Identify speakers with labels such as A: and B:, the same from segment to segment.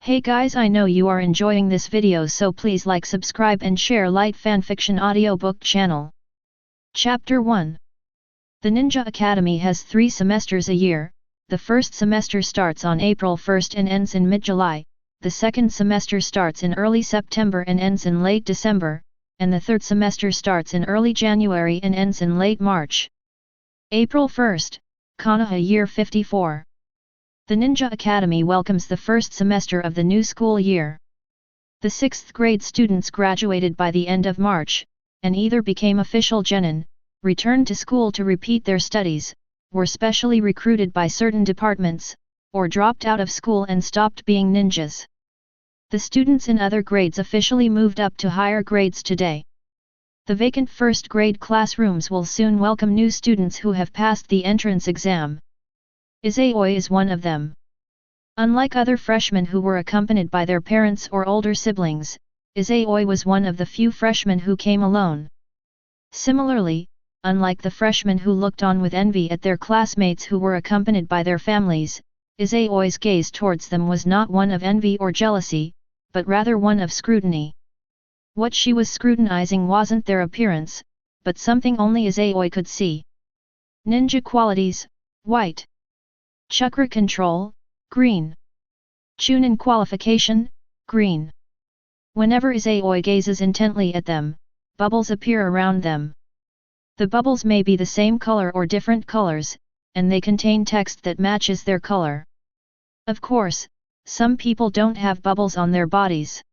A: Hey guys, I know you are enjoying this video, so please like, subscribe and share light fanfiction audiobook channel. Chapter 1. The Ninja Academy has 3 semesters a year. The first semester starts on April 1st and ends in mid-July, the second semester starts in early September and ends in late December, and the third semester starts in early January and ends in late March. April 1st, Konoha Year 54. The Ninja Academy welcomes the first semester of the new school year. The 6th grade students graduated by the end of March, and either became official genin, returned to school to repeat their studies, were specially recruited by certain departments, or dropped out of school and stopped being ninjas. The students in other grades officially moved up to higher grades today. The vacant first grade classrooms will soon welcome new students who have passed the entrance exam. Izayoi is one of them. Unlike other freshmen who were accompanied by their parents or older siblings, Izayoi was one of the few freshmen who came alone. Similarly, unlike the freshmen who looked on with envy at their classmates who were accompanied by their families, Izayoi's gaze towards them was not one of envy or jealousy, but rather one of scrutiny. What she was scrutinizing wasn't their appearance, but something only Izayoi could see. Ninja qualities, white. Chakra control, green. Chunin qualification, green. Whenever Izayoi gazes intently at them, bubbles appear around them. The bubbles may be the same color or different colors, and they contain text that matches their color. Of course, some people don't have bubbles on their bodies.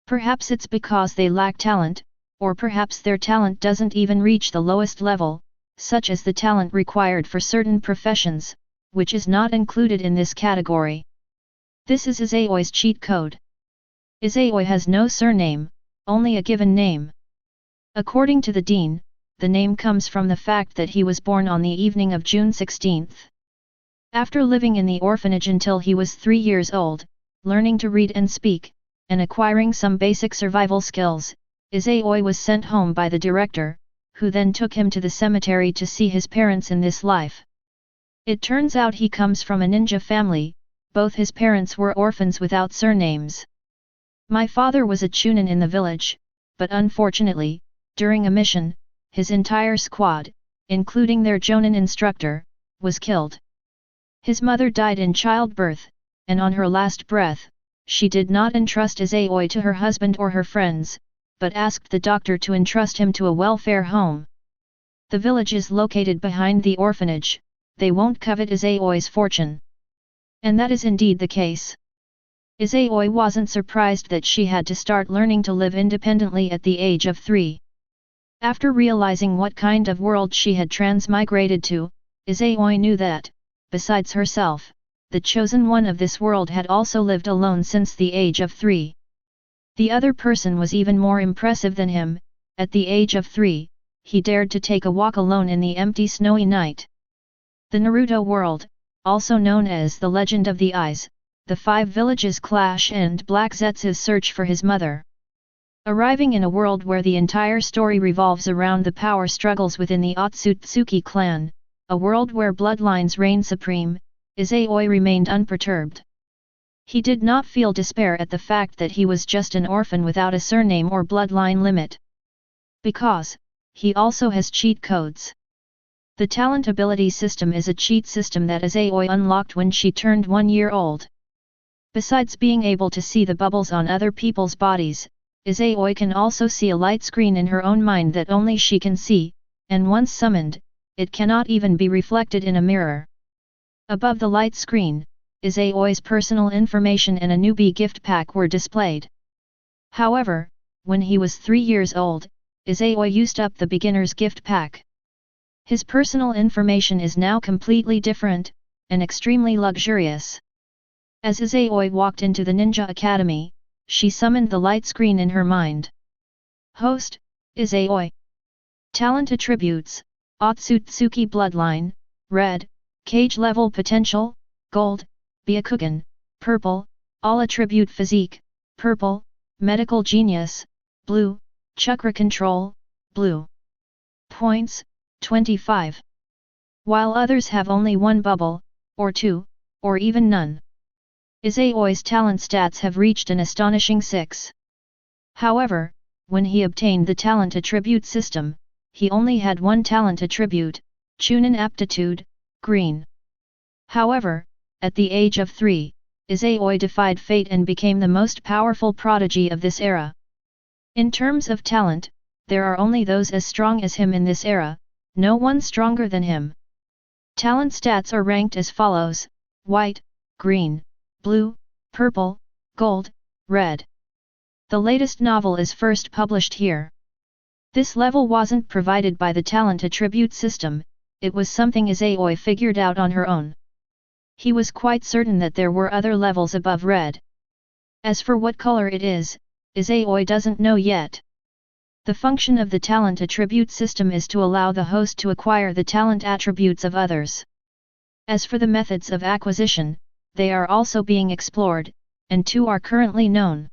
A: Perhaps it's because they lack talent, or perhaps their talent doesn't even reach the lowest level, such as the talent required for certain professions, which is not included in this category. This is Izayoi's cheat code. Izayoi has no surname, only a given name. According to the dean, the name comes from the fact that he was born on the evening of June 16. After living in the orphanage until he was 3 years old, learning to read and speak, and acquiring some basic survival skills, Izayoi was sent home by the director, who then took him to the cemetery to see his parents in this life. It turns out he comes from a ninja family. Both his parents were orphans without surnames. My father was a Chunin in the village, but unfortunately, during a mission, his entire squad, including their jonin instructor, was killed. His mother died in childbirth, and on her last breath, she did not entrust Izayoi to her husband or her friends, but asked the doctor to entrust him to a welfare home. The village is located behind the orphanage. They won't covet Izayoi's fortune. And that is indeed the case. Izayoi wasn't surprised that she had to start learning to live independently at the age of 3. After realizing what kind of world she had transmigrated to, Izayoi knew that, besides herself, the chosen one of this world had also lived alone since the age of 3. The other person was even more impressive than him. At the age of 3, he dared to take a walk alone in the empty snowy night. The Naruto world, also known as the Legend of the Eyes, the 5 villages clash and Black Zetsu's search for his mother. Arriving in a world where the entire story revolves around the power struggles within the Otsutsuki clan, a world where bloodlines reign supreme, Izayoi remained unperturbed. He did not feel despair at the fact that he was just an orphan without a surname or bloodline limit. Because, he also has cheat codes. The talent ability system is a cheat system that Izayoi unlocked when she turned 1 year old. Besides being able to see the bubbles on other people's bodies, Izayoi can also see a light screen in her own mind that only she can see, and once summoned, it cannot even be reflected in a mirror. Above the light screen, Izayoi's personal information and a newbie gift pack were displayed. However, when he was 3 years old, Izayoi used up the beginner's gift pack. His personal information is now completely different, and extremely luxurious. As Izayoi walked into the Ninja Academy, she summoned the light screen in her mind. Host, Izayoi. Talent attributes, Otsutsuki bloodline, red, cage level potential, gold, Byakugan, purple, all attribute physique, purple, medical genius, blue, chakra control, blue. Points, 25. While others have only 1 bubble, or 2, or even none. Izayoi's talent stats have reached an astonishing 6. However, when he obtained the talent attribute system, he only had one talent attribute, Chunin aptitude, green. However, at the age of 3, Izayoi defied fate and became the most powerful prodigy of this era. In terms of talent, there are only those as strong as him in this era, no one stronger than him. Talent stats are ranked as follows: white, green, blue, purple, gold, red. The latest novel is first published here. This level wasn't provided by the talent attribute system, it was something Izayoi figured out on her own. He was quite certain that there were other levels above red. As for what color it is, Izayoi doesn't know yet. The function of the talent attribute system is to allow the host to acquire the talent attributes of others. As for the methods of acquisition, they are also being explored, and 2 are currently known.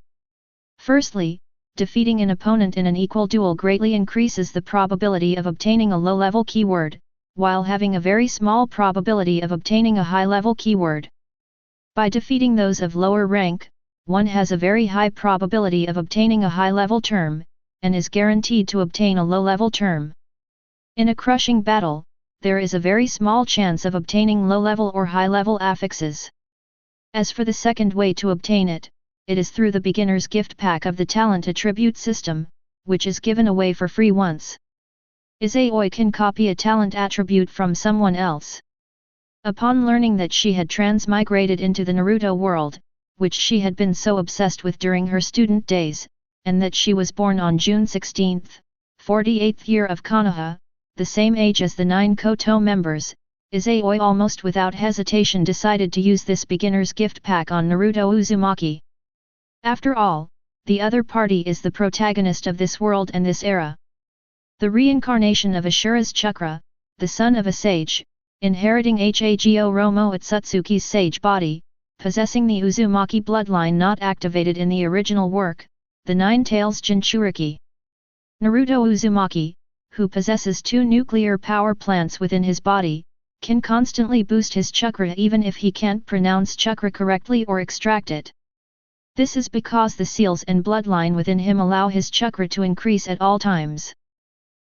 A: Firstly, defeating an opponent in an equal duel greatly increases the probability of obtaining a low-level keyword, while having a very small probability of obtaining a high-level keyword. By defeating those of lower rank, one has a very high probability of obtaining a high-level term, and is guaranteed to obtain a low-level term. In a crushing battle, there is a very small chance of obtaining low-level or high-level affixes. As for the second way to obtain it, it is through the beginner's gift pack of the talent attribute system, which is given away for free once. Izayoi can copy a talent attribute from someone else. Upon learning that she had transmigrated into the Naruto world, which she had been so obsessed with during her student days, and that she was born on June 16, 48th year of Konoha, the same age as the 9 Koto members, Izayoi almost without hesitation decided to use this beginner's gift pack on Naruto Uzumaki. After all, the other party is the protagonist of this world and this era. The reincarnation of Ashura's chakra, the son of a sage, inheriting Hagoromo Otsutsuki's sage body, possessing the Uzumaki bloodline not activated in the original work, the Nine Tails Jinchuriki. Naruto Uzumaki, who possesses 2 nuclear power plants within his body, can constantly boost his chakra even if he can't pronounce chakra correctly or extract it. This is because the seals and bloodline within him allow his chakra to increase at all times.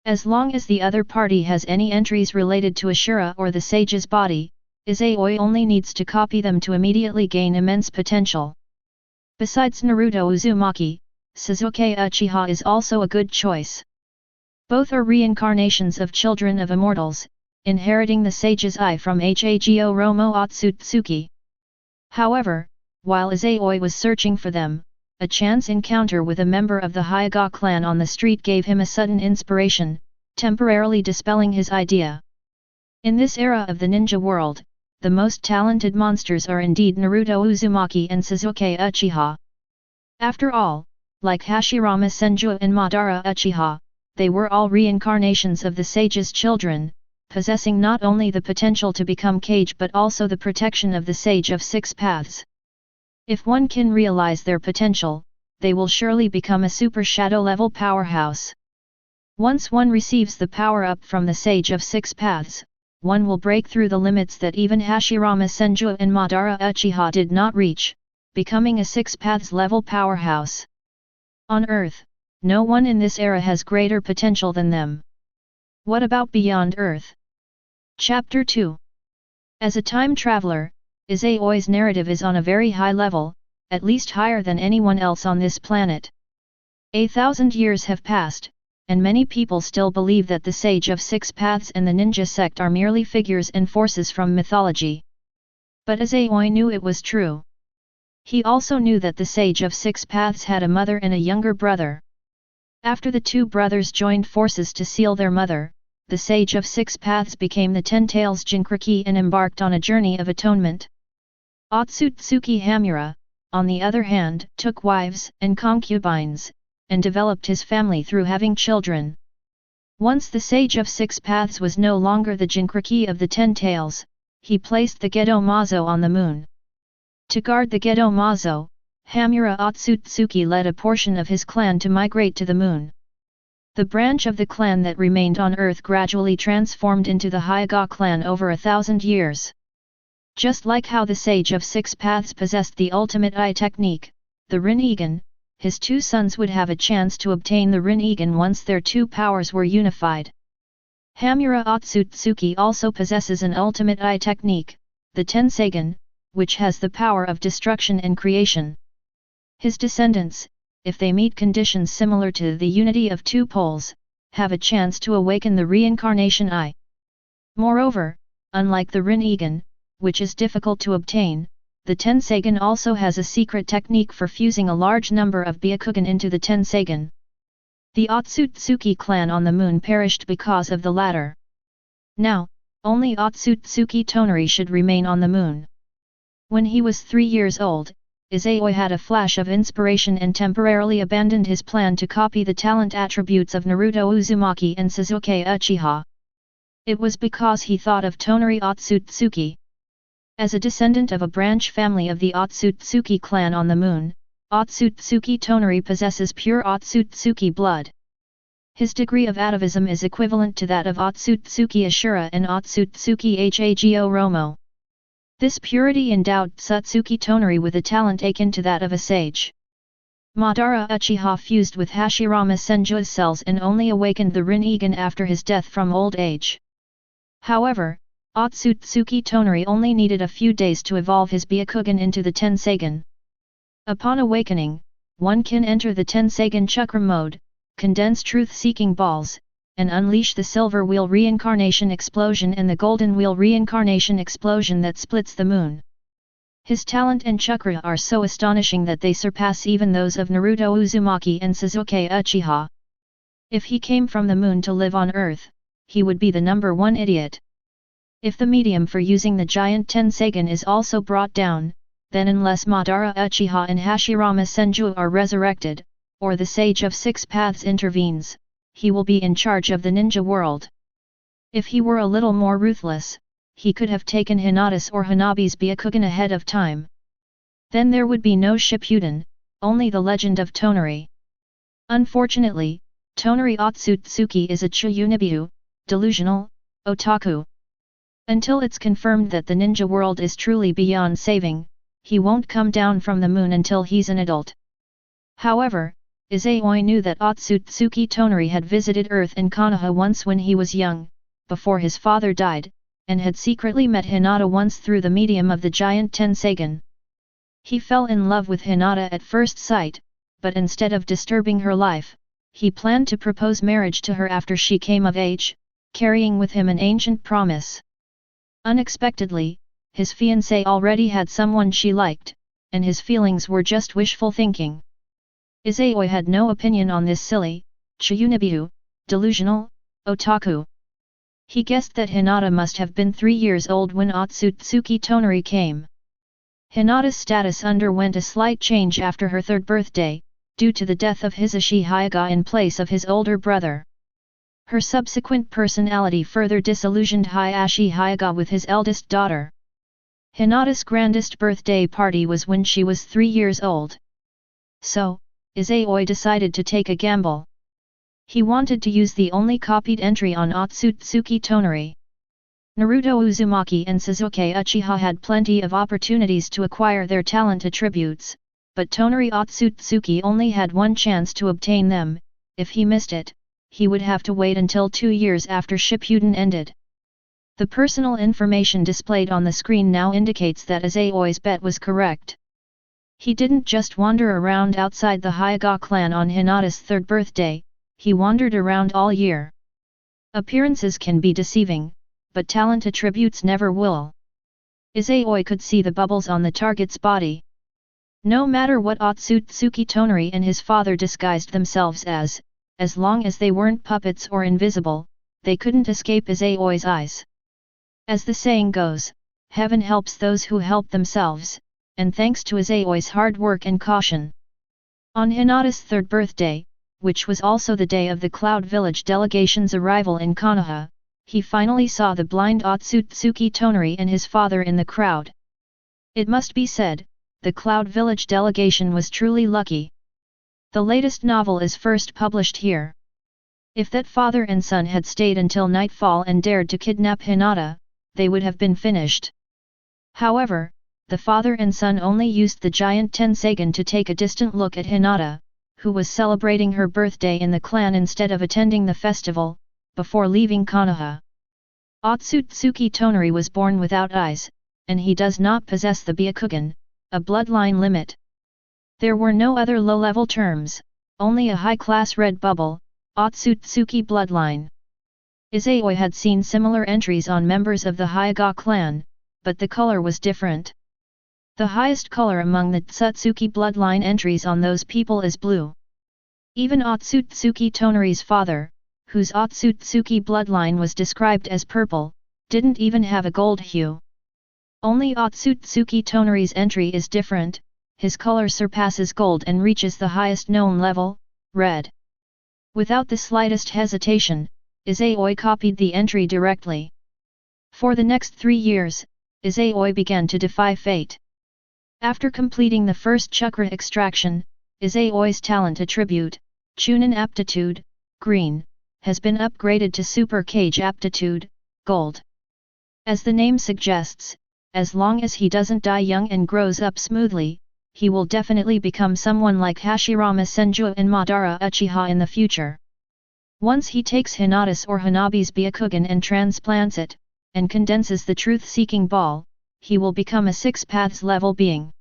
A: As long as the other party has any entries related to Ashura or the sage's body, Izayoi only needs to copy them to immediately gain immense potential. Besides Naruto Uzumaki, Sasuke Uchiha is also a good choice. Both are reincarnations of children of immortals, inheriting the sage's eye from Hagoromo Otsutsuki. However, while Izayoi was searching for them, a chance encounter with a member of the Hyuga clan on the street gave him a sudden inspiration, temporarily dispelling his idea. In this era of the ninja world, the most talented monsters are indeed Naruto Uzumaki and Sasuke Uchiha. After all, like Hashirama Senju and Madara Uchiha, they were all reincarnations of the sage's children, possessing not only the potential to become Kage but also the protection of the Sage of 6 Paths. If one can realize their potential, they will surely become a super shadow level powerhouse. Once one receives the power up from the Sage of 6 Paths, one will break through the limits that even Hashirama Senju and Madara Uchiha did not reach, becoming a 6 Paths level powerhouse. On Earth, no one in this era has greater potential than them. What about beyond Earth? Chapter 2. As a time traveler, Izayoi's narrative is on a very high level, at least higher than anyone else on this planet. 1,000 years have passed, and many people still believe that the Sage of 6 Paths and the ninja sect are merely figures and forces from mythology. But Izayoi knew it was true. He also knew that the Sage of 6 Paths had a mother and a younger brother. After the 2 brothers joined forces to seal their mother, the Sage of 6 Paths became the 10 Tails Jinchuriki and embarked on a journey of atonement. Otsutsuki Hamura, on the other hand, took wives and concubines, and developed his family through having children. Once the Sage of 6 Paths was no longer the Jinchuriki of the 10 Tails, he placed the Gedo Mazo on the moon. To guard the Gedo Mazo, Hamura Otsutsuki led a portion of his clan to migrate to the moon. The branch of the clan that remained on Earth gradually transformed into the Hyuga clan over 1,000 years. Just like how the Sage of Six Paths possessed the ultimate eye technique, the Rinnegan, his two sons would have a chance to obtain the Rinnegan once their two powers were unified. Toneri Otsutsuki also possesses an ultimate eye technique, the Tenseigan, which has the power of destruction and creation. His descendants, if they meet conditions similar to the unity of two poles, have a chance to awaken the reincarnation eye. Moreover, unlike the Rinnegan, which is difficult to obtain, the Tenseigan also has a secret technique for fusing a large number of Byakugan into the Tenseigan. The Otsutsuki clan on the moon perished because of the latter. Now, only Otsutsuki Toneri should remain on the moon. When he was 3 years old, Izayoi had a flash of inspiration and temporarily abandoned his plan to copy the talent attributes of Naruto Uzumaki and Sasuke Uchiha. It was because he thought of Toneri Otsutsuki. As a descendant of a branch family of the Otsutsuki clan on the moon, Otsutsuki Toneri possesses pure Otsutsuki blood. His degree of atavism is equivalent to that of Otsutsuki Ashura and Otsutsuki Hago Romo. This purity endowed Otsutsuki Toneri with a talent akin to that of a sage. Madara Uchiha fused with Hashirama Senju's cells and only awakened the Rinnegan after his death from old age. However, Otsutsuki Toneri only needed a few days to evolve his Byakugan into the Tenseigan. Upon awakening, one can enter the Tenseigan Chakra mode, condense truth-seeking balls, and unleash the Silver Wheel Reincarnation Explosion and the Golden Wheel Reincarnation Explosion that splits the moon. His talent and chakra are so astonishing that they surpass even those of Naruto Uzumaki and Sasuke Uchiha. If he came from the moon to live on Earth, he would be the #1 idiot. If the medium for using the giant Tenseigan is also brought down, then unless Madara Uchiha and Hashirama Senju are resurrected, or the Sage of Six Paths intervenes, he will be in charge of the ninja world. If he were a little more ruthless, he could have taken Hinata's or Hanabi's Byakugan ahead of time. Then there would be no Shippuden, only the legend of Toneri. Unfortunately, Toneri Otsutsuki is a Chiyunibu, delusional, otaku. Until it's confirmed that the ninja world is truly beyond saving, he won't come down from the moon until he's an adult. However, Izayoi knew that Otsutsuki Toneri had visited Earth and Konoha once when he was young, before his father died, and had secretly met Hinata once through the medium of the giant Tenseigan. He fell in love with Hinata at first sight, but instead of disturbing her life, he planned to propose marriage to her after she came of age, carrying with him an ancient promise. Unexpectedly, his fiancée already had someone she liked, and his feelings were just wishful thinking. Izayoi had no opinion on this silly, Chiyunibu, delusional, otaku. He guessed that Hinata must have been 3 years old when Otsutsuki Toneri came. Hinata's status underwent a slight change after her 3rd birthday, due to the death of Hisashi Hyuga in place of his older brother. Her subsequent personality further disillusioned Hisashi Hyuga with his eldest daughter. Hinata's grandest birthday party was when she was 3 years old. So, Izayoi decided to take a gamble. He wanted to use the only copied entry on Otsutsuki Toneri. Naruto Uzumaki and Sasuke Uchiha had plenty of opportunities to acquire their talent attributes, but Toneri Otsutsuki only had one chance to obtain them. If he missed it, he would have to wait until 2 years after Shippuden ended. The personal information displayed on the screen now indicates that Izayoi's bet was correct. He didn't just wander around outside the Hyuga clan on Hinata's 3rd birthday, he wandered around all year. Appearances can be deceiving, but talent attributes never will. Izayoi could see the bubbles on the target's body. No matter what Otsutsuki Toneri and his father disguised themselves as long as they weren't puppets or invisible, they couldn't escape Izayoi's eyes. As the saying goes, heaven helps those who help themselves, and thanks to Izayoi's hard work and caution. On Hinata's 3rd birthday, which was also the day of the Cloud Village delegation's arrival in Konoha, he finally saw the blind Otsutsuki Toneri and his father in the crowd. It must be said, the Cloud Village delegation was truly lucky. The latest novel is first published here. If that father and son had stayed until nightfall and dared to kidnap Hinata, they would have been finished. However, the father and son only used the giant Tensagen to take a distant look at Hinata, who was celebrating her birthday in the clan instead of attending the festival, before leaving Konoha. Otsutsuki Toneri was born without eyes, and he does not possess the Byakugan, a bloodline limit. There were no other low-level terms, only a high-class red bubble, Otsutsuki bloodline. Izayoi had seen similar entries on members of the Hyuga clan, but the color was different. The highest color among the Otsutsuki bloodline entries on those people is blue. Even Otsutsuki Toneri's father, whose Otsutsuki bloodline was described as purple, didn't even have a gold hue. Only Otsutsuki Toneri's entry is different, his color surpasses gold and reaches the highest known level, red. Without the slightest hesitation, Izayoi copied the entry directly. For the next 3 years, Izayoi began to defy fate. After completing the first chakra extraction, Izayoi's talent attribute, Chunin aptitude, green, has been upgraded to Super Kage aptitude, gold. As the name suggests, as long as he doesn't die young and grows up smoothly, he will definitely become someone like Hashirama Senju and Madara Uchiha in the future. Once he takes Hinata's or Hanabi's Byakugan and transplants it, and condenses the truth-seeking ball, he will become a 6 paths level being.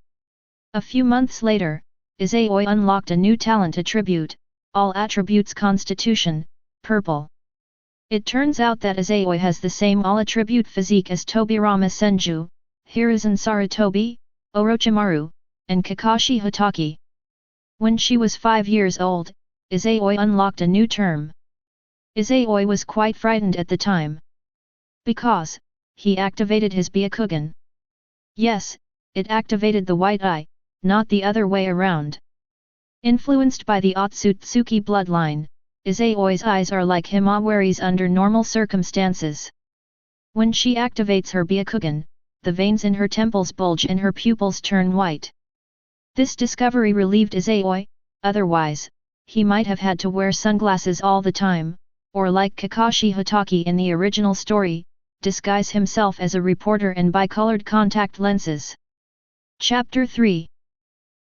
A: A few months later, Izayoi unlocked a new talent attribute, all attributes constitution, purple. It turns out that Izayoi has the same all-attribute physique as Tobirama Senju, Hiruzen Sarutobi, Orochimaru, and Kakashi Hatake. When she was 5 years old, Izayoi unlocked a new term. Izayoi was quite frightened at the time. Because, he activated his Byakugan. Yes, it activated the white eye, not the other way around. Influenced by the Otsutsuki bloodline, Izayoi's eyes are like Himawari's under normal circumstances. When she activates her Byakugan, the veins in her temples bulge and her pupils turn white. This discovery relieved Izayoi, otherwise, he might have had to wear sunglasses all the time, or like Kakashi Hatake in the original story, disguise himself as a reporter and buy colored contact lenses. Chapter 3.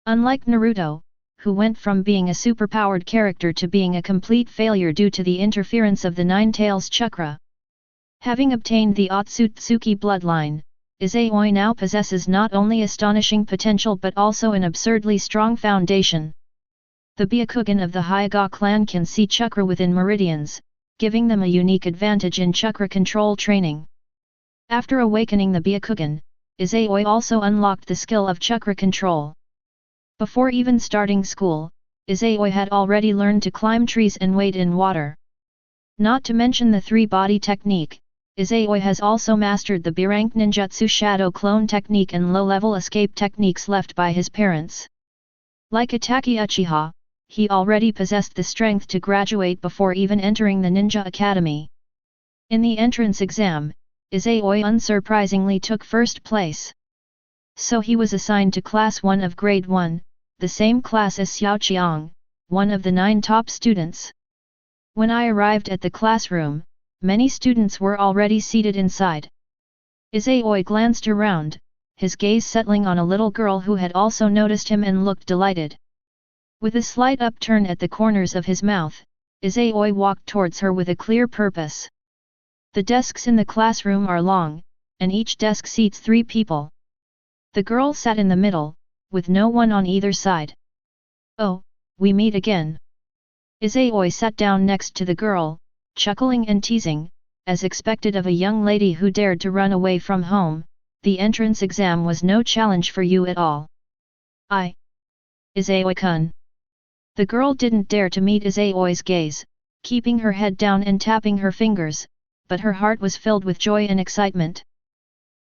A: Unlike Naruto, who went from being a superpowered character to being a complete failure due to the interference of the Nine Tails chakra. Having obtained the Otsutsuki bloodline, Izayoi now possesses not only astonishing potential but also an absurdly strong foundation. The Byakugan of the Hyuga clan can see chakra within meridians, giving them a unique advantage in chakra control training. After awakening the Byakugan, Izayoi also unlocked the skill of chakra control. Before even starting school, Izayoi had already learned to climb trees and wade in water. Not to mention the three-body technique, Izayoi has also mastered the B-rank ninjutsu shadow clone technique and low-level escape techniques left by his parents. Like Atake Uchiha, he already possessed the strength to graduate before even entering the ninja academy. In the entrance exam, Izayoi unsurprisingly took first place. So he was assigned to Class 1 of Grade 1, the same class as Xiaoqiang, one of the 9 top students. When I arrived at the classroom, many students were already seated inside. Izayoi glanced around, his gaze settling on a little girl who had also noticed him and looked delighted. With a slight upturn at the corners of his mouth, Izayoi walked towards her with a clear purpose. The desks in the classroom are long, and each desk seats 3 people. The girl sat in the middle, with no one on either side. Oh, we meet again. Izayoi sat down next to the girl, chuckling and teasing, as expected of a young lady who dared to run away from home. The entrance exam was no challenge for you at all. Izayoi-kun. The girl didn't dare to meet Izayoi's gaze, keeping her head down and tapping her fingers, but her heart was filled with joy and excitement.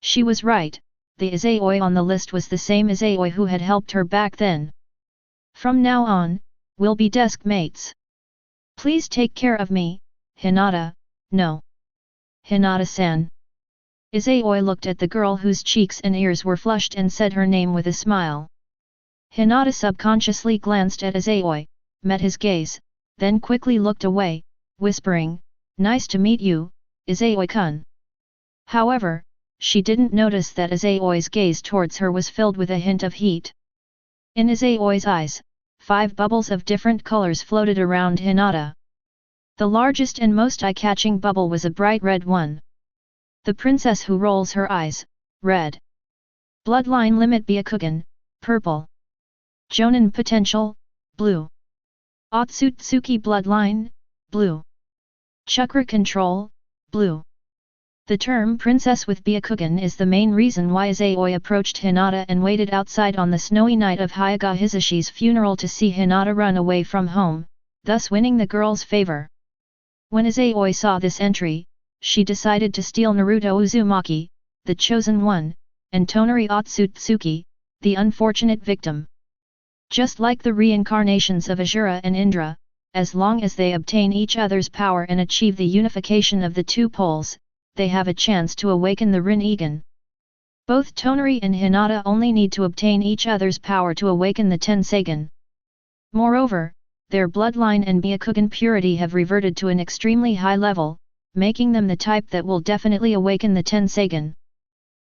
A: She was right, the Izayoi on the list was the same Izayoi who had helped her back then. From now on, we'll be desk mates. Please take care of me, Hinata. No. Hinata-san. Izayoi looked at the girl whose cheeks and ears were flushed and said her name with a smile. Hinata subconsciously glanced at Izayoi, met his gaze, then quickly looked away, whispering, "Nice to meet you, Izayoi-kun." However, she didn't notice that Izayoi's gaze towards her was filled with a hint of heat. In Izayoi's eyes, 5 bubbles of different colors floated around Hinata. The largest and most eye-catching bubble was a bright red one. The princess who rolls her eyes, red. Bloodline limit Byakugan, purple. Jonin potential, blue. Otsutsuki bloodline, blue. Chakra control, blue. The term princess with Byakugan is the main reason why Izayoi approached Hinata and waited outside on the snowy night of Hyaga Hisashi's funeral to see Hinata run away from home, thus winning the girl's favor. When Izayoi saw this entry, she decided to steal Naruto Uzumaki, the chosen one, and Toneri Otsutsuki, the unfortunate victim. Just like the reincarnations of Asura and Indra, as long as they obtain each other's power and achieve the unification of the 2 poles, they have a chance to awaken the Rinnegan. Both Toneri and Hinata only need to obtain each other's power to awaken the Tenseigan. Moreover, their bloodline and Byakugan purity have reverted to an extremely high level, making them the type that will definitely awaken the Tenseigan.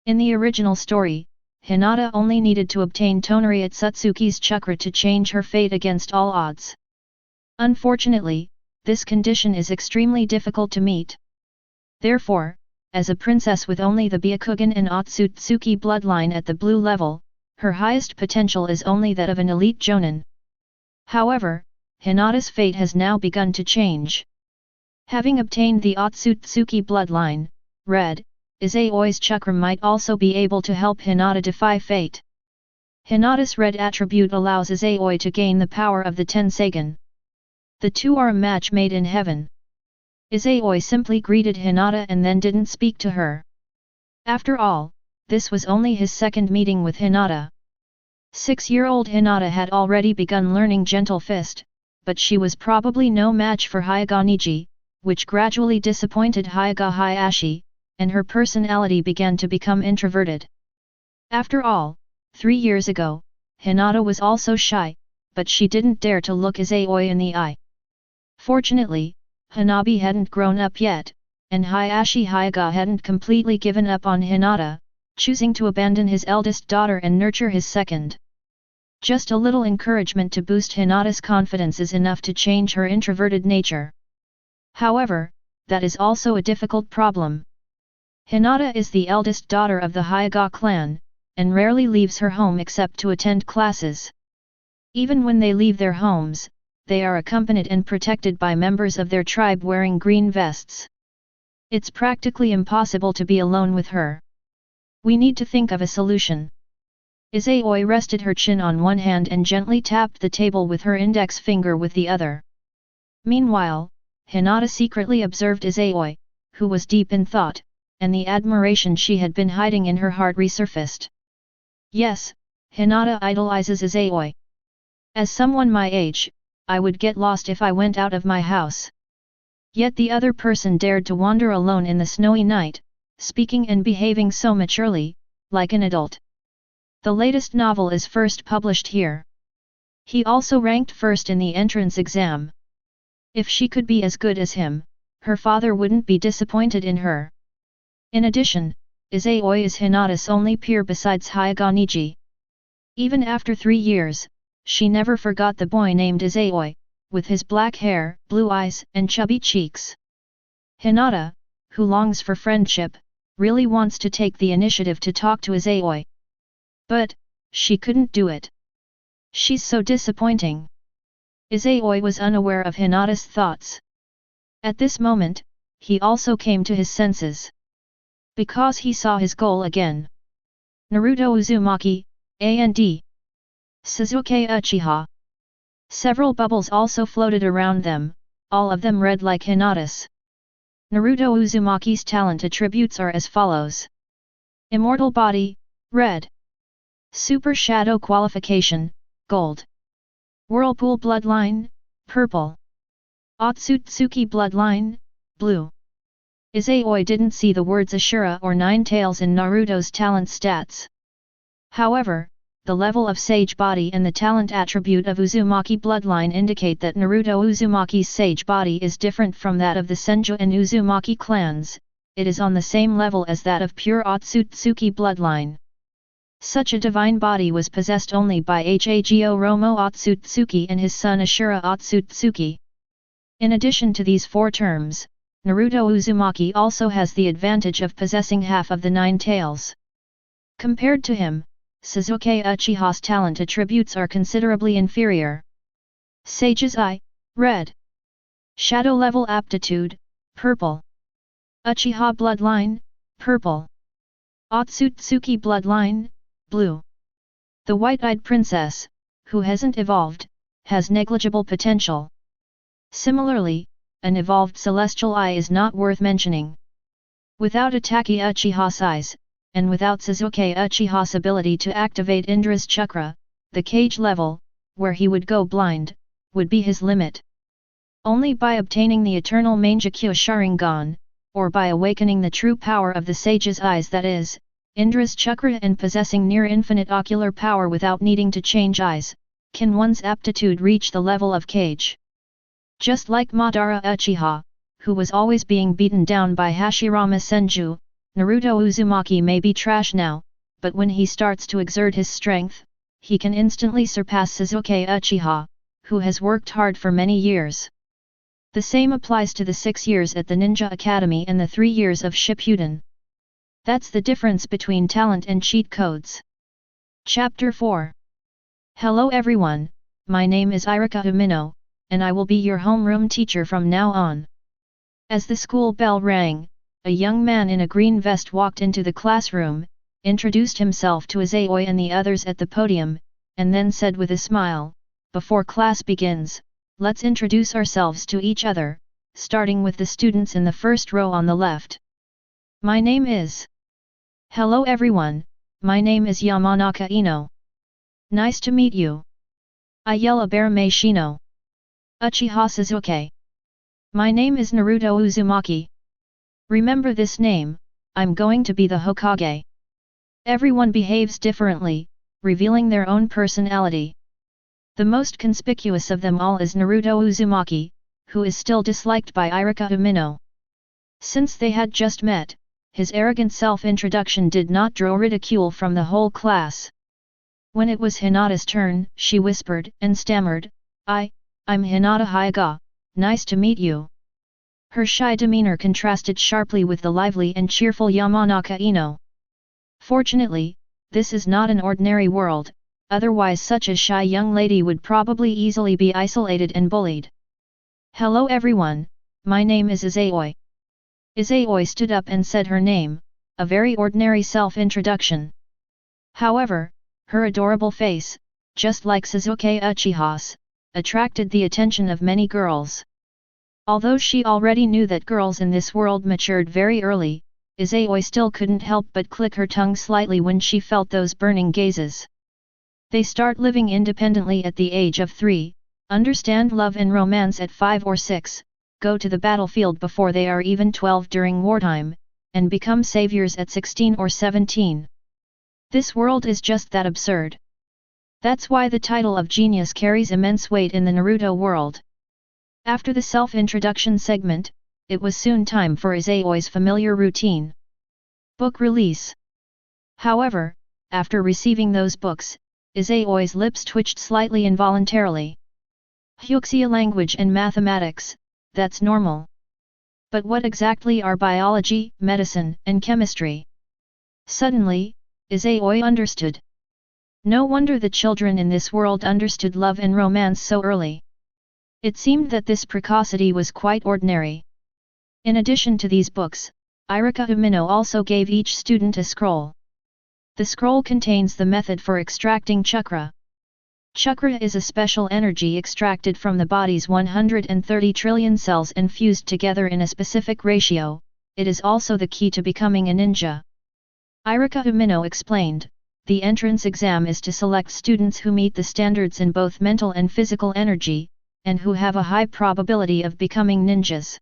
A: In the original story, Hinata only needed to obtain Toneri Otsutsuki's chakra to change her fate against all odds. Unfortunately, this condition is extremely difficult to meet. Therefore, as a princess with only the Byakugan and Otsutsuki bloodline at the blue level, her highest potential is only that of an elite Jonin. However, Hinata's fate has now begun to change. Having obtained the Otsutsuki bloodline, red, Izayoi's chakra might also be able to help Hinata defy fate. Hinata's red attribute allows Izayoi to gain the power of the Tenseigan. The 2 are a match made in heaven. Izayoi simply greeted Hinata and then didn't speak to her. After all, this was only his second meeting with Hinata. 6-year-old Hinata had already begun learning Gentle Fist, but she was probably no match for Hyaga Neji, which gradually disappointed Hyaga Hayashi, and her personality began to become introverted. After all, 3 years ago, Hinata was also shy, but she didn't dare to look Izayoi in the eye. Fortunately, Hanabi hadn't grown up yet, and Hayashi Hyaga hadn't completely given up on Hinata, choosing to abandon his eldest daughter and nurture his second. Just a little encouragement to boost Hinata's confidence is enough to change her introverted nature. However, that is also a difficult problem. Hinata is the eldest daughter of the Hyaga clan, and rarely leaves her home except to attend classes. Even when they leave their homes, they are accompanied and protected by members of their tribe wearing green vests. It's practically impossible to be alone with her. We need to think of a solution. Izayoi rested her chin on one hand and gently tapped the table with her index finger with the other. Meanwhile, Hinata secretly observed Izayoi, who was deep in thought, and the admiration she had been hiding in her heart resurfaced. Yes, Hinata idolizes Izayoi. As someone my age, I would get lost if I went out of my house. Yet the other person dared to wander alone in the snowy night, speaking and behaving so maturely, like an adult. The latest novel is first published here. He also ranked first in the entrance exam. If she could be as good as him, her father wouldn't be disappointed in her. In addition, Izayoi is Hinata's only peer besides Hyaga Neji. Even after 3 years, she never forgot the boy named Izayoi, with his black hair, blue eyes and chubby cheeks. Hinata, who longs for friendship, really wants to take the initiative to talk to Izayoi. But, she couldn't do it. She's so disappointing. Izayoi was unaware of Hinata's thoughts. At this moment, he also came to his senses. Because he saw his goal again. Naruto Uzumaki, and Sasuke Uchiha. Several bubbles also floated around them, all of them red like Hinata's. Naruto Uzumaki's talent attributes are as follows. Immortal Body, red. Super Shadow Qualification, gold. Whirlpool Bloodline, purple. Otsutsuki Bloodline, blue. Izayoi didn't see the words Ashura or Nine Tails in Naruto's talent stats. However, the level of Sage Body and the talent attribute of Uzumaki Bloodline indicate that Naruto Uzumaki's Sage Body is different from that of the Senju and Uzumaki clans, it is on the same level as that of pure Otsutsuki bloodline. Such a divine body was possessed only by Hagoromo Otsutsuki and his son Ashura Otsutsuki. In addition to these four terms, Naruto Uzumaki also has the advantage of possessing half of the 9 tails. Compared to him, Sasuke Uchiha's talent attributes are considerably inferior. Sage's Eye, red. Shadow level aptitude, purple. Uchiha bloodline, purple. Otsutsuki bloodline, blue. The white-eyed princess, who hasn't evolved, has negligible potential. Similarly, an evolved celestial eye is not worth mentioning. Without Ataki Uchiha's eyes, and without Sasuke Uchiha's ability to activate Indra's chakra, the cage level, where he would go blind, would be his limit. Only by obtaining the eternal Mangekyo Sharingan, or by awakening the true power of the sage's eyes, that is, Indra's chakra, and possessing near-infinite ocular power without needing to change eyes, can one's aptitude reach the level of Kage. Just like Madara Uchiha, who was always being beaten down by Hashirama Senju, Naruto Uzumaki may be trash now, but when he starts to exert his strength, he can instantly surpass Sasuke Uchiha, who has worked hard for many years. The same applies to the 6 years at the Ninja Academy and the 3 years of Shippuden. That's the difference between talent and cheat codes. Chapter 4. Hello everyone, my name is Irika Umino, and I will be your homeroom teacher from now on. As the school bell rang, a young man in a green vest walked into the classroom, introduced himself to Izayoi and the others at the podium, and then said with a smile, "Before class begins, let's introduce ourselves to each other, starting with the students in the first row on the left. My name is..." "Hello everyone, my name is Yamanaka Ino. Nice to meet you. Ayala Bear Mei Shino. Uchiha Sasuke. My name is Naruto Uzumaki. Remember this name, I'm going to be the Hokage." Everyone behaves differently, revealing their own personality. The most conspicuous of them all is Naruto Uzumaki, who is still disliked by Irika Umino. Since they had just met, his arrogant self-introduction did not draw ridicule from the whole class. When it was Hinata's turn, she whispered and stammered, I'm Hinata Hyuga, nice to meet you." Her shy demeanor contrasted sharply with the lively and cheerful Yamanaka Ino. Fortunately, this is not an ordinary world, otherwise such a shy young lady would probably easily be isolated and bullied. "Hello everyone, my name is Izayoi." Izayoi stood up and said her name, a very ordinary self-introduction. However, her adorable face, just like Sasuke Uchiha's, attracted the attention of many girls. Although she already knew that girls in this world matured very early, Izayoi still couldn't help but click her tongue slightly when she felt those burning gazes. They start living independently at the age of 3, understand love and romance at 5 or 6, go to the battlefield before they are even 12 during wartime, and become saviors at 16 or 17. This world is just that absurd. That's why the title of genius carries immense weight in the Naruto world. After the self-introduction segment, it was soon time for Izayoi's familiar routine. Book release. However, after receiving those books, Izayoi's lips twitched slightly involuntarily. Hyuxia language and mathematics, that's normal. But what exactly are biology, medicine, and chemistry? Suddenly, Izayoi understood. No wonder the children in this world understood love and romance so early. It seemed that this precocity was quite ordinary. In addition to these books, Irika Umino also gave each student a scroll. The scroll contains the method for extracting chakra. Chakra is a special energy extracted from the body's 130 trillion cells and fused together in a specific ratio. It is also the key to becoming a ninja. Irika Umino explained, the entrance exam is to select students who meet the standards in both mental and physical energy, and who have a high probability of becoming ninjas.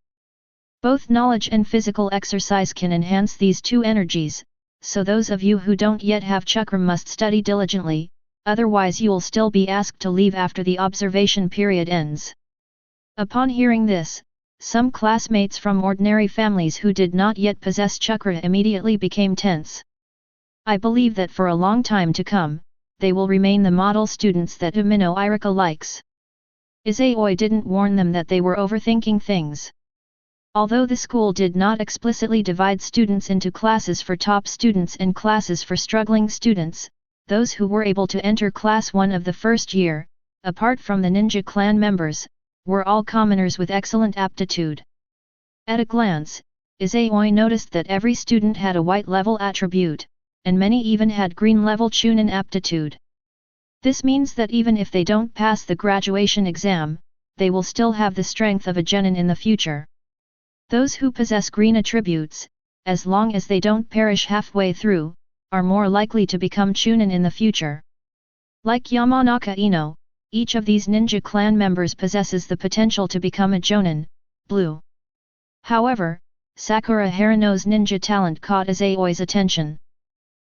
A: Both knowledge and physical exercise can enhance these two energies, so those of you who don't yet have chakra must study diligently, otherwise you'll still be asked to leave after the observation period ends. Upon hearing this, some classmates from ordinary families who did not yet possess chakra immediately became tense. I believe that for a long time to come, they will remain the model students that Umino Irika likes. Izayoi didn't warn them that they were overthinking things. Although the school did not explicitly divide students into classes for top students and classes for struggling students, those who were able to enter class 1 of the first year, apart from the ninja clan members, were all commoners with excellent aptitude. At a glance, Izayoi noticed that every student had a white level attribute, and many even had green level Chunin aptitude. This means that even if they don't pass the graduation exam, they will still have the strength of a genin in the future. Those who possess green attributes, as long as they don't perish halfway through, are more likely to become Chunin in the future. Like Yamanaka Ino, each of these ninja clan members possesses the potential to become a jonin, blue. However, Sakura Harano's ninja talent caught Izayoi's attention.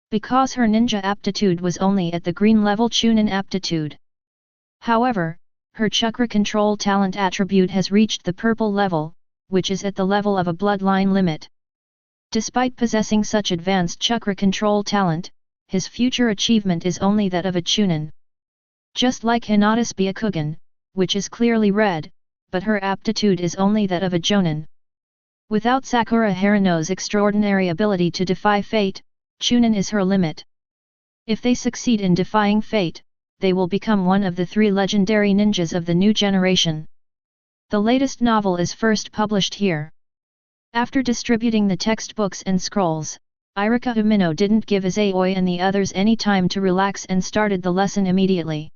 A: Because her ninja aptitude was only at the green level Chunin aptitude. However, her chakra control talent attribute has reached the purple level, which is at the level of a bloodline limit. Despite possessing such advanced chakra control talent, his future achievement is only that of a Chunin. Just like Hinata's Byakugan, which is clearly red, but her aptitude is only that of a jonin. Without Sakura Harano's extraordinary ability to defy fate, Chunin is her limit. If they succeed in defying fate, they will become one of the 3 legendary ninjas of the new generation. The latest novel is first published here. After distributing the textbooks and scrolls, Irika Umino didn't give Izayoi and the others any time to relax and started the lesson immediately.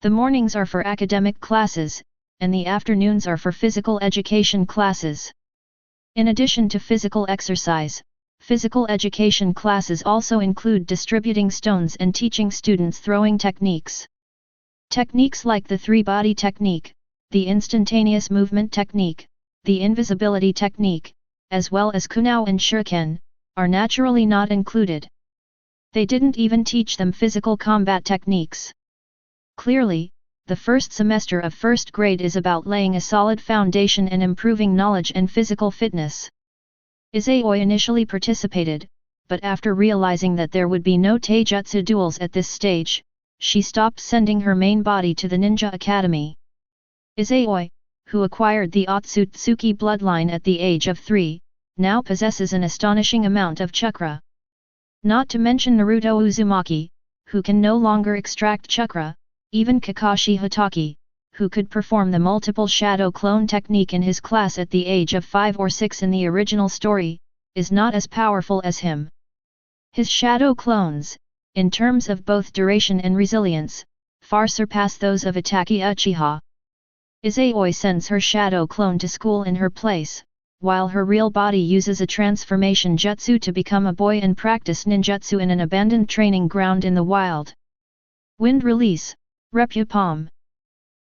A: The mornings are for academic classes, and the afternoons are for physical education classes. In addition to physical exercise, physical education classes also include distributing stones and teaching students throwing techniques. Techniques like the 3-body technique, the instantaneous movement technique, the invisibility technique, as well as kunao and shuriken, are naturally not included. They didn't even teach them physical combat techniques. Clearly, the first semester of first grade is about laying a solid foundation and improving knowledge and physical fitness. Izayoi initially participated, but after realizing that there would be no taijutsu duels at this stage, she stopped sending her main body to the Ninja Academy. Izayoi, who acquired the Otsutsuki bloodline at the age of 3, now possesses an astonishing amount of chakra. Not to mention Naruto Uzumaki, who can no longer extract chakra, even Kakashi Hatake, who could perform the multiple shadow clone technique in his class at the age of 5 or 6 in the original story, is not as powerful as him. His shadow clones, in terms of both duration and resilience, far surpass those of Itachi Uchiha. Izayoi sends her shadow clone to school in her place, while her real body uses a transformation jutsu to become a boy and practice ninjutsu in an abandoned training ground in the wild. Wind release, Repupalm.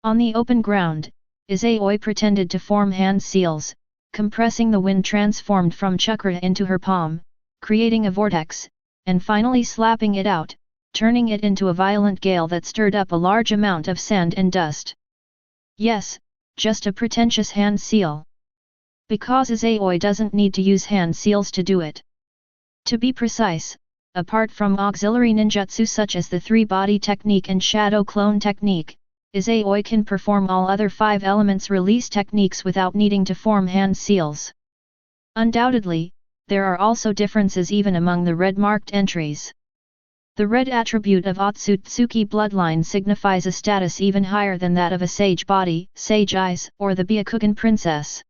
A: On the open ground, Izayoi pretended to form hand seals, compressing the wind transformed from chakra into her palm, creating a vortex, and finally slapping it out, turning it into a violent gale that stirred up a large amount of sand and dust. Yes, just a pretentious hand seal. Because Izayoi doesn't need to use hand seals to do it. To be precise, apart from auxiliary ninjutsu such as the 3-body technique and shadow clone technique, Izayoi can perform all other 5 elements release techniques without needing to form hand seals. Undoubtedly, there are also differences even among the red-marked entries. The red attribute of Otsutsuki bloodline signifies a status even higher than that of a sage body, sage eyes, or the Byakugan princess.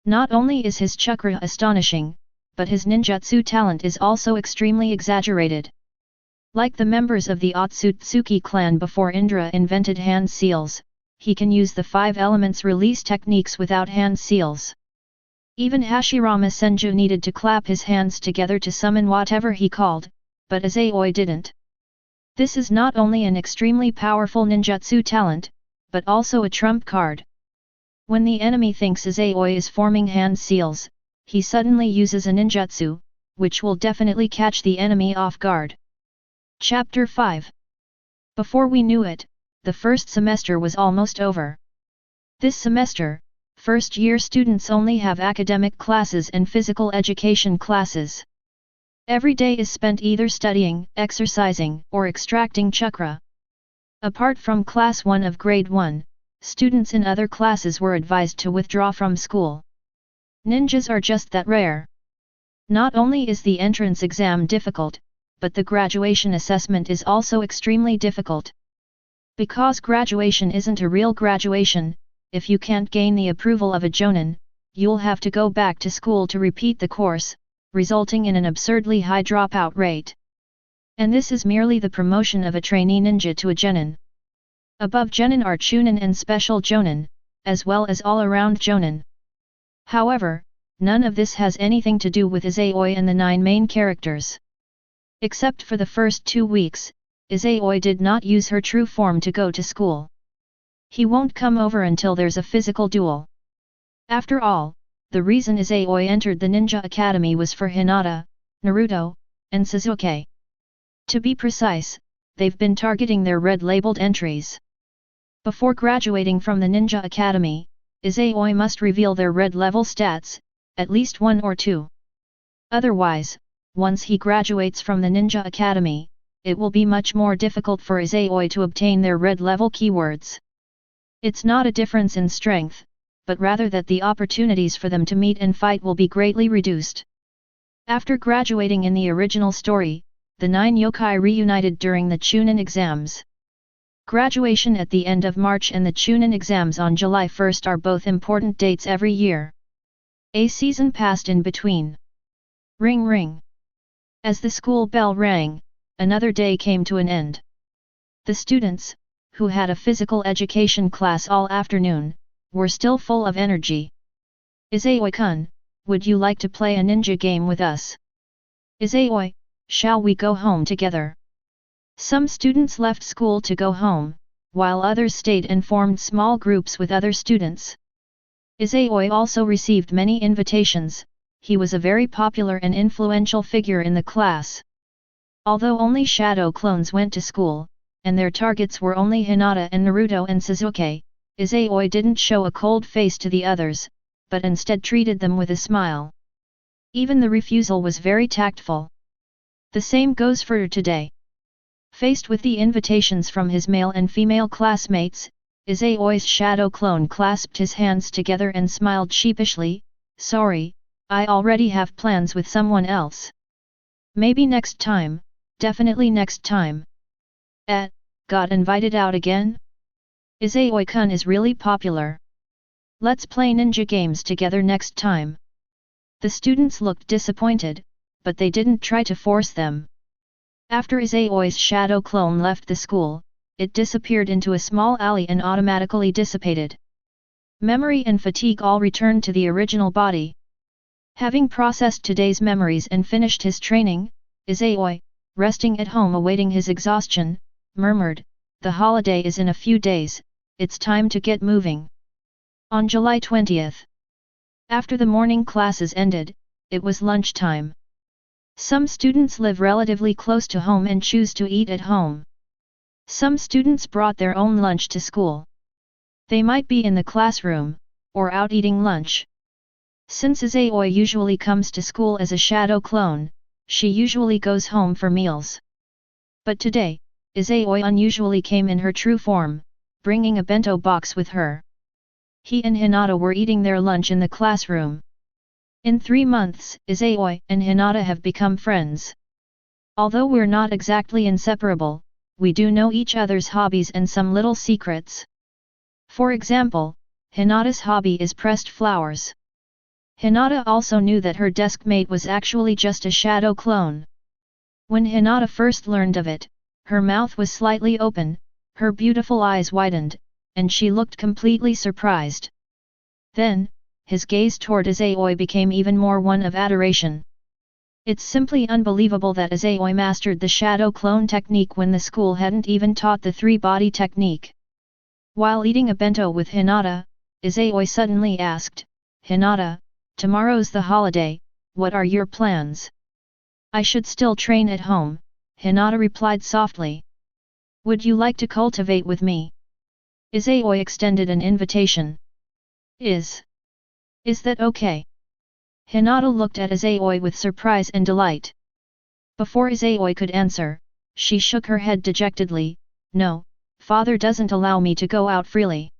A: Not only is his chakra astonishing, but his ninjutsu talent is also extremely exaggerated. Like the members of the Otsutsuki clan before Indra invented hand seals, he can use the 5 elements release techniques without hand seals. Even Hashirama Senju needed to clap his hands together to summon whatever he called, but Izayoi didn't. This is not only an extremely powerful ninjutsu talent, but also a trump card. When the enemy thinks Izayoi is forming hand seals, he suddenly uses a ninjutsu, which will definitely catch the enemy off guard. Chapter 5. Before we knew it, the first semester was almost over. This semester, first-year students only have academic classes and physical education classes. Every day is spent either studying, exercising, or extracting chakra. Apart from Class 1 of Grade 1, students in other classes were advised to withdraw from school. Ninjas are just that rare. Not only is the entrance exam difficult, but the graduation assessment is also extremely difficult. Because graduation isn't a real graduation, if you can't gain the approval of a jonin, you'll have to go back to school to repeat the course, resulting in an absurdly high dropout rate. And this is merely the promotion of a trainee ninja to a genin. Above genin are chunin and special jonin, as well as all-around jonin. However, none of this has anything to do with Izayoi and the 9 main characters. Except for the first 2 weeks, Izayoi did not use her true form to go to school. He won't come over until there's a physical duel. After all, the reason Izayoi entered the Ninja Academy was for Hinata, Naruto, and Sasuke. To be precise, they've been targeting their red-labeled entries. Before graduating from the Ninja Academy, Izayoi must reveal their red-level stats, at least 1 or 2. Otherwise, once he graduates from the Ninja Academy, it will be much more difficult for Izayoi to obtain their red-level keywords. It's not a difference in strength, but rather that the opportunities for them to meet and fight will be greatly reduced. After graduating in the original story, the 9 yokai reunited during the Chunin exams. Graduation at the end of March and the Chunin exams on July 1 are both important dates every year. A season passed in between. Ring ring. As the school bell rang, another day came to an end. The students, who had a physical education class all afternoon, were still full of energy. Izayoi-kun, would you like to play a ninja game with us? Izayoi, shall we go home together? Some students left school to go home, while others stayed and formed small groups with other students. Izayoi also received many invitations. He was a very popular and influential figure in the class. Although only shadow clones went to school, and their targets were only Hinata and Naruto and Sasuke, Izayoi didn't show a cold face to the others, but instead treated them with a smile. Even the refusal was very tactful. The same goes for today. Faced with the invitations from his male and female classmates, Izayoi's shadow clone clasped his hands together and smiled sheepishly, "Sorry, I already have plans with someone else. Maybe next time, definitely next time." Got invited out again? Izayoi-kun is really popular. Let's play ninja games together next time. The students looked disappointed, but they didn't try to force them. After Izayoi's shadow clone left the school, it disappeared into a small alley and automatically dissipated. Memory and fatigue all returned to the original body. Having processed today's memories and finished his training, Izayoi, resting at home awaiting his exhaustion, murmured, "The holiday is in a few days, it's time to get moving." On July 20th. After the morning classes ended, it was lunchtime. Some students live relatively close to home and choose to eat at home. Some students brought their own lunch to school. They might be in the classroom, or out eating lunch. Since Izayoi usually comes to school as a shadow clone, she usually goes home for meals. But today, Izayoi unusually came in her true form, bringing a bento box with her. He and Hinata were eating their lunch in the classroom. In 3 months, Izayoi and Hinata have become friends. Although we're not exactly inseparable, we do know each other's hobbies and some little secrets. For example, Hinata's hobby is pressed flowers. Hinata also knew that her desk mate was actually just a shadow clone. When Hinata first learned of it, her mouth was slightly open, her beautiful eyes widened, and she looked completely surprised. Then, his gaze toward Izayoi became even more one of adoration. It's simply unbelievable that Izayoi mastered the shadow clone technique when the school hadn't even taught the 3-body technique. While eating a bento with Hinata, Izayoi suddenly asked, "Hinata, tomorrow's the holiday, what are your plans?" "I should still train at home," Hinata replied softly. "Would you like to cultivate with me?" Izayoi extended an invitation. Is that okay? Hinata looked at Izayoi with surprise and delight. Before Izayoi could answer, she shook her head dejectedly. No, father doesn't allow me to go out freely.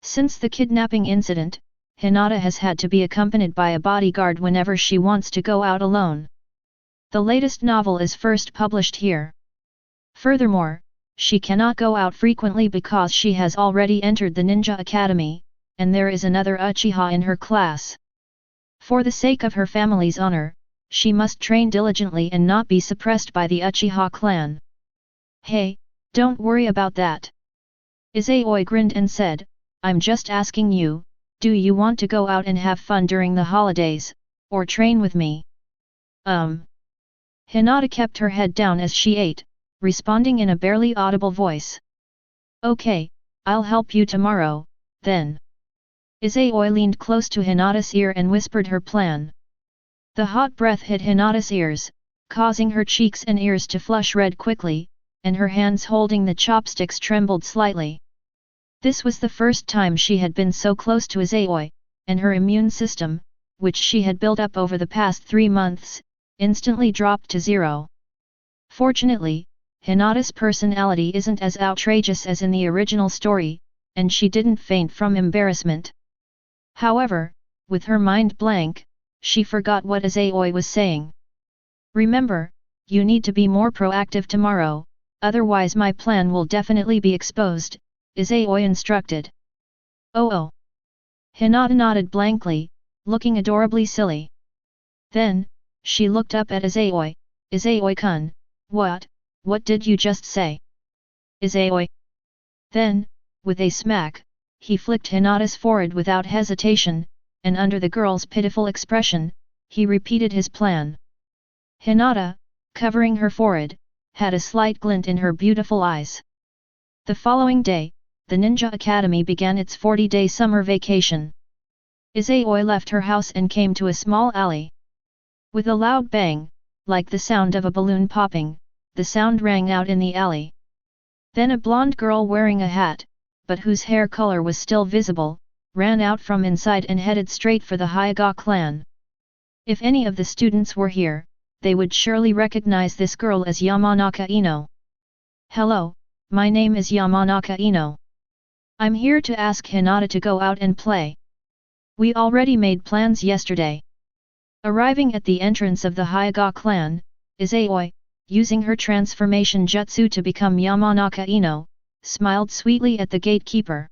A: Since the kidnapping incident, Hinata has had to be accompanied by a bodyguard whenever she wants to go out alone. The latest novel is first published here. Furthermore, she cannot go out frequently because she has already entered the Ninja Academy, and there is another Uchiha in her class. For the sake of her family's honor, she must train diligently and not be suppressed by the Uchiha clan. Hey, don't worry about that. Izayoi grinned and said, I'm just asking you, do you want to go out and have fun during the holidays, or train with me? Hinata kept her head down as she ate, responding in a barely audible voice. Okay, I'll help you tomorrow, then. Izayoi leaned close to Hinata's ear and whispered her plan. The hot breath hit Hinata's ears, causing her cheeks and ears to flush red quickly, and her hands holding the chopsticks trembled slightly. This was the first time she had been so close to Izayoi, and her immune system, which she had built up over the past 3 months, instantly dropped to 0. Fortunately, Hinata's personality isn't as outrageous as in the original story, and she didn't faint from embarrassment. However, with her mind blank, she forgot what Izayoi was saying. Remember, you need to be more proactive tomorrow, otherwise my plan will definitely be exposed, Izayoi instructed. Oh. Hinata nodded blankly, looking adorably silly. Then, she looked up at Izayoi. Izayoi-kun, what did you just say? Izayoi. Then, with a smack, he flicked Hinata's forehead without hesitation, and under the girl's pitiful expression, he repeated his plan. Hinata, covering her forehead, had a slight glint in her beautiful eyes. The following day, the Ninja Academy began its 40-day summer vacation. Izayoi left her house and came to a small alley. With a loud bang, like the sound of a balloon popping, the sound rang out in the alley. Then a blonde girl wearing a hat, but whose hair color was still visible, ran out from inside and headed straight for the Hyuga clan. If any of the students were here, they would surely recognize this girl as Yamanaka Ino. Hello, my name is Yamanaka Ino. I'm here to ask Hinata to go out and play. We already made plans yesterday. Arriving at the entrance of the Hyuga clan, Izayoi, using her transformation jutsu to become Yamanaka Ino, smiled sweetly at the gatekeeper.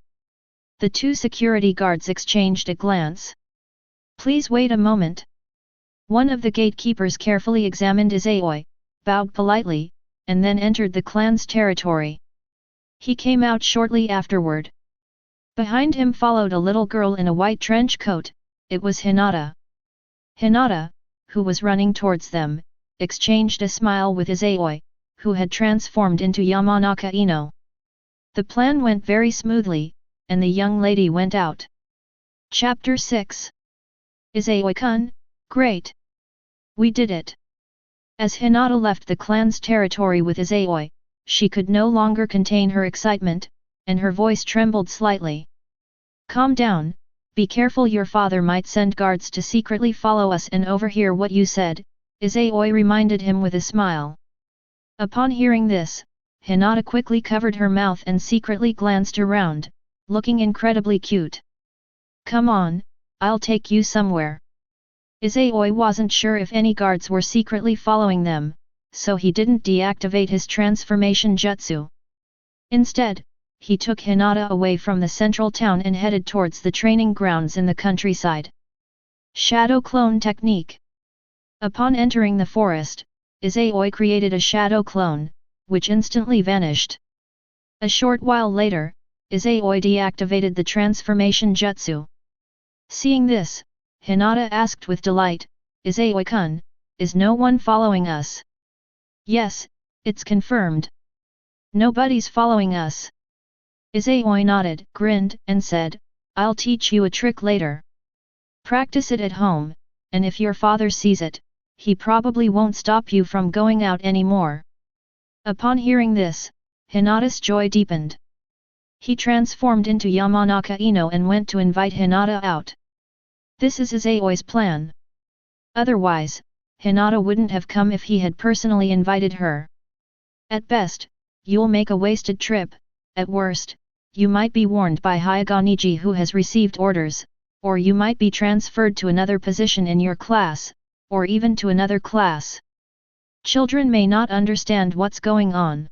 A: The 2 security guards exchanged a glance. Please wait a moment. One of the gatekeepers carefully examined Izayoi, bowed politely, and then entered the clan's territory. He came out shortly afterward. Behind him followed a little girl in a white trench coat. It was Hinata. Hinata, who was running towards them, exchanged a smile with Izayoi, who had transformed into Yamanaka Ino. The plan went very smoothly, and the young lady went out. Chapter 6. Izayoi-kun, great! We did it! As Hinata left the clan's territory with Izayoi, she could no longer contain her excitement, and her voice trembled slightly. Calm down, be careful, your father might send guards to secretly follow us and overhear what you said, Izayoi reminded him with a smile. Upon hearing this, Hinata quickly covered her mouth and secretly glanced around, looking incredibly cute. Come on, I'll take you somewhere. Izayoi wasn't sure if any guards were secretly following them, so he didn't deactivate his transformation jutsu. Instead, he took Hinata away from the central town and headed towards the training grounds in the countryside. Shadow Clone Technique. Upon entering the forest, Izayoi created a shadow clone, which instantly vanished. A short while later, Izayoi deactivated the transformation jutsu. Seeing this, Hinata asked with delight, Izayoi-kun, is no one following us? Yes, it's confirmed. Nobody's following us. Izayoi nodded, grinned, and said, I'll teach you a trick later. Practice it at home, and if your father sees it, he probably won't stop you from going out anymore. Upon hearing this, Hinata's joy deepened. He transformed into Yamanaka Ino and went to invite Hinata out. This is Izayoi's plan. Otherwise, Hinata wouldn't have come if he had personally invited her. At best, you'll make a wasted trip, at worst, you might be warned by Hyuga Neji who has received orders, or you might be transferred to another position in your class, or even to another class. Children may not understand what's going on.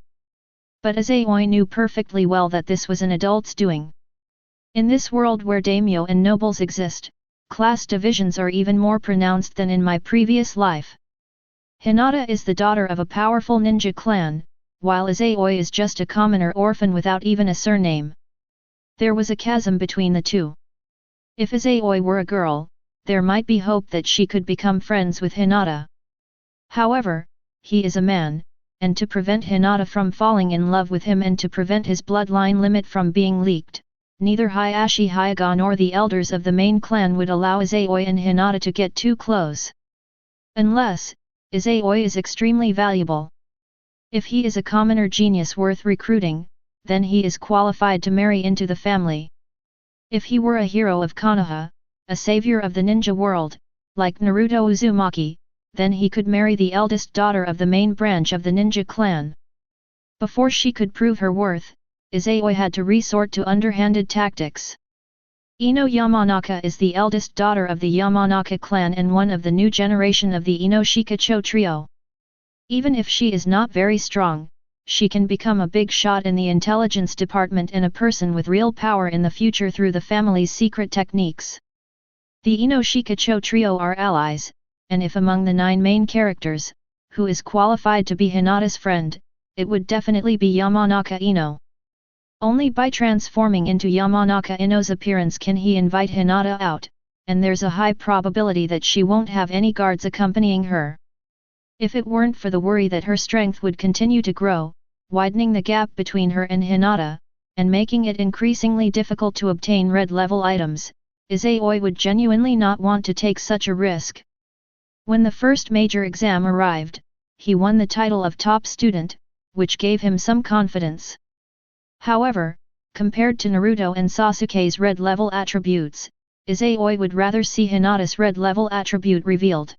A: But Izayoi knew perfectly well that this was an adult's doing. In this world where daimyo and nobles exist, class divisions are even more pronounced than in my previous life. Hinata is the daughter of a powerful ninja clan, while Izayoi is just a commoner orphan without even a surname. There was a chasm between the two. If Izayoi were a girl, there might be hope that she could become friends with Hinata. However, he is a man, and to prevent Hinata from falling in love with him and to prevent his bloodline limit from being leaked, neither Hayashi Hyuga nor the elders of the main clan would allow Izayoi and Hinata to get too close. Unless, Izayoi is extremely valuable. If he is a commoner genius worth recruiting, then he is qualified to marry into the family. If he were a hero of Konoha, a savior of the ninja world, like Naruto Uzumaki, then he could marry the eldest daughter of the main branch of the ninja clan. Before she could prove her worth, Izayoi had to resort to underhanded tactics. Ino Yamanaka is the eldest daughter of the Yamanaka clan and one of the new generation of the Ino Shikacho trio. Even if she is not very strong, she can become a big shot in the intelligence department and a person with real power in the future through the family's secret techniques. The Ino Shikacho trio are allies, and if among the 9 main characters, who is qualified to be Hinata's friend, it would definitely be Yamanaka Ino. Only by transforming into Yamanaka Ino's appearance can he invite Hinata out, and there's a high probability that she won't have any guards accompanying her. If it weren't for the worry that her strength would continue to grow, widening the gap between her and Hinata, and making it increasingly difficult to obtain red-level items, Izayoi would genuinely not want to take such a risk. When the first major exam arrived, he won the title of top student, which gave him some confidence. However, compared to Naruto and Sasuke's red-level attributes, Izayoi would rather see Hinata's red-level attribute revealed.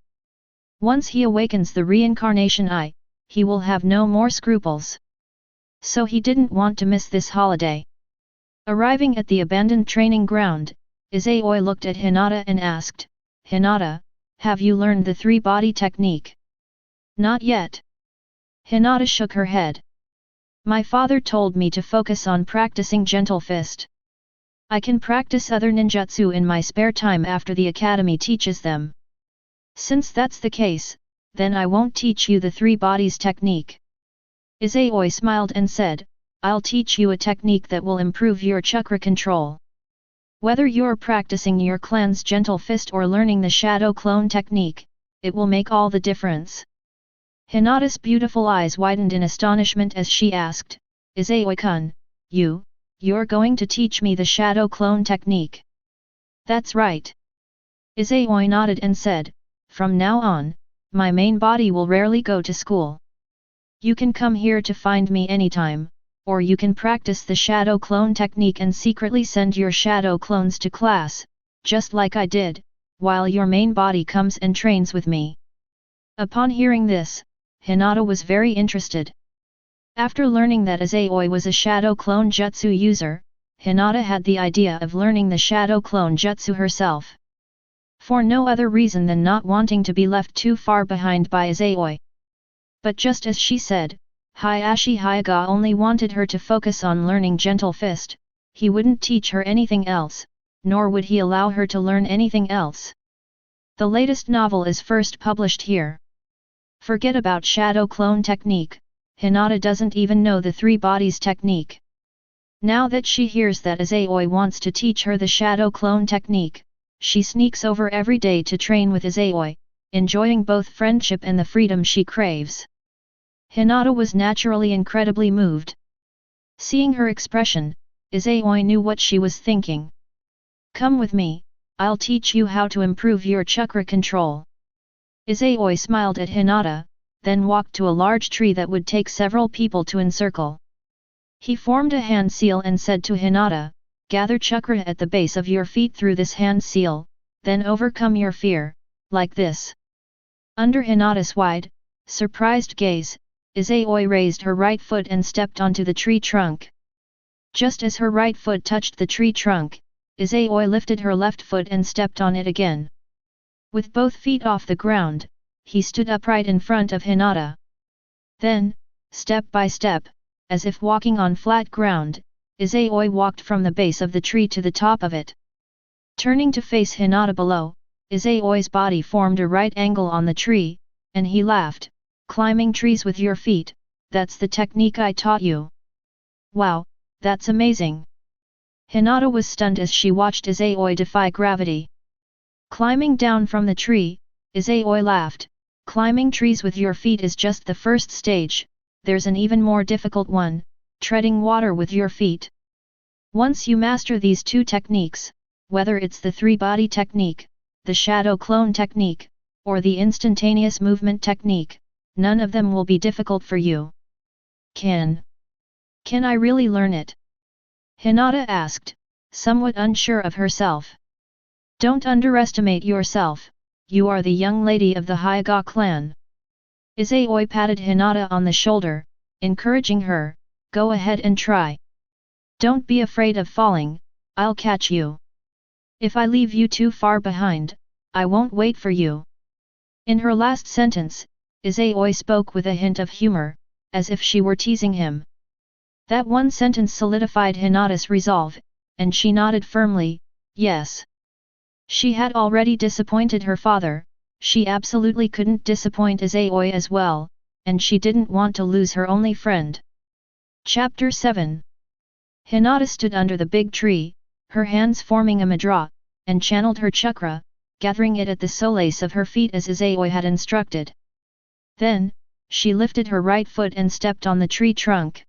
A: Once he awakens the reincarnation eye, he will have no more scruples. So he didn't want to miss this holiday. Arriving at the abandoned training ground, Izayoi looked at Hinata and asked, "Hinata, have you learned the 3-body technique?" "Not yet." Hinata shook her head. "My father told me to focus on practicing Gentle Fist. I can practice other ninjutsu in my spare time after the academy teaches them. Since that's the case, then I won't teach you the 3 bodies technique." Izayoi smiled and said, "I'll teach you a technique that will improve your chakra control. Whether you're practicing your clan's Gentle Fist or learning the Shadow Clone technique, it will make all the difference." Hinata's beautiful eyes widened in astonishment as she asked, "Izayoi-kun, you're going to teach me the Shadow Clone technique?" "That's right." Izayoi nodded and said, "From now on, my main body will rarely go to school. You can come here to find me anytime, or you can practice the Shadow Clone technique and secretly send your Shadow Clones to class, just like I did, while your main body comes and trains with me." Upon hearing this, Hinata was very interested. After learning that Izayoi was a Shadow Clone Jutsu user, Hinata had the idea of learning the Shadow Clone Jutsu herself. For no other reason than not wanting to be left too far behind by Izayoi. But just as she said, Hayashi Hyuga only wanted her to focus on learning Gentle Fist, he wouldn't teach her anything else, nor would he allow her to learn anything else. The latest novel is first published here. Forget about Shadow Clone technique, Hinata doesn't even know the 3 bodies technique. Now that she hears that Izayoi wants to teach her the Shadow Clone technique, she sneaks over every day to train with Izayoi, enjoying both friendship and the freedom she craves. Hinata was naturally incredibly moved. Seeing her expression, Izayoi knew what she was thinking. "Come with me, I'll teach you how to improve your chakra control." Izayoi smiled at Hinata, then walked to a large tree that would take several people to encircle. He formed a hand seal and said to Hinata, "Gather chakra at the base of your feet through this hand seal, then overcome your fear, like this. Under Hinata's wide, surprised gaze, Izayoi raised her right foot and stepped onto the tree trunk. Just as her right foot touched the tree trunk, Izayoi lifted her left foot and stepped on it again. With both feet off the ground, he stood upright in front of Hinata. Then, step by step, as if walking on flat ground, Izayoi walked from the base of the tree to the top of it. Turning to face Hinata below, Izayoi's body formed a right angle on the tree, and he laughed, "Climbing trees with your feet, that's the technique I taught you. Wow, that's amazing." Hinata was stunned as she watched Izayoi defy gravity. Climbing down from the tree, Izayoi laughed, "Climbing trees with your feet is just the first stage, there's an even more difficult one, treading water with your feet. Once you master these two techniques, whether it's the three-body technique, the shadow clone technique, or the instantaneous movement technique, none of them will be difficult for you." Can I really learn it?" Hinata asked, somewhat unsure of herself. "Don't underestimate yourself, you are the young lady of the Hyuga clan." Izayoi patted Hinata on the shoulder, encouraging her, "Go ahead and try. Don't be afraid of falling, I'll catch you. If I leave you too far behind, I won't wait for you." In her last sentence, Izayoi spoke with a hint of humor, as if she were teasing him. That one sentence solidified Hinata's resolve, and she nodded firmly, yes. She had already disappointed her father, she absolutely couldn't disappoint Izayoi as well, and she didn't want to lose her only friend. Chapter 7. Hinata stood under the big tree, her hands forming a mudra, and channeled her chakra, gathering it at the soles of her feet as Izayoi had instructed. Then, she lifted her right foot and stepped on the tree trunk.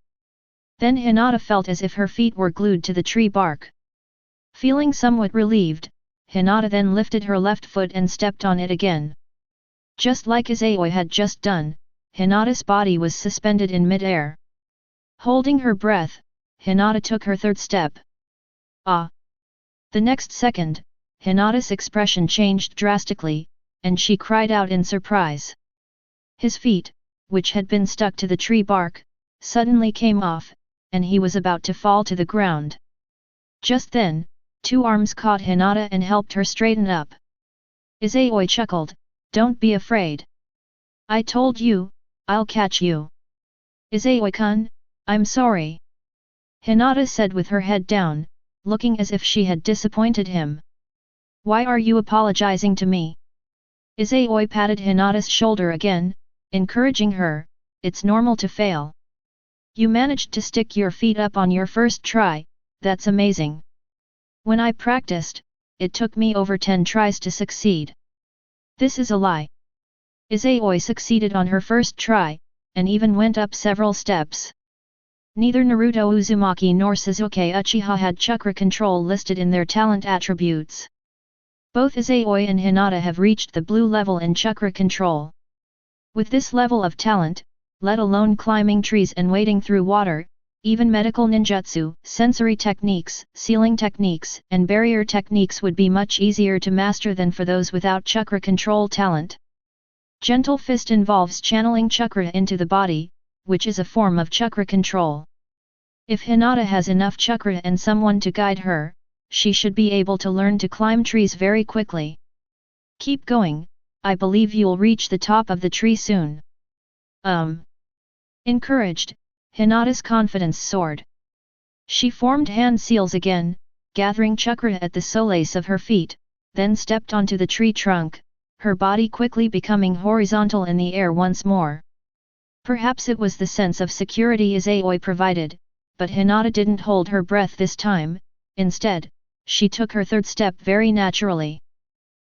A: Then Hinata felt as if her feet were glued to the tree bark. Feeling somewhat relieved, Hinata then lifted her left foot and stepped on it again. Just like Izayoi had just done, Hinata's body was suspended in mid-air. Holding her breath, Hinata took her third step. Ah! The next second, Hinata's expression changed drastically, and she cried out in surprise. His feet, which had been stuck to the tree bark, suddenly came off, and he was about to fall to the ground. Just then, two arms caught Hinata and helped her straighten up. Izayoi chuckled, "Don't be afraid. I told you, I'll catch you." "Izayoi-kun, I'm sorry," Hinata said with her head down, looking as if she had disappointed him. "Why are you apologizing to me?" Izayoi patted Hinata's shoulder again, encouraging her, "It's normal to fail. You managed to stick your feet up on your first try, that's amazing. When I practiced, it took me over 10 tries to succeed." "This is a lie." Izayoi succeeded on her first try, and even went up several steps. Neither Naruto Uzumaki nor Sasuke Uchiha had chakra control listed in their talent attributes. Both Izayoi and Hinata have reached the blue level in chakra control. With this level of talent, let alone climbing trees and wading through water, even medical ninjutsu, sensory techniques, sealing techniques, and barrier techniques would be much easier to master than for those without chakra control talent. Gentle Fist involves channeling chakra into the body, which is a form of chakra control. If Hinata has enough chakra and someone to guide her, she should be able to learn to climb trees very quickly. "Keep going, I believe you'll reach the top of the tree soon." Encouraged, Hinata's confidence soared. She formed hand seals again, gathering chakra at the soles of her feet, then stepped onto the tree trunk, her body quickly becoming horizontal in the air once more. Perhaps it was the sense of security Izayoi provided, but Hinata didn't hold her breath this time, instead, she took her third step very naturally.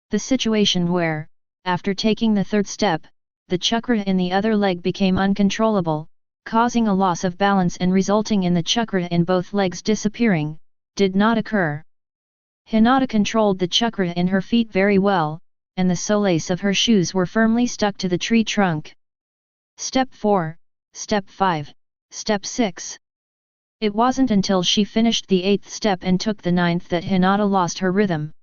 A: The situation where, after taking the third step, the chakra in the other leg became uncontrollable, causing a loss of balance and resulting in the chakra in both legs disappearing, did not occur. Hinata controlled the chakra in her feet very well, and the soles of her shoes were firmly stuck to the tree trunk. Step 4, Step 5, Step 6. It wasn't until she finished the 8th step and took the 9th that Hinata lost her rhythm.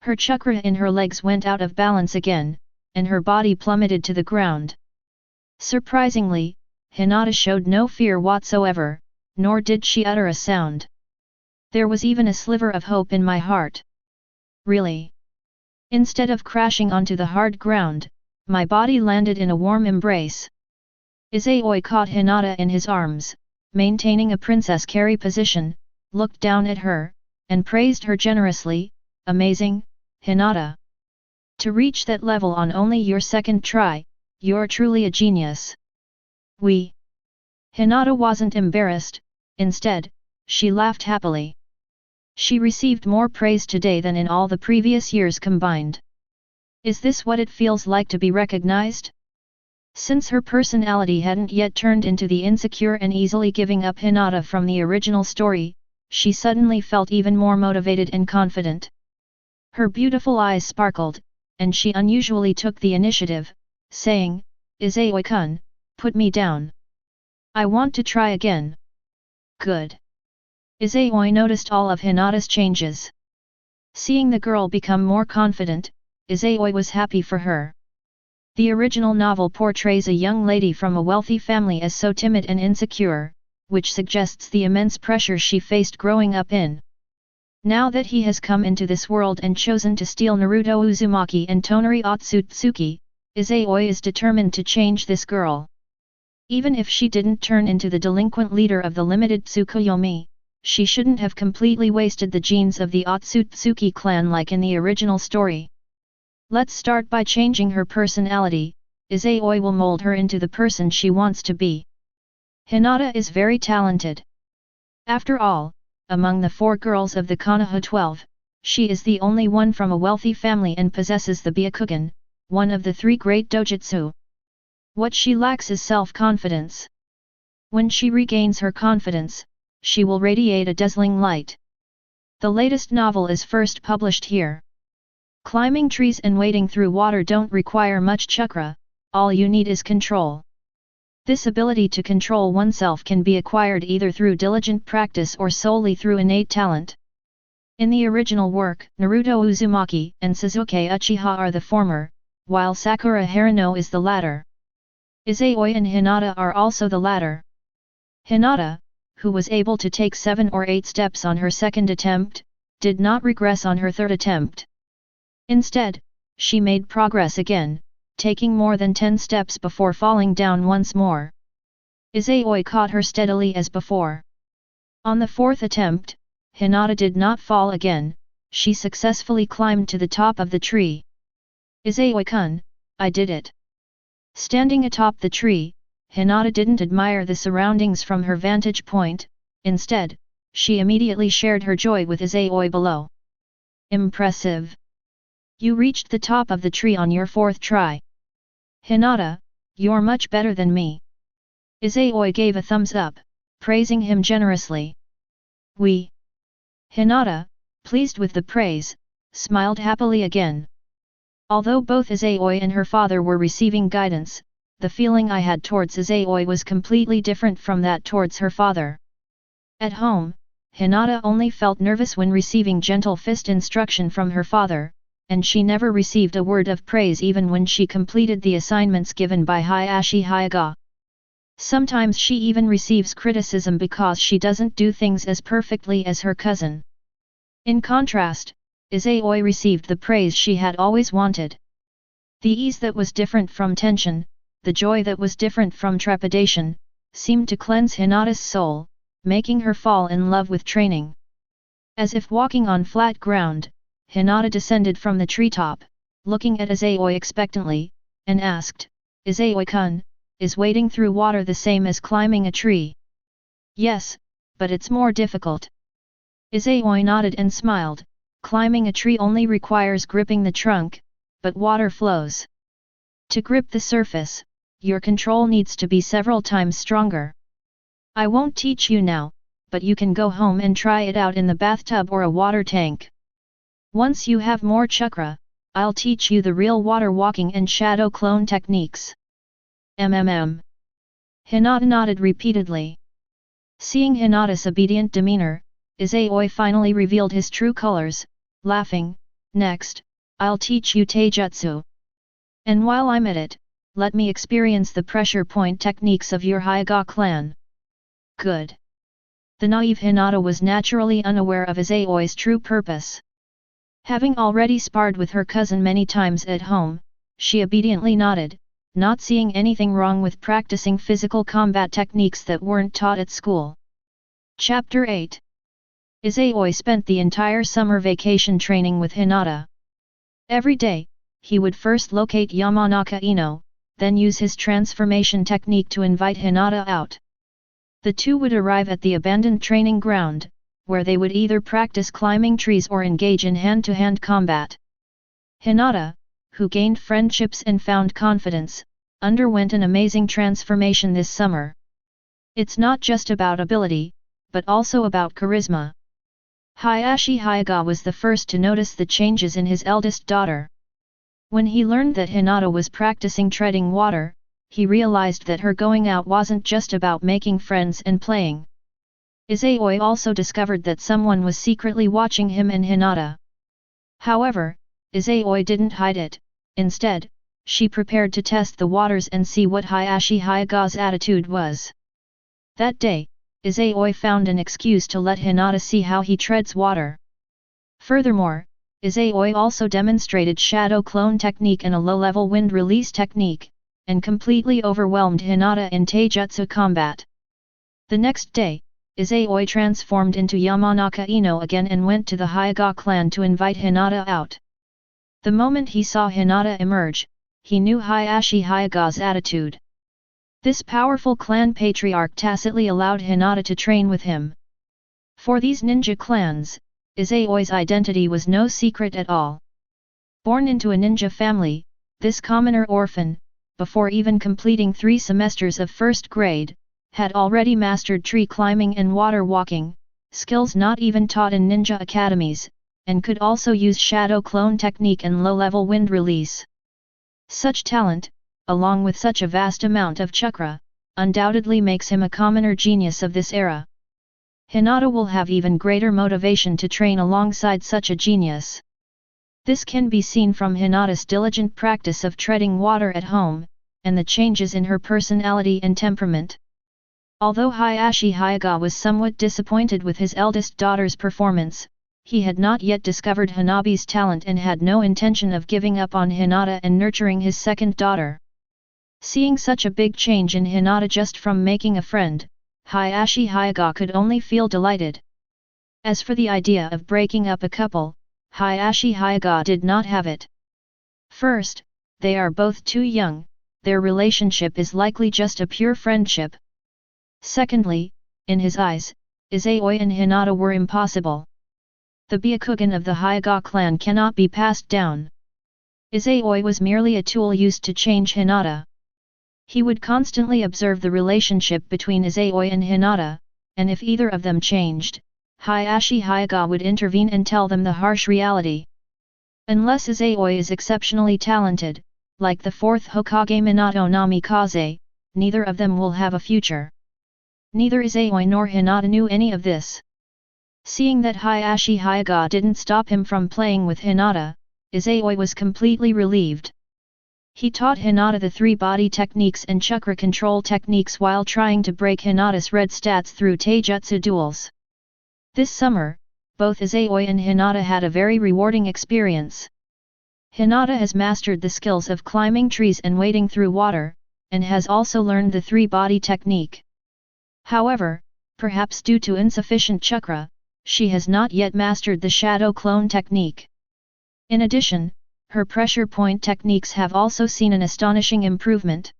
A: Her chakra in her legs went out of balance again, and her body plummeted to the ground. Surprisingly, Hinata showed no fear whatsoever, nor did she utter a sound. There was even a sliver of hope in my heart. Really? Instead of crashing onto the hard ground, my body landed in a warm embrace. Izayoi caught Hinata in his arms, maintaining a princess carry position, looked down at her, and praised her generously. Amazing, Hinata. To reach that level on only your second try, you're truly a genius. Hinata wasn't embarrassed, instead, she laughed happily. She received more praise today than in all the previous years combined. Is this what it feels like to be recognized? Since her personality hadn't yet turned into the insecure and easily giving up Hinata from the original story, she suddenly felt even more motivated and confident. Her beautiful eyes sparkled, and she unusually took the initiative, saying, Izayoi-kun, put me down. I want to try again. Good. Izayoi noticed all of Hinata's changes. Seeing the girl become more confident, Izayoi was happy for her. The original novel portrays a young lady from a wealthy family as so timid and insecure, which suggests the immense pressure she faced growing up in. Now that he has come into this world and chosen to steal Naruto Uzumaki and Toneri Otsutsuki, Izayoi is determined to change this girl. Even if she didn't turn into the delinquent leader of the limited Tsukuyomi, she shouldn't have completely wasted the genes of the Otsutsuki clan like in the original story. Let's start by changing her personality. Izayoi will mold her into the person she wants to be. Hinata is very talented. After all, among the 4 girls of the Konoha 12, she is the only one from a wealthy family and possesses the Byakugan, one of the 3 great dojutsu. What she lacks is self-confidence. When she regains her confidence, she will radiate a dazzling light. The latest novel is first published here. Climbing trees and wading through water don't require much chakra, all you need is control. This ability to control oneself can be acquired either through diligent practice or solely through innate talent. In the original work, Naruto Uzumaki and Sasuke Uchiha are the former, while Sakura Haruno is the latter. Izayoi and Hinata are also the latter. Hinata, who was able to take 7 or 8 steps on her second attempt, did not regress on her third attempt. Instead, she made progress again, taking more than 10 steps before falling down once more. Izayoi caught her steadily as before. On the 4th attempt, Hinata did not fall again, she successfully climbed to the top of the tree. Izayoi-kun, I did it. Standing atop the tree, Hinata didn't admire the surroundings from her vantage point, instead, she immediately shared her joy with Izayoi below. Impressive! You reached the top of the tree on your 4th try. Hinata, you're much better than me. Izayoi gave a thumbs up, praising him generously. Hinata, pleased with the praise, smiled happily again. Although both Izayoi and her father were receiving guidance, the feeling I had towards Izayoi was completely different from that towards her father. At home, Hinata only felt nervous when receiving gentle fist instruction from her father, and she never received a word of praise even when she completed the assignments given by Hayashi Hyuga. Sometimes she even receives criticism because she doesn't do things as perfectly as her cousin. In contrast, Izayoi received the praise she had always wanted. The ease that was different from tension, the joy that was different from trepidation, seemed to cleanse Hinata's soul, making her fall in love with training. As if walking on flat ground, Hinata descended from the treetop, looking at Izayoi expectantly, and asked, Izayoi-kun, is wading through water the same as climbing a tree? Yes, but it's more difficult. Izayoi nodded and smiled. Climbing a tree only requires gripping the trunk, but water flows. To grip the surface, your control needs to be several times stronger. I won't teach you now, but you can go home and try it out in the bathtub or a water tank. Once you have more chakra, I'll teach you the real water walking and shadow clone techniques. Hinata nodded repeatedly. Seeing Hinata's obedient demeanor, Izayoi finally revealed his true colors, laughing, Next, I'll teach you taijutsu. And while I'm at it, let me experience the pressure point techniques of your Hyuga clan. Good. The naive Hinata was naturally unaware of Izayoi's true purpose. Having already sparred with her cousin many times at home, she obediently nodded, not seeing anything wrong with practicing physical combat techniques that weren't taught at school. Chapter 8. Izayoi spent the entire summer vacation training with Hinata. Every day, he would first locate Yamanaka Ino, then use his transformation technique to invite Hinata out. The two would arrive at the abandoned training ground, where they would either practice climbing trees or engage in hand-to-hand combat. Hinata, who gained friendships and found confidence, underwent an amazing transformation this summer. It's not just about ability, but also about charisma. Hayashi Hyuga was the first to notice the changes in his eldest daughter. When he learned that Hinata was practicing treading water, he realized that her going out wasn't just about making friends and playing. Izayoi also discovered that someone was secretly watching him and Hinata. However, Izayoi didn't hide it. Instead, she prepared to test the waters and see what Hayashi Hyuga's attitude was. That day, Izayoi found an excuse to let Hinata see how he treads water. Furthermore, Izayoi also demonstrated shadow clone technique and a low-level wind release technique, and completely overwhelmed Hinata in taijutsu combat. The next day, Izayoi transformed into Yamanaka Ino again and went to the Hyuga clan to invite Hinata out. The moment he saw Hinata emerge, he knew Hayashi Hyuga's attitude. This powerful clan patriarch tacitly allowed Hinata to train with him. For these ninja clans, Izayoi's identity was no secret at all. Born into a ninja family, this commoner orphan, before even completing 3 semesters of first grade, had already mastered tree climbing and water walking, skills not even taught in ninja academies, and could also use shadow clone technique and low-level wind release. Such talent, along with such a vast amount of chakra, undoubtedly makes him a commoner genius of this era. Hinata will have even greater motivation to train alongside such a genius. This can be seen from Hinata's diligent practice of treading water at home, and the changes in her personality and temperament. Although Hayashi Hyuga was somewhat disappointed with his eldest daughter's performance, he had not yet discovered Hanabi's talent and had no intention of giving up on Hinata and nurturing his second daughter. Seeing such a big change in Hinata just from making a friend, Hayashi Hyuga could only feel delighted. As for the idea of breaking up a couple, Hayashi Hyuga did not have it. First, they are both too young, their relationship is likely just a pure friendship. Secondly, in his eyes, Izayoi and Hinata were impossible. The Byakugan of the Hyuga clan cannot be passed down. Izayoi was merely a tool used to change Hinata. He would constantly observe the relationship between Izayoi and Hinata, and if either of them changed, Hayashi Hyuga would intervene and tell them the harsh reality. Unless Izayoi is exceptionally talented, like the 4th Hokage Minato Namikaze, neither of them will have a future. Neither Izayoi nor Hinata knew any of this. Seeing that Hayashi Hyuga didn't stop him from playing with Hinata, Izayoi was completely relieved. He taught Hinata the 3 body techniques and chakra control techniques while trying to break Hinata's red stats through taijutsu duels. This summer, both Izayoi and Hinata had a very rewarding experience. Hinata has mastered the skills of climbing trees and wading through water, and has also learned the 3 body technique. However, perhaps due to insufficient chakra, she has not yet mastered the shadow clone technique. In addition, her pressure point techniques have also seen an astonishing improvement.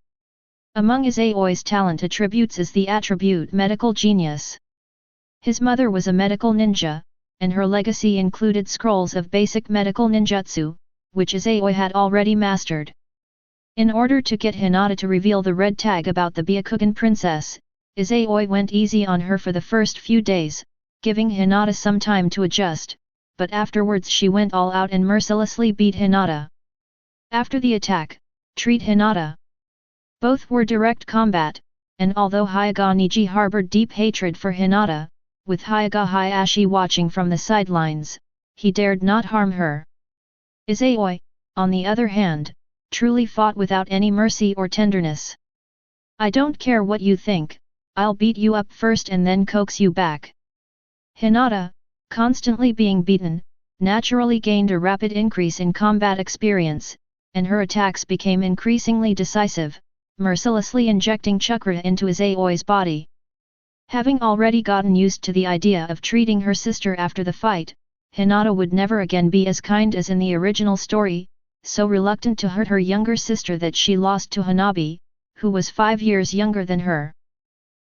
A: Among Izayoi's talent attributes is the attribute medical genius. His mother was a medical ninja, and her legacy included scrolls of basic medical ninjutsu, which Izayoi had already mastered. In order to get Hinata to reveal the red tag about the Byakugan princess, Izayoi went easy on her for the first few days, giving Hinata some time to adjust, but afterwards she went all out and mercilessly beat Hinata. After the attack, treat Hinata. Both were direct combat, and although Hyuga Neji harbored deep hatred for Hinata, with Hyuga Hayashi watching from the sidelines, he dared not harm her. Izayoi, on the other hand, truly fought without any mercy or tenderness. I don't care what you think, I'll beat you up first and then coax you back. Hinata, constantly being beaten, naturally gained a rapid increase in combat experience, and her attacks became increasingly decisive, mercilessly injecting chakra into Izayoi's body. Having already gotten used to the idea of treating her sister after the fight, Hinata would never again be as kind as in the original story, so reluctant to hurt her younger sister that she lost to Hanabi, who was 5 years younger than her.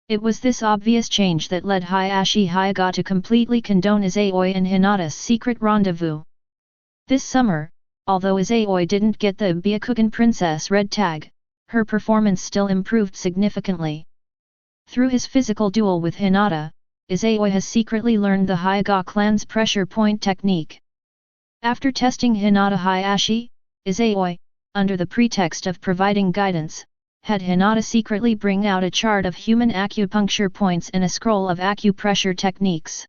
A: It was this obvious change that led Hayashi Hyuga to completely condone Izayoi and Hinata's secret rendezvous. This summer, although Izayoi didn't get the Byakugan Princess Red Tag, her performance still improved significantly. Through his physical duel with Hinata, Izayoi has secretly learned the Hyuga clan's pressure point technique. After testing Hinata Hayashi, Izayoi, under the pretext of providing guidance, had Hinata secretly bring out a chart of human acupuncture points and a scroll of acupressure techniques.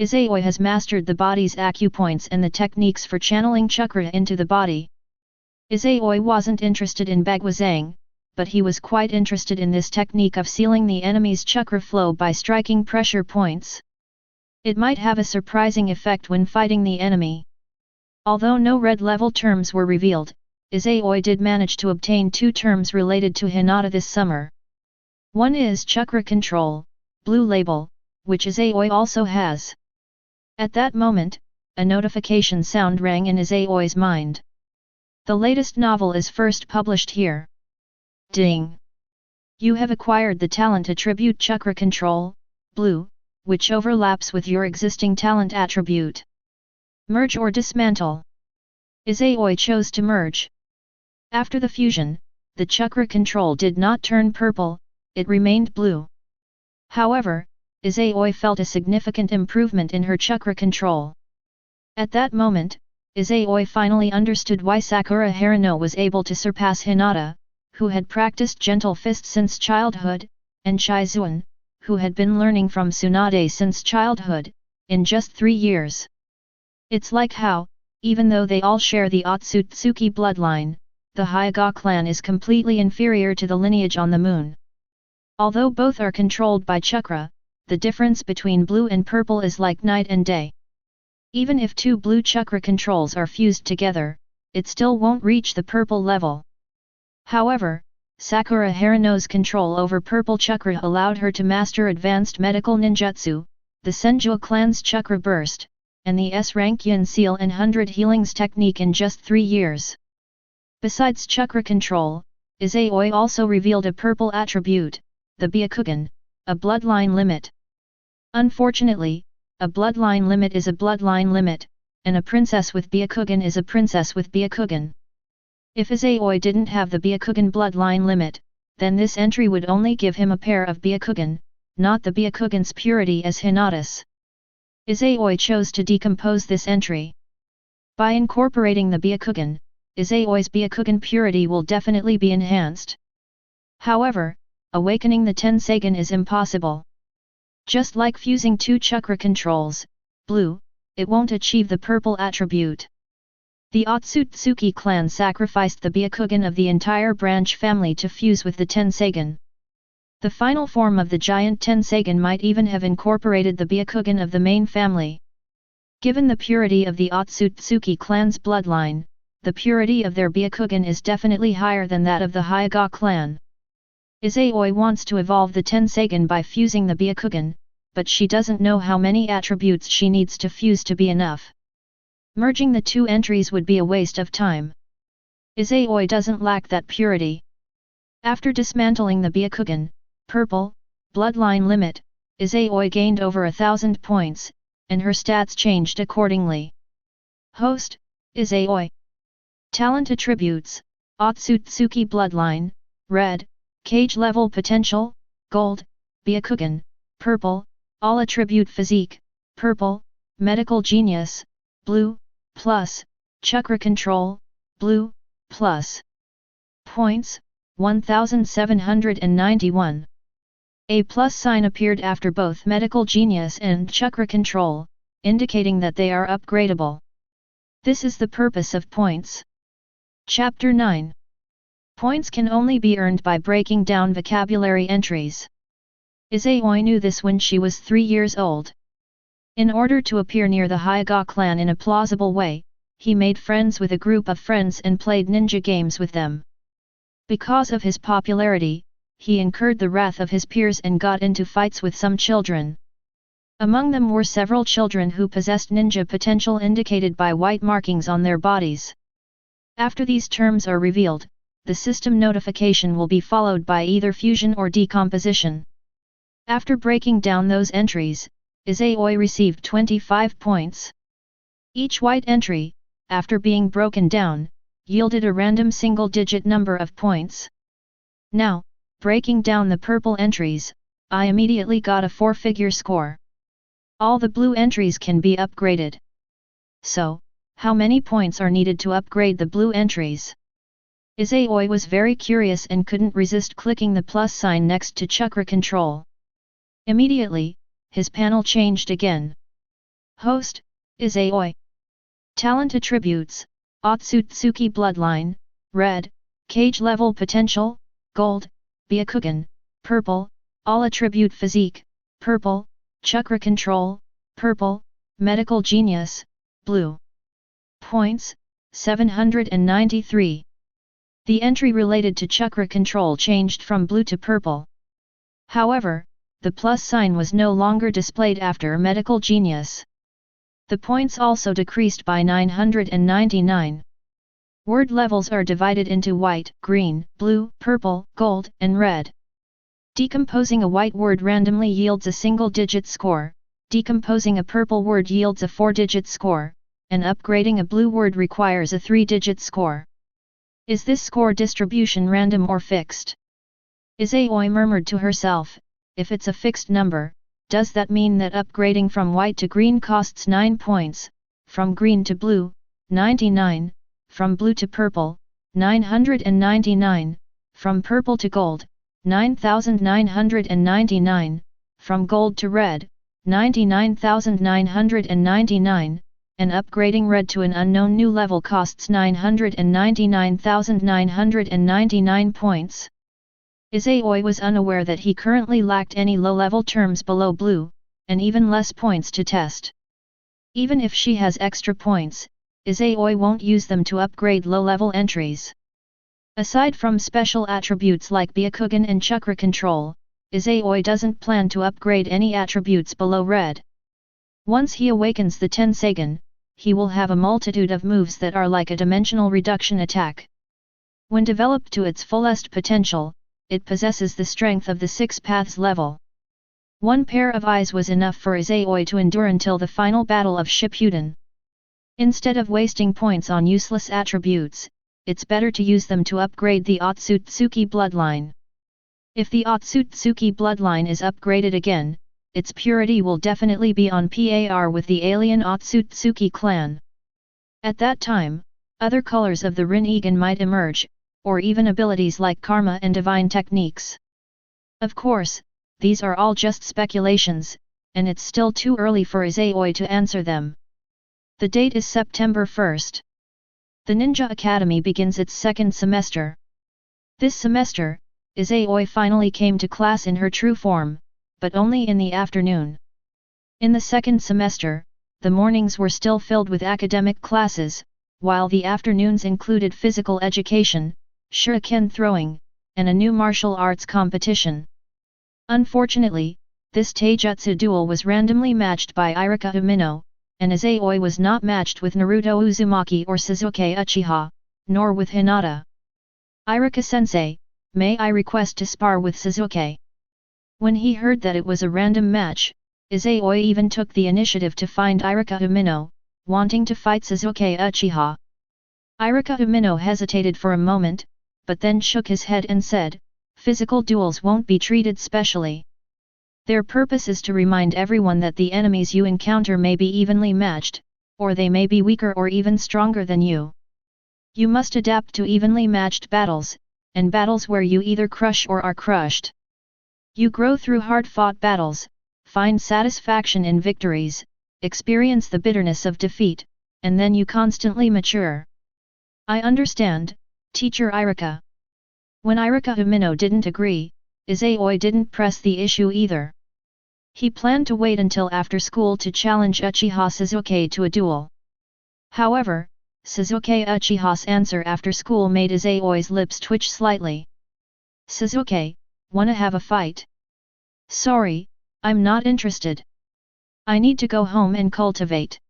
A: Izayoi has mastered the body's acupoints and the techniques for channeling chakra into the body. Izayoi wasn't interested in Bagwazang, but he was quite interested in this technique of sealing the enemy's chakra flow by striking pressure points. It might have a surprising effect when fighting the enemy. Although no red level terms were revealed, Izayoi did manage to obtain 2 terms related to Hinata this summer. One is chakra control, blue label, which Izayoi also has. At that moment, a notification sound rang in Izayoi's mind. The latest novel is first published here. Ding! You have acquired the talent attribute chakra control, blue, which overlaps with your existing talent attribute. Merge or dismantle. Izayoi chose to merge. After the fusion, the chakra control did not turn purple, it remained blue. However, Izayoi felt a significant improvement in her chakra control. At that moment, Izayoi finally understood why Sakura Haruno was able to surpass Hinata, who had practiced gentle fist since childhood, and Chizuan, who had been learning from Tsunade since childhood, in just 3 years. It's like how, even though they all share the Otsutsuki bloodline, the Hyuga clan is completely inferior to the lineage on the moon. Although both are controlled by chakra, the difference between blue and purple is like night and day. Even if 2 blue chakra controls are fused together, it still won't reach the purple level. However, Sakura Haruno's control over purple chakra allowed her to master advanced medical ninjutsu, the Senjua clan's chakra burst, and the S-rank Yin Seal and 100 healings technique in just 3 years. Besides chakra control, Izayoi also revealed a purple attribute, the Byakugan, a bloodline limit. Unfortunately, a bloodline limit is a bloodline limit, and a princess with Byakugan is a princess with Byakugan. If Izayoi didn't have the Byakugan bloodline limit, then this entry would only give him a pair of Byakugan, not the Byakugan's purity as Hinata's. Izayoi chose to decompose this entry. By incorporating the Byakugan, Izayoi's Byakugan purity will definitely be enhanced. However, awakening the Tensagen is impossible. Just like fusing 2 chakra controls, blue, it won't achieve the purple attribute. The Otsutsuki clan sacrificed the Byakugan of the entire branch family to fuse with the Tensagen. The final form of the giant Tensagen might even have incorporated the Byakugan of the main family. Given the purity of the Otsutsuki clan's bloodline, the purity of their Byakugan is definitely higher than that of the Hyuga clan. Izayoi wants to evolve the Tensagen by fusing the Byakugan, but she doesn't know how many attributes she needs to fuse to be enough. Merging the 2 entries would be a waste of time. Izayoi doesn't lack that purity. After dismantling the Byakugan, purple, bloodline limit, Izayoi gained over 1,000 points, and her stats changed accordingly. Host, Izayoi. Talent attributes, Otsutsuki bloodline, red, cage level potential, gold, Byakugan, purple, all attribute physique, purple, medical genius, blue, plus, chakra control, blue, plus. Points, 1791. A plus sign appeared after both medical genius and chakra control, indicating that they are upgradable. This is the purpose of points. Chapter 9. Points can only be earned by breaking down vocabulary entries. Izayoi knew this when she was 3 years old. In order to appear near the Hyuga clan in a plausible way, he made friends with a group of friends and played ninja games with them. Because of his popularity, he incurred the wrath of his peers and got into fights with some children. Among them were several children who possessed ninja potential indicated by white markings on their bodies. After these terms are revealed, the system notification will be followed by either fusion or decomposition. After breaking down those entries, Izayoi received 25 points. Each white entry, after being broken down, yielded a random single-digit number of points. Now, breaking down the purple entries, I immediately got a 4-figure score. All the blue entries can be upgraded. So, how many points are needed to upgrade the blue entries? Izayoi was very curious and couldn't resist clicking the plus sign next to chakra control. Immediately, his panel changed again. Host, Izayoi. Talent attributes, Otsutsuki bloodline, red, cage level potential, gold, Byakugan, purple, all attribute physique, purple, chakra control, purple, medical genius, blue. Points, 793. The entry related to chakra control changed from blue to purple. However, the plus sign was no longer displayed after medical genius. The points also decreased by 999. Word levels are divided into white, green, blue, purple, gold, and red. Decomposing a white word randomly yields a single-digit score, decomposing a purple word yields a 4-digit score, and upgrading a blue word requires a 3-digit score. Is this score distribution random or fixed? Izayoi murmured to herself, if it's a fixed number, does that mean that upgrading from white to green costs 9 points, from green to blue, 99, from blue to purple, 999, from purple to gold, 9,999, from gold to red, 99,999, and upgrading red to an unknown new level costs 999,999 points. Izayoi was unaware that he currently lacked any low-level terms below blue, and even less points to test. Even if she has extra points, Izayoi won't use them to upgrade low-level entries. Aside from special attributes like Byakugan and chakra control, Izayoi doesn't plan to upgrade any attributes below red. Once he awakens the Tensagen, he will have a multitude of moves that are like a dimensional reduction attack. When developed to its fullest potential, it possesses the strength of the 6 paths level. One pair of eyes was enough for Izayoi to endure until the final battle of Shippuden. Instead of wasting points on useless attributes, it's better to use them to upgrade the Otsutsuki bloodline. If the Otsutsuki bloodline is upgraded again, its purity will definitely be on par with the alien Otsutsuki clan. At that time, other colors of the Rinnegan might emerge, or even abilities like karma and divine techniques. Of course, these are all just speculations, and it's still too early for Izayoi to answer them. The date is September 1st. The Ninja Academy begins its second semester. This semester, Izayoi finally came to class in her true form, but only in the afternoon. In the second semester, the mornings were still filled with academic classes, while the afternoons included physical education, shuriken throwing, and a new martial arts competition. Unfortunately, this taijutsu duel was randomly matched by Irika Umino, and Izayoi was not matched with Naruto Uzumaki or Sasuke Uchiha, nor with Hinata. Irika-sensei, may I request to spar with Sasuke? When he heard that it was a random match, Izayoi even took the initiative to find Irika Umino, wanting to fight Sasuke Uchiha. Irika Umino hesitated for a moment, but then shook his head and said, physical duels won't be treated specially. Their purpose is to remind everyone that the enemies you encounter may be evenly matched, or they may be weaker or even stronger than you. You must adapt to evenly matched battles, and battles where you either crush or are crushed. You grow through hard-fought battles, find satisfaction in victories, experience the bitterness of defeat, and then you constantly mature. I understand, Teacher Irika. When Irika Umino didn't agree, Izayoi didn't press the issue either. He planned to wait until after school to challenge Uchiha Sasuke to a duel. However, Sasuke Uchiha's answer after school made Izayoi's lips twitch slightly. Sasuke, wanna have a fight? Sorry, I'm not interested. I need to go home and cultivate.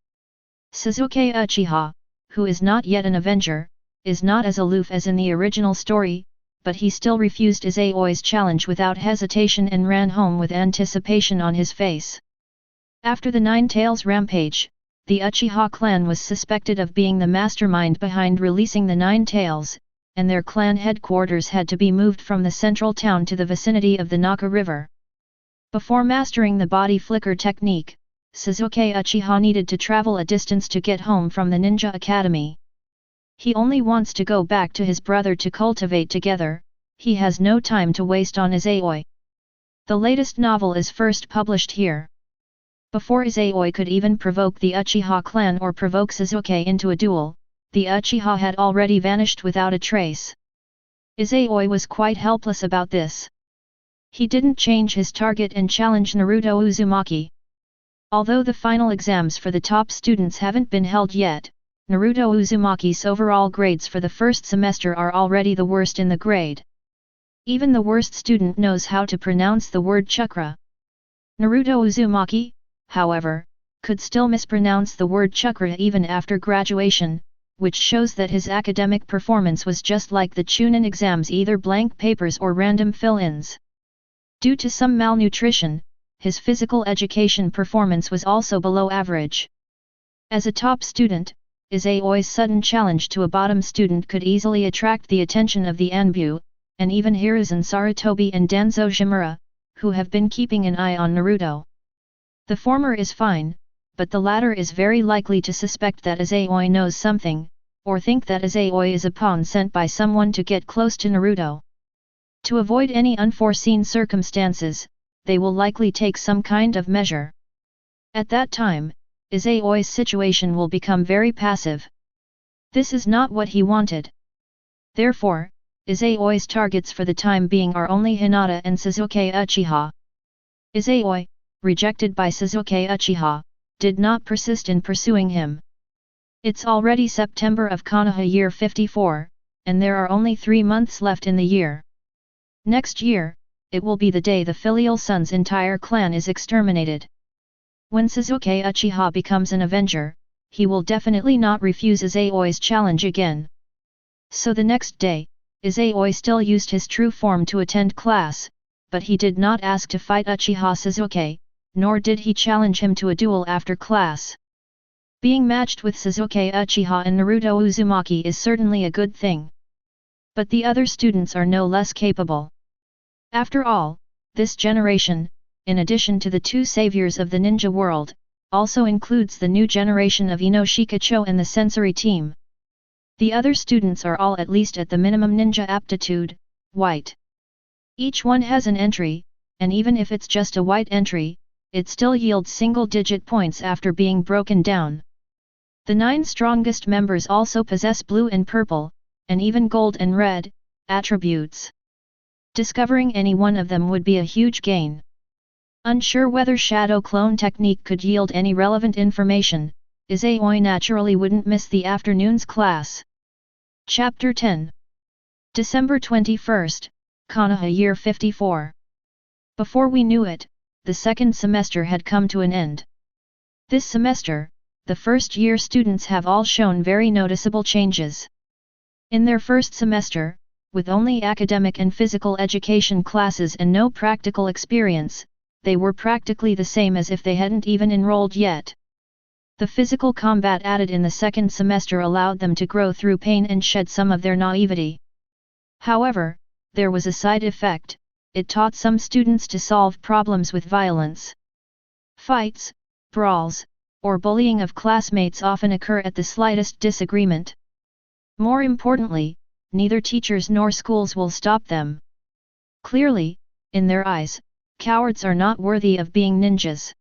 A: Sasuke Uchiha, who is not yet an Avenger, is not as aloof as in the original story, but he still refused Izayoi's challenge without hesitation and ran home with anticipation on his face. After the Nine Tails rampage, the Uchiha clan was suspected of being the mastermind behind releasing the Nine Tails, and their clan headquarters had to be moved from the central town to the vicinity of the Naka River. Before mastering the body flicker technique, Sasuke Uchiha needed to travel a distance to get home from the Ninja Academy. He only wants to go back to his brother to cultivate together, he has no time to waste on Izayoi. The latest novel is first published here. Before Izayoi could even provoke the Uchiha clan or provoke Sasuke into a duel, the Uchiha had already vanished without a trace. Izayoi was quite helpless about this. He didn't change his target and challenge Naruto Uzumaki. Although the final exams for the top students haven't been held yet, Naruto Uzumaki's overall grades for the first semester are already the worst in the grade. Even the worst student knows how to pronounce the word chakra. Naruto Uzumaki, however, could still mispronounce the word chakra even after graduation, which shows that his academic performance was just like the Chunin exams, either blank papers or random fill-ins. Due to some malnutrition, his physical education performance was also below average. As a top student, Izayoi's sudden challenge to a bottom student could easily attract the attention of the Anbu, and even Hiruzen Sarutobi and Danzo Shimura, who have been keeping an eye on Naruto. The former is fine, but the latter is very likely to suspect that Izayoi knows something, or think that Izayoi is a pawn sent by someone to get close to Naruto. To avoid any unforeseen circumstances, they will likely take some kind of measure. At that time, Izayoi's situation will become very passive. This is not what he wanted. Therefore, Izayoi's targets for the time being are only Hinata and Sasuke Uchiha. Izayoi, rejected by Sasuke Uchiha, did not persist in pursuing him. It's already September of Konoha year 54, and there are only 3 months left in the year. Next year, it will be the day the filial son's entire clan is exterminated. When Sasuke Uchiha becomes an Avenger, he will definitely not refuse Izayoi's challenge again. So the next day, Izayoi still used his true form to attend class, but he did not ask to fight Uchiha Sasuke, nor did he challenge him to a duel after class. Being matched with Sasuke Uchiha and Naruto Uzumaki is certainly a good thing. But the other students are no less capable. After all, this generation, in addition to the two saviors of the ninja world, also includes the new generation of Ino Shikacho and the sensory team. The other students are all at least at the minimum ninja aptitude, white. Each one has an entry, and even if it's just a white entry, it still yields single-digit points after being broken down. The 9 strongest members also possess blue and purple, and even gold and red, attributes. Discovering any one of them would be a huge gain. Unsure whether shadow clone technique could yield any relevant information, Izayoi naturally wouldn't miss the afternoon's class. Chapter 10 December 21st, Konoha year 54. Before we knew it, the second semester had come to an end. This semester, the first-year students have all shown very noticeable changes. In their first semester, with only academic and physical education classes and no practical experience, they were practically the same as if they hadn't even enrolled yet. The physical combat added in the second semester allowed them to grow through pain and shed some of their naivety. However, there was a side effect: it taught some students to solve problems with violence. Fights, brawls, or bullying of classmates often occur at the slightest disagreement. More importantly, neither teachers nor schools will stop them. Clearly, in their eyes, cowards are not worthy of being ninjas.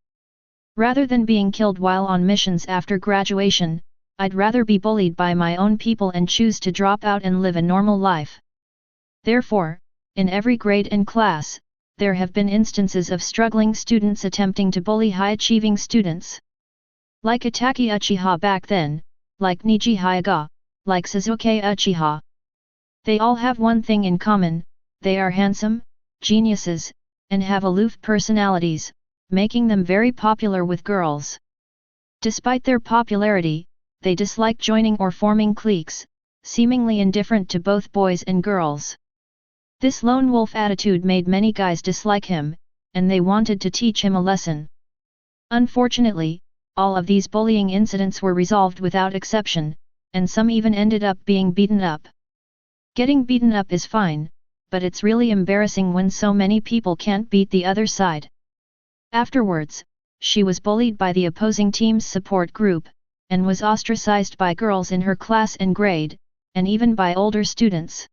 A: Rather than being killed while on missions after graduation, I'd rather be bullied by my own people and choose to drop out and live a normal life. Therefore, in every grade and class, there have been instances of struggling students attempting to bully high-achieving students. Like Ataki Uchiha back then, like Neji Hyuga, like Sasuke Uchiha. They all have one thing in common: they are handsome, geniuses, and have aloof personalities, making them very popular with girls. Despite their popularity, they dislike joining or forming cliques, seemingly indifferent to both boys and girls. This lone wolf attitude made many guys dislike him, and they wanted to teach him a lesson. Unfortunately, all of these bullying incidents were resolved without exception, and some even ended up being beaten up. Getting beaten up is fine, but it's really embarrassing when so many people can't beat the other side. Afterwards, she was bullied by the opposing team's support group, and was ostracized by girls in her class and grade, and even by older students.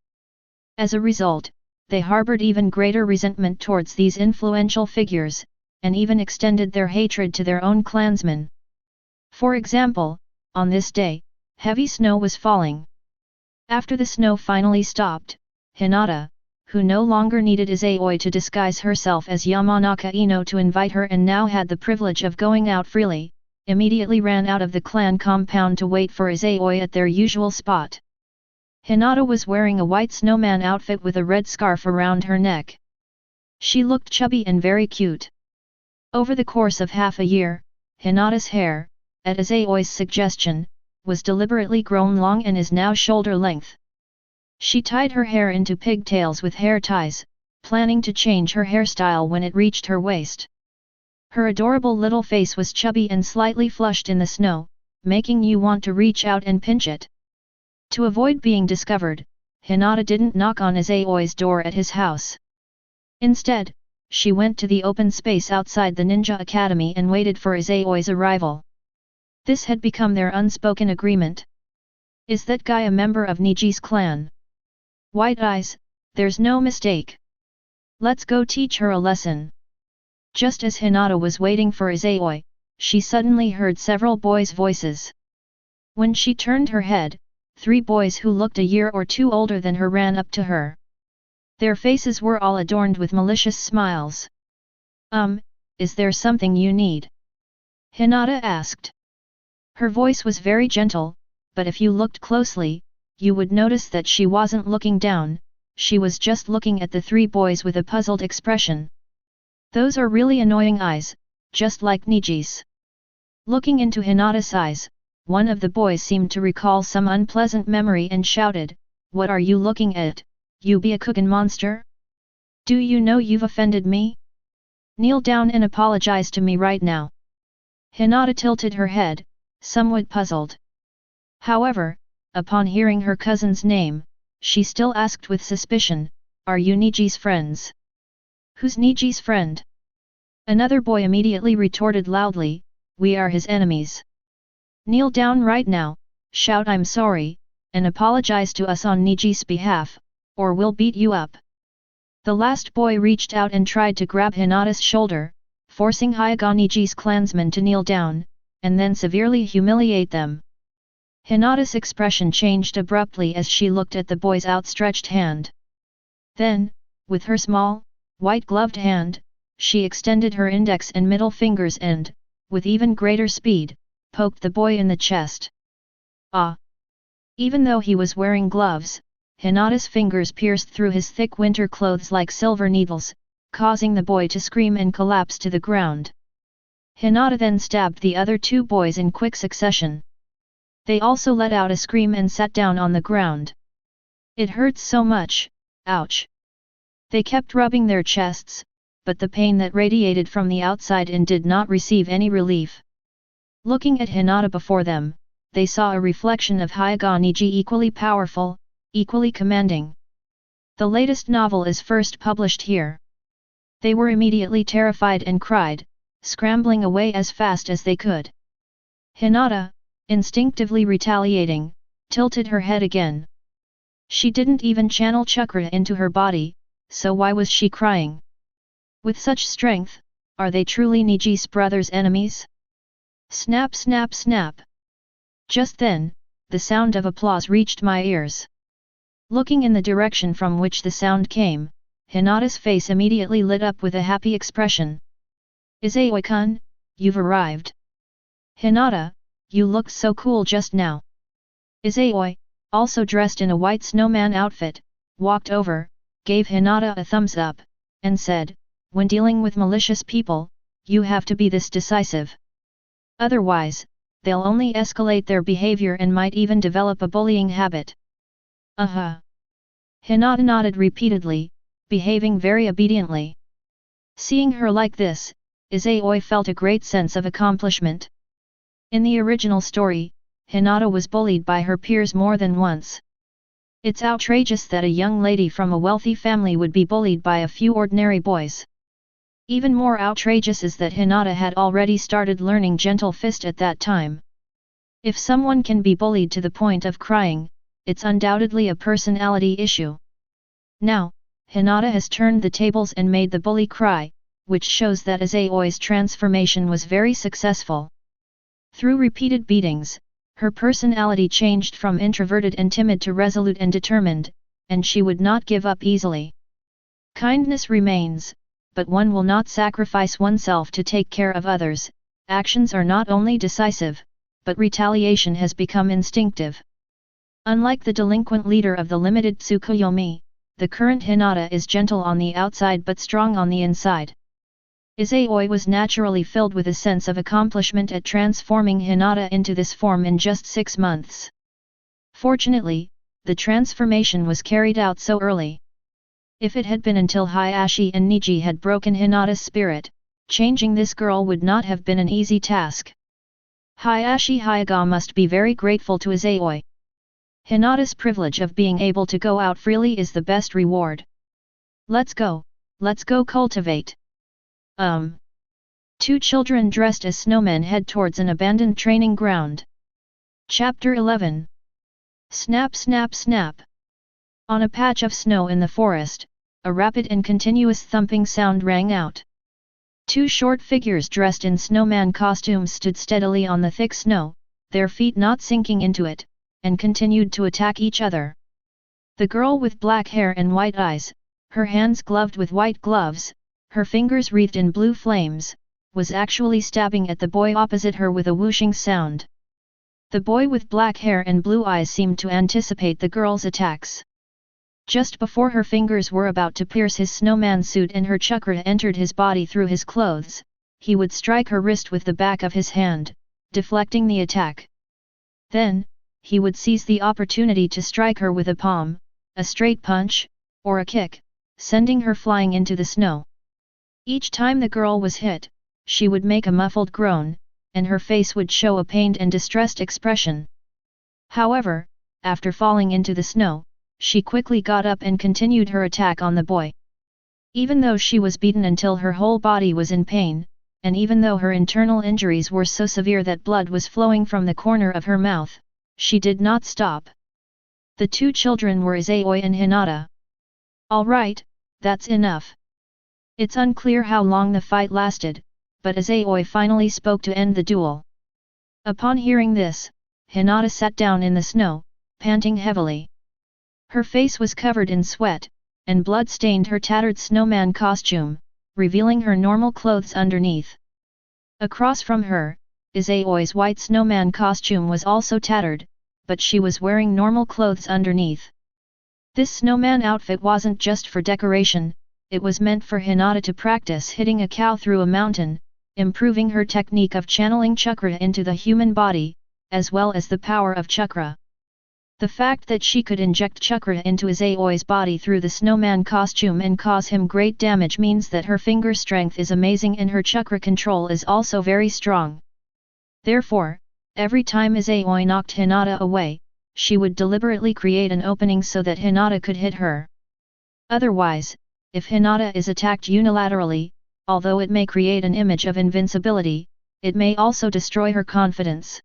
A: As a result, they harbored even greater resentment towards these influential figures, and even extended their hatred to their own clansmen. For example, on this day, heavy snow was falling. After the snow finally stopped, Hinata, who no longer needed Izayoi to disguise herself as Yamanaka Ino to invite her and now had the privilege of going out freely, immediately ran out of the clan compound to wait for Izayoi at their usual spot. Hinata was wearing a white snowman outfit with a red scarf around her neck. She looked chubby and very cute. Over the course of half a year, Hinata's hair, at Izayoi's suggestion, was deliberately grown long and is now shoulder length. She tied her hair into pigtails with hair ties, planning to change her hairstyle when it reached her waist. Her adorable little face was chubby and slightly flushed in the snow, making you want to reach out and pinch it. To avoid being discovered, Hinata didn't knock on Izayoi's door at his house. Instead, she went to the open space outside the Ninja Academy and waited for Izayoi's arrival. This had become their unspoken agreement. Is that guy a member of Neji's clan? White eyes, there's no mistake. Let's go teach her a lesson. Just as Hinata was waiting for Izayoi, she suddenly heard several boys' voices. When she turned her head, 3 boys who looked a year or 2 older than her ran up to her. Their faces were all adorned with malicious smiles. Is there something you need? Hinata asked. Her voice was very gentle, but if you looked closely, you would notice that she wasn't looking down, she was just looking at the 3 boys with a puzzled expression. Those are really annoying eyes, just like Neji's. Looking into Hinata's eyes, one of the boys seemed to recall some unpleasant memory and shouted, "What are you looking at, you Byakugan monster? Do you know you've offended me? Kneel down and apologize to me right now." Hinata tilted her head, somewhat puzzled. However, upon hearing her cousin's name, she still asked with suspicion, "Are you Neji's friends?" "Who's Neji's friend?" Another boy immediately retorted loudly, "We are his enemies. Kneel down right now, shout 'I'm sorry', and apologize to us on Neji's behalf, or we'll beat you up." The last boy reached out and tried to grab Hinata's shoulder, forcing Hyuga Neji's clansmen to kneel down, and then severely humiliate them. Hinata's expression changed abruptly as she looked at the boy's outstretched hand. Then, with her small, white-gloved hand, she extended her index and middle fingers and, with even greater speed, poked the boy in the chest. Ah! Even though he was wearing gloves, Hinata's fingers pierced through his thick winter clothes like silver needles, causing the boy to scream and collapse to the ground. Hinata then stabbed the other 2 boys in quick succession. They also let out a scream and sat down on the ground. "It hurts so much, ouch!" They kept rubbing their chests, but the pain that radiated from the outside in did not receive any relief. Looking at Hinata before them, they saw a reflection of Hyuga Neji equally powerful, equally commanding. The latest novel is first published here. They were immediately terrified and cried, scrambling away as fast as they could. Hinata, instinctively retaliating, tilted her head again. She didn't even channel chakra into her body, so why was she crying? With such strength, are they truly Neji's brother's enemies? Snap snap snap! Just then, the sound of applause reached my ears. Looking in the direction from which the sound came, Hinata's face immediately lit up with a happy expression. Izayoi-kun, you've arrived. Hinata, you looked so cool just now. Izayoi, also dressed in a white snowman outfit, walked over, gave Hinata a thumbs up, and said, when dealing with malicious people, you have to be this decisive. Otherwise, they'll only escalate their behavior and might even develop a bullying habit. Hinata nodded repeatedly, behaving very obediently. Seeing her like this, Izayoi felt a great sense of accomplishment. In the original story, Hinata was bullied by her peers more than once. It's outrageous that a young lady from a wealthy family would be bullied by a few ordinary boys. Even more outrageous is that Hinata had already started learning Gentle Fist at that time. If someone can be bullied to the point of crying, it's undoubtedly a personality issue. Now, Hinata has turned the tables and made the bully cry, which shows that Izayoi's transformation was very successful. Through repeated beatings, her personality changed from introverted and timid to resolute and determined, and she would not give up easily. Kindness remains, but one will not sacrifice oneself to take care of others. Actions are not only decisive, but retaliation has become instinctive. Unlike the delinquent leader of the limited Tsukuyomi, the current Hinata is gentle on the outside but strong on the inside. Izayoi was naturally filled with a sense of accomplishment at transforming Hinata into this form in just 6 months. Fortunately, the transformation was carried out so early. If it had been until Hayashi and Neji had broken Hinata's spirit, changing this girl would not have been an easy task. Hayashi Hayaga must be very grateful to Izayoi. Hinata's privilege of being able to go out freely is the best reward. Let's go cultivate. Two children dressed as snowmen head towards an abandoned training ground. Chapter 11. Snap snap snap. On a patch of snow in the forest, a rapid and continuous thumping sound rang out. Two short figures dressed in snowman costumes stood steadily on the thick snow, their feet not sinking into it, and continued to attack each other. The girl with black hair and white eyes, her hands gloved with white gloves, her fingers wreathed in blue flames, was actually stabbing at the boy opposite her with a whooshing sound. The boy with black hair and blue eyes seemed to anticipate the girl's attacks. Just before her fingers were about to pierce his snowman suit and her chakra entered his body through his clothes, he would strike her wrist with the back of his hand, deflecting the attack. Then, he would seize the opportunity to strike her with a palm, a straight punch, or a kick, sending her flying into the snow. Each time the girl was hit, she would make a muffled groan, and her face would show a pained and distressed expression. However, after falling into the snow, she quickly got up and continued her attack on the boy. Even though she was beaten until her whole body was in pain, and even though her internal injuries were so severe that blood was flowing from the corner of her mouth, she did not stop. The two children were Izayoi and Hinata. All right, that's enough. It's unclear how long the fight lasted, but Izayoi finally spoke to end the duel. Upon hearing this, Hinata sat down in the snow, panting heavily. Her face was covered in sweat, and blood stained her tattered snowman costume, revealing her normal clothes underneath. Across from her, Izayoi's white snowman costume was also tattered, but she was wearing normal clothes underneath. This snowman outfit wasn't just for decoration, it was meant for Hinata to practice hitting a cow through a mountain, improving her technique of channeling chakra into the human body, as well as the power of chakra. The fact that she could inject chakra into Izayoi's body through the snowman costume and cause him great damage means that her finger strength is amazing and her chakra control is also very strong. Therefore, every time Izayoi knocked Hinata away, she would deliberately create an opening so that Hinata could hit her. Otherwise, if Hinata is attacked unilaterally, although it may create an image of invincibility, it may also destroy her confidence.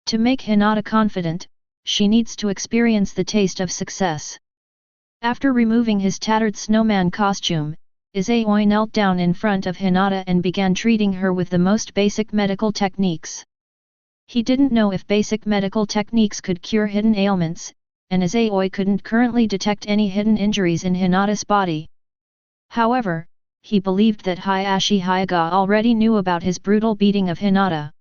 A: To make Hinata confident, she needs to experience the taste of success. After removing his tattered snowman costume, Izayoi knelt down in front of Hinata and began treating her with the most basic medical techniques. He didn't know if basic medical techniques could cure hidden ailments, and Izayoi couldn't currently detect any hidden injuries in Hinata's body. However, he believed that Hayashi Hayaga already knew about his brutal beating of Hinata.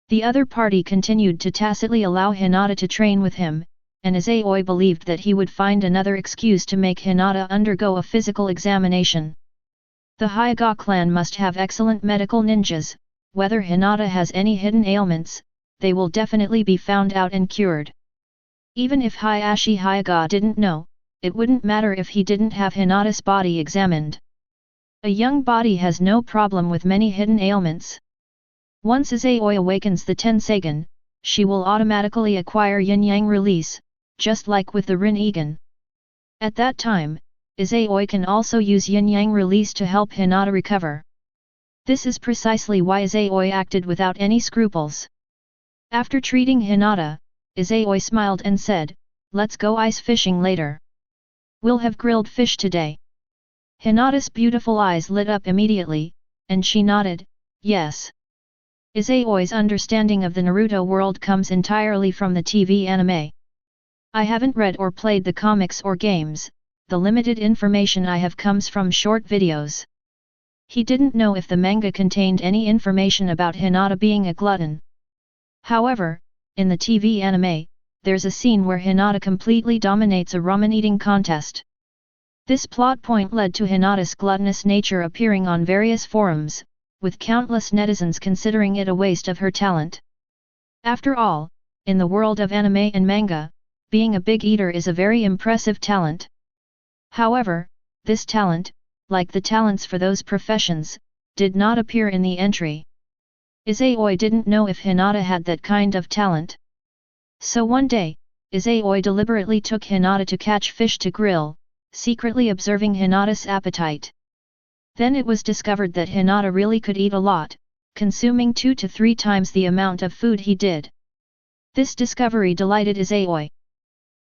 A: The other party continued to tacitly allow Hinata to train with him, and Izayoi believed that he would find another excuse to make Hinata undergo a physical examination. The Hayaga clan must have excellent medical ninjas. Whether Hinata has any hidden ailments, they will definitely be found out and cured. Even if Hayashi Hayaga didn't know, it wouldn't matter if he didn't have Hinata's body examined. A young body has no problem with many hidden ailments. Once Izayoi awakens the Tensagen, she will automatically acquire yin-yang release, just like with the Rinnegan. At that time, Izayoi can also use yin-yang release to help Hinata recover. This is precisely why Izayoi acted without any scruples. After treating Hinata, Izayoi smiled and said, "Let's go ice fishing later. We'll have grilled fish today." Hinata's beautiful eyes lit up immediately, and she nodded, "Yes." Izayoi's understanding of the Naruto world comes entirely from the TV anime. I haven't read or played the comics or games, the limited information I have comes from short videos. He didn't know if the manga contained any information about Hinata being a glutton. However, in the TV anime, there's a scene where Hinata completely dominates a ramen eating contest. This plot point led to Hinata's gluttonous nature appearing on various forums, with countless netizens considering it a waste of her talent. After all, in the world of anime and manga, being a big eater is a very impressive talent. However, this talent, like the talents for those professions, did not appear in the entry. Izayoi didn't know if Hinata had that kind of talent. So one day, Izayoi deliberately took Hinata to catch fish to grill, secretly observing Hinata's appetite. Then it was discovered that Hinata really could eat a lot, consuming 2 to 3 times the amount of food he did. This discovery delighted Izayoi.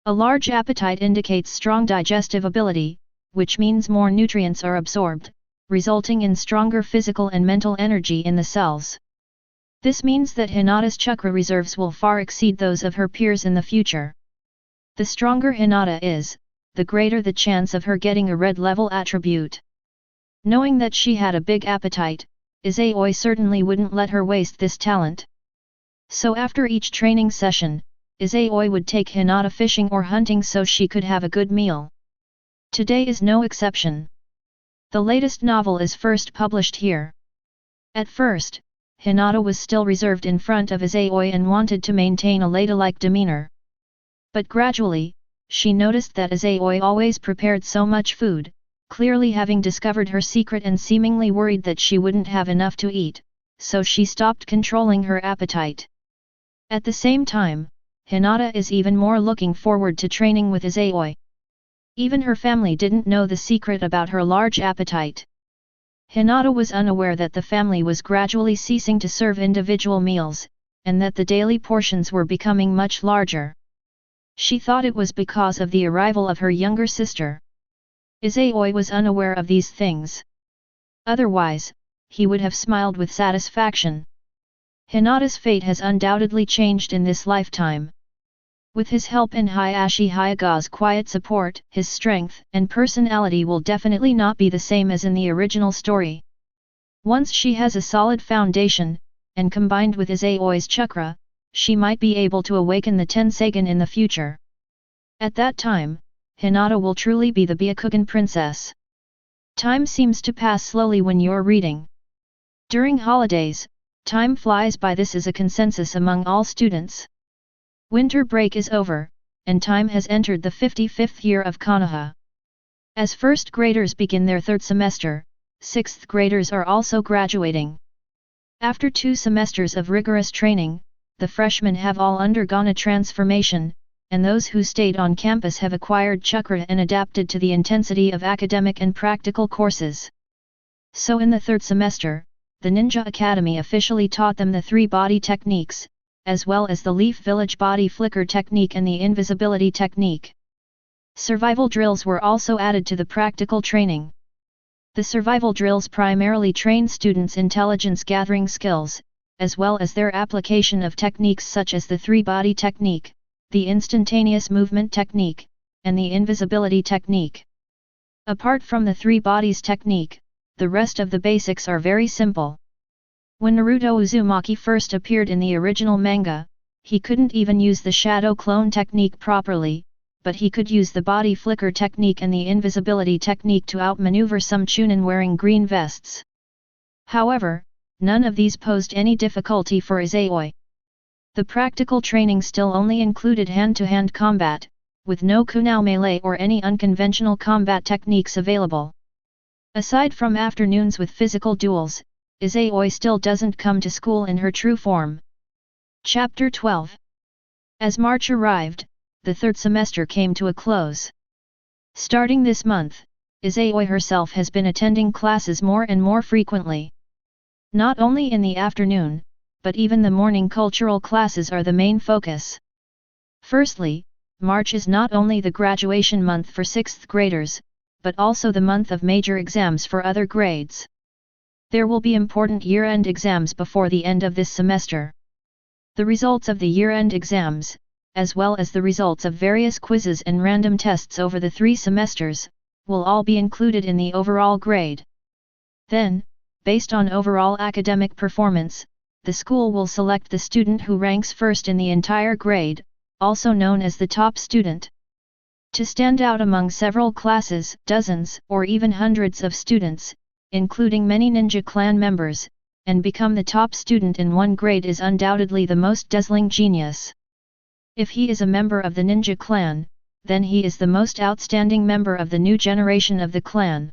A: A large appetite indicates strong digestive ability, which means more nutrients are absorbed, resulting in stronger physical and mental energy in the cells. This means that Hinata's chakra reserves will far exceed those of her peers in the future. The stronger Hinata is, the greater the chance of her getting a red level attribute. Knowing that she had a big appetite, Izayoi certainly wouldn't let her waste this talent. So after each training session, Izayoi would take Hinata fishing or hunting so she could have a good meal. Today is no exception. The latest novel is first published here. At first, Hinata was still reserved in front of Izayoi and wanted to maintain a ladylike demeanor. But gradually, she noticed that Izayoi always prepared so much food, clearly having discovered her secret and seemingly worried that she wouldn't have enough to eat, so she stopped controlling her appetite. At the same time, Hinata is even more looking forward to training with Izayoi. Even her family didn't know the secret about her large appetite. Hinata was unaware that the family was gradually ceasing to serve individual meals, and that the daily portions were becoming much larger. She thought it was because of the arrival of her younger sister. Izayoi was unaware of these things. Otherwise, he would have smiled with satisfaction. Hinata's fate has undoubtedly changed in this lifetime. With his help and Hayashi Hayaga's quiet support, his strength and personality will definitely not be the same as in the original story. Once she has a solid foundation, and combined with Izayoi's chakra, she might be able to awaken the Tensagen in the future. At that time, Hinata will truly be the Byakugan princess. Time seems to pass slowly when you're reading. During holidays, time flies by. This is a consensus among all students. Winter break is over, and time has entered the 55th year of Konoha. As first graders begin their third semester, sixth graders are also graduating. After 2 semesters of rigorous training, the freshmen have all undergone a transformation, and those who stayed on campus have acquired chakra and adapted to the intensity of academic and practical courses. So in the third semester, the Ninja Academy officially taught them the 3 body techniques, as well as the Leaf Village body flicker technique and the invisibility technique. Survival drills were also added to the practical training. The survival drills primarily train students' intelligence gathering skills, as well as their application of techniques such as the three-body technique, the instantaneous movement technique, and the invisibility technique. Apart from the three bodies technique, the rest of the basics are very simple. When Naruto Uzumaki first appeared in the original manga, he couldn't even use the shadow clone technique properly, but he could use the body flicker technique and the invisibility technique to outmaneuver some Chunin wearing green vests. However, none of these posed any difficulty for Izayoi. The practical training still only included hand-to-hand combat, with no kunai melee or any unconventional combat techniques available. Aside from afternoons with physical duels, Izayoi still doesn't come to school in her true form. Chapter 12. As March arrived, the third semester came to a close. Starting this month, Izayoi herself has been attending classes more and more frequently. Not only in the afternoon, but even the morning cultural classes are the main focus. Firstly, March is not only the graduation month for 6th graders, but also the month of major exams for other grades. There will be important year-end exams before the end of this semester. The results of the year-end exams, as well as the results of various quizzes and random tests over the 3 semesters, will all be included in the overall grade. Then, based on overall academic performance, the school will select the student who ranks first in the entire grade, also known as the top student. To stand out among several classes, dozens or even hundreds of students, including many ninja clan members, and become the top student in one grade is undoubtedly the most dazzling genius. If he is a member of the ninja clan, then he is the most outstanding member of the new generation of the clan.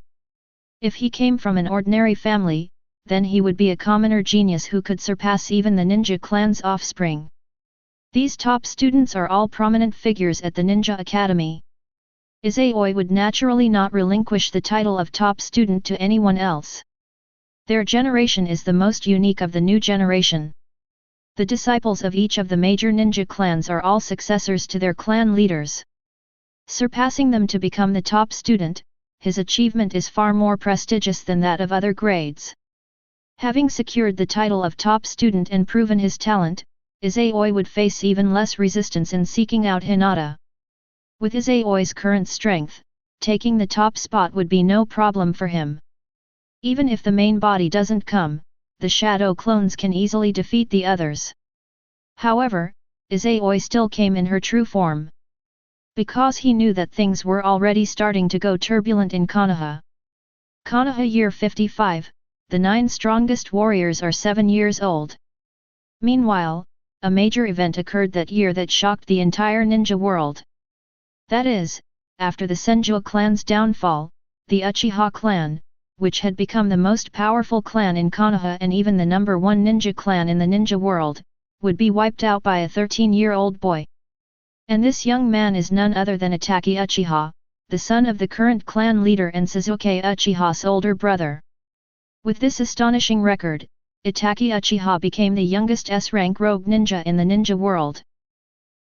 A: If he came from an ordinary family, then he would be a commoner genius who could surpass even the ninja clan's offspring. These top students are all prominent figures at the Ninja Academy. Izayoi would naturally not relinquish the title of top student to anyone else. Their generation is the most unique of the new generation. The disciples of each of the major ninja clans are all successors to their clan leaders. Surpassing them to become the top student, his achievement is far more prestigious than that of other grades. Having secured the title of top student and proven his talent, Izayoi would face even less resistance in seeking out Hinata. With Izayoi's current strength, taking the top spot would be no problem for him. Even if the main body doesn't come, the shadow clones can easily defeat the others. However, Izayoi still came in her true form. Because he knew that things were already starting to go turbulent in Konoha. Konoha Year 55, the 9 strongest warriors are 7 years old. Meanwhile, a major event occurred that year that shocked the entire ninja world. That is, after the Senju clan's downfall, the Uchiha clan, which had become the most powerful clan in Konoha and even the #1 ninja clan in the ninja world, would be wiped out by a 13-year-old boy. And this young man is none other than Itachi Uchiha, the son of the current clan leader and Sasuke Uchiha's older brother. With this astonishing record, Itachi Uchiha became the youngest S-rank rogue ninja in the ninja world.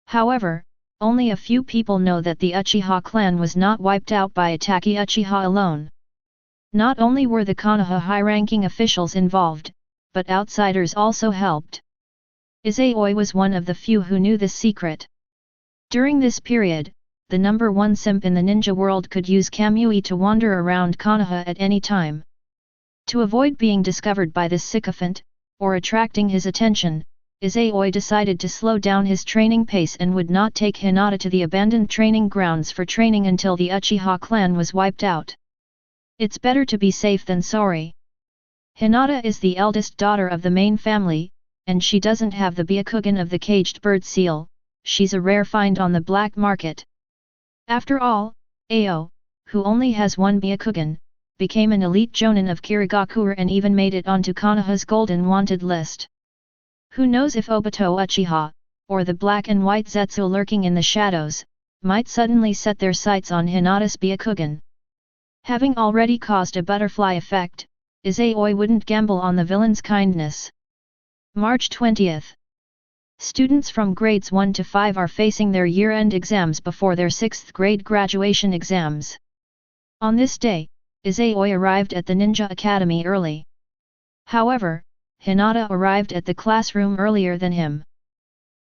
A: However, only a few people know that the Uchiha clan was not wiped out by Itachi Uchiha alone. Not only were the Konoha high-ranking officials involved, but outsiders also helped. Izayoi was one of the few who knew this secret. During this period, the #1 simp in the ninja world could use Kamui to wander around Konoha at any time. To avoid being discovered by this sycophant, or attracting his attention, Izayoi decided to slow down his training pace and would not take Hinata to the abandoned training grounds for training until the Uchiha clan was wiped out. It's better to be safe than sorry. Hinata is the eldest daughter of the main family, and she doesn't have the Byakugan of the caged bird seal. She's a rare find on the black market. After all, Ao, who only has one Byakugan, became an elite jonin of Kirigakure and even made it onto Konoha's golden wanted list. Who knows if Obito Uchiha, or the black and white Zetsu lurking in the shadows, might suddenly set their sights on Hinata's Byakugan. Having already caused a butterfly effect, Izayoi wouldn't gamble on the villain's kindness. March 20th. Students from grades 1 to 5 are facing their year-end exams before their 6th grade graduation exams. On this day, Izayoi arrived at the Ninja Academy early. However, Hinata arrived at the classroom earlier than him.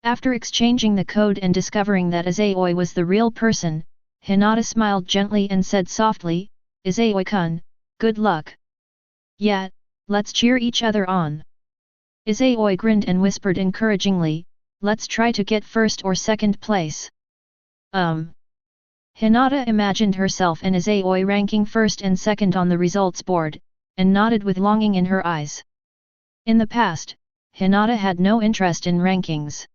A: After exchanging the code and discovering that Izayoi was the real person, Hinata smiled gently and said softly, "Izayoi-kun, good luck. Yeah, let's cheer each other on." Izayoi grinned and whispered encouragingly, "Let's try to get first or second place." Hinata imagined herself and Izayoi ranking first and second on the results board, and nodded with longing in her eyes. In the past, Hinata had no interest in rankings.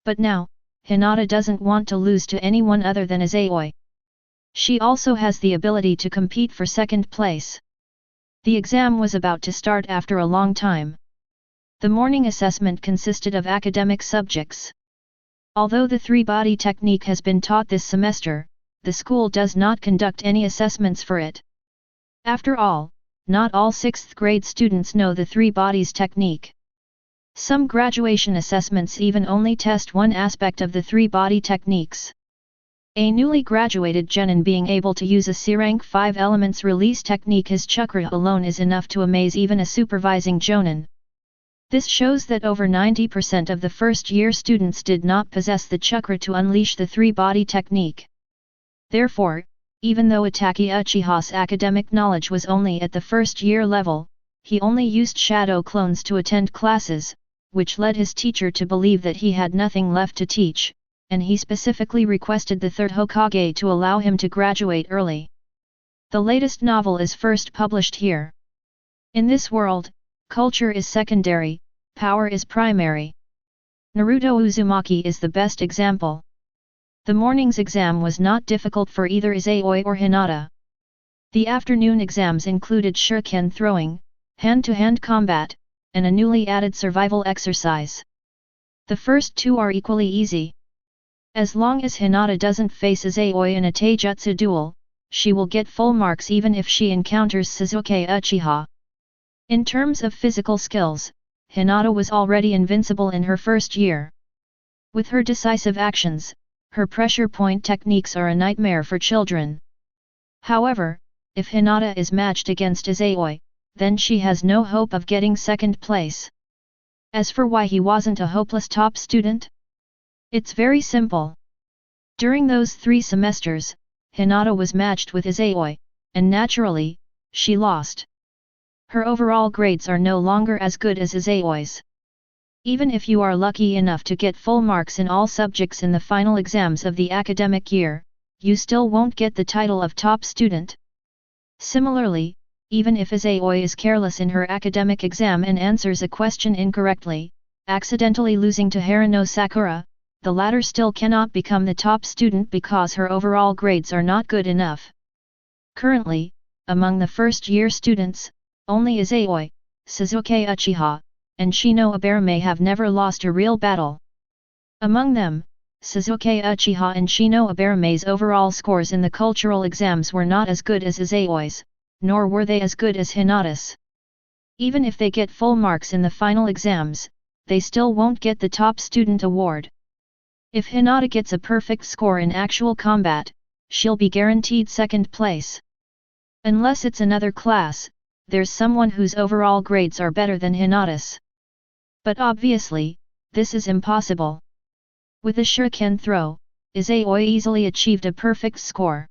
A: But now, Hinata doesn't want to lose to anyone other than Izayoi. She also has the ability to compete for second place. The exam was about to start after a long time. The morning assessment consisted of academic subjects. Although the three-body technique has been taught this semester, the school does not conduct any assessments for it. After all, not all 6th grade students know the three bodies technique. Some graduation assessments even only test one aspect of the three-body techniques. A newly graduated genin being able to use a C-rank 5 elements release technique, his chakra alone is enough to amaze even a supervising jonin. This shows that over 90% of the first-year students did not possess the chakra to unleash the three-body technique. Therefore, even though Itachi Uchiha's academic knowledge was only at the first-year level, he only used shadow clones to attend classes, which led his teacher to believe that he had nothing left to teach, and he specifically requested the third Hokage to allow him to graduate early. The latest novel is first published here. In this world, culture is secondary, power is primary. Naruto Uzumaki is the best example. The morning's exam was not difficult for either Izayoi or Hinata. The afternoon exams included shuriken throwing, hand-to-hand combat, and a newly added survival exercise. The first two are equally easy. As long as Hinata doesn't face Izayoi in a taijutsu duel, she will get full marks even if she encounters Sasuke Uchiha. In terms of physical skills, Hinata was already invincible in her first year. With her decisive actions, her pressure point techniques are a nightmare for children. However, if Hinata is matched against Izayoi, then she has no hope of getting second place. As for why he wasn't a hopeless top student? It's very simple. During those 3 semesters, Hinata was matched with Izayoi, and naturally, she lost. Her overall grades are no longer as good as Izayoi's. Even if you are lucky enough to get full marks in all subjects in the final exams of the academic year, you still won't get the title of top student. Similarly, even if Izayoi is careless in her academic exam and answers a question incorrectly, accidentally losing to Haruno Sakura, the latter still cannot become the top student because her overall grades are not good enough. Currently, among the first-year students, only Izayoi, Sasuke Uchiha, and Shino Aberame have never lost a real battle. Among them, Sasuke Uchiha and Shino Aberame's overall scores in the cultural exams were not as good as Izayoi's, nor were they as good as Hinata's. Even if they get full marks in the final exams, they still won't get the top student award. If Hinata gets a perfect score in actual combat, she'll be guaranteed second place. Unless it's another class, there's someone whose overall grades are better than Hinata's. But obviously, this is impossible. With a shuriken throw, Izayoi easily achieved a perfect score.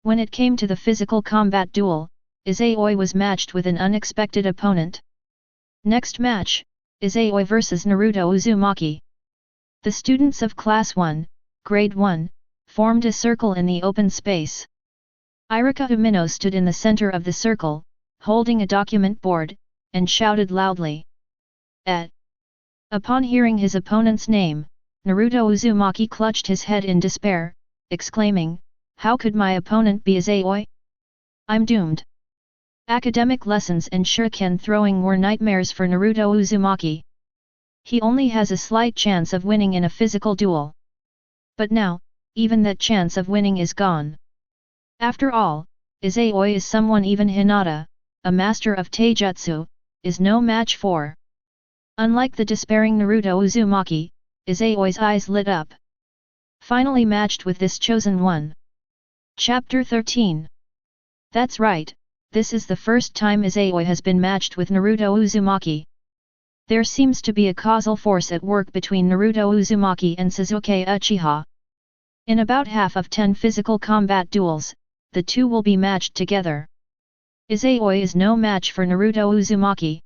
A: When it came to the physical combat duel, Izayoi was matched with an unexpected opponent. Next match, Izayoi vs Naruto Uzumaki. The students of Class 1, Grade 1, formed a circle in the open space. Irika Umino stood in the center of the circle, holding a document board, and shouted loudly. Upon hearing his opponent's name, Naruto Uzumaki clutched his head in despair, exclaiming, "How could my opponent be Izayoi? I'm doomed." Academic lessons and shuriken throwing were nightmares for Naruto Uzumaki. He only has a slight chance of winning in a physical duel. But now, even that chance of winning is gone. After all, Izayoi is someone even Hinata, a master of taijutsu, is no match for. Unlike the despairing Naruto Uzumaki, Izayoi's eyes lit up. Finally matched with this chosen one. Chapter 13. That's right, this is the first time Izayoi has been matched with Naruto Uzumaki. There seems to be a causal force at work between Naruto Uzumaki and Sasuke Uchiha. In about half of 10 physical combat duels, the two will be matched together. Izayoi is no match for Naruto Uzumaki.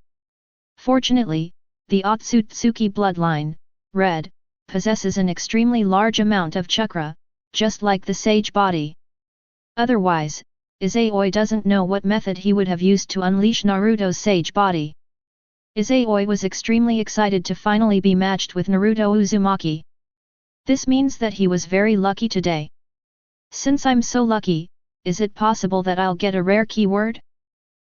A: Fortunately, the Otsutsuki bloodline, red, possesses an extremely large amount of chakra, just like the sage body. Otherwise, Izayoi doesn't know what method he would have used to unleash Naruto's sage body. Izayoi was extremely excited to finally be matched with Naruto Uzumaki. This means that he was very lucky today. Since I'm so lucky, is it possible that I'll get a rare keyword?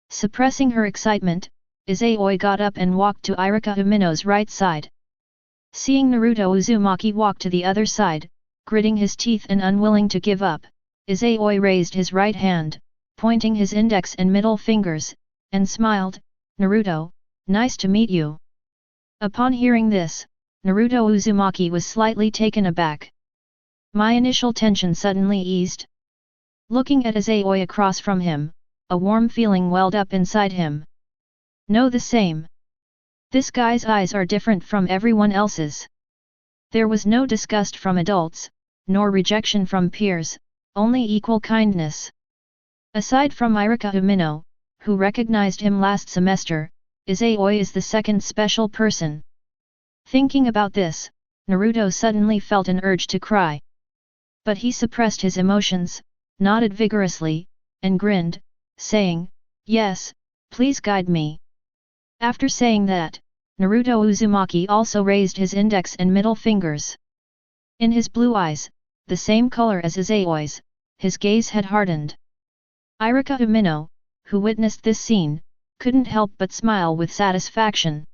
A: Suppressing her excitement, Izayoi got up and walked to Irika Umino's right side. Seeing Naruto Uzumaki walk to the other side, gritting his teeth and unwilling to give up, Izayoi raised his right hand, pointing his index and middle fingers, and smiled, "Naruto, nice to meet you." Upon hearing this, Naruto Uzumaki was slightly taken aback. My initial tension suddenly eased. Looking at Izayoi across from him, a warm feeling welled up inside him. No, the same. This guy's eyes are different from everyone else's. There was no disgust from adults, nor rejection from peers, only equal kindness. Aside from Irika Umino, who recognized him last semester, Izayoi is the second special person. Thinking about this, Naruto suddenly felt an urge to cry. But he suppressed his emotions, nodded vigorously, and grinned, saying, "Yes, please guide me." After saying that, Naruto Uzumaki also raised his index and middle fingers. In his blue eyes, the same color as Izayoi's, his gaze had hardened. Irika Umino, who witnessed this scene, couldn't help but smile with satisfaction.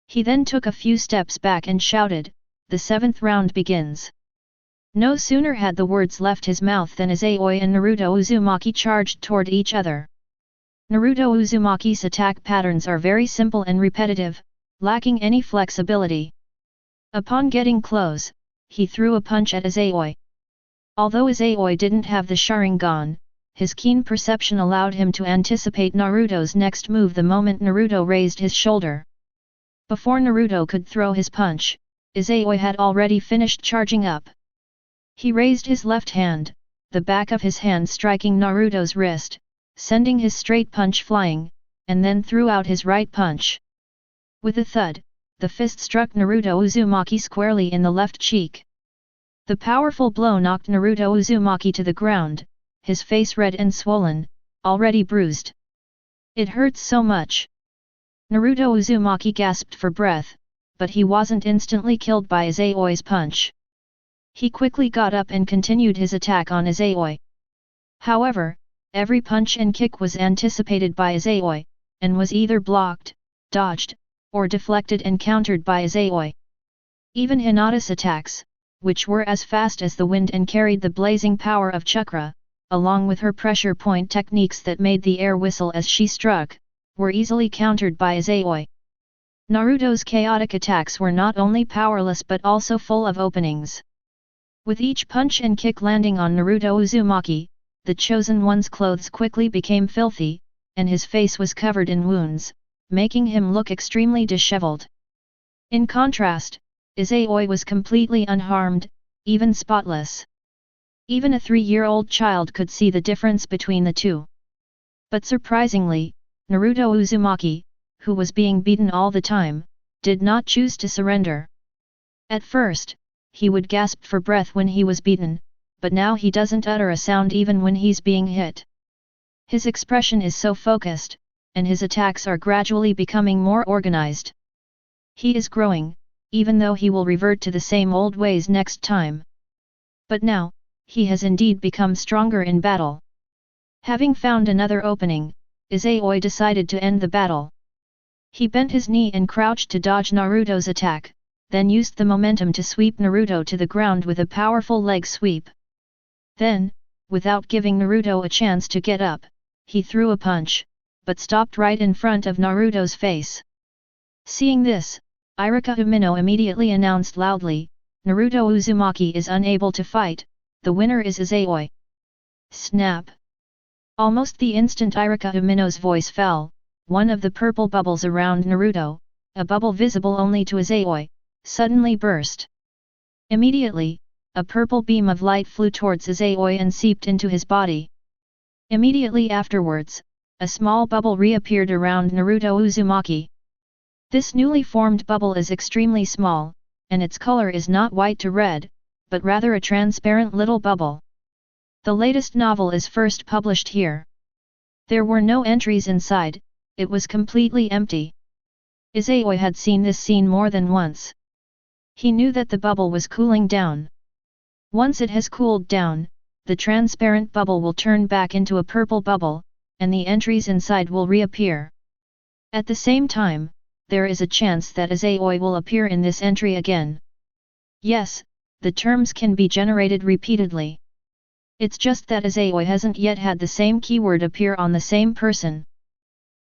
A: He then took a few steps back and shouted, "The 7th round begins." No sooner had the words left his mouth than Izayoi and Naruto Uzumaki charged toward each other. Naruto Uzumaki's attack patterns are very simple and repetitive, lacking any flexibility. Upon getting close, he threw a punch at Izayoi. Although Izayoi didn't have the Sharingan, his keen perception allowed him to anticipate Naruto's next move the moment Naruto raised his shoulder. Before Naruto could throw his punch, Izayoi had already finished charging up. He raised his left hand, the back of his hand striking Naruto's wrist, sending his straight punch flying, and then threw out his right punch. With a thud, the fist struck Naruto Uzumaki squarely in the left cheek. The powerful blow knocked Naruto Uzumaki to the ground, his face red and swollen, already bruised. "It hurts so much." Naruto Uzumaki gasped for breath, but he wasn't instantly killed by Izayoi's punch. He quickly got up and continued his attack on Izayoi. However, every punch and kick was anticipated by Izayoi, and was either blocked, dodged, or deflected and countered by Izayoi. Even Hinata's attacks, which were as fast as the wind and carried the blazing power of chakra, along with her pressure point techniques that made the air whistle as she struck, were easily countered by Izayoi. Naruto's chaotic attacks were not only powerless but also full of openings. With each punch and kick landing on Naruto Uzumaki, the Chosen One's clothes quickly became filthy, and his face was covered in wounds, making him look extremely disheveled. In contrast, Izayoi was completely unharmed, even spotless. Even a 3-year-old child could see the difference between the two. But surprisingly, Naruto Uzumaki, who was being beaten all the time, did not choose to surrender. At first, he would gasp for breath when he was beaten, but now he doesn't utter a sound even when he's being hit. His expression is so focused, and his attacks are gradually becoming more organized. He is growing, even though he will revert to the same old ways next time. But now, he has indeed become stronger in battle. Having found another opening, Izayoi decided to end the battle. He bent his knee and crouched to dodge Naruto's attack, then used the momentum to sweep Naruto to the ground with a powerful leg sweep. Then, without giving Naruto a chance to get up, he threw a punch, but stopped right in front of Naruto's face. Seeing this, Irika Umino immediately announced loudly, "Naruto Uzumaki is unable to fight, the winner is Izayoi." Snap! Almost the instant Irika Umino's voice fell, one of the purple bubbles around Naruto, a bubble visible only to Izayoi, suddenly burst. Immediately, a purple beam of light flew towards Izayoi and seeped into his body. Immediately afterwards, a small bubble reappeared around Naruto Uzumaki. This newly formed bubble is extremely small, and its color is not white to red, but rather a transparent little bubble. The latest novel is first published here. There were no entries inside, it was completely empty. Izayoi had seen this scene more than once. He knew that the bubble was cooling down. Once it has cooled down, the transparent bubble will turn back into a purple bubble, and the entries inside will reappear. At the same time, there is a chance that Izayoi will appear in this entry again. Yes, the terms can be generated repeatedly. It's just that Izayoi hasn't yet had the same keyword appear on the same person.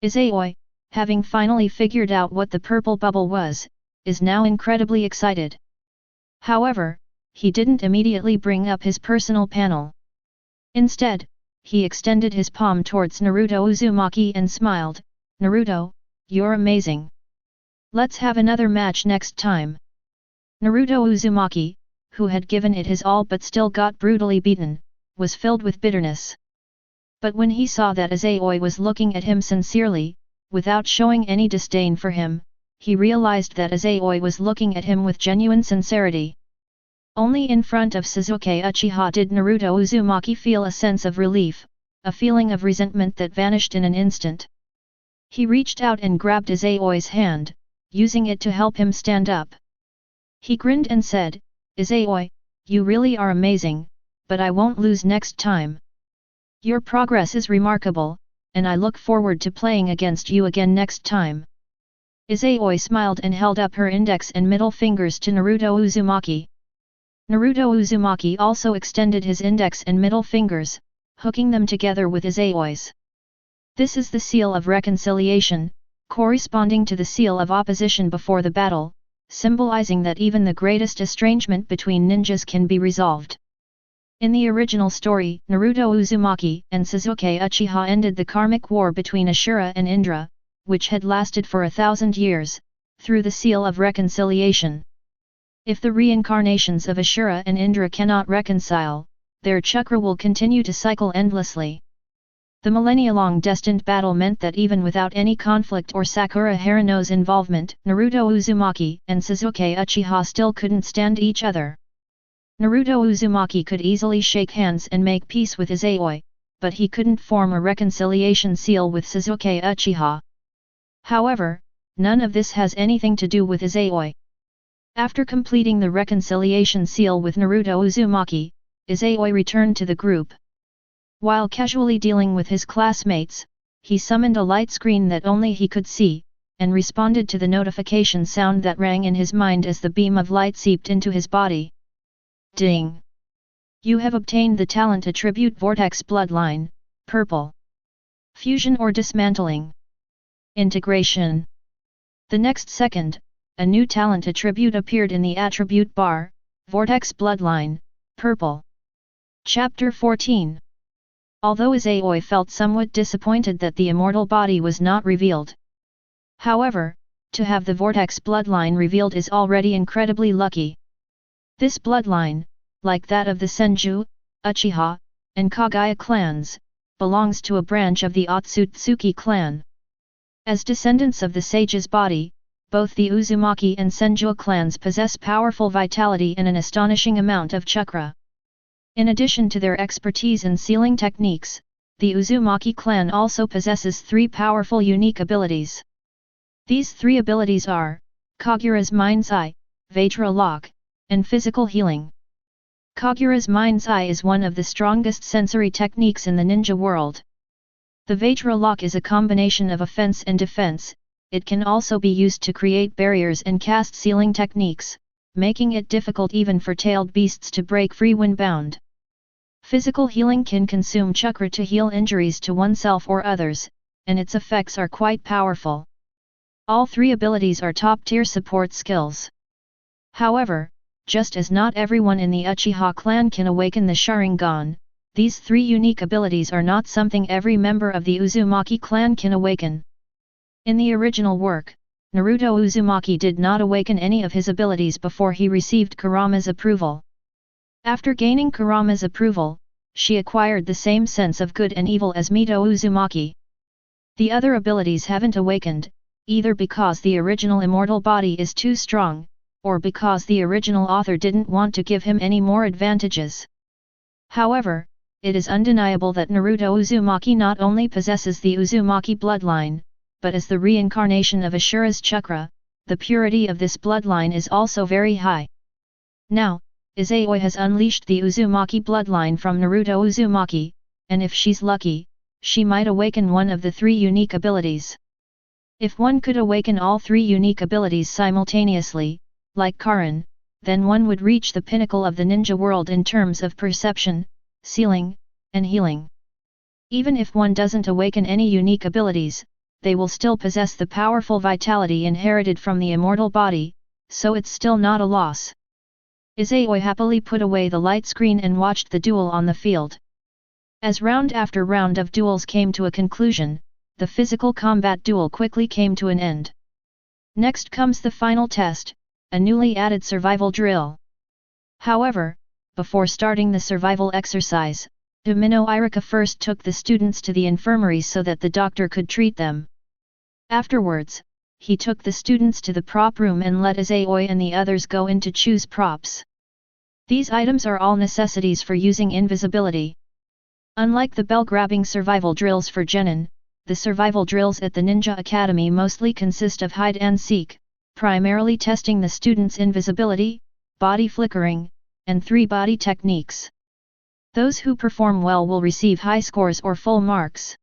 A: Izayoi, having finally figured out what the purple bubble was, is now incredibly excited. However, he didn't immediately bring up his personal panel. Instead, he extended his palm towards Naruto Uzumaki and smiled, "Naruto, you're amazing. Let's have another match next time." Naruto Uzumaki, who had given it his all but still got brutally beaten, was filled with bitterness. But when he saw that Izayoi was looking at him sincerely, without showing any disdain for him, he realized that Izayoi was looking at him with genuine sincerity. Only in front of Sasuke Uchiha did Naruto Uzumaki feel a sense of relief, a feeling of resentment that vanished in an instant. He reached out and grabbed Izayoi's hand, using it to help him stand up. He grinned and said, "Izayoi, you really are amazing, but I won't lose next time. Your progress is remarkable, and I look forward to playing against you again next time." Izayoi smiled and held up her index and middle fingers to Naruto Uzumaki. Naruto Uzumaki also extended his index and middle fingers, hooking them together with Izayoi's. This is the seal of reconciliation, corresponding to the seal of opposition before the battle, symbolizing that even the greatest estrangement between ninjas can be resolved. In the original story, Naruto Uzumaki and Sasuke Uchiha ended the karmic war between Ashura and Indra, which had lasted for 1,000 years, through the seal of reconciliation. If the reincarnations of Ashura and Indra cannot reconcile, their chakra will continue to cycle endlessly. The millennia-long destined battle meant that even without any conflict or Sakura Haruno's involvement, Naruto Uzumaki and Sasuke Uchiha still couldn't stand each other. Naruto Uzumaki could easily shake hands and make peace with Izayoi, but he couldn't form a reconciliation seal with Sasuke Uchiha. However, none of this has anything to do with Izayoi. After completing the reconciliation seal with Naruto Uzumaki, Izayoi returned to the group. While casually dealing with his classmates, he summoned a light screen that only he could see, and responded to the notification sound that rang in his mind as the beam of light seeped into his body. Ding! You have obtained the talent attribute Vortex Bloodline, Purple. Fusion or Dismantling. Integration. The next second, a new talent attribute appeared in the attribute bar, Vortex Bloodline, Purple. Chapter 14. Although Izayoi felt somewhat disappointed that the immortal body was not revealed. However, to have the Vortex Bloodline revealed is already incredibly lucky. This bloodline, like that of the Senju, Uchiha, and Kagaya clans, belongs to a branch of the Otsutsuki clan. As descendants of the sage's body, both the Uzumaki and Senju clans possess powerful vitality and an astonishing amount of chakra. In addition to their expertise in sealing techniques, the Uzumaki clan also possesses 3 powerful unique abilities. These 3 abilities are, Kagura's Mind's Eye, Vajra Lock, and Physical Healing. Kagura's Mind's Eye is one of the strongest sensory techniques in the ninja world. The Vajra Lock is a combination of offense and defense. It can also be used to create barriers and cast sealing techniques, making it difficult even for tailed beasts to break free when bound. Physical healing can consume chakra to heal injuries to oneself or others, and its effects are quite powerful. All 3 abilities are top-tier support skills. However, just as not everyone in the Uchiha clan can awaken the Sharingan, these 3 unique abilities are not something every member of the Uzumaki clan can awaken. In the original work, Naruto Uzumaki did not awaken any of his abilities before he received Kurama's approval. After gaining Kurama's approval, she acquired the same sense of good and evil as Mito Uzumaki. The other abilities haven't awakened, either because the original immortal body is too strong, or because the original author didn't want to give him any more advantages. However, it is undeniable that Naruto Uzumaki not only possesses the Uzumaki bloodline, but as the reincarnation of Ashura's chakra, the purity of this bloodline is also very high. Now, Izayoi has unleashed the Uzumaki bloodline from Naruto Uzumaki, and if she's lucky, she might awaken one of the 3 unique abilities. If one could awaken all 3 unique abilities simultaneously, like Karin, then one would reach the pinnacle of the ninja world in terms of perception, sealing, and healing. Even if one doesn't awaken any unique abilities, they will still possess the powerful vitality inherited from the immortal body, so it's still not a loss. Izayoi happily put away the light screen and watched the duel on the field. As round after round of duels came to a conclusion, the physical combat duel quickly came to an end. Next comes the final test, a newly added survival drill. However, before starting the survival exercise, Domino Irika first took the students to the infirmary so that the doctor could treat them. Afterwards, he took the students to the prop room and let Izayoi and the others go in to choose props. These items are all necessities for using invisibility. Unlike the bell-grabbing survival drills for genin, the survival drills at the Ninja Academy mostly consist of hide and seek, primarily testing the students' invisibility, body flickering, and 3-body techniques. Those who perform well will receive high scores or full marks.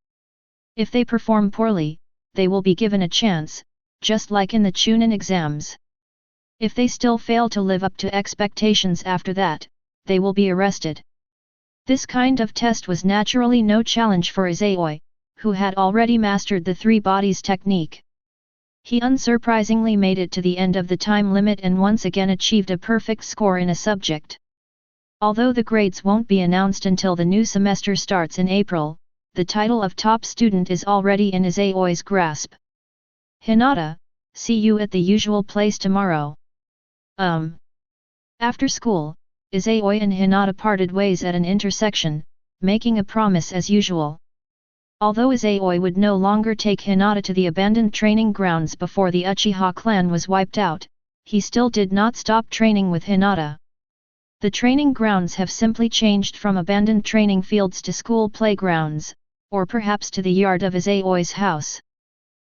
A: If they perform poorly, they will be given a chance, just like in the Chunin exams. If they still fail to live up to expectations after that, they will be arrested. This kind of test was naturally no challenge for Izayoi, who had already mastered the 3 bodies technique. He unsurprisingly made it to the end of the time limit and once again achieved a perfect score in a subject. Although the grades won't be announced until the new semester starts in April, the title of top student is already in Izayoi's grasp. Hinata, see you at the usual place tomorrow. After school, Izayoi and Hinata parted ways at an intersection, making a promise as usual. Although Izayoi would no longer take Hinata to the abandoned training grounds before the Uchiha clan was wiped out, he still did not stop training with Hinata. The training grounds have simply changed from abandoned training fields to school playgrounds, or perhaps to the yard of Izayoi's house.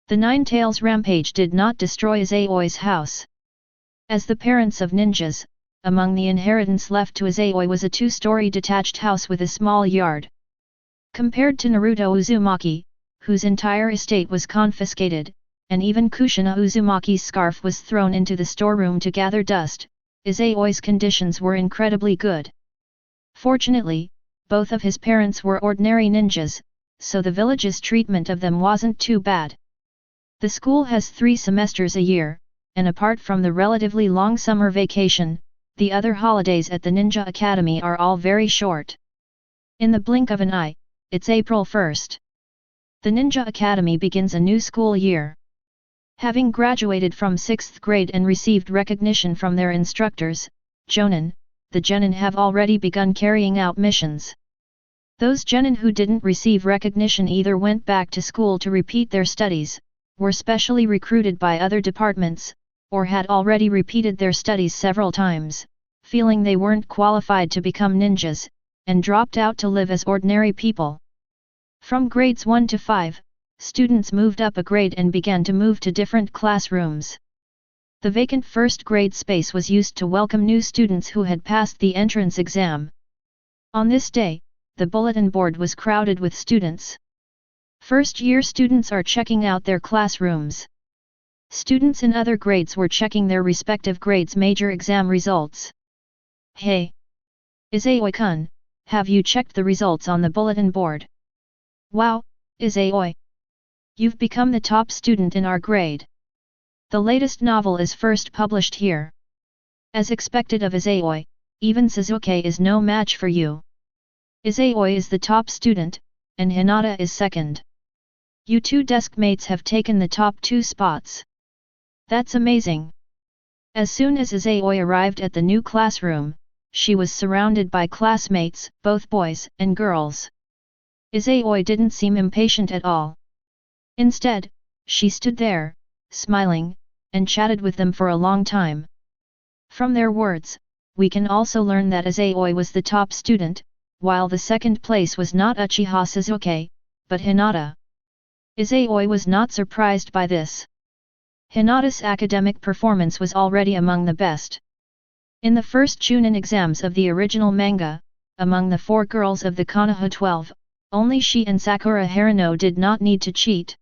A: The Nine Tails rampage did not destroy Izayoi's house. As the parents of ninjas, among the inheritance left to Izayoi was a 2-story detached house with a small yard. Compared to Naruto Uzumaki, whose entire estate was confiscated, and even Kushina Uzumaki's scarf was thrown into the storeroom to gather dust, Izayoi's conditions were incredibly good. Fortunately, both of his parents were ordinary ninjas, so the village's treatment of them wasn't too bad. The school has 3 semesters a year, and apart from the relatively long summer vacation, the other holidays at the Ninja Academy are all very short. In the blink of an eye, it's April 1st. The Ninja Academy begins a new school year. Having graduated from 6th grade and received recognition from their instructors, Jonin, the genin have already begun carrying out missions. Those genin who didn't receive recognition either went back to school to repeat their studies, were specially recruited by other departments, or had already repeated their studies several times, feeling they weren't qualified to become ninjas, and dropped out to live as ordinary people. From grades 1 to 5, students moved up a grade and began to move to different classrooms. The vacant first grade space was used to welcome new students who had passed the entrance exam. On this day, the bulletin board was crowded with students. First-year students are checking out their classrooms. Students in other grades were checking their respective grades' major exam results. Hey! Izayoi-kun, have you checked the results on the bulletin board? Wow, Izayoi! You've become the top student in our grade. The latest novel is first published here. As expected of Izayoi, even Sasuke is no match for you. Izayoi is the top student, and Hinata is second. You 2 desk mates have taken the top 2 spots. That's amazing. As soon as Izayoi arrived at the new classroom, she was surrounded by classmates, both boys and girls. Izayoi didn't seem impatient at all. Instead, she stood there, smiling, and chatted with them for a long time. From their words, we can also learn that Izayoi was the top student, while the second place was not Uchiha Sasuke, but Hinata. Izayoi was not surprised by this. Hinata's academic performance was already among the best. In the first Chunin exams of the original manga, among the 4 girls of the Konoha 12, only she and Sakura Haruno did not need to cheat.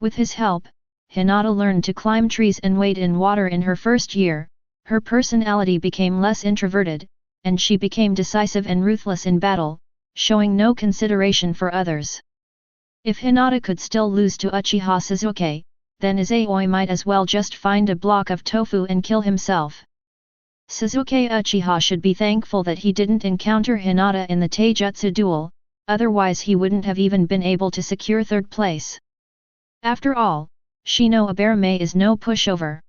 A: With his help, Hinata learned to climb trees and wade in water in her first year. Her personality became less introverted, and she became decisive and ruthless in battle, showing no consideration for others. If Hinata could still lose to Uchiha Sasuke, then Izayoi might as well just find a block of tofu and kill himself. Sasuke Uchiha should be thankful that he didn't encounter Hinata in the Taijutsu duel, otherwise he wouldn't have even been able to secure 3rd place. After all, Shino Abarame is no pushover.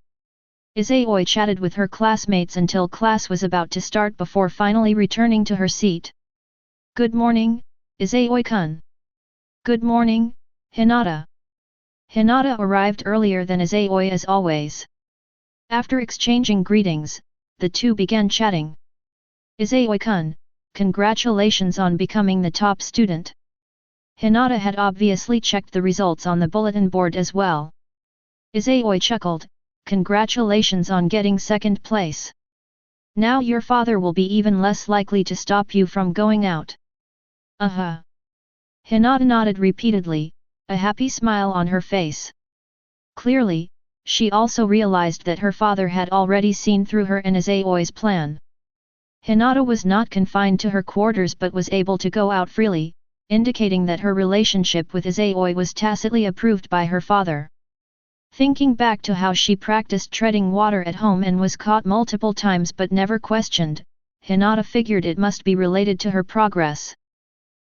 A: Izayoi chatted with her classmates until class was about to start before finally returning to her seat. Good morning, Izayoi-kun. Good morning, Hinata. Hinata arrived earlier than Izayoi as always. After exchanging greetings, the two began chatting. Izayoi-kun, congratulations on becoming the top student. Hinata had obviously checked the results on the bulletin board as well. Izayoi chuckled, congratulations on getting 2nd place. Now your father will be even less likely to stop you from going out. Hinata nodded repeatedly, a happy smile on her face. Clearly, she also realized that her father had already seen through her and Izayoi's plan. Hinata was not confined to her quarters but was able to go out freely, indicating that her relationship with Izayoi was tacitly approved by her father. Thinking back to how she practiced treading water at home and was caught multiple times but never questioned, Hinata figured it must be related to her progress.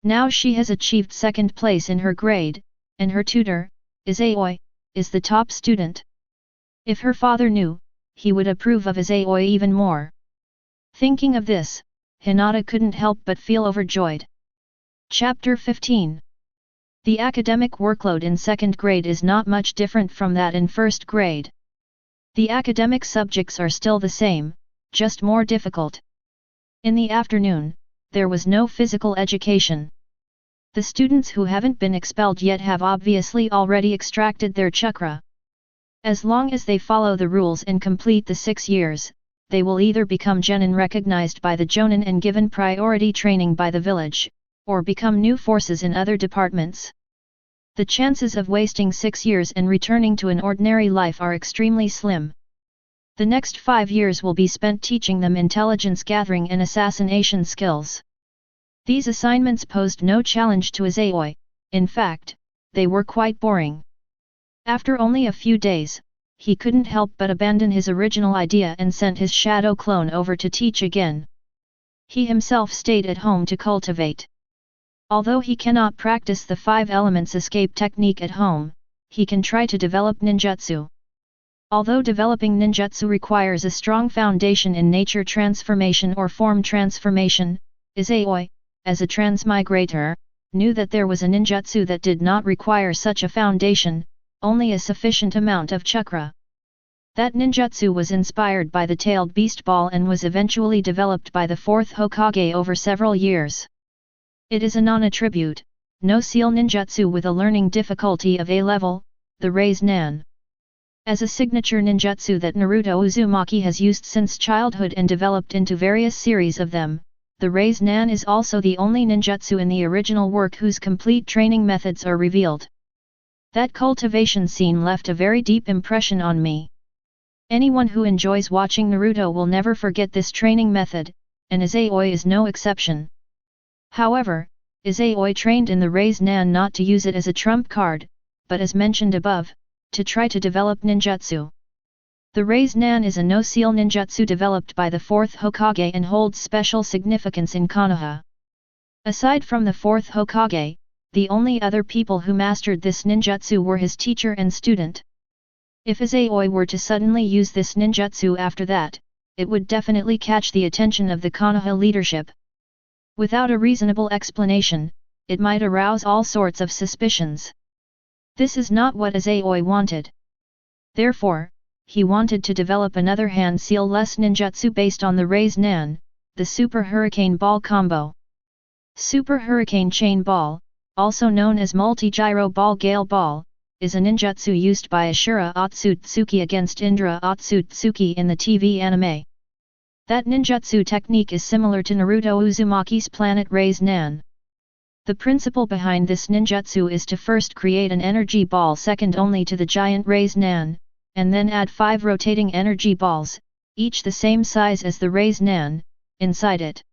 A: Now she has achieved 2nd place in her grade, and her tutor, Izayoi, is the top student. If her father knew, he would approve of Izayoi even more. Thinking of this, Hinata couldn't help but feel overjoyed. Chapter 15. The academic workload in 2nd grade is not much different from that in 1st grade. The academic subjects are still the same, just more difficult. In the afternoon, there was no physical education. The students who haven't been expelled yet have obviously already extracted their chakra. As long as they follow the rules and complete the 6 years, they will either become genin recognized by the jonin and given priority training by the village, or become new forces in other departments. The chances of wasting 6 years and returning to an ordinary life are extremely slim. The next 5 years will be spent teaching them intelligence gathering and assassination skills. These assignments posed no challenge to Izayoi, in fact, they were quite boring. After only a few days, he couldn't help but abandon his original idea and sent his shadow clone over to teach again. He himself stayed at home to cultivate. Although he cannot practice the 5 elements escape technique at home, he can try to develop ninjutsu. Although developing ninjutsu requires a strong foundation in nature transformation or form transformation, Izayoi, as a transmigrator, knew that there was a ninjutsu that did not require such a foundation, only a sufficient amount of chakra. That ninjutsu was inspired by the tailed beast ball and was eventually developed by the 4th Hokage over several years. It is a non-attribute, no-seal ninjutsu with a learning difficulty of A level, the Raise Nan. As a signature ninjutsu that Naruto Uzumaki has used since childhood and developed into various series of them, the Raise Nan is also the only ninjutsu in the original work whose complete training methods are revealed. That cultivation scene left a very deep impression on me. Anyone who enjoys watching Naruto will never forget this training method, and Izayoi is no exception. However, Izayoi trained in the Raise Nan not to use it as a trump card, but as mentioned above, to try to develop ninjutsu. The Raise Nan is a no-seal ninjutsu developed by the 4th Hokage and holds special significance in Konoha. Aside from the 4th Hokage, the only other people who mastered this ninjutsu were his teacher and student. If Izayoi were to suddenly use this ninjutsu after that, it would definitely catch the attention of the Konoha leadership. Without a reasonable explanation, it might arouse all sorts of suspicions. This is not what Izayoi wanted. Therefore, he wanted to develop another hand seal-less ninjutsu based on the Raise Nan, the Super Hurricane Ball combo. Super Hurricane Chain Ball, also known as Multi-Gyro Ball Gale Ball, is a ninjutsu used by Ashura Otsutsuki against Indra Otsutsuki in the TV anime. That ninjutsu technique is similar to Naruto Uzumaki's Planet Raise Nan. The principle behind this ninjutsu is to first create an energy ball second only to the giant Raise Nan, and then add 5 rotating energy balls, each the same size as the Raise Nan, inside it.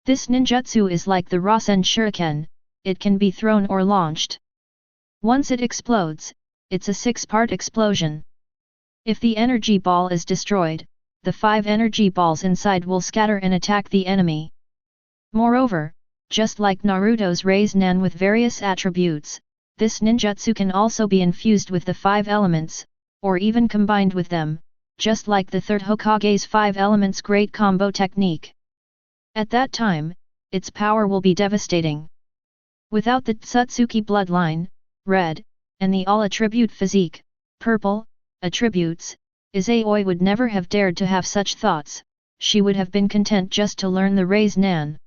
A: This ninjutsu is like the Rasen Shuriken, it can be thrown or launched. Once it explodes, it's a 6-part explosion. If the energy ball is destroyed, the 5 energy balls inside will scatter and attack the enemy. Moreover, just like Naruto's Raise Nan with various attributes, this ninjutsu can also be infused with the 5 elements, or even combined with them, just like the third Hokage's 5 elements great combo technique. At that time, its power will be devastating. Without the Otsutsuki bloodline, red, and the all-attribute physique, purple, attributes, Izayoi would never have dared to have such thoughts, she would have been content just to learn the Raise Nan.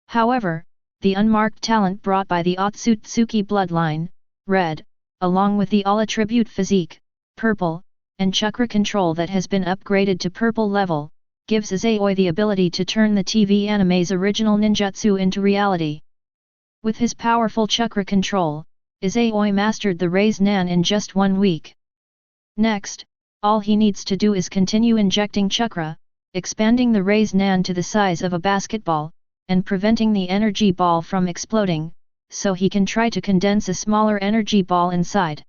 A: However, the unmarked talent brought by the Otsutsuki bloodline, red, along with the all-attribute physique, purple, and chakra control that has been upgraded to purple level, gives Izayoi the ability to turn the TV anime's original ninjutsu into reality. With his powerful chakra control, Izayoi mastered the Raise Nan in just 1 week. Next, all he needs to do is continue injecting chakra, expanding the Raise Nan to the size of a basketball, and preventing the energy ball from exploding, so he can try to condense a smaller energy ball inside.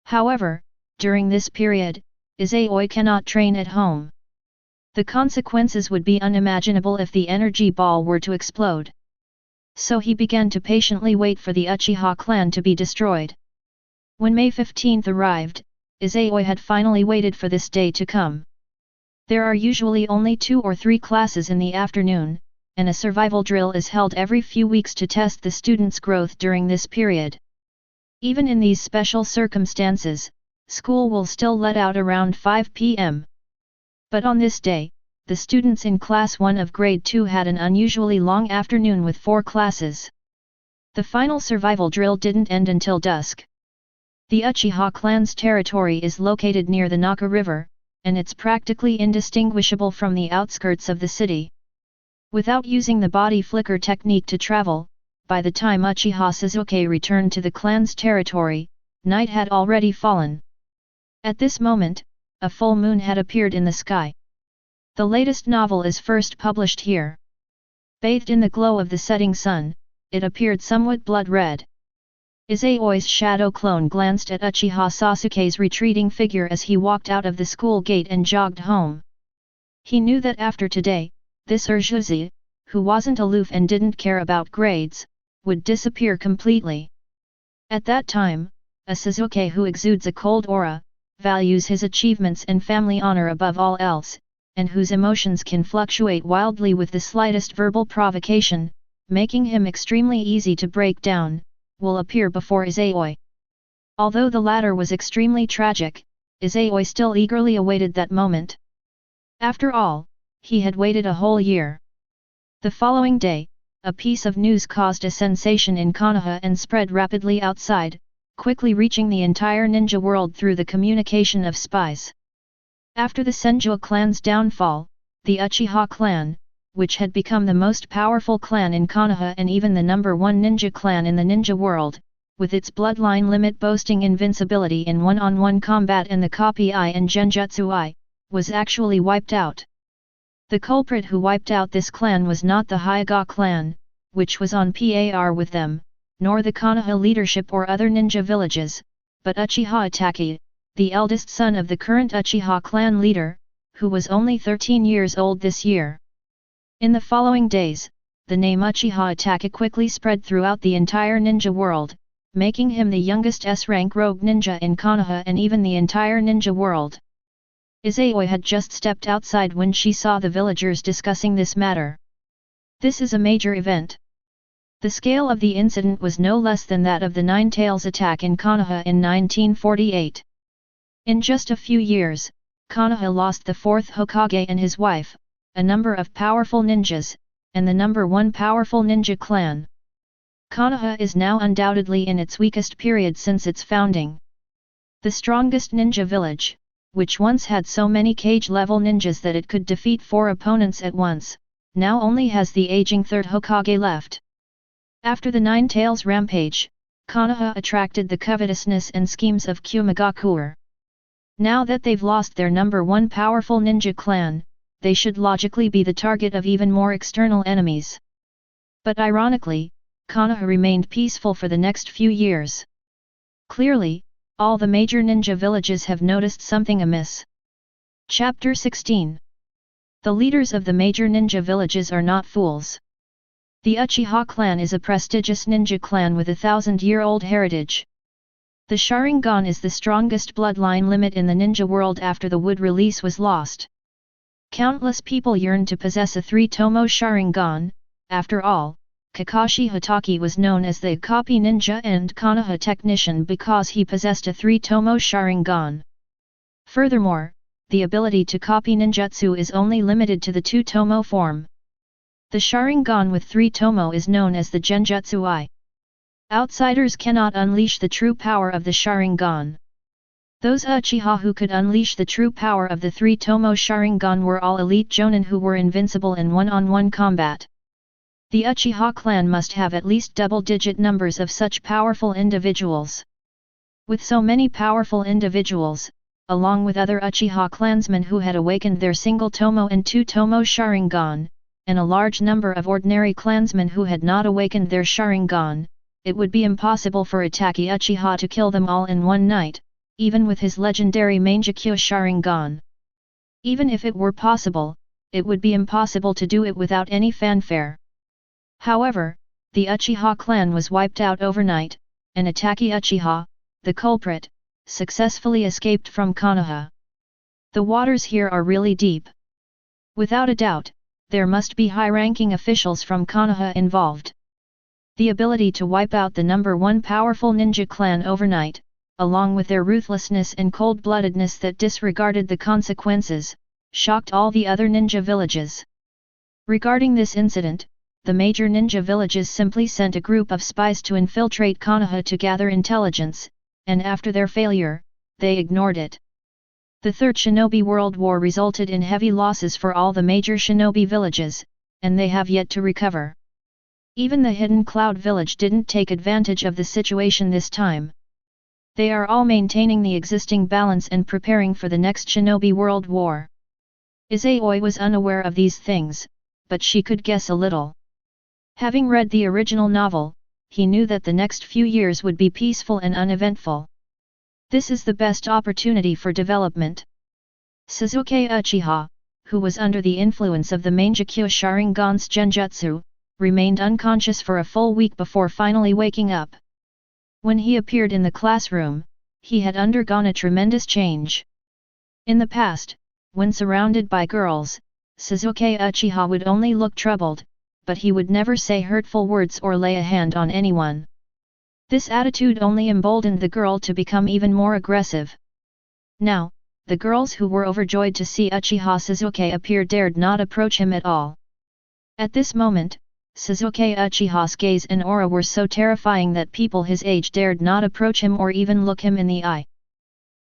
A: However, during this period, Izayoi cannot train at home. The consequences would be unimaginable if the energy ball were to explode. So he began to patiently wait for the Uchiha clan to be destroyed. When May 15 arrived, Izayoi had finally waited for this day to come. There are usually only 2 or 3 classes in the afternoon, and a survival drill is held every few weeks to test the students' growth during this period. Even in these special circumstances, school will still let out around 5 p.m. But on this day, the students in Class 1 of Grade 2 had an unusually long afternoon with 4 classes. The final survival drill didn't end until dusk. The Uchiha clan's territory is located near the Naka River, and it's practically indistinguishable from the outskirts of the city. Without using the body flicker technique to travel, by the time Uchiha Sasuke returned to the clan's territory, night had already fallen. At this moment, a full moon had appeared in the sky. The latest novel is first published here. Bathed in the glow of the setting sun, it appeared somewhat blood-red. Izayoi's shadow clone glanced at Uchiha Sasuke's retreating figure as he walked out of the school gate and jogged home. He knew that after today, this Urjuzi, who wasn't aloof and didn't care about grades, would disappear completely. At that time, a Sasuke who exudes a cold aura, values his achievements and family honor above all else, and whose emotions can fluctuate wildly with the slightest verbal provocation, making him extremely easy to break down, will appear before Izayoi. Although the latter was extremely tragic, Izayoi still eagerly awaited that moment. After all, he had waited a whole year. The following day, a piece of news caused a sensation in Konoha and spread rapidly outside, quickly reaching the entire ninja world through the communication of spies. After the Senju clan's downfall, the Uchiha clan, which had become the most powerful clan in Konoha and even the #1 ninja clan in the ninja world, with its bloodline limit boasting invincibility in one-on-one combat and the Kapi I and Genjutsu I, was actually wiped out. The culprit who wiped out this clan was not the Hyuga clan, which was on par with them, nor the Konoha leadership or other ninja villages, but Uchiha Itachi, the eldest son of the current Uchiha clan leader, who was only 13 years old this year. In the following days, the name Uchiha Itachi quickly spread throughout the entire ninja world, making him the youngest S-rank rogue ninja in Konoha and even the entire ninja world. Izayoi had just stepped outside when she saw the villagers discussing this matter. This is a major event. The scale of the incident was no less than that of the Nine Tails attack in Konoha in 1948. In just a few years, Konoha lost the fourth Hokage and his wife, a number of powerful ninjas, and the number one powerful ninja clan. Konoha is now undoubtedly in its weakest period since its founding. The strongest ninja village, which once had so many cage-level ninjas that it could defeat 4 opponents at once, now only has the aging third Hokage left. After the Nine Tails rampage, Konoha attracted the covetousness and schemes of Kumagakure. Now that they've lost their number one powerful ninja clan, they should logically be the target of even more external enemies. But ironically, Konoha remained peaceful for the next few years. Clearly, all the major ninja villages have noticed something amiss. Chapter 16. The leaders of the major ninja villages are not fools. The Uchiha clan is a prestigious ninja clan with a 1,000-year-old heritage. The Sharingan is the strongest bloodline limit in the ninja world after the wood release was lost. Countless people yearn to possess a 3-tomo Sharingan. After all, Kakashi Hatake was known as the copy ninja and Konoha technician because he possessed a 3-tomo Sharingan. Furthermore, the ability to copy ninjutsu is only limited to the 2-tomo form. The Sharingan with 3-tomo is known as the Genjutsu I. Outsiders cannot unleash the true power of the Sharingan. Those Uchiha who could unleash the true power of the 3-tomo Sharingan were all elite jonin who were invincible in one-on-one combat. The Uchiha clan must have at least double-digit numbers of such powerful individuals. With so many powerful individuals, along with other Uchiha clansmen who had awakened their single-tomo and 2-tomo Sharingan, and a large number of ordinary clansmen who had not awakened their Sharingan, it would be impossible for Itachi Uchiha to kill them all in one night, even with his legendary Mangekyo Sharingan. Even if it were possible, it would be impossible to do it without any fanfare. However, the Uchiha clan was wiped out overnight, and Itachi Uchiha, the culprit, successfully escaped from Konoha. The waters here are really deep. Without a doubt, there must be high-ranking officials from Konoha involved. The ability to wipe out the number one powerful ninja clan overnight, along with their ruthlessness and cold-bloodedness that disregarded the consequences, shocked all the other ninja villages. Regarding this incident, the major ninja villages simply sent a group of spies to infiltrate Konoha to gather intelligence, and after their failure, they ignored it. The Third Shinobi World War resulted in heavy losses for all the major shinobi villages, and they have yet to recover. Even the Hidden Cloud village didn't take advantage of the situation this time. They are all maintaining the existing balance and preparing for the next Shinobi World War. Izayoi was unaware of these things, but she could guess a little. Having read the original novel, he knew that the next few years would be peaceful and uneventful. This is the best opportunity for development. Sasuke Uchiha, who was under the influence of the Mangekyo Sharingan's Genjutsu, remained unconscious for a full week before finally waking up. When he appeared in the classroom, he had undergone a tremendous change. In the past, when surrounded by girls, Sasuke Uchiha would only look troubled, but he would never say hurtful words or lay a hand on anyone. This attitude only emboldened the girl to become even more aggressive. Now, the girls who were overjoyed to see Uchiha Sasuke appear dared not approach him at all. At this moment, Sasuke Uchiha's gaze and aura were so terrifying that people his age dared not approach him or even look him in the eye.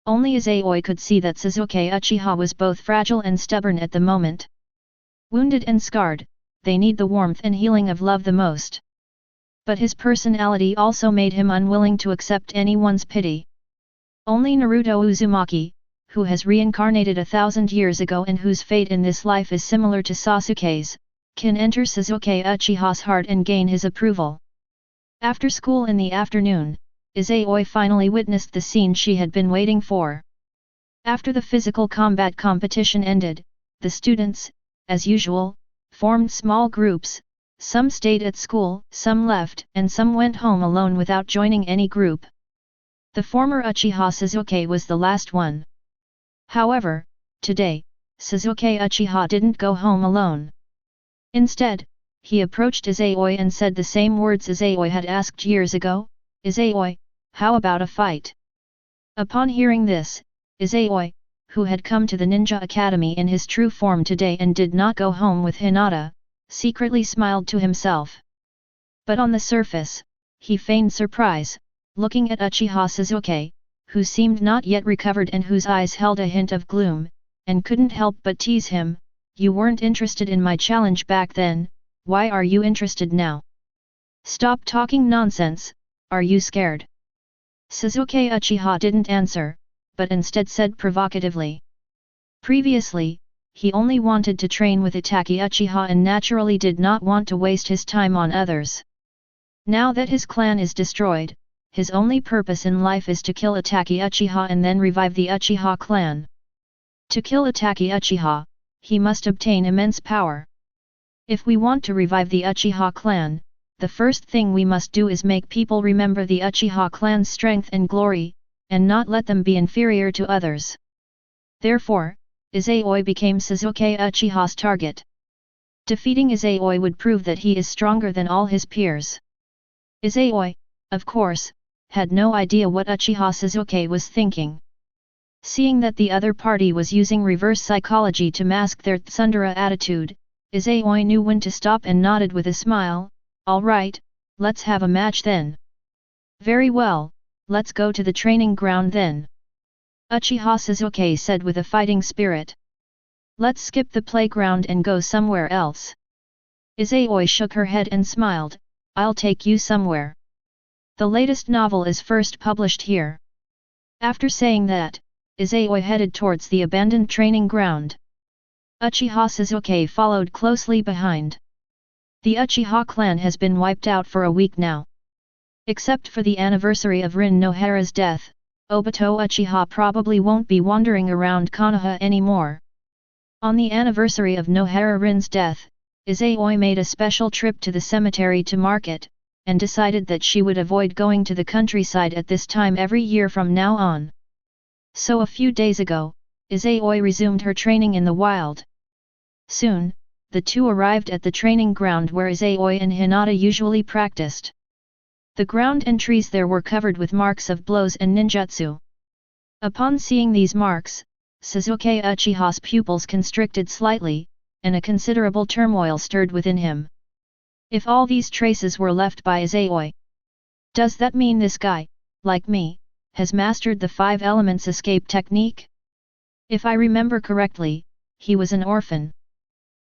A: Only Izayoi could see that Sasuke Uchiha was both fragile and stubborn at the moment. Wounded and scarred, they need the warmth and healing of love the most. But his personality also made him unwilling to accept anyone's pity. Only Naruto Uzumaki, who has reincarnated 1,000 years ago and whose fate in this life is similar to Sasuke's, can enter Sasuke Uchiha's heart and gain his approval. After school in the afternoon, Izayoi finally witnessed the scene she had been waiting for. After the physical combat competition ended, the students, as usual, formed small groups, some stayed at school, some left, and some went home alone without joining any group. The former Uchiha Sasuke was the last one. However, today, Sasuke Uchiha didn't go home alone. Instead, he approached Izayoi and said the same words Izayoi had asked years ago, "Izayoi, how about a fight?" Upon hearing this, Izayoi, who had come to the Ninja Academy in his true form today and did not go home with Hinata, secretly smiled to himself. But on the surface, he feigned surprise, looking at Uchiha Sasuke, who seemed not yet recovered and whose eyes held a hint of gloom, and couldn't help but tease him, "You weren't interested in my challenge back then, why are you interested now? Stop talking nonsense, are you scared?" Sasuke Uchiha didn't answer, but instead said provocatively. Previously, he only wanted to train with Itachi Uchiha and naturally did not want to waste his time on others. Now that his clan is destroyed, his only purpose in life is to kill Itachi Uchiha and then revive the Uchiha clan. To kill Itachi Uchiha, he must obtain immense power. If we want to revive the Uchiha clan, the first thing we must do is make people remember the Uchiha clan's strength and glory, and not let them be inferior to others. Therefore, Izayoi became Sasuke Uchiha's target. Defeating Izayoi would prove that he is stronger than all his peers. Izayoi, of course, had no idea what Uchiha Sasuke was thinking. Seeing that the other party was using reverse psychology to mask their tsundere attitude, Izayoi knew when to stop and nodded with a smile, "All right, let's have a match then." "Very well, let's go to the training ground then," Uchiha Sasuke said with a fighting spirit. "Let's skip the playground and go somewhere else." Izayoi shook her head and smiled, "I'll take you somewhere. The latest novel is first published here." After saying that, Izayoi headed towards the abandoned training ground. Uchiha Sasuke followed closely behind. The Uchiha clan has been wiped out for a week now. Except for the anniversary of Rin Nohara's death, Obito Uchiha probably won't be wandering around Konoha anymore. On the anniversary of Nohara Rin's death, Izayoi made a special trip to the cemetery to mark it, and decided that she would avoid going to the countryside at this time every year from now on. So a few days ago, Izayoi resumed her training in the wild. Soon, the two arrived at the training ground where Izayoi and Hinata usually practiced. The ground and trees there were covered with marks of blows and ninjutsu. Upon seeing these marks, Sasuke Uchiha's pupils constricted slightly, and a considerable turmoil stirred within him. If all these traces were left by Izayoi, does that mean this guy, like me, has mastered the 5 elements escape technique? If I remember correctly, he was an orphan.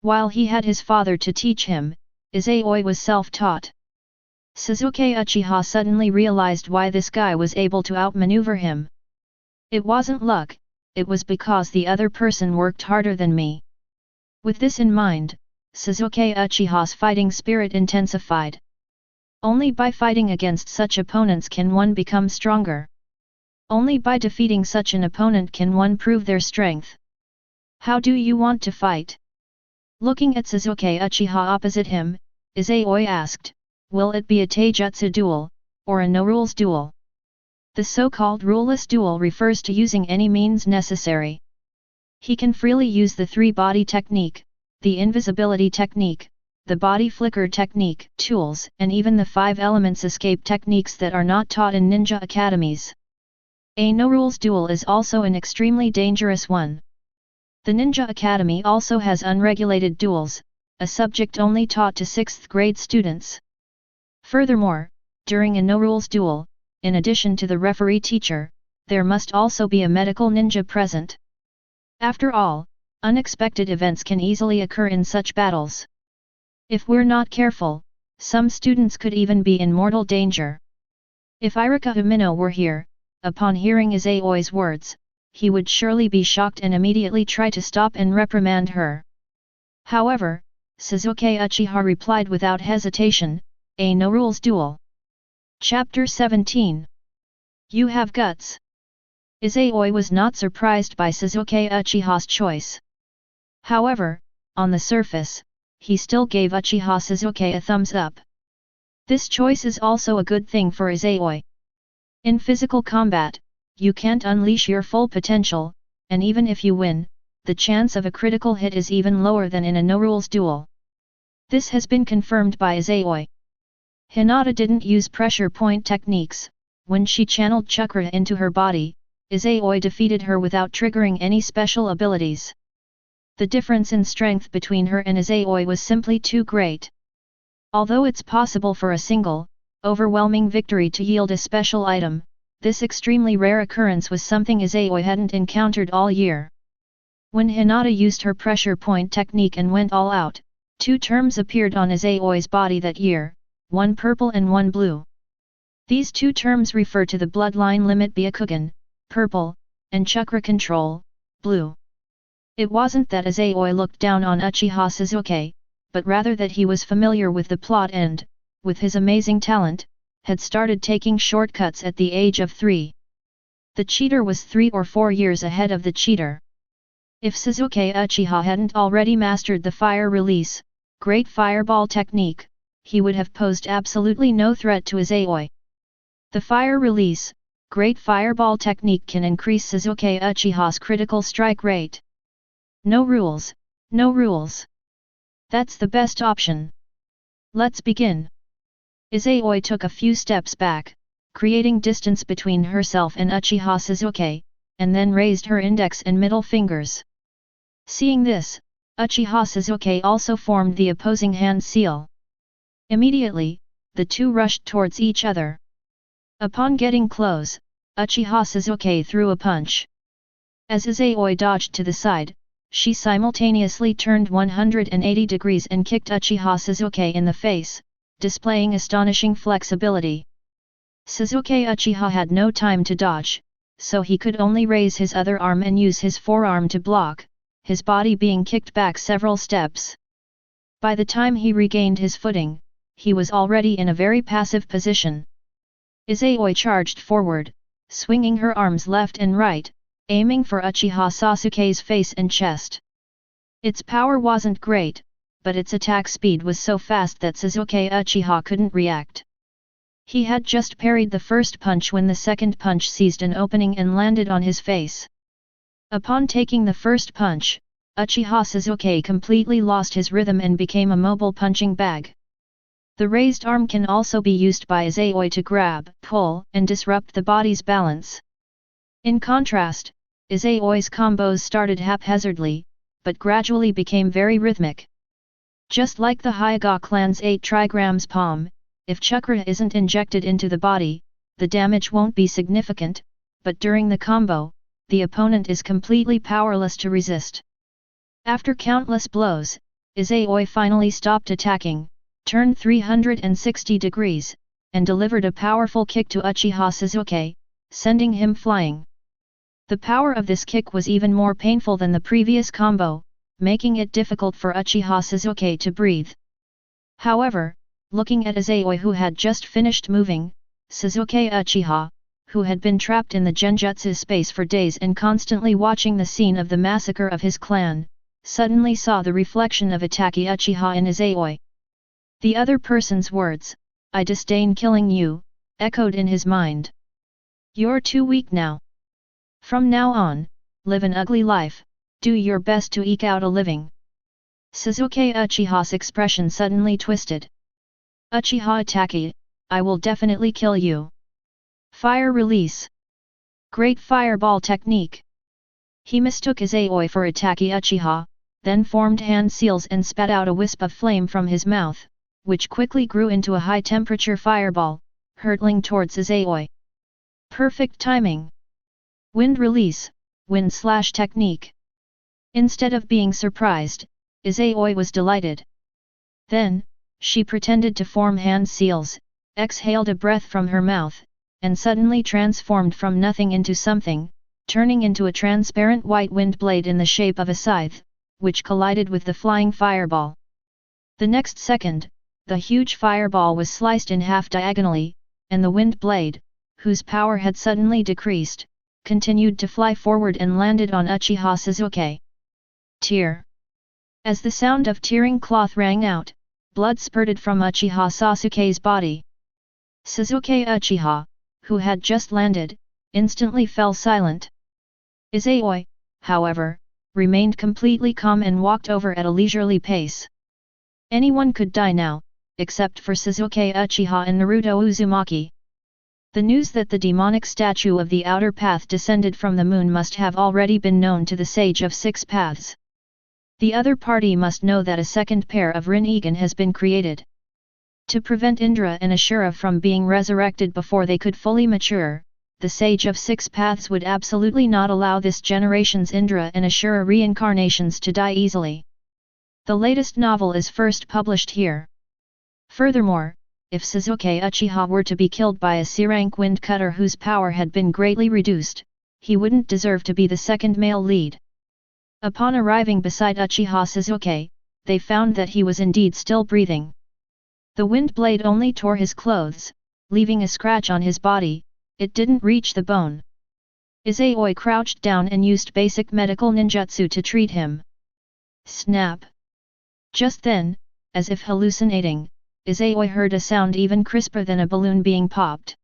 A: While he had his father to teach him, Izayoi was self-taught. Sasuke Uchiha suddenly realized why this guy was able to outmaneuver him. It wasn't luck, it was because the other person worked harder than me. With this in mind, Sasuke Uchiha's fighting spirit intensified. Only by fighting against such opponents can one become stronger. Only by defeating such an opponent can one prove their strength. How do you want to fight? Looking at Sasuke Uchiha opposite him, Izayoi asked, "Will it be a taijutsu duel, or a no-rules duel?" The so-called ruleless duel refers to using any means necessary. He can freely use the 3-body technique, the invisibility technique, the body flicker technique, tools, and even the 5 elements escape techniques that are not taught in ninja academies. A no-rules duel is also an extremely dangerous one. The Ninja Academy also has unregulated duels, a subject only taught to 6th grade students. Furthermore, during a no-rules duel, in addition to the referee teacher, there must also be a medical ninja present. After all, unexpected events can easily occur in such battles. If we're not careful, some students could even be in mortal danger. If Irika Umino were here, upon hearing Izayoi's words, he would surely be shocked and immediately try to stop and reprimand her. However, Sasuke Uchiha replied without hesitation, "A no-rules duel." Chapter 17. You have guts. Izayoi was not surprised by Sasuke Uchiha's choice. However, on the surface, he still gave Uchiha Sasuke a thumbs up. This choice is also a good thing for Izayoi. In physical combat, you can't unleash your full potential, and even if you win, the chance of a critical hit is even lower than in a no-rules duel. This has been confirmed by Izayoi. Hinata didn't use pressure point techniques. When she channeled chakra into her body, Izayoi defeated her without triggering any special abilities. The difference in strength between her and Izayoi was simply too great. Although it's possible for a single, overwhelming victory to yield a special item, this extremely rare occurrence was something Izayoi hadn't encountered all year. When Hinata used her pressure point technique and went all out, 2 terms appeared on Izayoi's body that year, one purple and one blue. These 2 terms refer to the bloodline limit Byakugan, purple, and chakra control, blue. It wasn't that Izayoi looked down on Uchiha Sasuke, but rather that he was familiar with the plot and, with his amazing talent, had started taking shortcuts at the age of 3. The cheater was 3 or 4 years ahead of the cheater. If Sasuke Uchiha hadn't already mastered the fire release, great fireball technique, he would have posed absolutely no threat to Izayoi. The fire release, great fireball technique can increase Sasuke Uchiha's critical strike rate. No rules, no rules. That's the best option. Let's begin. Izayoi took a few steps back, creating distance between herself and Uchiha Sasuke, and then raised her index and middle fingers. Seeing this, Uchiha Sasuke also formed the opposing hand seal. Immediately, the two rushed towards each other. Upon getting close, Uchiha Sasuke threw a punch. As Izayoi dodged to the side, she simultaneously turned 180 degrees and kicked Uchiha Sasuke in the face, displaying astonishing flexibility. Sasuke Uchiha had no time to dodge, so he could only raise his other arm and use his forearm to block, his body being kicked back several steps. By the time he regained his footing, he was already in a very passive position. Izayoi charged forward, swinging her arms left and right, aiming for Uchiha Sasuke's face and chest. Its power wasn't great, but its attack speed was so fast that Sasuke Uchiha couldn't react. He had just parried the first punch when the second punch seized an opening and landed on his face. Upon taking the first punch, Uchiha Sasuke completely lost his rhythm and became a mobile punching bag. The raised arm can also be used by Izayoi to grab, pull, and disrupt the body's balance. In contrast, Izayoi's combos started haphazardly, but gradually became very rhythmic. Just like the Hyuga clan's 8 trigrams palm, if chakra isn't injected into the body, the damage won't be significant, but during the combo, the opponent is completely powerless to resist. After countless blows, Izayoi finally stopped attacking, turned 360 degrees, and delivered a powerful kick to Uchiha Sasuke, sending him flying. The power of this kick was even more painful than the previous combo, making it difficult for Uchiha Sasuke to breathe. However, looking at Izayoi who had just finished moving, Sasuke Uchiha, who had been trapped in the genjutsu space for days and constantly watching the scene of the massacre of his clan, suddenly saw the reflection of Itaki Uchiha in Izayoi. The other person's words, "I disdain killing you," echoed in his mind. "You're too weak now. From now on, live an ugly life, do your best to eke out a living." Sasuke Uchiha's expression suddenly twisted. "Uchiha Itaki, I will definitely kill you." Fire release. Great fireball technique. He mistook Izayoi for Itaki Uchiha, then formed hand seals and spat out a wisp of flame from his mouth, which quickly grew into a high-temperature fireball, hurtling towards Izayoi. Perfect timing. Wind release, wind-slash technique. Instead of being surprised, Izayoi was delighted. Then, she pretended to form hand seals, exhaled a breath from her mouth, and suddenly transformed from nothing into something, turning into a transparent white wind blade in the shape of a scythe, which collided with the flying fireball. The next second, the huge fireball was sliced in half diagonally, and the wind blade, whose power had suddenly decreased, continued to fly forward and landed on Uchiha Sasuke. Tear. As the sound of tearing cloth rang out, blood spurted from Uchiha Sasuke's body. Sasuke Uchiha, who had just landed, instantly fell silent. Izayoi, however, remained completely calm and walked over at a leisurely pace. Anyone could die now, except for Sasuke Uchiha and Naruto Uzumaki. The news that the demonic statue of the outer path descended from the moon must have already been known to the Sage of Six Paths. The other party must know that a second pair of Rinnegan has been created. To prevent Indra and Ashura from being resurrected before they could fully mature, the Sage of Six Paths would absolutely not allow this generation's Indra and Ashura reincarnations to die easily. The latest novel is first published here. Furthermore, if Sasuke Uchiha were to be killed by a C-rank windcutter whose power had been greatly reduced, he wouldn't deserve to be the second male lead. Upon arriving beside Uchiha Sasuke, they found that he was indeed still breathing. The wind blade only tore his clothes, leaving a scratch on his body, it didn't reach the bone. Izayoi crouched down and used basic medical ninjutsu to treat him. Snap! Just then, as if hallucinating, Izayoi heard a sound even crisper than a balloon being popped.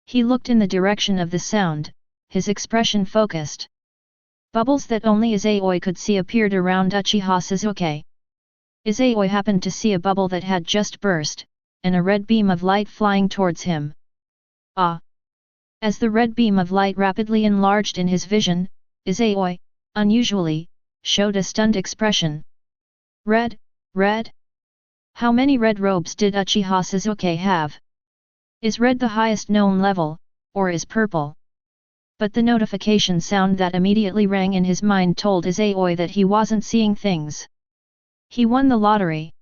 A: He looked in the direction of the sound, his expression focused. Bubbles that only Izayoi could see appeared around Uchiha Sasuke. Izayoi happened to see a bubble that had just burst, and a red beam of light flying towards him. Ah! As the red beam of light rapidly enlarged in his vision, Izayoi, unusually, showed a stunned expression. Red, red? How many red robes did Uchiha Sasuke have? Is red the highest known level, or is purple? But the notification sound that immediately rang in his mind told Izayoi that he wasn't seeing things. He won the lottery.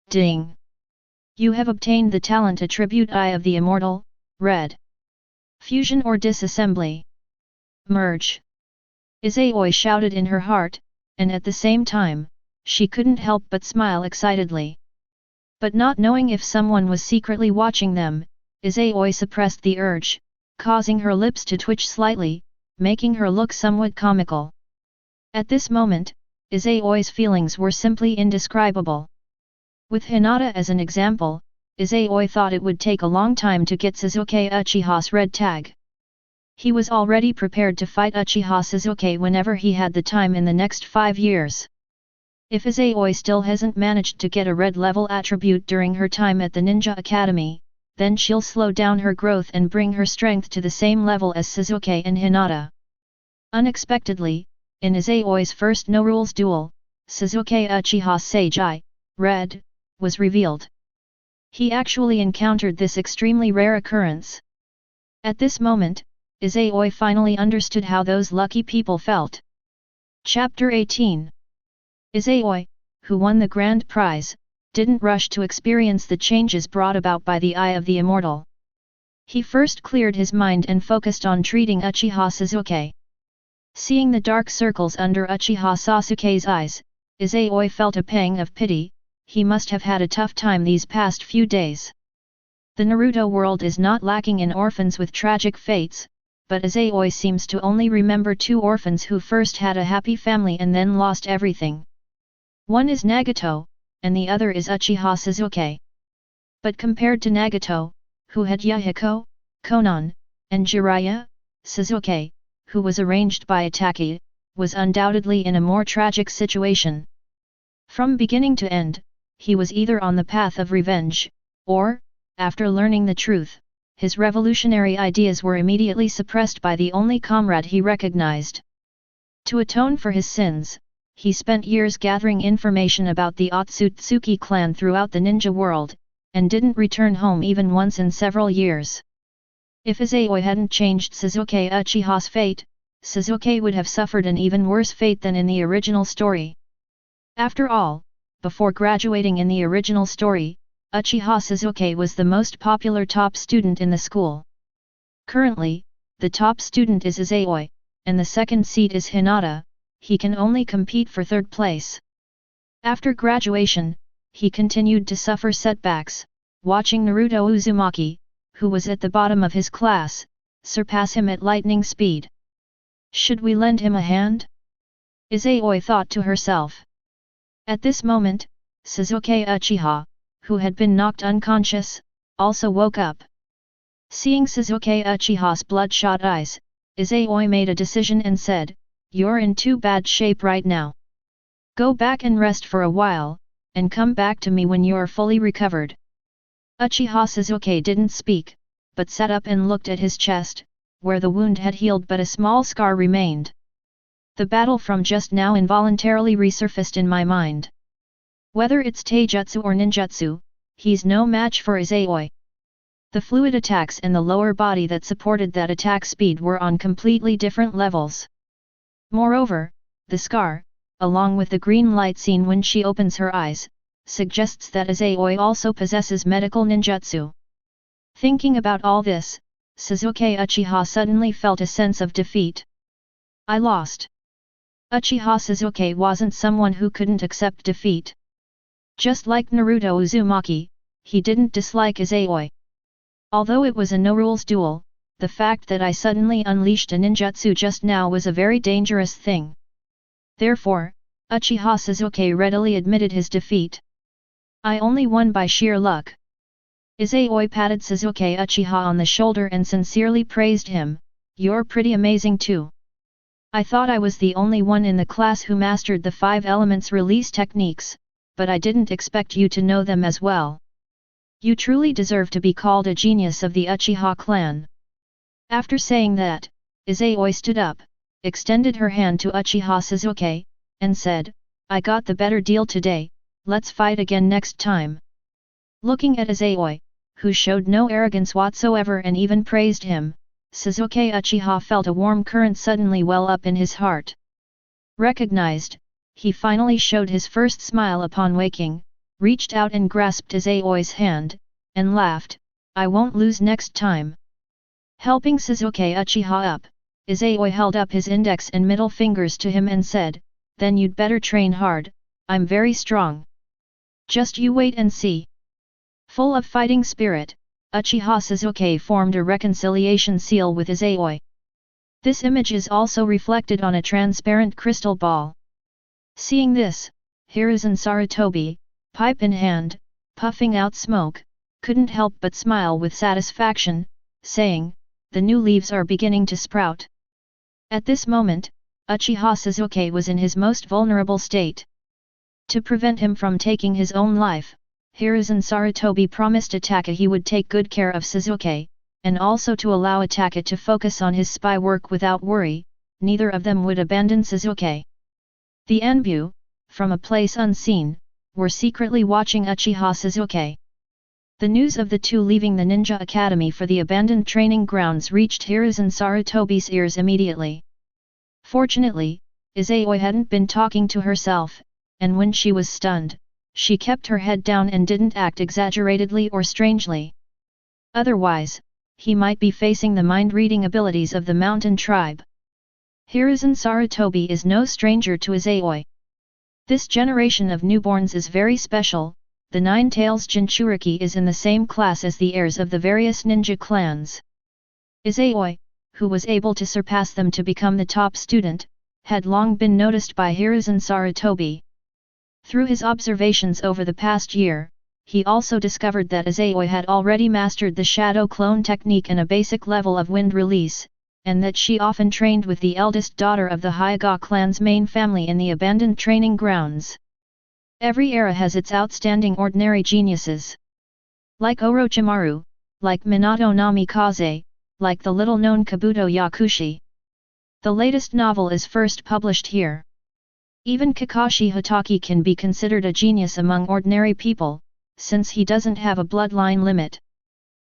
A: Ding! You have obtained the talent attribute Eye of the Immortal, Red. Fusion or disassembly. Merge. Izayoi shouted in her heart, and at the same time, she couldn't help but smile excitedly. But not knowing if someone was secretly watching them, Izayoi suppressed the urge, causing her lips to twitch slightly, making her look somewhat comical. At this moment, Izayoi's feelings were simply indescribable. With Hinata as an example, Izayoi thought it would take a long time to get Sasuke Uchiha's red tag. He was already prepared to fight Uchiha Sasuke whenever he had the time in the next 5 years. If Izayoi still hasn't managed to get a red level attribute during her time at the Ninja Academy, then she'll slow down her growth and bring her strength to the same level as Sasuke and Hinata. Unexpectedly, in Izayoi's first no-rules duel, Sasuke Uchiha's Sage Eye, Red, was revealed. He actually encountered this extremely rare occurrence. At this moment, Izayoi finally understood how those lucky people felt. Chapter 18. Izayoi, who won the grand prize, didn't rush to experience the changes brought about by the Eye of the Immortal. He first cleared his mind and focused on treating Uchiha Sasuke. Seeing the dark circles under Uchiha Sasuke's eyes, Izayoi felt a pang of pity. He must have had a tough time these past few days. The Naruto world is not lacking in orphans with tragic fates, but Izayoi seems to only remember 2 orphans who first had a happy family and then lost everything. One is Nagato, and the other is Uchiha Sasuke. But compared to Nagato, who had Yahiko, Conan, and Jiraiya, Sasuke, who was arranged by Itachi, was undoubtedly in a more tragic situation. From beginning to end, he was either on the path of revenge, or, after learning the truth, his revolutionary ideas were immediately suppressed by the only comrade he recognized. To atone for his sins, he spent years gathering information about the Otsutsuki clan throughout the ninja world, and didn't return home even once in several years. If Izayoi hadn't changed Sasuke Uchiha's fate, Sasuke would have suffered an even worse fate than in the original story. After all, before graduating in the original story, Uchiha Sasuke was the most popular top student in the school. Currently, the top student is Izayoi, and the second seat is Hinata. He can only compete for 3rd place. After graduation, he continued to suffer setbacks, watching Naruto Uzumaki, who was at the bottom of his class, surpass him at lightning speed. Should we lend him a hand? Izayoi thought to herself. At this moment, Sasuke Uchiha, who had been knocked unconscious, also woke up. Seeing Sasuke Uchiha's bloodshot eyes, Izayoi made a decision and said, "You're in too bad shape right now. Go back and rest for a while, and come back to me when you're fully recovered." Uchiha Sasuke didn't speak, but sat up and looked at his chest, where the wound had healed but a small scar remained. The battle from just now involuntarily resurfaced in my mind. Whether it's taijutsu or ninjutsu, he's no match for Izayoi. The fluid attacks and the lower body that supported that attack speed were on completely different levels. Moreover, the scar, along with the green light seen when she opens her eyes, suggests that Izayoi also possesses medical ninjutsu. Thinking about all this, Sasuke Uchiha suddenly felt a sense of defeat. I lost. Uchiha Sasuke wasn't someone who couldn't accept defeat. Just like Naruto Uzumaki, he didn't dislike Izayoi. Although it was a no-rules duel, the fact that I suddenly unleashed a ninjutsu just now was a very dangerous thing. Therefore, Uchiha Sasuke readily admitted his defeat. I only won by sheer luck. Izayoi patted Sasuke Uchiha on the shoulder and sincerely praised him, "You're pretty amazing too. I thought I was the only one in the class who mastered the 5 elements release techniques, but I didn't expect you to know them as well. You truly deserve to be called a genius of the Uchiha clan." After saying that, Izayoi stood up, extended her hand to Uchiha Sasuke, and said, "I got the better deal today, let's fight again next time." Looking at Izayoi, who showed no arrogance whatsoever and even praised him, Sasuke Uchiha felt a warm current suddenly well up in his heart. Recognized, he finally showed his first smile upon waking, reached out and grasped Izayoi's hand, and laughed, "I won't lose next time." Helping Sasuke Uchiha up, Izayoi held up his index and middle fingers to him and said, "Then you'd better train hard, I'm very strong. Just you wait and see." Full of fighting spirit, Uchiha Sasuke formed a reconciliation seal with Izayoi. This image is also reflected on a transparent crystal ball. Seeing this, Hiruzen Sarutobi, pipe in hand, puffing out smoke, couldn't help but smile with satisfaction, saying, "The new leaves are beginning to sprout." At this moment, Uchiha Sasuke was in his most vulnerable state. To prevent him from taking his own life, Hiruzen Sarutobi promised Ataka he would take good care of Sasuke, and also to allow Ataka to focus on his spy work without worry. Neither of them would abandon Sasuke. The Anbu, from a place unseen, were secretly watching Uchiha Sasuke. The news of the two leaving the ninja academy for the abandoned training grounds reached Hiruzen Sarutobi's ears immediately. Fortunately, Izayoi hadn't been talking to herself, and when she was stunned, she kept her head down and didn't act exaggeratedly or strangely. Otherwise, he might be facing the mind-reading abilities of the mountain tribe. Hiruzen Sarutobi is no stranger to Izayoi. This generation of newborns is very special. The Nine Tails Jinchuriki is in the same class as the heirs of the various ninja clans. Izayoi, who was able to surpass them to become the top student, had long been noticed by Hiruzen Sarutobi. Through his observations over the past year, he also discovered that Izayoi had already mastered the shadow clone technique and a basic level of wind release, and that she often trained with the eldest daughter of the Hyuga clan's main family in the abandoned training grounds. Every era has its outstanding ordinary geniuses. Like Orochimaru, like Minato Namikaze, like the little-known Kabuto Yakushi. The latest novel is first published here. Even Kakashi Hatake can be considered a genius among ordinary people, since he doesn't have a bloodline limit.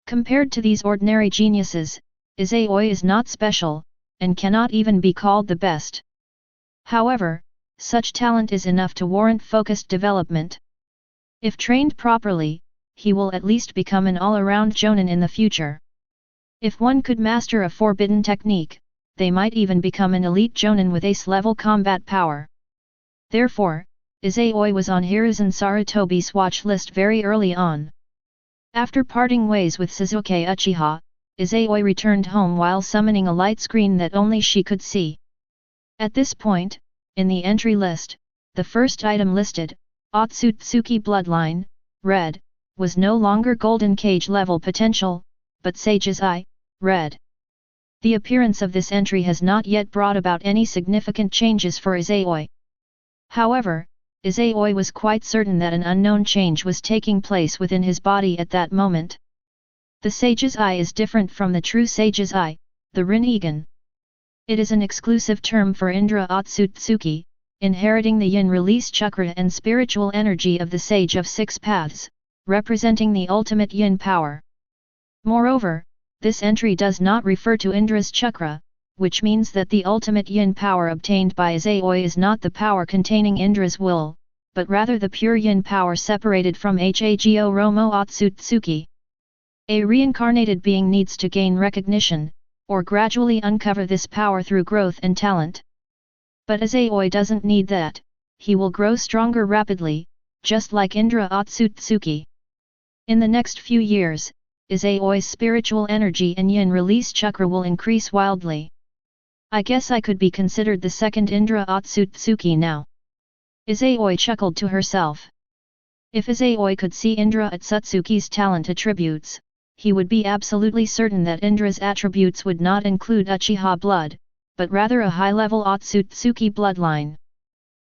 A: Compared to these ordinary geniuses, Izayoi is not special, and cannot even be called the best. However, such talent is enough to warrant focused development. If trained properly, he will at least become an all-around jonin in the future. If one could master a forbidden technique, they might even become an elite jonin with ace-level combat power. Therefore, Izayoi was on Hiruzen Sarutobi's watch list very early on. After parting ways with Sasuke Uchiha, Izayoi returned home while summoning a light screen that only she could see. At this point, in the entry list, the first item listed, Otsutsuki bloodline, red, was no longer golden cage level potential, but Sage's Eye, red. The appearance of this entry has not yet brought about any significant changes for Izayoi. However, Izayoi was quite certain that an unknown change was taking place within his body at that moment. The Sage's Eye is different from the true Sage's Eye, the Rinnegan. It is an exclusive term for Indra Otsutsuki, inheriting the yin release chakra and spiritual energy of the Sage of Six Paths, representing the ultimate yin power. Moreover, this entry does not refer to Indra's chakra, which means that the ultimate yin power obtained by Izayoi is not the power containing Indra's will, but rather the pure yin power separated from Hago Romo Otsutsuki. A reincarnated being needs to gain recognition, or gradually uncover this power through growth and talent. But Izayoi doesn't need that, he will grow stronger rapidly, just like Indra Otsutsuki. In the next few years, Izayoi's spiritual energy and yin release chakra will increase wildly. I guess I could be considered the second Indra Otsutsuki now. Izayoi chuckled to herself. If Izayoi could see Indra Otsutsuki's talent attributes, he would be absolutely certain that Indra's attributes would not include Uchiha blood, but rather a high-level Otsutsuki bloodline.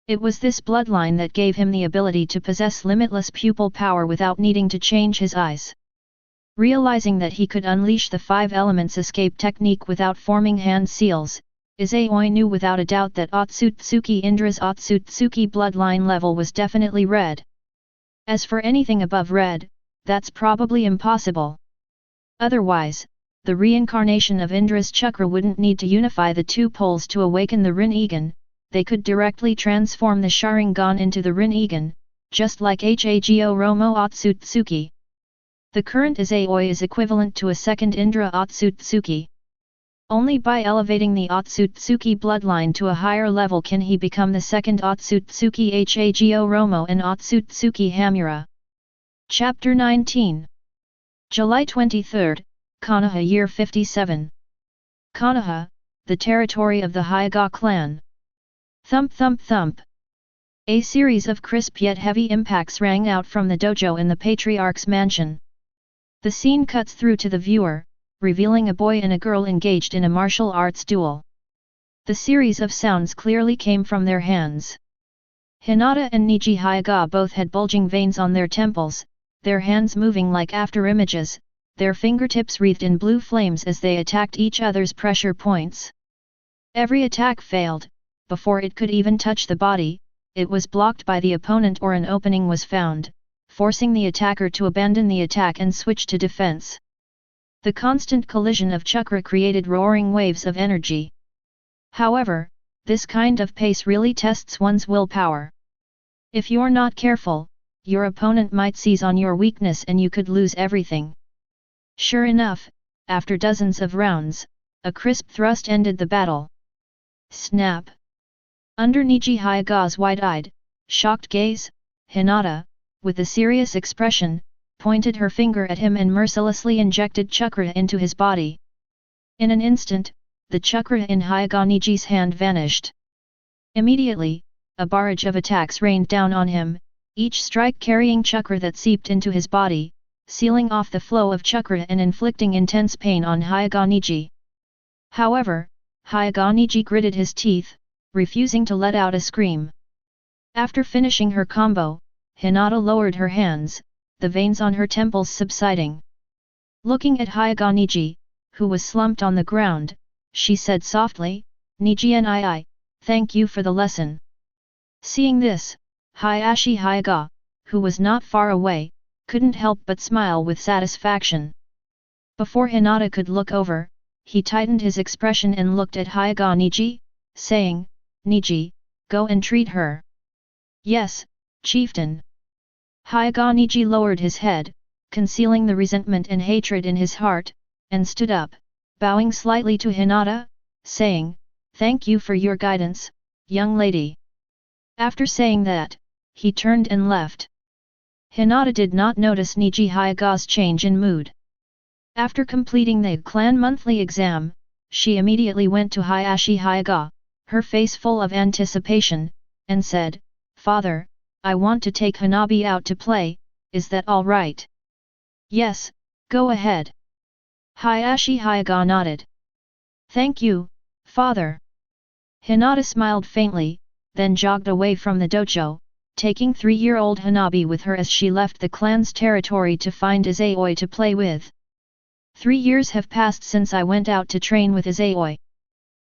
A: It was this bloodline that gave him the ability to possess limitless pupil power without needing to change his eyes. Realizing that he could unleash the 5 elements escape technique without forming hand seals, Izayoi knew without a doubt that Indra's Otsutsuki bloodline level was definitely red. As for anything above red, that's probably impossible. Otherwise, the reincarnation of Indra's chakra wouldn't need to unify the 2 poles to awaken the Rinnegan, they could directly transform the Sharingan into the Rinnegan, just like Hago Romo Otsutsuki. The current Izayoi is equivalent to a second Indra Otsutsuki. Only by elevating the Otsutsuki bloodline to a higher level can he become the second Otsutsuki Hago Romo and Otsutsuki Hamura. Chapter 19 July 23, Konoha Year 57. Konoha, the territory of the Hyuga clan. Thump thump thump. A series of crisp yet heavy impacts rang out from the dojo in the patriarch's mansion. The scene cuts through to the viewer, revealing a boy and a girl engaged in a martial arts duel. The series of sounds clearly came from their hands. Hinata and Neji Hyuga both had bulging veins on their temples, their hands moving like afterimages, their fingertips wreathed in blue flames as they attacked each other's pressure points. Every attack failed. Before it could even touch the body, it was blocked by the opponent or an opening was found, forcing the attacker to abandon the attack and switch to defense. The constant collision of chakra created roaring waves of energy. However, this kind of pace really tests one's willpower. If you're not careful, your opponent might seize on your weakness and you could lose everything. Sure enough, after dozens of rounds, a crisp thrust ended the battle. Snap! Under Neji Hyuga's wide-eyed, shocked gaze, Hinata, with a serious expression, pointed her finger at him and mercilessly injected chakra into his body. In an instant, the chakra in Hyuga Neji's hand vanished. Immediately, a barrage of attacks rained down on him, each strike carrying chakra that seeped into his body, sealing off the flow of chakra and inflicting intense pain on Hyuga Neji. However, Hyuga Neji gritted his teeth, refusing to let out a scream. After finishing her combo, Hinata lowered her hands, the veins on her temples subsiding. Looking at Hyuga Neji, who was slumped on the ground, she said softly, "Neji-nii, thank you for the lesson." Seeing this, Hayashi Hyuga, who was not far away, couldn't help but smile with satisfaction. Before Hinata could look over, he tightened his expression and looked at Hyuga Neji, saying, "Neji, go and treat her." "Yes, chieftain." Hyuga Neji lowered his head, concealing the resentment and hatred in his heart, and stood up, bowing slightly to Hinata, saying, "Thank you for your guidance, young lady." After saying that, he turned and left. Hinata did not notice Neji Hyuga's change in mood. After completing the clan monthly exam, she immediately went to Hayashi Hyuga, her face full of anticipation, and said, "Father, I want to take Hanabi out to play, is that alright? Yes, go ahead. Hayashi Hayaga nodded. Thank you, father. Hinata smiled faintly, then jogged away from the dojo, taking 3-year-old Hanabi with her as she left the clan's territory to find Izayoi to play with. 3 years have passed since I went out to train with Izayoi.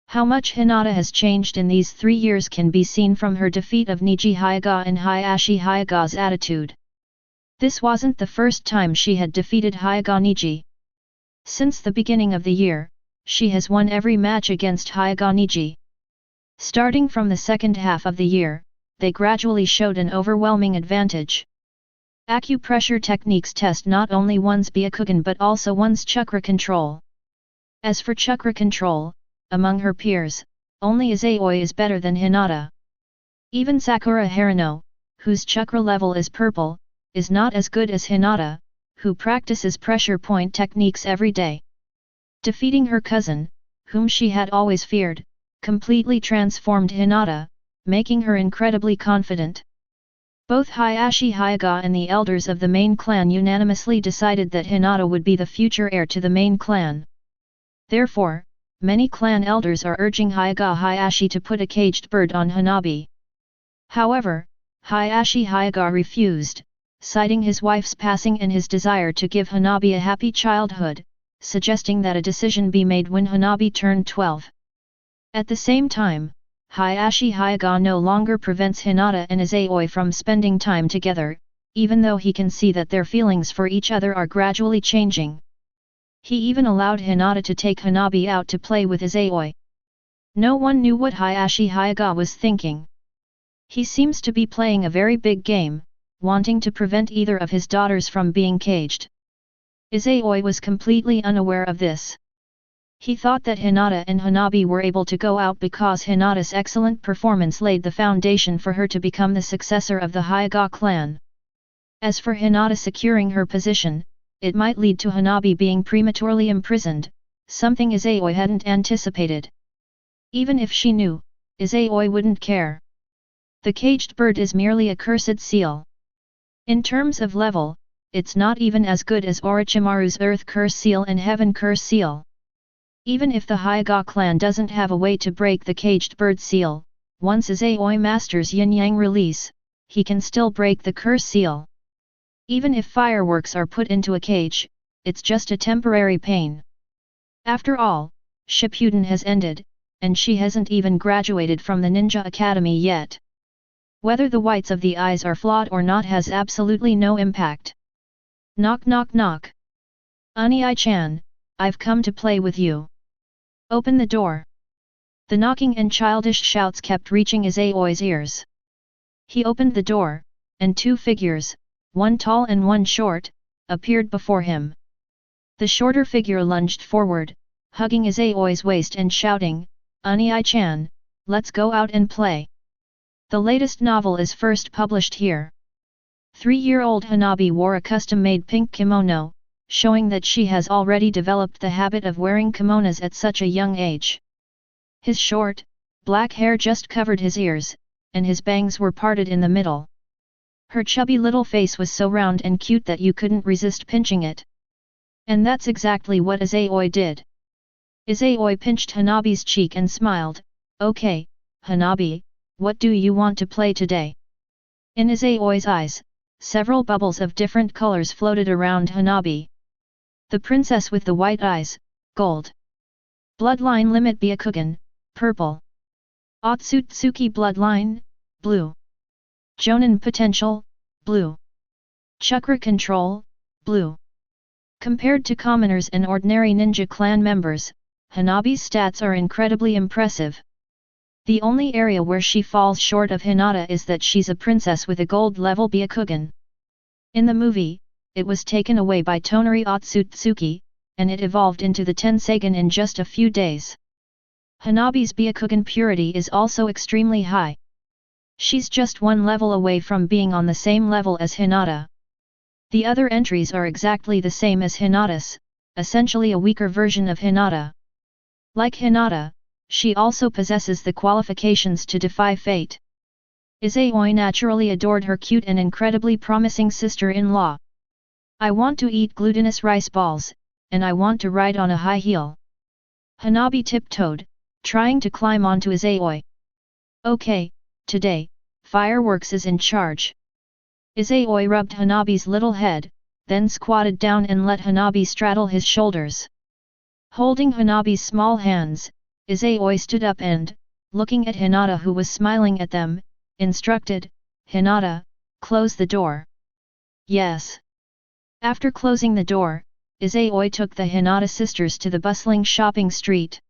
A: How much Hinata has changed in these 3 years can be seen from her defeat of Neji Hayaga and Hayashi Hayaga's attitude. This wasn't the first time she had defeated Hayaga Neji. Since the beginning of the year, she has won every match against Hayaga Neji. Starting from the second half of the year, they gradually showed an overwhelming advantage. Acupressure techniques test not only one's Byakugan but also one's chakra control. As for chakra control, among her peers, only Izayoi is better than Hinata. Even Sakura Harano, whose chakra level is purple, is not as good as Hinata, who practices pressure point techniques every day. Defeating her cousin, whom she had always feared, completely transformed Hinata, making her incredibly confident. Both Hayashi Hayaga and the elders of the main clan unanimously decided that Hinata would be the future heir to the main clan. Therefore, many clan elders are urging Hayaga Hayashi to put a caged bird on Hanabi. However, Hayashi Hayaga refused, citing his wife's passing and his desire to give Hanabi a happy childhood, suggesting that a decision be made when Hanabi turned 12. At the same time, Hayashi Hayaga no longer prevents Hinata and Izayoi from spending time together, even though he can see that their feelings for each other are gradually changing. He even allowed Hinata to take Hanabi out to play with Izayoi. No one knew what Hayashi Hayaga was thinking. He seems to be playing a very big game, wanting to prevent either of his daughters from being caged. Izayoi was completely unaware of this. He thought that Hinata and Hanabi were able to go out because Hinata's excellent performance laid the foundation for her to become the successor of the Hayaga clan. As for Hinata securing her position, it might lead to Hanabi being prematurely imprisoned, something Izayoi hadn't anticipated. Even if she knew, Izayoi wouldn't care. The caged bird is merely a cursed seal. In terms of level, it's not even as good as Orochimaru's Earth Curse Seal and Heaven Curse Seal. Even if the Hayaga clan doesn't have a way to break the caged bird seal, once Izayoi masters yin-yang release, he can still break the curse seal. Even if fireworks are put into a cage, it's just a temporary pain. After all, Shippuden has ended, and she hasn't even graduated from the Ninja Academy yet. Whether the whites of the eyes are flawed or not has absolutely no impact. Knock knock knock. Ani-chan, I've come to play with you. Open the door. The knocking and childish shouts kept reaching Izayoi's ears. He opened the door, and 2 figures, one tall and one short, appeared before him. The shorter figure lunged forward, hugging Izayoi's waist and shouting, "Ani-chan, let's go out and play." The latest novel is first published here. 3-year-old Hanabi wore a custom-made pink kimono, showing that she has already developed the habit of wearing kimonos at such a young age. His short, black hair just covered his ears, and his bangs were parted in the middle. Her chubby little face was so round and cute that you couldn't resist pinching it. And that's exactly what Izayoi did. Izayoi pinched Hanabi's cheek and smiled, "Okay, Hanabi, what do you want to play today?" In Izayoi's eyes, several bubbles of different colors floated around Hanabi. The princess with the white eyes, gold. Bloodline limit Byakugan, purple. Otsutsuki bloodline, blue. Jonin potential, blue. Chakra control, blue. Compared to commoners and ordinary ninja clan members, Hanabi's stats are incredibly impressive. The only area where she falls short of Hinata is that she's a princess with a gold level Byakugan. In the movie, it was taken away by Toneri Otsutsuki, and it evolved into the Tensegan in just a few days. Hanabi's Byakugan purity is also extremely high. She's just 1 level away from being on the same level as Hinata. The other entries are exactly the same as Hinata's, essentially a weaker version of Hinata. Like Hinata, she also possesses the qualifications to defy fate. Izayoi naturally adored her cute and incredibly promising sister-in-law. I want to eat glutinous rice balls, and I want to ride on a high heel. Hanabi tiptoed, trying to climb onto Izayoi. Okay, today, fireworks is in charge. Izayoi rubbed Hanabi's little head, then squatted down and let Hanabi straddle his shoulders. Holding Hanabi's small hands, Izayoi stood up and, looking at Hinata who was smiling at them, instructed, "Hinata, close the door." Yes. After closing the door, Izayoi took the Hinata sisters to the bustling shopping street.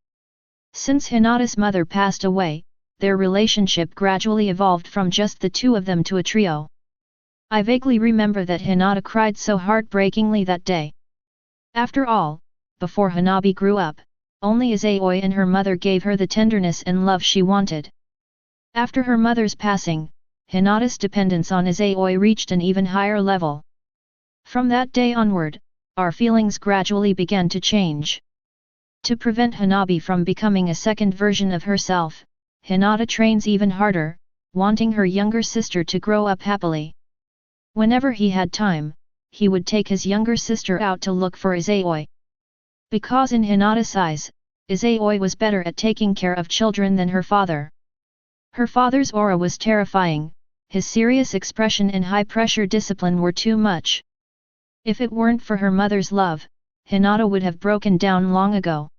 A: Since Hinata's mother passed away, their relationship gradually evolved from just the two of them to a trio. I vaguely remember that Hinata cried so heartbreakingly that day. After all, before Hanabi grew up, only Izayoi and her mother gave her the tenderness and love she wanted. After her mother's passing, Hinata's dependence on Izayoi reached an even higher level. From that day onward, our feelings gradually began to change. To prevent Hanabi from becoming a second version of herself, Hinata trains even harder, wanting her younger sister to grow up happily. Whenever he had time, he would take his younger sister out to look for Izayoi. Because in Hinata's eyes, Izayoi was better at taking care of children than her father. Her father's aura was terrifying, his serious expression and high-pressure discipline were too much. If it weren't for her mother's love, Hinata would have broken down long ago.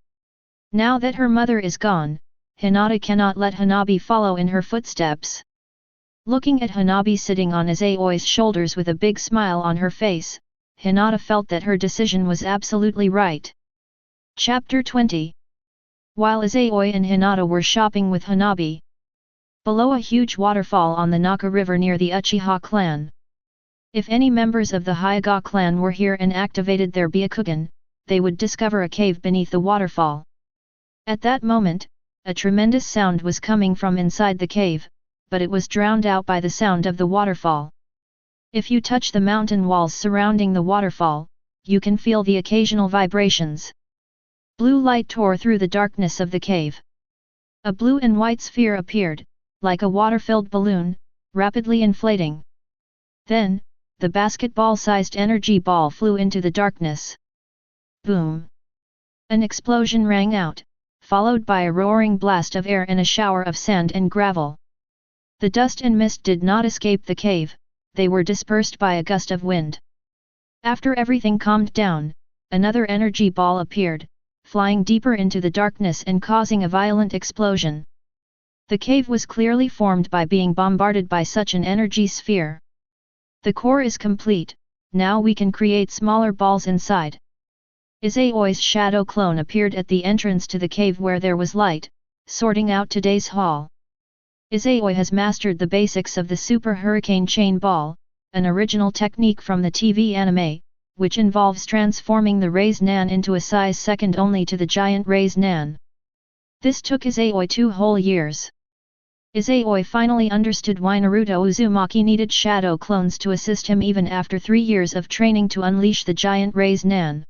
A: Now that her mother is gone, Hinata cannot let Hanabi follow in her footsteps. Looking at Hanabi sitting on Izayoi's shoulders with a big smile on her face, Hinata felt that her decision was absolutely right. Chapter 20. While Izayoi and Hinata were shopping with Hanabi, below a huge waterfall on the Naka River near the Uchiha clan. If any members of the Hyuga clan were here and activated their Byakugan, they would discover a cave beneath the waterfall. At that moment, a tremendous sound was coming from inside the cave, but it was drowned out by the sound of the waterfall. If you touch the mountain walls surrounding the waterfall, you can feel the occasional vibrations. Blue light tore through the darkness of the cave. A blue and white sphere appeared, like a water-filled balloon, rapidly inflating. Then, the basketball-sized energy ball flew into the darkness. Boom! An explosion rang out, followed by a roaring blast of air and a shower of sand and gravel. The dust and mist did not escape the cave, they were dispersed by a gust of wind. After everything calmed down, another energy ball appeared, flying deeper into the darkness and causing a violent explosion. The cave was clearly formed by being bombarded by such an energy sphere. The core is complete, now we can create smaller balls inside. Izayoi's shadow clone appeared at the entrance to the cave where there was light, sorting out today's haul. Izayoi has mastered the basics of the Super Hurricane Chain Ball, an original technique from the TV anime, which involves transforming the Raise Nan into a size second only to the giant Raise Nan. This took Izayoi 2 whole years. Izayoi finally understood why Naruto Uzumaki needed shadow clones to assist him even after 3 years of training to unleash the giant Raise Nan.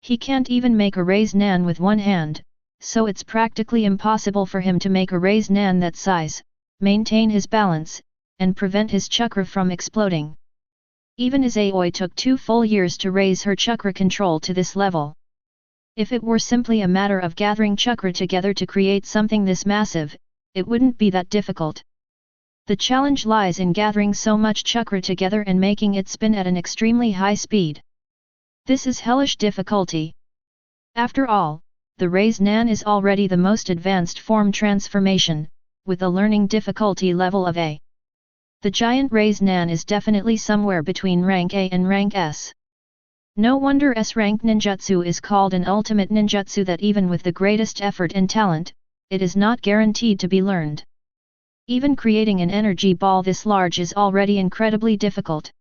A: He can't even make a Raise Nan with one hand, so it's practically impossible for him to make a Raise Nan that size, maintain his balance, and prevent his chakra from exploding. Even Izayoi took 2 full years to raise her chakra control to this level. If it were simply a matter of gathering chakra together to create something this massive, it wouldn't be that difficult. The challenge lies in gathering so much chakra together and making it spin at an extremely high speed. This is hellish difficulty. After all, the Raise Nan is already the most advanced form transformation, with a learning difficulty level of A. The giant Raise Nan is definitely somewhere between rank A and rank S. No wonder S-rank ninjutsu is called an ultimate ninjutsu that even with the greatest effort and talent, it is not guaranteed to be learned. Even creating an energy ball this large is already incredibly difficult.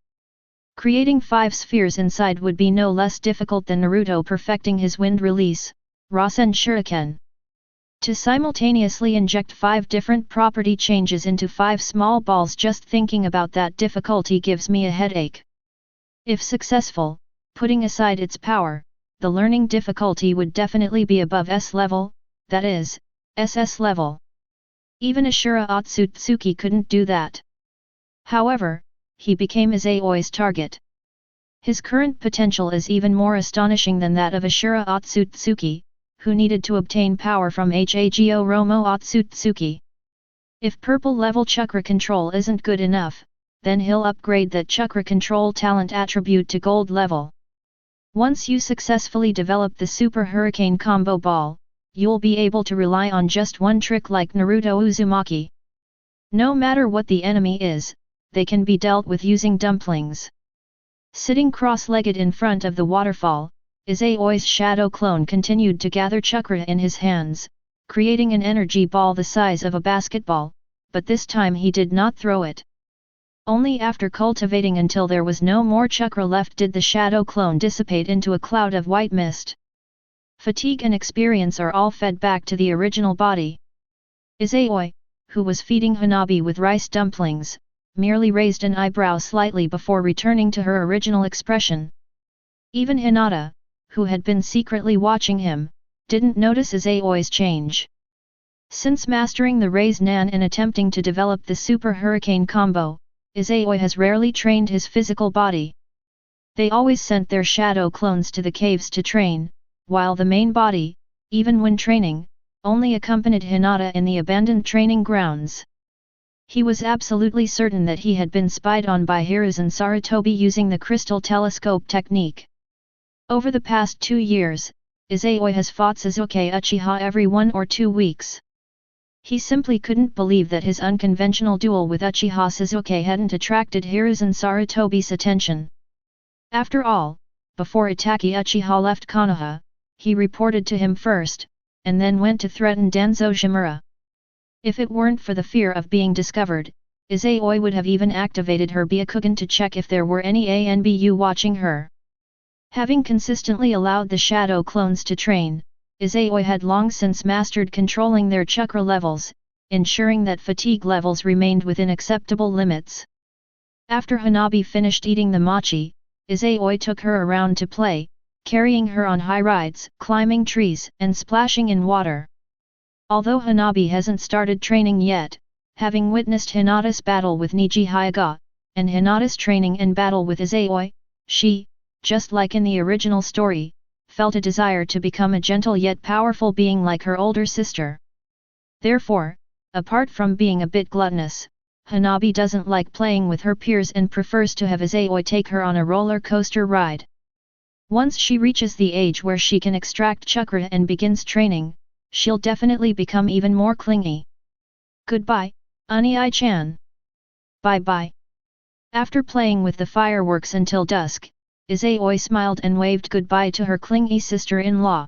A: Creating 5 spheres inside would be no less difficult than Naruto perfecting his wind release, Rasen Shuriken. To simultaneously inject 5 different property changes into 5 small balls, just thinking about that difficulty gives me a headache. If successful, putting aside its power, the learning difficulty would definitely be above S level, that is, SS level. Even Ashura Otsutsuki couldn't do that. However, he became Izayoi's target. His current potential is even more astonishing than that of Ashura Otsutsuki, who needed to obtain power from Hago Romo Otsutsuki. If purple level chakra control isn't good enough, then he'll upgrade that chakra control talent attribute to gold level. Once you successfully develop the Super Hurricane Combo Ball, you'll be able to rely on just one trick like Naruto Uzumaki. No matter what the enemy is, they can be dealt with using dumplings. Sitting cross-legged in front of the waterfall, Izayoi's shadow clone continued to gather chakra in his hands, creating an energy ball the size of a basketball, but this time he did not throw it. Only after cultivating until there was no more chakra left did the shadow clone dissipate into a cloud of white mist. Fatigue and experience are all fed back to the original body. Izayoi, who was feeding Hanabi with rice dumplings, merely raised an eyebrow slightly before returning to her original expression. Even Hinata, who had been secretly watching him, didn't notice Izayoi's change. Since mastering the Raise Nan and attempting to develop the Super Hurricane combo, Izayoi has rarely trained his physical body. They always sent their shadow clones to the caves to train, while the main body, even when training, only accompanied Hinata in the abandoned training grounds. He was absolutely certain that he had been spied on by Hiruzen Sarutobi using the crystal telescope technique. Over the past 2 years, Izayoi has fought Sasuke Uchiha every 1 or 2 weeks. He simply couldn't believe that his unconventional duel with Uchiha Sasuke hadn't attracted Hiruzen Sarutobi's attention. After all, before Itachi Uchiha left Konoha, he reported to him first, and then went to threaten Danzo Shimura. If it weren't for the fear of being discovered, Izayoi would have even activated her Byakugan to check if there were any ANBU watching her. Having consistently allowed the shadow clones to train, Izayoi had long since mastered controlling their chakra levels, ensuring that fatigue levels remained within acceptable limits. After Hanabi finished eating the mochi, Izayoi took her around to play, carrying her on high rides, climbing trees, and splashing in water. Although Hanabi hasn't started training yet, having witnessed Hinata's battle with Neji Hyuga, and Hinata's training and battle with Izayoi, she, just like in the original story, felt a desire to become a gentle yet powerful being like her older sister. Therefore, apart from being a bit gluttonous, Hanabi doesn't like playing with her peers and prefers to have Izayoi take her on a roller coaster ride. Once she reaches the age where she can extract chakra and begins training, she'll definitely become even more clingy. Goodbye, Ani-chan. Bye-bye. After playing with the fireworks until dusk, Izayoi smiled and waved goodbye to her clingy sister-in-law.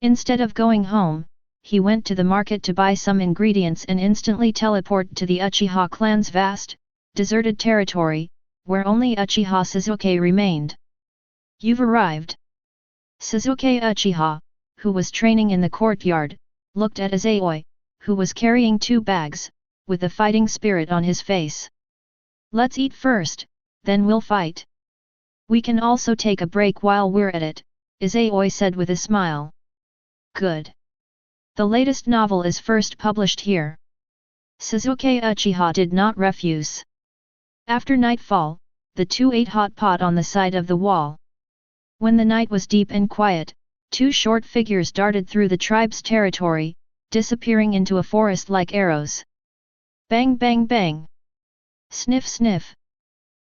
A: Instead of going home, he went to the market to buy some ingredients and instantly teleport to the Uchiha clan's vast, deserted territory, where only Uchiha Sasuke remained. You've arrived. Sasuke Uchiha, who was training in the courtyard, looked at Izayoi, who was carrying 2 bags, with a fighting spirit on his face. Let's eat first, then we'll fight. We can also take a break while we're at it, Izayoi said with a smile. Good. The latest novel is first published here. Sasuke Uchiha did not refuse. After nightfall, the 2 ate hot pot on the side of the wall. When the night was deep and quiet, 2 short figures darted through the tribe's territory, disappearing into a forest like arrows. Bang bang bang. Sniff sniff.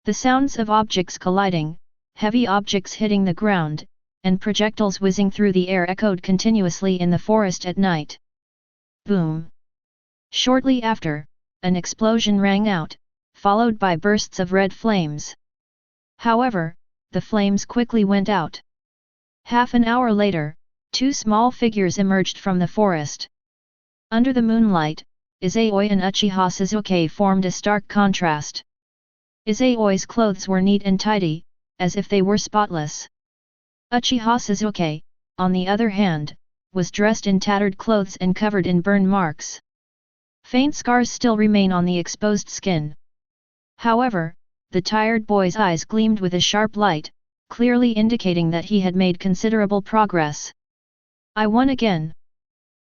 A: The sounds of objects colliding, heavy objects hitting the ground, and projectiles whizzing through the air echoed continuously in the forest at night. Boom! Shortly after, an explosion rang out, followed by bursts of red flames. However, the flames quickly went out. Half an hour later, 2 small figures emerged from the forest. Under the moonlight, Izayoi and Uchiha Sasuke formed a stark contrast. Izayoi's clothes were neat and tidy, as if they were spotless. Uchiha Sasuke, on the other hand, was dressed in tattered clothes and covered in burn marks. Faint scars still remain on the exposed skin. However, the tired boy's eyes gleamed with a sharp light, clearly indicating that he had made considerable progress. I won again.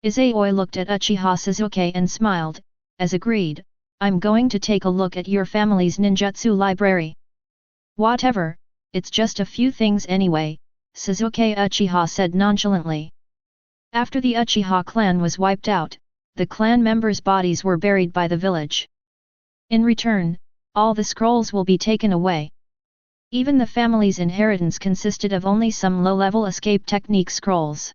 A: Izayoi looked at Uchiha Sasuke and smiled, as agreed, I'm going to take a look at your family's ninjutsu library. Whatever, it's just a few things anyway, Sasuke Uchiha said nonchalantly. After the Uchiha clan was wiped out, the clan members' bodies were buried by the village. In return, all the scrolls will be taken away. Even the family's inheritance consisted of only some low-level escape technique scrolls.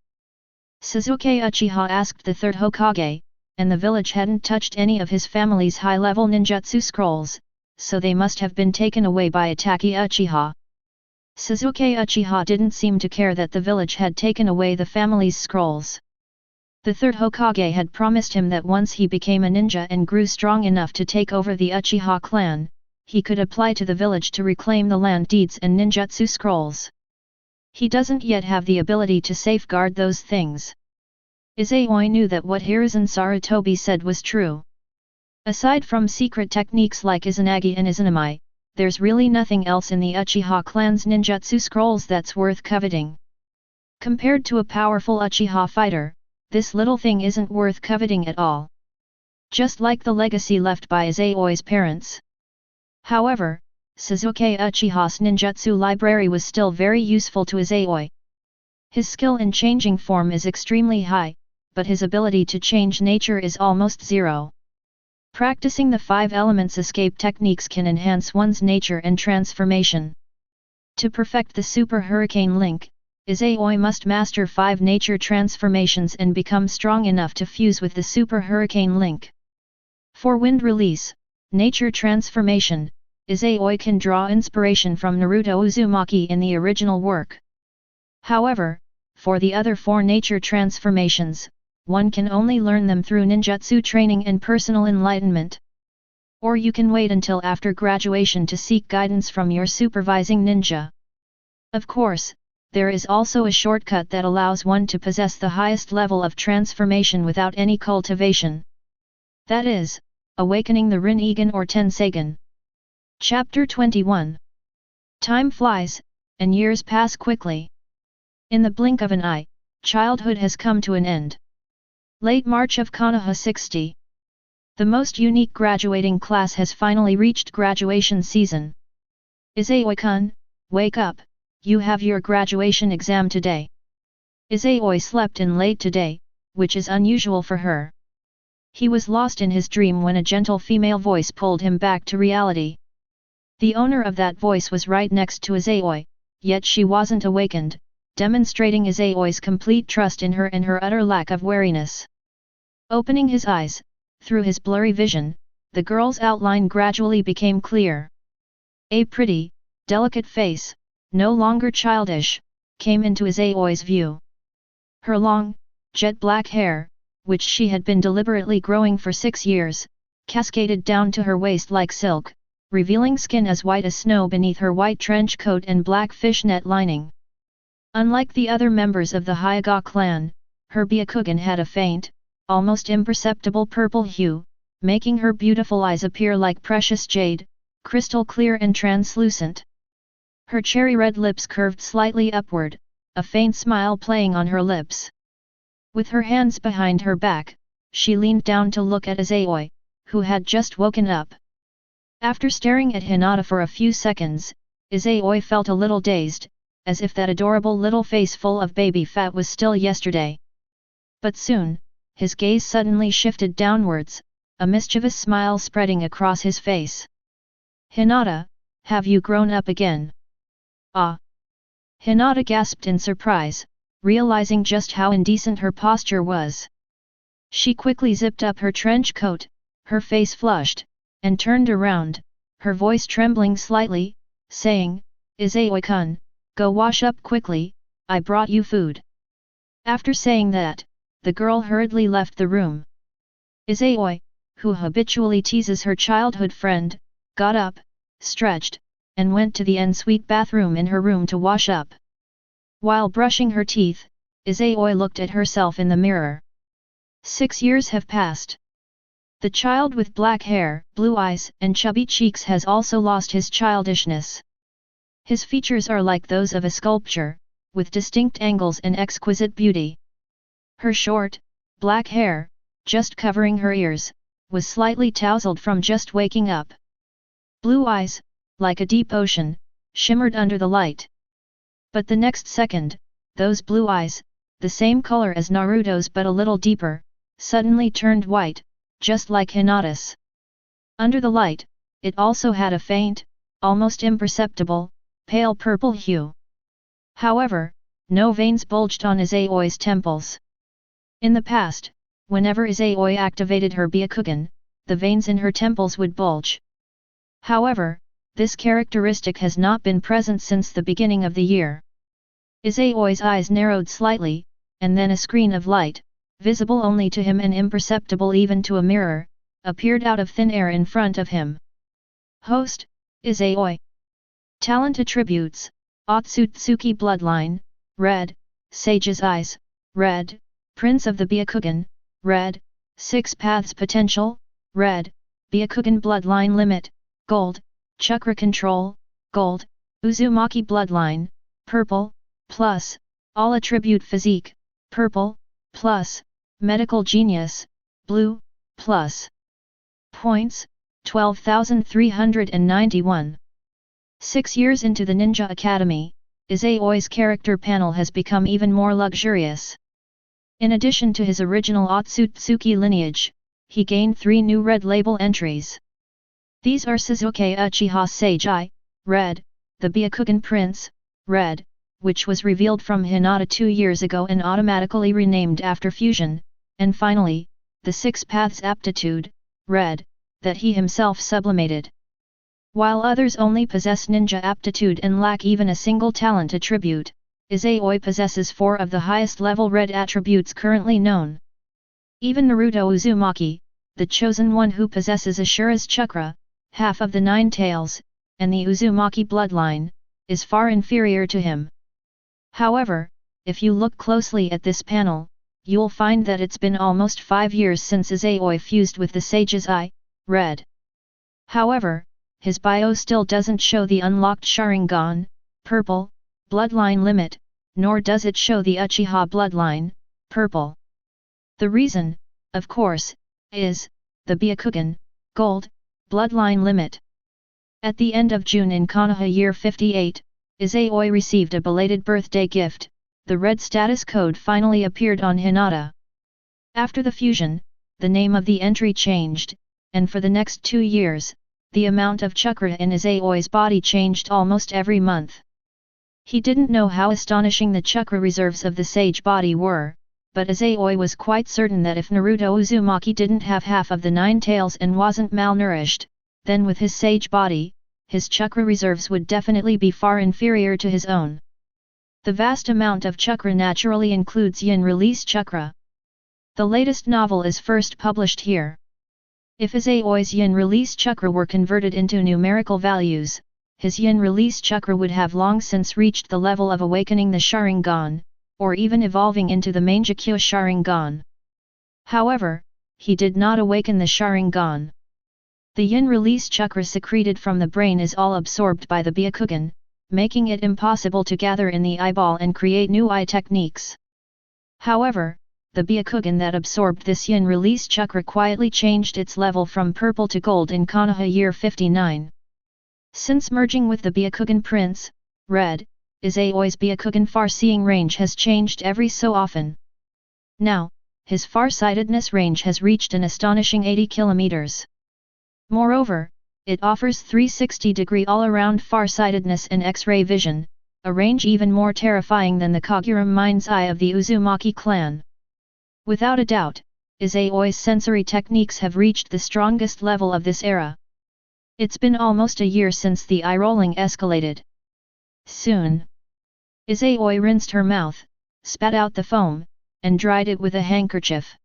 A: Sasuke Uchiha asked the third Hokage, and the village hadn't touched any of his family's high-level ninjutsu scrolls, so they must have been taken away by Itachi Uchiha. Sasuke Uchiha didn't seem to care that the village had taken away the family's scrolls. The third Hokage had promised him that once he became a ninja and grew strong enough to take over the Uchiha clan, he could apply to the village to reclaim the land deeds and ninjutsu scrolls. He doesn't yet have the ability to safeguard those things. Izayoi knew that what Hiruzen Sarutobi said was true. Aside from secret techniques like Izanagi and Izanami, there's really nothing else in the Uchiha clan's ninjutsu scrolls that's worth coveting. Compared to a powerful Uchiha fighter, this little thing isn't worth coveting at all. Just like the legacy left by Izayoi's parents. However, Sasuke Uchiha's ninjutsu library was still very useful to Izayoi. His skill in changing form is extremely high, but his ability to change nature is almost zero. Practicing the 5 elements escape techniques can enhance one's nature and transformation. To perfect the Super Hurricane Link, Izayoi must master 5 nature transformations and become strong enough to fuse with the Super Hurricane Link. For Wind Release, Nature Transformation, Izayoi can draw inspiration from Naruto Uzumaki in the original work. However, for the other 4 nature transformations, one can only learn them through ninjutsu training and personal enlightenment. Or you can wait until after graduation to seek guidance from your supervising ninja. Of course, there is also a shortcut that allows one to possess the highest level of transformation without any cultivation. That is, awakening the Rinnegan or Tensegan. Chapter 21. Time flies, and years pass quickly. In the blink of an eye, childhood has come to an end. Late March of Konoha 60. The most unique graduating class has finally reached graduation season. Izayoi-kun, wake up, you have your graduation exam today. Izayoi slept in late today, which is unusual for her. He was lost in his dream when a gentle female voice pulled him back to reality. The owner of that voice was right next to Izayoi, yet she wasn't awakened, demonstrating Izayoi's complete trust in her and her utter lack of wariness. Opening his eyes, through his blurry vision, the girl's outline gradually became clear. A pretty, delicate face, no longer childish, came into Izayoi's view. Her long, jet-black hair, which she had been deliberately growing for 6 years, cascaded down to her waist like silk, revealing skin as white as snow beneath her white trench coat and black fishnet lining. Unlike the other members of the Hyuga clan, her Byakugan had a faint, almost imperceptible purple hue, making her beautiful eyes appear like precious jade, crystal clear and translucent. Her cherry-red lips curved slightly upward, a faint smile playing on her lips. With her hands behind her back, she leaned down to look at Izayoi, who had just woken up. After staring at Hinata for a few seconds, Izayoi felt a little dazed, as if that adorable little face full of baby fat was still yesterday. But soon, his gaze suddenly shifted downwards, a mischievous smile spreading across his face. Hinata, have you grown up again? Ah! Hinata gasped in surprise, realizing just how indecent her posture was. She quickly zipped up her trench coat, her face flushed, and turned around, her voice trembling slightly, saying, Izayoi-kun, go wash up quickly, I brought you food. After saying that, the girl hurriedly left the room. Izayoi, who habitually teases her childhood friend, got up, stretched, and went to the ensuite bathroom in her room to wash up. While brushing her teeth, Izayoi looked at herself in the mirror. 6 years have passed. The child with black hair, blue eyes, and chubby cheeks has also lost his childishness. His features are like those of a sculpture, with distinct angles and exquisite beauty. Her short, Black hair, just covering her ears, was slightly tousled from just waking up. Blue eyes, like a deep ocean, shimmered under the light. But the next second, those blue eyes, the same color as Naruto's but a little deeper, suddenly turned white, just like Hinata's. Under the light, it also had a faint, almost imperceptible, pale purple hue. However, no veins bulged on Izayoi's temples. In the past, whenever Izayoi activated her Byakugan, the veins in her temples would bulge. However, this characteristic has not been present since the beginning of the year. Izayoi's eyes narrowed slightly, and then a screen of light, visible only to him and imperceptible even to a mirror, appeared out of thin air in front of him. Host, Izayoi. Talent attributes, Otsutsuki bloodline, red, Sage's eyes, red, Prince of the Byakugan, red, 6 paths potential, red, Byakugan bloodline limit, gold, chakra control, gold, Uzumaki bloodline, purple, plus, all attribute physique, purple, plus, medical genius, blue, plus. Points, 12,391. 6 years into the Ninja Academy, Izayoi's character panel has become even more luxurious. In addition to his original Otsutsuki lineage, he gained 3 new red label entries. These are Sasuke Uchiha Sage Eye, red, the Byakugan Prince, red, which was revealed from Hinata 2 years ago and automatically renamed after fusion, and finally, the 6 Paths Aptitude, red, that he himself sublimated. While others only possess ninja aptitude and lack even a single talent attribute, Izayoi possesses 4 of the highest level red attributes currently known. Even Naruto Uzumaki, the chosen one who possesses Ashura's chakra, half of the 9 tails, and the Uzumaki bloodline, is far inferior to him. However, if you look closely at this panel, you'll find that it's been almost 5 years since Izayoi fused with the Sage's Eye, red. However, his bio still doesn't show the unlocked Sharingan, purple, bloodline limit, nor does it show the Uchiha bloodline, purple. The reason, of course, is the Byakugan, gold, bloodline limit. At the end of June in Konoha year 58, Izayoi received a belated birthday gift. The red status code finally appeared on Hinata. After the fusion, the name of the entry changed, and for the next 2 years, the amount of chakra in Izayoi's body changed almost every month. He didn't know how astonishing the chakra reserves of the sage body were, but Izayoi was quite certain that if Naruto Uzumaki didn't have half of the 9 tails and wasn't malnourished, then with his sage body, his chakra reserves would definitely be far inferior to his own. The vast amount of chakra naturally includes yin release chakra. The latest novel is first published here. If Izayoi's yin release chakra were converted into numerical values, his yin release chakra would have long since reached the level of awakening the Sharingan, or even evolving into the Mangekyo Sharingan. However, he did not awaken the Sharingan. The yin release chakra secreted from the brain is all absorbed by the Byakugan, making it impossible to gather in the eyeball and create new eye techniques. However, the Byakugan that absorbed this yin release chakra quietly changed its level from purple to gold in Konoha year 59. Since merging with the Byakugan Prince, red, Izayoi's Byakugan far-seeing range has changed every so often. Now, his far-sightedness range has reached an astonishing 80 kilometers. Moreover, it offers 360-degree all-around far-sightedness and X-ray vision, a range even more terrifying than the Kagura mind's eye of the Uzumaki clan. Without a doubt, Izayoi's sensory techniques have reached the strongest level of this era. It's been almost a year since the eye-rolling escalated. Soon. Izayoi rinsed her mouth, spat out the foam, and dried it with a handkerchief.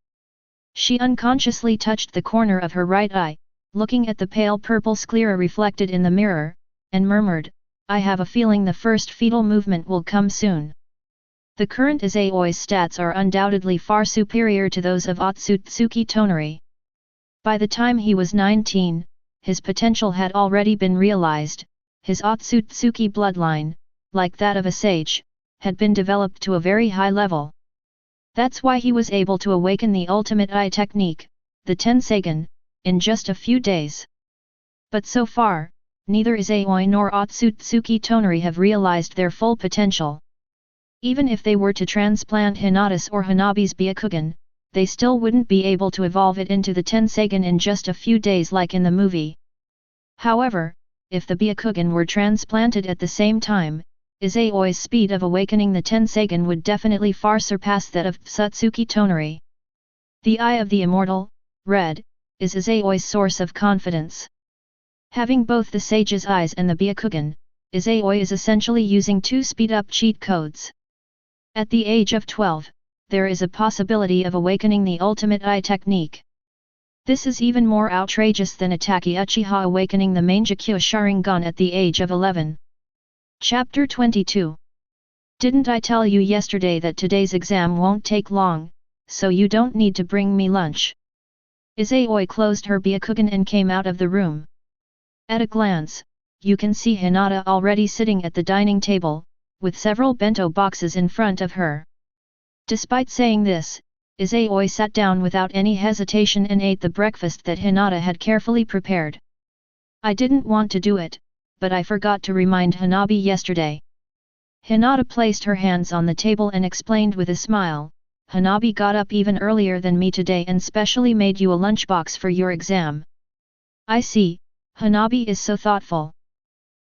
A: She unconsciously touched the corner of her right eye, looking at the pale purple sclera reflected in the mirror, and murmured, "I have a feeling the first fetal movement will come soon." The current Izayoi's stats are undoubtedly far superior to those of Otsutsuki Toneri. By the time he was 19, his potential had already been realized. His Otsutsuki bloodline, like that of a sage, had been developed to a very high level. That's why he was able to awaken the ultimate eye technique, the Tenseigen, in just a few days. But so far, neither Izayoi nor Otsutsuki Toneri have realized their full potential. Even if they were to transplant Hinata's or Hanabi's Byakugan, they still wouldn't be able to evolve it into the Tenseigen in just a few days like in the movie. However, if the Byakugan were transplanted at the same time, Izayoi's speed of awakening the Tenseigen would definitely far surpass that of Otsutsuki Toneri. The Eye of the Immortal, Red, is Izayoi's source of confidence. Having both the Sage's Eyes and the Byakugan, Izayoi is essentially using two speed-up cheat codes. At the age of 12, there is a possibility of awakening the ultimate eye technique. This is even more outrageous than Ataki Uchiha awakening the Mangekyo Sharingan at the age of 11. Chapter 22. Didn't I tell you yesterday that today's exam won't take long, so you don't need to bring me lunch? Izayoi closed her Byakugan and came out of the room. At a glance, you can see Hinata already sitting at the dining table, with several bento boxes in front of her. Despite saying this, Izayoi sat down without any hesitation and ate the breakfast that Hinata had carefully prepared. I didn't want to do it, but I forgot to remind Hanabi yesterday. Hinata placed her hands on the table and explained with a smile, Hanabi got up even earlier than me today and specially made you a lunchbox for your exam. I see, Hanabi is so thoughtful.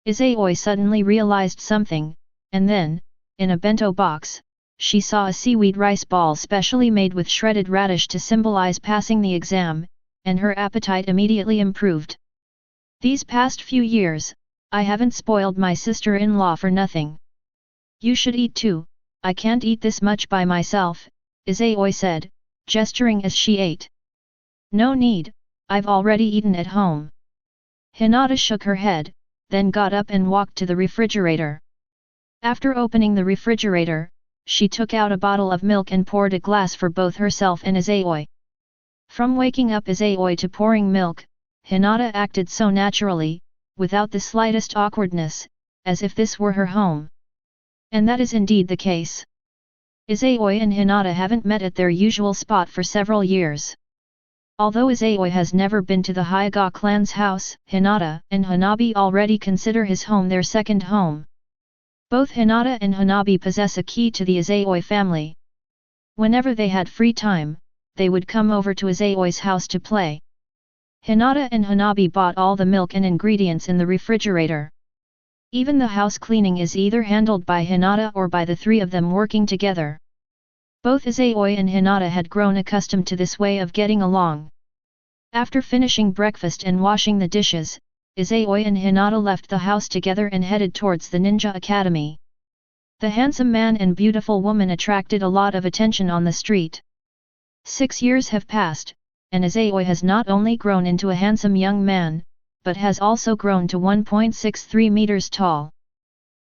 A: Izayoi suddenly realized something, and then, in a bento box, she saw a seaweed rice ball specially made with shredded radish to symbolize passing the exam, and her appetite immediately improved. These past few years, I haven't spoiled my sister-in-law for nothing. You should eat too, I can't eat this much by myself, Izayoi said, gesturing as she ate. No need, I've already eaten at home. Hinata shook her head, then got up and walked to the refrigerator. After opening the refrigerator, she took out a bottle of milk and poured a glass for both herself and Izayoi. From waking up Izayoi to pouring milk, Hinata acted so naturally, without the slightest awkwardness, as if this were her home. And that is indeed the case. Izayoi and Hinata haven't met at their usual spot for several years. Although Izayoi has never been to the Hyuga clan's house, Hinata and Hanabi already consider his home their second home. Both Hinata and Hanabi possess a key to the Izayoi family. Whenever they had free time, they would come over to Izayoi's house to play. Hinata and Hanabi bought all the milk and ingredients in the refrigerator. Even the house cleaning is either handled by Hinata or by the three of them working together. Both Izayoi and Hinata had grown accustomed to this way of getting along. After finishing breakfast and washing the dishes, Izayoi and Hinata left the house together and headed towards the ninja academy. The handsome man and beautiful woman attracted a lot of attention on the street. 6 years have passed, and Izayoi has not only grown into a handsome young man, but has also grown to 1.63 meters tall.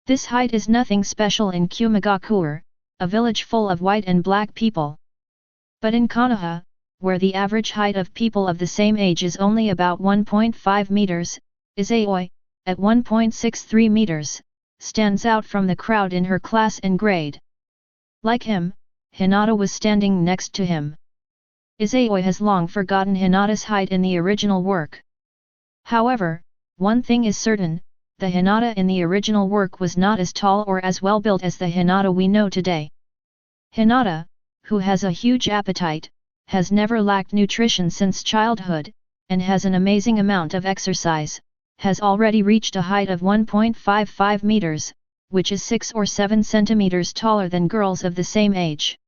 A: This height is nothing special in Kumagakure, a village full of white and black people. But in Konoha, where the average height of people of the same age is only about 1.5 meters, Izayoi, at 1.63 meters, stands out from the crowd in her class and grade. Like him, Hinata was standing next to him. Izayoi has long forgotten Hinata's height in the original work. However, one thing is certain, the Hinata in the original work was not as tall or as well built as the Hinata we know today. Hinata, who has a huge appetite, has never lacked nutrition since childhood, and has an amazing amount of exercise, has already reached a height of 1.55 meters, which is 6 or 7 centimeters taller than girls of the same age.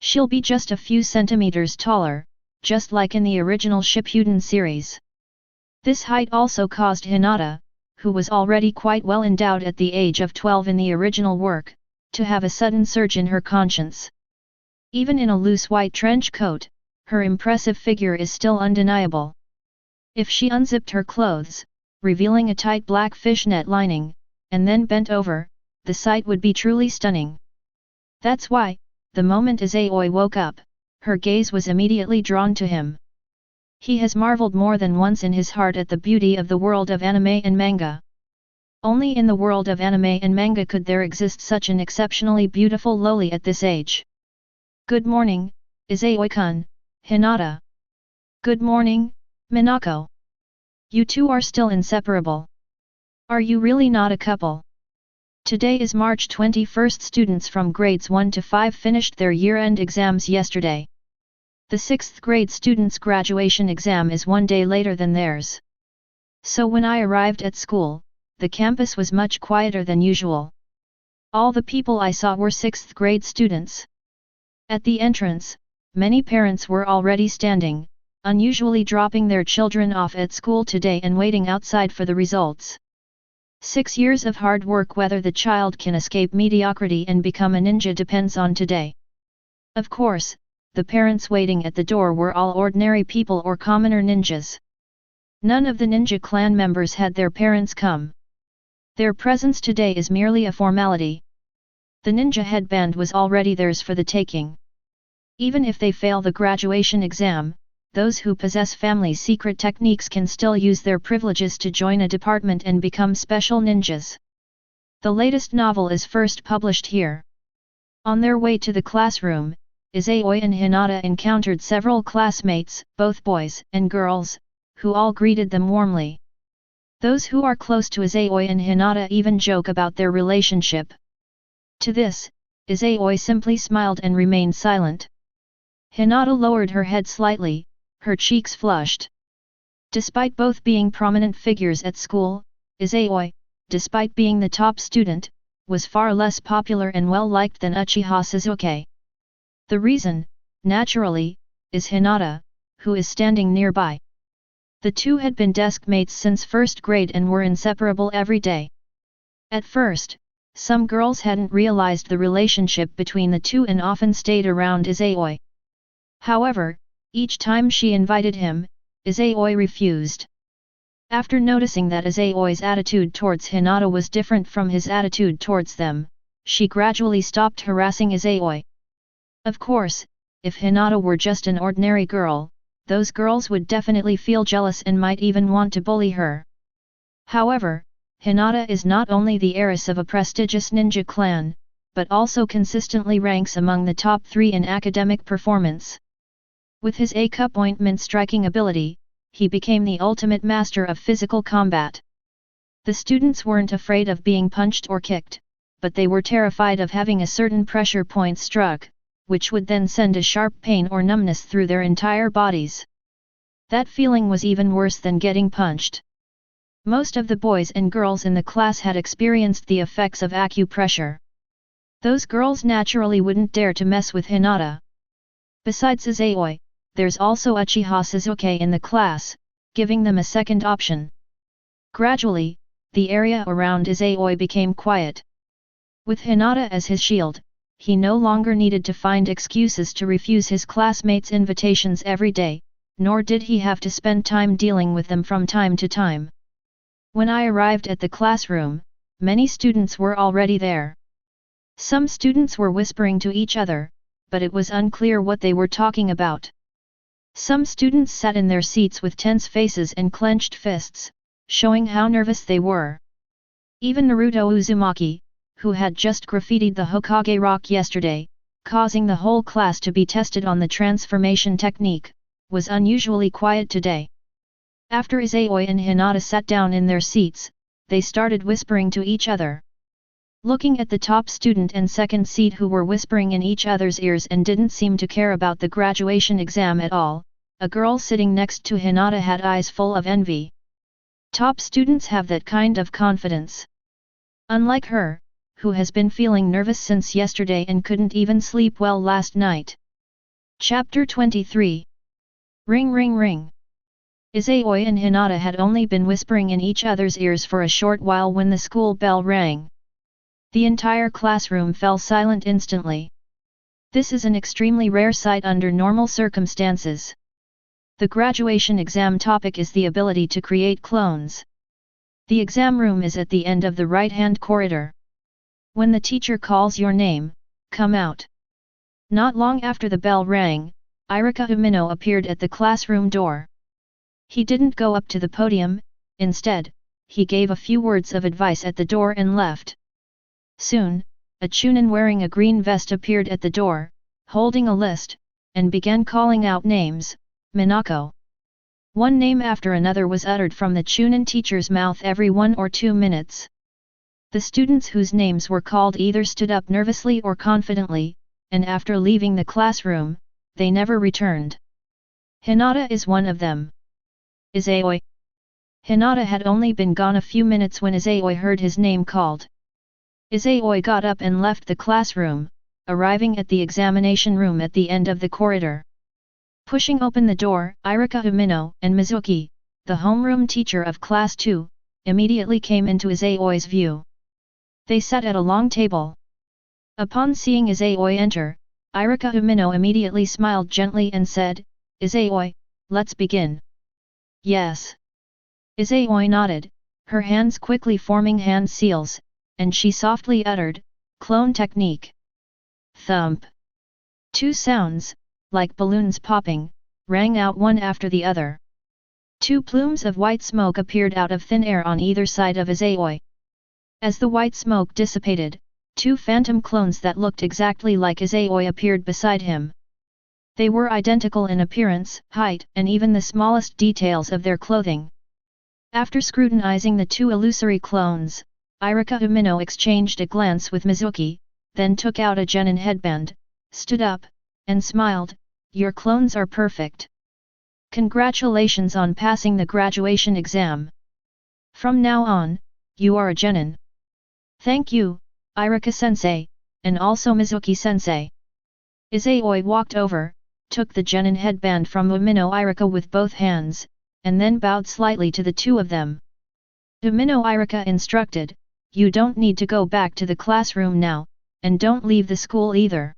A: She'll be just a few centimeters taller, just like in the original Shippuden series. This height also caused Hinata, who was already quite well endowed at the age of 12 in the original work, to have a sudden surge in her conscience. Even in a loose white trench coat, her impressive figure is still undeniable. If she unzipped her clothes, revealing a tight black fishnet lining, and then bent over, the sight would be truly stunning. That's why, the moment Izayoi woke up, her gaze was immediately drawn to him. He has marveled more than once in his heart at the beauty of the world of anime and manga. Only in the world of anime and manga could there exist such an exceptionally beautiful loli at this age. Good morning, Izayoi-kun, Hinata. Good morning, Minako. You two are still inseparable. Are you really not a couple? Today is March 21st. Students from grades 1 to 5 finished their year-end exams yesterday. The 6th grade students' graduation exam is one day later than theirs. So when I arrived at school, the campus was much quieter than usual. All the people I saw were 6th grade students. At the entrance, many parents were already standing, unusually dropping their children off at school today and waiting outside for the results. 6 years of hard work. Whether the child can escape mediocrity and become a ninja depends on today. Of course, the parents waiting at the door were all ordinary people or commoner ninjas. None of the ninja clan members had their parents come. Their presence today is merely a formality. The ninja headband was already theirs for the taking. Even if they fail the graduation exam, those who possess family secret techniques can still use their privileges to join a department and become special ninjas. The latest novel is first published here. On their way to the classroom, Izayoi and Hinata encountered several classmates, both boys and girls, who all greeted them warmly. Those who are close to Izayoi and Hinata even joke about their relationship. To this, Izayoi simply smiled and remained silent. Hinata lowered her head slightly, her cheeks flushed. Despite both being prominent figures at school, Izayoi, despite being the top student, was far less popular and well-liked than Uchiha Sasuke. The reason, naturally, is Hinata, who is standing nearby. The two had been desk mates since first grade and were inseparable every day. At first, some girls hadn't realized the relationship between the two and often stayed around Izayoi. However, each time she invited him, Izayoi refused. After noticing that Izayoi's attitude towards Hinata was different from his attitude towards them, she gradually stopped harassing Izayoi. Of course, if Hinata were just an ordinary girl, those girls would definitely feel jealous and might even want to bully her. However, Hinata is not only the heiress of a prestigious ninja clan, but also consistently ranks among the top 3 in academic performance. With his A-cup ointment striking ability, he became the ultimate master of physical combat. The students weren't afraid of being punched or kicked, but they were terrified of having a certain pressure point struck, which would then send a sharp pain or numbness through their entire bodies. That feeling was even worse than getting punched. Most of the boys and girls in the class had experienced the effects of acupressure. Those girls naturally wouldn't dare to mess with Hinata. Besides Izayoi, there's also Uchiha Sasuke in the class, giving them a second option. Gradually, the area around Izayoi became quiet. With Hinata as his shield, he no longer needed to find excuses to refuse his classmates' invitations every day, nor did he have to spend time dealing with them from time to time. When I arrived at the classroom, many students were already there. Some students were whispering to each other, but it was unclear what they were talking about. Some students sat in their seats with tense faces and clenched fists, showing how nervous they were. Even Naruto Uzumaki, who had just graffitied the Hokage rock yesterday, causing the whole class to be tested on the transformation technique, was unusually quiet today. After Izayoi and Hinata sat down in their seats, they started whispering to each other. Looking at the top student and second seat who were whispering in each other's ears and didn't seem to care about the graduation exam at all, a girl sitting next to Hinata had eyes full of envy. Top students have that kind of confidence. Unlike her, who has been feeling nervous since yesterday and couldn't even sleep well last night. Chapter 23. Ring ring ring. Izayoi and Hinata had only been whispering in each other's ears for a short while when the school bell rang. The entire classroom fell silent instantly. This is an extremely rare sight under normal circumstances. The graduation exam topic is the ability to create clones. The exam room is at the end of the right-hand corridor. When the teacher calls your name, come out. Not long after the bell rang, Irika Umino appeared at the classroom door. He didn't go up to the podium, instead, he gave a few words of advice at the door and left. Soon, a Chunin wearing a green vest appeared at the door, holding a list, and began calling out names. Minako. One name after another was uttered from the Chunin teacher's mouth every 1 or 2 minutes. The students whose names were called either stood up nervously or confidently, and after leaving the classroom, they never returned. Hinata is one of them. Izayoi. Hinata had only been gone a few minutes when Izayoi heard his name called. Izayoi got up and left the classroom, arriving at the examination room at the end of the corridor. Pushing open the door, Irika Umino and Mizuki, the homeroom teacher of Class 2, immediately came into Izayoi's view. They sat at a long table. Upon seeing Izayoi enter, Irika Umino immediately smiled gently and said, "Izayoi, let's begin." "Yes." Izayoi nodded, her hands quickly forming hand seals, and she softly uttered, "Clone technique." Thump. 2 sounds, like balloons popping, rang out one after the other. 2 plumes of white smoke appeared out of thin air on either side of Izayoi. As the white smoke dissipated, 2 phantom clones that looked exactly like Izayoi appeared beside him. They were identical in appearance, height, and even the smallest details of their clothing. After scrutinizing the 2 illusory clones, Irika Umino exchanged a glance with Mizuki, then took out a genin headband, stood up, and smiled, "Your clones are perfect. Congratulations on passing the graduation exam. From now on, you are a genin." "Thank you, Irika-sensei, and also Mizuki-sensei." Izayoi walked over, took the genin headband from Umino Irika with both hands, and then bowed slightly to the 2 of them. Umino Irika instructed, "You don't need to go back to the classroom now, and don't leave the school either.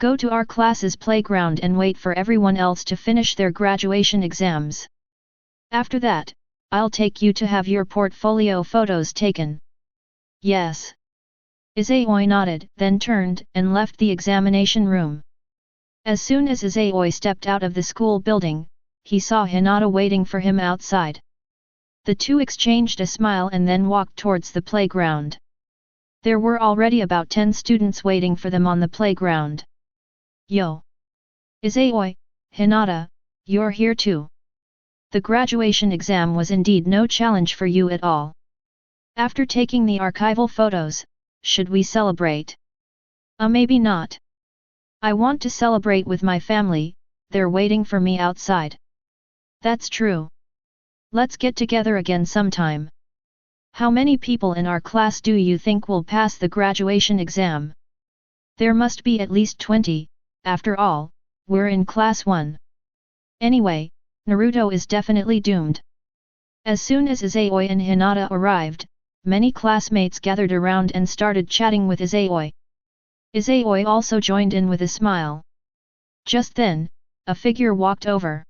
A: Go to our class's playground and wait for everyone else to finish their graduation exams. After that, I'll take you to have your portfolio photos taken." "Yes." Izayoi nodded, then turned and left the examination room. As soon as Izayoi stepped out of the school building, he saw Hinata waiting for him outside. The 2 exchanged a smile and then walked towards the playground. There were already about 10 students waiting for them on the playground. "Yo! Izayoi, Hinata, you're here too. The graduation exam was indeed no challenge for you at all. After taking the archival photos, should we celebrate?" Maybe not. I want to celebrate with my family, they're waiting for me outside." "That's true. Let's get together again sometime. How many people in our class do you think will pass the graduation exam?" "There must be at least 20, after all, we're in class 1. Anyway, Naruto is definitely doomed." As soon as Izayoi and Hinata arrived, many classmates gathered around and started chatting with Izayoi. Izayoi also joined in with a smile. Just then, a figure walked over.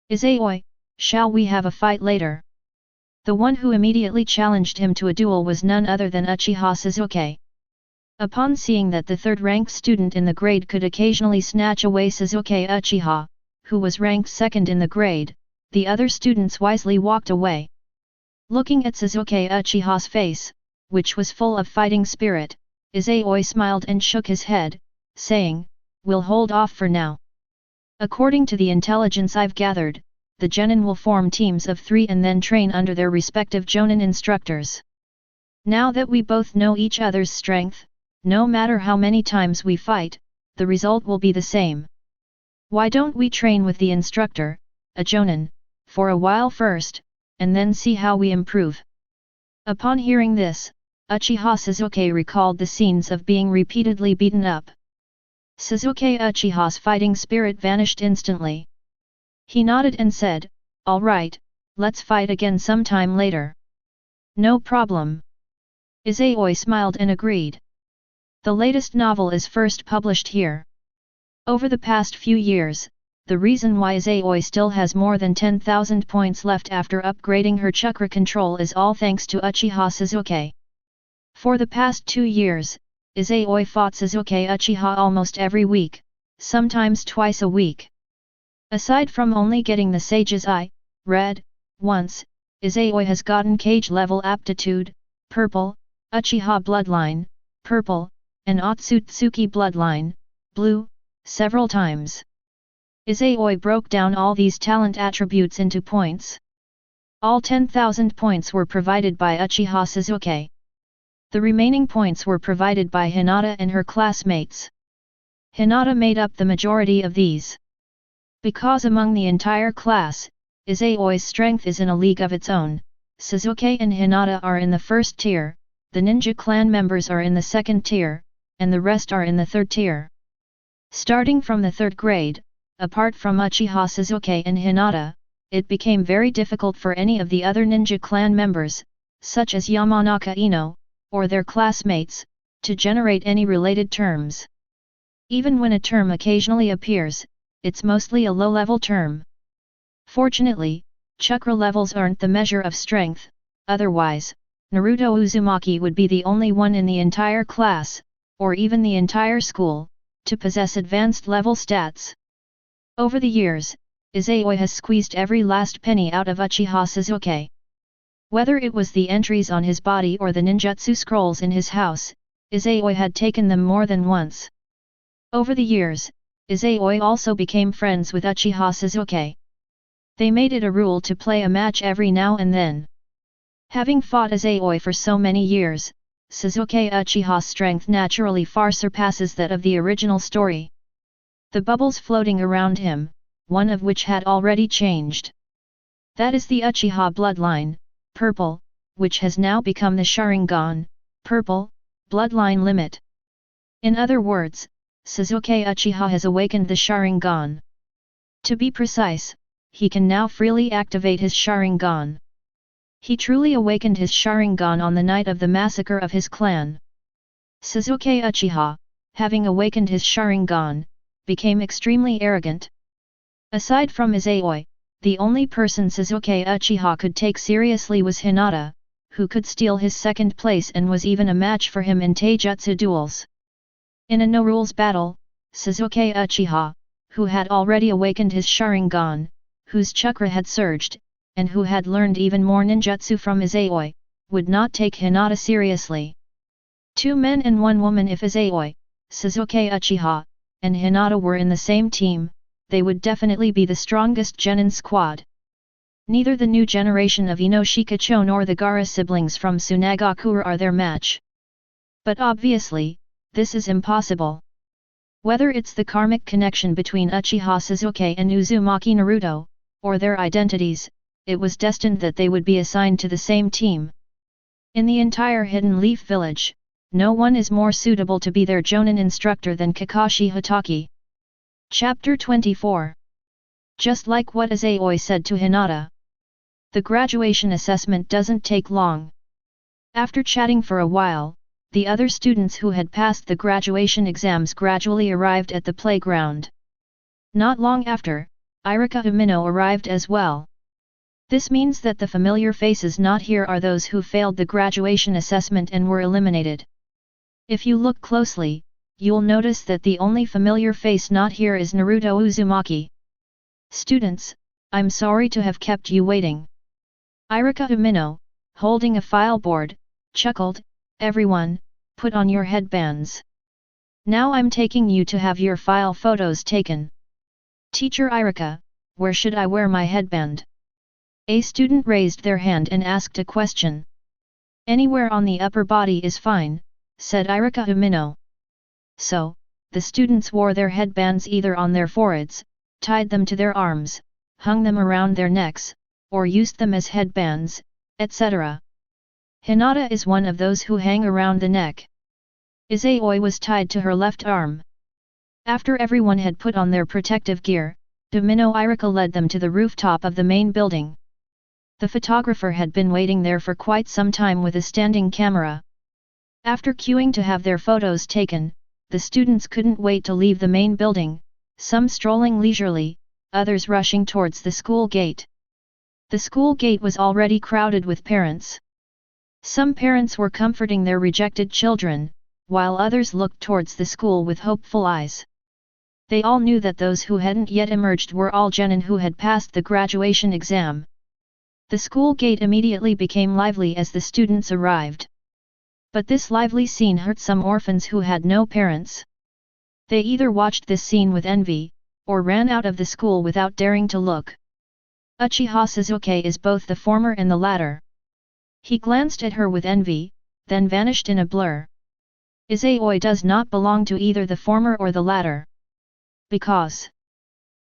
A: "Izayoi, shall we have a fight later?" The one who immediately challenged him to a duel was none other than Uchiha Sasuke. Upon seeing that the 3rd-ranked student in the grade could occasionally snatch away Sasuke Uchiha, who was ranked 2nd in the grade, the other students wisely walked away. Looking at Sasuke Uchiha's face, which was full of fighting spirit, Izayoi smiled and shook his head, saying, "We'll hold off for now. According to the intelligence I've gathered, the genin will form teams of 3 and then train under their respective jonin instructors. Now that we both know each other's strength, no matter how many times we fight, the result will be the same. Why don't we train with the instructor, a jonin, for a while first, and then see how we improve?" Upon hearing this, Uchiha Sasuke recalled the scenes of being repeatedly beaten up. Sasuke Uchiha's fighting spirit vanished instantly. He nodded and said, "All right, let's fight again sometime later." "No problem." Izayoi smiled and agreed. The latest novel is first published here. Over the past few years, the reason why Izayoi still has more than 10,000 points left after upgrading her chakra control is all thanks to Uchiha Sasuke. For the past 2 years, Izayoi fought Sasuke Uchiha almost every week, sometimes twice a week. Aside from only getting the Sage's Eye, red, once, Izayoi has gotten Kage level aptitude, purple, Uchiha bloodline, purple, and Otsutsuki bloodline, blue, several times. Izayoi broke down all these talent attributes into points. All 10,000 points were provided by Uchiha Sasuke. The remaining points were provided by Hinata and her classmates. Hinata made up the majority of these. Because among the entire class, Izayoi's strength is in a league of its own, Sasuke and Hinata are in the first tier, the ninja clan members are in the second tier, and the rest are in the third tier. Starting from the third grade, apart from Uchiha Sasuke and Hinata, it became very difficult for any of the other ninja clan members, such as Yamanaka Ino, or their classmates, to generate any related terms. Even when a term occasionally appears, it's mostly a low-level term. Fortunately, chakra levels aren't the measure of strength, otherwise, Naruto Uzumaki would be the only one in the entire class, or even the entire school, to possess advanced level stats. Over the years, Izayoi has squeezed every last penny out of Uchiha Sasuke. Whether it was the entries on his body or the ninjutsu scrolls in his house, Izayoi had taken them more than once. Over the years, Izayoi also became friends with Uchiha Sasuke. They made it a rule to play a match every now and then. Having fought Izayoi for so many years, Sasuke Uchiha's strength naturally far surpasses that of the original story. The bubbles floating around him, one of which had already changed. That is the Uchiha bloodline, purple, which has now become the Sharingan, purple, bloodline limit. In other words, Sasuke Uchiha has awakened the Sharingan. To be precise, he can now freely activate his Sharingan. He truly awakened his Sharingan on the night of the massacre of his clan. Sasuke Uchiha, having awakened his Sharingan, became extremely arrogant. Aside from Izayoi, the only person Sasuke Uchiha could take seriously was Hinata, who could steal his second place and was even a match for him in taijutsu duels. In a no-rules battle, Sasuke Uchiha, who had already awakened his Sharingan, whose chakra had surged, and who had learned even more ninjutsu from Izayoi, would not take Hinata seriously. 2 men and 1 woman. If Izayoi, Sasuke Uchiha, and Hinata were in the same team, they would definitely be the strongest genin squad. Neither the new generation of Ino Shikacho nor the Gaara siblings from Tsunagakura are their match. But obviously, this is impossible. Whether it's the karmic connection between Uchiha Sasuke and Uzumaki Naruto, or their identities, it was destined that they would be assigned to the same team. In the entire Hidden Leaf village, no one is more suitable to be their Jonin instructor than Kakashi Hatake. Chapter 24. Just like what Izayoi said to Hinata. The graduation assessment doesn't take long. After chatting for a while, the other students who had passed the graduation exams gradually arrived at the playground. Not long after, Irika Umino arrived as well. This means that the familiar faces not here are those who failed the graduation assessment and were eliminated. If you look closely, you'll notice that the only familiar face not here is Naruto Uzumaki. Students, I'm sorry to have kept you waiting. Irika Umino, holding a file board, chuckled, everyone, put on your headbands. Now I'm taking you to have your file photos taken. Teacher Irika, where should I wear my headband? A student raised their hand and asked a question. Anywhere on the upper body is fine, said Irika Umino. So, the students wore their headbands either on their foreheads, tied them to their arms, hung them around their necks, or used them as headbands, etc. Hinata is one of those who hang around the neck. Izayoi was tied to her left arm. After everyone had put on their protective gear, Umino Irika led them to the rooftop of the main building. The photographer had been waiting there for quite some time with a standing camera. After queuing to have their photos taken, the students couldn't wait to leave the main building, some strolling leisurely, others rushing towards the school gate. The school gate was already crowded with parents. Some parents were comforting their rejected children, while others looked towards the school with hopeful eyes. They all knew that those who hadn't yet emerged were all genin who had passed the graduation exam. The school gate immediately became lively as the students arrived. But this lively scene hurt some orphans who had no parents. They either watched this scene with envy, or ran out of the school without daring to look. Uchiha Sasuke is both the former and the latter. He glanced at her with envy, then vanished in a blur. Izayoi does not belong to either the former or the latter. Because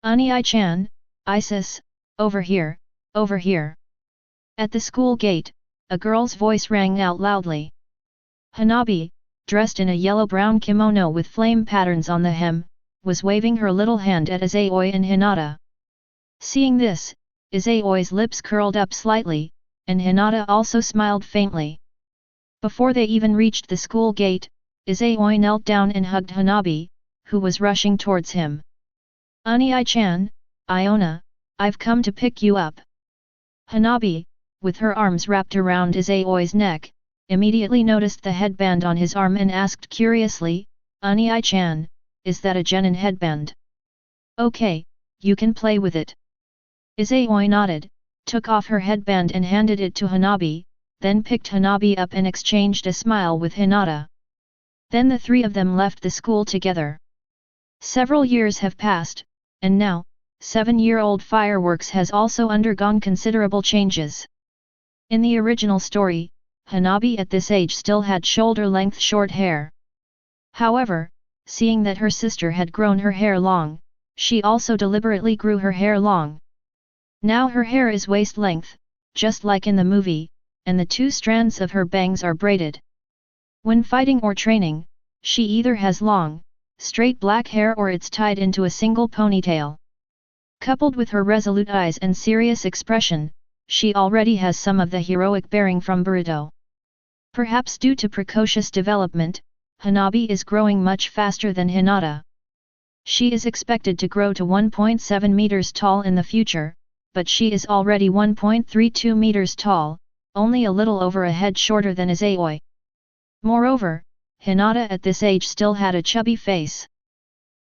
A: Ani-chan, Isis, over here, over here. At the school gate, a girl's voice rang out loudly. Hanabi, dressed in a yellow-brown kimono with flame patterns on the hem, was waving her little hand at Izayoi and Hinata. Seeing this, Izayoi's lips curled up slightly, and Hinata also smiled faintly. Before they even reached the school gate, Izayoi knelt down and hugged Hanabi, who was rushing towards him. Ani-chan, Iona, I've come to pick you up. Hanabi, with her arms wrapped around Izayoi's neck, immediately noticed the headband on his arm and asked curiously, Ani-chan, is that a genin headband? Okay, you can play with it. Izayoi nodded, took off her headband and handed it to Hanabi, then picked Hanabi up and exchanged a smile with Hinata. Then the three of them left the school together. Several years have passed, and now, 7-year-old Fireworks has also undergone considerable changes. In the original story, Hanabi at this age still had shoulder-length short hair. However, seeing that her sister had grown her hair long, she also deliberately grew her hair long. Now her hair is waist-length, just like in the movie, and the 2 strands of her bangs are braided. When fighting or training, she either has long, straight black hair or it's tied into a single ponytail. Coupled with her resolute eyes and serious expression, she already has some of the heroic bearing from Boruto. Perhaps due to precocious development, Hanabi is growing much faster than Hinata. She is expected to grow to 1.7 meters tall in the future, but she is already 1.32 meters tall, only a little over a head shorter than Izayoi. Moreover, Hinata at this age still had a chubby face.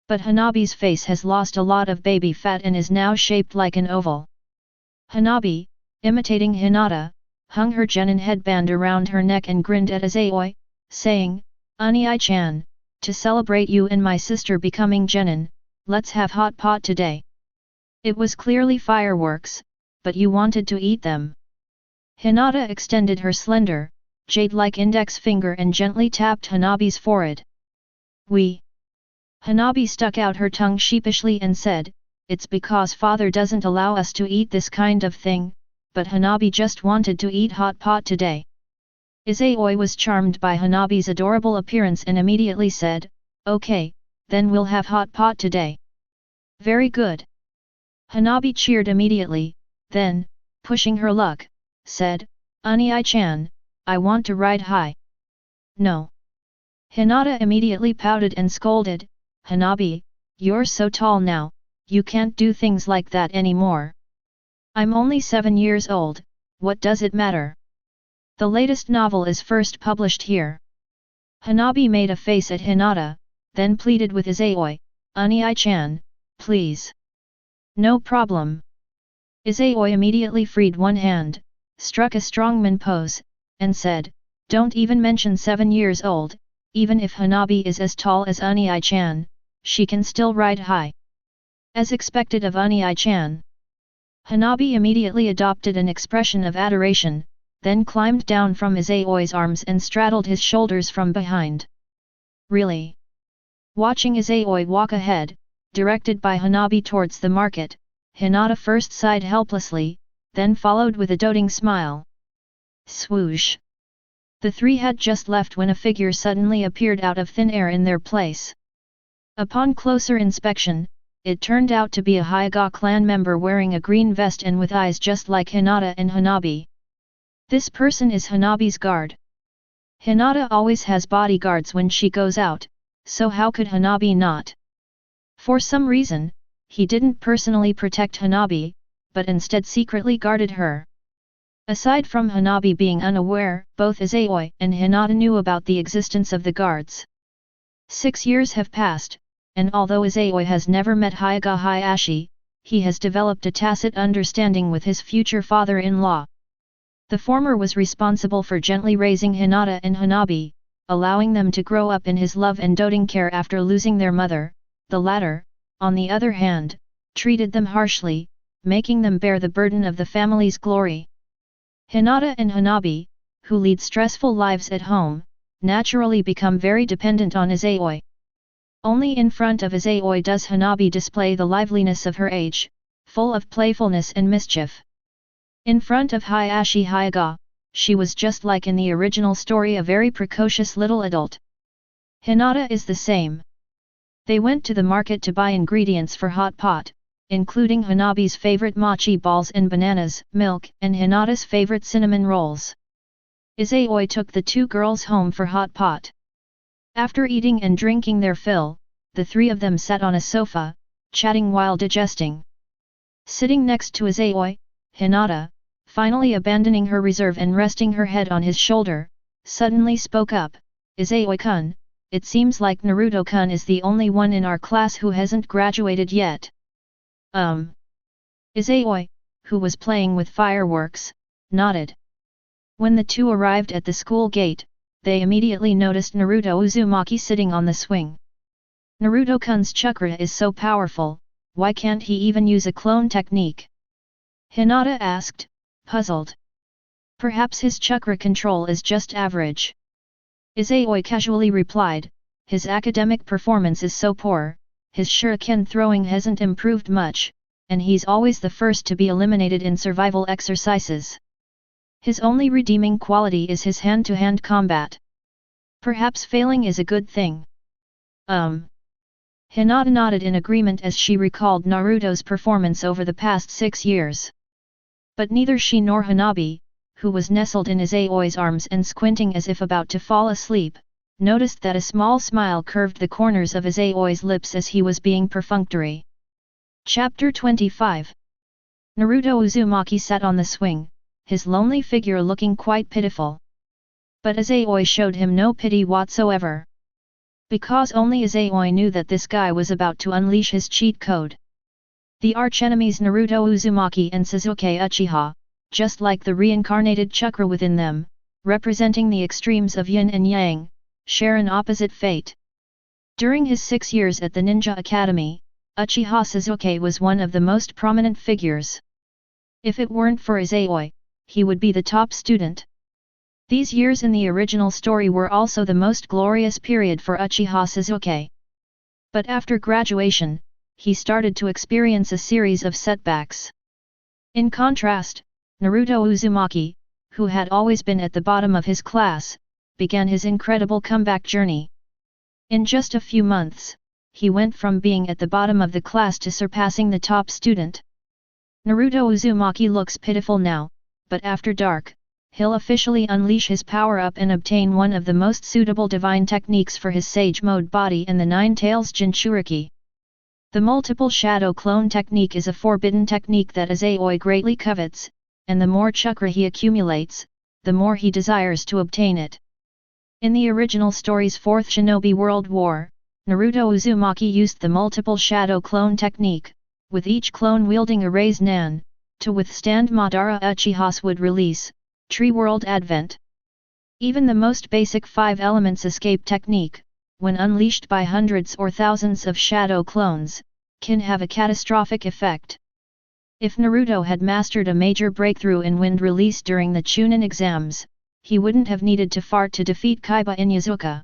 A: But Hanabi's face has lost a lot of baby fat and is now shaped like an oval. Hanabi, imitating Hinata, hung her genin headband around her neck and grinned at Izayoi, saying, Ani-chan, to celebrate you and my sister becoming genin, let's have hot pot today. It was clearly fireworks, but you wanted to eat them. Hinata extended her slender, jade-like index finger and gently tapped Hanabi's forehead. Hanabi stuck out her tongue sheepishly and said, it's because father doesn't allow us to eat this kind of thing, but Hanabi just wanted to eat hot pot today. Izayoi was charmed by Hanabi's adorable appearance and immediately said, okay, then we'll have hot pot today. Very good. Hanabi cheered immediately, then, pushing her luck, said, Ani-chan, I want to ride high. No. Hinata immediately pouted and scolded, Hanabi, you're so tall now, you can't do things like that anymore. I'm only 7 years old, what does it matter? The latest novel is first published here. Hanabi made a face at Hinata, then pleaded with Izayoi, Ani-chan, please. No problem. Izayoi immediately freed one hand, struck a strongman pose, and said, don't even mention 7 years old, even if Hanabi is as tall as Ani-chan, she can still ride high. As expected of Ani-chan. Hanabi immediately adopted an expression of adoration, then climbed down from Izayoi's arms and straddled his shoulders from behind. Really? Watching Izayoi walk ahead, directed by Hanabi towards the market, Hinata first sighed helplessly, then followed with a doting smile. Swoosh! The three had just left when a figure suddenly appeared out of thin air in their place. Upon closer inspection, it turned out to be a Hyuga clan member wearing a green vest and with eyes just like Hinata and Hanabi. This person is Hanabi's guard. Hinata always has bodyguards when she goes out, so how could Hanabi not? For some reason, he didn't personally protect Hanabi, but instead secretly guarded her. Aside from Hanabi being unaware, both Izayoi and Hinata knew about the existence of the guards. 6 years have passed, and although Izayoi has never met Hyuga Hayashi, he has developed a tacit understanding with his future father-in-law. The former was responsible for gently raising Hinata and Hanabi, allowing them to grow up in his love and doting care after losing their mother. The latter, on the other hand, treated them harshly, making them bear the burden of the family's glory. Hinata and Hanabi, who lead stressful lives at home, naturally become very dependent on Izayoi. Only in front of Izayoi does Hanabi display the liveliness of her age, full of playfulness and mischief. In front of Hayashi Hyuga, she was just like in the original story, a very precocious little adult. Hinata is the same. They went to the market to buy ingredients for hot pot, including Hanabi's favorite mochi balls and bananas, milk, and Hinata's favorite cinnamon rolls. Izayoi took the two girls home for hot pot. After eating and drinking their fill, the three of them sat on a sofa, chatting while digesting. Sitting next to Izayoi, Hinata, finally abandoning her reserve and resting her head on his shoulder, suddenly spoke up, "Izayoi-kun, it seems like Naruto-kun is the only one in our class who hasn't graduated yet." Izayoi, who was playing with fireworks, nodded. When the two arrived at the school gate, they immediately noticed Naruto Uzumaki sitting on the swing. "Naruto-kun's chakra is so powerful, why can't he even use a clone technique?" Hinata asked, puzzled. "Perhaps his chakra control is just average." Izayoi casually replied, "His academic performance is so poor, his shuriken throwing hasn't improved much, and he's always the first to be eliminated in survival exercises. His only redeeming quality is his hand-to-hand combat. Perhaps failing is a good thing." Hinata nodded in agreement as she recalled Naruto's performance over the past 6 years. But neither she nor Hanabi, who was nestled in Izayoi's arms and squinting as if about to fall asleep, noticed that a small smile curved the corners of Izayoi's lips as he was being perfunctory. Chapter 25. Naruto Uzumaki sat on the swing, his lonely figure looking quite pitiful. But Izayoi showed him no pity whatsoever. Because only Izayoi knew that this guy was about to unleash his cheat code. The archenemies Naruto Uzumaki and Sasuke Uchiha, just like the reincarnated chakra within them, representing the extremes of yin and yang, share an opposite fate. During his 6 years at the Ninja Academy, Uchiha Sasuke was one of the most prominent figures. If it weren't for Izayoi, he would be the top student. These years in the original story were also the most glorious period for Uchiha Sasuke. But after graduation, he started to experience a series of setbacks. In contrast, Naruto Uzumaki, who had always been at the bottom of his class, began his incredible comeback journey. In just a few months, he went from being at the bottom of the class to surpassing the top student. Naruto Uzumaki looks pitiful now, but after dark, he'll officially unleash his power-up and obtain one of the most suitable divine techniques for his Sage Mode body and the Nine Tails Jinchuriki. The multiple shadow clone technique is a forbidden technique that Izayoi greatly covets, and the more chakra he accumulates, the more he desires to obtain it. In the original story's Fourth Shinobi World War, Naruto Uzumaki used the multiple shadow clone technique, with each clone wielding a raise nan, to withstand Madara Uchiha's wood release, Tree World Advent. Even the most basic 5 elements escape technique, when unleashed by hundreds or thousands of shadow clones, can have a catastrophic effect. If Naruto had mastered a major breakthrough in wind release during the Chunin exams, he wouldn't have needed to fart to defeat Kaiba in Yazuka.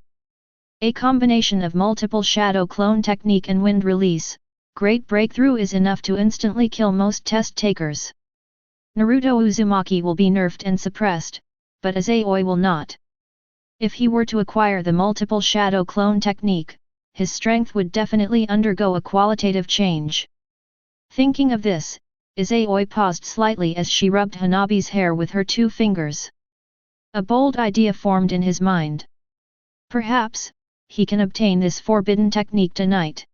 A: A combination of multiple shadow clone technique and wind release, great breakthrough is enough to instantly kill most test takers. Naruto Uzumaki will be nerfed and suppressed, but Izayoi will not. If he were to acquire the multiple shadow clone technique, his strength would definitely undergo a qualitative change. Thinking of this, Izayoi paused slightly as she rubbed Hanabi's hair with her 2 fingers. A bold idea formed in his mind. Perhaps, he can obtain this forbidden technique tonight.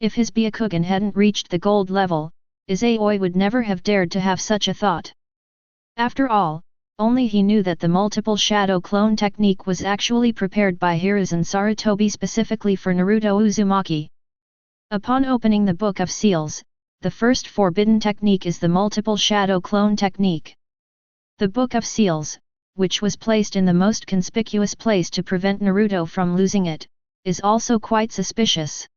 A: If his Byakugan hadn't reached the gold level, Izayoi would never have dared to have such a thought. After all, only he knew that the multiple shadow clone technique was actually prepared by Hiruzen Sarutobi specifically for Naruto Uzumaki. Upon opening the Book of Seals, the first forbidden technique is the multiple shadow clone technique. The Book of Seals, which was placed in the most conspicuous place to prevent Naruto from losing it, is also quite suspicious.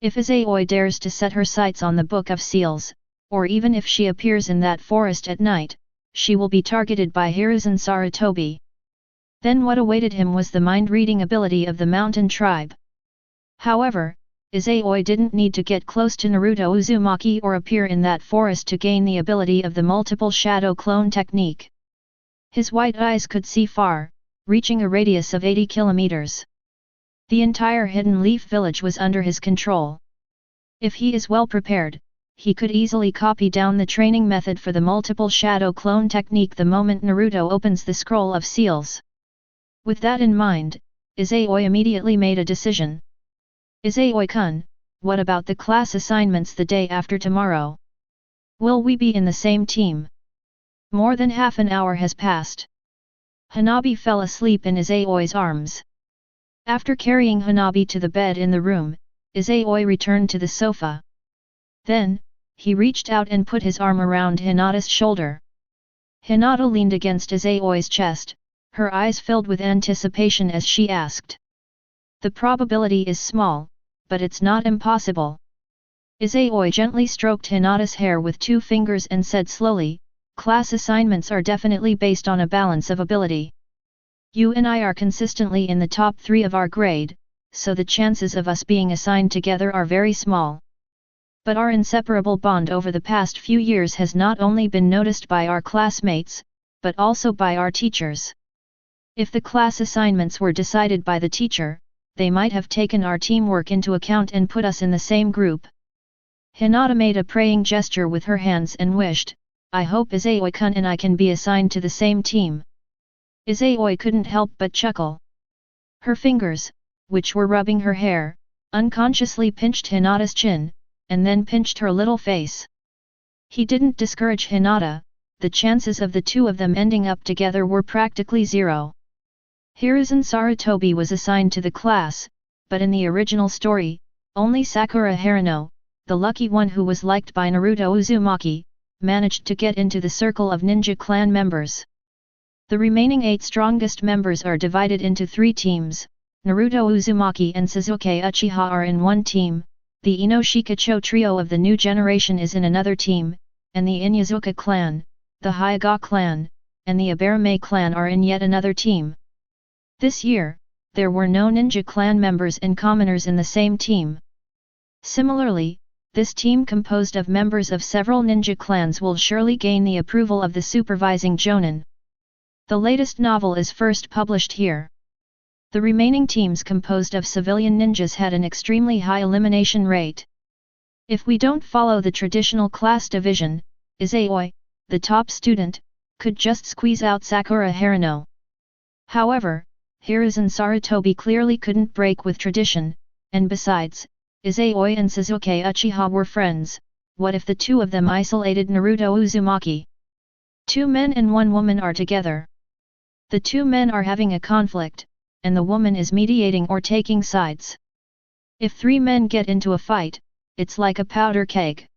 A: If Izayoi dares to set her sights on the Book of Seals, or even if she appears in that forest at night, she will be targeted by Hiruzen Sarutobi. Then what awaited him was the mind-reading ability of the mountain tribe. However, Izayoi didn't need to get close to Naruto Uzumaki or appear in that forest to gain the ability of the multiple shadow clone technique. His white eyes could see far, reaching a radius of 80 kilometers. The entire Hidden Leaf village was under his control. If he is well prepared, he could easily copy down the training method for the multiple shadow clone technique the moment Naruto opens the Scroll of Seals. With that in mind, Izayoi immediately made a decision. Izayoi-kun, what about the class assignments the day after tomorrow? Will we be in the same team? More than half an hour has passed. Hanabi fell asleep in Izayoi's arms. After carrying Hanabi to the bed in the room, Izayoi returned to the sofa. Then, he reached out and put his arm around Hinata's shoulder. Hinata leaned against Izayoi's chest, her eyes filled with anticipation as she asked. The probability is small, but it's not impossible. Izayoi gently stroked Hinata's hair with 2 fingers and said slowly, class assignments are definitely based on a balance of ability. You and I are consistently in the top 3 of our grade, so the chances of us being assigned together are very small. But our inseparable bond over the past few years has not only been noticed by our classmates, but also by our teachers. If the class assignments were decided by the teacher, they might have taken our teamwork into account and put us in the same group. Hinata made a praying gesture with her hands and wished, I hope Izayoi-kun and I can be assigned to the same team. Izayoi couldn't help but chuckle. Her fingers, which were rubbing her hair, unconsciously pinched Hinata's chin, and then pinched her little face. He didn't discourage Hinata, the chances of the 2 of them ending up together were practically 0. Hiruzen Sarutobi was assigned to the class, but in the original story, only Sakura Haruno, the lucky one who was liked by Naruto Uzumaki, managed to get into the circle of ninja clan members. The remaining 8 strongest members are divided into 3 teams, Naruto Uzumaki and Sasuke Uchiha are in one team, the Inoshikacho trio of the new generation is in another team, and the Inyazuka clan, the Hyuga clan, and the Abarame clan are in yet another team. This year, there were no ninja clan members and commoners in the same team. Similarly, this team composed of members of several ninja clans will surely gain the approval of the supervising jonin. The latest novel is first published here. The remaining teams composed of civilian ninjas had an extremely high elimination rate. If we don't follow the traditional class division, Izayoi, the top student, could just squeeze out Sakura Haruno. However, Hiruzen Sarutobi clearly couldn't break with tradition, and besides, Izayoi and Sasuke Uchiha were friends. What if the 2 of them isolated Naruto Uzumaki? 2 men and 1 woman are together. The 2 men are having a conflict, and the woman is mediating or taking sides. If 3 men get into a fight, it's like a powder keg.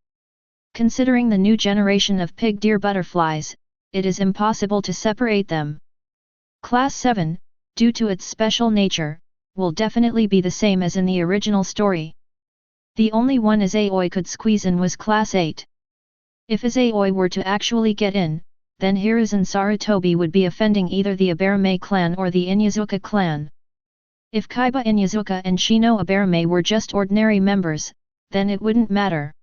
A: Considering the new generation of pig deer butterflies, it is impossible to separate them. Class 7, due to its special nature, will definitely be the same as in the original story. The only one Izayoi could squeeze in was Class 8. If Izayoi were to actually get in, then Hiruzen Sarutobi would be offending either the Abarame clan or the Inyazuka clan. If Kaiba Inyazuka and Shino Abarame were just ordinary members, then it wouldn't matter.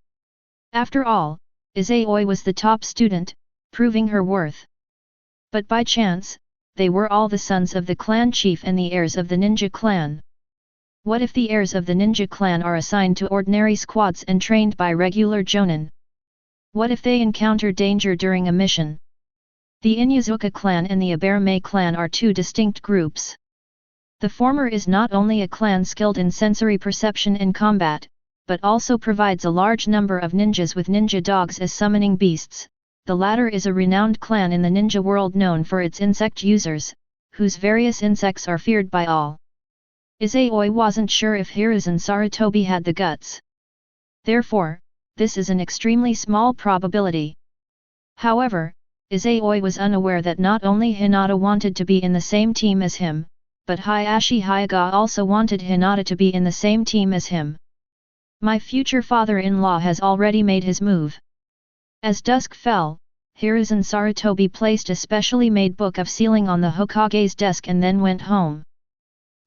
A: After all, Izayoi was the top student, proving her worth. But by chance, they were all the sons of the clan chief and the heirs of the ninja clan. What if the heirs of the ninja clan are assigned to ordinary squads and trained by regular jonin? What if they encounter danger during a mission? The Inyazuka clan and the Abarame clan are 2 distinct groups. The former is not only a clan skilled in sensory perception and combat, but also provides a large number of ninjas with ninja dogs as summoning beasts. The latter is a renowned clan in the ninja world known for its insect users, whose various insects are feared by all. Izayoi wasn't sure if Hiruzen Sarutobi had the guts. Therefore, this is an extremely small probability. However, Izayoi was unaware that not only Hinata wanted to be in the same team as him, but Hayashi Hyuga also wanted Hinata to be in the same team as him. My future father-in-law has already made his move. As dusk fell, Hiruzen Sarutobi placed a specially made book of sealing on the Hokage's desk and then went home.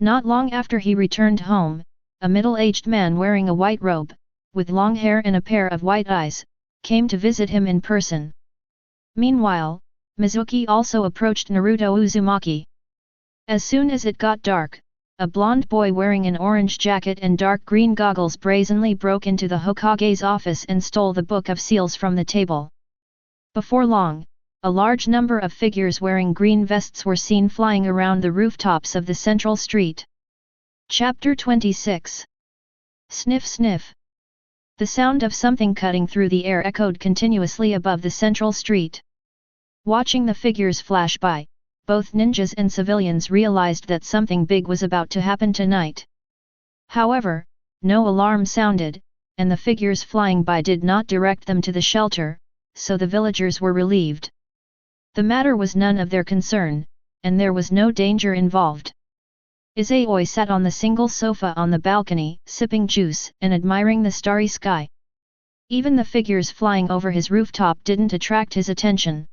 A: Not long after he returned home, a middle-aged man wearing a white robe, with long hair and a pair of white eyes, came to visit him in person. Meanwhile, Mizuki also approached Naruto Uzumaki. As soon as it got dark, a blonde boy wearing an orange jacket and dark green goggles brazenly broke into the Hokage's office and stole the book of seals from the table. Before long, a large number of figures wearing green vests were seen flying around the rooftops of the central street. Chapter 26. Sniff sniff. The sound of something cutting through the air echoed continuously above the central street. Watching the figures flash by, both ninjas and civilians realized that something big was about to happen tonight. However, no alarm sounded, and the figures flying by did not direct them to the shelter, so the villagers were relieved. The matter was none of their concern, and there was no danger involved. Izayoi sat on the single sofa on the balcony, sipping juice and admiring the starry sky. Even the figures flying over his rooftop didn't attract his attention.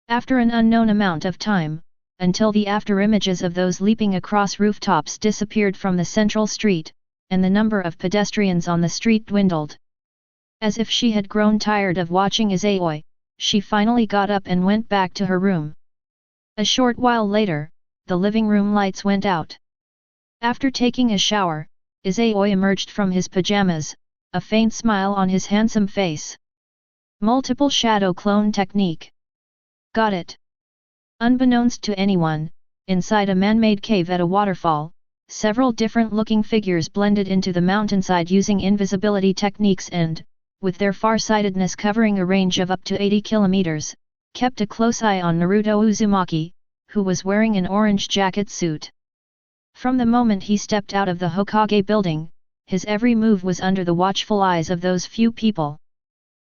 A: After an unknown amount of time, until the afterimages of those leaping across rooftops disappeared from the central street, and the number of pedestrians on the street dwindled. As if she had grown tired of watching Izayoi, she finally got up and went back to her room. A short while later, the living room lights went out. After taking a shower, Izayoi emerged from his pajamas, a faint smile on his handsome face. Multiple shadow clone technique. Got it. Unbeknownst to anyone, inside a man-made cave at a waterfall, several different-looking figures blended into the mountainside using invisibility techniques and, with their farsightedness covering a range of up to 80 kilometers, kept a close eye on Naruto Uzumaki, who was wearing an orange jacket suit. From the moment he stepped out of the Hokage building, his every move was under the watchful eyes of those few people.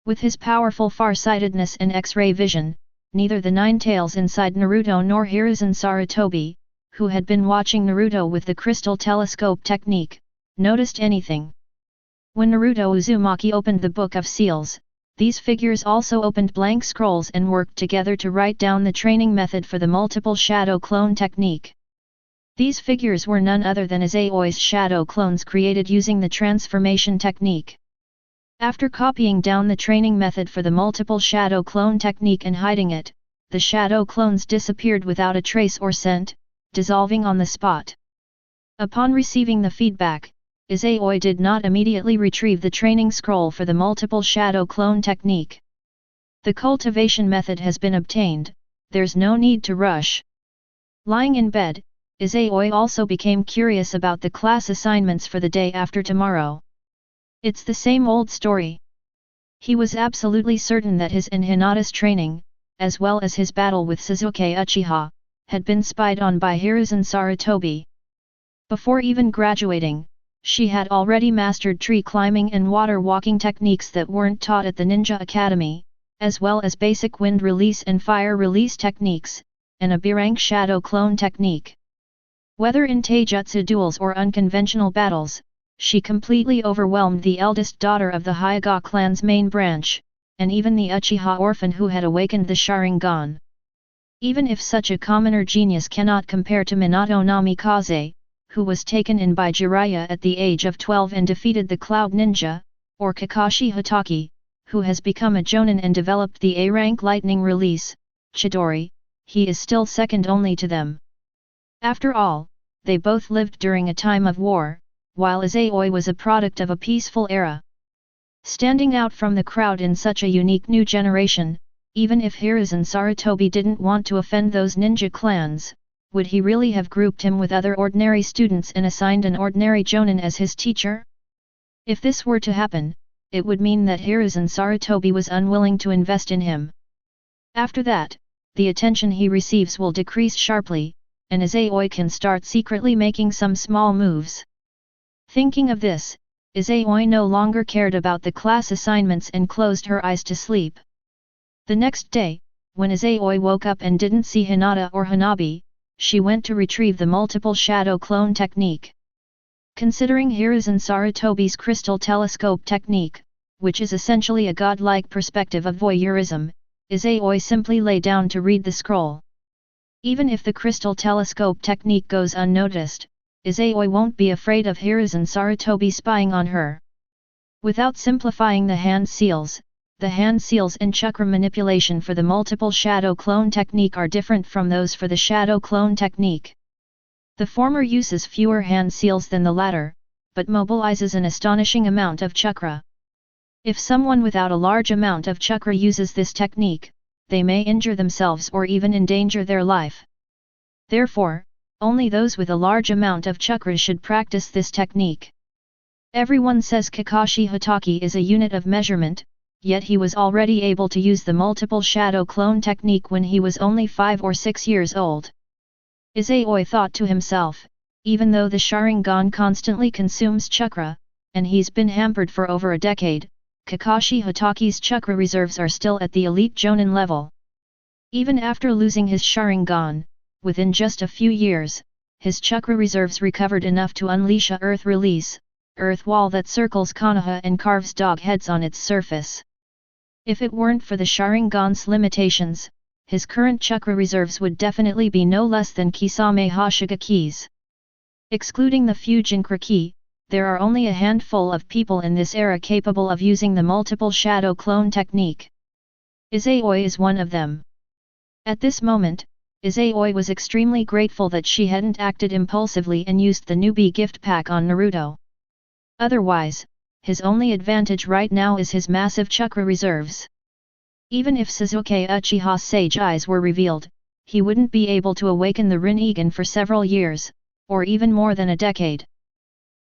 A: With his powerful farsightedness and X-ray vision, neither the Nine Tails inside Naruto nor Hiruzen Sarutobi, who had been watching Naruto with the crystal telescope technique, noticed anything. When Naruto Uzumaki opened the Book of Seals, these figures also opened blank scrolls and worked together to write down the training method for the multiple shadow clone technique. These figures were none other than Izayoi's shadow clones created using the transformation technique. After copying down the training method for the multiple shadow clone technique and hiding it, the shadow clones disappeared without a trace or scent, dissolving on the spot. Upon receiving the feedback, Izayoi did not immediately retrieve the training scroll for the multiple shadow clone technique. The cultivation method has been obtained, there's no need to rush. Lying in bed, Izayoi also became curious about the class assignments for the day after tomorrow. It's the same old story. He was absolutely certain that his and Hinata's training, as well as his battle with Sasuke Uchiha, had been spied on by Hiruzen Sarutobi. Before even graduating, she had already mastered tree climbing and water walking techniques that weren't taught at the Ninja Academy, as well as basic wind release and fire release techniques, and a B-rank shadow clone technique. Whether in taijutsu duels or unconventional battles, she completely overwhelmed the eldest daughter of the Hyuga clan's main branch, and even the Uchiha orphan who had awakened the Sharingan. Even if such a commoner genius cannot compare to Minato Namikaze, who was taken in by Jiraiya at the age of 12 and defeated the Cloud Ninja, or Kakashi Hatake, who has become a Jonin and developed the A-rank lightning release, Chidori, he is still second only to them. After all, they both lived during a time of war, while Izayoi was a product of a peaceful era. Standing out from the crowd in such a unique new generation, even if Hiruzen Sarutobi didn't want to offend those ninja clans, would he really have grouped him with other ordinary students and assigned an ordinary Jonin as his teacher? If this were to happen, it would mean that Hiruzen Sarutobi was unwilling to invest in him. After that, the attention he receives will decrease sharply, and Izayoi can start secretly making some small moves. Thinking of this, Izayoi no longer cared about the class assignments and closed her eyes to sleep. The next day, When Izayoi woke up and didn't see Hinata or Hanabi, she went to retrieve the multiple shadow clone technique. Considering Hiruzen Sarutobi's crystal telescope technique, which is essentially a godlike perspective of voyeurism, Izayoi simply lay down to read the scroll. Even if the crystal telescope technique goes unnoticed, Izayoi won't be afraid of Hiruzen Sarutobi spying on her. Without simplifying the hand seals in chakra manipulation for the multiple shadow clone technique are different from those for the shadow clone technique. The former uses fewer hand seals than the latter, but mobilizes an astonishing amount of chakra. If someone without a large amount of chakra uses this technique, they may injure themselves or even endanger their life. Therefore, only those with a large amount of chakra should practice this technique. Everyone says Kakashi Hatake is a unit of measurement, yet he was already able to use the multiple shadow clone technique when he was only 5 or 6 years old. Izayoi thought to himself, even though the Sharingan constantly consumes chakra, and he's been hampered for over a decade, Kakashi Hatake's chakra reserves are still at the elite Jonin level. Even after losing his Sharingan, within just a few years, his chakra reserves recovered enough to unleash a earth release, earth wall that circles Konoha and carves dog heads on its surface. If it weren't for the Sharingan's limitations, his current chakra reserves would definitely be no less than Kisame Hoshigaki's. Excluding the Fujinkra Ki, there are only a handful of people in this era capable of using the multiple shadow clone technique. Izayoi is one of them. At this moment, Izayoi was extremely grateful that she hadn't acted impulsively and used the newbie gift pack on Naruto. Otherwise, his only advantage right now is his massive chakra reserves. Even if Sasuke Uchiha's sage eyes were revealed, he wouldn't be able to awaken the Rinnegan for several years, or even more than a decade.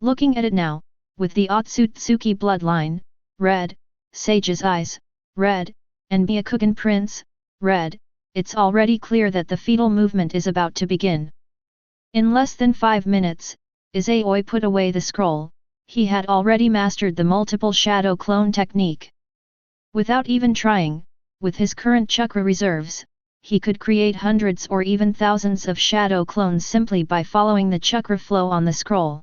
A: Looking at it now, with the Otsutsuki bloodline, red, Sage's eyes, red, and Byakugan Prince, red, it's already clear that the fetal movement is about to begin. In less than 5 minutes, Izayoi put away the scroll. He had already mastered the multiple shadow clone technique. Without even trying, with his current chakra reserves, he could create hundreds or even thousands of shadow clones simply by following the chakra flow on the scroll.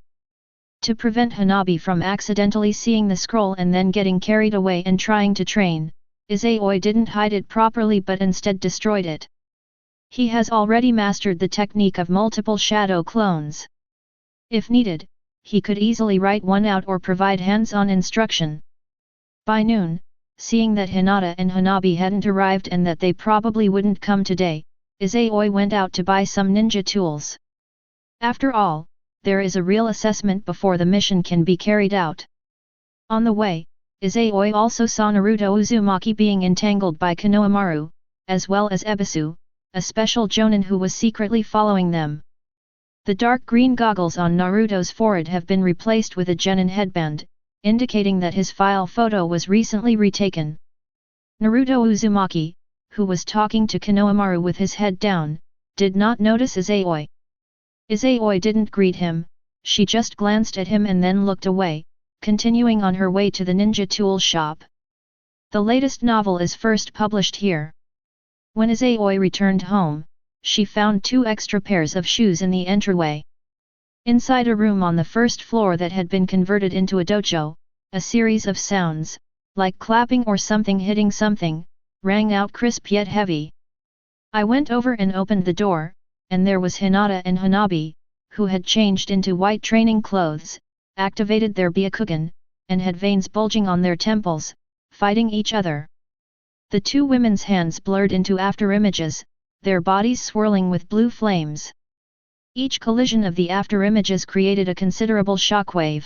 A: To prevent Hanabi from accidentally seeing the scroll and then getting carried away and trying to train, Izayoi didn't hide it properly but instead destroyed it. He has already mastered the technique of multiple shadow clones. If needed, he could easily write one out or provide hands-on instruction. By noon, seeing that Hinata and Hanabi hadn't arrived and that they probably wouldn't come today, Izayoi went out to buy some ninja tools. After all, there is a real assessment before the mission can be carried out. On the way, Izayoi also saw Naruto Uzumaki being entangled by Konohamaru, as well as Ebisu, a special jonin who was secretly following them. The dark green goggles on Naruto's forehead have been replaced with a genin headband, indicating that his file photo was recently retaken. Naruto Uzumaki, who was talking to Konohamaru with his head down, did not notice Izayoi. Izayoi didn't greet him, she just glanced at him and then looked away, continuing on her way to the ninja tool shop. The latest novel is first published here. When Izayoi returned home, she found 2 extra pairs of shoes in the entryway. Inside a room on the first floor that had been converted into a dojo, a series of sounds, like clapping or something hitting something, rang out crisp yet heavy. I went over and opened the door, and there was Hinata and Hanabi, who had changed into white training clothes, activated their Byakugan, and had veins bulging on their temples, fighting each other. The 2 women's hands blurred into afterimages, their bodies swirling with blue flames. Each collision of the afterimages created a considerable shockwave.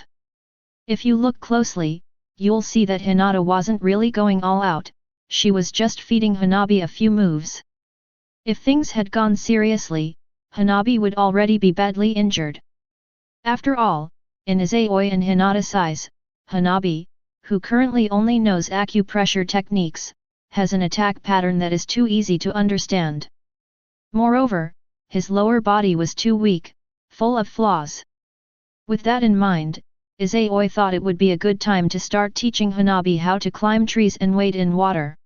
A: If you look closely, you'll see that Hinata wasn't really going all out, she was just feeding Hanabi a few moves. If things had gone seriously, Hanabi would already be badly injured. After all, in Izayoi and Hinata's eyes, Hanabi, who currently only knows acupressure techniques, has an attack pattern that is too easy to understand. Moreover, his lower body was too weak, full of flaws. With that in mind, Izayoi thought it would be a good time to start teaching Hanabi how to climb trees and wade in water.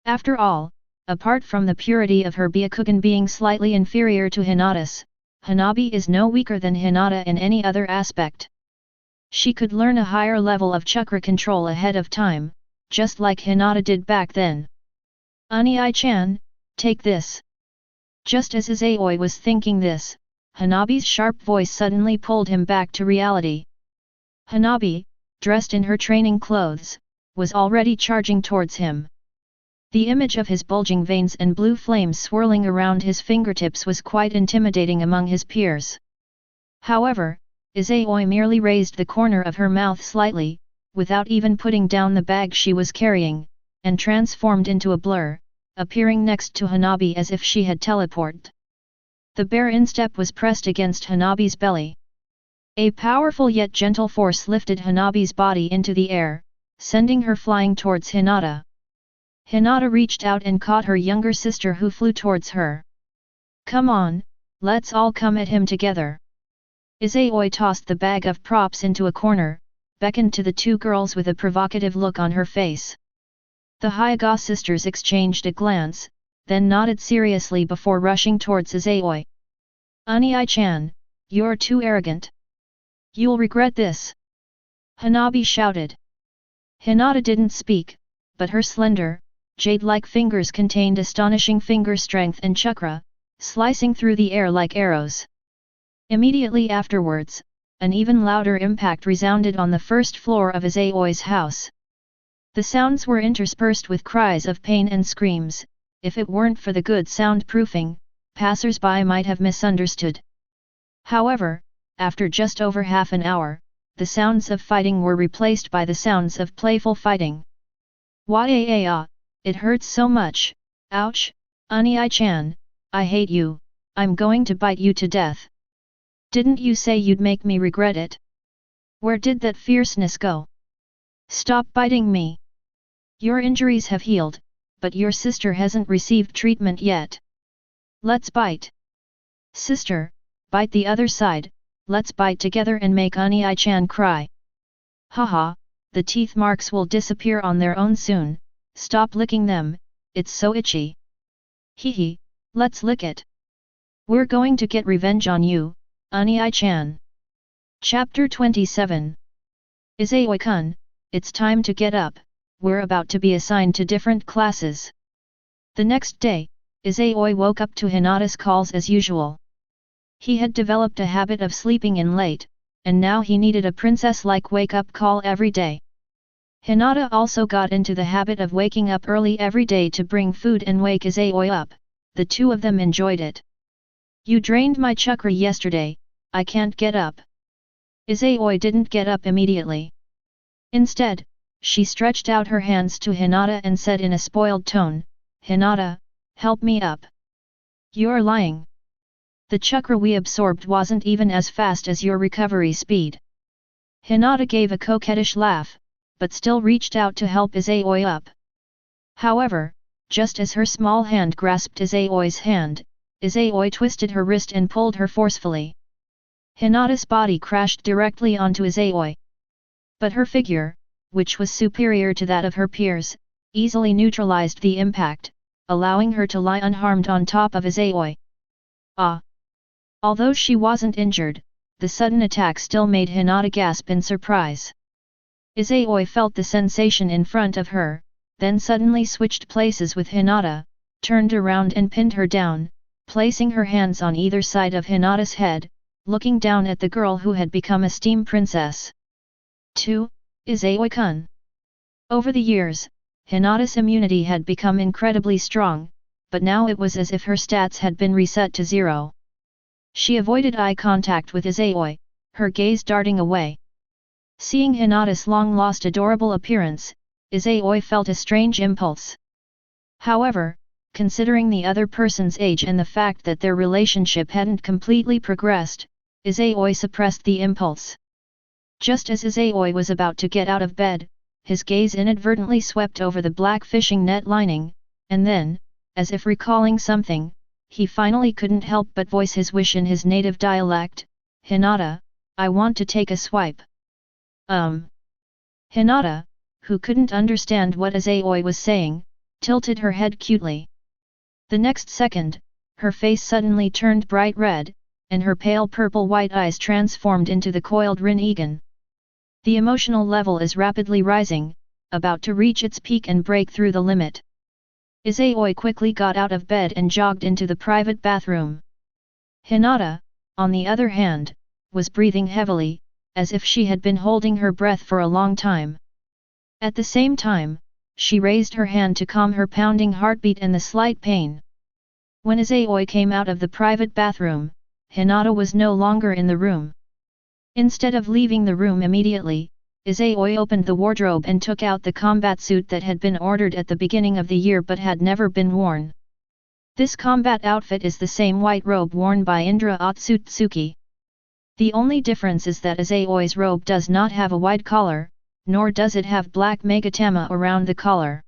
A: After all, apart from the purity of her Byakugan being slightly inferior to Hinata's, Hanabi is no weaker than Hinata in any other aspect. She could learn a higher level of chakra control ahead of time, just like Hinata did back then. Ani-chan, take this. Just as Izayoi was thinking this, Hanabi's sharp voice suddenly pulled him back to reality. Hanabi, dressed in her training clothes, was already charging towards him. The image of his bulging veins and blue flames swirling around his fingertips was quite intimidating among his peers. However, Izayoi merely raised the corner of her mouth slightly, without even putting down the bag she was carrying, and transformed into a blur, appearing next to Hanabi as if she had teleported. The bare instep was pressed against Hanabi's belly. A powerful yet gentle force lifted Hanabi's body into the air, sending her flying towards Hinata. Hinata reached out and caught her younger sister who flew towards her. "Come on, let's all come at him together." Izayoi tossed the bag of props into a corner, beckoned to the two girls with a provocative look on her face. The Hyuga sisters exchanged a glance, then nodded seriously before rushing towards Izayoi. "Ani-chan, you're too arrogant. You'll regret this!" Hanabi shouted. Hinata didn't speak, but her slender, jade-like fingers contained astonishing finger strength and chakra, slicing through the air like arrows. Immediately afterwards, an even louder impact resounded on the first floor of Izayoi's house. The sounds were interspersed with cries of pain and screams. If it weren't for the good soundproofing, passers-by might have misunderstood. However, after just over half an hour, the sounds of fighting were replaced by the sounds of playful fighting. "Wah-ah, it hurts so much, ouch, Ani-chan, I hate you, I'm going to bite you to death. Didn't you say you'd make me regret it? Where did that fierceness go? Stop biting me. Your injuries have healed, but your sister hasn't received treatment yet. Let's bite. Sister, bite the other side, let's bite together and make Ani-chan cry. Haha, the teeth marks will disappear on their own soon, stop licking them, it's so itchy. Hehe, let's lick it. We're going to get revenge on you, Ani-chan." Chapter 27. Izayoi-kun, it's time to get up, we're about to be assigned to different classes. The next day, Izayoi woke up to Hinata's calls as usual. He had developed a habit of sleeping in late, and now he needed a princess-like wake-up call every day. Hinata also got into the habit of waking up early every day to bring food and wake Izayoi up. The two of them enjoyed it. "You drained my chakra yesterday, I can't get up." Izayoi didn't get up immediately. Instead, she stretched out her hands to Hinata and said in a spoiled tone, "Hinata, help me up." "You're lying. The chakra we absorbed wasn't even as fast as your recovery speed." Hinata gave a coquettish laugh, but still reached out to help Izayoi up. However, just as her small hand grasped Izayoi's hand, Izayoi twisted her wrist and pulled her forcefully. Hinata's body crashed directly onto Izayoi. But her figure, which was superior to that of her peers, easily neutralized the impact, allowing her to lie unharmed on top of Izayoi. Ah! Although she wasn't injured, the sudden attack still made Hinata gasp in surprise. Izayoi felt the sensation in front of her, then suddenly switched places with Hinata, turned around and pinned her down, placing her hands on either side of Hinata's head, looking down at the girl who had become a steam princess. 2. Izayoi-kun. Over the years, Hinata's immunity had become incredibly strong, but now it was as if her stats had been reset to 0. She avoided eye contact with Izayoi, her gaze darting away. Seeing Hinata's long-lost adorable appearance, Izayoi felt a strange impulse. However, considering the other person's age and the fact that their relationship hadn't completely progressed, Izayoi suppressed the impulse. Just as Izayoi was about to get out of bed, his gaze inadvertently swept over the black fishing net lining, and then, as if recalling something, he finally couldn't help but voice his wish in his native dialect, "Hinata, I want to take a swipe." Hinata, who couldn't understand what Izayoi was saying, tilted her head cutely. The next second, her face suddenly turned bright red, and her pale purple-white eyes transformed into the coiled Rin-Egan. The emotional level is rapidly rising, about to reach its peak and break through the limit. Izayoi quickly got out of bed and jogged into the private bathroom. Hinata, on the other hand, was breathing heavily, as if she had been holding her breath for a long time. At the same time, she raised her hand to calm her pounding heartbeat and the slight pain. When Izayoi came out of the private bathroom, Hinata was no longer in the room. Instead of leaving the room immediately, Izayoi opened the wardrobe and took out the combat suit that had been ordered at the beginning of the year but had never been worn. This combat outfit is the same white robe worn by Indra Otsutsuki. The only difference is that Izayoi's robe does not have a wide collar, nor does it have black megatama around the collar.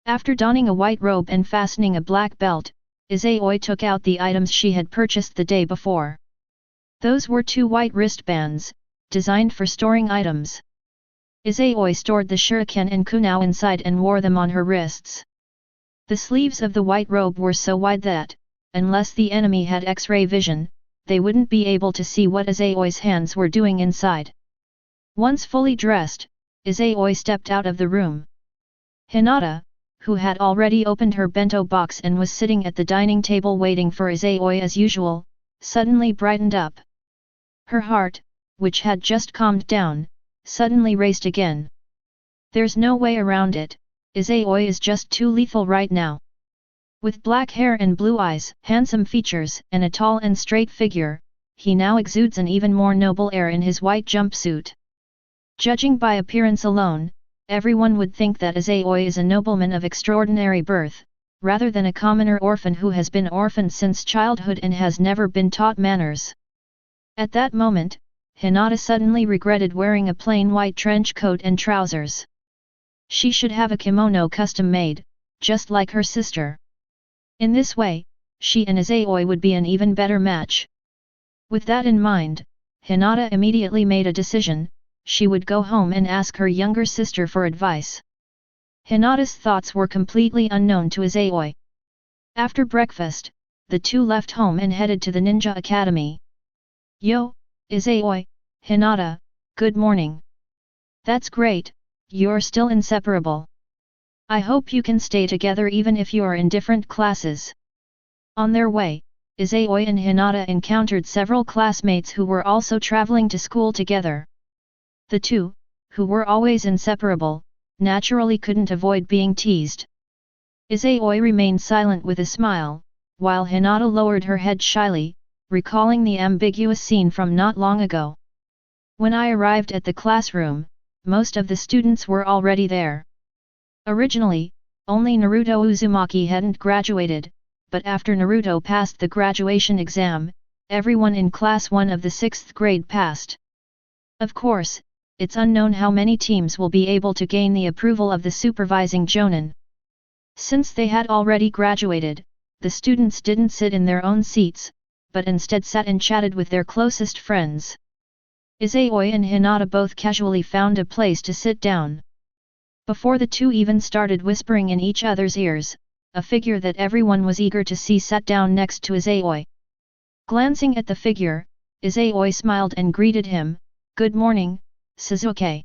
A: After donning a white robe and fastening a black belt, Izayoi took out the items she had purchased the day before. Those were 2 white wristbands, designed for storing items. Izayoi stored the shuriken and kunao inside and wore them on her wrists. The sleeves of the white robe were so wide that, unless the enemy had X-ray vision, they wouldn't be able to see what Izayoi's hands were doing inside. Once fully dressed, Izayoi stepped out of the room. Hinata, who had already opened her bento box and was sitting at the dining table waiting for Izayoi as usual, suddenly brightened up. Her heart, which had just calmed down, suddenly raced again. There's no way around it, Izayoi is just too lethal right now. With black hair and blue eyes, handsome features, and a tall and straight figure, he now exudes an even more noble air in his white jumpsuit. Judging by appearance alone, everyone would think that Izayoi is a nobleman of extraordinary birth, rather than a commoner orphan who has been orphaned since childhood and has never been taught manners. At that moment, Hinata suddenly regretted wearing a plain white trench coat and trousers. She should have a kimono custom-made, just like her sister. In this way, she and Izayoi would be an even better match. With that in mind, Hinata immediately made a decision: she would go home and ask her younger sister for advice. Hinata's thoughts were completely unknown to Izayoi. After breakfast, the two left home and headed to the Ninja Academy. Yo, Izayoi, Hinata, good morning. That's great, you're still inseparable. I hope you can stay together even if you are in different classes. On their way, Izayoi and Hinata encountered several classmates who were also traveling to school together. The two, who were always inseparable, naturally couldn't avoid being teased. Izayoi remained silent with a smile, while Hinata lowered her head shyly, recalling the ambiguous scene from not long ago. When I arrived at the classroom, most of the students were already there. Originally, only Naruto Uzumaki hadn't graduated, but after Naruto passed the graduation exam, everyone in class 1 of the 6th grade passed. Of course, it's unknown how many teams will be able to gain the approval of the supervising jonin. Since they had already graduated, the students didn't sit in their own seats, but instead sat and chatted with their closest friends. Izayoi and Hinata both casually found a place to sit down. Before the two even started whispering in each other's ears, a figure that everyone was eager to see sat down next to Izayoi. Glancing at the figure, Izayoi smiled and greeted him, "Good morning, Sasuke.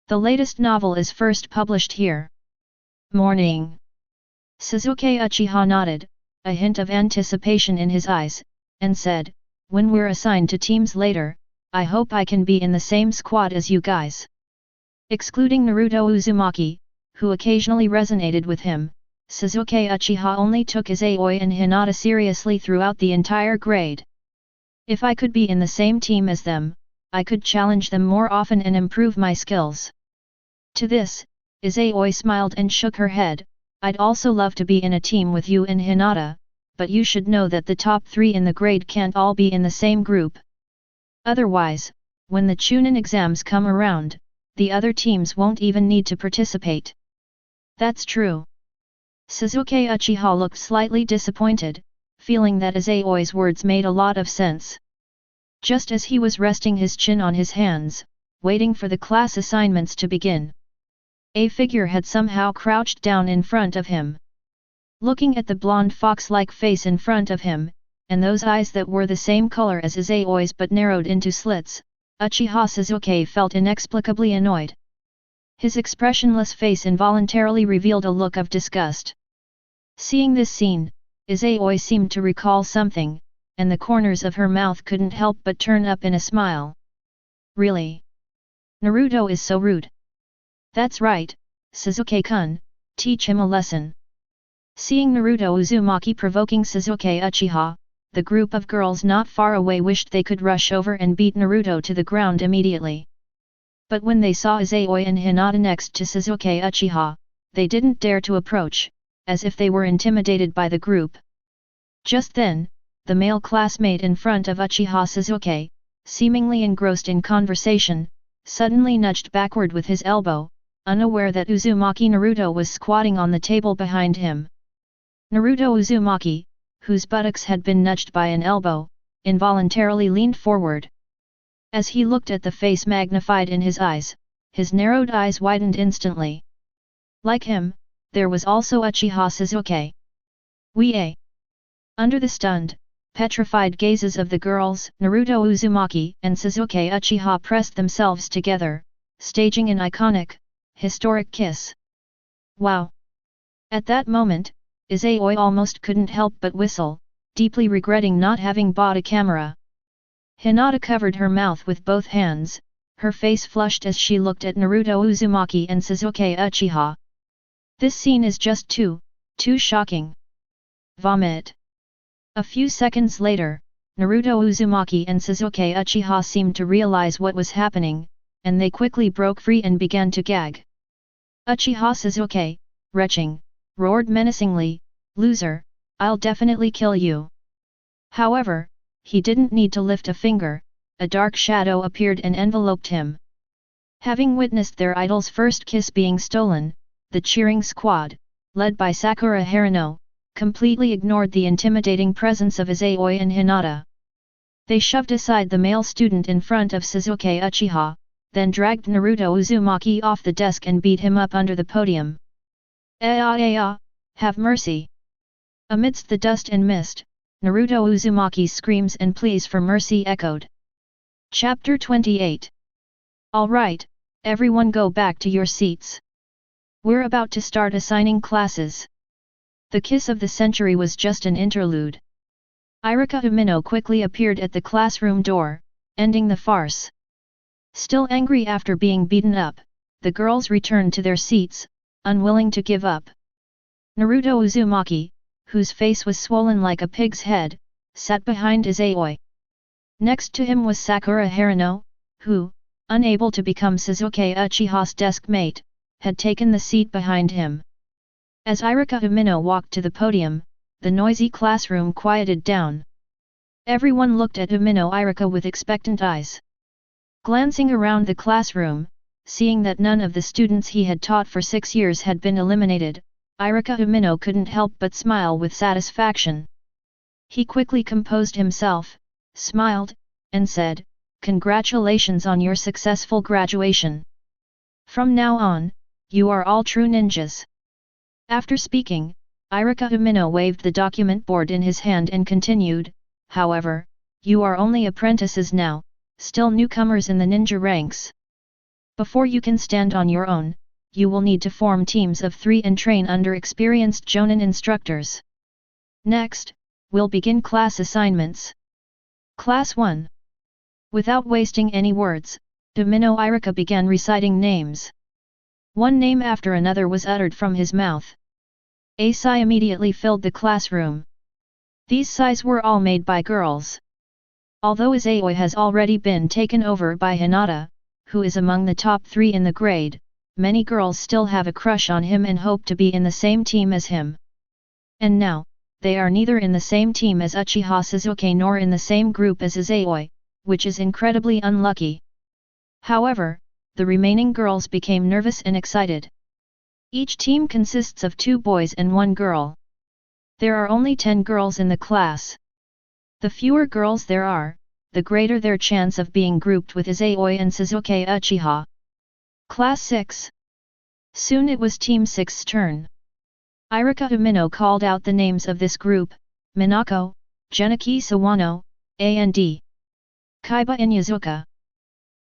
A: The latest novel is first published here." "Morning." Sasuke Uchiha nodded, a hint of anticipation in his eyes, and said, "When we're assigned to teams later, I hope I can be in the same squad as you guys." Excluding Naruto Uzumaki, who occasionally resonated with him, Sasuke Uchiha only took Izayoi and Hinata seriously throughout the entire grade. "If I could be in the same team as them, I could challenge them more often and improve my skills." To this, Izayoi smiled and shook her head, "I'd also love to be in a team with you and Hinata, but you should know that the top 3 in the grade can't all be in the same group. Otherwise, when the Chunin exams come around, the other teams won't even need to participate." "That's true." Sasuke Uchiha looked slightly disappointed, feeling that Izayoi's words made a lot of sense. Just as he was resting his chin on his hands, waiting for the class assignments to begin, a figure had somehow crouched down in front of him. Looking at the blonde fox-like face in front of him, and those eyes that were the same color as Izayoi's but narrowed into slits, Uchiha Sasuke felt inexplicably annoyed. His expressionless face involuntarily revealed a look of disgust. Seeing this scene, Izayoi seemed to recall something, and the corners of her mouth couldn't help but turn up in a smile. Really? Naruto is so rude. That's right, Sasuke-kun, teach him a lesson. Seeing Naruto Uzumaki provoking Sasuke Uchiha, the group of girls not far away wished they could rush over and beat Naruto to the ground immediately. But when they saw Izayoi and Hinata next to Sasuke Uchiha, they didn't dare to approach, as if they were intimidated by the group. Just then, the male classmate in front of Uchiha Sasuke, seemingly engrossed in conversation, suddenly nudged backward with his elbow, unaware that Uzumaki Naruto was squatting on the table behind him. Naruto Uzumaki, whose buttocks had been nudged by an elbow, involuntarily leaned forward. As he looked at the face magnified in his eyes, his narrowed eyes widened instantly. Like him, there was also Uchiha Sasuke. Wee! Under the stunned, petrified gazes of the girls, Naruto Uzumaki and Sasuke Uchiha pressed themselves together, staging an iconic, historic kiss. Wow! At that moment, Izayoi almost couldn't help but whistle, deeply regretting not having bought a camera. Hinata covered her mouth with both hands, her face flushed as she looked at Naruto Uzumaki and Sasuke Uchiha. This scene is just too shocking. Vomit. A few seconds later, Naruto Uzumaki and Sasuke Uchiha seemed to realize what was happening, and they quickly broke free and began to gag. Uchiha Sasuke, retching, roared menacingly, "Loser, I'll definitely kill you." However, he didn't need to lift a finger, a dark shadow appeared and enveloped him. Having witnessed their idol's first kiss being stolen, the cheering squad, led by Sakura Haruno, completely ignored the intimidating presence of Izayoi and Hinata. They shoved aside the male student in front of Sasuke Uchiha, then dragged Naruto Uzumaki off the desk and beat him up under the podium. Have mercy! Amidst the dust and mist, Naruto Uzumaki's screams and pleas for mercy echoed. Chapter 28. Alright, everyone go back to your seats. We're about to start assigning classes. The kiss of the century was just an interlude. Irika Umino quickly appeared at the classroom door, ending the farce. Still angry after being beaten up, the girls returned to their seats, unwilling to give up. Naruto Uzumaki, whose face was swollen like a pig's head, sat behind Izayoi. Next to him was Sakura Haruno, who, unable to become Sasuke Uchiha's desk mate, had taken the seat behind him. As Irika Umino walked to the podium, the noisy classroom quieted down. Everyone looked at Umino Irika with expectant eyes. Glancing around the classroom, seeing that none of the students he had taught for 6 years had been eliminated, Irika Umino couldn't help but smile with satisfaction. He quickly composed himself, smiled, and said, "Congratulations on your successful graduation. From now on, you are all true ninjas." After speaking, Irika Umino waved the document board in his hand and continued, "However, you are only apprentices now, still newcomers in the ninja ranks. Before you can stand on your own, you will need to form teams of 3 and train under experienced Jonin instructors. Next, we'll begin class assignments. Class 1. Without wasting any words, Umino Irika began reciting names. One name after another was uttered from his mouth. A sigh immediately filled the classroom. These sighs were all made by girls. Although Izayoi has already been taken over by Hinata, who is among the top 3 in the grade, many girls still have a crush on him and hope to be in the same team as him. And now, they are neither in the same team as Uchiha Sasuke nor in the same group as Izayoi, which is incredibly unlucky. However, the remaining girls became nervous and excited. Each team consists of 2 boys and 1 girl. There are only 10 girls in the class. The fewer girls there are, the greater their chance of being grouped with Izayoi and Sasuke Uchiha. Class 6. Soon it was Team 6's turn. Irika Umino called out the names of this group: Minako, Geniki Sawano, and Kaiba Inyazuka.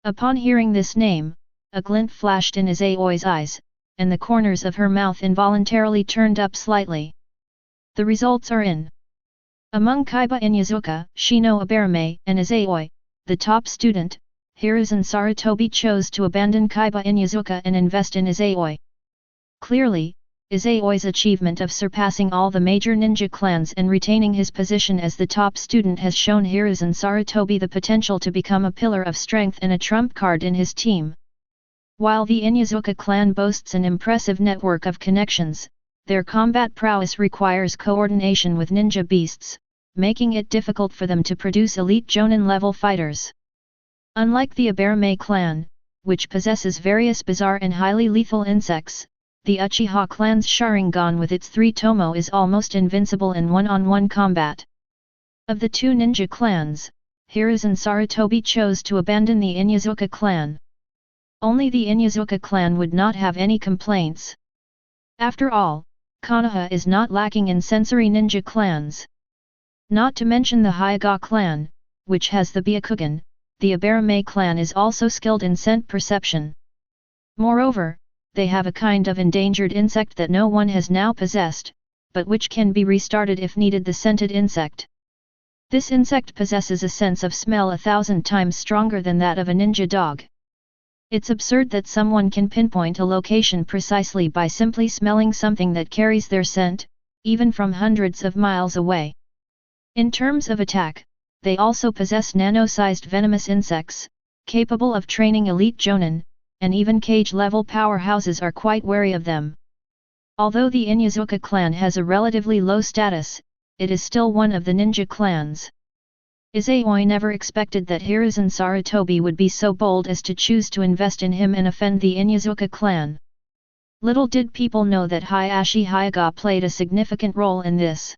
A: Upon hearing this name, a glint flashed in Izayoi's eyes, and the corners of her mouth involuntarily turned up slightly. The results are in. Among Kaiba Inyazuka, Shino Abarame, and Izayoi, the top student, Hiruzen Sarutobi chose to abandon Kaiba Inyazuka and invest in Izayoi. Clearly, Izayoi's achievement of surpassing all the major ninja clans and retaining his position as the top student has shown Hiruzen Sarutobi the potential to become a pillar of strength and a trump card in his team. While the Inyazuka clan boasts an impressive network of connections, their combat prowess requires coordination with ninja beasts, making it difficult for them to produce elite Jonin-level fighters. Unlike the Abarame clan, which possesses various bizarre and highly lethal insects, the Uchiha clan's Sharingan with its 3 tomo is almost invincible in one-on-one combat. Of the 2 ninja clans, Hiruzen Sarutobi chose to abandon the Inyazuka clan. Only the Inyazuka clan would not have any complaints. After all, Konoha is not lacking in sensory ninja clans. Not to mention the Hyuga clan, which has the Byakugan, the Abarame clan is also skilled in scent perception. Moreover, they have a kind of endangered insect that no one has now possessed, but which can be restarted if needed, the scented insect. This insect possesses a sense of smell 1,000 times stronger than that of a ninja dog. It's absurd that someone can pinpoint a location precisely by simply smelling something that carries their scent, even from hundreds of miles away. In terms of attack, they also possess nano-sized venomous insects, capable of training elite Jonin, and even cage-level powerhouses are quite wary of them. Although the Inyazuka clan has a relatively low status, it is still one of the ninja clans. Izayoi never expected that Hiruzen Sarutobi would be so bold as to choose to invest in him and offend the Inyazuka clan. Little did people know that Hiashi Hyuga played a significant role in this.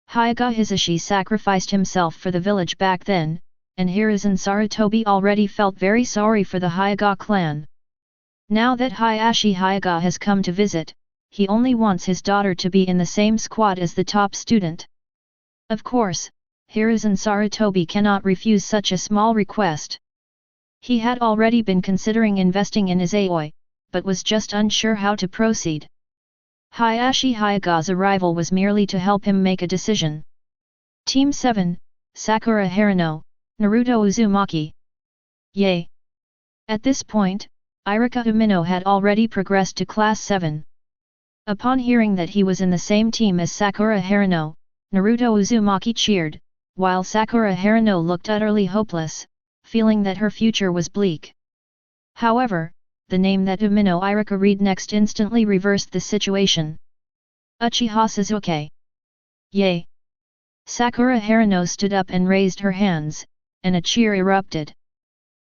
A: Hyuga Hisashi sacrificed himself for the village back then, and Hiruzen Sarutobi already felt very sorry for the Hyuga clan. Now that Hiashi Hyuga has come to visit, he only wants his daughter to be in the same squad as the top student. Of course, Hiruzen Sarutobi cannot refuse such a small request. He had already been considering investing in Izayoi, but was just unsure how to proceed. Hiashi Hyuga's arrival was merely to help him make a decision. Team 7, Sakura Harino, Naruto Uzumaki. Yay! At this point, Irika Umino had already progressed to Class 7. Upon hearing that he was in the same team as Sakura Harino, Naruto Uzumaki cheered, while Sakura Harino looked utterly hopeless, feeling that her future was bleak. However, the name that Umino Irika read next instantly reversed the situation. Uchiha Sasuke. Yay! Sakura Harino stood up and raised her hands, and a cheer erupted.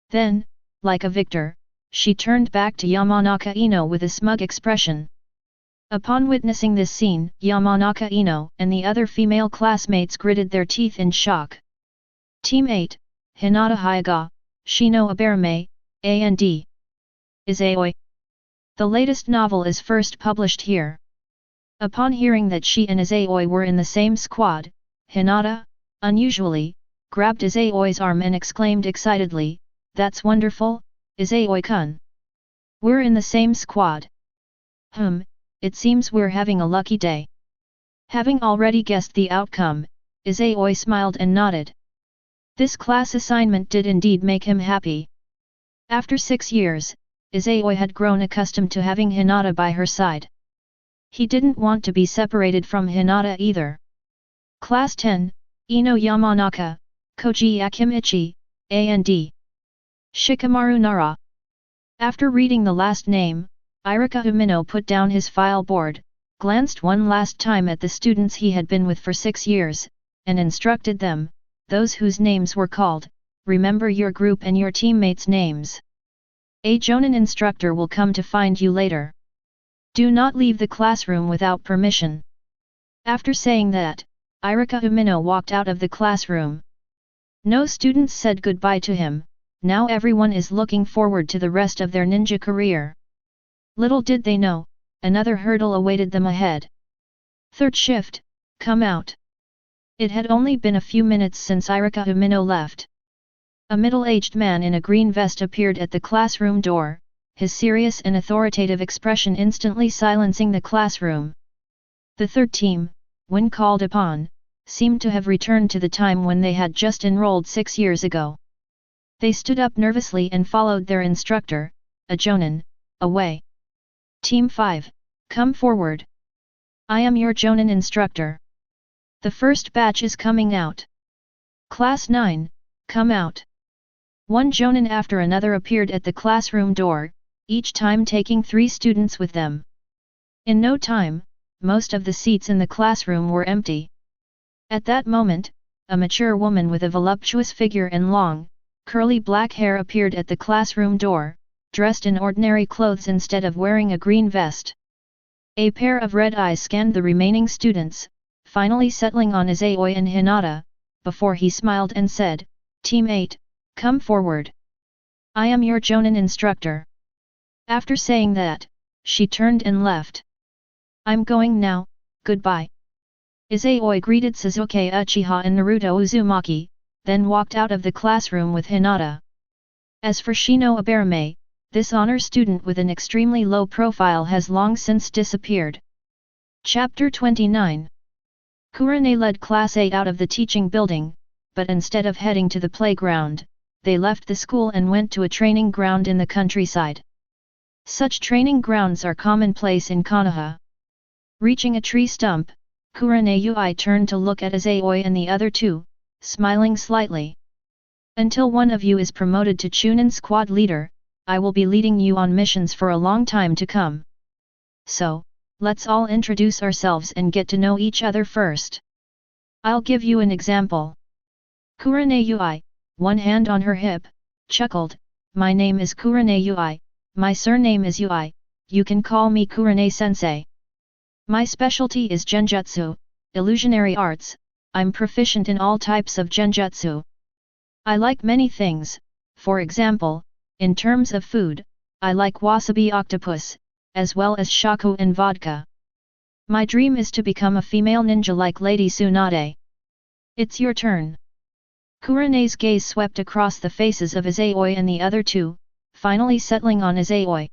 A: Then, like a victor, she turned back to Yamanaka Ino with a smug expression. Upon witnessing this scene, Yamanaka Ino and the other female classmates gritted their teeth in shock. Team 8, Hinata Hyuga, Shino Abarame, and Izayoi. The latest novel is first published here. Upon hearing that she and Izayoi were in the same squad, Hinata, unusually, grabbed Izayoi's arm and exclaimed excitedly, "That's wonderful, Izayoi-kun. We're in the same squad. It seems we're having a lucky day." Having already guessed the outcome, Izayoi smiled and nodded. This class assignment did indeed make him happy. After 6 years, Izayoi had grown accustomed to having Hinata by her side. He didn't want to be separated from Hinata either. Class 10, Ino Yamanaka, Koji Akimichi, and Shikamaru Nara. After reading the last name, Irika Umino put down his file board, glanced one last time at the students he had been with for 6 years, and instructed them, those whose names were called, remember your group and your teammates' names. A Jonin instructor will come to find you later. Do not leave the classroom without permission. After saying that, Irika Umino walked out of the classroom. No students said goodbye to him. Now everyone is looking forward to the rest of their ninja career. Little did they know, another hurdle awaited them ahead. Third shift, come out. It had only been a few minutes since Irika Umino left. A middle-aged man in a green vest appeared at the classroom door, his serious and authoritative expression instantly silencing the classroom. The third team, when called upon, seemed to have returned to the time when they had just enrolled 6 years ago. They stood up nervously and followed their instructor, a Jonin, away. Team 5, come forward. I am your Jonin instructor. The first batch is coming out. Class 9, come out. One Jonin after another appeared at the classroom door, each time taking 3 students with them. In no time, most of the seats in the classroom were empty. At that moment, a mature woman with a voluptuous figure and long, curly black hair appeared at the classroom door, dressed in ordinary clothes instead of wearing a green vest. A pair of red eyes scanned the remaining students, finally settling on Izayoi and Hinata, before he smiled and said, Team 8, come forward. I am your Jonin instructor. After saying that, she turned and left. I'm going now, goodbye. Izayoi greeted Sasuke Uchiha and Naruto Uzumaki, then walked out of the classroom with Hinata. As for Shino Aberame, this honor student with an extremely low profile has long since disappeared. Chapter 29. Kurane led Class 8 out of the teaching building, but instead of heading to the playground, they left the school and went to a training ground in the countryside. Such training grounds are commonplace in Konoha. Reaching a tree stump, Kurane turned to look at Izayoi and the other 2, smiling slightly. Until one of you is promoted to Chunin squad leader, I will be leading you on missions for a long time to come. So, let's all introduce ourselves and get to know each other first. I'll give you an example. Kurane, one hand on her hip, chuckled, my name is Kurane, my surname is Ui, you can call me Kurane-sensei. My specialty is genjutsu, illusionary arts, I'm proficient in all types of genjutsu. I like many things, for example, in terms of food, I like wasabi octopus, as well as shaku and vodka. My dream is to become a female ninja like Lady Tsunade. It's your turn. Kurane's gaze swept across the faces of Izayoi and the other 2, finally settling on Izayoi.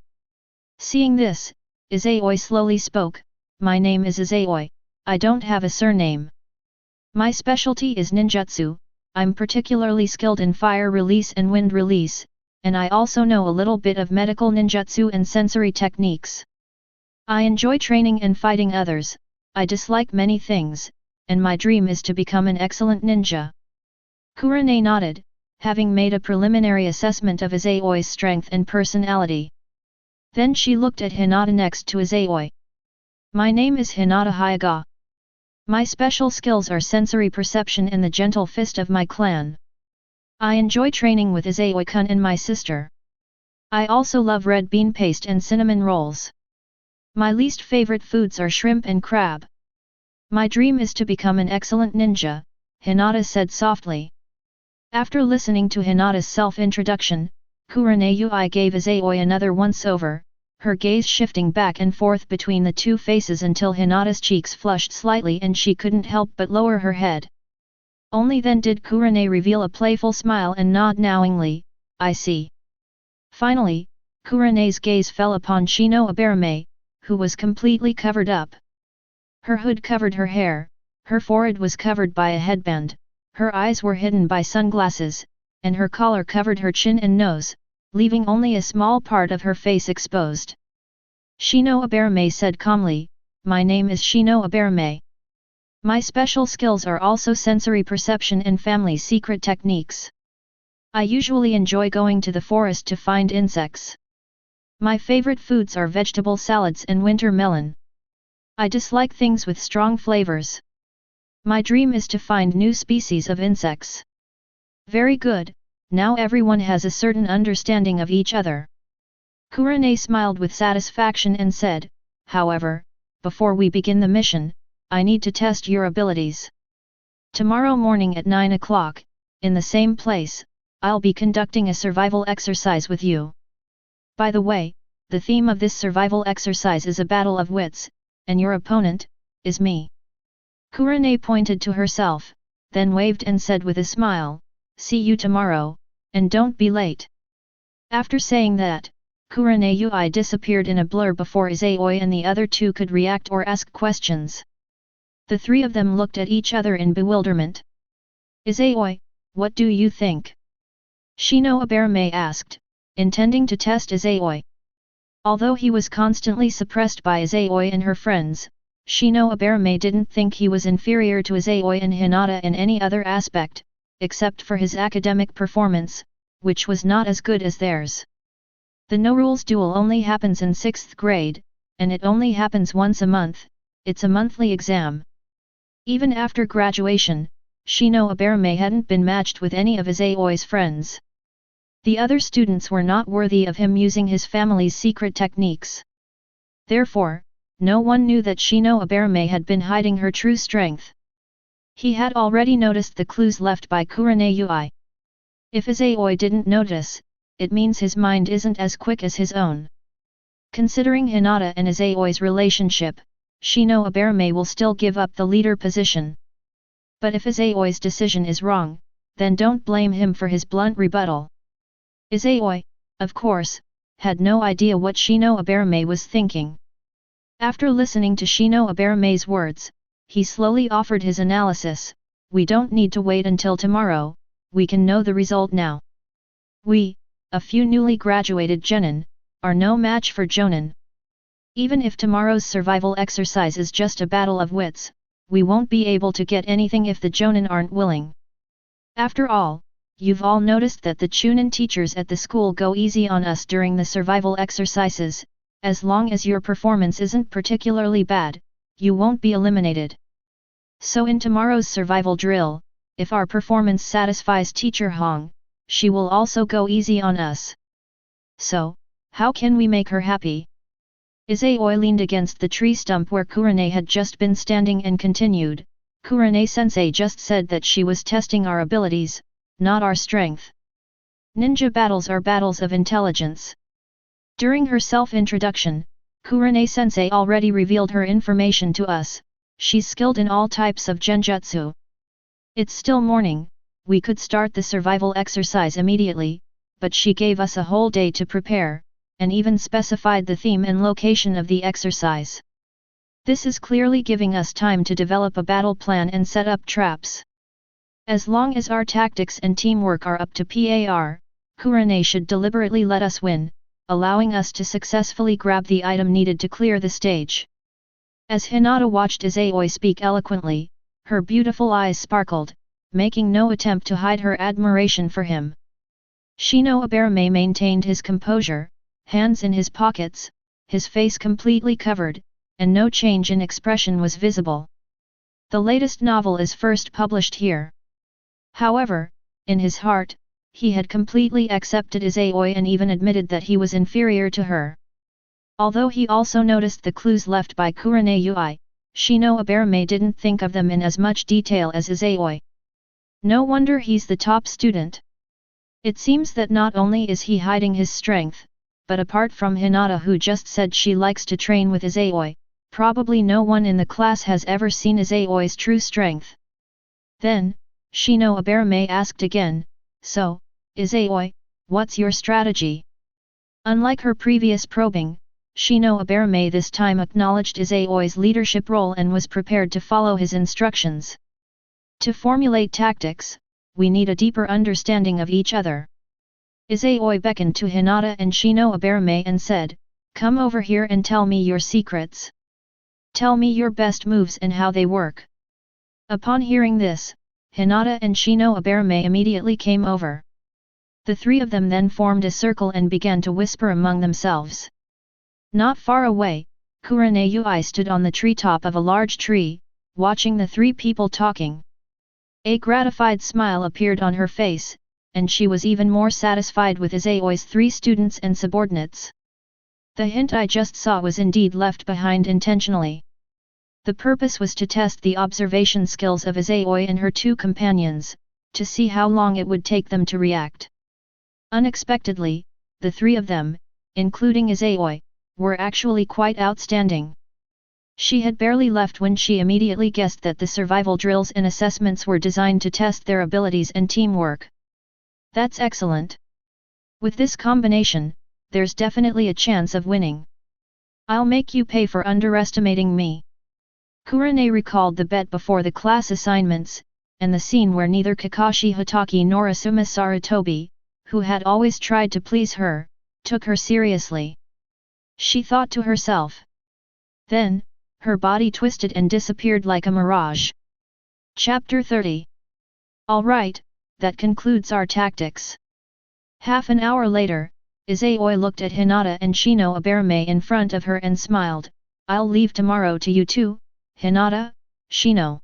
A: Seeing this, Izayoi slowly spoke, my name is Izayoi, I don't have a surname. My specialty is ninjutsu, I'm particularly skilled in fire release and wind release, and I also know a little bit of medical ninjutsu and sensory techniques. I enjoy training and fighting others, I dislike many things, and my dream is to become an excellent ninja. Kurane nodded, having made a preliminary assessment of Izayoi's strength and personality. Then she looked at Hinata next to Izayoi. My name is Hinata Hyuga. My special skills are sensory perception and the gentle fist of my clan. I enjoy training with Izayoi-kun and my sister. I also love red bean paste and cinnamon rolls. My least favorite foods are shrimp and crab. My dream is to become an excellent ninja, Hinata said softly. After listening to Hinata's self-introduction, Kurane gave Izayoi another once-over, her gaze shifting back and forth between the 2 faces until Hinata's cheeks flushed slightly and she couldn't help but lower her head. Only then did Kurane reveal a playful smile and nod knowingly, I see. Finally, Kurane's gaze fell upon Shino Aberame, who was completely covered up. Her hood covered her hair, her forehead was covered by a headband, her eyes were hidden by sunglasses, and her collar covered her chin and nose, leaving only a small part of her face exposed. Shino Aberame said calmly, my name is Shino Aberame. My special skills are also sensory perception and family secret techniques. I usually enjoy going to the forest to find insects. My favorite foods are vegetable salads and winter melon. I dislike things with strong flavors. My dream is to find new species of insects. Very good, now everyone has a certain understanding of each other. Kurane smiled with satisfaction and said, however, before we begin the mission, I need to test your abilities. Tomorrow morning at 9 o'clock, in the same place, I'll be conducting a survival exercise with you. By the way, the theme of this survival exercise is a battle of wits, and your opponent, is me. Kurane pointed to herself, then waved and said with a smile, see you tomorrow, and don't be late. After saying that, Kurane disappeared in a blur before Izayoi and the other two could react or ask questions. The three of them looked at each other in bewilderment. Izayoi, what do you think? Shino Aberame asked, intending to test Izayoi. Although he was constantly suppressed by Izayoi and her friends, Shino Aberame didn't think he was inferior to Izayoi and Hinata in any other aspect, except for his academic performance, which was not as good as theirs. The no-rules duel only happens in 6th grade, and it only happens once a month, it's a monthly exam. Even after graduation, Shino Aberame hadn't been matched with any of Izayoi's friends. The other students were not worthy of him using his family's secret techniques. Therefore, no one knew that Shino Aberame had been hiding her true strength. He had already noticed the clues left by Kurane. If Izayoi didn't notice, it means his mind isn't as quick as his own. Considering Hinata and Izayoi's relationship, Shino Aberame will still give up the leader position. But if Izayoi's decision is wrong, then don't blame him for his blunt rebuttal. Izayoi, of course, had no idea what Shino Aberame was thinking. After listening to Shino Aberame's words, he slowly offered his analysis, we don't need to wait until tomorrow, we can know the result now. We, a few newly graduated genin, are no match for jonin. Even if tomorrow's survival exercise is just a battle of wits, we won't be able to get anything if the jonin aren't willing. After all, you've all noticed that the Chunin teachers at the school go easy on us during the survival exercises. As long as your performance isn't particularly bad, you won't be eliminated. So in tomorrow's survival drill, if our performance satisfies Teacher Hong, she will also go easy on us. So, how can we make her happy? Izayoi leaned against the tree stump where Kurane had just been standing and continued, Kurane-sensei just said that she was testing our abilities, not our strength. Ninja battles are battles of intelligence. During her self-introduction, Kurane-sensei already revealed her information to us, she's skilled in all types of genjutsu. It's still morning, we could start the survival exercise immediately, but she gave us a whole day to prepare, and even specified the theme and location of the exercise. This is clearly giving us time to develop a battle plan and set up traps. As long as our tactics and teamwork are up to par, Kurane should deliberately let us win, allowing us to successfully grab the item needed to clear the stage. As Hinata watched Izayoi speak eloquently, her beautiful eyes sparkled, making no attempt to hide her admiration for him. Shino Aberame maintained his composure, hands in his pockets, his face completely covered, and no change in expression was visible. The latest novel is first published here. However, in his heart, he had completely accepted Izayoi and even admitted that he was inferior to her. Although he also noticed the clues left by Kurane, Shino Aberame didn't think of them in as much detail as Izayoi. No wonder he's the top student. It seems that not only is he hiding his strength, but apart from Hinata who just said she likes to train with Izayoi, probably no one in the class has ever seen Izayoi's true strength. Then, Shino Aberame asked again, so, Izayoi, what's your strategy? Unlike her previous probing, Shino Aberame this time acknowledged Izayoi's leadership role and was prepared to follow his instructions. To formulate tactics, we need a deeper understanding of each other. Izayoi beckoned to Hinata and Shino Aberame and said, come over here and tell me your secrets. Tell me your best moves and how they work. Upon hearing this, Hinata and Shino Aberame immediately came over. The three of them then formed a circle and began to whisper among themselves. Not far away, Kurane stood on the treetop of a large tree, watching the three people talking. A gratified smile appeared on her face, and she was even more satisfied with Izayoi's three students and subordinates. The hint I just saw was indeed left behind intentionally. The purpose was to test the observation skills of Izayoi and her two companions, to see how long it would take them to react. Unexpectedly, the three of them, including Izayoi, were actually quite outstanding. She had barely left when she immediately guessed that the survival drills and assessments were designed to test their abilities and teamwork. That's excellent. With this combination, there's definitely a chance of winning. I'll make you pay for underestimating me. Kurane recalled the bet before the class assignments, and the scene where neither Kakashi Hatake nor Asuma Sarutobi, who had always tried to please her, took her seriously. She thought to herself. Then, her body twisted and disappeared like a mirage. Chapter 30. Alright, that concludes our tactics. Half an hour later, Izayoi looked at Hinata and Shino Aberame in front of her and smiled. I'll leave tomorrow to you too, Hinata, Shino.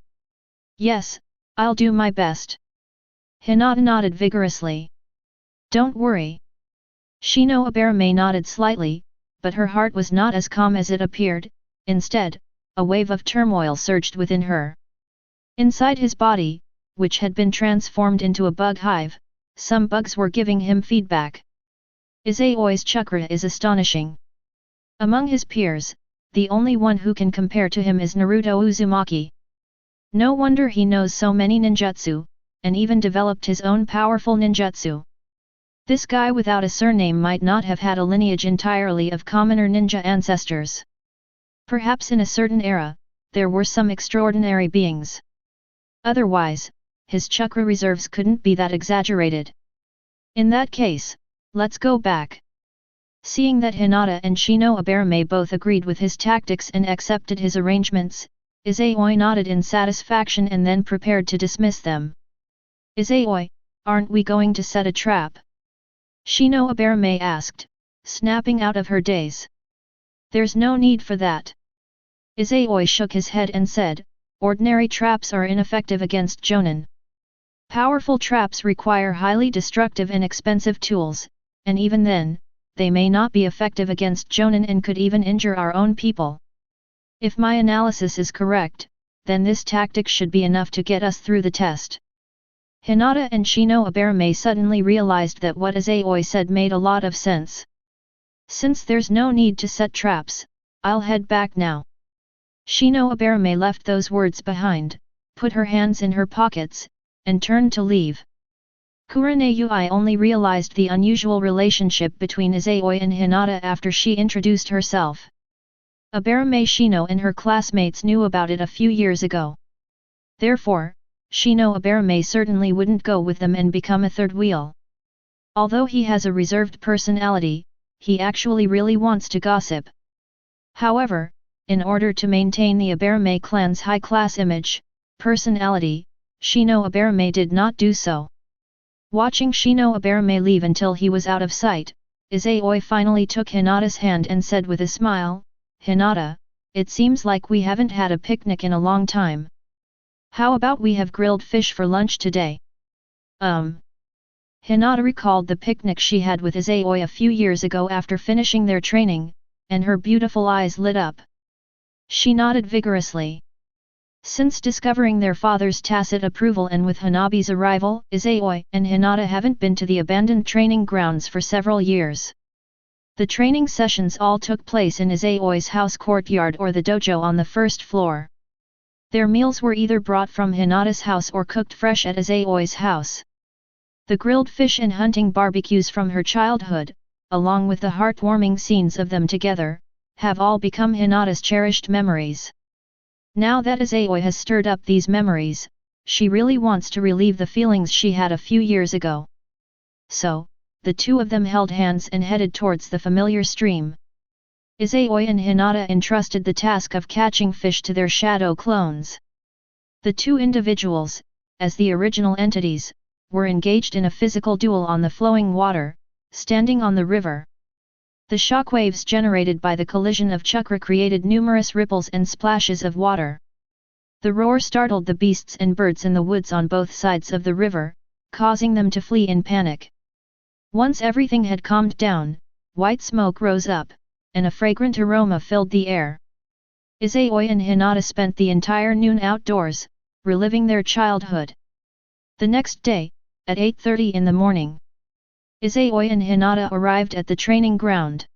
A: Yes, I'll do my best. Hinata nodded vigorously. Don't worry. Shino Aberame nodded slightly, but her heart was not as calm as it appeared. Instead, a wave of turmoil surged within her. Inside his body, which had been transformed into a bug hive, some bugs were giving him feedback. Izayoi's chakra is astonishing. Among his peers, the only one who can compare to him is Naruto Uzumaki. No wonder he knows so many ninjutsu, and even developed his own powerful ninjutsu. This guy without a surname might not have had a lineage entirely of commoner ninja ancestors. Perhaps in a certain era, there were some extraordinary beings. Otherwise, his chakra reserves couldn't be that exaggerated. In that case, let's go back. Seeing that Hinata and Shino Aberame both agreed with his tactics and accepted his arrangements, Izayoi nodded in satisfaction and then prepared to dismiss them. Izayoi, aren't we going to set a trap? Shino Aberame asked, snapping out of her daze. There's no need for that. Izayoi shook his head and said, ordinary traps are ineffective against Jonin. Powerful traps require highly destructive and expensive tools, and even then, they may not be effective against Jonin and could even injure our own people. If my analysis is correct, then this tactic should be enough to get us through the test. Hinata and Shino Aberame suddenly realized that what Izayoi said made a lot of sense. Since there's no need to set traps, I'll head back now. Shino Aberame left those words behind, put her hands in her pockets, and turned to leave. Kurenei only realized the unusual relationship between Izayoi and Hinata after she introduced herself. Aberame Shino and her classmates knew about it a few years ago. Therefore, Shino Aberame certainly wouldn't go with them and become a third wheel. Although he has a reserved personality, he actually really wants to gossip. However, in order to maintain the Aberame clan's high-class image, personality, Shino Aberame did not do so. Watching Shino Aberame leave until he was out of sight, Izayoi finally took Hinata's hand and said with a smile, Hinata, it seems like we haven't had a picnic in a long time. How about we have grilled fish for lunch today? Hinata recalled the picnic she had with Izayoi a few years ago after finishing their training, and her beautiful eyes lit up. She nodded vigorously. Since discovering their father's tacit approval and with Hanabi's arrival, Izayoi and Hinata haven't been to the abandoned training grounds for several years. The training sessions all took place in Izayoi's house courtyard or the dojo on the first floor. Their meals were either brought from Hinata's house or cooked fresh at Izayoi's house. The grilled fish and hunting barbecues from her childhood, along with the heartwarming scenes of them together, have all become Hinata's cherished memories. Now that Izayoi has stirred up these memories, she really wants to relieve the feelings she had a few years ago. So, the two of them held hands and headed towards the familiar stream. Izayoi and Hinata entrusted the task of catching fish to their shadow clones. The two individuals, as the original entities, were engaged in a physical duel on the flowing water, standing on the river. The shockwaves generated by the collision of chakra created numerous ripples and splashes of water. The roar startled the beasts and birds in the woods on both sides of the river, causing them to flee in panic. Once everything had calmed down, white smoke rose up, and a fragrant aroma filled the air. Izayoi and Hinata spent the entire noon outdoors, reliving their childhood. The next day, at 8:30 in the morning, Izayoi and Hinata arrived at the training ground.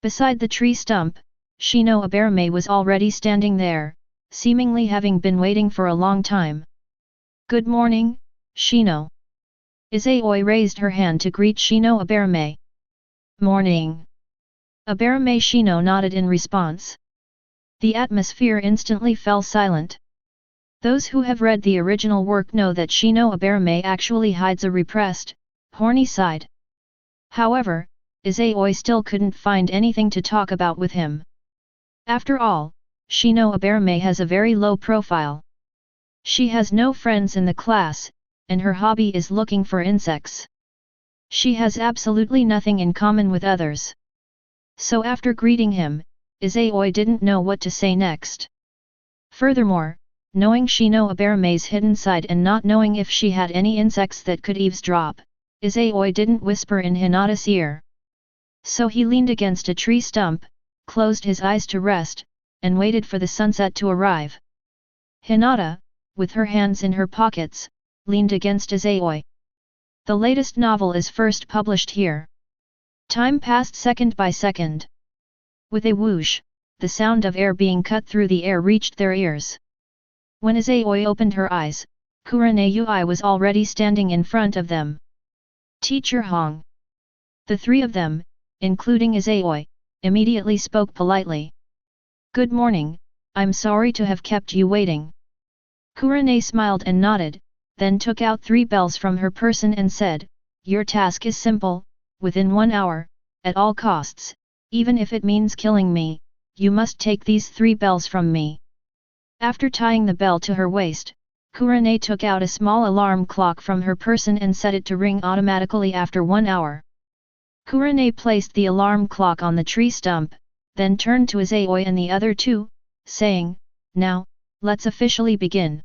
A: Beside the tree stump, Shino Aberame was already standing there, seemingly having been waiting for a long time. "Good morning, Shino." Izayoi raised her hand to greet Shino Aberame. "Morning." Aberame Shino nodded in response. The atmosphere instantly fell silent. Those who have read the original work know that Shino Aberame actually hides a repressed, horny side. However, Izayoi still couldn't find anything to talk about with him. After all, Shino Aberame has a very low profile. She has no friends in the class, and her hobby is looking for insects. She has absolutely nothing in common with others. So after greeting him, Izayoi didn't know what to say next. Furthermore, knowing Shino Aberame's hidden side and not knowing if she had any insects that could eavesdrop, Izayoi didn't whisper in Hinata's ear. So he leaned against a tree stump, closed his eyes to rest, and waited for the sunset to arrive. Hinata, with her hands in her pockets, leaned against Izayoi. The latest novel is first published here. Time passed second by second. With a whoosh, the sound of air being cut through the air reached their ears. When Izayoi opened her eyes, Kurenei was already standing in front of them. "Teacher Hong." The three of them, including Izayoi, immediately spoke politely. "Good morning, I'm sorry to have kept you waiting." Kurenei smiled and nodded, then took out 3 bells from her person and said, "Your task is simple, within 1 hour, at all costs, even if it means killing me, you must take these 3 bells from me." After tying the bell to her waist, Kurenei took out a small alarm clock from her person and set it to ring automatically after 1 hour. Kurenei placed the alarm clock on the tree stump, then turned to Izayoi and the other two, saying, "Now, let's officially begin."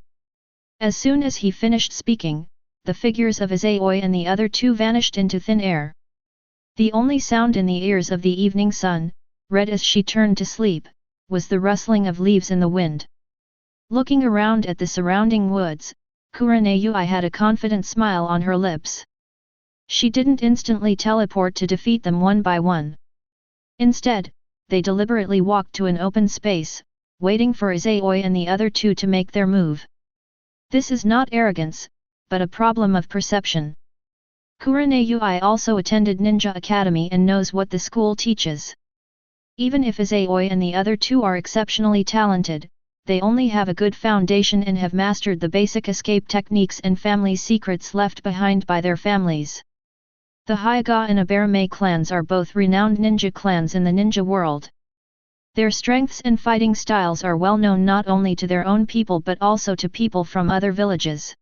A: As soon as he finished speaking, the figures of Izayoi and the other two vanished into thin air. The only sound in the ears of the evening sun, red as she turned to sleep, was the rustling of leaves in the wind. Looking around at the surrounding woods, Kurenei had a confident smile on her lips. She didn't instantly teleport to defeat them one by one. Instead, they deliberately walked to an open space, waiting for Izayoi and the other two to make their move. This is not arrogance, but a problem of perception. Kurenei also attended Ninja Academy and knows what the school teaches. Even if Izayoi and the other two are exceptionally talented, they only have a good foundation and have mastered the basic escape techniques and family secrets left behind by their families. The Hyuga and Aberame clans are both renowned ninja clans in the ninja world. Their strengths and fighting styles are well known not only to their own people but also to people from other villages.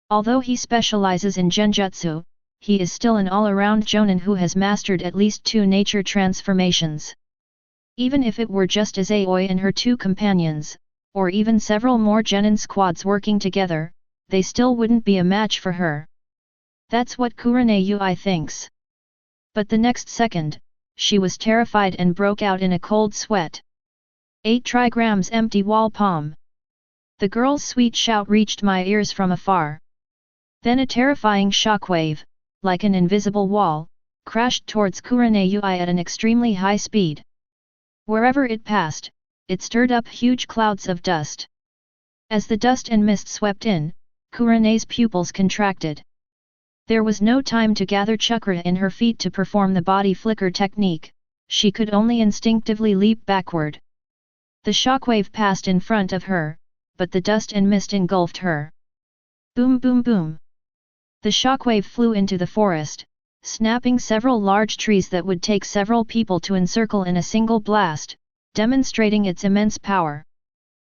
A: Although he specializes in genjutsu, he is still an all-around jonin who has mastered at least 2 nature transformations. Even if it were just Izayoi and her 2 companions, or even several more genin squads working together, they still wouldn't be a match for her. That's what Kurenei thinks. But the next second, she was terrified and broke out in a cold sweat. 8 trigrams empty wall palm. The girl's sweet shout reached my ears from afar. Then a terrifying shockwave, like an invisible wall, crashed towards Kurenei at an extremely high speed. Wherever it passed, it stirred up huge clouds of dust. As the dust and mist swept in, Kurenei's pupils contracted. There was no time to gather chakra in her feet to perform the body flicker technique, she could only instinctively leap backward. The shockwave passed in front of her, but the dust and mist engulfed her. Boom boom boom. The shockwave flew into the forest, snapping several large trees that would take several people to encircle in a single blast, demonstrating its immense power.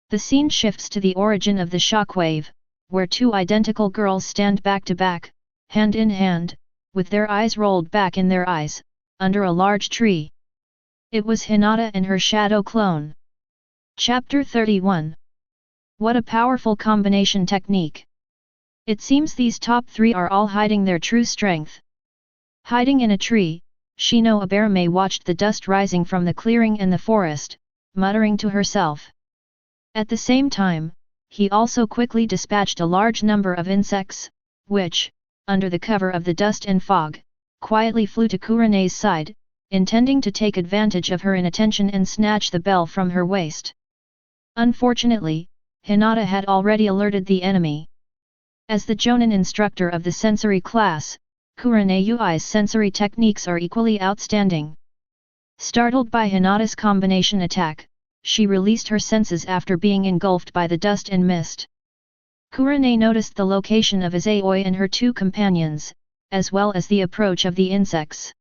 A: The scene shifts to the origin of the shockwave, where 2 identical girls stand back to back, hand in hand, with their eyes rolled back in their eyes, under a large tree. It was Hinata and her shadow clone. Chapter 31. What a powerful combination technique! It seems these top 3 are all hiding their true strength. Hiding in a tree, Shino Aberame watched the dust rising from the clearing and the forest, muttering to herself. At the same time, he also quickly dispatched a large number of insects, which, under the cover of the dust and fog, quietly flew to Kurenei's side, intending to take advantage of her inattention and snatch the bell from her waist. Unfortunately, Hinata had already alerted the enemy. As the Jonin instructor of the sensory class, Kuranoi's sensory techniques are equally outstanding. Startled by Hinata's combination attack, she released her senses after being engulfed by the dust and mist. Kurane noticed the location of Izayoi and her two companions, as well as the approach of the insects.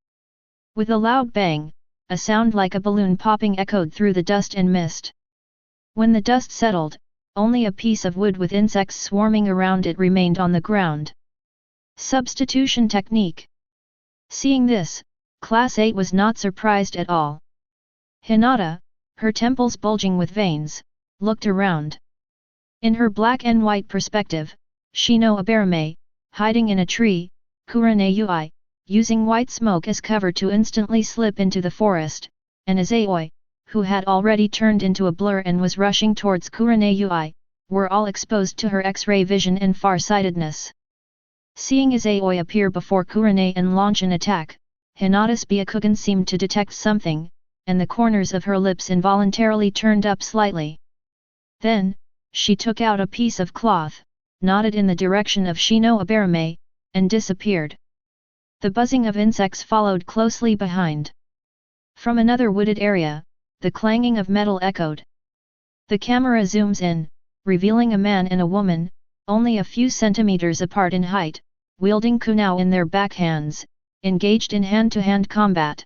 A: With a loud bang, a sound like a balloon popping echoed through the dust and mist. When the dust settled, only a piece of wood with insects swarming around it remained on the ground. Substitution technique. Seeing this, Class 8 was not surprised at all. Hinata, her temples bulging with veins, looked around. In her black and white perspective, Shino Abarame, hiding in a tree, Kuranoui, using white smoke as cover to instantly slip into the forest, and Izayoi, who had already turned into a blur and was rushing towards Kuranoui, were all exposed to her X-ray vision and far-sightedness. Seeing Izayoi appear before Kurane and launch an attack, Hinata's Byakugan seemed to detect something, and the corners of her lips involuntarily turned up slightly. Then, she took out a piece of cloth, nodded in the direction of Shino Abarame, and disappeared. The buzzing of insects followed closely behind. From another wooded area, the clanging of metal echoed. The camera zooms in, revealing a man and a woman, only a few centimeters apart in height, wielding kunao in their backhands, engaged in hand-to-hand combat.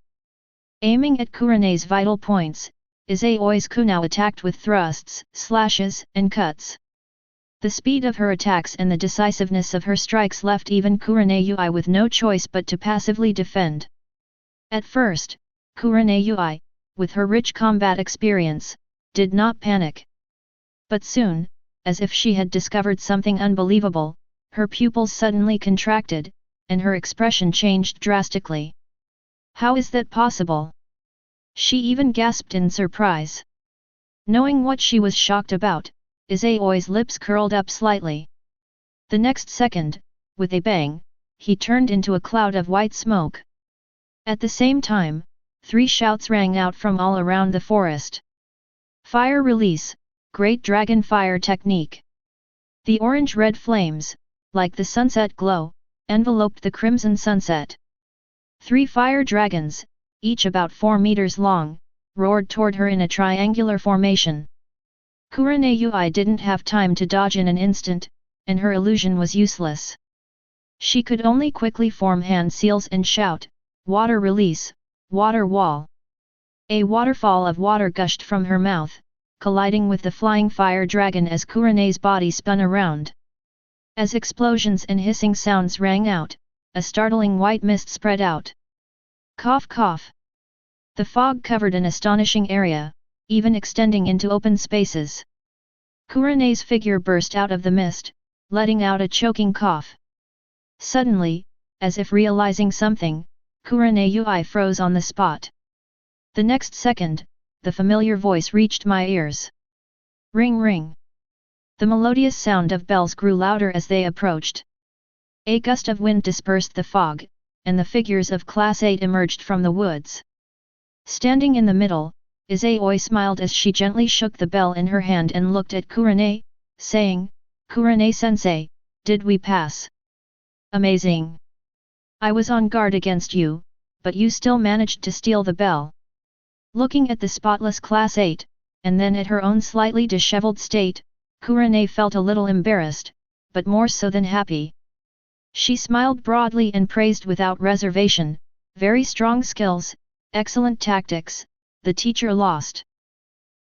A: Aiming at Kurane's vital points, Izayoi's kunao attacked with thrusts, slashes, and cuts. The speed of her attacks and the decisiveness of her strikes left even Kuranoui with no choice but to passively defend. At first, Kuranoui, with her rich combat experience, did not panic. But soon, as if she had discovered something unbelievable, her pupils suddenly contracted, and her expression changed drastically. How is that possible? She even gasped in surprise. Knowing what she was shocked about, Izayoi's lips curled up slightly. The next second, with a bang, he turned into a cloud of white smoke. At the same time, 3 shouts rang out from all around the forest. Fire release, Great Dragon Fire Technique. The orange-red flames, like the sunset glow, enveloped the crimson sunset. 3 fire dragons, each about 4 meters long, roared toward her in a triangular formation. Kuranoui didn't have time to dodge in an instant, and her illusion was useless. She could only quickly form hand seals and shout, "Water release, water wall!" A waterfall of water gushed from her mouth, colliding with the flying fire dragon as Kurane's body spun around. As explosions and hissing sounds rang out, a startling white mist spread out. Cough cough. The fog covered an astonishing area, even extending into open spaces. Kurane's figure burst out of the mist, letting out a choking cough. Suddenly, as if realizing something, Kuranoui froze on the spot. The next second, the familiar voice reached my ears. Ring ring. The melodious sound of bells grew louder as they approached. A gust of wind dispersed the fog, and the figures of Class 8 emerged from the woods. Standing in the middle, Izayoi smiled as she gently shook the bell in her hand and looked at Kurane, saying, "Kurane-sensei, did we pass?" "Amazing! I was on guard against you, but you still managed to steal the bell." Looking at the spotless Class 8, and then at her own slightly disheveled state, Kurane felt a little embarrassed, but more so than happy. She smiled broadly and praised without reservation, "Very strong skills, excellent tactics, the teacher lost.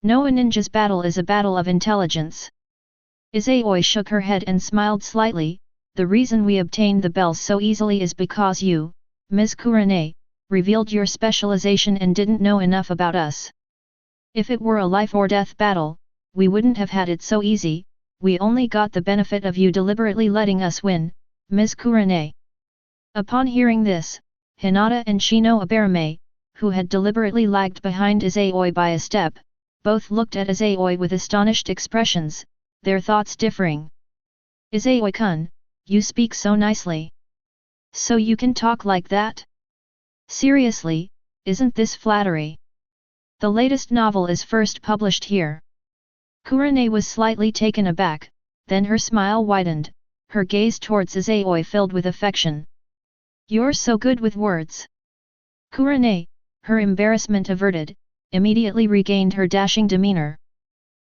A: No, a ninja's battle is a battle of intelligence." Izayoi shook her head and smiled slightly, "The reason we obtained the bells so easily is because you, Ms. Kurane, revealed your specialization and didn't know enough about us. If it were a life-or-death battle, we wouldn't have had it so easy, we only got the benefit of you deliberately letting us win, Ms. Kurane." Upon hearing this, Hinata and Shino Abarame, who had deliberately lagged behind Izayoi by a step, both looked at Izayoi with astonished expressions, their thoughts differing. "Izayoi-kun, you speak so nicely. So you can talk like that? Seriously, isn't this flattery? The latest novel is first published here. Kurenai was slightly taken aback, then her smile widened, her gaze towards Izayoi filled with affection. You're so good with words. Kurenai, her embarrassment averted, immediately regained her dashing demeanor.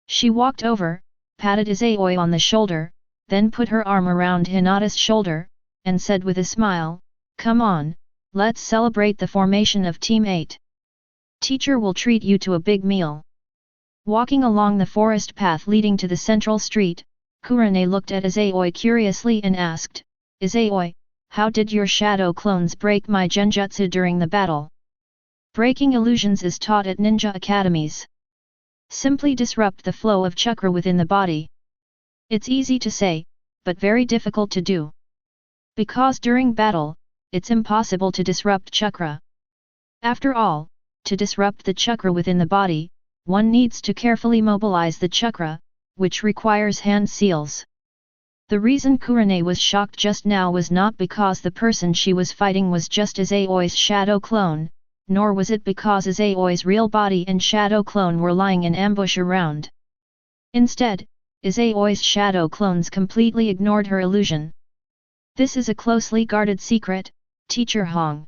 A: She walked over, patted Izayoi on the shoulder, then put her arm around Hinata's shoulder, and said with a smile, "Come on, let's celebrate the formation of Team 8. Teacher will treat you to a big meal." Walking along the forest path leading to the central street, Kurenai looked at Izayoi curiously and asked, "Izayoi, how did your shadow clones break my genjutsu during the battle?" Breaking illusions is taught at ninja academies. Simply disrupt the flow of chakra within the body. It's easy to say, but very difficult to do. Because during battle, it's impossible to disrupt chakra. After all, to disrupt the chakra within the body, one needs to carefully mobilize the chakra, which requires hand seals. The reason Kurenai was shocked just now was not because the person she was fighting was just Izayoi's shadow clone, nor was it because Izayoi's real body and shadow clone were lying in ambush around. Instead, Izayoi's shadow clones completely ignored her illusion. This is a closely guarded secret, Teacher Hong.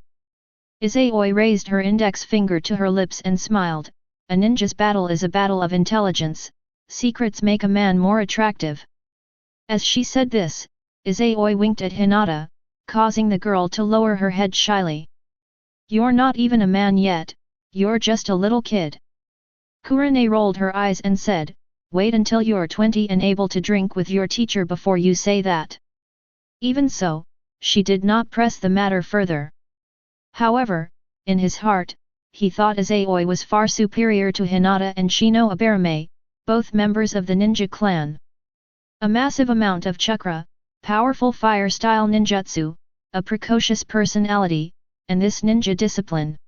A: Izayoi raised her index finger to her lips and smiled. A ninja's battle is a battle of intelligence, secrets make a man more attractive. As she said this, Izayoi winked at Hinata, causing the girl to lower her head shyly. You're not even a man yet, you're just a little kid. Kurenai rolled her eyes and said, wait until you're 20 and able to drink with your teacher before you say that. Even so, she did not press the matter further. However, in his heart, he thought Izayoi was far superior to Hinata and Shino Aberame, both members of the ninja clan. A massive amount of chakra, powerful fire-style ninjutsu, a precocious personality, and this ninja discipline.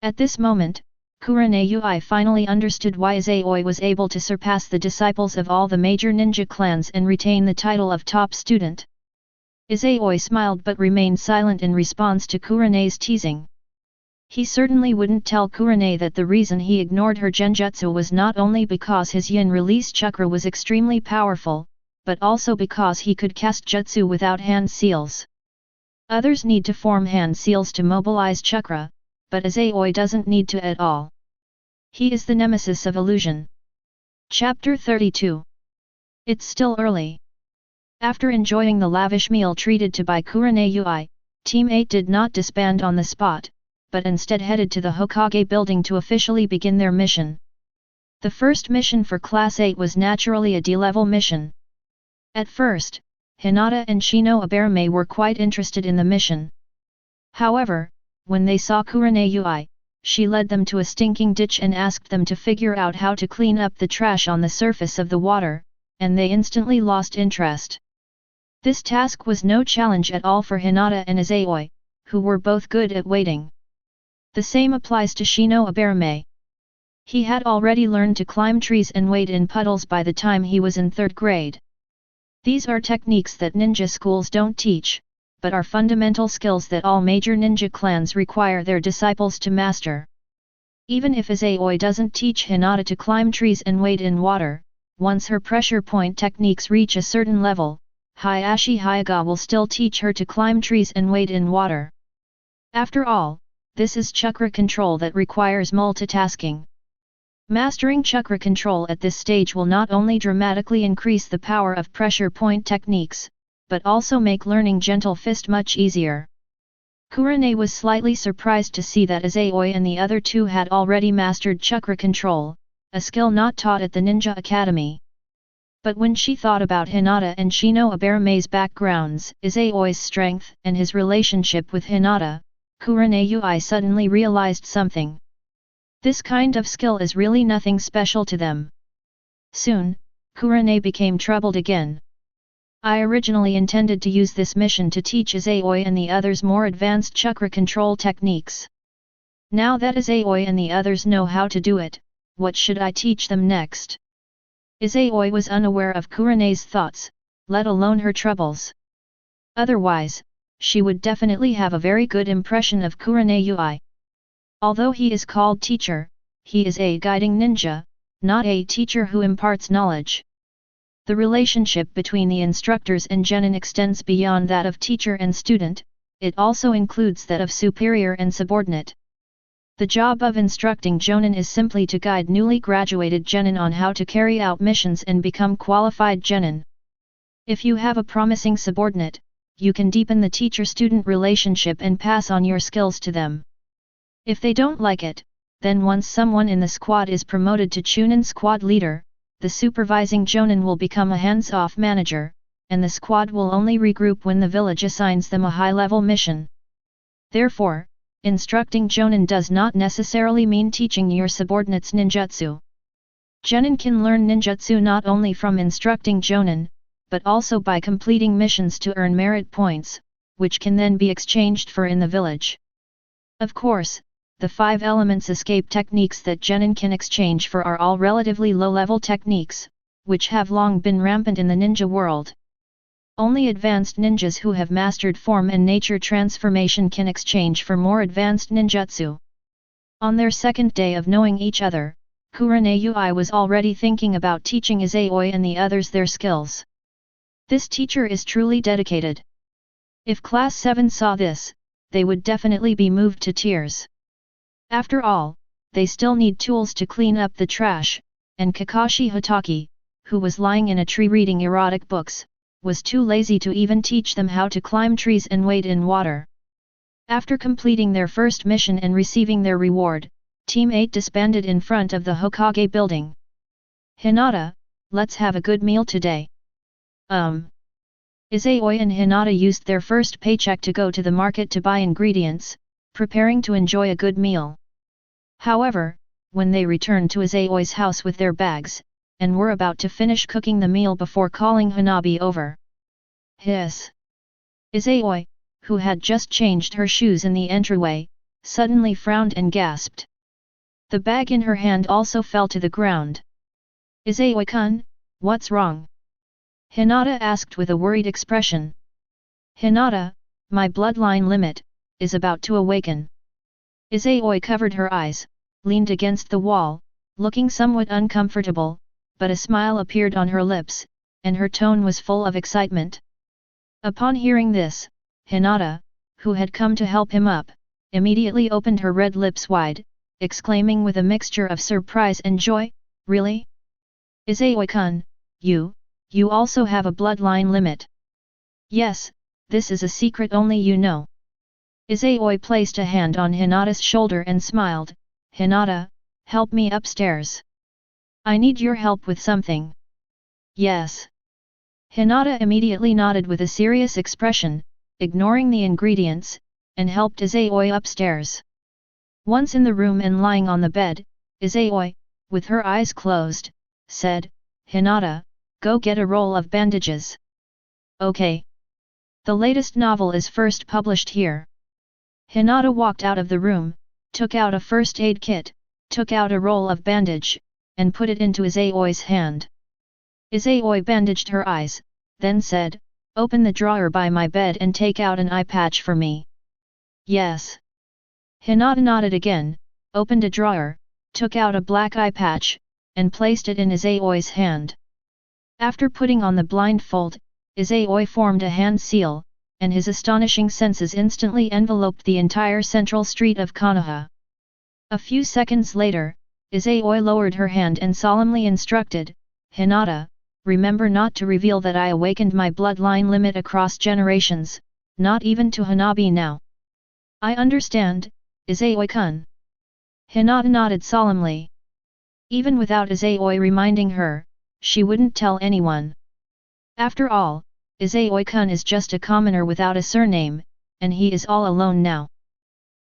A: At this moment, Kurenai finally understood why Izayoi was able to surpass the disciples of all the major ninja clans and retain the title of top student. Izayoi smiled but remained silent in response to Kurenai's teasing. He certainly wouldn't tell Kurenai that the reason he ignored her genjutsu was not only because his yin release chakra was extremely powerful, but also because he could cast jutsu without hand seals. Others need to form hand seals to mobilize chakra, but Izayoi doesn't need to at all. He is the nemesis of illusion. Chapter 32. It's still early. After enjoying the lavish meal treated to by Kurenai, Team 8 did not disband on the spot, but instead headed to the Hokage building to officially begin their mission. The first mission for Class 8 was naturally a D-level mission. At first, Hinata and Shino Aberame were quite interested in the mission. However, when they saw Kurenai, she led them to a stinking ditch and asked them to figure out how to clean up the trash on the surface of the water, and they instantly lost interest. This task was no challenge at all for Hinata and Izayoi, who were both good at waiting. The same applies to Shino Aberame. He had already learned to climb trees and wade in puddles by the time he was in 3rd grade. These are techniques that ninja schools don't teach, but are fundamental skills that all major ninja clans require their disciples to master. Even if Izayoi doesn't teach Hinata to climb trees and wade in water, once her pressure point techniques reach a certain level, Hayashi Hyuga will still teach her to climb trees and wade in water. After all, this is chakra control that requires multitasking. Mastering chakra control at this stage will not only dramatically increase the power of pressure point techniques, but also make learning gentle fist much easier. Kurenai was slightly surprised to see that Izayoi and the other two had already mastered chakra control, a skill not taught at the Ninja Academy. But when she thought about Hinata and Shino Aberame's backgrounds, Izayoi's strength and his relationship with Hinata, Kurenai suddenly realized something. This kind of skill is really nothing special to them. Soon, Kurenai became troubled again. I originally intended to use this mission to teach Izayoi and the others more advanced chakra control techniques. Now that Izayoi and the others know how to do it, what should I teach them next? Izayoi was unaware of Kurenai's thoughts, let alone her troubles. Otherwise, she would definitely have a very good impression of Kurenai. Although he is called teacher, he is a guiding ninja, not a teacher who imparts knowledge. The relationship between the instructors and genin extends beyond that of teacher and student, it also includes that of superior and subordinate. The job of instructing jonin is simply to guide newly graduated genin on how to carry out missions and become qualified genin. If you have a promising subordinate, you can deepen the teacher-student relationship and pass on your skills to them. If they don't like it, then once someone in the squad is promoted to Chunin squad leader, the supervising jonin will become a hands-off manager, and the squad will only regroup when the village assigns them a high-level mission. Therefore, instructing jonin does not necessarily mean teaching your subordinates ninjutsu. Genin can learn ninjutsu not only from instructing jonin, but also by completing missions to earn merit points, which can then be exchanged for in the village. Of course, the 5 elements escape techniques that genin can exchange for are all relatively low-level techniques, which have long been rampant in the ninja world. Only advanced ninjas who have mastered form and nature transformation can exchange for more advanced ninjutsu. On their second day of knowing each other, Kurenai was already thinking about teaching Izayoi and the others their skills. This teacher is truly dedicated. If Class 7 saw this, they would definitely be moved to tears. After all, they still need tools to clean up the trash, and Kakashi Hatake, who was lying in a tree reading erotic books, was too lazy to even teach them how to climb trees and wade in water. After completing their first mission and receiving their reward, Team 8 disbanded in front of the Hokage building. Hinata, let's have a good meal today. Izayoi and Hinata used their first paycheck to go to the market to buy ingredients, preparing to enjoy a good meal. However, when they returned to Izayoi's house with their bags, and were about to finish cooking the meal before calling Hanabi over. Hiss! Izayoi, who had just changed her shoes in the entryway, suddenly frowned and gasped. The bag in her hand also fell to the ground. Izayoi-kun, what's wrong? Hinata asked with a worried expression. Hinata, my bloodline limit, is about to awaken. Izayoi covered her eyes, leaned against the wall, looking somewhat uncomfortable, but a smile appeared on her lips, and her tone was full of excitement. Upon hearing this, Hinata, who had come to help him up, immediately opened her red lips wide, exclaiming with a mixture of surprise and joy, really? Izayoi-kun, you also have a bloodline limit. Yes, this is a secret only you know. Izayoi placed a hand on Hinata's shoulder and smiled, Hinata, help me upstairs. I need your help with something. Yes. Hinata immediately nodded with a serious expression, ignoring the ingredients, and helped Izayoi upstairs. Once in the room and lying on the bed, Izayoi, with her eyes closed, said, Hinata, go get a roll of bandages. Okay. The latest novel is first published here. Hinata walked out of the room, took out a first aid kit, took out a roll of bandage, and put it into Izayoi's hand. Izayoi bandaged her eyes, then said, open the drawer by my bed and take out an eye patch for me. Yes. Hinata nodded again, opened a drawer, took out a black eye patch, and placed it in Izayoi's hand. After putting on the blindfold, Izayoi formed a hand seal, and his astonishing senses instantly enveloped the entire central street of Konoha. A few seconds later, Izayoi lowered her hand and solemnly instructed, Hinata, remember not to reveal that I awakened my bloodline limit across generations, not even to Hanabi now. I understand, Izayoi-kun. Hinata nodded solemnly. Even without Izayoi reminding her, she wouldn't tell anyone. After all, Izayoi-kun is just a commoner without a surname, and he is all alone now.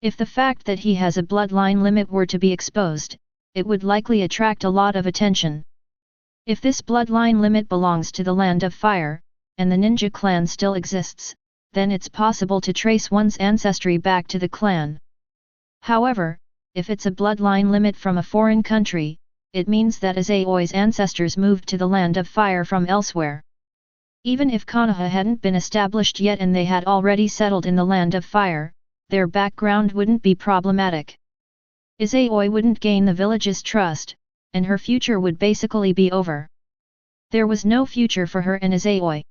A: If the fact that he has a bloodline limit were to be exposed, it would likely attract a lot of attention. If this bloodline limit belongs to the Land of Fire, and the ninja clan still exists, then it's possible to trace one's ancestry back to the clan. However, if it's a bloodline limit from a foreign country, it means that Izayoi's ancestors moved to the Land of Fire from elsewhere. Even if Konoha hadn't been established yet and they had already settled in the Land of Fire, their background wouldn't be problematic. Izayoi wouldn't gain the village's trust, and her future would basically be over. There was no future for her and Izayoi.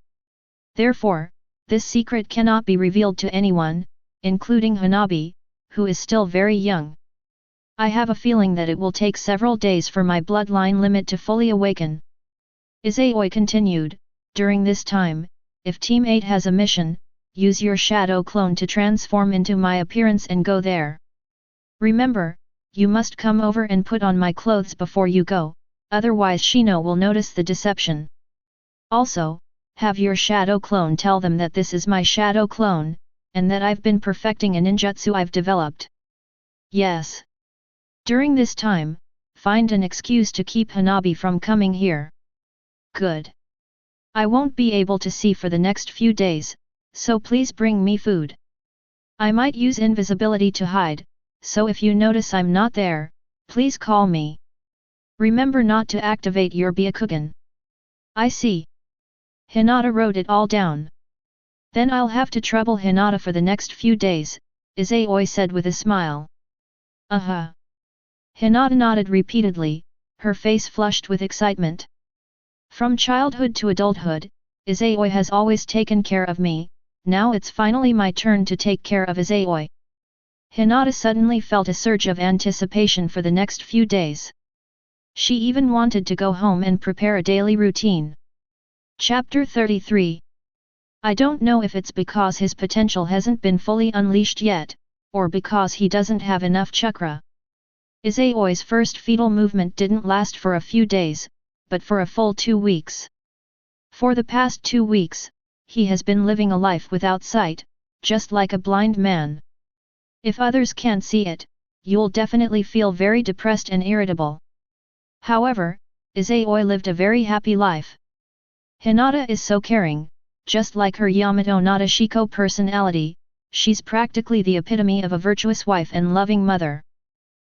A: Therefore, this secret cannot be revealed to anyone, including Hanabi, who is still very young. I have a feeling that it will take several days for my bloodline limit to fully awaken. Izayoi continued, during this time, if Team 8 has a mission, use your shadow clone to transform into my appearance and go there. Remember, you must come over and put on my clothes before you go, otherwise Shino will notice the deception. Also, have your shadow clone tell them that this is my shadow clone, and that I've been perfecting a ninjutsu I've developed. Yes. During this time, find an excuse to keep Hanabi from coming here. Good. I won't be able to see for the next few days, so please bring me food. I might use invisibility to hide, so if you notice I'm not there, please call me. Remember not to activate your Byakugan. I see. Hinata wrote it all down. Then I'll have to trouble Hinata for the next few days, Izayoi said with a smile. Hinata nodded repeatedly, her face flushed with excitement. From childhood to adulthood, Izayoi has always taken care of me, now it's finally my turn to take care of Izayoi. Hinata suddenly felt a surge of anticipation for the next few days. She even wanted to go home and prepare a daily routine. Chapter 33. I don't know if it's because his potential hasn't been fully unleashed yet, or because he doesn't have enough chakra. Izayoi's first fetal movement didn't last for a few days, but for a full 2 weeks. For the past 2 weeks, he has been living a life without sight, just like a blind man. If others can't see it, you'll definitely feel very depressed and irritable. However, Izayoi lived a very happy life. Hinata is so caring, just like her Yamato Nadeshiko personality, she's practically the epitome of a virtuous wife and loving mother.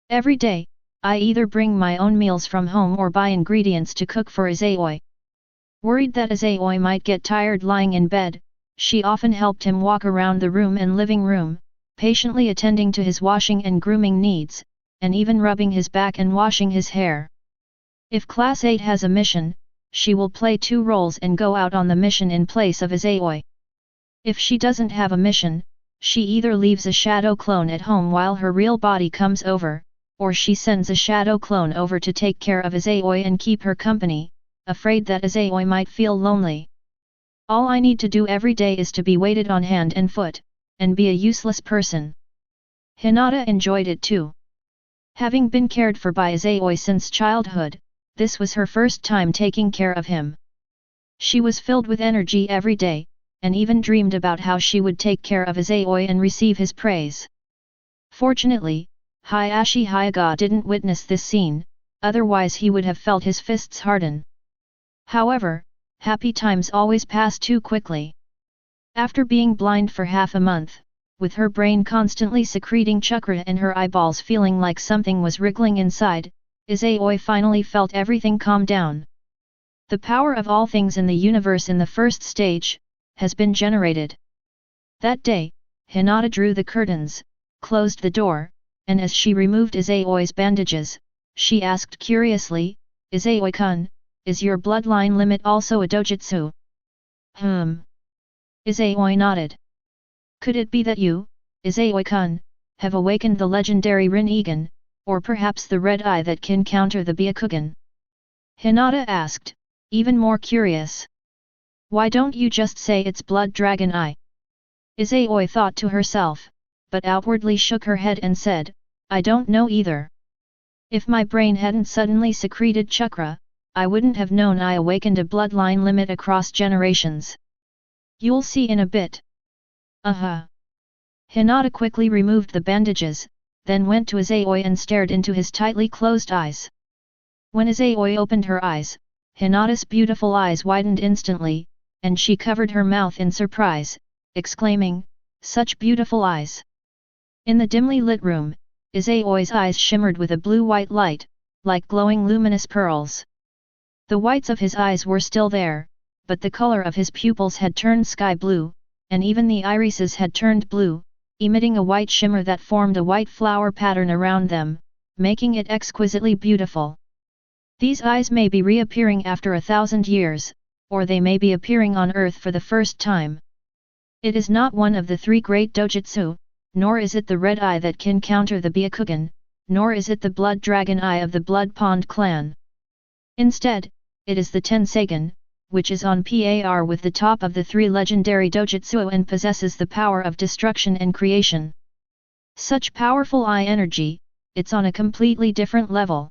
A: Every day, I either bring my own meals from home or buy ingredients to cook for Izayoi. Worried that Izayoi might get tired lying in bed, she often helped him walk around the room and living room, patiently attending to his washing and grooming needs, and even rubbing his back and washing his hair. If Class 8 has a mission, she will play 2 roles and go out on the mission in place of Izayoi. If she doesn't have a mission, she either leaves a shadow clone at home while her real body comes over, or she sends a shadow clone over to take care of Izayoi and keep her company, afraid that Izayoi might feel lonely. All I need to do every day is to be waited on hand and foot, and be a useless person. Hinata enjoyed it too. Having been cared for by Izayoi since childhood, this was her first time taking care of him. She was filled with energy every day, and even dreamed about how she would take care of Izayoi and receive his praise. Fortunately, Hayashi Hyuga didn't witness this scene, otherwise he would have felt his fists harden. However, happy times always pass too quickly. After being blind for half a month, with her brain constantly secreting chakra and her eyeballs feeling like something was wriggling inside, Izayoi finally felt everything calm down. The power of all things in the universe in the first stage has been generated. That day, Hinata drew the curtains, closed the door, and as she removed Izayoi's bandages, she asked curiously, "Izayoi-kun, is your bloodline limit also a dojutsu?" Izayoi nodded. "Could it be that you, Izayoi-kun, have awakened the legendary Rinnegan, or perhaps the red eye that can counter the Byakugan?" Hinata asked, even more curious. "Why don't you just say it's blood dragon eye?" Izayoi thought to herself, but outwardly shook her head and said, "I don't know either. If my brain hadn't suddenly secreted chakra, I wouldn't have known I awakened a bloodline limit across generations. You'll see in a bit." Hinata quickly removed the bandages, then went to Izayoi and stared into his tightly closed eyes. When Izayoi opened her eyes, Hinata's beautiful eyes widened instantly, and she covered her mouth in surprise, exclaiming, "Such beautiful eyes!" In the dimly lit room, Izayoi's eyes shimmered with a blue-white light, like glowing luminous pearls. The whites of his eyes were still there, but the color of his pupils had turned sky blue, and even the irises had turned blue, emitting a white shimmer that formed a white flower pattern around them, making it exquisitely beautiful. These eyes may be reappearing after 1,000 years, or they may be appearing on Earth for the first time. It is not one of the three great dojutsu, nor is it the red eye that can counter the Byakugan, nor is it the blood dragon eye of the Blood Pond clan. Instead, it is the Tenseigan, which is on par with the top of the three legendary dojutsu and possesses the power of destruction and creation. Such powerful eye energy, it's on a completely different level.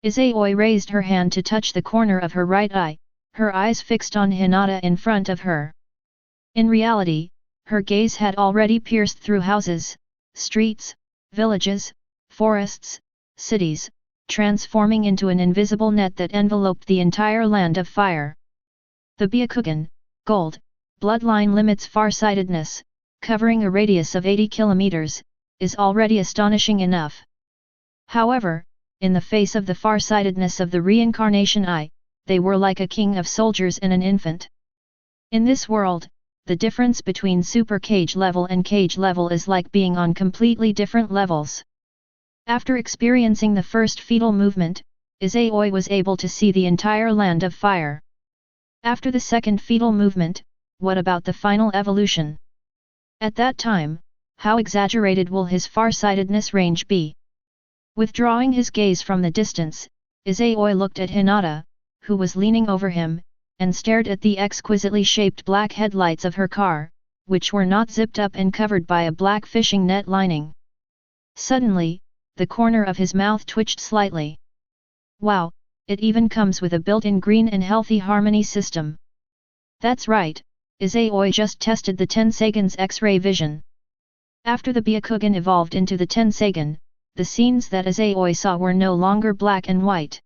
A: Izayoi raised her hand to touch the corner of her right eye, her eyes fixed on Hinata in front of her. In reality, her gaze had already pierced through houses, streets, villages, forests, cities, transforming into an invisible net that enveloped the entire land of fire. The Byakugan, gold, bloodline limits farsightedness, covering a radius of 80 kilometers, is already astonishing enough. However, in the face of the farsightedness of the reincarnation eye, they were like a king of soldiers and an infant. In this world, the difference between super cage level and cage level is like being on completely different levels. After experiencing the first fetal movement, Izayoi was able to see the entire land of fire. After the second fetal movement, what about the final evolution? At that time, how exaggerated will his farsightedness range be? Withdrawing his gaze from the distance, Izayoi looked at Hinata, who was leaning over him, and stared at the exquisitely shaped black headlights of her car, which were not zipped up and covered by a black fishing net lining. Suddenly, the corner of his mouth twitched slightly. Wow, it even comes with a built-in green and healthy harmony system. That's right, Izayoi just tested the Tenseigan's X-ray vision. After the Byakugan evolved into the Tenseigan, the scenes that Izayoi saw were no longer black and white.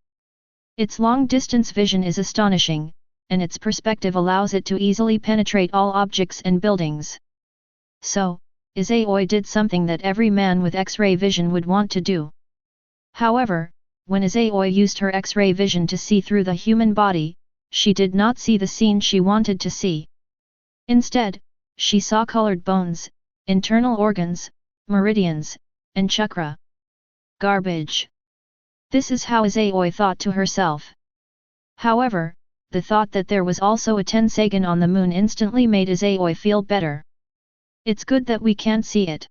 A: Its long-distance vision is astonishing, and its perspective allows it to easily penetrate all objects and buildings. So, Izayoi did something that every man with X-ray vision would want to do. However, when Izayoi used her X-ray vision to see through the human body, she did not see the scene she wanted to see. Instead, she saw colored bones, internal organs, meridians, and chakra. Garbage. This is how Izayoi thought to herself. However, the thought that there was also a Tenseigan on the moon instantly made Izayoi feel better. It's good that we can't see it.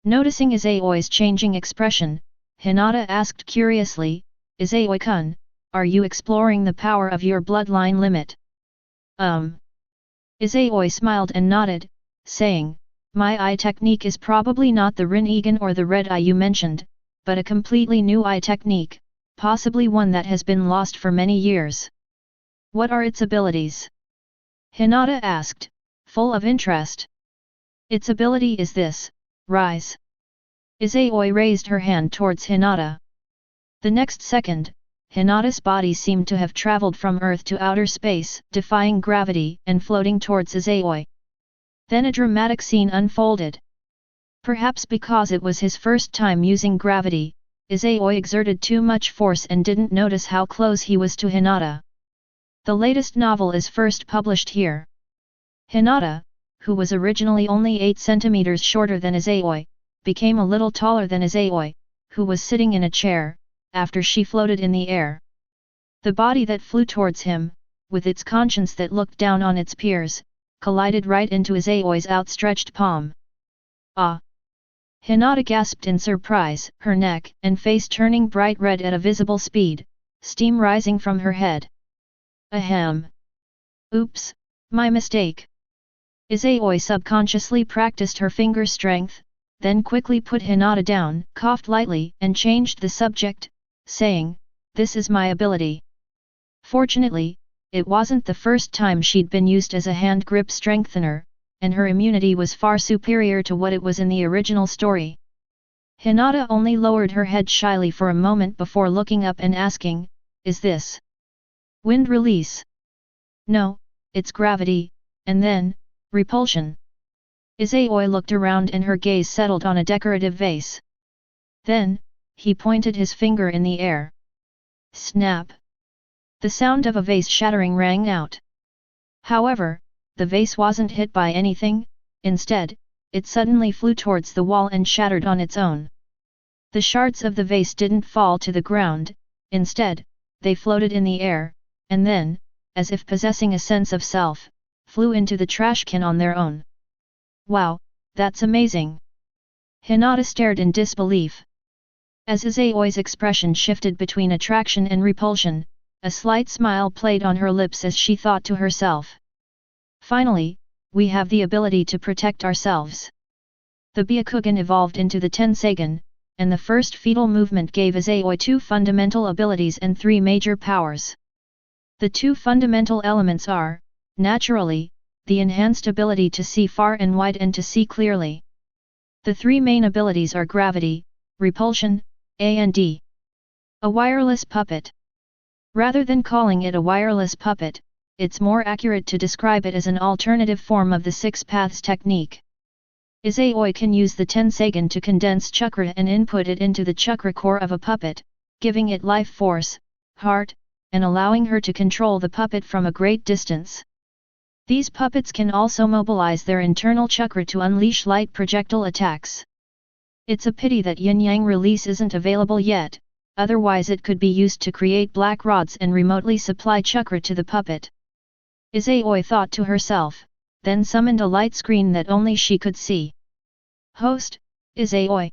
A: Noticing Izayoi's changing expression, Hinata asked curiously, Izayoi-kun, are you exploring the power of your bloodline limit? Izayoi smiled and nodded, saying, my eye technique is probably not the Rinnegan or the red eye you mentioned, but a completely new eye technique, possibly one that has been lost for many years. What are its abilities? Hinata asked, full of interest. Its ability is this, rise. Izayoi raised her hand towards Hinata. The next second, Hinata's body seemed to have traveled from Earth to outer space, defying gravity and floating towards Izayoi. Then a dramatic scene unfolded. Perhaps because it was his first time using gravity, Izayoi exerted too much force and didn't notice how close he was to Hinata. The latest novel is first published here. Hinata, who was originally only 8 centimeters shorter than Izayoi, became a little taller than Izayoi, who was sitting in a chair, after she floated in the air. The body that flew towards him, with its conscience that looked down on its peers, collided right into Izayoi's outstretched palm. Ah! Hinata gasped in surprise, her neck and face turning bright red at a visible speed, steam rising from her head. Ahem! Oops, my mistake. Izayoi subconsciously practiced her finger strength, then quickly put Hinata down, coughed lightly and changed the subject, saying, this is my ability. Fortunately, it wasn't the first time she'd been used as a hand grip strengthener, and her immunity was far superior to what it was in the original story. Hinata only lowered her head shyly for a moment before looking up and asking, is this wind release? No, it's gravity, and then, repulsion. Izayoi looked around and her gaze settled on a decorative vase. Then, he pointed his finger in the air. Snap! The sound of a vase shattering rang out. However, the vase wasn't hit by anything, instead, it suddenly flew towards the wall and shattered on its own. The shards of the vase didn't fall to the ground, instead, they floated in the air, and then, as if possessing a sense of self, flew into the trash can on their own. Wow, that's amazing! Hinata stared in disbelief. As Izayoi's expression shifted between attraction and repulsion, a slight smile played on her lips as she thought to herself. Finally, we have the ability to protect ourselves. The Byakugan evolved into the Tenseigan, and the first fetal movement gave Izayoi 2 fundamental abilities and 3 major powers. The 2 fundamental elements are, naturally, the enhanced ability to see far and wide and to see clearly. The 3 main abilities are gravity, repulsion, and a wireless puppet. Rather than calling it a wireless puppet, it's more accurate to describe it as an alternative form of the 6 paths technique. Izayoi can use the Tenseigan to condense chakra and input it into the chakra core of a puppet, giving it life force, heart, and allowing her to control the puppet from a great distance. These puppets can also mobilize their internal chakra to unleash light projectile attacks. It's a pity that yin-yang release isn't available yet, otherwise it could be used to create black rods and remotely supply chakra to the puppet. Izayoi thought to herself, then summoned a light screen that only she could see. Host, Izayoi.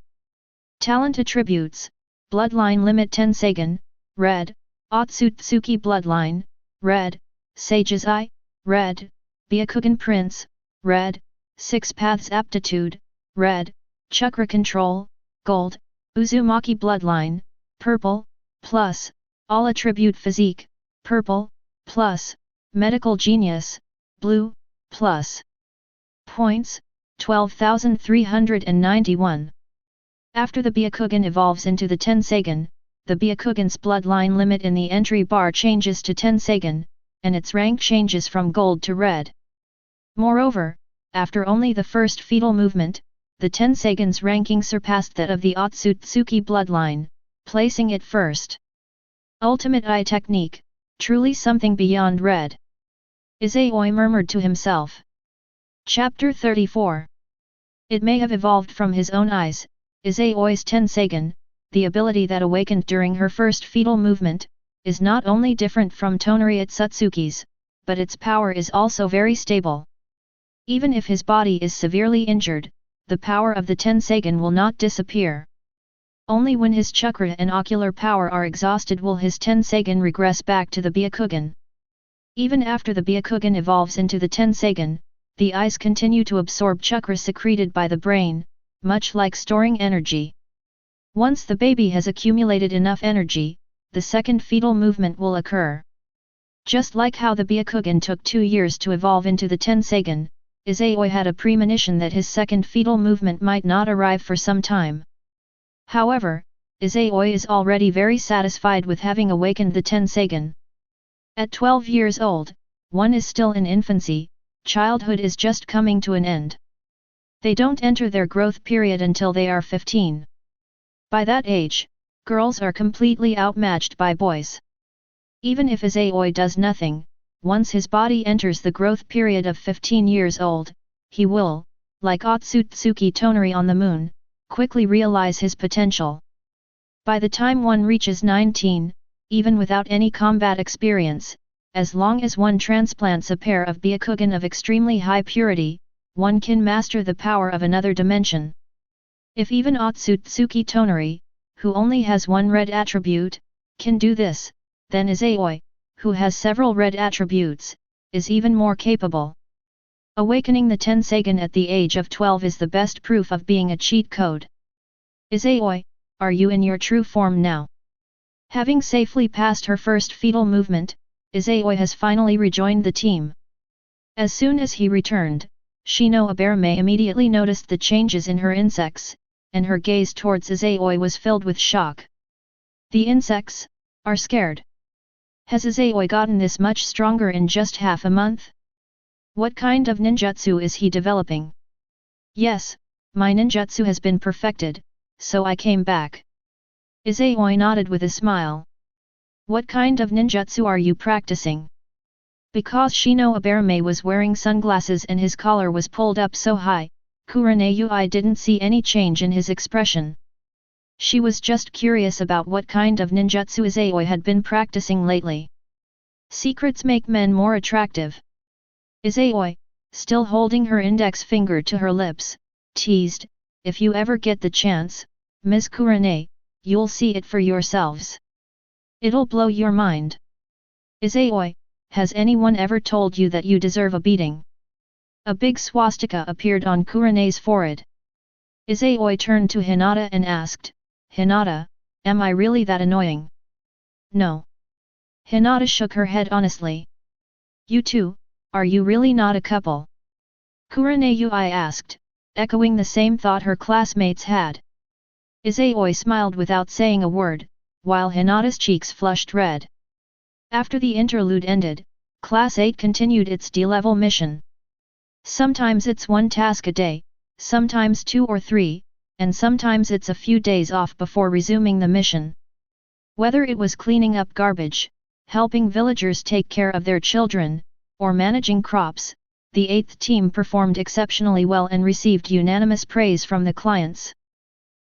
A: Talent attributes, Bloodline Limit Tenseigan, Red, Otsutsuki Bloodline, Red, Sage Izai, Red, Byakugan Prince, Red, 6 Paths Aptitude, Red, Chakra Control, Gold, Uzumaki Bloodline, Purple, Plus, All Attribute Physique, Purple, Plus, Medical Genius, Blue, Plus. Points, 12,391. After the Byakugan evolves into the Tenseigan, the Byakugan's bloodline limit in the entry bar changes to Tenseigan, and its rank changes from gold to red. Moreover, after only the first fetal movement, the Tenseigan's ranking surpassed that of the Otsutsuki bloodline, placing it first. Ultimate Eye Technique, truly something beyond red. Izayoi murmured to himself. Chapter 34. It may have evolved from his own eyes, Izayoi's Tenseigan, the ability that awakened during her first fetal movement, is not only different from Toneri Otsutsuki's, but its power is also very stable. Even if his body is severely injured, the power of the Tenseigan will not disappear. Only when his chakra and ocular power are exhausted will his Tenseigan regress back to the Byakugan. Even after the Byakugan evolves into the Tenseigan, the eyes continue to absorb chakra secreted by the brain, much like storing energy. Once the baby has accumulated enough energy, the second fetal movement will occur. Just like how the Byakugan took 2 years to evolve into the Tenseigan, Izayoi had a premonition that his second fetal movement might not arrive for some time. However, Izayoi is already very satisfied with having awakened the Tenseigan. At 12 years old, one is still in infancy, childhood is just coming to an end. They don't enter their growth period until they are 15. By that age, girls are completely outmatched by boys. Even if Izayoi does nothing, once his body enters the growth period of 15 years old, he will, like Otsutsuki Toneri on the moon, quickly realize his potential. By the time one reaches 19, even without any combat experience, as long as one transplants a pair of Byakugan of extremely high purity, one can master the power of another dimension. If even Otsutsuki Toneri, who only has one red attribute, can do this, then Izayoi, who has several red attributes, is even more capable. Awakening the Tenseigan at the age of 12 is the best proof of being a cheat code. Izayoi, are you in your true form now? Having safely passed her first fetal movement, Izayoi has finally rejoined the team. As soon as he returned, Shikamaru immediately noticed the changes in her insects, and her gaze towards Izayoi was filled with shock. The insects are scared. Has Izayoi gotten this much stronger in just half a month? What kind of ninjutsu is he developing? Yes, my ninjutsu has been perfected, so I came back. Izayoi nodded with a smile. What kind of ninjutsu are you practicing? Because Shikamaru was wearing sunglasses and his collar was pulled up so high, Kurenayui didn't see any change in his expression. She was just curious about what kind of ninjutsu Izayoi had been practicing lately. Secrets make men more attractive. Izayoi, still holding her index finger to her lips, teased, "If you ever get the chance, Ms. Kurane, you'll see it for yourselves. It'll blow your mind." "Izayoi, has anyone ever told you that you deserve a beating?" A big swastika appeared on Kurane's forehead. Izayoi turned to Hinata and asked, "Hinata, am I really that annoying?" "No." Hinata shook her head honestly. "You two, are you really not a couple?" Kuranei asked, echoing the same thought her classmates had. Izayoi smiled without saying a word, while Hinata's cheeks flushed red. After the interlude ended, Class 8 continued its D-level mission. Sometimes it's one task a day, sometimes 2 or 3, and sometimes it's a few days off before resuming the mission. Whether it was cleaning up garbage, helping villagers take care of their children, or managing crops, the 8th team performed exceptionally well and received unanimous praise from the clients.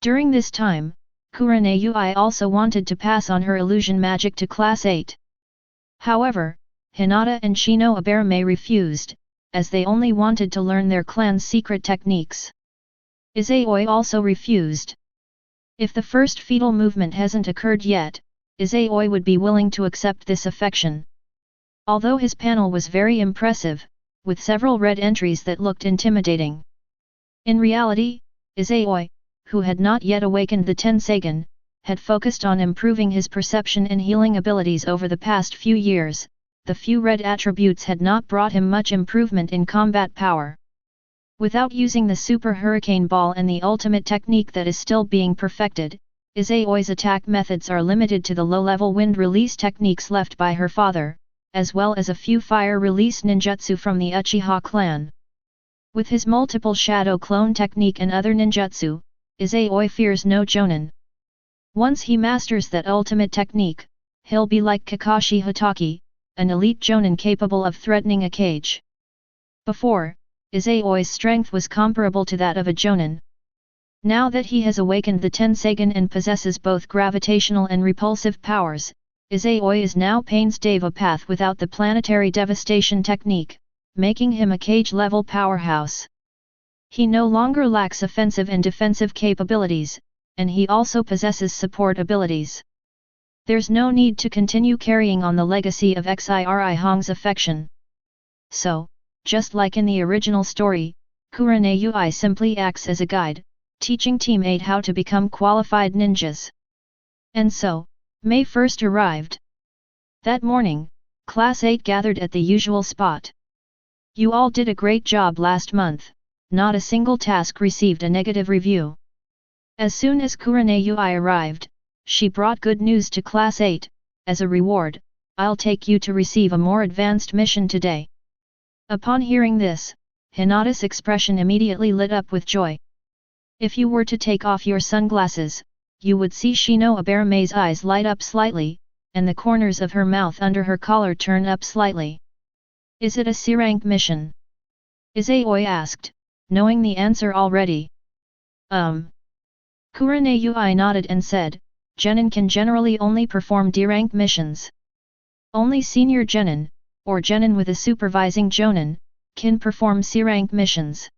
A: During this time, Kuranei also wanted to pass on her illusion magic to Class 8. However, Hinata and Shino Aberame refused, as they only wanted to learn their clan's secret techniques. Izayoi also refused. If the first fetal movement hasn't occurred yet, Izayoi would be willing to accept this affection. Although his panel was very impressive, with several red entries that looked intimidating. In reality, Izayoi, who had not yet awakened the Tensagen, had focused on improving his perception and healing abilities over the past few years. The few red attributes had not brought him much improvement in combat power. Without using the Super Hurricane Ball and the ultimate technique that is still being perfected, Izayoi's attack methods are limited to the low-level wind release techniques left by her father, as well as a few fire release ninjutsu from the Uchiha clan. With his multiple shadow clone technique and other ninjutsu, Izayoi fears no Jonin. Once he masters that ultimate technique, he'll be like Kakashi Hatake, an elite Jonin capable of threatening a cage. Before, Izayoi's strength was comparable to that of a Jonin. Now that he has awakened the Tensagen and possesses both gravitational and repulsive powers, Izayoi is now Pain's Deva Path without the planetary devastation technique, making him a cage-level powerhouse. He no longer lacks offensive and defensive capabilities, and he also possesses support abilities. There's no need to continue carrying on the legacy of Xiri Hong's affection. So, just like in the original story, Kuranei simply acts as a guide, teaching Team 8 how to become qualified ninjas. And so, May 1st arrived. That morning, Class 8 gathered at the usual spot. "You all did a great job last month, not a single task received a negative review." As soon as Kuranei arrived, she brought good news to Class 8, "As a reward, I'll take you to receive a more advanced mission today." Upon hearing this, Hinata's expression immediately lit up with joy. If you were to take off your sunglasses, you would see Shino Aberame's eyes light up slightly, and the corners of her mouth under her collar turn up slightly. "Is it a C-rank mission?" Izayoi asked, knowing the answer already. Kuranei nodded and said, "Genin can generally only perform D-rank missions. Only senior Genin, or Genin with a supervising Jonin, can perform C-rank missions.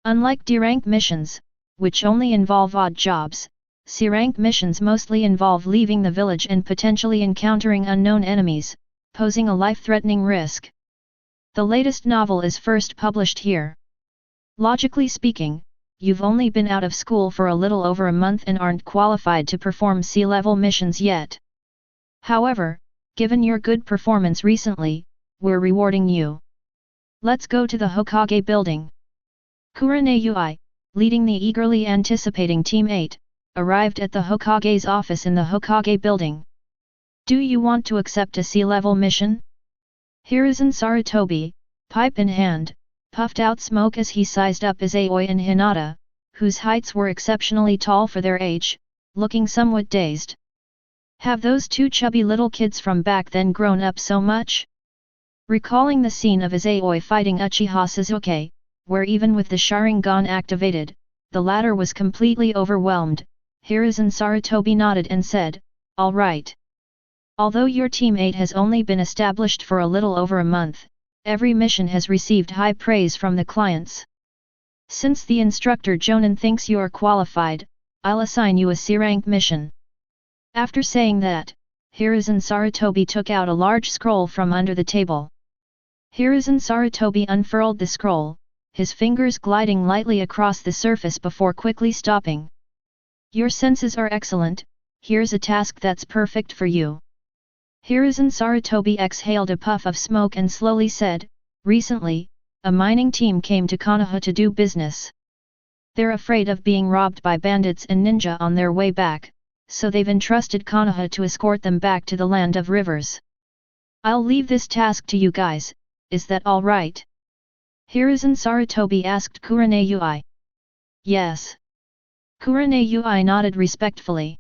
A: Unlike D-rank missions, which only involve odd jobs, C-rank missions mostly involve leaving the village and potentially encountering unknown enemies, posing a life-threatening risk. The latest novel is first published here. Logically speaking, you've only been out of school for a little over a month and aren't qualified to perform C-level missions yet. However, given your good performance recently, we're rewarding you. Let's go to the Hokage building." Kuranei, leading the eagerly anticipating Team 8, arrived at the Hokage's office in the Hokage building. "Do you want to accept a C-level mission?" Hiruzen Sarutobi, pipe in hand, puffed out smoke as he sized up Izayoi and Hinata, whose heights were exceptionally tall for their age, looking somewhat dazed. Have those two chubby little kids from back then grown up so much? Recalling the scene of Izayoi fighting Uchiha Sasuke, where even with the Sharingan activated, the latter was completely overwhelmed, Hiruzen Sarutobi nodded and said, "All right. Although your teammate has only been established for a little over a month, every mission has received high praise from the clients. Since the instructor Jonin thinks you are qualified, I'll assign you a C-rank mission." After saying that, Hiruzen Sarutobi took out a large scroll from under the table. Hiruzen Sarutobi unfurled the scroll, his fingers gliding lightly across the surface before quickly stopping. "Your senses are excellent, here's a task that's perfect for you." Hiruzen Sarutobi exhaled a puff of smoke and slowly said, "Recently, a mining team came to Konoha to do business. They're afraid of being robbed by bandits and ninja on their way back, so they've entrusted Konoha to escort them back to the land of rivers. I'll leave this task to you guys, is that all right?" Hiruzen Sarutobi asked Kurenei. "Yes." Kurenei nodded respectfully.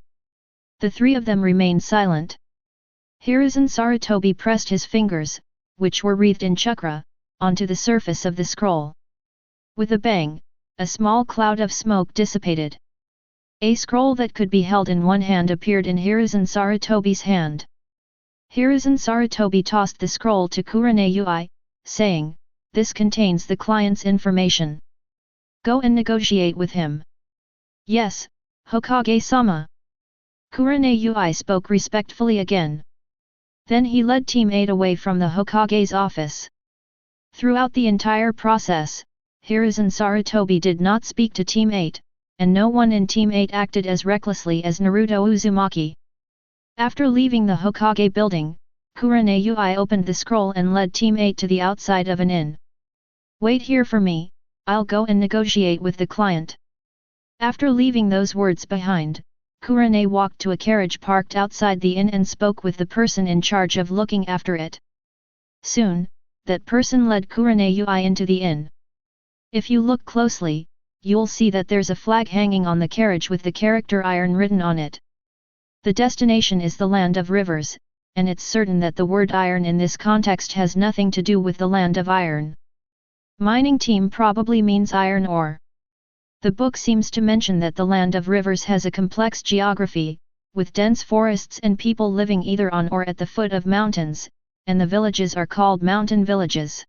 A: The three of them remained silent. Hiruzen Sarutobi pressed his fingers, which were wreathed in chakra, onto the surface of the scroll. With a bang, a small cloud of smoke dissipated. A scroll that could be held in one hand appeared in Hiruzen Sarutobi's hand. Hiruzen Sarutobi tossed the scroll to Kurenei, saying, "This contains the client's information. Go and negotiate with him." "Yes, Hokage-sama." Kurenei spoke respectfully again. Then he led Team 8 away from the Hokage's office. Throughout the entire process, Hiruzen Sarutobi did not speak to Team 8, and no one in Team 8 acted as recklessly as Naruto Uzumaki. After leaving the Hokage building, Kurenei opened the scroll and led Team 8 to the outside of an inn. "Wait here for me, I'll go and negotiate with the client." After leaving those words behind, Kurenei walked to a carriage parked outside the inn and spoke with the person in charge of looking after it. Soon, that person led Kurenei into the inn. If you look closely, you'll see that there's a flag hanging on the carriage with the character Iron written on it. The destination is the land of rivers, and it's certain that the word iron in this context has nothing to do with the land of iron. Mining team probably means iron ore. The book seems to mention that the land of rivers has a complex geography, with dense forests and people living either on or at the foot of mountains, and the villages are called mountain villages.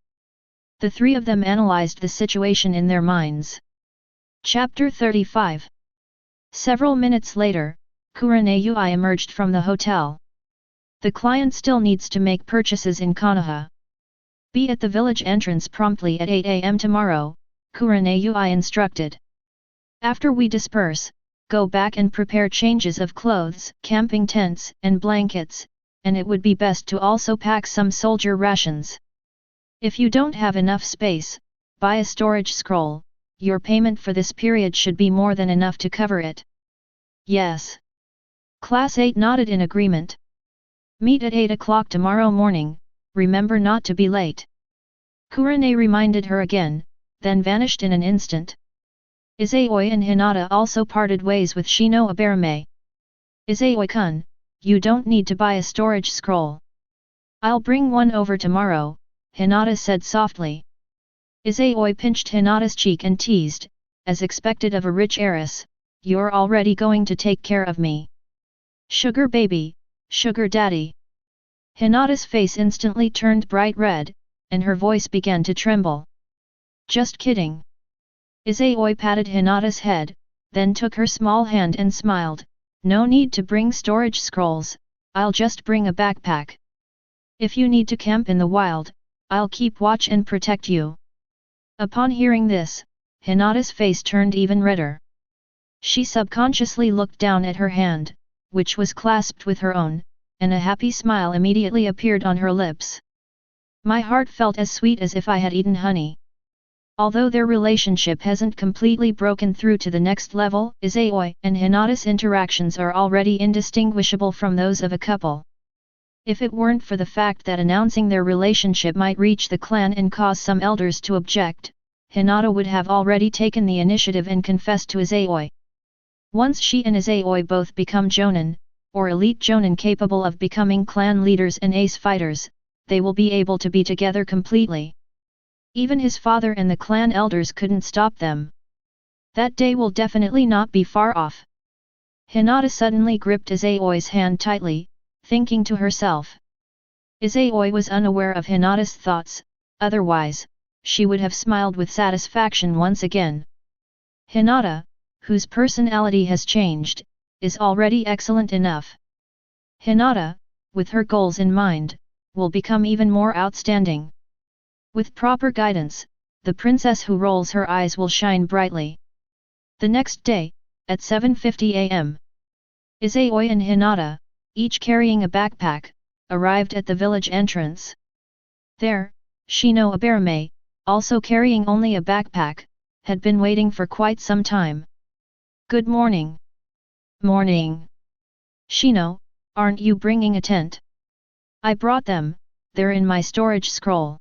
A: The three of them analyzed the situation in their minds. Chapter 35. Several minutes later, Kurenei emerged from the hotel. The client still needs to make purchases in Konoha. Be at the village entrance promptly at 8 AM tomorrow, Kurenei instructed. After we disperse, go back and prepare changes of clothes, camping tents, and blankets, and it would be best to also pack some soldier rations. If you don't have enough space, buy a storage scroll, your payment for this period should be more than enough to cover it. Yes. Class 8 nodded in agreement. Meet at 8 o'clock tomorrow morning, remember not to be late. Kurenei reminded her again, then vanished in an instant. Izayoi and Hinata also parted ways with Shino Aberame. Izayoi-kun, you don't need to buy a storage scroll. I'll bring one over tomorrow, Hinata said softly. Izayoi pinched Hinata's cheek and teased, as expected of a rich heiress, "You're already going to take care of me. Sugar baby, sugar daddy." Hinata's face instantly turned bright red, and her voice began to tremble. "Just kidding." Izayoi patted Hinata's head, then took her small hand and smiled, "No need to bring storage scrolls, I'll just bring a backpack. If you need to camp in the wild, I'll keep watch and protect you." Upon hearing this, Hinata's face turned even redder. She subconsciously looked down at her hand, which was clasped with her own, and a happy smile immediately appeared on her lips. My heart felt as sweet as if I had eaten honey. Although their relationship hasn't completely broken through to the next level, Izayoi and Hinata's interactions are already indistinguishable from those of a couple. If it weren't for the fact that announcing their relationship might reach the clan and cause some elders to object, Hinata would have already taken the initiative and confessed to Izayoi. Once she and Izayoi both become Jonin, or elite Jonin capable of becoming clan leaders and ace fighters, they will be able to be together completely. Even his father and the clan elders couldn't stop them. That day will definitely not be far off. Hinata suddenly gripped Izayoi's hand tightly, thinking to herself. Izayoi was unaware of Hinata's thoughts, otherwise, she would have smiled with satisfaction once again. Hinata, whose personality has changed, is already excellent enough. Hinata, with her goals in mind, will become even more outstanding. With proper guidance, the princess who rolls her eyes will shine brightly. The next day, at 7:50 am, Izayoi and Hinata, each carrying a backpack, arrived at the village entrance. There, Shino Aberame, also carrying only a backpack, had been waiting for quite some time. Good morning. Morning. Shino, aren't you bringing a tent? I brought them, they're in my storage scroll.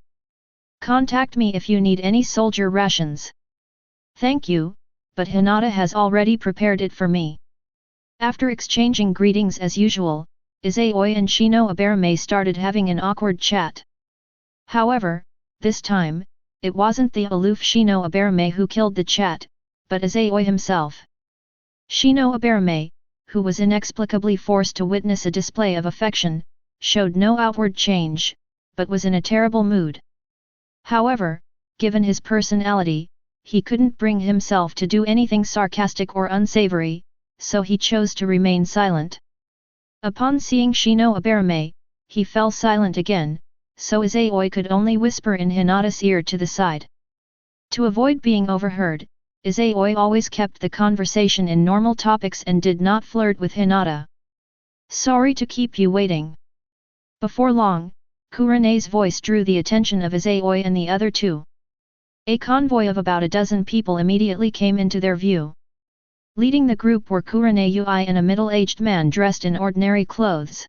A: Contact me if you need any soldier rations. Thank you, but Hinata has already prepared it for me. After exchanging greetings as usual, Izayoi and Shino Aberame started having an awkward chat. However, this time, it wasn't the aloof Shino Aberame who killed the chat, but Izayoi himself. Shino Aberame, who was inexplicably forced to witness a display of affection, showed no outward change, but was in a terrible mood. However, given his personality, he couldn't bring himself to do anything sarcastic or unsavory, so he chose to remain silent. Upon seeing Shino Aberame, he fell silent again, so Izayoi could only whisper in Hinata's ear to the side. To avoid being overheard, Izayoi always kept the conversation in normal topics and did not flirt with Hinata. Sorry to keep you waiting. Before long, Kurene's voice drew the attention of Izayoi and the other two. A convoy of about a dozen people immediately came into their view. Leading the group were Kurenei and a middle-aged man dressed in ordinary clothes.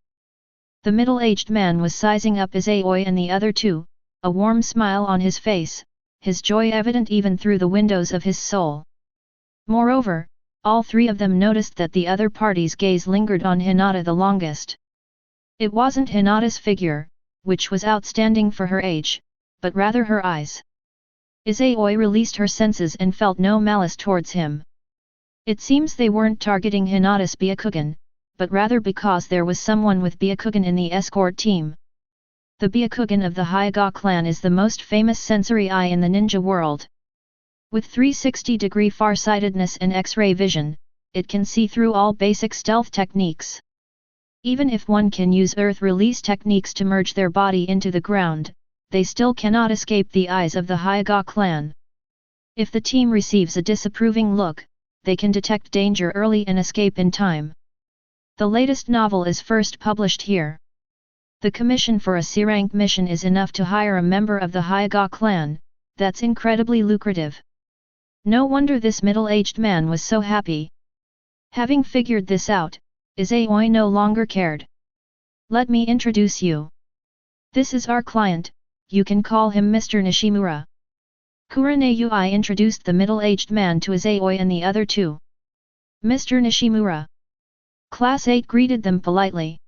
A: The middle-aged man was sizing up Izayoi and the other two, a warm smile on his face, his joy evident even through the windows of his soul. Moreover, all three of them noticed that the other party's gaze lingered on Hinata the longest. It wasn't Hinata's figure, which was outstanding for her age, but rather her eyes. Izayoi released her senses and felt no malice towards him. It seems they weren't targeting Hinata's Byakugan, but rather because there was someone with Byakugan in the escort team. The Byakugan of the Hyuga clan is the most famous sensory eye in the ninja world. With 360-degree farsightedness and X-ray vision, it can see through all basic stealth techniques. Even if one can use earth release techniques to merge their body into the ground, they still cannot escape the eyes of the Hyuga clan. If the team receives a disapproving look, they can detect danger early and escape in time. The latest novel is first published here. The commission for a C-rank mission is enough to hire a member of the Hyuga clan, that's incredibly lucrative. No wonder this middle-aged man was so happy. Having figured this out, Izayoi no longer cared. Let me introduce you. This is our client, you can call him Mr. Nishimura. Kurenei introduced the middle-aged man to Izayoi and the other two. Mr. Nishimura. Class 8 greeted them politely.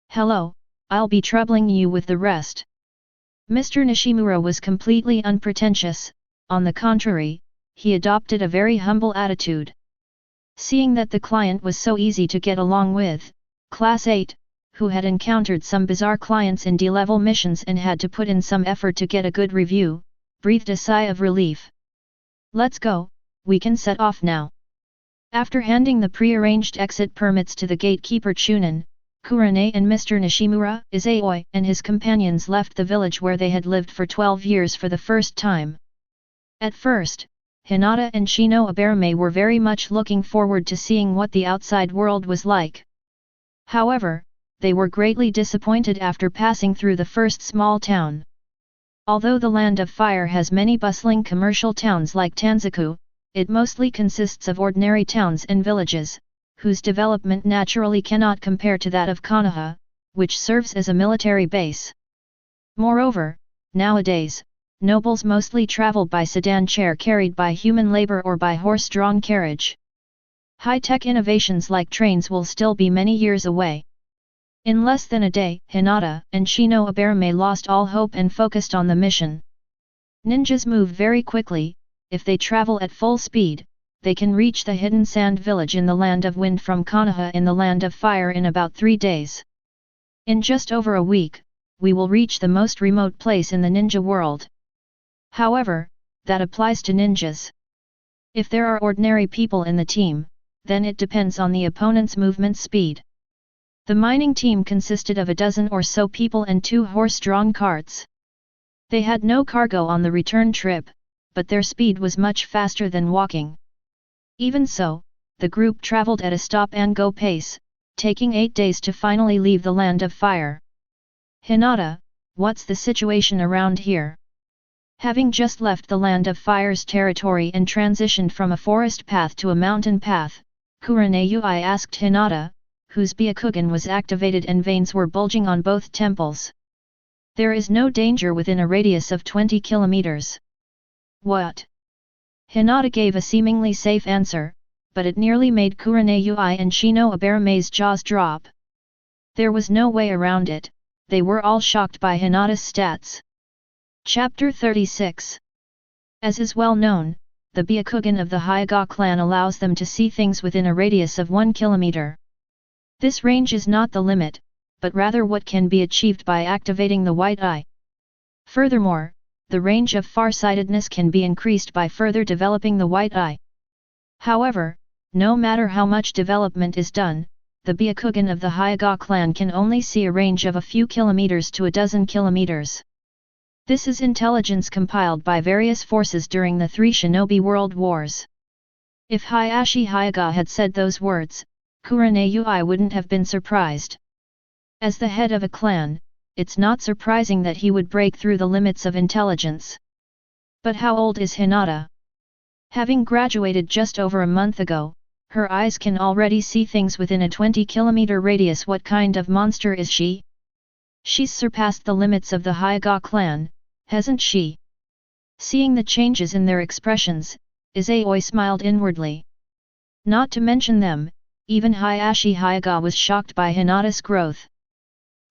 A: Hello, I'll be troubling you with the rest. Mr. Nishimura was completely unpretentious, on the contrary, he adopted a very humble attitude. Seeing that the client was so easy to get along with, Class 8, who had encountered some bizarre clients in D-level missions and had to put in some effort to get a good review, breathed a sigh of relief. Let's go, we can set off now. After handing the pre-arranged exit permits to the gatekeeper Chunin, Kurenei and Mr. Nishimura, Izayoi and his companions left the village where they had lived for 12 years for the first time. At first, Hinata and Shino Aberame were very much looking forward to seeing what the outside world was like. However, they were greatly disappointed after passing through the first small town. Although the Land of Fire has many bustling commercial towns like Tanzaku, it mostly consists of ordinary towns and villages, whose development naturally cannot compare to that of Konoha, which serves as a military base. Moreover, nowadays, nobles mostly travel by sedan chair carried by human labor or by horse-drawn carriage. High-tech innovations like trains will still be many years away. In less than a day, Hinata and Shino Aberame lost all hope and focused on the mission. Ninjas move very quickly, if they travel at full speed, they can reach the hidden sand village in the land of wind from Konoha in the land of fire in about 3 days. In just over a week, we will reach the most remote place in the ninja world. However, that applies to ninjas. If there are ordinary people in the team, then it depends on the opponent's movement speed. The mining team consisted of a dozen or so people and 2 horse-drawn carts. They had no cargo on the return trip, but their speed was much faster than walking. Even so, the group traveled at a stop-and-go pace, taking 8 days to finally leave the land of fire. Hinata, what's the situation around here? Having just left the land of fire's territory and transitioned from a forest path to a mountain path, Izayoi asked Hinata, whose Byakugan was activated and veins were bulging on both temples. There is no danger within a radius of 20 kilometers. What? Hinata gave a seemingly safe answer, but it nearly made Izayoi and Shino Abarame's jaws drop. There was no way around it, they were all shocked by Hinata's stats. Chapter 36. As is well known, the Byakugan of the Hyuga clan allows them to see things within a radius of 1 kilometer. This range is not the limit, but rather what can be achieved by activating the white eye. Furthermore, the range of farsightedness can be increased by further developing the white eye. However, no matter how much development is done, the Byakugan of the Hyuga clan can only see a range of a few kilometers to a dozen kilometers. This is intelligence compiled by various forces during the 3 Shinobi World Wars. If Hayashi Hyuga had said those words, Izayoi wouldn't have been surprised. As the head of a clan, it's not surprising that he would break through the limits of intelligence. But how old is Hinata? Having graduated just over a month ago, her eyes can already see things within a 20-kilometer radius. What kind of monster is she? She's surpassed the limits of the Hyuga clan, hasn't she? Seeing the changes in their expressions, Izayoi smiled inwardly. Not to mention them, even Hayashi Hyuga was shocked by Hinata's growth.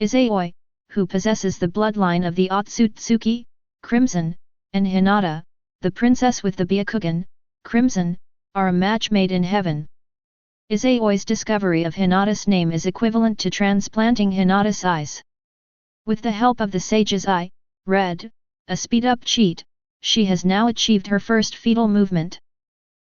A: Izayoi, who possesses the bloodline of the Otsutsuki, Crimson, and Hinata, the princess with the Byakugan, Crimson, are a match made in heaven. Izayoi's discovery of Hinata's name is equivalent to transplanting Hinata's eyes. With the help of the sage's eye, Red, a speed-up cheat, she has now achieved her first fetal movement.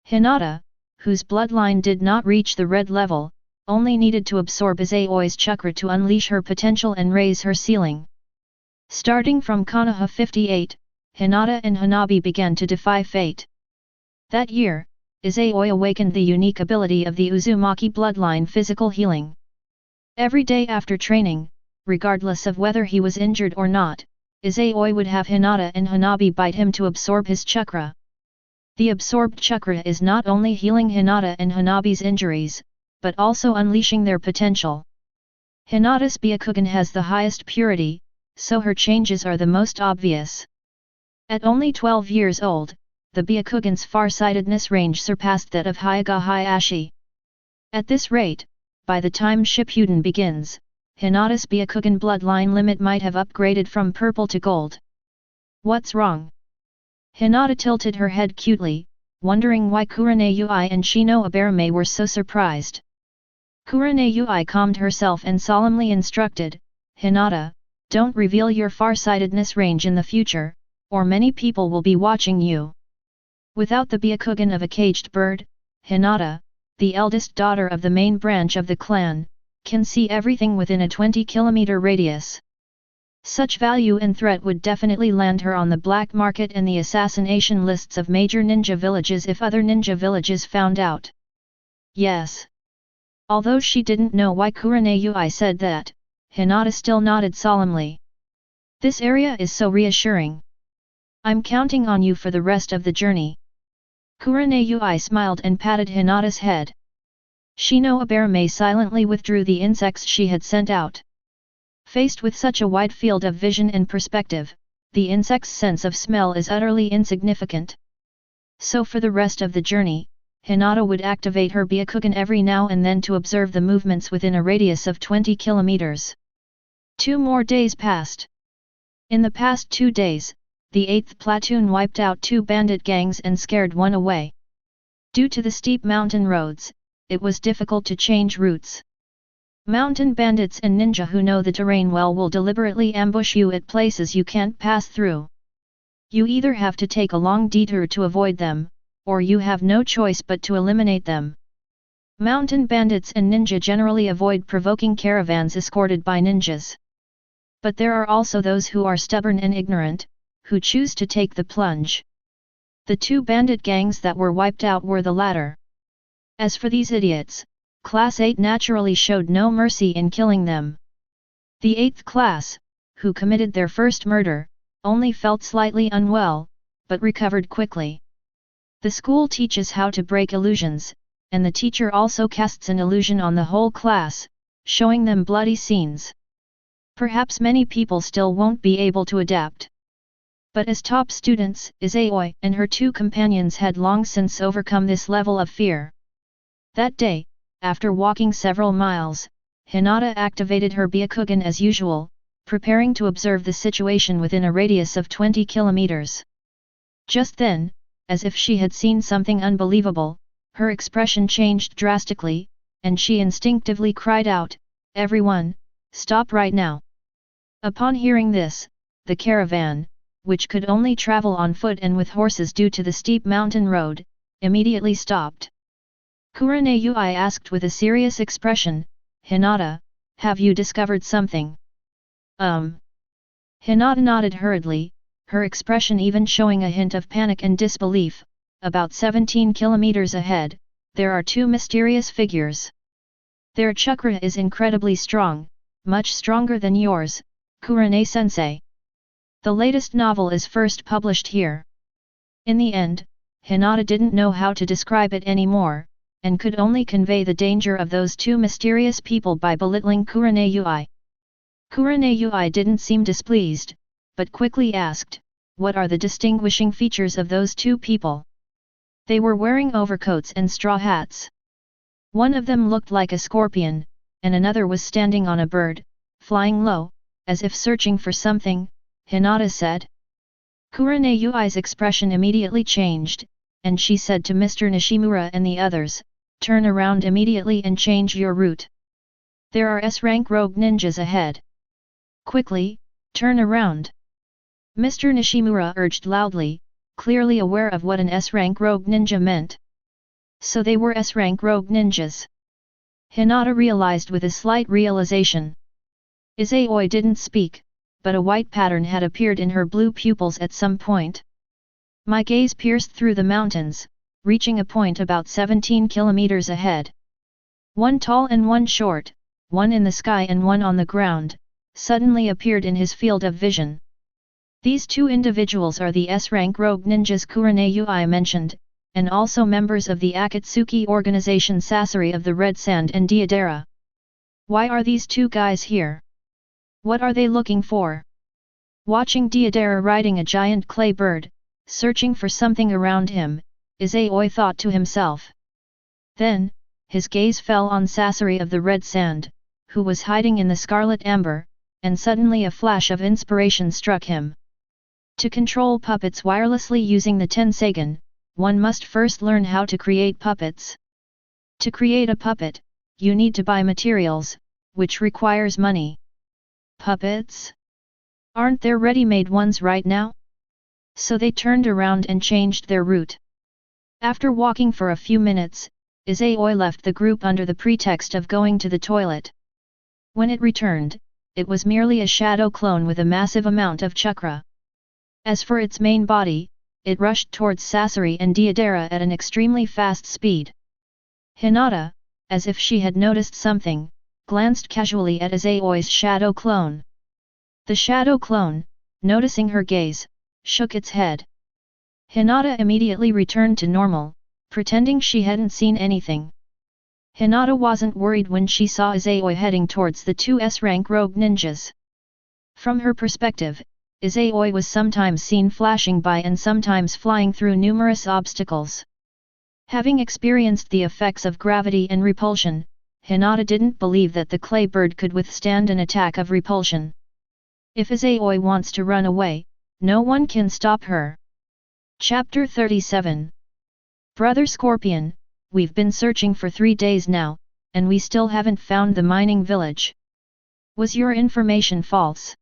A: Hinata, whose bloodline did not reach the red level, only needed to absorb Izayoi's chakra to unleash her potential and raise her ceiling. Starting from Konoha 58, Hinata and Hanabi began to defy fate. That year, Izayoi awakened the unique ability of the Uzumaki bloodline physical healing. Every day after training, regardless of whether he was injured or not, Izayoi would have Hinata and Hanabi bite him to absorb his chakra. The absorbed chakra is not only healing Hinata and Hanabi's injuries, but also unleashing their potential. Hinata's Byakugan has the highest purity, so her changes are the most obvious. At only 12 years old, the Byakugan's farsightedness range surpassed that of Hyuga Hayashi. At this rate, by the time Shippuden begins, Hinata's Byakugan bloodline limit might have upgraded from purple to gold. What's wrong? Hinata tilted her head cutely, wondering why Izayoi and Shino Abarame were so surprised. Izayoi calmed herself and solemnly instructed, Hinata, don't reveal your farsightedness range in the future, or many people will be watching you. Without the Byakugan of a caged bird, Hinata, the eldest daughter of the main branch of the clan, can see everything within a 20-kilometer radius. Such value and threat would definitely land her on the black market and the assassination lists of major ninja villages if other ninja villages found out. Yes. Although she didn't know why Izayoi said that, Hinata still nodded solemnly. This area is so reassuring. I'm counting on you for the rest of the journey. Izayoi smiled and patted Hinata's head. Shino Abarame silently withdrew the insects she had sent out. Faced with such a wide field of vision and perspective, the insect's sense of smell is utterly insignificant. So for the rest of the journey, Hinata would activate her Byakugan every now and then to observe the movements within a radius of 20 kilometers. 2 more days passed. In the past 2 days, the 8th platoon wiped out 2 bandit gangs and scared one away. Due to the steep mountain roads, it was difficult to change routes. Mountain bandits and ninja who know the terrain well will deliberately ambush you at places you can't pass through. You either have to take a long detour to avoid them, or you have no choice but to eliminate them. Mountain bandits and ninja generally avoid provoking caravans escorted by ninjas. But there are also those who are stubborn and ignorant, who choose to take the plunge. The two bandit gangs that were wiped out were the latter. As for these idiots, Class 8 naturally showed no mercy in killing them. The 8th class, who committed their first murder, only felt slightly unwell, but recovered quickly. The school teaches how to break illusions, and the teacher also casts an illusion on the whole class, showing them bloody scenes. Perhaps many people still won't be able to adapt. But as top students, Izayoi and her two companions had long since overcome this level of fear. That day, after walking several miles, Hinata activated her Byakugan as usual, preparing to observe the situation within a radius of 20 kilometers. Just then, as if she had seen something unbelievable, her expression changed drastically, and she instinctively cried out, "Everyone, stop right now!" Upon hearing this, the caravan, which could only travel on foot and with horses due to the steep mountain road, immediately stopped. Kurenayui asked with a serious expression, "Hinata, have you discovered something?" Hinata nodded hurriedly, her expression even showing a hint of panic and disbelief. About 17 kilometers ahead, there are two mysterious figures. Their chakra is incredibly strong, much stronger than yours, Kurane-sensei. The latest novel is first published here. In the end, Hinata didn't know how to describe it anymore, and could only convey the danger of those two mysterious people by belittling Kurenayui. Kurenayui didn't seem displeased, but quickly asked, "What are the distinguishing features of those two people?" They were wearing overcoats and straw hats. One of them looked like a scorpion, and another was standing on a bird, flying low, as if searching for something, Hinata said. Kurenayui's expression immediately changed, and she said to Mr. Nishimura and the others, "Turn around immediately and change your route. There are S-rank rogue ninjas ahead. Quickly, turn around." Mr. Nishimura urged loudly, clearly aware of what an S-rank rogue ninja meant. So they were S-rank rogue ninjas. Hinata realized with a slight realization. Izayoi didn't speak, but a white pattern had appeared in her blue pupils at some point. My gaze pierced through the mountains, reaching a point about 17 kilometers ahead. One tall and one short, one in the sky and one on the ground, suddenly appeared in his field of vision. These two individuals are the S-rank rogue ninjas Kurenayui mentioned, and also members of the Akatsuki organization Sasori of the Red Sand and Deidara. Why are these two guys here? What are they looking for? Watching Deidara riding a giant clay bird, searching for something around him, Izayoi thought to himself. Then, his gaze fell on Sasori of the Red Sand, who was hiding in the scarlet amber, and suddenly a flash of inspiration struck him. To control puppets wirelessly using the Tensagen, one must first learn how to create puppets. To create a puppet, you need to buy materials, which requires money. Puppets? Aren't there ready-made ones right now? So they turned around and changed their route. After walking for a few minutes, Izayoi left the group under the pretext of going to the toilet. When it returned, it was merely a shadow clone with a massive amount of chakra. As for its main body, it rushed towards Sasori and Deidara at an extremely fast speed. Hinata, as if she had noticed something, glanced casually at Izayoi's shadow clone. The shadow clone, noticing her gaze, shook its head. Hinata immediately returned to normal, pretending she hadn't seen anything. Hinata wasn't worried when she saw Izayoi heading towards the two S-rank rogue ninjas. From her perspective, Izayoi was sometimes seen flashing by and sometimes flying through numerous obstacles. Having experienced the effects of gravity and repulsion, Hinata didn't believe that the clay bird could withstand an attack of repulsion. If Izayoi wants to run away, no one can stop her. Chapter 37. Brother Scorpion, we've been searching for 3 days now, and we still haven't found the mining village. Was your information false?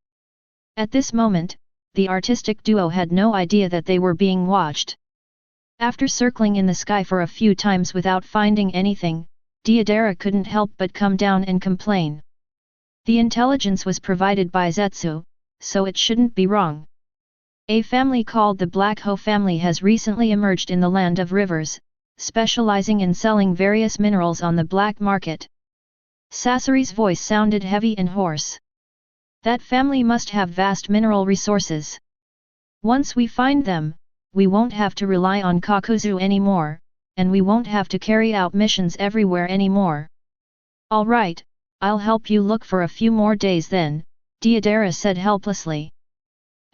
A: At this moment, the artistic duo had no idea that they were being watched. After circling in the sky for a few times without finding anything, Deidara couldn't help but come down and complain. The intelligence was provided by Zetsu, so it shouldn't be wrong. A family called the Black Ho family has recently emerged in the land of rivers, specializing in selling various minerals on the black market. Sasori's voice sounded heavy and hoarse. That family must have vast mineral resources. Once we find them, we won't have to rely on Kakuzu anymore, and we won't have to carry out missions everywhere anymore. Alright, I'll help you look for a few more days then, Deidara said helplessly.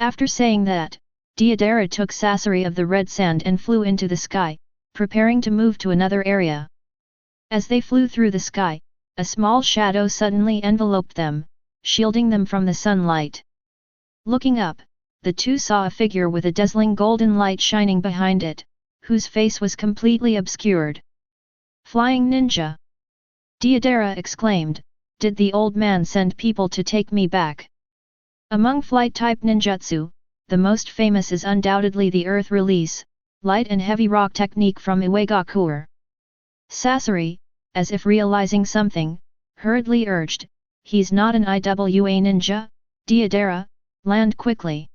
A: After saying that, Deidara took Sasori of the red sand and flew into the sky, preparing to move to another area. As they flew through the sky, a small shadow suddenly enveloped them, shielding them from the sunlight. Looking up, the two saw a figure with a dazzling golden light shining behind it, whose face was completely obscured. Flying ninja! Deidara exclaimed, did the old man send people to take me back? Among flight-type ninjutsu, the most famous is undoubtedly the earth release, light and heavy rock technique from Iwagakure. Sasori, as if realizing something, hurriedly urged, he's not an IWA ninja, Deidara, land quickly.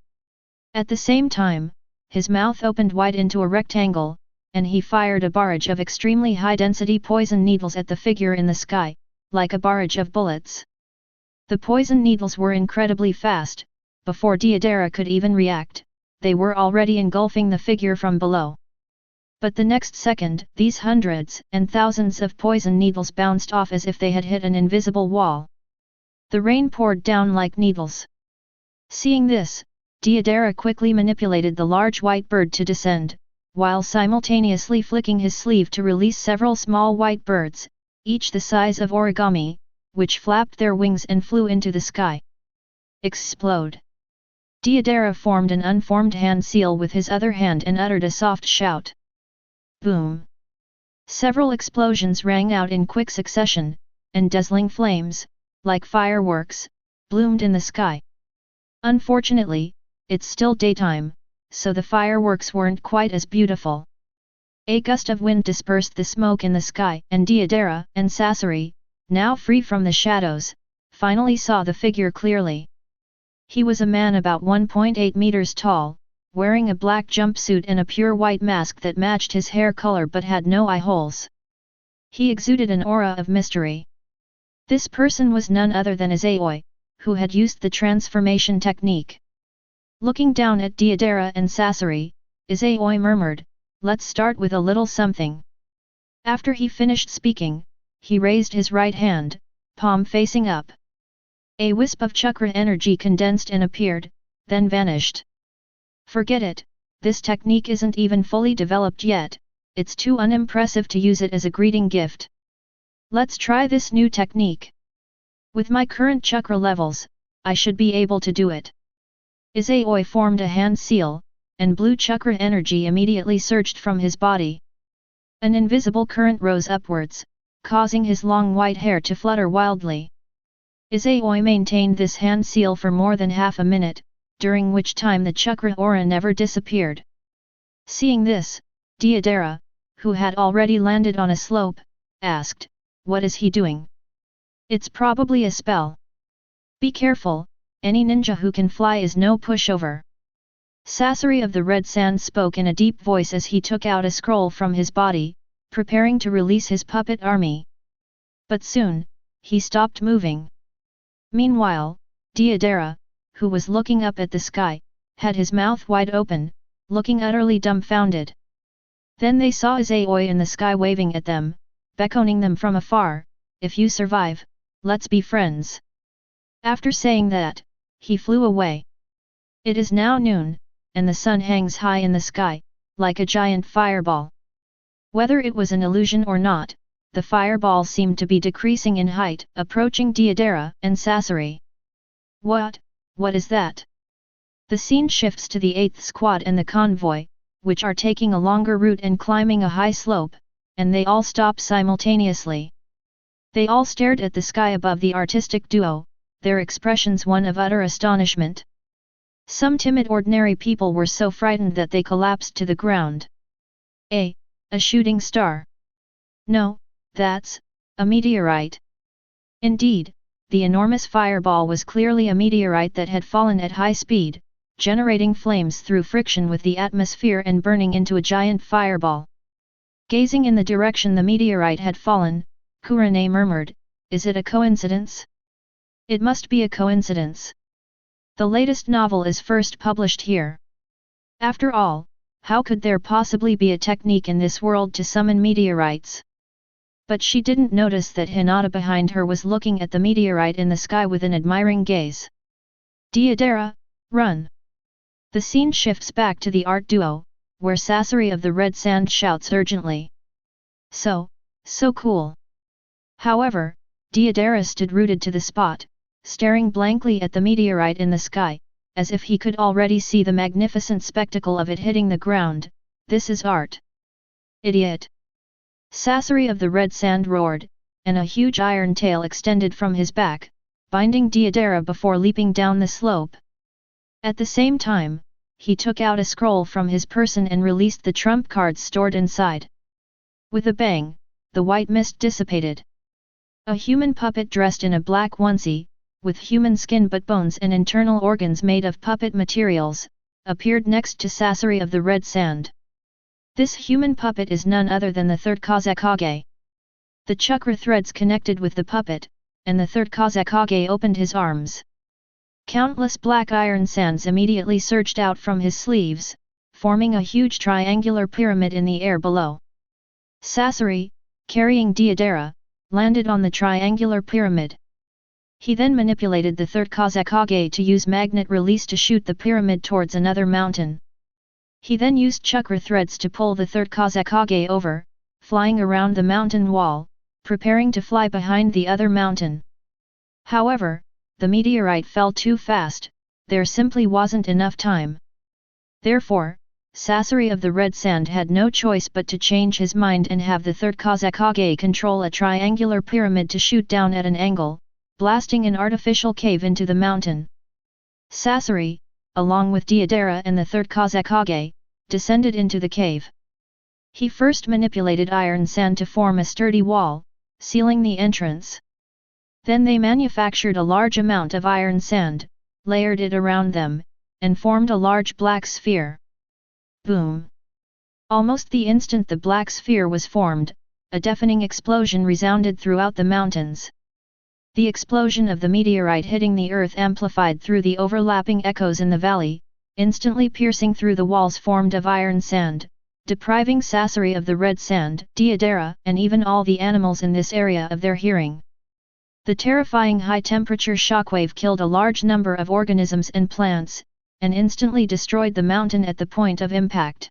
A: At the same time, his mouth opened wide into a rectangle, and he fired a barrage of extremely high-density poison needles at the figure in the sky, like a barrage of bullets. The poison needles were incredibly fast. Before Deidara could even react, they were already engulfing the figure from below. But the next second, these hundreds and thousands of poison needles bounced off as if they had hit an invisible wall. The rain poured down like needles. Seeing this, Deidara quickly manipulated the large white bird to descend, while simultaneously flicking his sleeve to release several small white birds, each the size of origami, which flapped their wings and flew into the sky. Explode! Deidara formed an unformed hand seal with his other hand and uttered a soft shout. Boom! Several explosions rang out in quick succession, and dazzling flames, like fireworks, bloomed in the sky. Unfortunately, it's still daytime, so the fireworks weren't quite as beautiful. A gust of wind dispersed the smoke in the sky, and Deidara and Sasori, now free from the shadows, finally saw the figure clearly. He was a man about 1.8 meters tall, wearing a black jumpsuit and a pure white mask that matched his hair color but had no eye holes. He exuded an aura of mystery. This person was none other than Izayoi, who had used the transformation technique. Looking down at Deidara and Sasori, Izayoi murmured, let's start with a little something. After he finished speaking, he raised his right hand, palm facing up. A wisp of chakra energy condensed and appeared, then vanished. Forget it, this technique isn't even fully developed yet, it's too unimpressive to use it as a greeting gift. Let's try this new technique. With my current chakra levels, I should be able to do it. Izayoi formed a hand seal, and blue chakra energy immediately surged from his body. An invisible current rose upwards, causing his long white hair to flutter wildly. Izayoi maintained this hand seal for more than half a minute, during which time the chakra aura never disappeared. Seeing this, Deidara, who had already landed on a slope, asked, what is he doing? It's probably a spell. Be careful, any ninja who can fly is no pushover. Sasori of the Red Sand spoke in a deep voice as he took out a scroll from his body, preparing to release his puppet army. But soon, he stopped moving. Meanwhile, Deidara, who was looking up at the sky, had his mouth wide open, looking utterly dumbfounded. Then they saw Izayoi in the sky waving at them, beckoning them from afar, if you survive, let's be friends. After saying that, he flew away. It is now noon, and the sun hangs high in the sky, like a giant fireball. Whether it was an illusion or not, the fireball seemed to be decreasing in height, approaching Deidara and Sasori. What is that? The scene shifts to the 8th squad and the convoy, which are taking a longer route and climbing a high slope, and they all stopped simultaneously. They all stared at the sky above the artistic duo, their expressions one of utter astonishment. Some timid ordinary people were so frightened that they collapsed to the ground. A shooting star. No, that's a meteorite. Indeed, the enormous fireball was clearly a meteorite that had fallen at high speed, generating flames through friction with the atmosphere and burning into a giant fireball. Gazing in the direction the meteorite had fallen, Kurane murmured, "Is it a coincidence? It must be a coincidence. The latest novel is first published here. After all, how could there possibly be a technique in this world to summon meteorites?" But she didn't notice that Hinata behind her was looking at the meteorite in the sky with an admiring gaze. "Deidara, run!" The scene shifts back to the art duo, where Sasori of the Red Sand shouts urgently. So cool. However, Deidara stood rooted to the spot, staring blankly at the meteorite in the sky, as if he could already see the magnificent spectacle of it hitting the ground. "This is art. Idiot!" Sasori of the Red Sand roared, and a huge iron tail extended from his back, binding Deidara before leaping down the slope. At the same time, he took out a scroll from his person and released the trump cards stored inside. With a bang, the white mist dissipated. A human puppet dressed in a black onesie, with human skin but bones and internal organs made of puppet materials, appeared next to Sasori of the Red Sand. This human puppet is none other than the third Kazekage. The chakra threads connected with the puppet, and the third Kazekage opened his arms. Countless black iron sands immediately surged out from his sleeves, forming a huge triangular pyramid in the air below. Sasori, carrying Deidara, landed on the triangular pyramid. He then manipulated the third Kazekage to use magnet release to shoot the pyramid towards another mountain. He then used chakra threads to pull the third Kazekage over, flying around the mountain wall, preparing to fly behind the other mountain. However, the meteorite fell too fast, there simply wasn't enough time. Therefore, Sasori of the Red Sand had no choice but to change his mind and have the third Kazekage control a triangular pyramid to shoot down at an angle, blasting an artificial cave into the mountain. Sasori, along with Deidara and the third Kazekage, descended into the cave. He first manipulated iron sand to form a sturdy wall, sealing the entrance. Then they manufactured a large amount of iron sand, layered it around them, and formed a large black sphere. Boom! Almost the instant the black sphere was formed, a deafening explosion resounded throughout the mountains. The explosion of the meteorite hitting the earth amplified through the overlapping echoes in the valley, instantly piercing through the walls formed of iron sand, depriving Sasori of the Red Sand, Deidara, and even all the animals in this area of their hearing. The terrifying high-temperature shockwave killed a large number of organisms and plants, and instantly destroyed the mountain at the point of impact.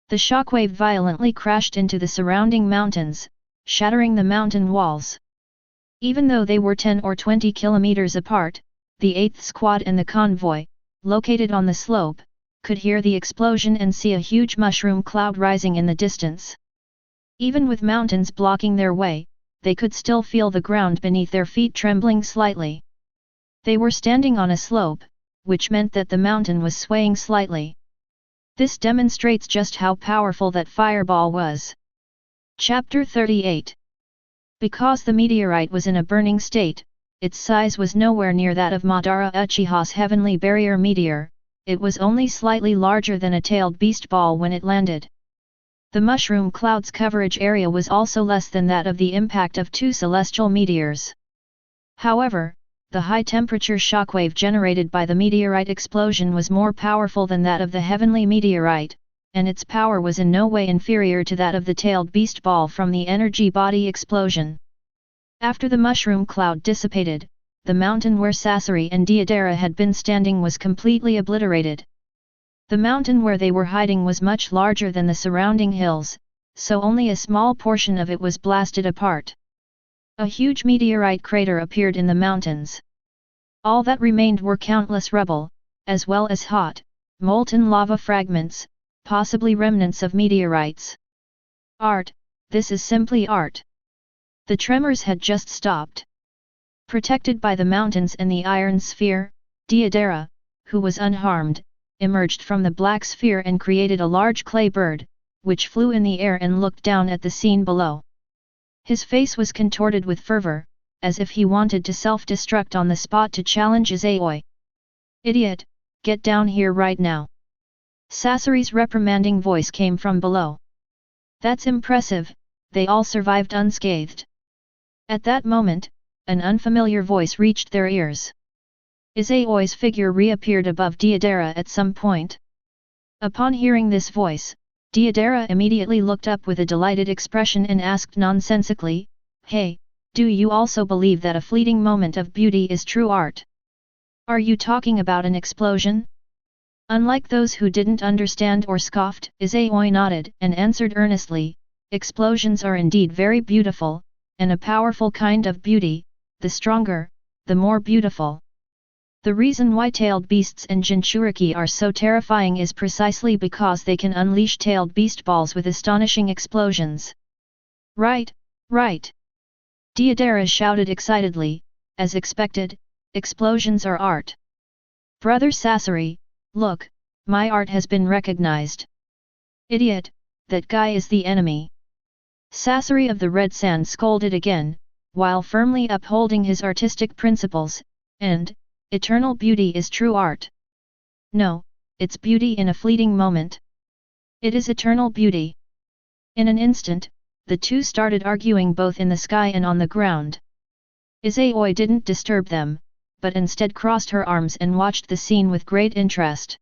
A: The shockwave violently crashed into the surrounding mountains, shattering the mountain walls. Even though they were 10 or 20 kilometers apart, the 8th Squad and the convoy, located on the slope, could hear the explosion and see a huge mushroom cloud rising in the distance. Even with mountains blocking their way, they could still feel the ground beneath their feet trembling slightly. They were standing on a slope, which meant that the mountain was swaying slightly. This demonstrates just how powerful that fireball was. Chapter 38. Because the meteorite was in a burning state, its size was nowhere near that of Madara Uchiha's Heavenly Barrier meteor, it was only slightly larger than a tailed beast ball when it landed. The mushroom cloud's coverage area was also less than that of the impact of 2 celestial meteors. However, the high-temperature shockwave generated by the meteorite explosion was more powerful than that of the heavenly meteorite, and its power was in no way inferior to that of the tailed beast ball from the energy body explosion. After the mushroom cloud dissipated, the mountain where Sasori and Deidara had been standing was completely obliterated. The mountain where they were hiding was much larger than the surrounding hills, so only a small portion of it was blasted apart. A huge meteorite crater appeared in the mountains. All that remained were countless rubble, as well as hot, molten lava fragments, possibly remnants of meteorites. Art, this is simply art. The tremors had just stopped. Protected by the mountains and the iron sphere, Deidara, who was unharmed, emerged from the black sphere and created a large clay bird, which flew in the air and looked down at the scene below. His face was contorted with fervor, as if he wanted to self-destruct on the spot to challenge Izayoi. "Idiot, get down here right now." Sasori's reprimanding voice came from below. "That's impressive, they all survived unscathed." At that moment, an unfamiliar voice reached their ears. Izayoi's figure reappeared above Deidara at some point. Upon hearing this voice, Deidara immediately looked up with a delighted expression and asked nonsensically, "Hey, do you also believe that a fleeting moment of beauty is true art? Are you talking about an explosion?" Unlike those who didn't understand or scoffed, Izayoi nodded and answered earnestly, "Explosions are indeed very beautiful, and a powerful kind of beauty, the stronger, the more beautiful. The reason why tailed beasts and Jinchuriki are so terrifying is precisely because they can unleash tailed beast balls with astonishing explosions." "Right, right!" Deidara shouted excitedly, as expected, explosions are art. "Brother Sasori, look, my art has been recognized." "Idiot, that guy is the enemy." Sasori of the Red Sand scolded again, while firmly upholding his artistic principles, and, "Eternal beauty is true art. No, it's beauty in a fleeting moment. It is eternal beauty." In an instant, the two started arguing both in the sky and on the ground. Izayoi didn't disturb them, but instead crossed her arms and watched the scene with great interest.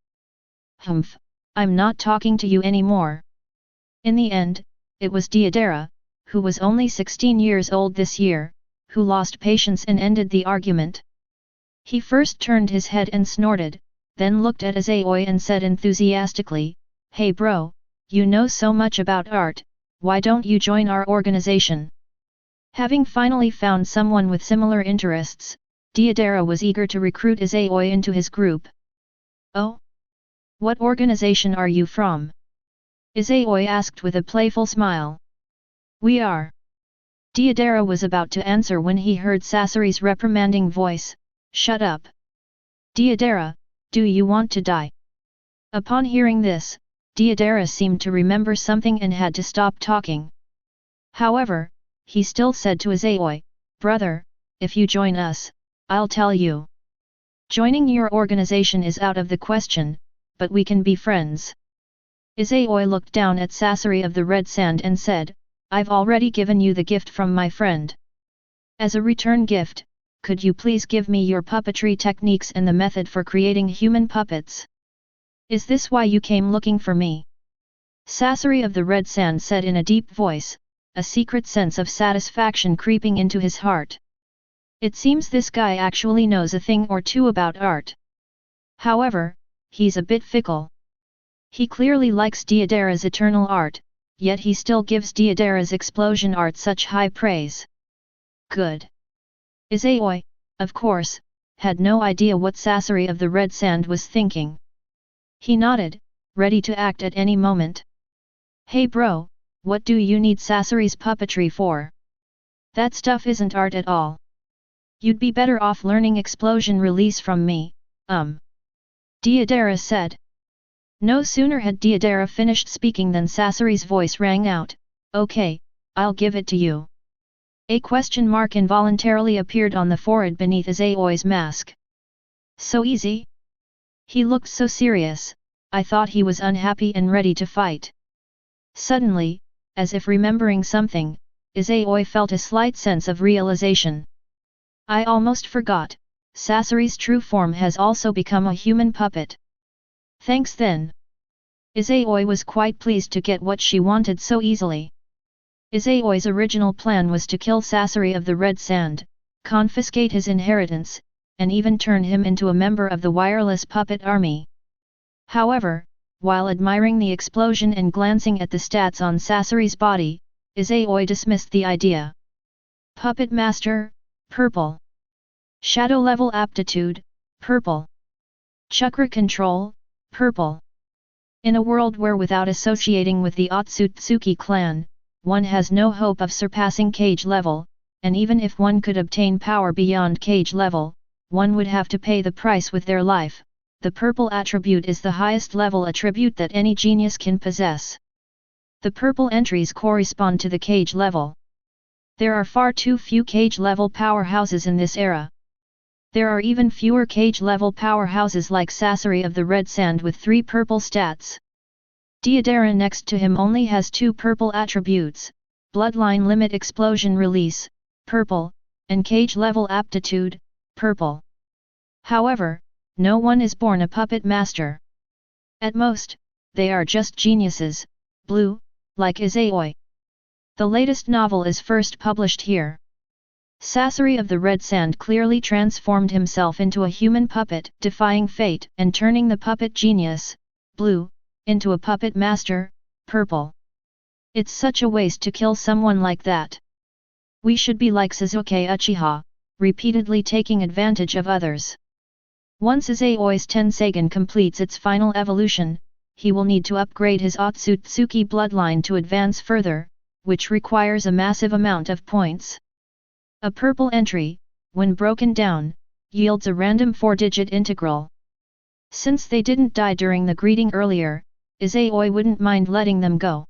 A: "Humph, I'm not talking to you anymore." In the end, it was Deidara, who was only 16 years old this year, who lost patience and ended the argument. He first turned his head and snorted, then looked at Izayoi and said enthusiastically, "Hey bro, you know so much about art, why don't you join our organization?" Having finally found someone with similar interests, Deidara was eager to recruit Izayoi into his group. "Oh? What organization are you from?" Izayoi asked with a playful smile. "We are." Deidara was about to answer when he heard Sasori's reprimanding voice, "Shut up! Deidara, do you want to die?" Upon hearing this, Deidara seemed to remember something and had to stop talking. However, he still said to Izayoi, "Brother, if you join us, I'll tell you. Joining your organization is out of the question, but we can be friends." Izayoi looked down at Sasori of the Red Sand and said, "I've already given you the gift from my friend. As a return gift, could you please give me your puppetry techniques and the method for creating human puppets? Is this why you came looking for me?" Sasori of the Red Sand said in a deep voice, a secret sense of satisfaction creeping into his heart. It seems this guy actually knows a thing or two about art. However, he's a bit fickle. He clearly likes Deidara's eternal art, yet he still gives Deidara's explosion art such high praise. Good. Izayoi, of course, had no idea what Sasori of the Red Sand was thinking. He nodded, ready to act at any moment. "Hey bro, what do you need Sasori's puppetry for? That stuff isn't art at all. You'd be better off learning explosion release from me, Deidara said. No sooner had Deidara finished speaking than Sasori's voice rang out, "Okay, I'll give it to you." A question mark involuntarily appeared on the forehead beneath Izayoi's mask. "So easy?" He looked so serious, I thought he was unhappy and ready to fight. Suddenly, as if remembering something, Izayoi felt a slight sense of realization. "I almost forgot, Sasori's true form has also become a human puppet. Thanks then." Izayoi was quite pleased to get what she wanted so easily. Izayoi's original plan was to kill Sasori of the Red Sand, confiscate his inheritance, and even turn him into a member of the wireless puppet army. However, while admiring the explosion and glancing at the stats on Sasori's body, Izayoi dismissed the idea. Puppet Master, purple. Shadow level aptitude, purple. Chakra control, purple. In a world where without associating with the Otsutsuki clan, one has no hope of surpassing cage level, and even if one could obtain power beyond cage level, one would have to pay the price with their life. The purple attribute is the highest level attribute that any genius can possess. The purple entries correspond to the cage level. There are far too few cage level powerhouses in this era. There are even fewer cage level powerhouses like Sasori of the Red Sand with 3 purple stats. Deidara next to him only has 2 purple attributes, Bloodline Limit Explosion Release, purple, and Cage Level Aptitude, purple. However, no one is born a puppet master. At most, they are just geniuses, blue, like Izayoi. The latest novel is first published here. Sasori of the Red Sand clearly transformed himself into a human puppet, defying fate, and turning the puppet genius, blue, into a puppet master, purple. It's such a waste to kill someone like that. We should be like Sasuke Uchiha, repeatedly taking advantage of others. Once Izayoi's Tensagen completes its final evolution, he will need to upgrade his Otsutsuki bloodline to advance further, which requires a massive amount of points. A purple entry, when broken down, yields a random 4-digit integral. Since they didn't die during the greeting earlier, Izayoi wouldn't mind letting them go.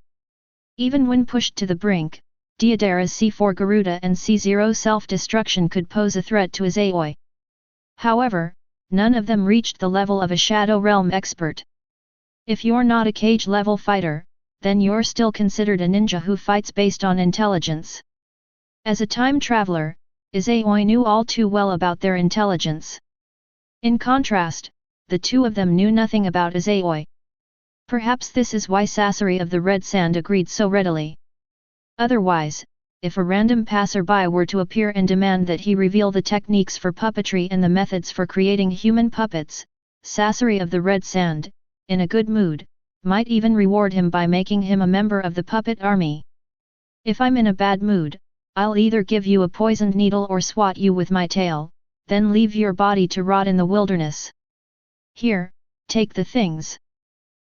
A: Even when pushed to the brink, Deidara's C4 Garuda and C0 self-destruction could pose a threat to Izayoi. However, none of them reached the level of a Shadow Realm expert. If you're not a cage-level fighter, then you're still considered a ninja who fights based on intelligence. As a time traveler, Izayoi knew all too well about their intelligence. In contrast, the two of them knew nothing about Izayoi. Perhaps this is why Sasori of the Red Sand agreed so readily. Otherwise, if a random passerby were to appear and demand that he reveal the techniques for puppetry and the methods for creating human puppets, Sasori of the Red Sand, in a good mood, might even reward him by making him a member of the puppet army. If I'm in a bad mood, I'll either give you a poisoned needle or swat you with my tail, then leave your body to rot in the wilderness. Here, take the things.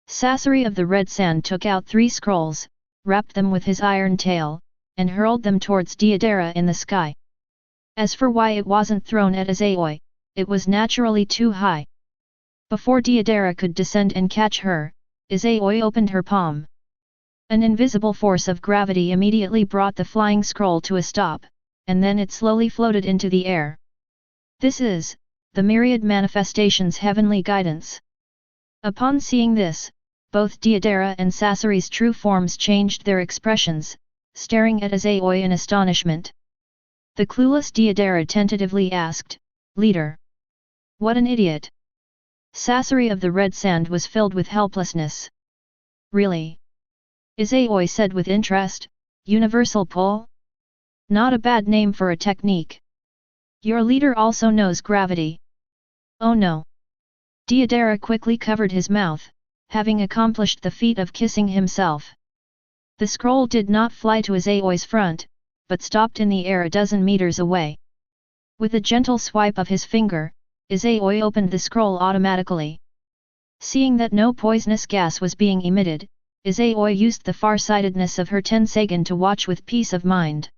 A: Sasori of the Red Sand took out 3 scrolls, wrapped them with his iron tail, and hurled them towards Deidara in the sky. As for why it wasn't thrown at Izayoi, it was naturally too high. Before Deidara could descend and catch her, Izayoi opened her palm. An invisible force of gravity immediately brought the flying scroll to a stop, and then it slowly floated into the air. This is the myriad manifestations' heavenly guidance. Upon seeing this, both Deidara and Sasori's true forms changed their expressions, staring at Izayoi in astonishment. The clueless Deidara tentatively asked, "Leader? What an idiot!" Sasori of the Red Sand was filled with helplessness. "Really?" Izayoi said with interest, "Universal pull? Not a bad name for a technique. Your leader also knows gravity." "Oh no." Deidara quickly covered his mouth, having accomplished the feat of kissing himself. The scroll did not fly to Izayoi's front, but stopped in the air a dozen meters away. With a gentle swipe of his finger, Izayoi opened the scroll automatically. Seeing that no poisonous gas was being emitted, Izayoi used the far-sightedness of her Tensagen to watch with peace of mind.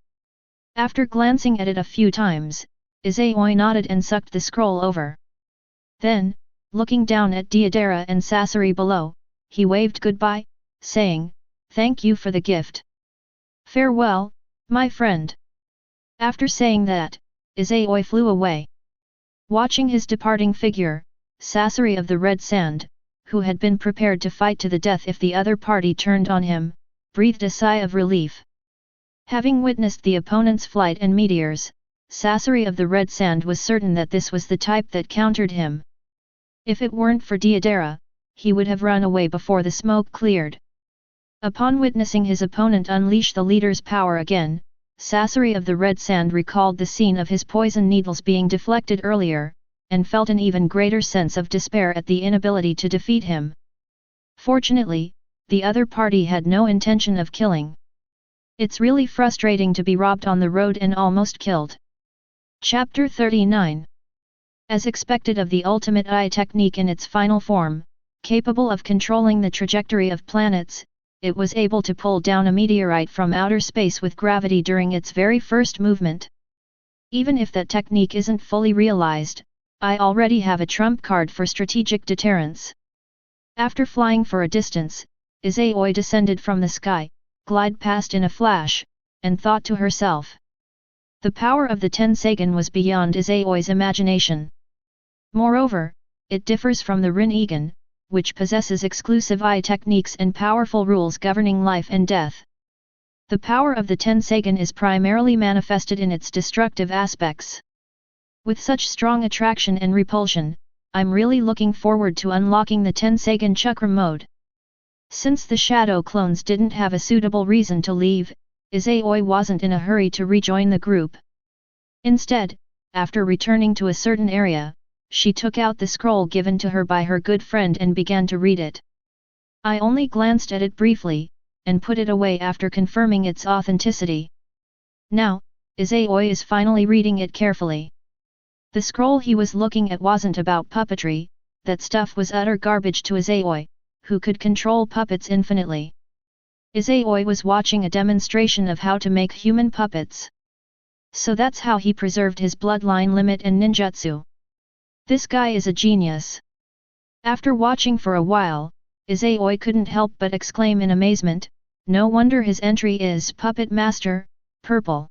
A: After glancing at it a few times, Izayoi nodded and sucked the scroll over. Then, looking down at Deidara and Sasori below, he waved goodbye, saying, "Thank you for the gift. Farewell, my friend." After saying that, Izayoi flew away. Watching his departing figure, Sasori of the Red Sand, who had been prepared to fight to the death if the other party turned on him, breathed a sigh of relief. Having witnessed the opponent's flight and meteors, Sasori of the Red Sand was certain that this was the type that countered him. If it weren't for Deidara, he would have run away before the smoke cleared. Upon witnessing his opponent unleash the leader's power again, Sasori of the Red Sand recalled the scene of his poison needles being deflected earlier, and felt an even greater sense of despair at the inability to defeat him. Fortunately, the other party had no intention of killing. It's really frustrating to be robbed on the road and almost killed. Chapter 39. As expected of the ultimate eye technique in its final form, Capable of controlling the trajectory of planets, it was able to pull down a meteorite from outer space with gravity during its very first movement. Even if that technique isn't fully realized, I already have a trump card for strategic deterrence. After flying for a distance, Izayoi descended from the sky, glide past in a flash, and thought to herself. The power of the Tensagen was beyond Izayoi's imagination. Moreover, it differs from the Rinnegan, which possesses exclusive eye techniques and powerful rules governing life and death. The power of the Tensagen is primarily manifested in its destructive aspects. With such strong attraction and repulsion, I'm really looking forward to unlocking the Tensagen Chakra mode. Since the shadow clones didn't have a suitable reason to leave, Izayoi wasn't in a hurry to rejoin the group. Instead, after returning to a certain area, she took out the scroll given to her by her good friend and began to read it. I only glanced at it briefly, and put it away after confirming its authenticity. Now, Izayoi is finally reading it carefully. The scroll he was looking at wasn't about puppetry, that stuff was utter garbage to Izayoi, who could control puppets infinitely. Izayoi was watching a demonstration of how to make human puppets. So that's how he preserved his bloodline limit and ninjutsu. This guy is a genius. After watching for a while, Izayoi couldn't help but exclaim in amazement, no wonder his entry is Puppet Master, Purple.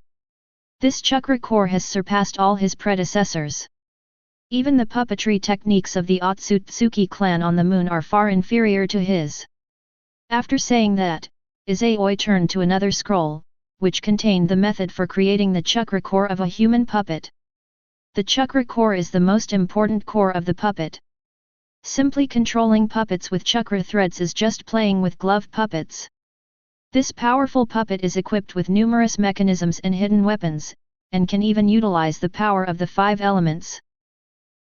A: This chakra core has surpassed all his predecessors. Even the puppetry techniques of the Otsutsuki clan on the moon are far inferior to his. After saying that, Izayoi turned to another scroll, which contained the method for creating the chakra core of a human puppet. The chakra core is the most important core of the puppet. Simply controlling puppets with chakra threads is just playing with glove puppets. This powerful puppet is equipped with numerous mechanisms and hidden weapons, and can even utilize the power of the 5 elements.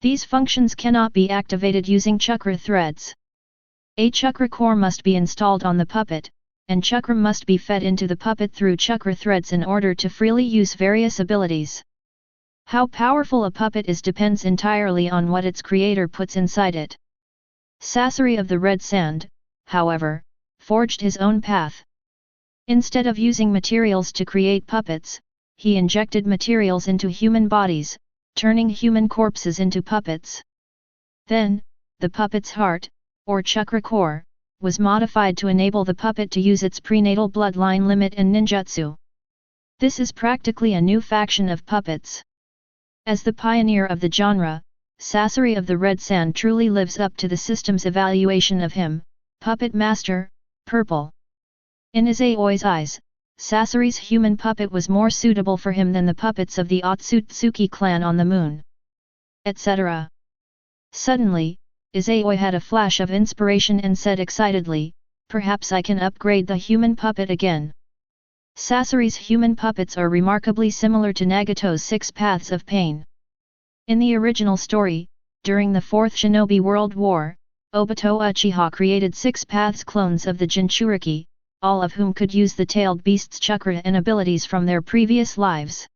A: These functions cannot be activated using chakra threads. A chakra core must be installed on the puppet, and chakra must be fed into the puppet through chakra threads in order to freely use various abilities. How powerful a puppet is depends entirely on what its creator puts inside it. Sasori of the Red Sand, however, forged his own path. Instead of using materials to create puppets, he injected materials into human bodies, turning human corpses into puppets. Then, the puppet's heart, or chakra core, was modified to enable the puppet to use its prenatal bloodline limit and ninjutsu. This is practically a new faction of puppets. As the pioneer of the genre, Sasori of the Red Sand truly lives up to the system's evaluation of him, Puppet Master, Purple. In Izayoi's eyes, Sasori's human puppet was more suitable for him than the puppets of the Otsutsuki clan on the moon. Etc. Suddenly, Izayoi had a flash of inspiration and said excitedly, perhaps I can upgrade the human puppet again. Sasori's human puppets are remarkably similar to Nagato's 6 Paths of Pain. In the original story, during the Fourth Shinobi World War, Obito Uchiha created 6 Paths clones of the Jinchuriki, all of whom could use the tailed beast's chakra and abilities from their previous lives.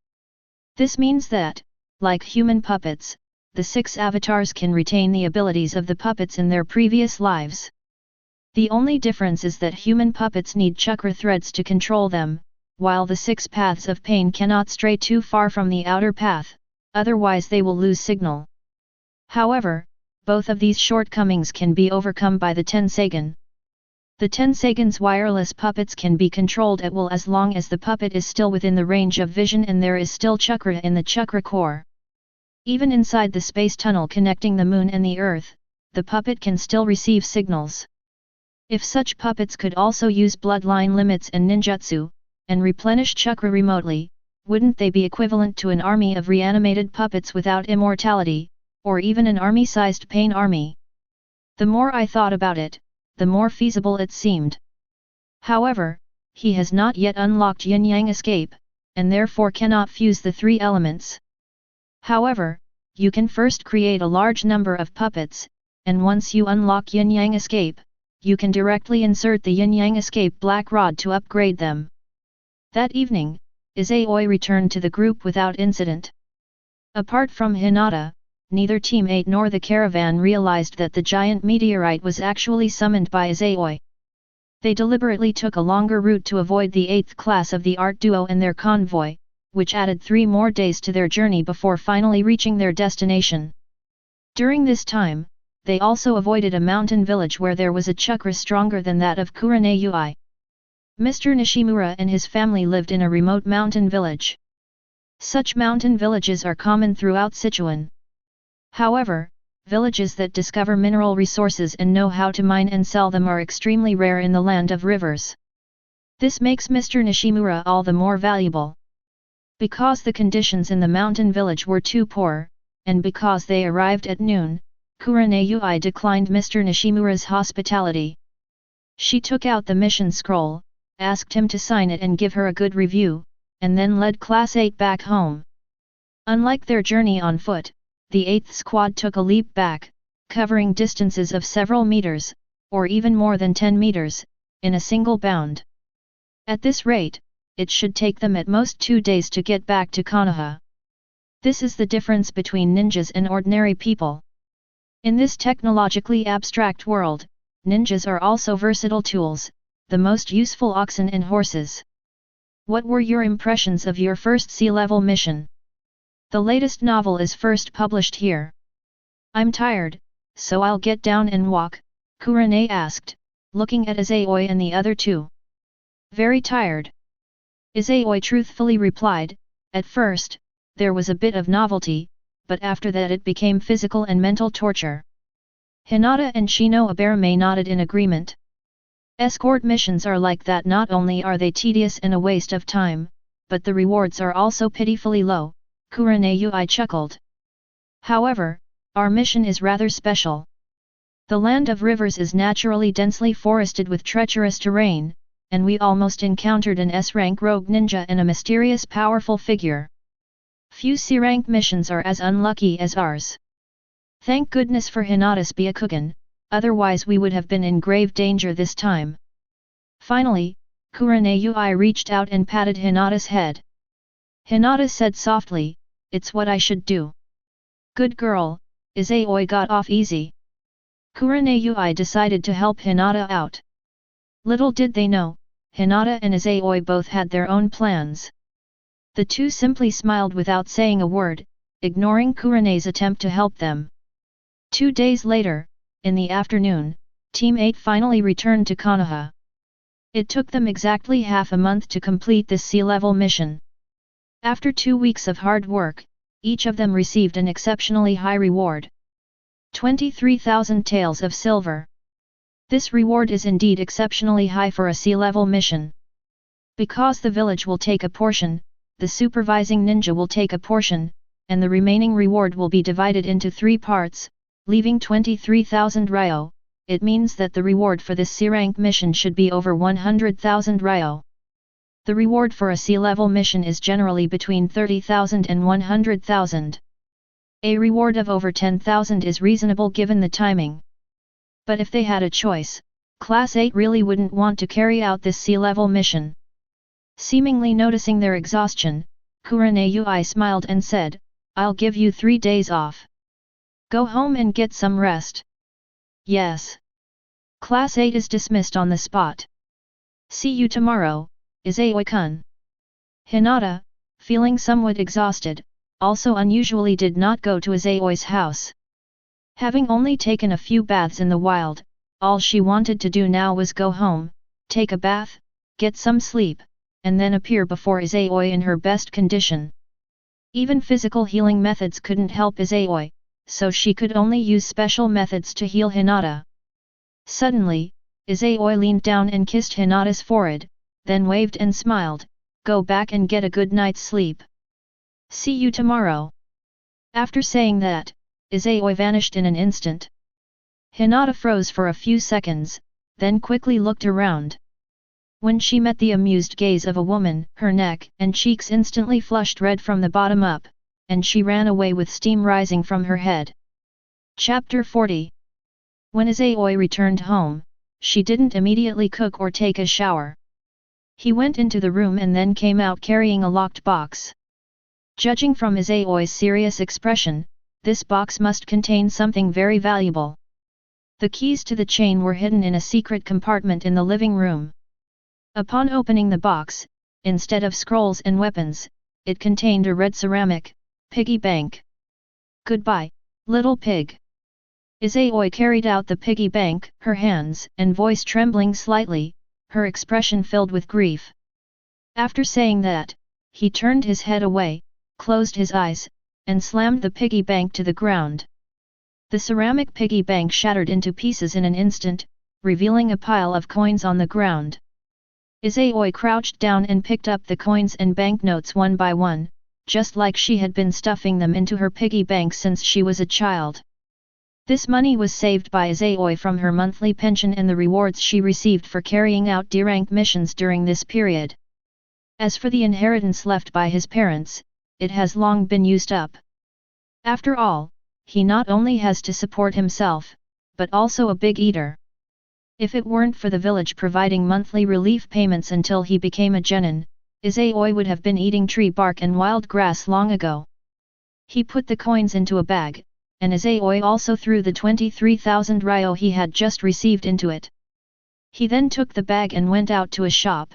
A: This means that, like human puppets, the 6 avatars can retain the abilities of the puppets in their previous lives. The only difference is that human puppets need chakra threads to control them, while the 6 Paths of Pain cannot stray too far from the outer path, otherwise they will lose signal. However, both of these shortcomings can be overcome by the Tensagen. The Tensagen's wireless puppets can be controlled at will as long as the puppet is still within the range of vision and there is still chakra in the chakra core. Even inside the space tunnel connecting the moon and the earth, the puppet can still receive signals. If such puppets could also use bloodline limits and ninjutsu, and replenish chakra remotely, wouldn't they be equivalent to an army of reanimated puppets without immortality, or even an army-sized pain army? The more I thought about it, the more feasible it seemed. However, he has not yet unlocked yin-yang escape, and therefore cannot fuse the 3 elements. However, you can first create a large number of puppets, and once you unlock yin-yang escape, you can directly insert the yin-yang escape black rod to upgrade them. That evening, Izayoi returned to the group without incident. Apart from Hinata, neither Team 8 nor the caravan realized that the giant meteorite was actually summoned by Izayoi. They deliberately took a longer route to avoid the 8th class of the art duo and their convoy, which added 3 more days to their journey before finally reaching their destination. During this time, they also avoided a mountain village where there was a chakra stronger than that of Kurenai. Mr. Nishimura and his family lived in a remote mountain village. Such mountain villages are common throughout Sichuan. However, villages that discover mineral resources and know how to mine and sell them are extremely rare in the land of rivers. This makes Mr. Nishimura all the more valuable. Because the conditions in the mountain village were too poor, and because they arrived at noon, Kurenai declined Mr. Nishimura's hospitality. She took out the mission scroll, asked him to sign it and give her a good review, and then led Class 8 back home. Unlike their journey on foot, the 8th squad took a leap back, covering distances of several meters, or even more than 10 meters, in a single bound. At this rate, it should take them at most 2 days to get back to Konoha. This is the difference between ninjas and ordinary people. In this technologically abstract world, ninjas are also versatile tools, the most useful oxen and horses. What were your impressions of your first sea-level mission? The latest novel is first published here. I'm tired, so I'll get down and walk, Kurenai asked, looking at Izayoi and the other two. Very tired. Izayoi truthfully replied, at first, there was a bit of novelty, but after that it became physical and mental torture. Hinata and Shinoabara nodded in agreement. Escort missions are like that. Not only are they tedious and a waste of time, but the rewards are also pitifully low, Kurenai chuckled. However, our mission is rather special. The land of rivers is naturally densely forested with treacherous terrain, and we almost encountered an S-rank rogue ninja and a mysterious powerful figure. Few C-rank missions are as unlucky as ours. Thank goodness for Hinata's Byakugan, otherwise we would have been in grave danger this time. Finally, Kurenai reached out and patted Hinata's head. Hinata said softly, it's what I should do. Good girl, Izayoi got off easy. Kurenai decided to help Hinata out. Little did they know, Hinata and Izayoi both had their own plans. The two simply smiled without saying a word, ignoring Kurenai's attempt to help them. 2 days later, in the afternoon, Team 8 finally returned to Konoha. It took them exactly half a month to complete this sea-level mission. After 2 weeks of hard work, each of them received an exceptionally high reward. 23,000 taels of silver. This reward is indeed exceptionally high for a sea-level mission. Because the village will take a portion, the supervising ninja will take a portion, and the remaining reward will be divided into 3 parts, leaving 23,000 ryo. It means that the reward for this C-rank mission should be over 100,000 ryo. The reward for a sea-level mission is generally between 30,000 and 100,000. A reward of over 10,000 is reasonable given the timing. But if they had a choice, Class 8 really wouldn't want to carry out this sea-level mission. Seemingly noticing their exhaustion, Kurenai smiled and said, I'll give you 3 days off. Go home and get some rest. Yes. Class 8 is dismissed on the spot. See you tomorrow, Izayoi-kun. Hinata, feeling somewhat exhausted, also unusually did not go to Izayoi's house. Having only taken a few baths in the wild, all she wanted to do now was go home, take a bath, get some sleep, and then appear before Izayoi in her best condition. Even physical healing methods couldn't help Izayoi, so she could only use special methods to heal Hinata. Suddenly, Izayoi leaned down and kissed Hinata's forehead, then waved and smiled, go back and get a good night's sleep. See you tomorrow. After saying that, Izayoi vanished in an instant. Hinata froze for a few seconds, then quickly looked around. When she met the amused gaze of a woman, her neck and cheeks instantly flushed red from the bottom up, and she ran away with steam rising from her head. Chapter 40. When Izayoi returned home, she didn't immediately cook or take a shower. He went into the room and then came out carrying a locked box. Judging from Izayoi's serious expression, this box must contain something very valuable. The keys to the chain were hidden in a secret compartment in the living room. Upon opening the box, instead of scrolls and weapons, it contained a red ceramic piggy bank. Goodbye, little pig. Izayoi carried out the piggy bank, her hands and voice trembling slightly, her expression filled with grief. After saying that, he turned his head away, closed his eyes, and slammed the piggy bank to the ground. The ceramic piggy bank shattered into pieces in an instant, revealing a pile of coins on the ground. Izayoi crouched down and picked up the coins and banknotes one by one, just like she had been stuffing them into her piggy bank since she was a child. This money was saved by Izayoi from her monthly pension and the rewards she received for carrying out D-rank missions during this period. As for the inheritance left by his parents, it has long been used up. After all, he not only has to support himself, but also a big eater. If it weren't for the village providing monthly relief payments until he became a genin, Izayoi would have been eating tree bark and wild grass long ago. He put the coins into a bag, and Izayoi also threw the 23,000 ryo he had just received into it. He then took the bag and went out to a shop.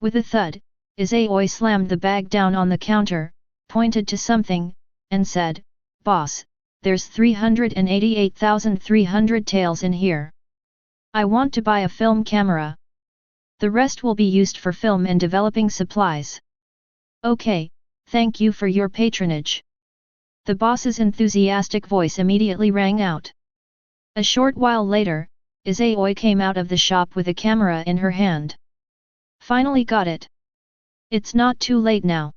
A: With a thud, Izayoi slammed the bag down on the counter, pointed to something, and said, "Boss, there's 388,300 taels in here. I want to buy a film camera. The rest will be used for film and developing supplies." "Okay, thank you for your patronage." The boss's enthusiastic voice immediately rang out. A short while later, Izayoi came out of the shop with a camera in her hand. "Finally got it. It's not too late now."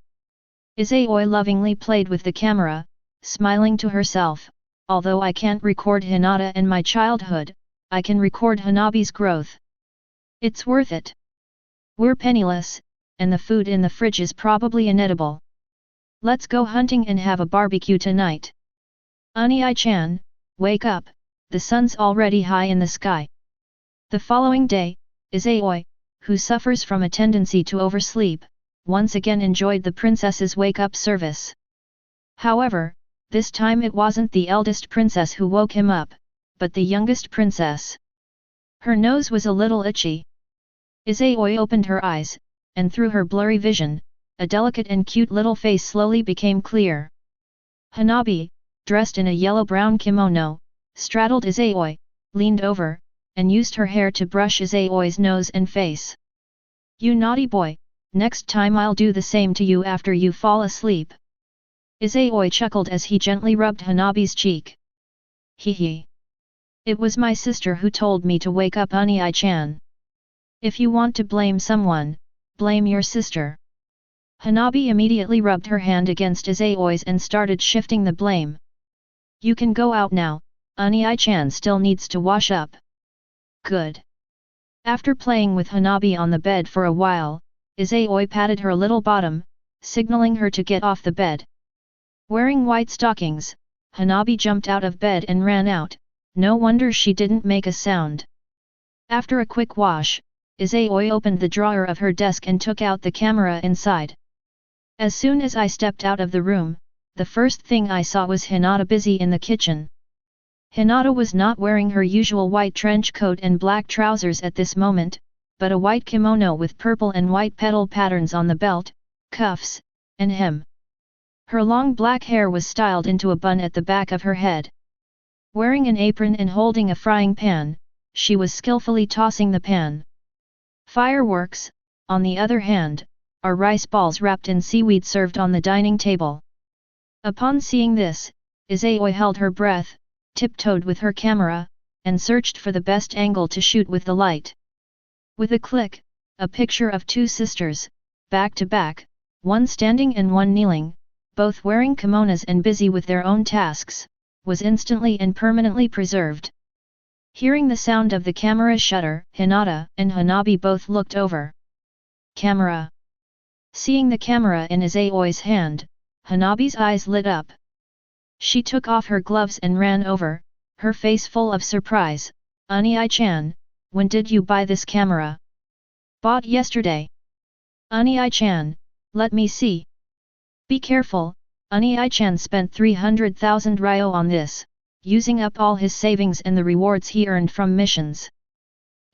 A: Izayoi lovingly played with the camera, smiling to herself, "Although I can't record Hinata and my childhood, I can record Hanabi's growth. It's worth it. We're penniless, and the food in the fridge is probably inedible. Let's go hunting and have a barbecue tonight. Ani-chan, wake up, the sun's already high in the sky." The following day, Izayoi, who suffers from a tendency to oversleep, once again enjoyed the princess's wake-up service. However, this time it wasn't the eldest princess who woke him up, but the youngest princess. Her nose was a little itchy. Izayoi opened her eyes, and through her blurry vision, a delicate and cute little face slowly became clear. Hanabi, dressed in a yellow-brown kimono, straddled Izayoi, leaned over, and used her hair to brush Izayoi's nose and face. "You naughty boy, next time I'll do the same to you after you fall asleep." Izayoi chuckled as he gently rubbed Hanabi's cheek. "Hee. It was my sister who told me to wake up Ani-chan. If you want to blame someone, blame your sister." Hanabi immediately rubbed her hand against Izayoi's and started shifting the blame. "You can go out now, Ani-chan still needs to wash up." "Good." After playing with Hanabi on the bed for a while, Izayoi patted her little bottom, signaling her to get off the bed. Wearing white stockings, Hanabi jumped out of bed and ran out, no wonder she didn't make a sound. After a quick wash, Izayoi opened the drawer of her desk and took out the camera inside. "As soon as I stepped out of the room, the first thing I saw was Hinata busy in the kitchen." Hinata was not wearing her usual white trench coat and black trousers at this moment, but a white kimono with purple and white petal patterns on the belt, cuffs, and hem. Her long black hair was styled into a bun at the back of her head. Wearing an apron and holding a frying pan, she was skillfully tossing the pan. Fireworks, on the other hand, are rice balls wrapped in seaweed served on the dining table. Upon seeing this, Izayoi held her breath, tiptoed with her camera, and searched for the best angle to shoot with the light. With a click, a picture of two sisters, back to back, one standing and one kneeling, both wearing kimonos and busy with their own tasks, was instantly and permanently preserved. Hearing the sound of the camera shutter, Hinata and Hanabi both looked over. "Camera." Seeing the camera in Izayoi's hand, Hanabi's eyes lit up. She took off her gloves and ran over, her face full of surprise. "Ani-chan, when did you buy this camera?" "Bought yesterday." "Ani-chan, let me see." "Be careful, Onii-chan spent 300,000 ryo on this, using up all his savings and the rewards he earned from missions.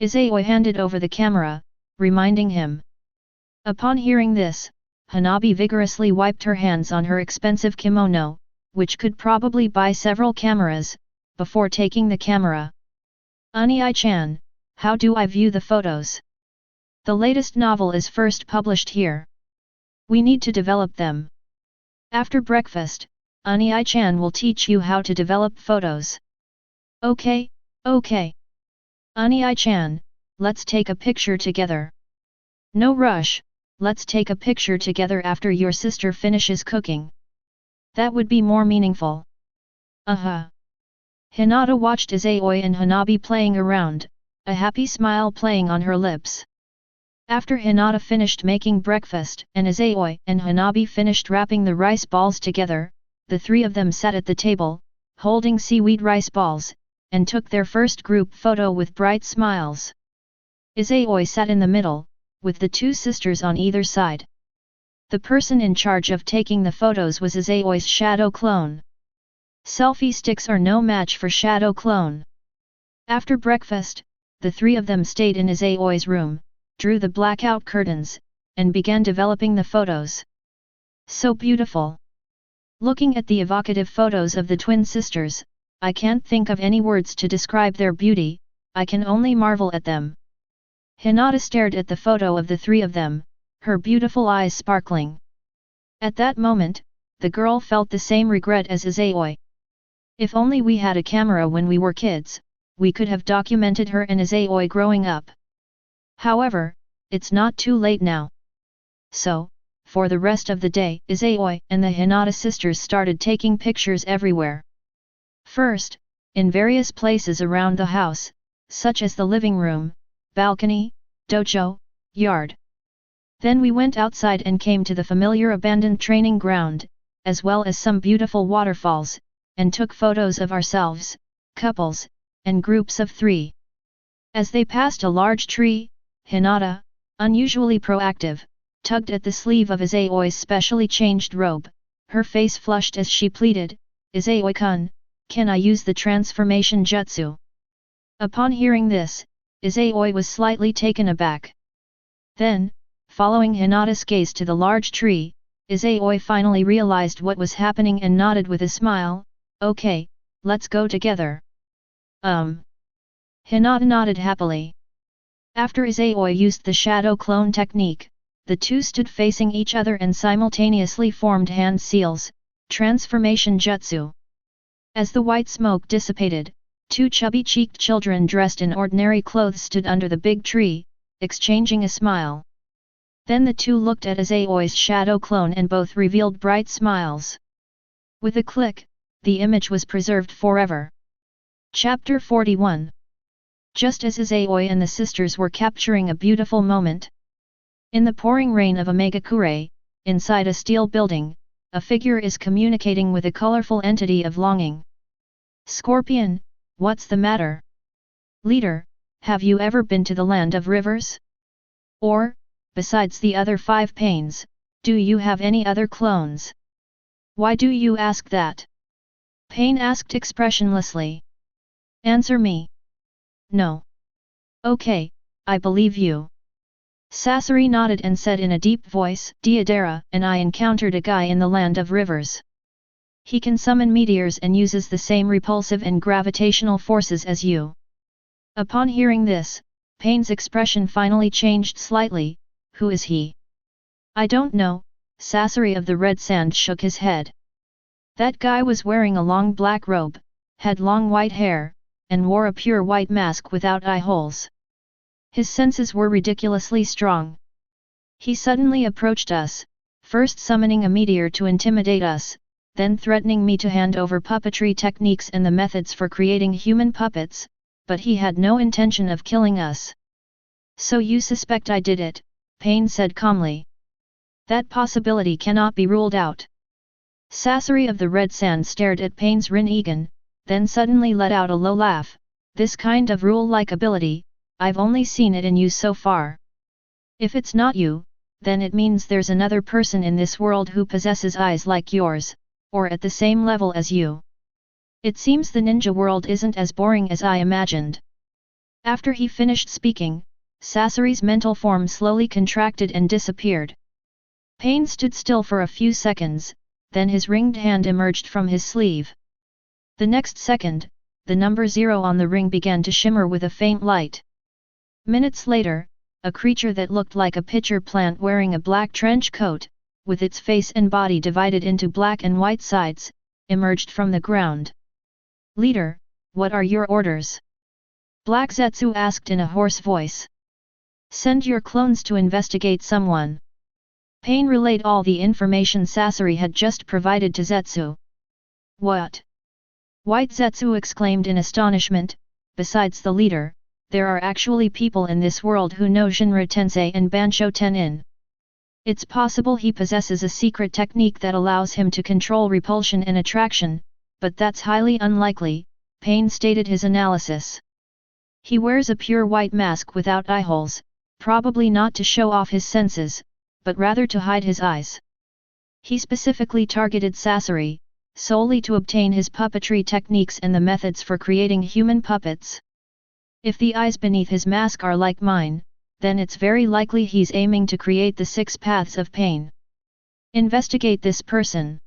A: Izayoi handed over the camera, reminding him. Upon hearing this, Hanabi vigorously wiped her hands on her expensive kimono, which could probably buy several cameras, before taking the camera. Onii-chan, how do I view the photos? The latest novel is first published here. We need to develop them. After breakfast, Onii-chan will teach you how to develop photos. Okay, okay. Onii-chan, let's take a picture together. No rush, let's take a picture together after your sister finishes cooking. That would be more meaningful. Hinata watched Izayoi and Hanabi playing around, a happy smile playing on her lips. After Hinata finished making breakfast and Izayoi and Hanabi finished wrapping the rice balls together, the three of them sat at the table, holding seaweed rice balls, and took their first group photo with bright smiles. Izayoi sat in the middle, with the two sisters on either side. The person in charge of taking the photos was Izayoi's shadow clone. Selfie sticks are no match for shadow clone. After breakfast, the three of them stayed in Izayoi's room, drew the blackout curtains, and began developing the photos. So beautiful! Looking at the evocative photos of the twin sisters, I can't think of any words to describe their beauty, I can only marvel at them. Hinata stared at the photo of the three of them, her beautiful eyes sparkling. At that moment, the girl felt the same regret as Izayoi. If only we had a camera when we were kids, we could have documented her and Izayoi growing up. However, it's not too late now. So, for the rest of the day, Izayoi and the Hinata sisters started taking pictures everywhere. First, in various places around the house, such as the living room, balcony, dojo, yard. Then we went outside and came to the familiar abandoned training ground, as well as some beautiful waterfalls, and took photos of ourselves, couples, and groups of three. As they passed a large tree, Hinata, unusually proactive, tugged at the sleeve of Izayoi's specially changed robe, her face flushed as she pleaded, "Izayoi-kun, can I use the transformation jutsu?" Upon hearing this, Izayoi was slightly taken aback. Then, following Hinata's gaze to the large tree, Izayoi finally realized what was happening and nodded with a smile, "Okay, let's go together." Hinata nodded happily. After Izayoi used the shadow clone technique, the two stood facing each other and simultaneously formed hand seals, transformation jutsu. As the white smoke dissipated, two chubby-cheeked children dressed in ordinary clothes stood under the big tree, exchanging a smile. Then the two looked at Izayoi's shadow clone and both revealed bright smiles. With a click, the image was preserved forever. Chapter 41. Just as Izayoi and the sisters were capturing a beautiful moment. In the pouring rain of a Megakure, inside a steel building, a figure is communicating with a colorful entity of longing. "Scorpion, what's the matter? Leader, have you ever been to the land of rivers? Or, besides the other 5 pains, do you have any other clones? Why do you ask that?" Pain asked expressionlessly. "Answer me." "No." "Okay, I believe you." Sasori nodded and said in a deep voice, "Deidara and I encountered a guy in the land of rivers. He can summon meteors and uses the same repulsive and gravitational forces as you." Upon hearing this, Pain's expression finally changed slightly. "Who is he?" "I don't know." Sasori of the Red Sand shook his head. "That guy was wearing a long black robe, had long white hair, and wore a pure white mask without eye holes. His senses were ridiculously strong. He suddenly approached us, first summoning a meteor to intimidate us, then threatening me to hand over puppetry techniques and the methods for creating human puppets, but he had no intention of killing us." "So you suspect I did it," Pain said calmly. "That possibility cannot be ruled out." Sasori of the Red Sand stared at Pain's Rin-Egan, then suddenly let out a low laugh. "This kind of rule-like ability, I've only seen it in you so far. If it's not you, then it means there's another person in this world who possesses eyes like yours," or at the same level as you. It seems the ninja world isn't as boring as I imagined. After he finished speaking, Sasori's mental form slowly contracted and disappeared. Pain stood still for a few seconds, then his ringed hand emerged from his sleeve. The next second, the number 0 on the ring began to shimmer with a faint light. Minutes later, a creature that looked like a pitcher plant wearing a black trench coat, with its face and body divided into black and white sides, emerged from the ground. "Leader, what are your orders?" Black Zetsu asked in a hoarse voice. "Send your clones to investigate someone." Pain relayed all the information Sasori had just provided to Zetsu. "What?" White Zetsu exclaimed in astonishment. "Besides the leader, there are actually people in this world who know Shinra Tensei and Bansho Tenin. It's possible he possesses a secret technique that allows him to control repulsion and attraction, but that's highly unlikely," Pain stated his analysis. "He wears a pure white mask without eyeholes, probably not to show off his senses, but rather to hide his eyes. He specifically targeted Sasori, solely to obtain his puppetry techniques and the methods for creating human puppets. If the eyes beneath his mask are like mine, then it's very likely he's aiming to create the 6 paths of pain. Investigate this person.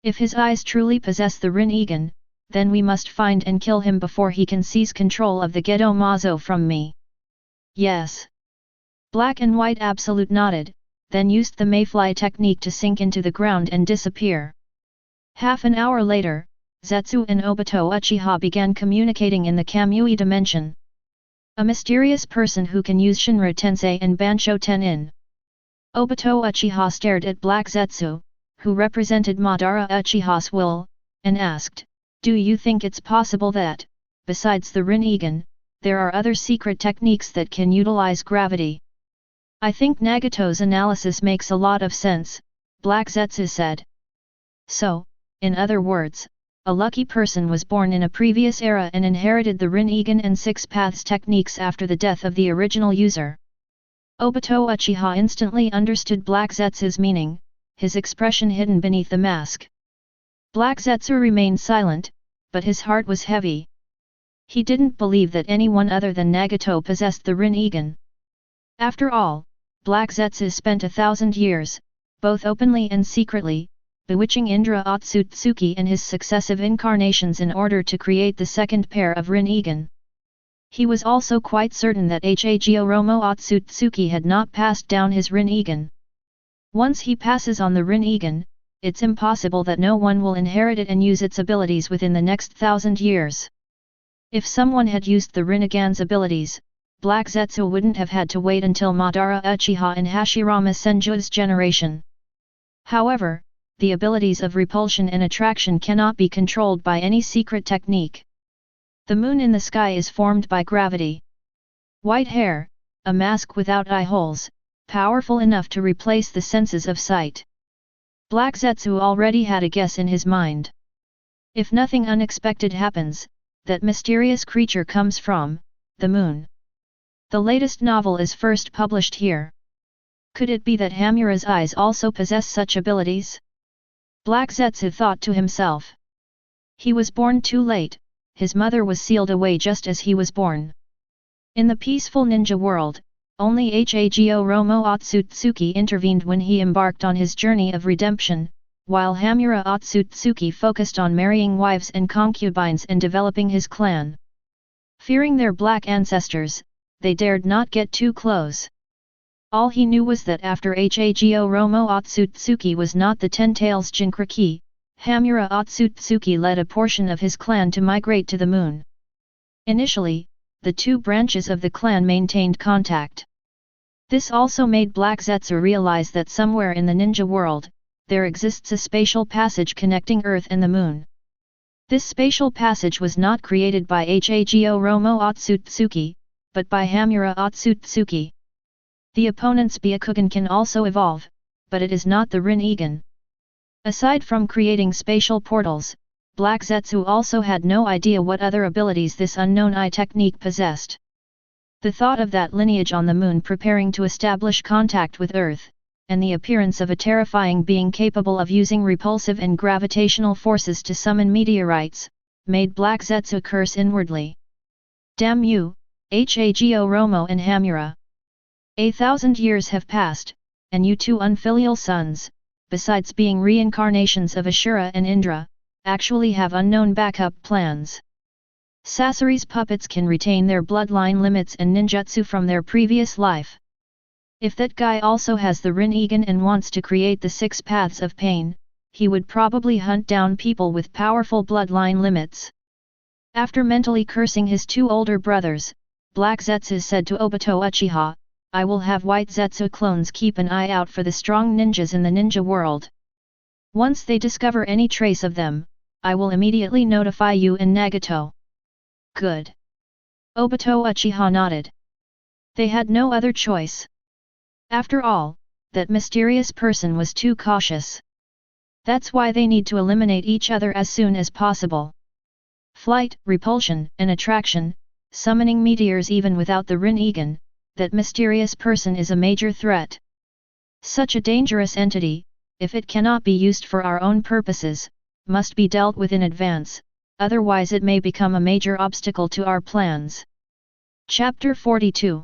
A: If his eyes truly possess the Rinnegan, then we must find and kill him before he can seize control of the Gedo Mazo from me." "Yes." Black and White Absolute nodded, then used the mayfly technique to sink into the ground and disappear. Half an hour later, Zetsu and Obito Uchiha began communicating in the Kamui dimension. "A mysterious person who can use Shinra Tensei and Bansho Tenin." Obito Uchiha stared at Black Zetsu, who represented Madara Uchiha's will, and asked, "Do you think it's possible that, besides the Rinnegan, there are other secret techniques that can utilize gravity?" "I think Nagato's analysis makes a lot of sense," Black Zetsu said. "So, in other words, a lucky person was born in a previous era and inherited the Rinnegan and 6 paths techniques after the death of the original user." Obito Uchiha instantly understood Black Zetsu's meaning, his expression hidden beneath the mask. Black Zetsu remained silent, but his heart was heavy. He didn't believe that anyone other than Nagato possessed the Rinnegan. After all, Black Zetsu spent 1,000 years, both openly and secretly, bewitching Indra Otsutsuki and his successive incarnations in order to create the second pair of Rinnegan. He was also quite certain that Hagoromo Otsutsuki had not passed down his Rinnegan. Once he passes on the Rinnegan, it's impossible that no one will inherit it and use its abilities within the next 1,000 years. If someone had used the Rinnegan's abilities, Black Zetsu wouldn't have had to wait until Madara Uchiha and Hashirama Senju's generation. However, the abilities of repulsion and attraction cannot be controlled by any secret technique. The moon in the sky is formed by gravity. White hair, a mask without eye holes, powerful enough to replace the senses of sight. Black Zetsu already had a guess in his mind. If nothing unexpected happens, that mysterious creature comes from the moon. The latest novel is first published here. Could it be that Hamura's eyes also possess such abilities? Black Zetsu thought to himself. He was born too late, his mother was sealed away just as he was born. In the peaceful ninja world, only Hagoromo Otsutsuki intervened when he embarked on his journey of redemption, while Hamura Otsutsuki focused on marrying wives and concubines and developing his clan. Fearing their black ancestors, they dared not get too close. All he knew was that after Hagoromo Otsutsuki was not the Ten-Tails Jinkriki, Hamura Otsutsuki led a portion of his clan to migrate to the moon. Initially, the two branches of the clan maintained contact. This also made Black Zetsu realize that somewhere in the ninja world, there exists a spatial passage connecting Earth and the moon. This spatial passage was not created by Hagoromo Otsutsuki, but by Hamura Otsutsuki. The opponent's Byakugan can also evolve, but it is not the Rinnegan. Aside from creating spatial portals, Black Zetsu also had no idea what other abilities this unknown eye technique possessed. The thought of that lineage on the moon preparing to establish contact with Earth, and the appearance of a terrifying being capable of using repulsive and gravitational forces to summon meteorites, made Black Zetsu curse inwardly. Damn you, Hago Romo and Hamura. 1,000 years have passed, and you two unfilial sons, besides being reincarnations of Ashura and Indra, actually have unknown backup plans. Sasori's puppets can retain their bloodline limits and ninjutsu from their previous life. If that guy also has the Rinnegan and wants to create the 6 paths of pain, he would probably hunt down people with powerful bloodline limits. After mentally cursing his 2 older brothers, Black Zetsu said to Obito Uchiha, "I will have White Zetsu clones keep an eye out for the strong ninjas in the ninja world. Once they discover any trace of them, I will immediately notify you and Nagato." Good. Obito Uchiha nodded. They had no other choice. After all, that mysterious person was too cautious. That's why they need to eliminate each other as soon as possible. Flight, repulsion, and attraction, summoning meteors even without the Rinnegan, that mysterious person is a major threat. Such a dangerous entity, if it cannot be used for our own purposes, must be dealt with in advance, otherwise it may become a major obstacle to our plans. Chapter 42.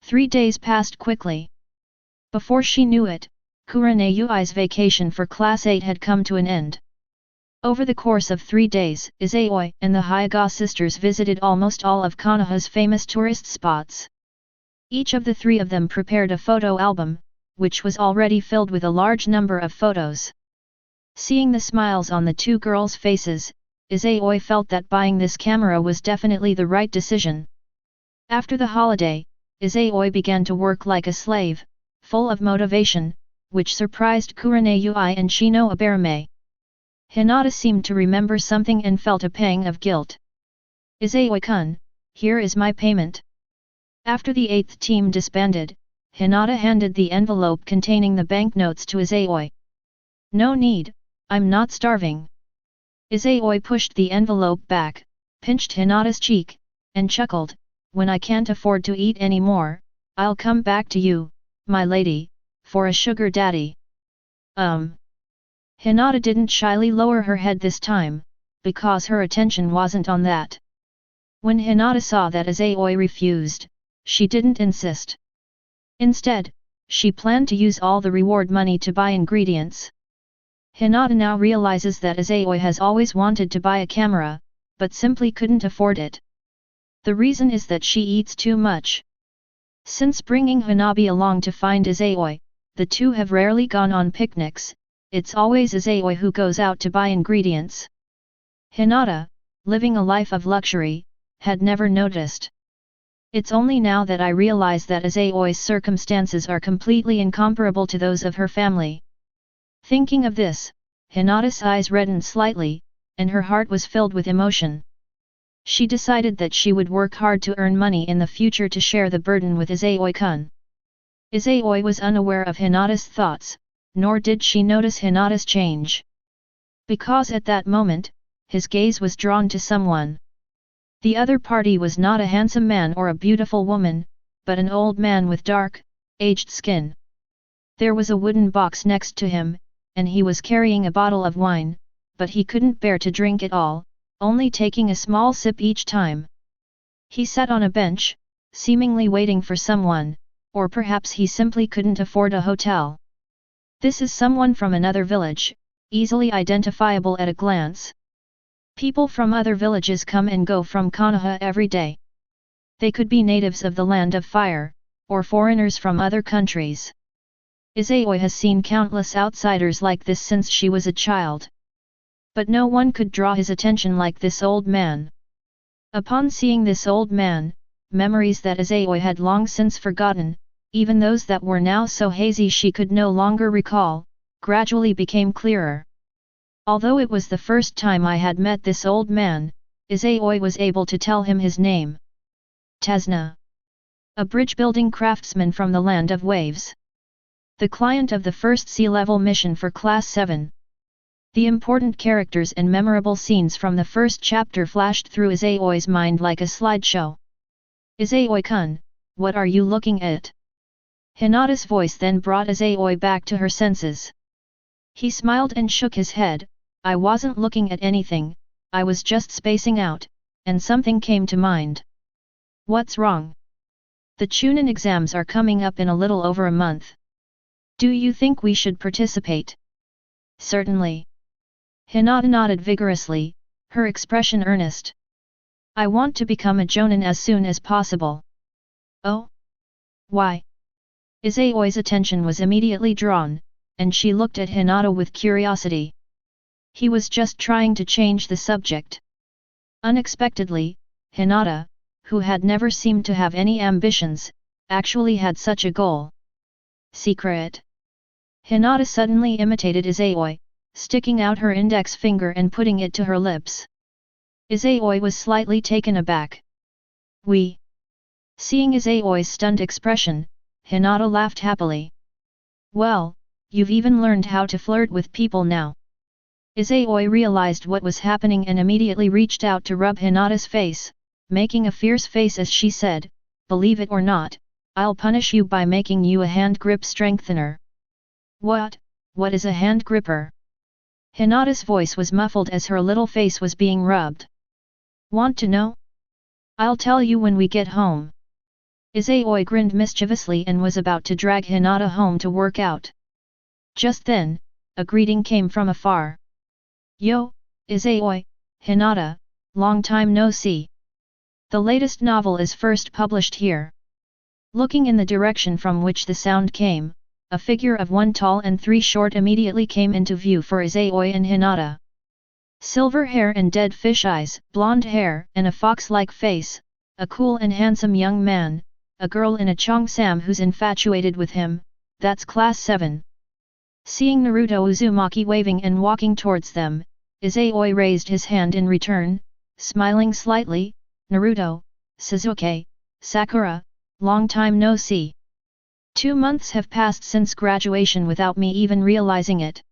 A: 3 days passed quickly. Before she knew it, Kurenai's vacation for Class 8 had come to an end. Over the course of 3 days, Izayoi and the Hyuga sisters visited almost all of Konoha's famous tourist spots. Each of the 3 of them prepared a photo album, which was already filled with a large number of photos. Seeing the smiles on the 2 girls' faces, Izayoi felt that buying this camera was definitely the right decision. After the holiday, Izayoi began to work like a slave, full of motivation, which surprised Kurenai and Shino Aberame. Hinata seemed to remember something and felt a pang of guilt. "Izayoi-kun, here is my payment." After the 8th team disbanded, Hinata handed the envelope containing the banknotes to Izayoi. "No need, I'm not starving." Izayoi pushed the envelope back, pinched Hinata's cheek, and chuckled, "When I can't afford to eat any more, I'll come back to you, my lady, for a sugar daddy." Hinata didn't shyly lower her head this time, because her attention wasn't on that. When Hinata saw that Izayoi refused, she didn't insist. Instead, she planned to use all the reward money to buy ingredients. Hinata now realizes that Izayoi has always wanted to buy a camera, but simply couldn't afford it. The reason is that she eats too much. Since bringing Hanabi along to find Izayoi, the 2 have rarely gone on picnics, it's always Izayoi who goes out to buy ingredients. Hinata, living a life of luxury, had never noticed. It's only now that I realize that Izayoi's circumstances are completely incomparable to those of her family. Thinking of this, Hinata's eyes reddened slightly, and her heart was filled with emotion. She decided that she would work hard to earn money in the future to share the burden with Izayoi-kun. Izayoi was unaware of Hinata's thoughts, nor did she notice Hinata's change. Because at that moment, his gaze was drawn to someone. The other party was not a handsome man or a beautiful woman, but an old man with dark, aged skin. There was a wooden box next to him, and he was carrying a bottle of wine, but he couldn't bear to drink it all, only taking a small sip each time. He sat on a bench, seemingly waiting for someone, or perhaps he simply couldn't afford a hotel. This is someone from another village, easily identifiable at a glance. People from other villages come and go from Konoha every day. They could be natives of the Land of Fire, or foreigners from other countries. Izayoi has seen countless outsiders like this since she was a child. But no one could draw his attention like this old man. Upon seeing this old man, memories that Izayoi had long since forgotten, even those that were now so hazy she could no longer recall, gradually became clearer. Although it was the first time I had met this old man, Izayoi was able to tell him his name. Tazna. A bridge-building craftsman from the Land of Waves. The client of the first sea-level mission for Class 7. The important characters and memorable scenes from the first chapter flashed through Izayoi's mind like a slideshow. "Izayoi-kun, what are you looking at?" Hinata's voice then brought Izayoi back to her senses. He smiled and shook his head. I wasn't looking at anything, I was just spacing out, and something came to mind. What's wrong? The Chunin exams are coming up in a little over a month. Do you think we should participate? Certainly. Hinata nodded vigorously, her expression earnest. I want to become a jonin as soon as possible. Oh? Why? Izayoi's attention was immediately drawn, and she looked at Hinata with curiosity. He was just trying to change the subject. Unexpectedly, Hinata, who had never seemed to have any ambitions, actually had such a goal. Secret? Hinata suddenly imitated Izayoi, sticking out her index finger and putting it to her lips. Izayoi was slightly taken aback. Seeing Izayoi's stunned expression, Hinata laughed happily. Well, you've even learned how to flirt with people now. Izayoi realized what was happening and immediately reached out to rub Hinata's face, making a fierce face as she said, believe it or not, I'll punish you by making you a hand grip strengthener. What is a hand gripper? Hinata's voice was muffled as her little face was being rubbed. Want to know? I'll tell you when we get home. Izayoi grinned mischievously and was about to drag Hinata home to work out. Just then, a greeting came from afar. Yo, Izayoi, Hinata, long time no see. The latest novel is first published here. Looking in the direction from which the sound came, a figure of 1 tall and 3 short immediately came into view for Izayoi and Hinata. Silver hair and dead fish eyes, blonde hair and a fox-like face, a cool and handsome young man, a girl in a cheongsam who's infatuated with him, that's class 7. Seeing Naruto Uzumaki waving and walking towards them, Izayoi raised his hand in return, smiling slightly, Naruto, Sasuke, Sakura, long time no see. 2 months have passed since graduation without me even realizing it.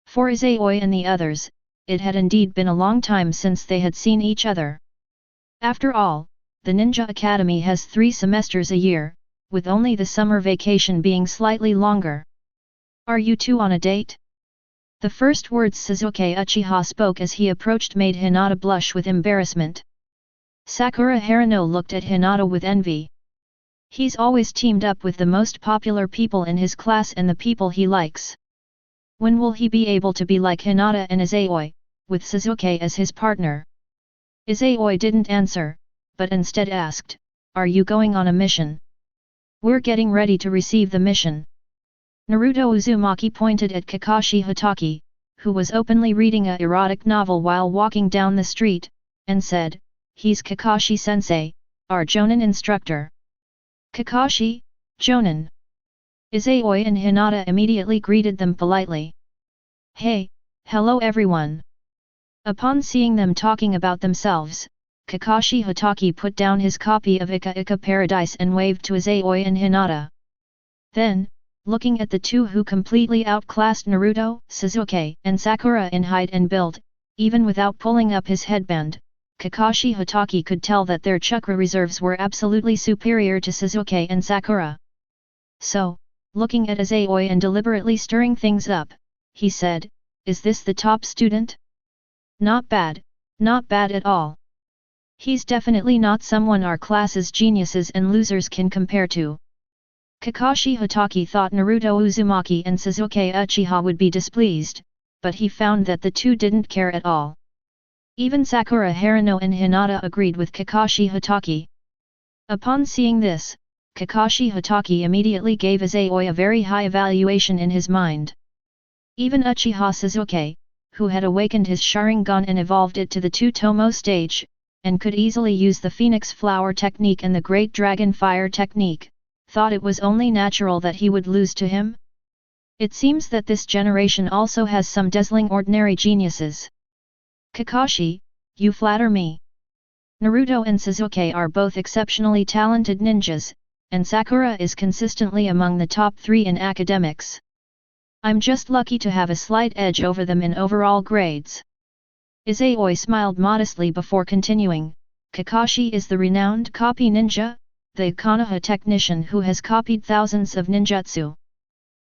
A: For Izayoi and the others, it had indeed been a long time since they had seen each other. After all, the Ninja Academy has 3 semesters a year, with only the summer vacation being slightly longer. Are you two on a date? The first words Sasuke Uchiha spoke as he approached made Hinata blush with embarrassment. Sakura Haruno looked at Hinata with envy. He's always teamed up with the most popular people in his class and the people he likes. When will he be able to be like Hinata and Izayoi, with Sasuke as his partner? Izayoi didn't answer, but instead asked, are you going on a mission? We're getting ready to receive the mission. Naruto Uzumaki pointed at Kakashi Hatake, who was openly reading a erotic novel while walking down the street, and said, he's Kakashi-sensei, our Jonin instructor. Kakashi, Jonin. Izayoi and Hinata immediately greeted them politely. Hey, hello everyone. Upon seeing them talking about themselves, Kakashi Hatake put down his copy of Ika Ika Paradise and waved to Izayoi and Hinata. Then, looking at the two who completely outclassed Naruto, Sasuke, and Sakura in height and build, even without pulling up his headband, Kakashi Hatake could tell that their chakra reserves were absolutely superior to Sasuke and Sakura. So, looking at Izayoi and deliberately stirring things up, he said, is this the top student? Not bad at all. He's definitely not someone our class's geniuses and losers can compare to. Kakashi Hatake thought Naruto Uzumaki and Sasuke Uchiha would be displeased, but he found that the two didn't care at all. Even Sakura Haruno and Hinata agreed with Kakashi Hatake. Upon seeing this, Kakashi Hatake immediately gave Izayoi a very high evaluation in his mind. Even Uchiha Sasuke, who had awakened his Sharingan and evolved it to the Two-Tomo stage, and could easily use the Phoenix Flower technique and the Great Dragon Fire technique, thought it was only natural that he would lose to him. It seems that this generation also has some dazzling ordinary geniuses. Kakashi, you flatter me. Naruto and Sasuke are both exceptionally talented ninjas, and Sakura is consistently among the top 3 in academics. I'm just lucky to have a slight edge over them in overall grades. Izayoi smiled modestly before continuing, Kakashi is the renowned copy ninja, the Konoha technician who has copied thousands of ninjutsu.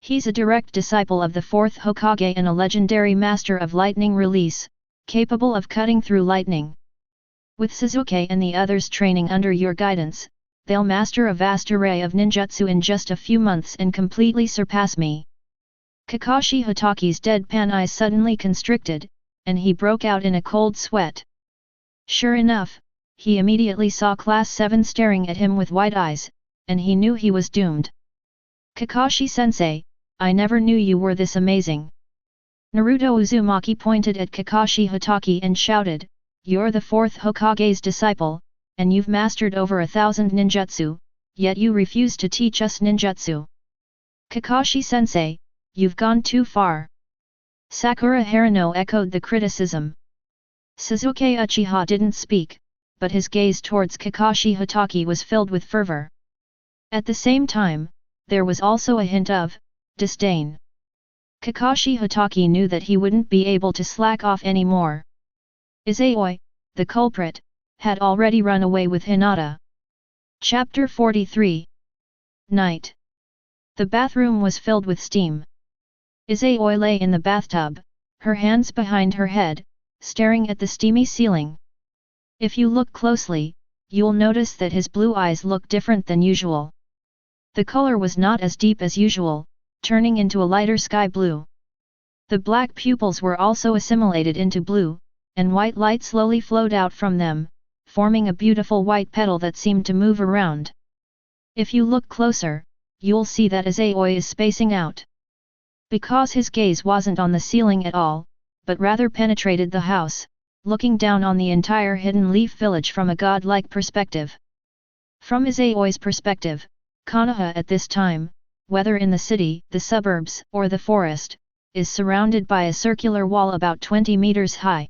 A: He's a direct disciple of the 4th Hokage and a legendary master of lightning release, capable of cutting through lightning. With Sasuke and the others training under your guidance, they'll master a vast array of ninjutsu in just a few months and completely surpass me. Kakashi Hataki's deadpan eyes suddenly constricted, and he broke out in a cold sweat. Sure enough, he immediately saw Class 7 staring at him with wide eyes, and he knew he was doomed. Kakashi-sensei, I never knew you were this amazing. Naruto Uzumaki pointed at Kakashi Hatake and shouted, "You're the 4th Hokage's disciple, and you've mastered over 1,000 ninjutsu, yet you refuse to teach us ninjutsu. Kakashi-sensei, you've gone too far." Sakura Haruno echoed the criticism. Sasuke Uchiha didn't speak, but his gaze towards Kakashi Hatake was filled with fervor. At the same time, there was also a hint of disdain. Kakashi Hatake knew that he wouldn't be able to slack off anymore. Izayoi, the culprit, had already run away with Hinata. Chapter 43. Night. The bathroom was filled with steam. Izayoi lay in the bathtub, her hands behind her head, staring at the steamy ceiling. If you look closely, you'll notice that his blue eyes look different than usual. The color was not as deep as usual, turning into a lighter sky blue. The black pupils were also assimilated into blue, and white light slowly flowed out from them, forming a beautiful white petal that seemed to move around. If you look closer, you'll see that Izayoi is spacing out. Because his gaze wasn't on the ceiling at all, but rather penetrated the house, looking down on the entire Hidden Leaf village from a godlike perspective. From Izayoi's perspective, Konoha at this time, whether in the city, the suburbs, or the forest, is surrounded by a circular wall about 20 meters high.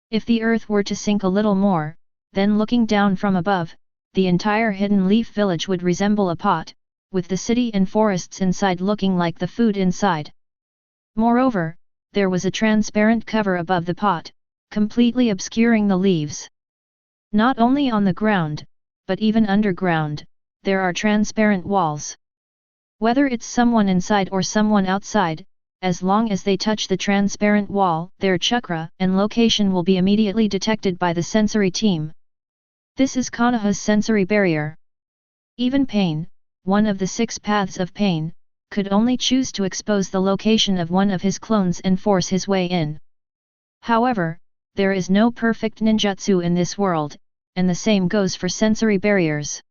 A: If the earth were to sink a little more, then looking down from above, the entire Hidden Leaf village would resemble a pot, with the city and forests inside looking like the food inside. Moreover, there was a transparent cover above the pot, completely obscuring the leaves. Not only on the ground, but even underground, there are transparent walls. Whether it's someone inside or someone outside, as long as they touch the transparent wall, their chakra and location will be immediately detected by the sensory team. This is Konoha's sensory barrier. Even pain, one of the 6 paths of pain, could only choose to expose the location of one of his clones and force his way in. However, there is no perfect ninjutsu in this world, and the same goes for sensory barriers.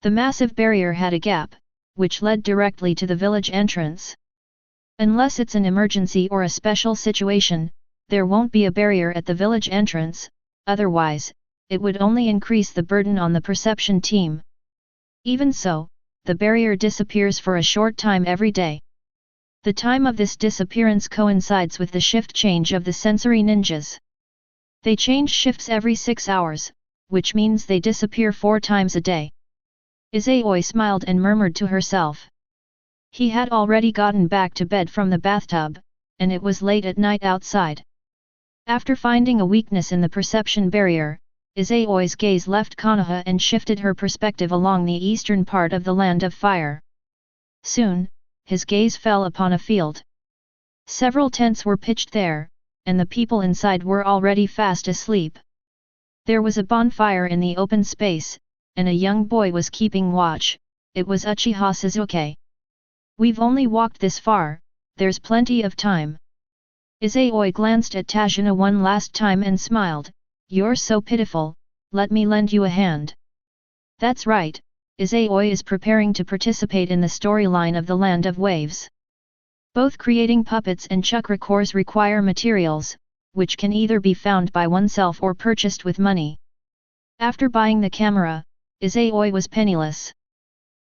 A: The massive barrier had a gap, which led directly to the village entrance. Unless it's an emergency or a special situation, there won't be a barrier at the village entrance, otherwise, it would only increase the burden on the perception team. Even so, the barrier disappears for a short time every day. The time of this disappearance coincides with the shift change of the sensory ninjas. They change shifts every 6 hours, which means they disappear 4 times a day. Izayoi smiled and murmured to herself. He had already gotten back to bed from the bathtub, and it was late at night outside. After finding a weakness in the perception barrier, Izayoi's gaze left Konoha and shifted her perspective along the eastern part of the Land of Fire. Soon, his gaze fell upon a field. Several tents were pitched there, and the people inside were already fast asleep. There was a bonfire in the open space, and a young boy was keeping watch. It was Uchiha Sasuke. "We've only walked this far, there's plenty of time." Izayoi glanced at Tajuna one last time and smiled, "You're so pitiful, let me lend you a hand." That's right, Izayoi is preparing to participate in the storyline of the Land of Waves. Both creating puppets and chakra cores require materials, which can either be found by oneself or purchased with money. After buying the camera, Izayoi was penniless.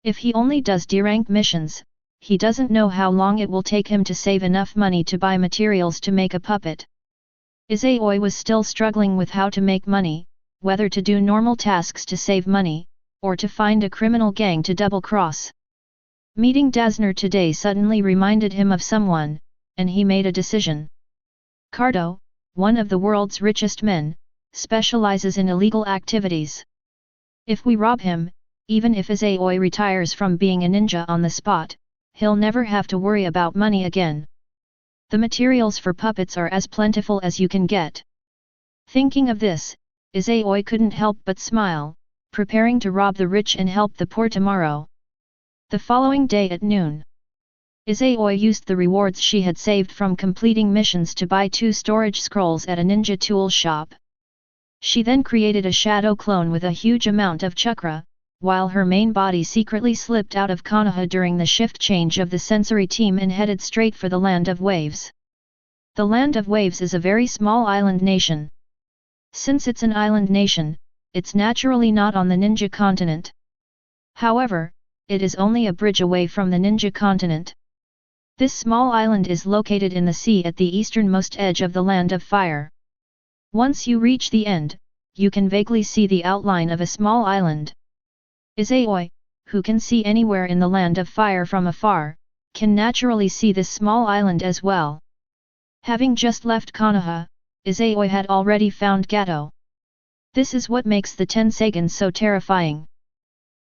A: If he only does D-rank missions, he doesn't know how long it will take him to save enough money to buy materials to make a puppet. Izayoi was still struggling with how to make money, whether to do normal tasks to save money, or to find a criminal gang to double-cross. Meeting Dazner today suddenly reminded him of someone, and he made a decision. Cardo, one of the world's richest men, specializes in illegal activities. If we rob him, even if Izayoi retires from being a ninja on the spot, he'll never have to worry about money again. The materials for puppets are as plentiful as you can get. Thinking of this, Izayoi couldn't help but smile, preparing to rob the rich and help the poor tomorrow. The following day at noon, Izayoi used the rewards she had saved from completing missions to buy 2 storage scrolls at a ninja tool shop. She then created a shadow clone with a huge amount of chakra, while her main body secretly slipped out of Konoha during the shift change of the sensory team and headed straight for the Land of Waves. The Land of Waves is a very small island nation. Since it's an island nation, it's naturally not on the ninja continent. However, it is only a bridge away from the ninja continent. This small island is located in the sea at the easternmost edge of the Land of Fire. Once you reach the end, you can vaguely see the outline of a small island. Izayoi, who can see anywhere in the Land of Fire from afar, can naturally see this small island as well. Having just left Konoha, Izayoi had already found Gato. This is what makes the Tensagen so terrifying.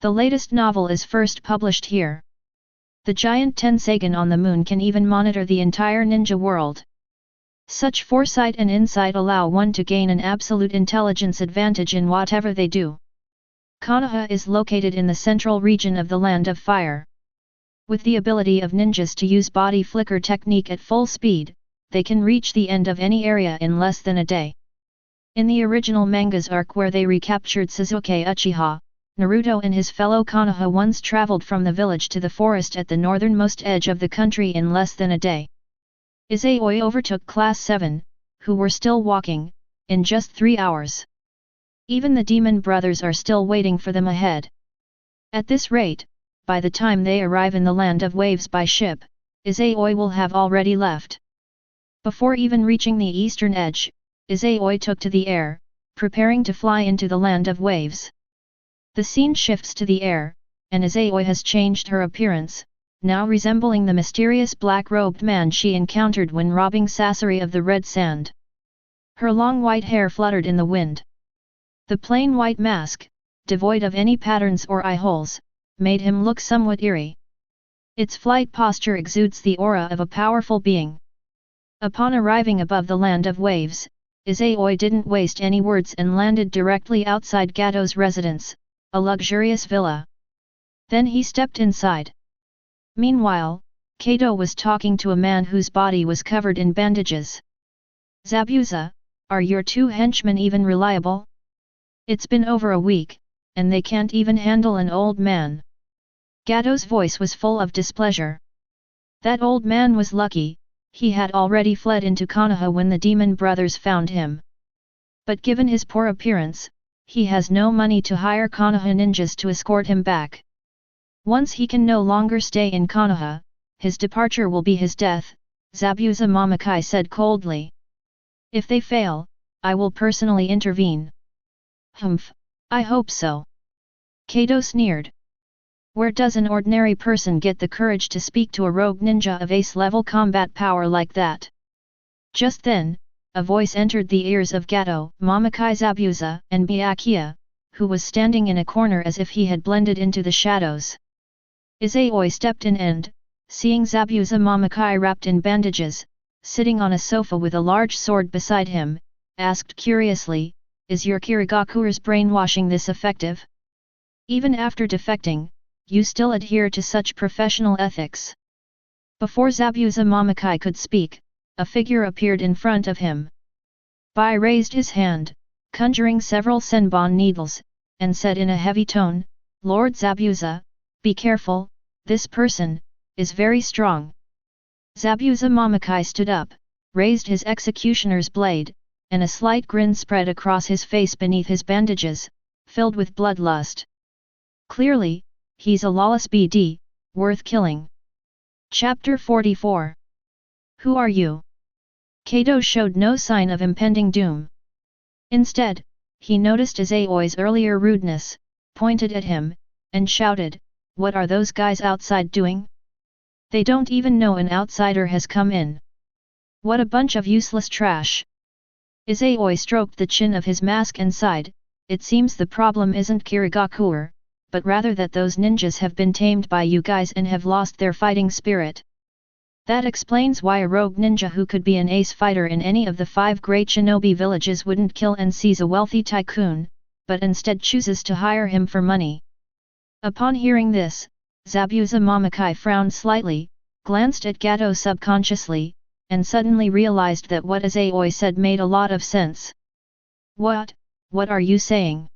A: The latest novel is first published here. The giant Tensagen on the moon can even monitor the entire ninja world. Such foresight and insight allow one to gain an absolute intelligence advantage in whatever they do. Konoha is located in the central region of the Land of Fire. With the ability of ninjas to use body flicker technique at full speed, they can reach the end of any area in less than a day. In the original manga's arc where they recaptured Sasuke Uchiha, Naruto and his fellow Konoha once traveled from the village to the forest at the northernmost edge of the country in less than a day. Izayoi overtook Class 7, who were still walking, in just 3 hours. Even the demon brothers are still waiting for them ahead. At this rate, by the time they arrive in the Land of Waves by ship, Izayoi will have already left. Before even reaching the eastern edge, Izayoi took to the air, preparing to fly into the Land of Waves. The scene shifts to the air, and Izayoi has changed her appearance, now resembling the mysterious black-robed man she encountered when robbing Sasori of the red sand. Her long white hair fluttered in the wind. The plain white mask, devoid of any patterns or eye holes, made him look somewhat eerie. Its flight posture exudes the aura of a powerful being. Upon arriving above the Land of Waves, Izayoi didn't waste any words and landed directly outside Gato's residence, a luxurious villa. Then he stepped inside. Meanwhile, Kato was talking to a man whose body was covered in bandages. "Zabuza, are your 2 henchmen even reliable? It's been over a week, and they can't even handle an old man." Gato's voice was full of displeasure. That old man was lucky, he had already fled into Konoha when the demon brothers found him. But given his poor appearance, he has no money to hire Konoha ninjas to escort him back. Once he can no longer stay in Konoha, his departure will be his death, Zabuza Mamakai said coldly. "If they fail, I will personally intervene." "Humph, I hope so." Kato sneered. "Where does an ordinary person get the courage to speak to a rogue ninja of ace-level combat power like that?" Just then, a voice entered the ears of Gato, Mamakai Zabuza, and Byakuya, who was standing in a corner as if he had blended into the shadows. Izayoi stepped in and, seeing Zabuza Mamakai wrapped in bandages, sitting on a sofa with a large sword beside him, asked curiously, "Is your Kirigakuru's brainwashing this effective? Even after defecting, you still adhere to such professional ethics?" Before Zabuza Mamakai could speak, a figure appeared in front of him. Bai raised his hand, conjuring several senbon needles, and said in a heavy tone, "Lord Zabuza, be careful, this person is very strong." Zabuza Mamakai stood up, raised his executioner's blade, and a slight grin spread across his face beneath his bandages, filled with bloodlust. Clearly, he's a lawless BD, worth killing. Chapter 44. Who are you? Kato showed no sign of impending doom. Instead, he noticed Izayoi's earlier rudeness, pointed at him, and shouted, "What are those guys outside doing? They don't even know an outsider has come in. What a bunch of useless trash." Izayoi stroked the chin of his mask and sighed, "It seems the problem isn't Kirigakure, but rather that those ninjas have been tamed by you guys and have lost their fighting spirit. That explains why a rogue ninja who could be an ace fighter in any of the 5 great shinobi villages wouldn't kill and seize a wealthy tycoon, but instead chooses to hire him for money. Upon hearing this, Zabuza Momokai frowned slightly, glanced at Gato subconsciously, and suddenly realized that what Izayoi said made a lot of sense. What are you saying?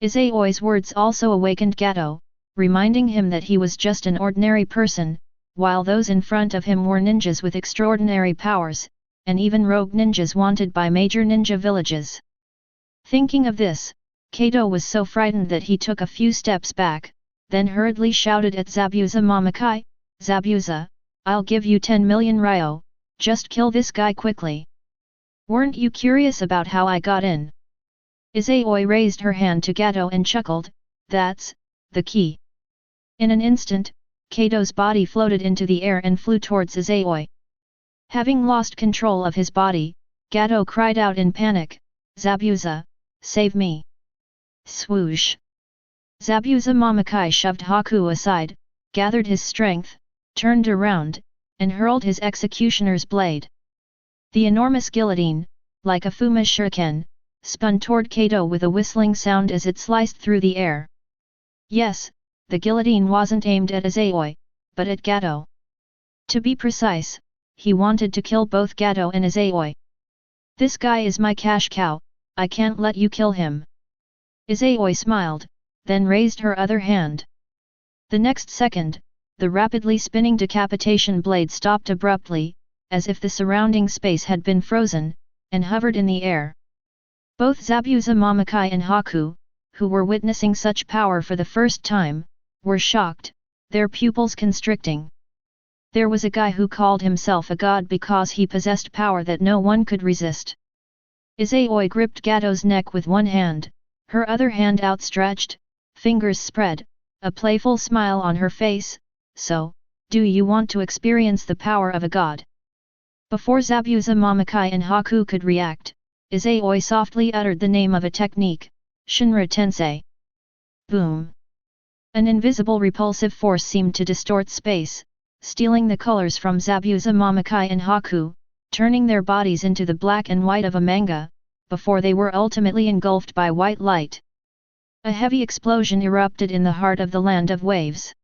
A: Izayoi's words also awakened Gato, reminding him that he was just an ordinary person, while those in front of him were ninjas with extraordinary powers, and even rogue ninjas wanted by major ninja villages. Thinking of this, Kato was so frightened that he took a few steps back, then hurriedly shouted at Zabuza Momokai, "Zabuza, I'll give you 10 million ryo, just kill this guy quickly. Weren't you curious about how I got in?" Izayoi raised her hand to Gato and chuckled, "That's the key." In an instant, Kato's body floated into the air and flew towards Izayoi. Having lost control of his body, Gato cried out in panic, "Zabuza, save me!" Swoosh! Zabuza Momokai shoved Haku aside, gathered his strength, turned around, and hurled his executioner's blade. The enormous guillotine, like a Fuma shuriken, spun toward Kato with a whistling sound as it sliced through the air. Yes, the guillotine wasn't aimed at Izayoi, but at Gato. To be precise, he wanted to kill both Gato and Izayoi. "This guy is my cash cow, I can't let you kill him." Izayoi smiled, then raised her other hand. The next second, the rapidly spinning decapitation blade stopped abruptly, as if the surrounding space had been frozen, and hovered in the air. Both Zabuza Momokai and Haku, who were witnessing such power for the first time, were shocked, their pupils constricting. There was a guy who called himself a god because he possessed power that no one could resist. Izayoi gripped Gato's neck with one hand, her other hand outstretched, fingers spread, a playful smile on her face. "So, do you want to experience the power of a god?" Before Zabuza Momokai and Haku could react, Izayoi softly uttered the name of a technique, Shinra Tensei. Boom! An invisible repulsive force seemed to distort space, stealing the colors from Zabuza Momokai and Haku, turning their bodies into the black and white of a manga, before they were ultimately engulfed by white light. A heavy explosion erupted in the heart of the land of waves.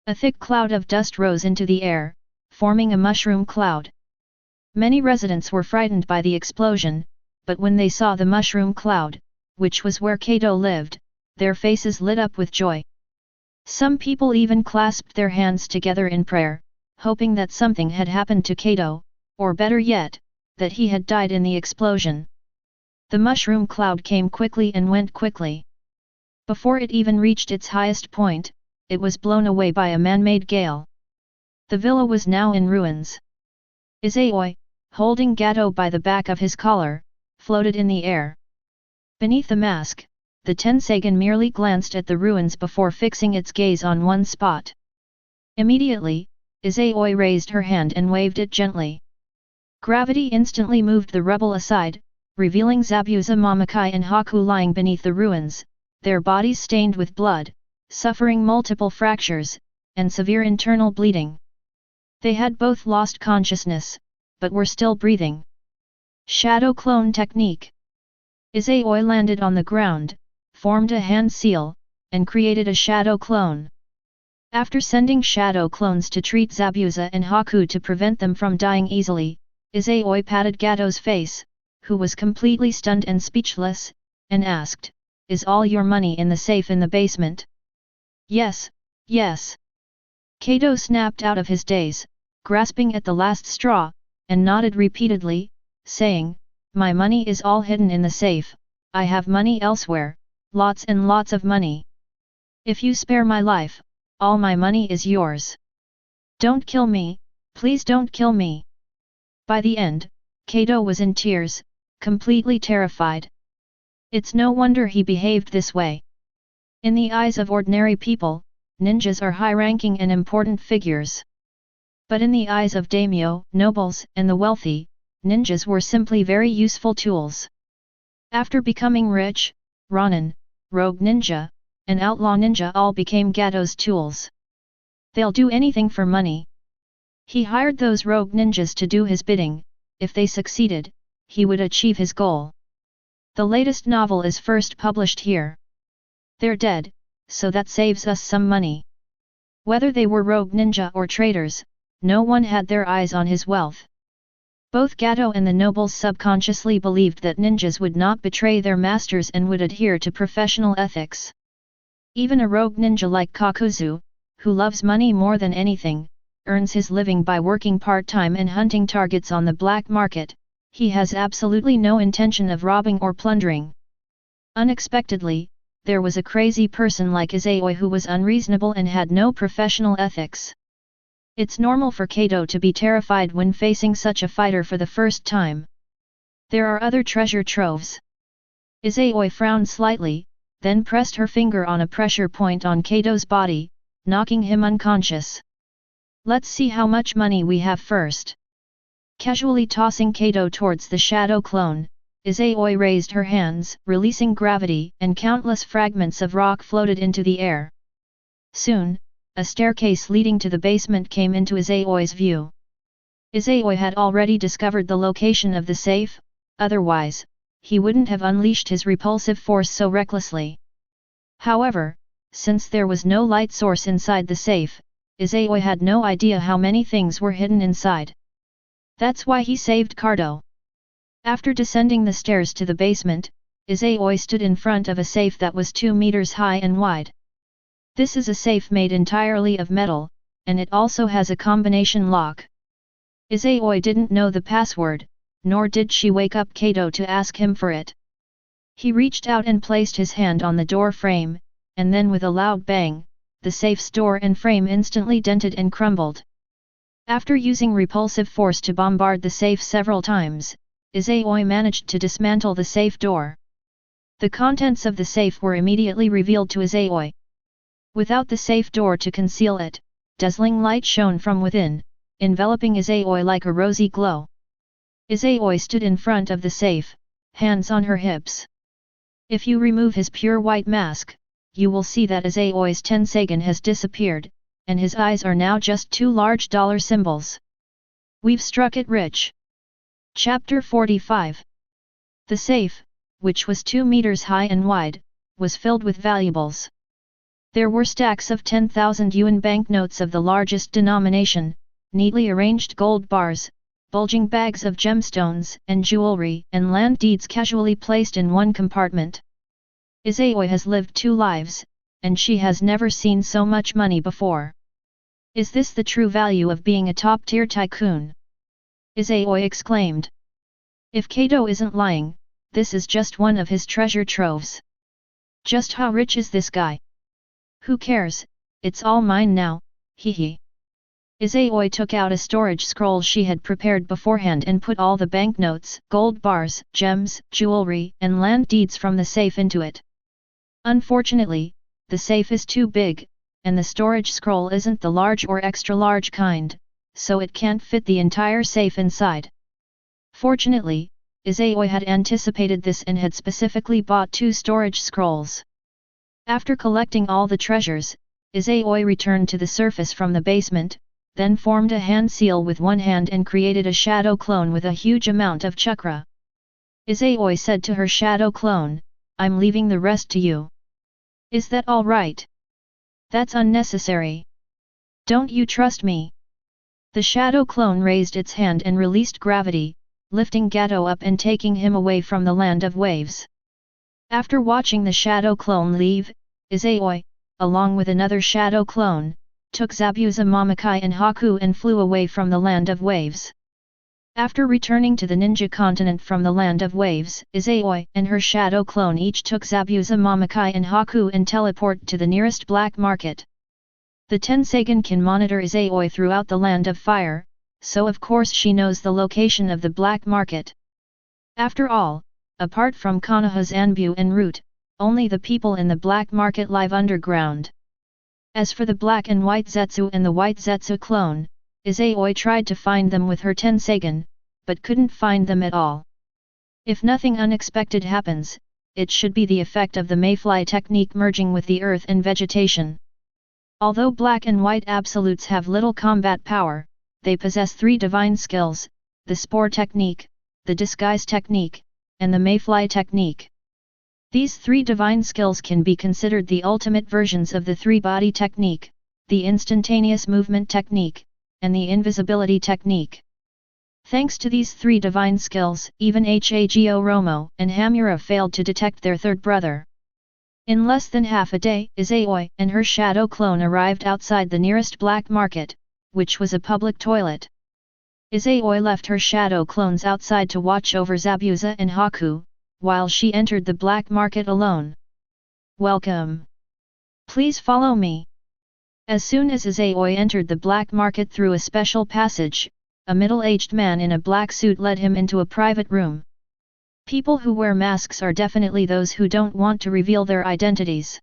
A: A thick cloud of dust rose into the air, forming a mushroom cloud. Many residents were frightened by the explosion, but when they saw the mushroom cloud, which was where Kato lived, their faces lit up with joy. Some people even clasped their hands together in prayer, hoping that something had happened to Kato, or better yet, that he had died in the explosion. The mushroom cloud came quickly and went quickly. Before it even reached its highest point, it was blown away by a man-made gale. The villa was now in ruins. Izayoi, holding Gato by the back of his collar, floated in the air. Beneath the mask, the Tensagan merely glanced at the ruins before fixing its gaze on one spot. Immediately, Izayoi raised her hand and waved it gently. Gravity instantly moved the rubble aside, revealing Zabuza Momokai and Haku lying beneath the ruins, their bodies stained with blood, suffering multiple fractures, and severe internal bleeding. They had both lost consciousness, but were still breathing. Shadow Clone Technique. Izayoi landed on the ground, formed a hand seal, and created a shadow clone. After sending shadow clones to treat Zabuza and Haku to prevent them from dying easily, Izayoi patted Gato's face, who was completely stunned and speechless, and asked, "Is all your money in the safe in the basement?" "Yes, yes." Kato snapped out of his daze, grasping at the last straw, and nodded repeatedly, saying, "My money is all hidden in the safe, I have money elsewhere, lots and lots of money. If you spare my life, all my money is yours. Don't kill me, please don't kill me." By the end, Kato was in tears, completely terrified. It's no wonder he behaved this way. In the eyes of ordinary people, ninjas are high-ranking and important figures. But in the eyes of daimyo, nobles, and the wealthy, ninjas were simply very useful tools. After becoming rich, Ronin, rogue ninja, and outlaw ninja all became Gato's tools. They'll do anything for money. He hired those rogue ninjas to do his bidding. If they succeeded, he would achieve his goal. The latest novel is first published here. They're dead, so that saves us some money. Whether they were rogue ninja or traitors, no one had their eyes on his wealth. Both Gato and the nobles subconsciously believed that ninjas would not betray their masters and would adhere to professional ethics. Even a rogue ninja like Kakuzu, who loves money more than anything, earns his living by working part-time and hunting targets on the black market. He has absolutely no intention of robbing or plundering. Unexpectedly, there was a crazy person like Izayoi who was unreasonable and had no professional ethics. It's normal for Kato to be terrified when facing such a fighter for the first time. There are other treasure troves. Izayoi frowned slightly, then pressed her finger on a pressure point on Kato's body, knocking him unconscious. Let's see how much money we have first. Casually tossing Kato towards the shadow clone, Izayoi raised her hands, releasing gravity, and countless fragments of rock floated into the air. Soon, a staircase leading to the basement came into Izayoi's view. Izayoi had already discovered the location of the safe, otherwise, he wouldn't have unleashed his repulsive force so recklessly. However, since there was no light source inside the safe, Izayoi had no idea how many things were hidden inside. That's why he saved Cardo. After descending the stairs to the basement, Izayoi stood in front of a safe that was 2 meters high and wide. This is a safe made entirely of metal, and it also has a combination lock. Izayoi didn't know the password, nor did she wake up Kato to ask him for it. He reached out and placed his hand on the door frame, and then with a loud bang, the safe's door and frame instantly dented and crumbled. After using repulsive force to bombard the safe several times, Izayoi managed to dismantle the safe door. The contents of the safe were immediately revealed to Izayoi. Without the safe door to conceal it, dazzling light shone from within, enveloping Izayoi like a rosy glow. Izayoi stood in front of the safe, hands on her hips. If you remove his pure white mask, you will see that Izayoi's Tensagen has disappeared, and his eyes are now just 2 large dollar symbols. We've struck it rich. Chapter 45. The safe, which was 2 meters high and wide, was filled with valuables. There were stacks of 10,000 yuan banknotes of the largest denomination, neatly arranged gold bars, bulging bags of gemstones and jewelry and land deeds casually placed in one compartment. Izayoi has lived 2 lives, and she has never seen so much money before. Is this the true value of being a top-tier tycoon? Izayoi exclaimed. If Kato isn't lying, this is just one of his treasure troves. Just how rich is this guy? Who cares, it's all mine now, hee hee. Izayoi took out a storage scroll she had prepared beforehand and put all the banknotes, gold bars, gems, jewelry, and land deeds from the safe into it. Unfortunately, the safe is too big, and the storage scroll isn't the large or extra large kind, so it can't fit the entire safe inside. Fortunately, Izayoi had anticipated this and had specifically bought 2 storage scrolls. After collecting all the treasures, Izayoi returned to the surface from the basement, then formed a hand seal with one hand and created a shadow clone with a huge amount of chakra. Izayoi said to her shadow clone, I'm leaving the rest to you. Is that all right? That's unnecessary. Don't you trust me? The shadow clone raised its hand and released gravity, lifting Gato up and taking him away from the land of waves. After watching the shadow clone leave, Izayoi, along with another shadow clone, took Zabuza Mamakai and Haku and flew away from the land of waves. After returning to the ninja continent from the land of waves, Izayoi and her shadow clone each took Zabuza Mamakai and Haku and teleported to the nearest black market. The Tensagen can monitor Izayoi throughout the land of fire, so of course she knows the location of the black market. After all, apart from Konoha's Anbu and Root, only the people in the black market live underground. As for the black and white Zetsu and the white Zetsu clone, Izayoi tried to find them with her Tensagen, but couldn't find them at all. If nothing unexpected happens, it should be the effect of the mayfly technique merging with the earth and vegetation. Although black and white absolutes have little combat power, they possess 3 divine skills: the spore technique, the disguise technique, and the mayfly technique. These 3 divine skills can be considered the ultimate versions of the 3-body technique, the instantaneous movement technique, and the invisibility technique. Thanks to these 3 divine skills, even Hago Romo and Hamura failed to detect their third brother. In less than half a day, Izayoi and her shadow clone arrived outside the nearest black market, which was a public toilet. Izayoi left her shadow clones outside to watch over Zabuza and Haku, while she entered the black market alone. "Welcome. Please follow me." As soon as Izayoi entered the black market through a special passage, a middle-aged man in a black suit led him into a private room. People who wear masks are definitely those who don't want to reveal their identities.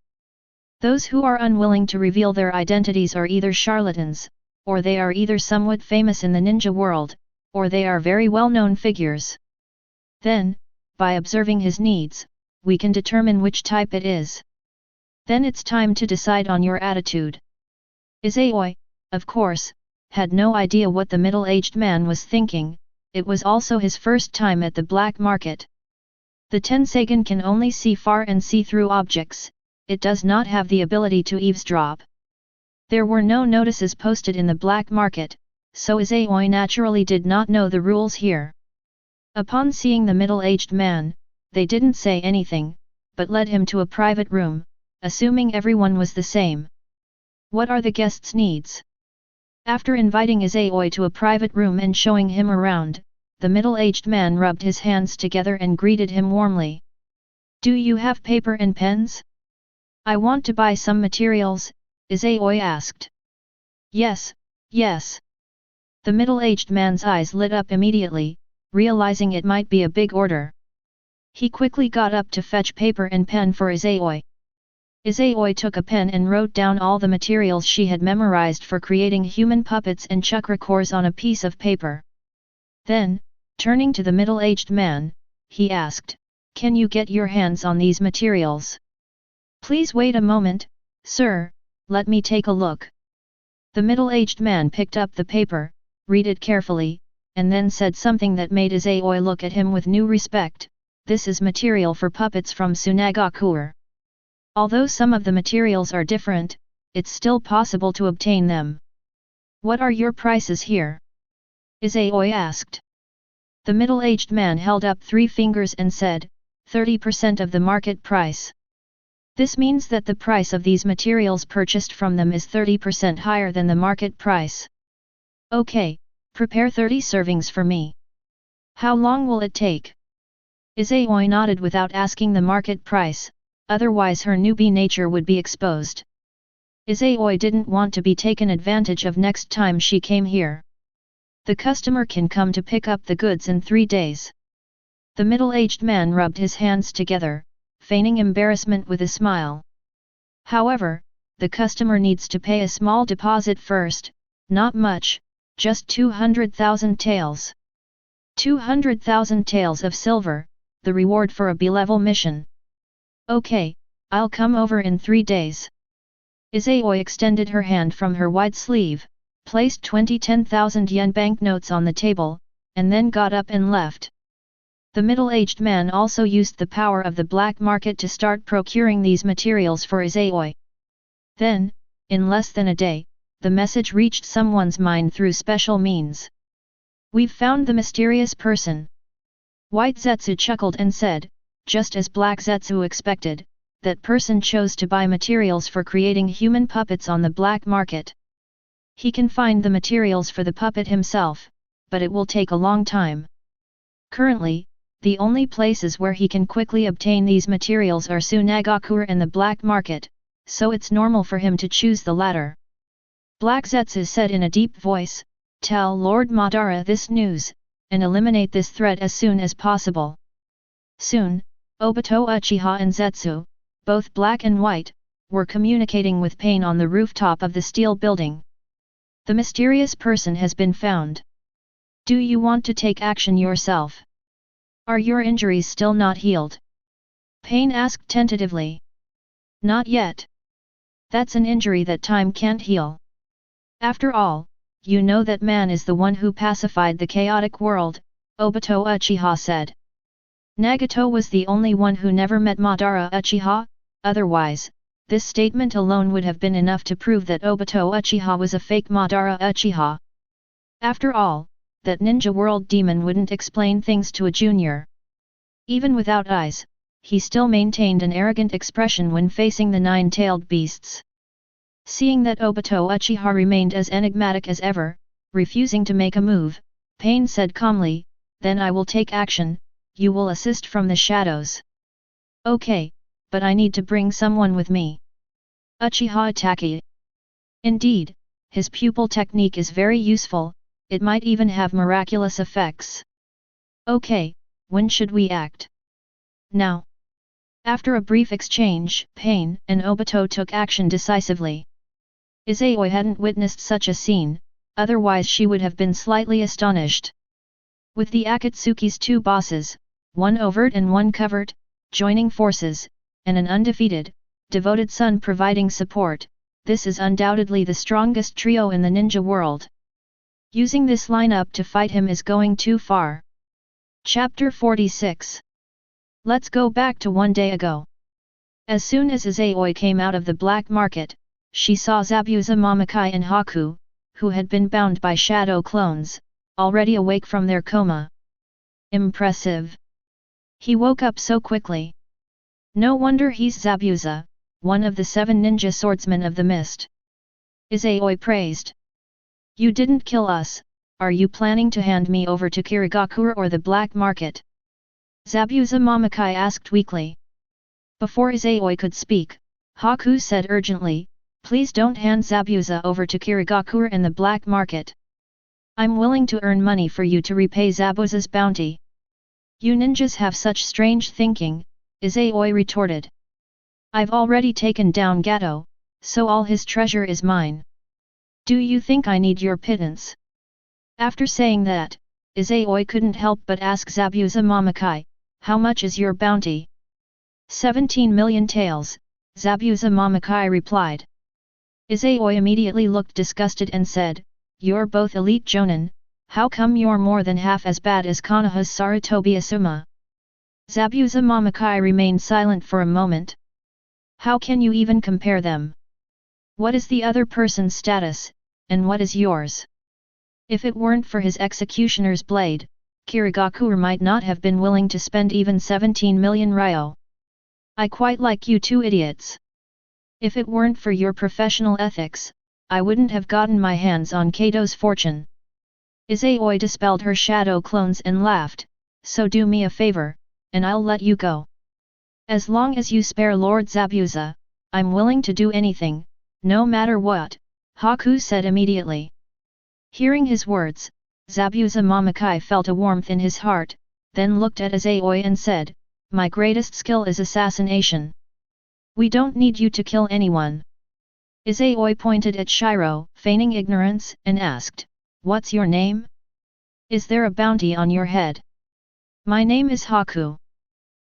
A: Those who are unwilling to reveal their identities are either charlatans, or they are either somewhat famous in the ninja world, or they are very well-known figures. Then, by observing his needs, we can determine which type it is. Then it's time to decide on your attitude. Izayoi, of course, had no idea what the middle-aged man was thinking. It was also his first time at the black market. The Tensagen can only see far and see through objects, it does not have the ability to eavesdrop. There were no notices posted in the black market, so Izayoi naturally did not know the rules here. Upon seeing the middle-aged man, they didn't say anything, but led him to a private room, assuming everyone was the same. What are the guests' needs? After inviting Izayoi to a private room and showing him around, the middle-aged man rubbed his hands together and greeted him warmly. "Do you have paper and pens?" "I want to buy some materials," Izayoi asked. "Yes, yes." The middle-aged man's eyes lit up immediately, realizing it might be a big order. He quickly got up to fetch paper and pen for Izayoi. Izayoi took a pen and wrote down all the materials she had memorized for creating human puppets and chakra cores on a piece of paper. Then, turning to the middle-aged man, he asked, "Can you get your hands on these materials?" "Please wait a moment, sir, let me take a look." The middle-aged man picked up the paper, read it carefully, and then said something that made Izayoi look at him with new respect. "This is material for puppets from Tsunagakure. Although some of the materials are different, it's still possible to obtain them." "What are your prices here?" Izayoi asked. The middle-aged man held up 3 fingers and said, 30% of the market price. This means that the price of these materials purchased from them is 30% higher than the market price. "Okay, prepare 30 servings for me. How long will it take?" Izayoi nodded without asking the market price, otherwise her newbie nature would be exposed. Izayoi didn't want to be taken advantage of next time she came here. The customer can come to pick up the goods in 3 days. The middle-aged man rubbed his hands together, feigning embarrassment with a smile. However, the customer needs to pay a small deposit first, not much, just 200,000 taels. 200,000 taels of silver, the reward for a B-level mission. "Okay, I'll come over in 3 days. Izayoi extended her hand from her wide sleeve, placed 20 10,000 yen banknotes on the table, and then got up and left. The middle-aged man also used the power of the black market to start procuring these materials for Izayoi. Then, in less than a day, the message reached someone's mind through special means. "We've found the mysterious person." White Zetsu chuckled and said, just as Black Zetsu expected, that person chose to buy materials for creating human puppets on the black market. He can find the materials for the puppet himself, but it will take a long time. Currently, the only places where he can quickly obtain these materials are Tsunagakure and the black market, so it's normal for him to choose the latter. Black Zetsu said in a deep voice, "Tell Lord Madara this news, and eliminate this threat as soon as possible." Soon, Obito Uchiha and Zetsu, both black and white, were communicating with Pain on the rooftop of the steel building. "The mysterious person has been found. Do you want to take action yourself? Are your injuries still not healed?" Pain asked tentatively. Not yet. That's an injury that time can't heal. After all, you know that man is the one who pacified the chaotic world, Obito Uchiha said. Nagato was the only one who never met Madara Uchiha, otherwise, this statement alone would have been enough to prove that Obito Uchiha was a fake Madara Uchiha. After all, that ninja world demon wouldn't explain things to a junior. Even without eyes, he still maintained an arrogant expression when facing the nine-tailed beasts. Seeing that Obito Uchiha remained as enigmatic as ever, refusing to make a move, Pain said calmly, "Then I will take action, you will assist from the shadows." "Okay, but I need to bring someone with me." Uchiha Itaki. Indeed, his pupil technique is very useful, it might even have miraculous effects. "Okay, when should we act?" "Now." After a brief exchange, Pain and Obito took action decisively. Izayoi hadn't witnessed such a scene, otherwise she would have been slightly astonished. With the Akatsuki's two bosses, one overt and one covert, joining forces, and an undefeated, devoted son providing support, this is undoubtedly the strongest trio in the ninja world. Using this lineup to fight him is going too far. Chapter 46. Let's go back to one day ago. As soon as Izayoi came out of the black market, she saw Zabuza Momokai and Haku, who had been bound by shadow clones, already awake from their coma. Impressive. He woke up so quickly. No wonder he's Zabuza, one of the 7 ninja swordsmen of the mist. Izayoi praised. You didn't kill us, are you planning to hand me over to Kirigakura or the black market? Zabuza Momokai asked weakly. Before Izayoi could speak, Haku said urgently, please don't hand Zabuza over to Kirigakura and the black market. I'm willing to earn money for you to repay Zabuza's bounty. You ninjas have such strange thinking, Izayoi retorted. I've already taken down Gato, so all his treasure is mine. Do you think I need your pittance? After saying that, Izayoi couldn't help but ask Zabuza Momokai, how much is your bounty? 17 million taels, Zabuza Momokai replied. Izayoi immediately looked disgusted and said, you're both elite jonin, how come you're more than half as bad as Konoha's Sarutobi Asuma? Zabuza Momokai remained silent for a moment. How can you even compare them? What is the other person's status, and what is yours? If it weren't for his executioner's blade, Kirigakura might not have been willing to spend even 17 million ryo. I quite like you two idiots. If it weren't for your professional ethics, I wouldn't have gotten my hands on Kato's fortune. Izayoi dispelled her shadow clones and laughed, so do me a favor, and I'll let you go. As long as you spare Lord Zabuza, I'm willing to do anything, no matter what, Haku said immediately. Hearing his words, Zabuza Momokai felt a warmth in his heart, then looked at Izayoi and said, my greatest skill is assassination. We don't need you to kill anyone. Izayoi pointed at Shiro, feigning ignorance, and asked, what's your name? Is there a bounty on your head? My name is Haku.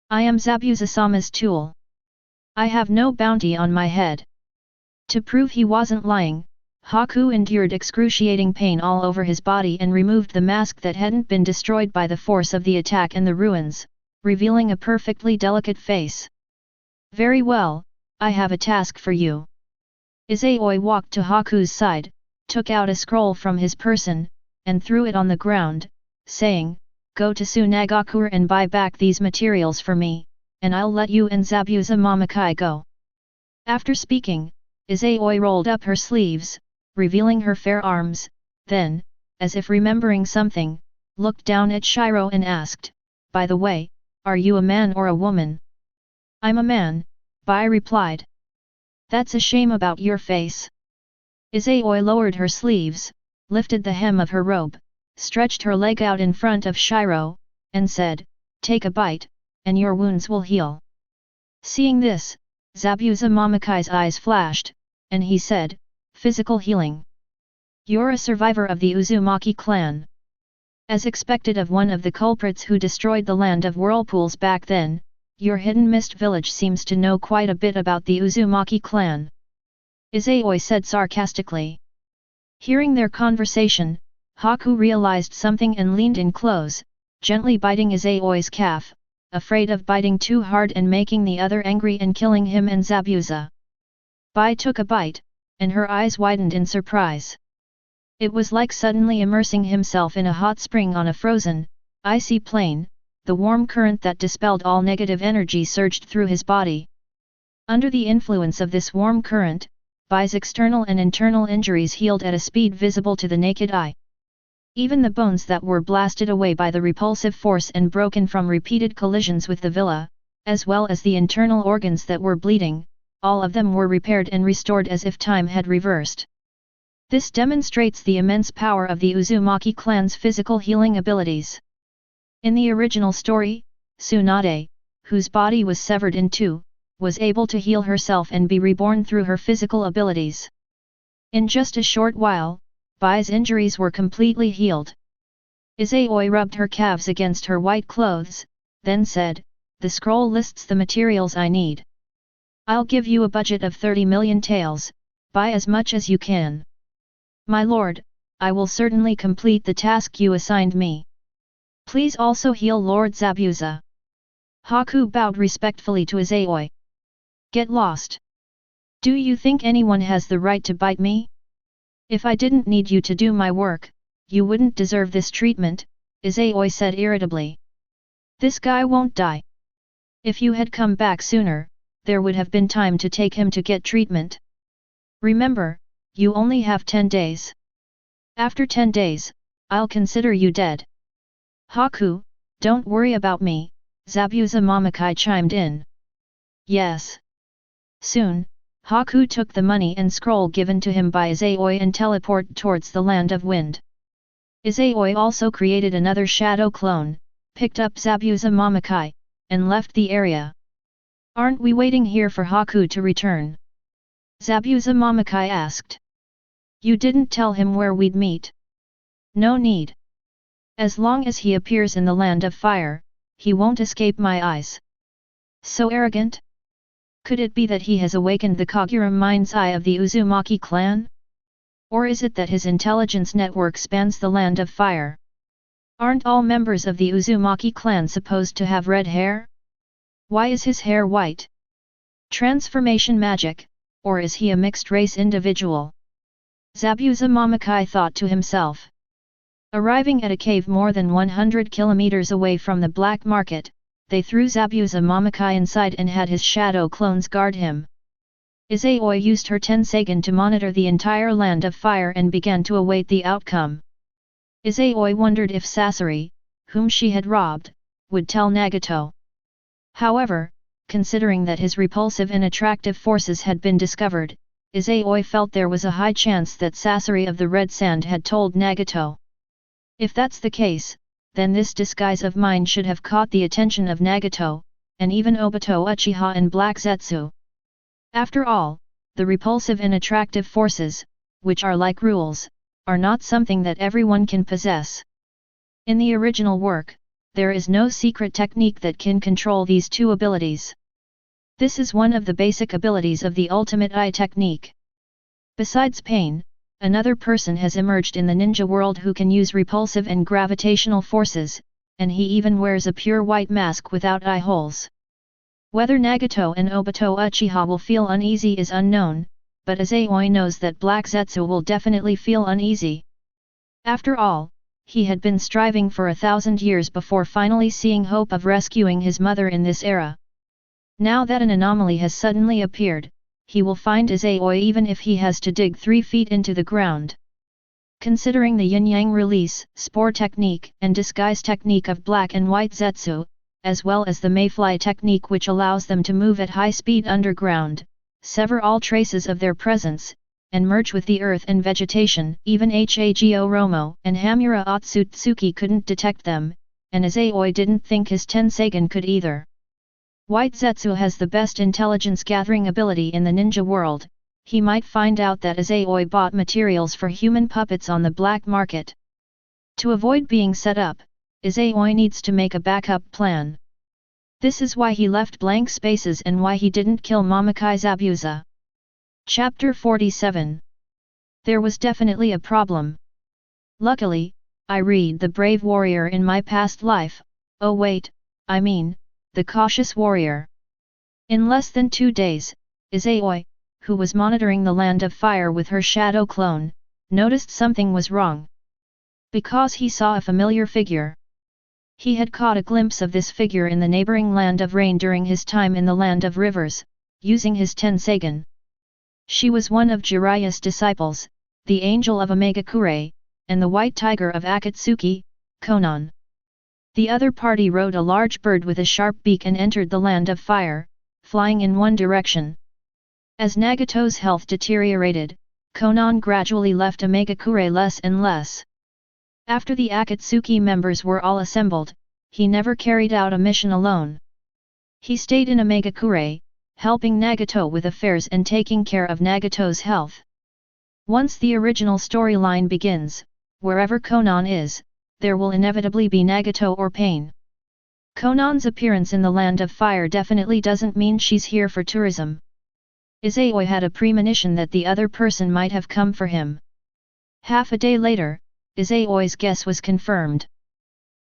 A: I am Zabuza-sama's tool. I have no bounty on my head. To prove he wasn't lying, Haku endured excruciating pain all over his body and removed the mask that hadn't been destroyed by the force of the attack and the ruins, revealing a perfectly delicate face. Very well, I have a task for you. Izayoi walked to Haku's side, took out a scroll from his person, and threw it on the ground, saying, go to Tsunagakura and buy back these materials for me, and I'll let you and Zabuza Momokai go. After speaking, Izayoi rolled up her sleeves, revealing her fair arms, then, as if remembering something, looked down at Shiro and asked, by the way, are you a man or a woman? I'm a man, Bai replied. That's a shame about your face. Izayoi lowered her sleeves, lifted the hem of her robe, stretched her leg out in front of Shiro, and said, take a bite, and your wounds will heal. Seeing this, Zabuza Momokai's eyes flashed, and he said, physical healing. You're a survivor of the Uzumaki clan. As expected of one of the culprits who destroyed the land of whirlpools back then, your hidden mist village seems to know quite a bit about the Uzumaki clan," Izayoi said sarcastically. Hearing their conversation, Haku realized something and leaned in close, gently biting Izayoi's calf, afraid of biting too hard and making the other angry and killing him and Zabuza. Bai took a bite, and her eyes widened in surprise. It was like suddenly immersing himself in a hot spring on a frozen, icy plain. The warm current that dispelled all negative energy surged through his body. Under the influence of this warm current, Bai's external and internal injuries healed at a speed visible to the naked eye. Even the bones that were blasted away by the repulsive force and broken from repeated collisions with the villa, as well as the internal organs that were bleeding, all of them were repaired and restored as if time had reversed. This demonstrates the immense power of the Uzumaki clan's physical healing abilities. In the original story, Tsunade, whose body was severed in two, was able to heal herself and be reborn through her physical abilities. In just a short while, Bai's injuries were completely healed. Izayoi rubbed her calves against her white clothes, then said, "The scroll lists the materials I need. I'll give you a budget of 30 million taels, buy as much as you can." "My lord, I will certainly complete the task you assigned me. Please also heal Lord Zabuza." Haku bowed respectfully to Izayoi. "Get lost. Do you think anyone has the right to bite me? If I didn't need you to do my work, you wouldn't deserve this treatment," Izayoi said irritably. "This guy won't die. If you had come back sooner, there would have been time to take him to get treatment. Remember, you only have 10 days. After 10 days, I'll consider you dead." "Haku, don't worry about me," Zabuza Momokai chimed in. "Yes." Soon, Haku took the money and scroll given to him by Izayoi and teleported towards the land of wind. Izayoi also created another shadow clone, picked up Zabuza Momokai, and left the area. "Aren't we waiting here for Haku to return?" Zabuza Momokai asked. "You didn't tell him where we'd meet." "No need. As long as he appears in the land of fire, he won't escape my eyes." "So arrogant? Could it be that he has awakened the Kagura mind's eye of the Uzumaki clan? Or is it that his intelligence network spans the land of fire? Aren't all members of the Uzumaki clan supposed to have red hair? Why is his hair white? Transformation magic, or is he a mixed-race individual?" Zabuza Momokai thought to himself. Arriving at a cave more than 100 kilometers away from the black market, they threw Zabuza Momokai inside and had his shadow clones guard him. Izayoi used her Tenseigan to monitor the entire land of fire and began to await the outcome. Izayoi wondered if Sasori, whom she had robbed, would tell Nagato. However, considering that his repulsive and attractive forces had been discovered, Izayoi felt there was a high chance that Sasori of the Red Sand had told Nagato. If that's the case, then this disguise of mine should have caught the attention of Nagato, and even Obito Uchiha and Black Zetsu. After all, the repulsive and attractive forces, which are like rules, are not something that everyone can possess. In the original work, there is no secret technique that can control these two abilities. This is one of the basic abilities of the ultimate eye technique. Besides pain, another person has emerged in the ninja world who can use repulsive and gravitational forces, and he even wears a pure white mask without eye holes. Whether Nagato and Obito Uchiha will feel uneasy is unknown, but Izayoi knows that Black Zetsu will definitely feel uneasy. After all, he had been striving for 1,000 years before finally seeing hope of rescuing his mother in this era. Now that an anomaly has suddenly appeared, he will find Izayoi even if he has to dig 3 feet into the ground. Considering the yin-yang release, spore technique and disguise technique of Black and White Zetsu, as well as the mayfly technique which allows them to move at high speed underground, sever all traces of their presence, and merge with the earth and vegetation, even Hago Romo and Hamura Otsutsuki couldn't detect them, and Izayoi didn't think his Tenseigan could either. White Zetsu has the best intelligence gathering ability in the ninja world. He might find out that Izayoi bought materials for human puppets on the black market. To avoid being set up, Izayoi needs to make a backup plan. This is why he left blank spaces and why he didn't kill Momokai Zabuza. Chapter 47. There was definitely a problem. Luckily, I read the brave warrior in my past life, oh wait, I mean, the cautious warrior. In less than 2 days, Izayoi, who was monitoring the Land of Fire with her shadow clone, noticed something was wrong. Because he saw a familiar figure. He had caught a glimpse of this figure in the neighboring Land of Rain during his time in the Land of Rivers, using his Tensagen. She was one of Jiraiya's disciples, the Angel of Omegakure, and the White Tiger of Akatsuki, Conan. The other party rode a large bird with a sharp beak and entered the Land of Fire, flying in one direction. As Nagato's health deteriorated, Conan gradually left Omegakure less and less. After the Akatsuki members were all assembled, he never carried out a mission alone. He stayed in Omegakure, helping Nagato with affairs and taking care of Nagato's health. Once the original storyline begins, wherever Conan is, there will inevitably be Nagato or pain. Conan's appearance in the Land of Fire definitely doesn't mean she's here for tourism. Izayoi had a premonition that the other person might have come for him. Half a day later, Izayoi's guess was confirmed.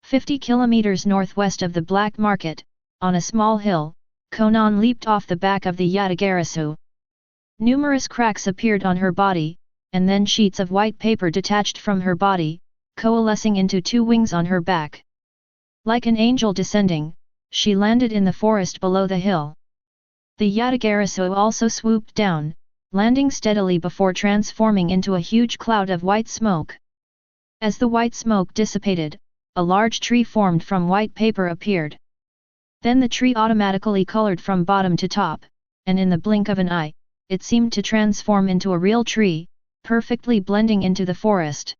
A: 50 kilometers northwest of the Black Market, on a small hill, Conan leaped off the back of the Yatagarasu. Numerous cracks appeared on her body, and then sheets of white paper detached from her body, coalescing into 2 wings on her back. Like an angel descending, she landed in the forest below the hill. The Yatagarasu also swooped down, landing steadily before transforming into a huge cloud of white smoke. As the white smoke dissipated, a large tree formed from white paper appeared. Then the tree automatically colored from bottom to top, and in the blink of an eye, it seemed to transform into a real tree, perfectly blending into the forest.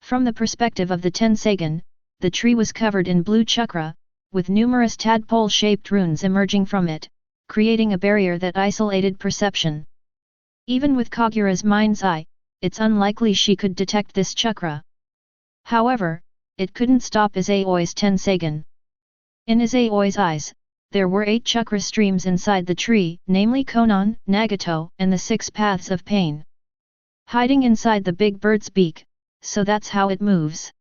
A: From the perspective of the Tensagen, the tree was covered in blue chakra, with numerous tadpole-shaped runes emerging from it, creating a barrier that isolated perception. Even with Kagura's mind's eye, it's unlikely she could detect this chakra. However, it couldn't stop Izayoi's Tensagen. In Izayoi's eyes, there were 8 chakra streams inside the tree, namely Conan, Nagato, and the 6 paths of pain. Hiding inside the big bird's beak, so that's how it moves.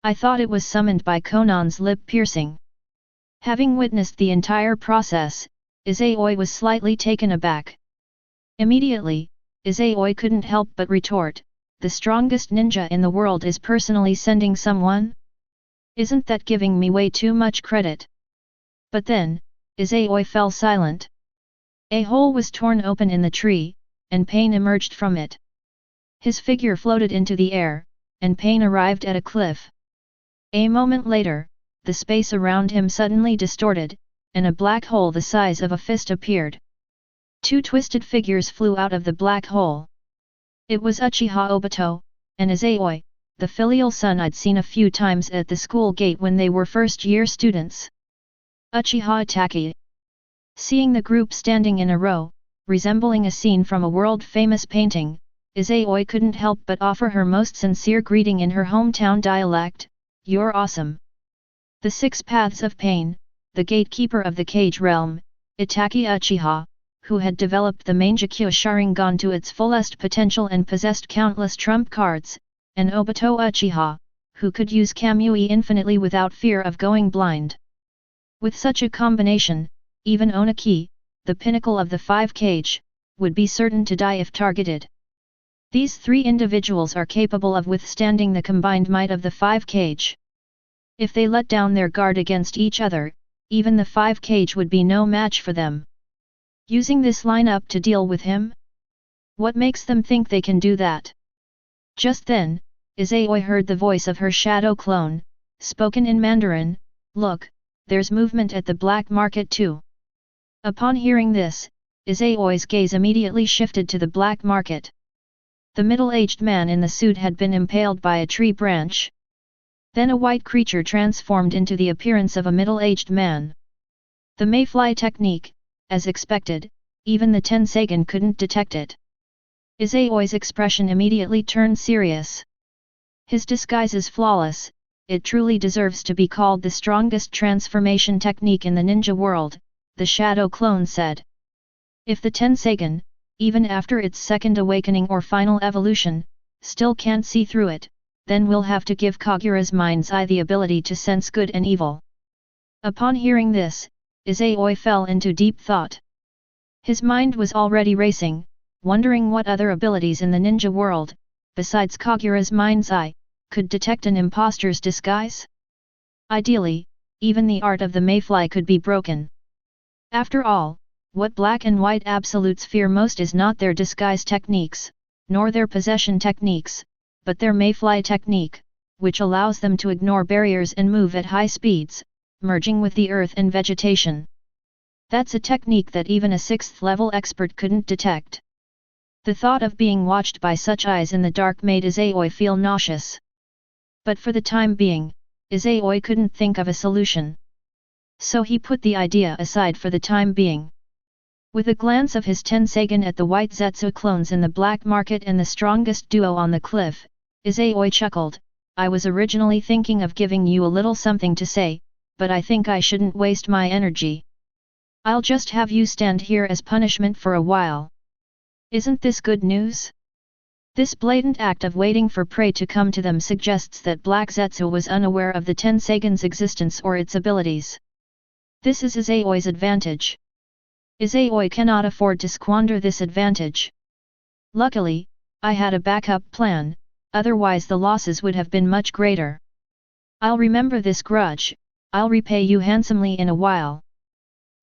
A: I thought it was summoned by Conan's lip piercing. Having witnessed the entire process, Izayoi was slightly taken aback. Immediately, Izayoi couldn't help but retort, the strongest ninja in the world is personally sending someone? Isn't that giving me way too much credit? But then, Izayoi fell silent. A hole was torn open in the tree, and Pain emerged from it. His figure floated into the air, and Pain arrived at a cliff. A moment later, the space around him suddenly distorted, and a black hole the size of a fist appeared. 2 twisted figures flew out of the black hole. It was Uchiha Obito, and Izayoi, the filial son I'd seen a few times at the school gate when they were first-year students. Uchiha Itachi. Seeing the group standing in a row, resembling a scene from a world-famous painting, Izayoi couldn't help but offer her most sincere greeting in her hometown dialect, "You're awesome." The 6 paths of pain, the gatekeeper of the Cage Realm, Itachi Uchiha, who had developed the Mangekyo Sharingan to its fullest potential and possessed countless trump cards, and Obito Uchiha, who could use Kamui infinitely without fear of going blind. With such a combination, even Oniki, the pinnacle of the 5 Kage, would be certain to die if targeted. These 3 individuals are capable of withstanding the combined might of the 5 Kage. If they let down their guard against each other, even the 5 Kage would be no match for them. Using this lineup to deal with him? What makes them think they can do that? Just then, Izayoi heard the voice of her shadow clone, spoken in Mandarin, "Look, there's movement at the black market too." Upon hearing this, Izayoi's gaze immediately shifted to the black market. The middle-aged man in the suit had been impaled by a tree branch. Then a white creature transformed into the appearance of a middle-aged man. The mayfly technique, as expected, even the Tensagen couldn't detect it. Izayoi's expression immediately turned serious. His disguise is flawless, it truly deserves to be called the strongest transformation technique in the ninja world, the shadow clone said. If the Tensagen, even after its second awakening or final evolution, still can't see through it, then we'll have to give Kagura's mind's eye the ability to sense good and evil. Upon hearing this, Izayoi fell into deep thought. His mind was already racing, wondering what other abilities in the ninja world, besides Kagura's mind's eye, could detect an imposter's disguise? Ideally, even the art of the mayfly could be broken. After all, what black and white absolutes fear most is not their disguise techniques, nor their possession techniques, but their mayfly technique, which allows them to ignore barriers and move at high speeds, merging with the earth and vegetation. That's a technique that even a 6th-level expert couldn't detect. The thought of being watched by such eyes in the dark made Izayoi feel nauseous. But for the time being, Izayoi couldn't think of a solution. So he put the idea aside for the time being. With a glance of his Tensagen at the white Zetsu clones in the black market and the strongest duo on the cliff, Izayoi chuckled, "I was originally thinking of giving you a little something to say, but I think I shouldn't waste my energy. I'll just have you stand here as punishment for a while. Isn't this good news?" This blatant act of waiting for prey to come to them suggests that Black Zetsu was unaware of the Tensagen's existence or its abilities. This is Izayoi's advantage. Izayoi cannot afford to squander this advantage. Luckily, I had a backup plan, otherwise the losses would have been much greater. I'll remember this grudge, I'll repay you handsomely in a while.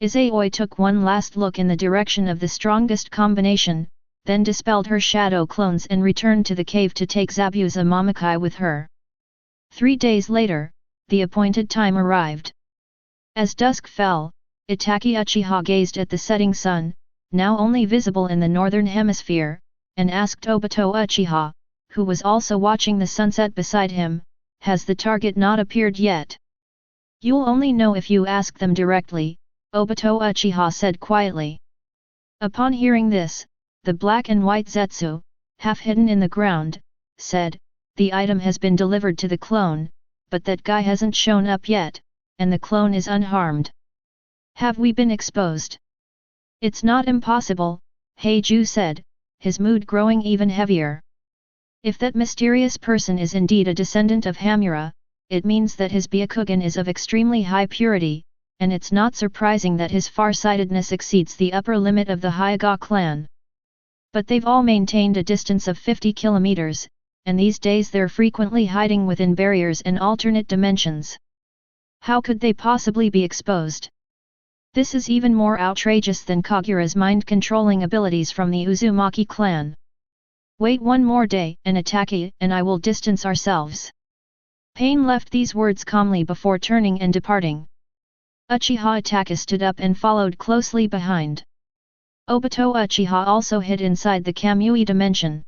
A: Izayoi took one last look in the direction of the strongest combination, then dispelled her shadow clones and returned to the cave to take Zabuza Momokai with her. 3 days later, the appointed time arrived. As dusk fell, Itaki Uchiha gazed at the setting sun, now only visible in the northern hemisphere, and asked Obito Uchiha, who was also watching the sunset beside him, "Has the target not appeared yet?" "You'll only know if you ask them directly," Obito Uchiha said quietly. Upon hearing this, the black and white Zetsu, half hidden in the ground, said, "The item has been delivered to the clone, but that guy hasn't shown up yet, and the clone is unharmed. Have we been exposed?" "It's not impossible," Heiju said, his mood growing even heavier. "If that mysterious person is indeed a descendant of Hamura, it means that his Byakugan is of extremely high purity, and it's not surprising that his farsightedness exceeds the upper limit of the Hyuga clan. But they've all maintained a distance of 50 kilometers, and these days they're frequently hiding within barriers and alternate dimensions. How could they possibly be exposed? This is even more outrageous than Kagura's mind-controlling abilities from the Uzumaki clan. Wait one more day, and Itaki and I will distance ourselves." Pain left these words calmly before turning and departing. Uchiha Itaka stood up and followed closely behind. Obito Uchiha also hid inside the Kamui dimension.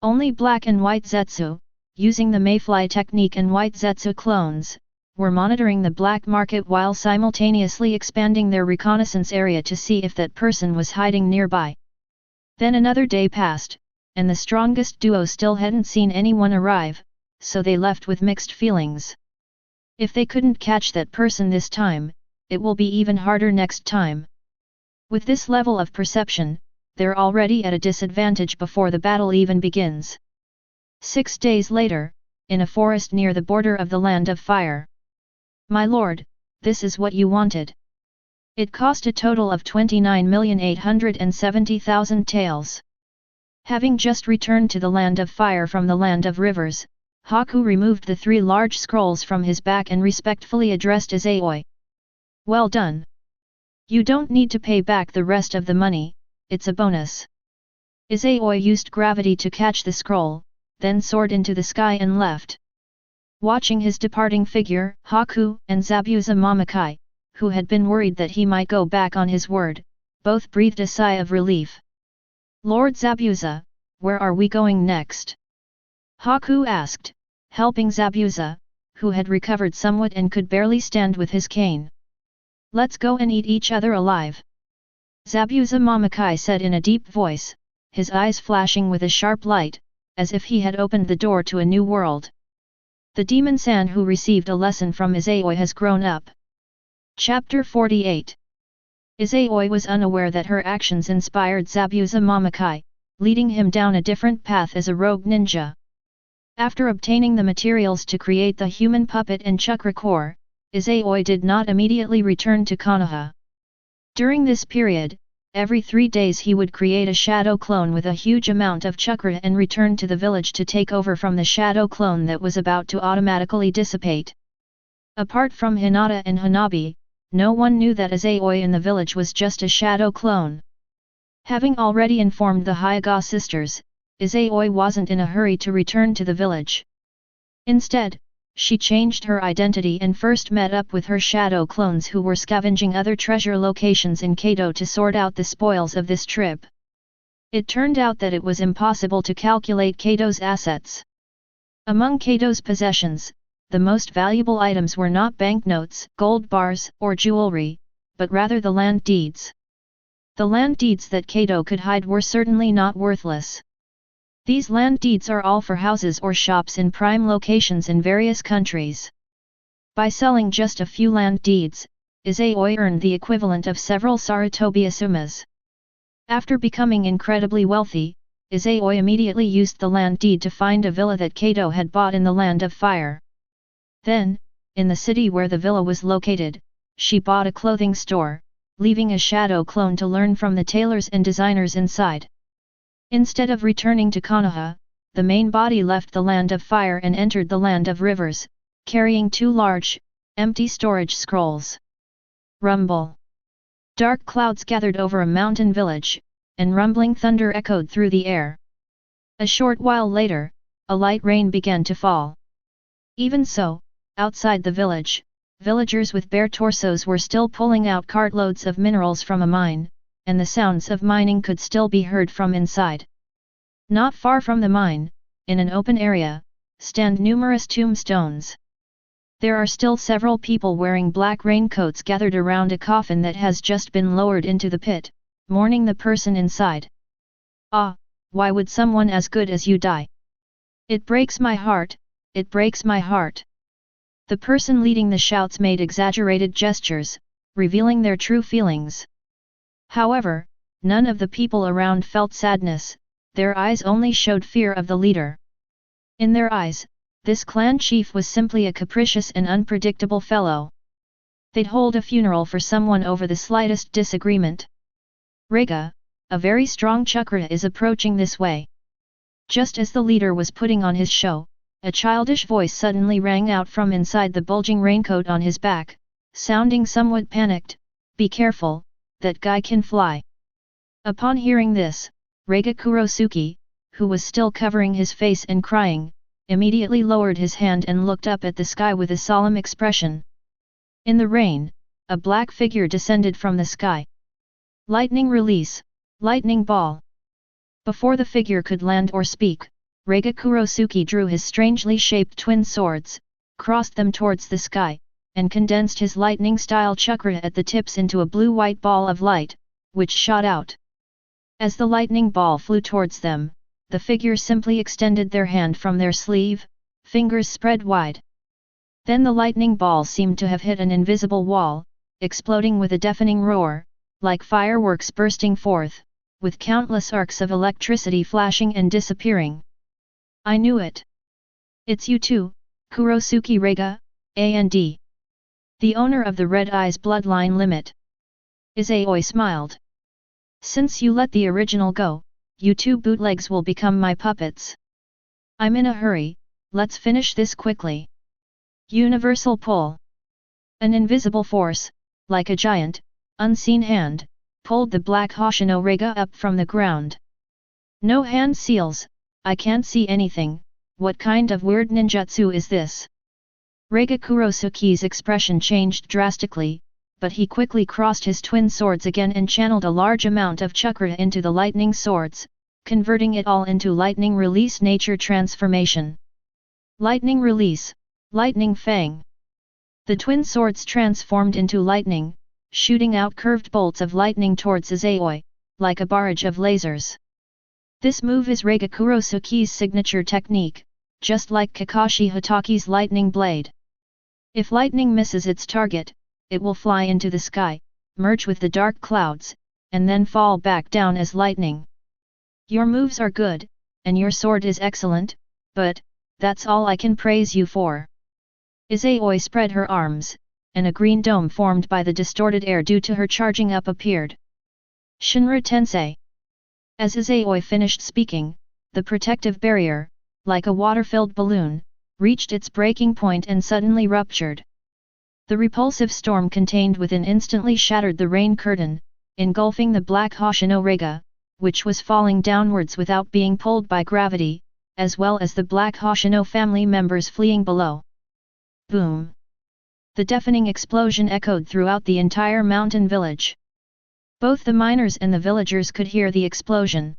A: Only black and white Zetsu, using the Mayfly technique and white Zetsu clones, were monitoring the black market while simultaneously expanding their reconnaissance area to see if that person was hiding nearby. Then another day passed, and the strongest duo still hadn't seen anyone arrive, so they left with mixed feelings. If they couldn't catch that person this time, it will be even harder next time. With this level of perception, they're already at a disadvantage before the battle even begins. 6 days later, in a forest near the border of the Land of Fire. "My lord, this is what you wanted. It cost a total of 29,870,000 taels." Having just returned to the Land of Fire from the Land of Rivers, Haku removed the 3 large scrolls from his back and respectfully addressed Izayoi. "Well done. You don't need to pay back the rest of the money, it's a bonus." Izayoi used gravity to catch the scroll, then soared into the sky and left. Watching his departing figure, Haku and Zabuza Momokai, who had been worried that he might go back on his word, both breathed a sigh of relief. "Lord Zabuza, where are we going next?" Haku asked, helping Zabuza, who had recovered somewhat and could barely stand with his cane. "Let's go and eat each other alive," Zabuza Momokai said in a deep voice, his eyes flashing with a sharp light, as if he had opened the door to a new world. The demon-san who received a lesson from Izayoi has grown up. Chapter 48. Izayoi was unaware that her actions inspired Zabuza Momokai, leading him down a different path as a rogue ninja. After obtaining the materials to create the human puppet and chakra core, Izayoi did not immediately return to Konoha. During this period, every 3 days he would create a shadow clone with a huge amount of chakra and return to the village to take over from the shadow clone that was about to automatically dissipate. Apart from Hinata and Hanabi, no one knew that Izayoi in the village was just a shadow clone. Having already informed the Hyuga sisters, Izayoi wasn't in a hurry to return to the village. Instead, she changed her identity and first met up with her shadow clones who were scavenging other treasure locations in Kado to sort out the spoils of this trip. It turned out that it was impossible to calculate Kado's assets. Among Kado's possessions, the most valuable items were not banknotes, gold bars, or jewelry, but rather the land deeds. The land deeds that Kado could hide were certainly not worthless. These land deeds are all for houses or shops in prime locations in various countries. By selling just a few land deeds, Izayoi earned the equivalent of several Sarutobi Asumas. After becoming incredibly wealthy, Izayoi immediately used the land deed to find a villa that Kado had bought in the Land of Fire. Then, in the city where the villa was located, she bought a clothing store, leaving a shadow clone to learn from the tailors and designers inside. Instead of returning to Konoha, the main body left the Land of Fire and entered the Land of Rivers, carrying 2 large, empty storage scrolls. Rumble. Dark clouds gathered over a mountain village, and rumbling thunder echoed through the air. A short while later, a light rain began to fall. Even so, outside the village, villagers with bare torsos were still pulling out cartloads of minerals from a mine, and the sounds of mining could still be heard from inside. Not far from the mine, in an open area, stand numerous tombstones. There are still several people wearing black raincoats gathered around a coffin that has just been lowered into the pit, mourning the person inside. Ah, why would someone as good as you die? It breaks my heart, it breaks my heart. The person leading the shouts made exaggerated gestures, revealing their true feelings. However, none of the people around felt sadness, their eyes only showed fear of the leader. In their eyes, this clan chief was simply a capricious and unpredictable fellow. They'd hold a funeral for someone over the slightest disagreement. Rega, a very strong chakra is approaching this way. Just as the leader was putting on his show, a childish voice suddenly rang out from inside the bulging raincoat on his back, sounding somewhat panicked, "Be careful, that guy can fly." Upon hearing this, Rega Kurosuke, who was still covering his face and crying, immediately lowered his hand and looked up at the sky with a solemn expression. In the rain, a black figure descended from the sky. Lightning release, lightning ball. Before the figure could land or speak, Rega Kurosuke drew his strangely shaped twin swords, crossed them towards the sky, and condensed his lightning-style chakra at the tips into a blue-white ball of light, which shot out. As the lightning ball flew towards them, the figure simply extended their hand from their sleeve, fingers spread wide. Then the lightning ball seemed to have hit an invisible wall, exploding with a deafening roar, like fireworks bursting forth, with countless arcs of electricity flashing and disappearing. "I knew it. It's you too, Kurosuke Rega, and the owner of the Red Eyes Bloodline Limit." Izayoi smiled. "Since you let the original go, you 2 bootlegs will become my puppets. I'm in a hurry, let's finish this quickly." Universal pull. An invisible force, like a giant, unseen hand, pulled the black Hoshino Rega up from the ground. "No hand seals, I can't see anything, what kind of weird ninjutsu is this?" Rega Kurosuke's expression changed drastically, but he quickly crossed his twin swords again and channeled a large amount of chakra into the lightning swords, converting it all into lightning release nature transformation. Lightning release, lightning fang. The twin swords transformed into lightning, shooting out curved bolts of lightning towards Izayoi, like a barrage of lasers. This move is Rega Kurosuke's signature technique, just like Kakashi Hataki's lightning blade. If lightning misses its target, it will fly into the sky, merge with the dark clouds, and then fall back down as lightning. Your moves are good, and your sword is excellent, but that's all I can praise you for. Izayoi spread her arms, and a green dome formed by the distorted air due to her charging up appeared. Shinra Tensei. As Izayoi finished speaking, the protective barrier, like a water-filled balloon, reached its breaking point and suddenly ruptured. The repulsive storm contained within instantly shattered the rain curtain, engulfing the black Hoshino Rega, which was falling downwards without being pulled by gravity, as well as the black Hoshino family members fleeing below. Boom! The deafening explosion echoed throughout the entire mountain village. Both the miners and the villagers could hear the explosion.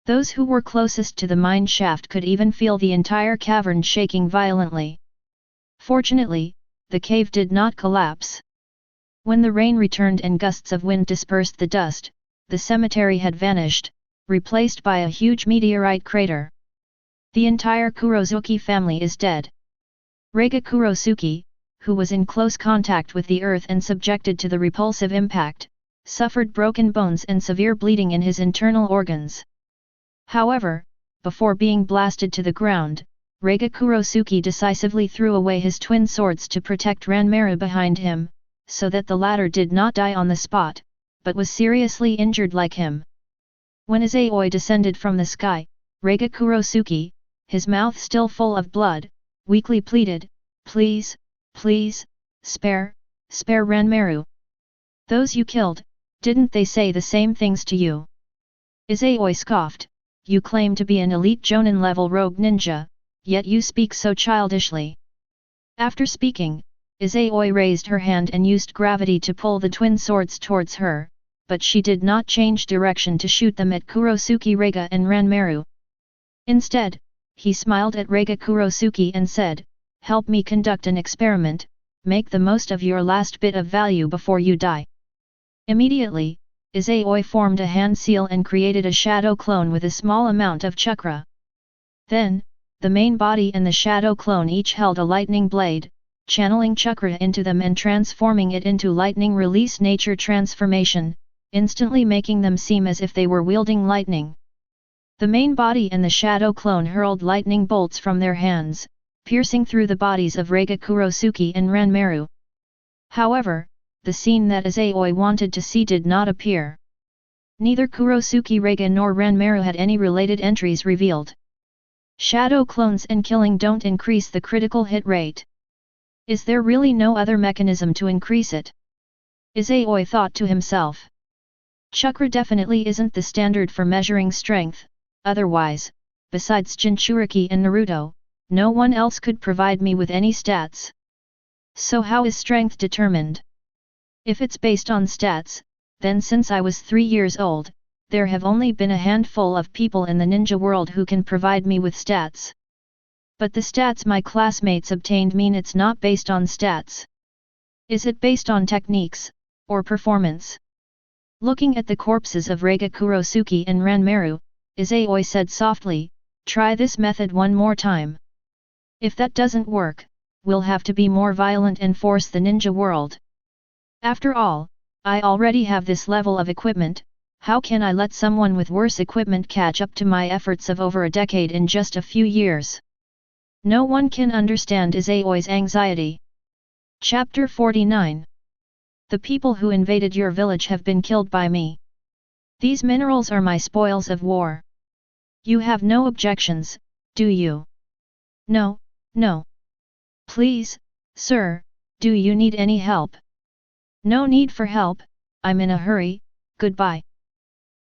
A: Those who were closest to the mine shaft could even feel the entire cavern shaking violently. Fortunately, the cave did not collapse. When the rain returned and gusts of wind dispersed the dust, the cemetery had vanished, replaced by a huge meteorite crater. The entire Kurosuke family is dead. Reiga Kurosuke, who was in close contact with the earth and subjected to the repulsive impact, suffered broken bones and severe bleeding in his internal organs. However, before being blasted to the ground, Reiga Kurosuke decisively threw away his twin swords to protect Ranmaru behind him, so that the latter did not die on the spot, but was seriously injured like him. When Izayoi descended from the sky, Reiga Kurosuke, his mouth still full of blood, weakly pleaded, "Please, please, spare Ranmaru. Those you killed, didn't they say the same things to you?" Izayoi scoffed, "You claim to be an elite Jonin-level rogue ninja, yet you speak so childishly." After speaking, Izayoi raised her hand and used gravity to pull the twin swords towards her, but she did not change direction to shoot them at Kurosuke Reiga and Ranmaru. Instead, he smiled at Reiga Kurosuke and said, "Help me conduct an experiment, make the most of your last bit of value before you die." Immediately, Izayoi formed a hand seal and created a shadow clone with a small amount of chakra. Then, the main body and the shadow clone each held a lightning blade, channeling chakra into them and transforming it into lightning release nature transformation, instantly making them seem as if they were wielding lightning. The main body and the shadow clone hurled lightning bolts from their hands, piercing through the bodies of Reiga Kurosuke and Ranmaru. However, the scene that Izayoi wanted to see did not appear. Neither Kurosuke Reiga nor Ranmaru had any related entries revealed. Shadow clones and killing don't increase the critical hit rate. Is there really no other mechanism to increase it? Izayoi thought to himself. Chakra definitely isn't the standard for measuring strength, otherwise, besides Jinchuriki and Naruto, no one else could provide me with any stats. So how is strength determined? If it's based on stats, then since I was 3 years old, there have only been a handful of people in the ninja world who can provide me with stats. But the stats my classmates obtained mean it's not based on stats. Is it based on techniques, or performance? Looking at the corpses of Reiga Kurosuke and Ranmaru, Izayoi said softly, "Try this method one more time. If that doesn't work, we'll have to be more violent and force the ninja world. After all, I already have this level of equipment, how can I let someone with worse equipment catch up to my efforts of over a decade in just a few years?" No one can understand Izayoi's anxiety. Chapter 49. The people who invaded your village have been killed by me. These minerals are my spoils of war. You have no objections, do you? No, no. Please, sir, do you need any help? No need for help, I'm in a hurry, goodbye.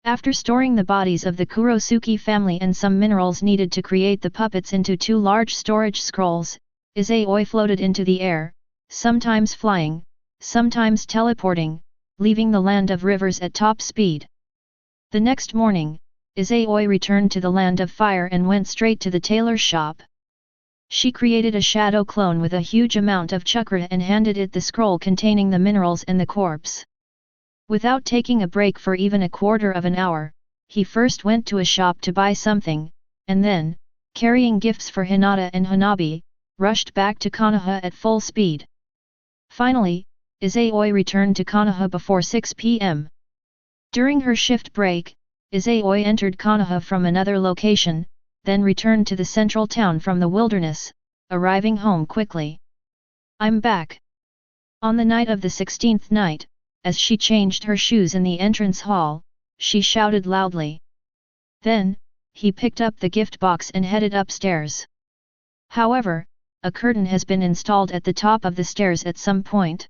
A: After storing the bodies of the Kurosuke family and some minerals needed to create the puppets into 2 large storage scrolls, Izayoi floated into the air, sometimes flying, sometimes teleporting, leaving the land of rivers at top speed. The next morning, Izayoi returned to the land of fire and went straight to the tailor shop. She created a shadow clone with a huge amount of chakra and handed it the scroll containing the minerals and the corpse. Without taking a break for even a quarter of an hour, he first went to a shop to buy something, and then, carrying gifts for Hinata and Hanabi, rushed back to Konoha at full speed. Finally, Izayoi returned to Konoha before 6 p.m. During her shift break, Izayoi entered Konoha from another location, then returned to the central town from the wilderness, arriving home quickly. "I'm back." On the night of the 16th night, as she changed her shoes in the entrance hall, she shouted loudly. Then, he picked up the gift box and headed upstairs. However, a curtain has been installed at the top of the stairs at some point.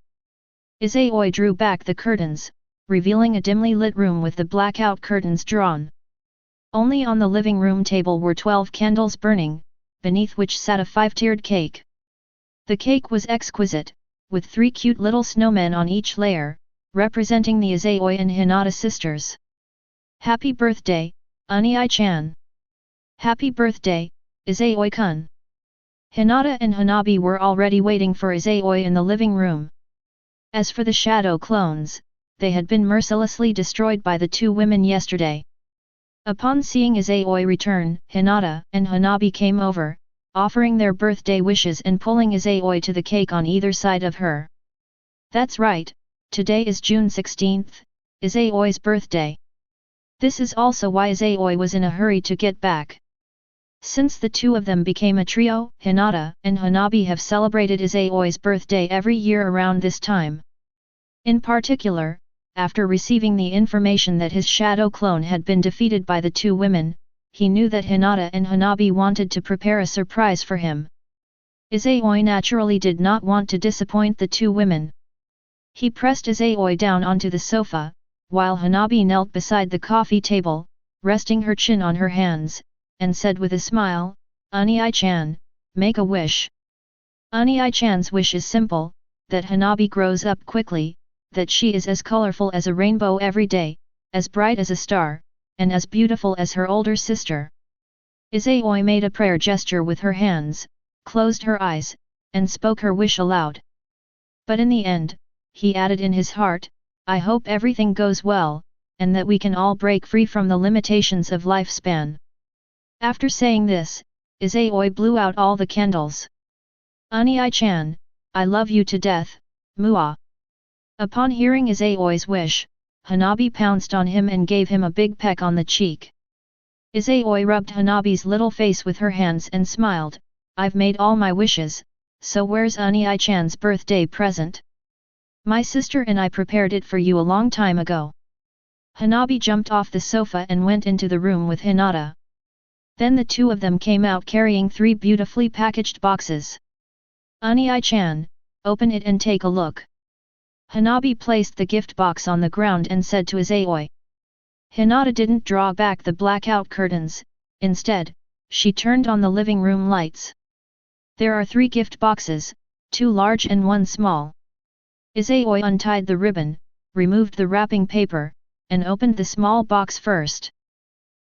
A: Izayoi drew back the curtains, revealing a dimly lit room with the blackout curtains drawn. Only on the living room table were 12 candles burning, beneath which sat a 5-tiered cake. The cake was exquisite, with 3 cute little snowmen on each layer, representing the Izayoi and Hinata sisters. "Happy birthday, Unii-chan!" "Happy birthday, Izayoi-kun!" Hinata and Hanabi were already waiting for Izayoi in the living room. As for the shadow clones, they had been mercilessly destroyed by the 2 women yesterday. Upon seeing Izayoi return, Hinata and Hanabi came over, offering their birthday wishes and pulling Izayoi to the cake on either side of her. That's right, today is June 16th, Izayoi's birthday. This is also why Izayoi was in a hurry to get back. Since the 2 of them became a trio, Hinata and Hanabi have celebrated Izayoi's birthday every year around this time. In particular, after receiving the information that his shadow clone had been defeated by the 2 women, he knew that Hinata and Hanabi wanted to prepare a surprise for him. Izayoi naturally did not want to disappoint the 2 women. He pressed Izayoi down onto the sofa, while Hanabi knelt beside the coffee table, resting her chin on her hands, and said with a smile, "Unii-chan, make a wish." Unii-chan's wish is simple, that Hanabi grows up quickly, that she is as colorful as a rainbow every day, as bright as a star, and as beautiful as her older sister. Izayoi made a prayer gesture with her hands, closed her eyes, and spoke her wish aloud. But in the end, he added in his heart, "I hope everything goes well, and that we can all break free from the limitations of lifespan." After saying this, Izayoi blew out all the candles. "Unii-chan, I love you to death, Mua." Upon hearing Izayoi's wish, Hanabi pounced on him and gave him a big peck on the cheek. Izayoi rubbed Hanabi's little face with her hands and smiled, "I've made all my wishes, so where's Unii-chan's birthday present? My sister and I prepared it for you a long time ago." Hanabi jumped off the sofa and went into the room with Hinata. Then the 2 of them came out carrying 3 beautifully packaged boxes. "Unii-chan, open it and take a look." Hanabi placed the gift box on the ground and said to Izayoi. Hinata didn't draw back the blackout curtains, instead, she turned on the living room lights. There are 3 gift boxes, 2 large and 1 small. Izayoi untied the ribbon, removed the wrapping paper, and opened the small box first.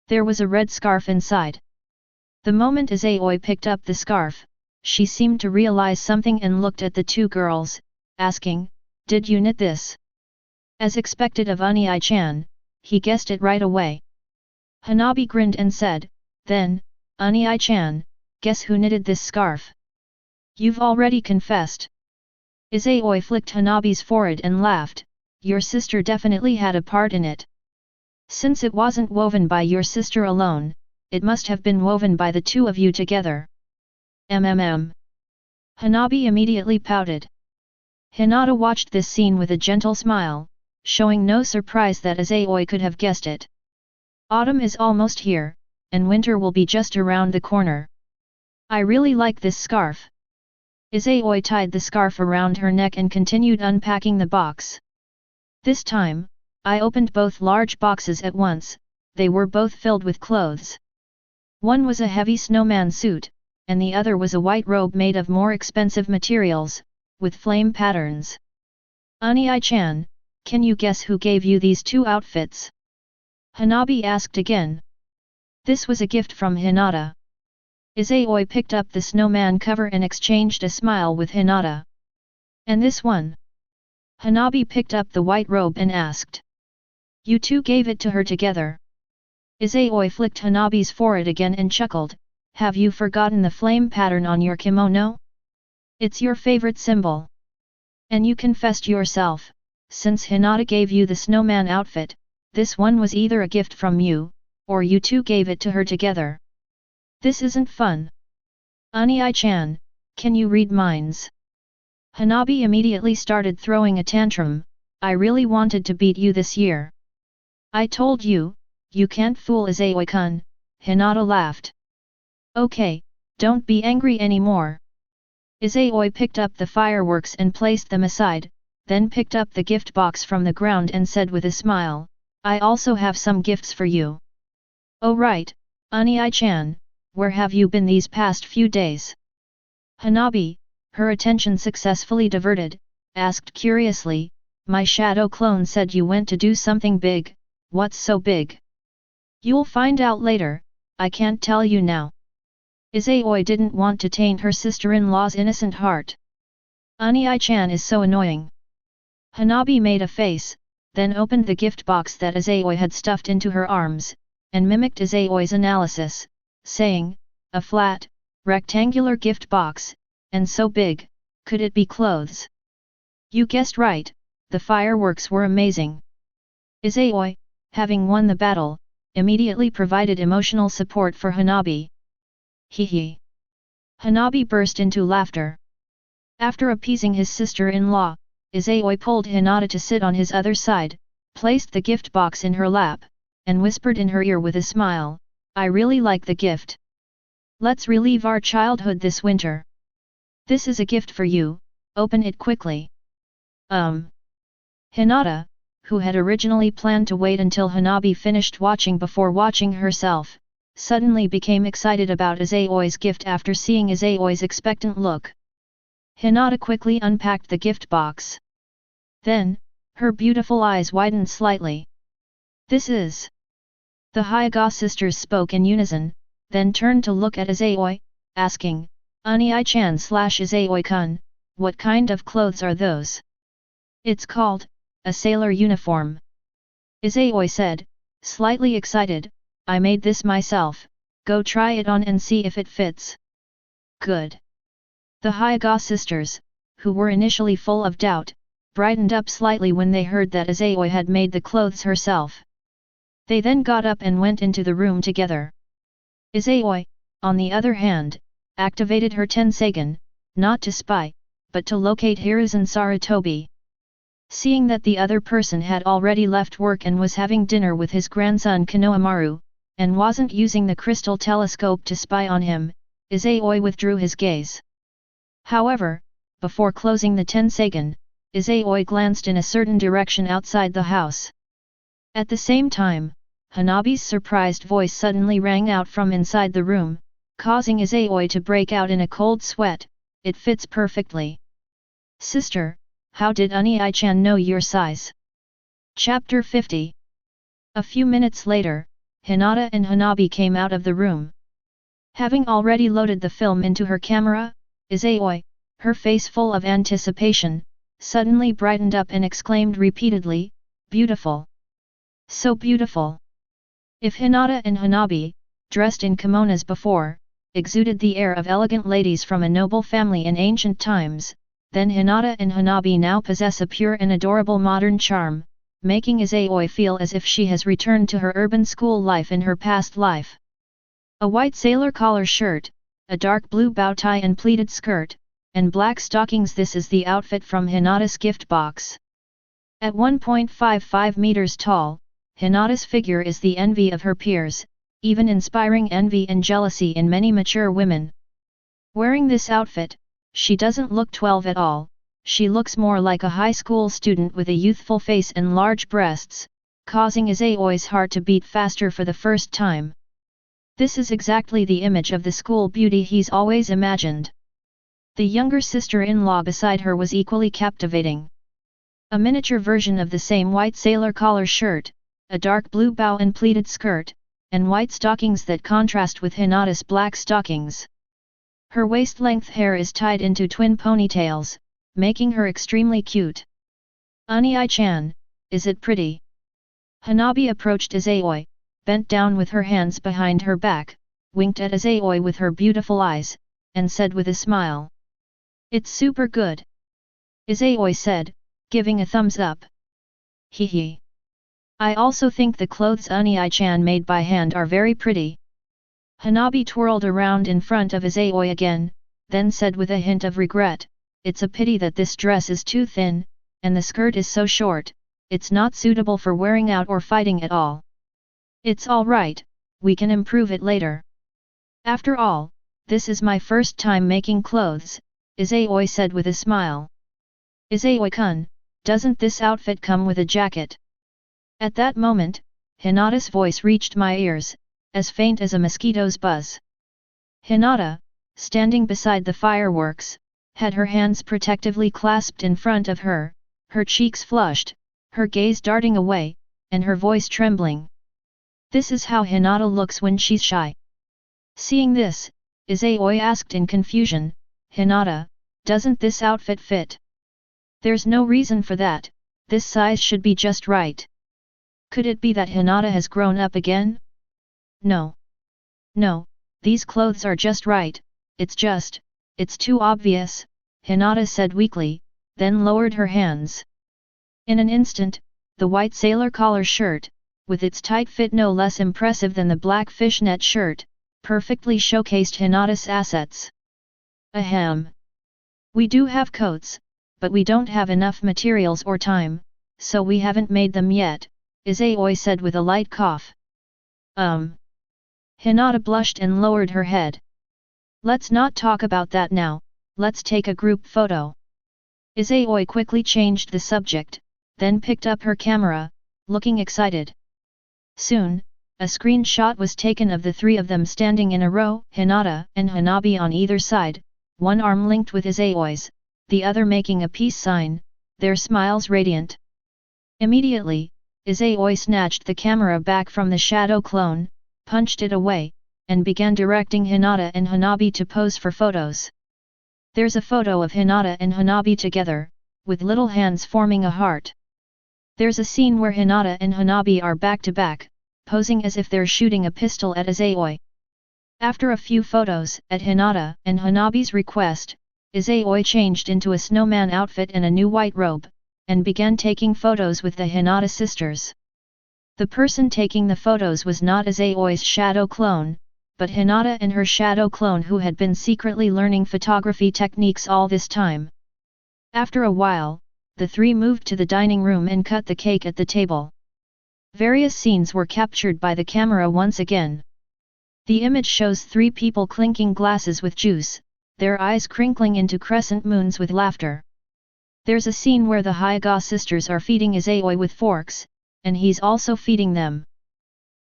A: There was a red scarf inside. The moment Izayoi picked up the scarf, she seemed to realize something and looked at the 2 girls, asking, "Did you knit this?" As expected of Unii-chan, he guessed it right away. Hanabi grinned and said, "Then, Unii-chan, guess who knitted this scarf?" "You've already confessed." Izayoi flicked Hanabi's forehead and laughed, "Your sister definitely had a part in it. Since it wasn't woven by your sister alone, it must have been woven by the 2 of you together." Hanabi immediately pouted. Hinata watched this scene with a gentle smile, showing no surprise that Izayoi could have guessed it. Autumn is almost here, and winter will be just around the corner. I really like this scarf. Izayoi tied the scarf around her neck and continued unpacking the box. This time, I opened both large boxes at once, they were both filled with clothes. One was a heavy snowman suit, and the other was a white robe made of more expensive materials, with flame patterns. Unii-chan, can you guess who gave you these 2 outfits? Hanabi asked again. This was a gift from Hinata. Izayoi picked up the snowman cover and exchanged a smile with Hinata. And this one? Hanabi picked up the white robe and asked. You 2 gave it to her together. Izayoi flicked Hanabi's forehead again and chuckled, have you forgotten the flame pattern on your kimono? It's your favorite symbol. And you confessed yourself, since Hinata gave you the snowman outfit, this one was either a gift from you, or you two gave it to her together. This isn't fun. Ani-chan, can you read minds? Hanabi immediately started throwing a tantrum. I really wanted to beat you this year. I told you, you can't fool Izayoi-kun, Hinata laughed. Okay, don't be angry anymore. Izayoi picked up the fireworks and placed them aside, then picked up the gift box from the ground and said with a smile, I also have some gifts for you. Oh right, Ani-chan, where have you been these past few days? Hanabi, her attention successfully diverted, asked curiously, my shadow clone said you went to do something big, what's so big? You'll find out later, I can't tell you now. Izayoi didn't want to taint her sister-in-law's innocent heart. Ani-chan is so annoying. Hanabi made a face, then opened the gift box that Izayoi had stuffed into her arms, and mimicked Izayoi's analysis, saying, a flat, rectangular gift box, and so big, could it be clothes? You guessed right, the fireworks were amazing. Izayoi, having won the battle, immediately provided emotional support for Hanabi. Hee. Hanabi burst into laughter. After appeasing his sister-in-law, Izayoi pulled Hinata to sit on his other side, placed the gift box in her lap, and whispered in her ear with a smile, I really like the gift. Let's relive our childhood this winter. This is a gift for you, open it quickly. Hinata, who had originally planned to wait until Hanabi finished watching before watching herself, suddenly became excited about Izayoi's gift after seeing Izayoi's expectant look. Hinata quickly unpacked the gift box. Then, her beautiful eyes widened slightly. This is... The Hyuga sisters spoke in unison, then turned to look at Izayoi, asking, Ani-chan / Izayoi-kun, what kind of clothes are those? It's called, a sailor uniform. Izayoi said, slightly excited, I made this myself, go try it on and see if it fits. Good. The Hyuga sisters, who were initially full of doubt, brightened up slightly when they heard that Izayoi had made the clothes herself. They then got up and went into the room together. Izayoi, on the other hand, activated her Tenseigan, not to spy, but to locate Hiruzen Sarutobi. Seeing that the other person had already left work and was having dinner with his grandson Konohamaru, and wasn't using the crystal telescope to spy on him, Izayoi withdrew his gaze. However, before closing the Tenseigan, Izayoi glanced in a certain direction outside the house. At the same time, Hanabi's surprised voice suddenly rang out from inside the room, causing Izayoi to break out in a cold sweat, it fits perfectly. Sister, how did Ani-chan know your size? Chapter 50. A few minutes later, Hinata and Hanabi came out of the room. Having already loaded the film into her camera, Izayoi, her face full of anticipation, suddenly brightened up and exclaimed repeatedly, beautiful. So beautiful. If Hinata and Hanabi, dressed in kimonos before, exuded the air of elegant ladies from a noble family in ancient times, then Hinata and Hanabi now possess a pure and adorable modern charm, making Izayoi feel as if she has returned to her urban school life in her past life. A white sailor collar shirt, a dark blue bow tie and pleated skirt, and black stockings. This is the outfit from Hinata's gift box. At 1.55 meters tall, Hinata's figure is the envy of her peers, even inspiring envy and jealousy in many mature women. Wearing this outfit, she doesn't look 12 at all, she looks more like a high school student with a youthful face and large breasts, causing Izayoi's heart to beat faster for the first time. This is exactly the image of the school beauty he's always imagined. The younger sister-in-law beside her was equally captivating. A miniature version of the same white sailor collar shirt, a dark blue bow and pleated skirt, and white stockings that contrast with Hinata's black stockings. Her waist-length hair is tied into twin ponytails, making her extremely cute. Ani-chan, is it pretty? Hanabi approached Izayoi, bent down with her hands behind her back, winked at Izayoi with her beautiful eyes, and said with a smile. "It's super good." Izayoi said, giving a thumbs up. "Hee. I also think the clothes Unii-chan made by hand are very pretty." Hanabi twirled around in front of Izayoi again, then said with a hint of regret, "It's a pity that this dress is too thin, and the skirt is so short, it's not suitable for wearing out or fighting at all." "It's all right, we can improve it later. After all, this is my first time making clothes," Izayoi said with a smile. "Izayoi-kun, doesn't this outfit come with a jacket?" At that moment, Hinata's voice reached my ears, as faint as a mosquito's buzz. Hinata, standing beside the fireworks, had her hands protectively clasped in front of her, her cheeks flushed, her gaze darting away, and her voice trembling. This is how Hinata looks when she's shy. Seeing this, Izayoi asked in confusion, "Hinata, doesn't this outfit fit?" "There's no reason for that, this size should be just right." Could it be that Hinata has grown up again? No. No, these clothes are just right, it's too obvious, Hinata said weakly, then lowered her hands. In an instant, the white sailor collar shirt, with its tight fit no less impressive than the black fishnet shirt, perfectly showcased Hinata's assets. "Ahem. We do have coats, but we don't have enough materials or time, so we haven't made them yet," Izayoi said with a light cough. Hinata blushed and lowered her head. "Let's not talk about that now, let's take a group photo." Izayoi quickly changed the subject, then picked up her camera, looking excited. Soon, a screenshot was taken of the three of them standing in a row, Hinata and Hanabi on either side, one arm linked with Izayoi's, the other making a peace sign, their smiles radiant. Immediately, Izayoi snatched the camera back from the shadow clone, punched it away, and began directing Hinata and Hanabi to pose for photos. There's a photo of Hinata and Hanabi together, with little hands forming a heart. There's a scene where Hinata and Hanabi are back to back, posing as if they're shooting a pistol at Izayoi. After a few photos, at Hinata and Hanabi's request, Izayoi changed into a snowman outfit and a new white robe, and began taking photos with the Hinata sisters. The person taking the photos was not Izayoi's shadow clone, but Hinata and her shadow clone who had been secretly learning photography techniques all this time. After a while, the three moved to the dining room and cut the cake at the table. Various scenes were captured by the camera once again. The image shows three people clinking glasses with juice, their eyes crinkling into crescent moons with laughter. There's a scene where the Hyuga sisters are feeding Izayoi with forks, and he's also feeding them.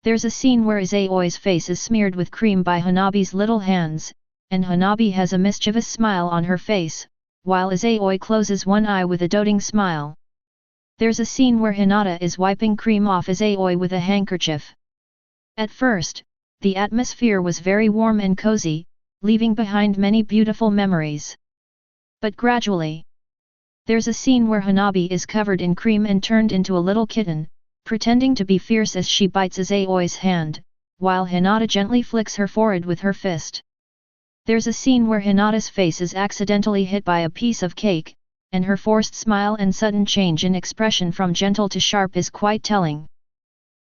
A: There's a scene where Izayoi's face is smeared with cream by Hanabi's little hands, and Hanabi has a mischievous smile on her face, while Izayoi closes one eye with a doting smile. There's a scene where Hinata is wiping cream off Izayoi with a handkerchief. At first, the atmosphere was very warm and cozy, leaving behind many beautiful memories. But gradually, there's a scene where Hanabi is covered in cream and turned into a little kitten, pretending to be fierce as she bites Izayoi's hand, while Hinata gently flicks her forehead with her fist. There's a scene where Hinata's face is accidentally hit by a piece of cake, and her forced smile and sudden change in expression from gentle to sharp is quite telling.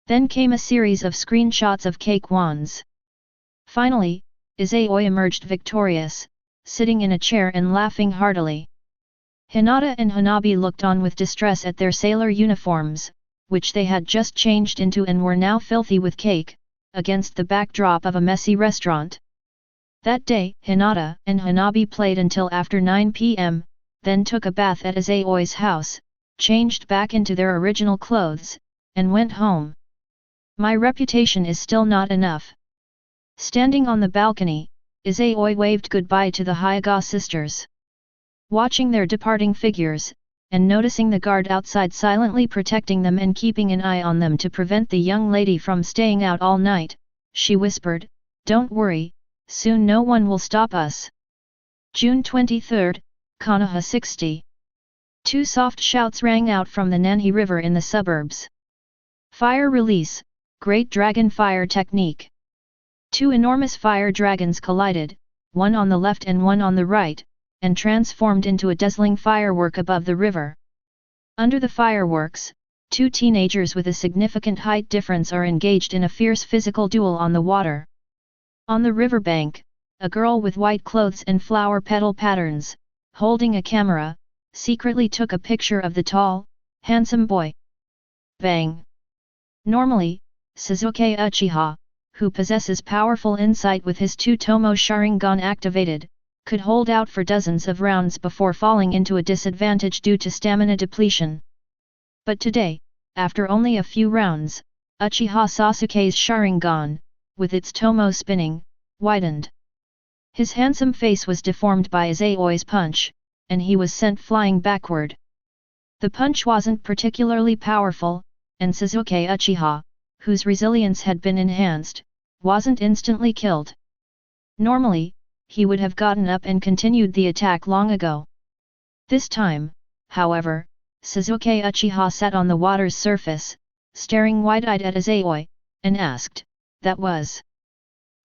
A: Then came a series of screenshots of cake wands. Finally, Izayoi emerged victorious, sitting in a chair and laughing heartily. Hinata and Hanabi looked on with distress at their sailor uniforms, which they had just changed into and were now filthy with cake, against the backdrop of a messy restaurant. That day, Hinata and Hanabi played until after 9 p.m., then took a bath at Izayoi's house, changed back into their original clothes, and went home. My reputation is still not enough. Standing on the balcony, Izayoi waved goodbye to the Hyuga sisters. Watching their departing figures, and noticing the guard outside silently protecting them and keeping an eye on them to prevent the young lady from staying out all night, she whispered, "Don't worry, soon no one will stop us." June 23, Konoha 60. Two soft shouts rang out from the Nanhi River in the suburbs. Fire release, Great Dragon Fire Technique. Two enormous fire dragons collided, one on the left and one on the right, and transformed into a dazzling firework above the river. Under the fireworks, two teenagers with a significant height difference are engaged in a fierce physical duel on the water. On the riverbank, a girl with white clothes and flower petal patterns, holding a camera, secretly took a picture of the tall, handsome boy. Bang! Normally, Sasuke Uchiha, who possesses powerful insight with his two Tomo Sharingan activated, could hold out for dozens of rounds before falling into a disadvantage due to stamina depletion. But today, after only a few rounds, Uchiha Sasuke's Sharingan, with its Tomo spinning, widened. His handsome face was deformed by Izayoi's punch, and he was sent flying backward. The punch wasn't particularly powerful, and Sasuke Uchiha, whose resilience had been enhanced, wasn't instantly killed. Normally, he would have gotten up and continued the attack long ago. This time, however, Sasuke Uchiha sat on the water's surface, staring wide-eyed at Izayoi, and asked, "That was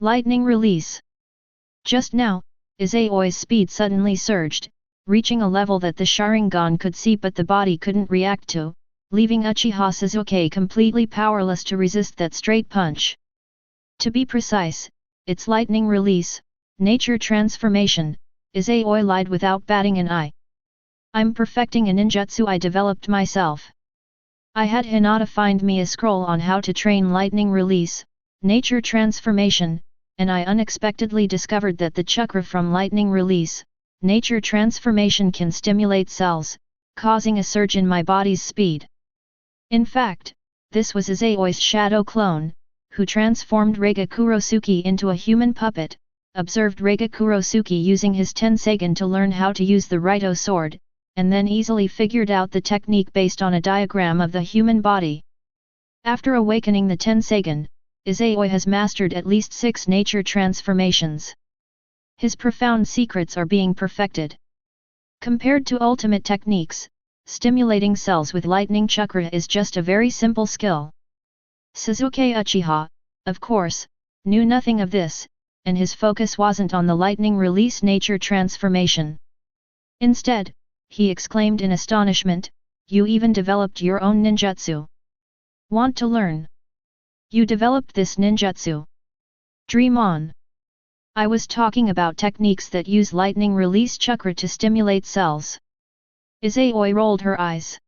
A: lightning release?" Just now, Izayoi's speed suddenly surged, reaching a level that the Sharingan could see but the body couldn't react to, leaving Uchiha Sasuke completely powerless to resist that straight punch. To be precise, it's lightning release, nature transformation, Izayoi lied without batting an eye. "I'm perfecting a ninjutsu I developed myself. I had Hinata find me a scroll on how to train lightning release, nature transformation, and I unexpectedly discovered that the chakra from lightning release, nature transformation can stimulate cells, causing a surge in my body's speed." In fact, this was Izayoi's shadow clone, who transformed Reiga Kurosuke into a human puppet, observed Reiga Kurosuke using his Tenseigan to learn how to use the Raito sword, and then easily figured out the technique based on a diagram of the human body. After awakening the Tenseigan, Izayoi has mastered at least 6 nature transformations. His profound secrets are being perfected. Compared to ultimate techniques, stimulating cells with lightning chakra is just a very simple skill. Sasuke Uchiha, of course, knew nothing of this, and his focus wasn't on the lightning release nature transformation. Instead, he exclaimed in astonishment, "You even developed your own ninjutsu. Want to learn? You developed this ninjutsu? Dream on." "I was talking about techniques that use lightning release chakra to stimulate cells." Izayoi rolled her eyes.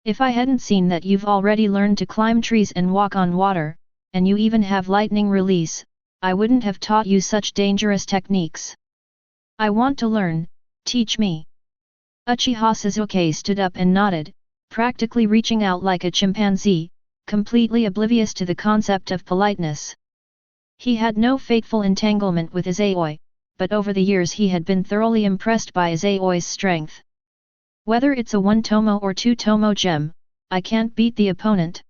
A: "If I hadn't seen that you've already learned to climb trees and walk on water, and you even have lightning release, I wouldn't have taught you such dangerous techniques. I want to learn, teach me." Uchiha Sasuke stood up and nodded, practically reaching out like a chimpanzee, completely oblivious to the concept of politeness. He had no fateful entanglement with Izayoi, but over the years he had been thoroughly impressed by Izayoi's strength. "Whether it's a 1-tomo or 2-tomo gem, I can't beat the opponent.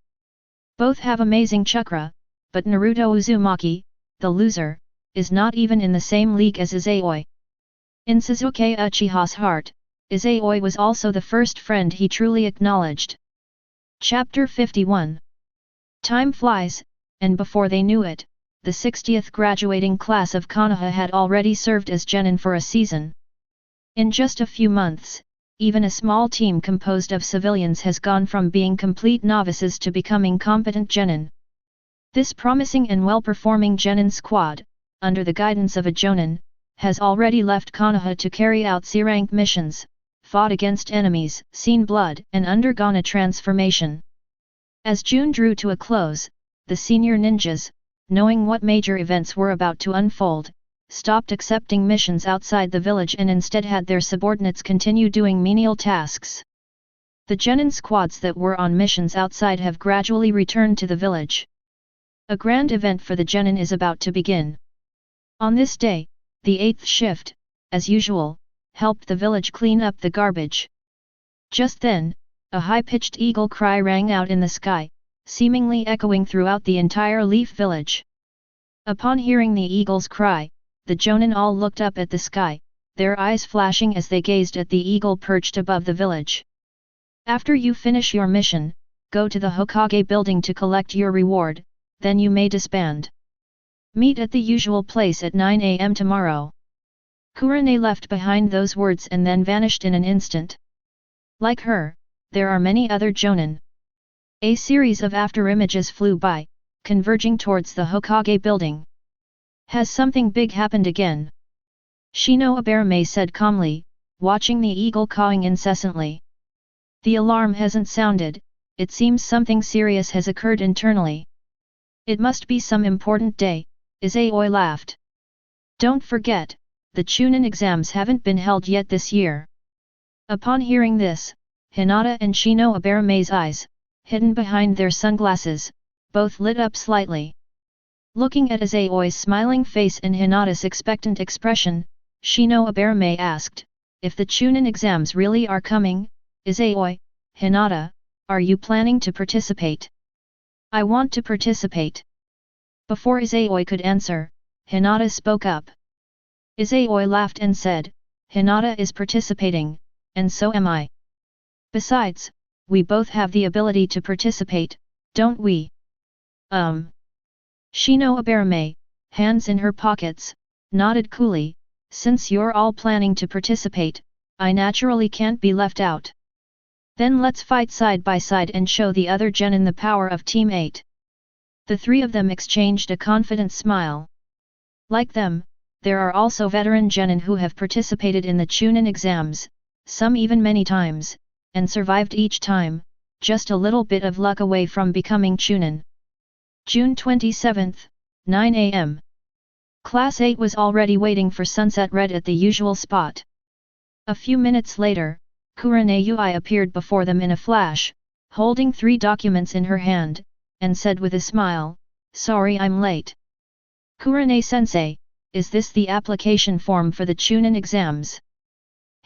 A: Both have amazing chakra, but Naruto Uzumaki, the loser, is not even in the same league as Izayoi." In Sasuke Uchiha's heart, Izayoi was also the first friend he truly acknowledged. Chapter 51. Time flies, and before they knew it, the 60th graduating class of Konoha had already served as genin for a season. In just a few months, even a small team composed of civilians has gone from being complete novices to becoming competent genin. This promising and well-performing genin squad, under the guidance of a jonin, has already left Konoha to carry out C-rank missions, fought against enemies, seen blood, and undergone a transformation. As June drew to a close, the senior ninjas, knowing what major events were about to unfold, stopped accepting missions outside the village and instead had their subordinates continue doing menial tasks. The genin squads that were on missions outside have gradually returned to the village. A grand event for the genin is about to begin. On this day, the 8th shift, as usual, helped the village clean up the garbage. Just then, a high-pitched eagle cry rang out in the sky, seemingly echoing throughout the entire Leaf Village. Upon hearing the eagle's cry, the jonin all looked up at the sky, their eyes flashing as they gazed at the eagle perched above the village. "After you finish your mission, go to the Hokage building to collect your reward, then you may disband." Meet at the usual place at 9 AM tomorrow. Kurenai left behind those words and then vanished in an instant. Like her, there are many other jonin. A series of afterimages flew by, converging towards the Hokage building. Has something big happened again? Shino Aberame said calmly, watching the eagle cawing incessantly. The alarm hasn't sounded, it seems something serious has occurred internally. It must be some important day, Izayoi laughed. Don't forget, the Chunin exams haven't been held yet this year. Upon hearing this, Hinata and Shino Abarame's eyes, hidden behind their sunglasses, both lit up slightly. Looking at Izayoi's smiling face and Hinata's expectant expression, Shino Aberame asked, if the Chunin exams really are coming, Izayoi, Hinata, are you planning to participate? I want to participate. Before Izayoi could answer, Hinata spoke up. Izayoi laughed and said, Hinata is participating, and so am I. Besides, we both have the ability to participate, don't we? Shino Aberame, hands in her pockets, nodded coolly, since you're all planning to participate, I naturally can't be left out. Then let's fight side by side and show the other genin the power of Team 8. The three of them exchanged a confident smile. Like them, there are also veteran genin who have participated in the Chunin exams, some even many times, and survived each time, just a little bit of luck away from becoming Chunin. June 27, 9 AM. Class 8 was already waiting for sunset red at the usual spot. A few minutes later, Kurenai appeared before them in a flash, holding 3 documents in her hand, and said with a smile, sorry I'm late. Kurenai-sensei, is this the application form for the Chunin exams?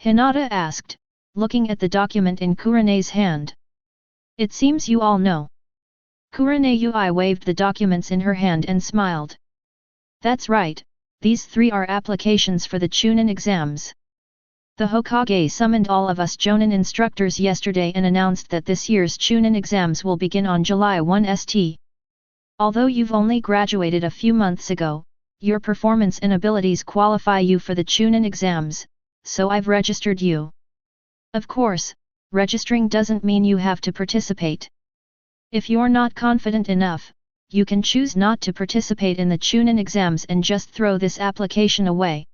A: Hinata asked, looking at the document in Kurenai's hand. It seems you all know. Kurenai waved the documents in her hand and smiled. That's right, these 3 are applications for the Chunin exams. The Hokage summoned all of us Jonin instructors yesterday and announced that this year's Chunin exams will begin on July 1 st. Although you've only graduated a few months ago, your performance and abilities qualify you for the Chunin exams, so I've registered you. Of course, registering doesn't mean you have to participate. If you're not confident enough, you can choose not to participate in the Chunin exams and just throw this application away.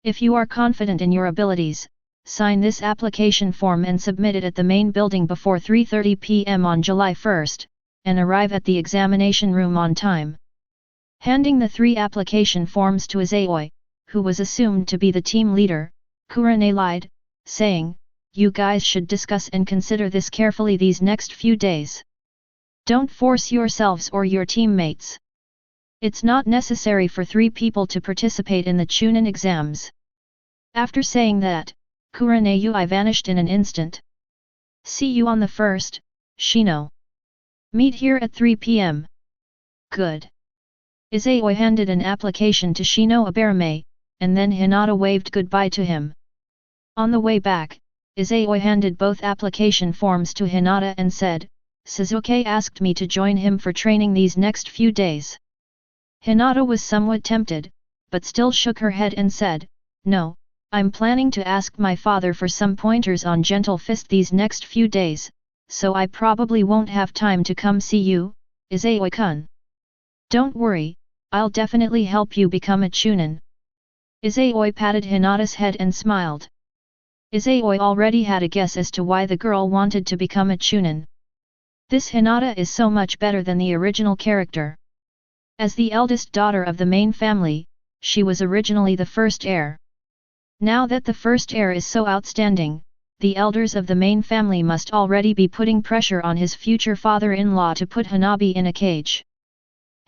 A: If you are confident in your abilities, sign this application form and submit it at the main building before 3:30 PM on July 1, and arrive at the examination room on time. Handing the 3 application forms to Izayoi, who was assumed to be the team leader, Kurenai lied, saying, you guys should discuss and consider this carefully these next few days. Don't force yourselves or your teammates. It's not necessary for 3 people to participate in the Chunin exams. After saying that, Kurenai vanished in an instant. See you on the 1st, Shino. Meet here at 3 PM. Good. Izayoi handed an application to Shino Aberame, and then Hinata waved goodbye to him. On the way back, Izayoi handed both application forms to Hinata and said, Sasuke asked me to join him for training these next few days. Hinata was somewhat tempted, but still shook her head and said, no, I'm planning to ask my father for some pointers on Gentle Fist these next few days, so I probably won't have time to come see you, Izayoi-kun. Don't worry, I'll definitely help you become a Chunin. Izayoi patted Hinata's head and smiled. Izayoi already had a guess as to why the girl wanted to become a Chunin. This Hinata is so much better than the original character. As the eldest daughter of the main family, she was originally the first heir. Now that the first heir is so outstanding, the elders of the main family must already be putting pressure on his future father-in-law to put Hanabi in a cage.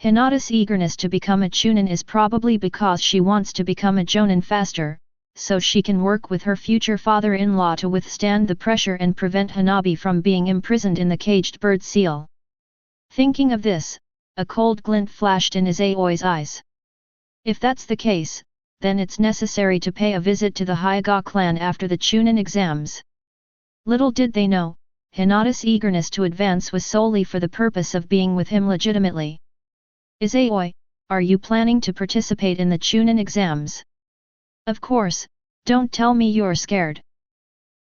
A: Hinata's eagerness to become a Chunin is probably because she wants to become a Jonin faster, so she can work with her future father-in-law to withstand the pressure and prevent Hanabi from being imprisoned in the caged bird seal. Thinking of this, a cold glint flashed in Izayoi's eyes. If that's the case, then it's necessary to pay a visit to the Hyuga clan after the Chunin exams. Little did they know, Hinata's eagerness to advance was solely for the purpose of being with him legitimately. Izayoi, are you planning to participate in the Chunin exams? Of course, don't tell me you're scared.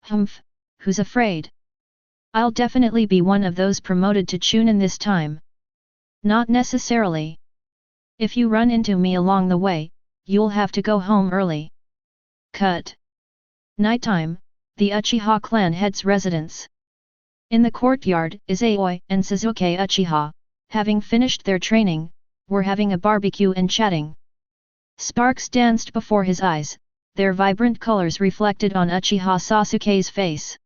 A: Humph, who's afraid? I'll definitely be one of those promoted to Chunin this time. Not necessarily. If you run into me along the way, you'll have to go home early. Cut. Nighttime, the Uchiha clan head's residence. In the courtyard, Izayoi and Sasuke Uchiha, having finished their training, were having a barbecue and chatting. Sparks danced before his eyes, their vibrant colors reflected on Uchiha Sasuke's face.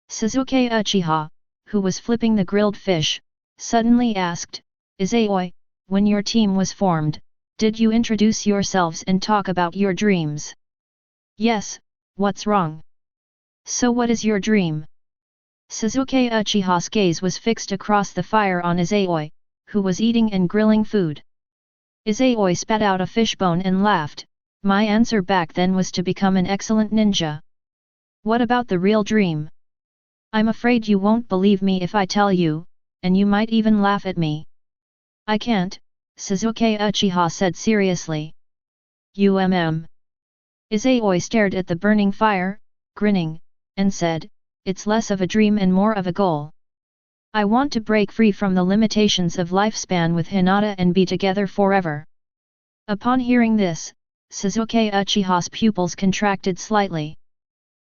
A: Sasuke Uchiha, who was flipping the grilled fish, suddenly asked, Izayoi, when your team was formed, did you introduce yourselves and talk about your dreams? Yes, what's wrong? So what is your dream? Sasuke Uchiha's gaze was fixed across the fire on Izayoi, who was eating and grilling food. Izayoi spat out a fishbone and laughed. My answer back then was to become an excellent ninja. What about the real dream? I'm afraid you won't believe me if I tell you, and you might even laugh at me. I can't, Sasuke Uchiha said seriously. Izayoi stared at the burning fire, grinning, and said, it's less of a dream and more of a goal. I want to break free from the limitations of lifespan with Hinata and be together forever. Upon hearing this, Sasuke Uchiha's pupils contracted slightly.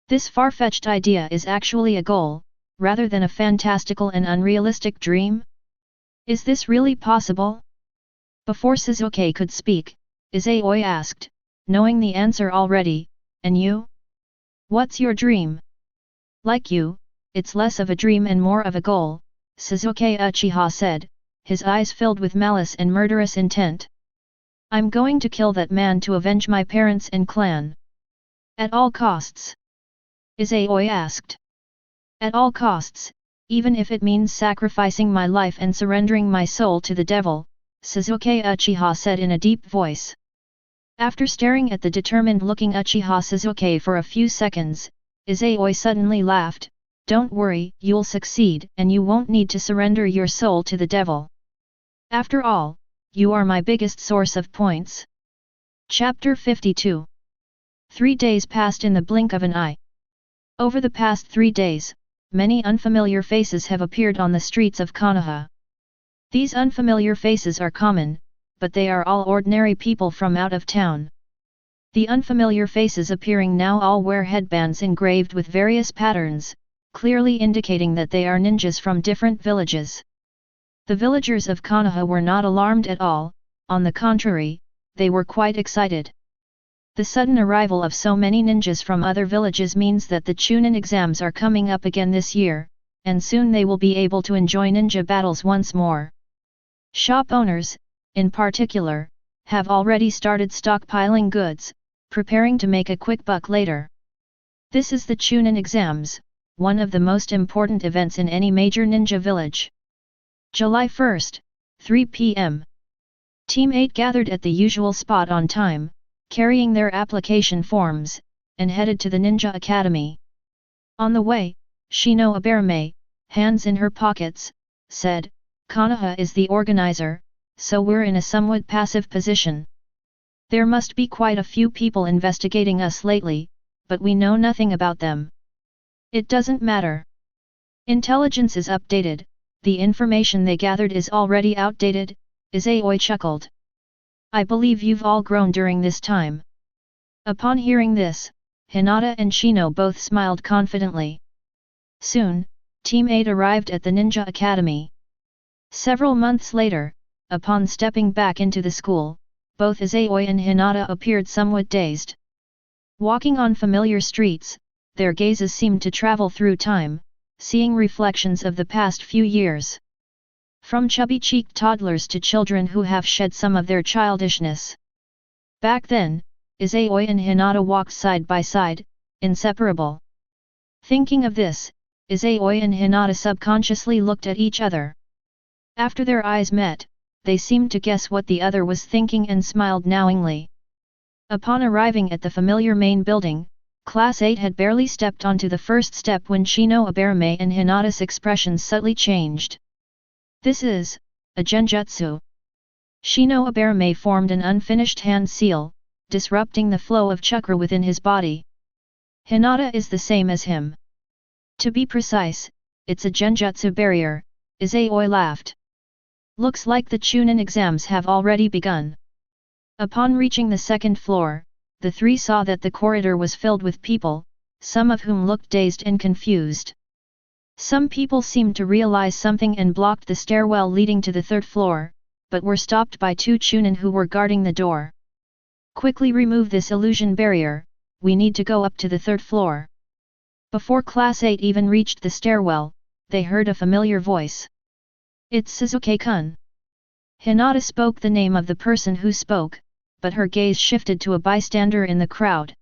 A: This far-fetched idea is actually a goal, rather than a fantastical and unrealistic dream? Is this really possible? Before Sasuke could speak, Izayoi asked, knowing the answer already, and you? What's your dream? Like you, it's less of a dream and more of a goal, Sasuke Uchiha said, his eyes filled with malice and murderous intent. I'm going to kill that man to avenge my parents and clan. At all costs? Izayoi asked. At all costs, even if it means sacrificing my life and surrendering my soul to the devil, Sasuke Uchiha said in a deep voice. After staring at the determined-looking Uchiha Sasuke for a few seconds, Izayoi suddenly laughed. Don't worry, you'll succeed and you won't need to surrender your soul to the devil. After all, you are my biggest source of points. Chapter 52. 3 days passed in the blink of an eye. Over the past 3 days, many unfamiliar faces have appeared on the streets of Konoha. These unfamiliar faces are common, but they are all ordinary people from out of town. The unfamiliar faces appearing now all wear headbands engraved with various patterns, clearly indicating that they are ninjas from different villages. The villagers of Konoha were not alarmed at all, on the contrary, they were quite excited. The sudden arrival of so many ninjas from other villages means that the Chunin exams are coming up again this year, and soon they will be able to enjoy ninja battles once more. Shop owners, in particular, have already started stockpiling goods, preparing to make a quick buck later. This is the Chunin exams, one of the most important events in any major ninja village. July 1st, 3 p.m. Team 8 gathered at the usual spot on time, carrying their application forms, and headed to the Ninja Academy. On the way, Shino Aberame, hands in her pockets, said, Konoha is the organizer, so we're in a somewhat passive position. There must be quite a few people investigating us lately, but we know nothing about them. It doesn't matter. Intelligence is updated, the information they gathered is already outdated, Izayoi chuckled. I believe you've all grown during this time. Upon hearing this, Hinata and Shino both smiled confidently. Soon, Team 8 arrived at the Ninja Academy. Several months later, upon stepping back into the school, both Izayoi and Hinata appeared somewhat dazed. Walking on familiar streets, their gazes seemed to travel through time, seeing reflections of the past few years. From chubby-cheeked toddlers to children who have shed some of their childishness. Back then, Izayoi and Hinata walked side by side, inseparable. Thinking of this, Izayoi and Hinata subconsciously looked at each other. After their eyes met, they seemed to guess what the other was thinking and smiled knowingly. Upon arriving at the familiar main building, Class 8 had barely stepped onto the first step when Shino Aberame and Hinata's expressions subtly changed. This is a genjutsu. Shino Aberame formed an unfinished hand seal, disrupting the flow of chakra within his body. Hinata is the same as him. To be precise, it's a genjutsu barrier, Izayoi laughed. Looks like the Chunin exams have already begun. Upon reaching the second floor, the three saw that the corridor was filled with people, some of whom looked dazed and confused. Some people seemed to realize something and blocked the stairwell leading to the third floor, but were stopped by two Chunin who were guarding the door. Quickly remove this illusion barrier, we need to go up to the third floor. Before Class 8 even reached the stairwell, they heard a familiar voice. It's Sasuke-kun. Hinata spoke the name of the person who spoke, but her gaze shifted to a bystander in the crowd.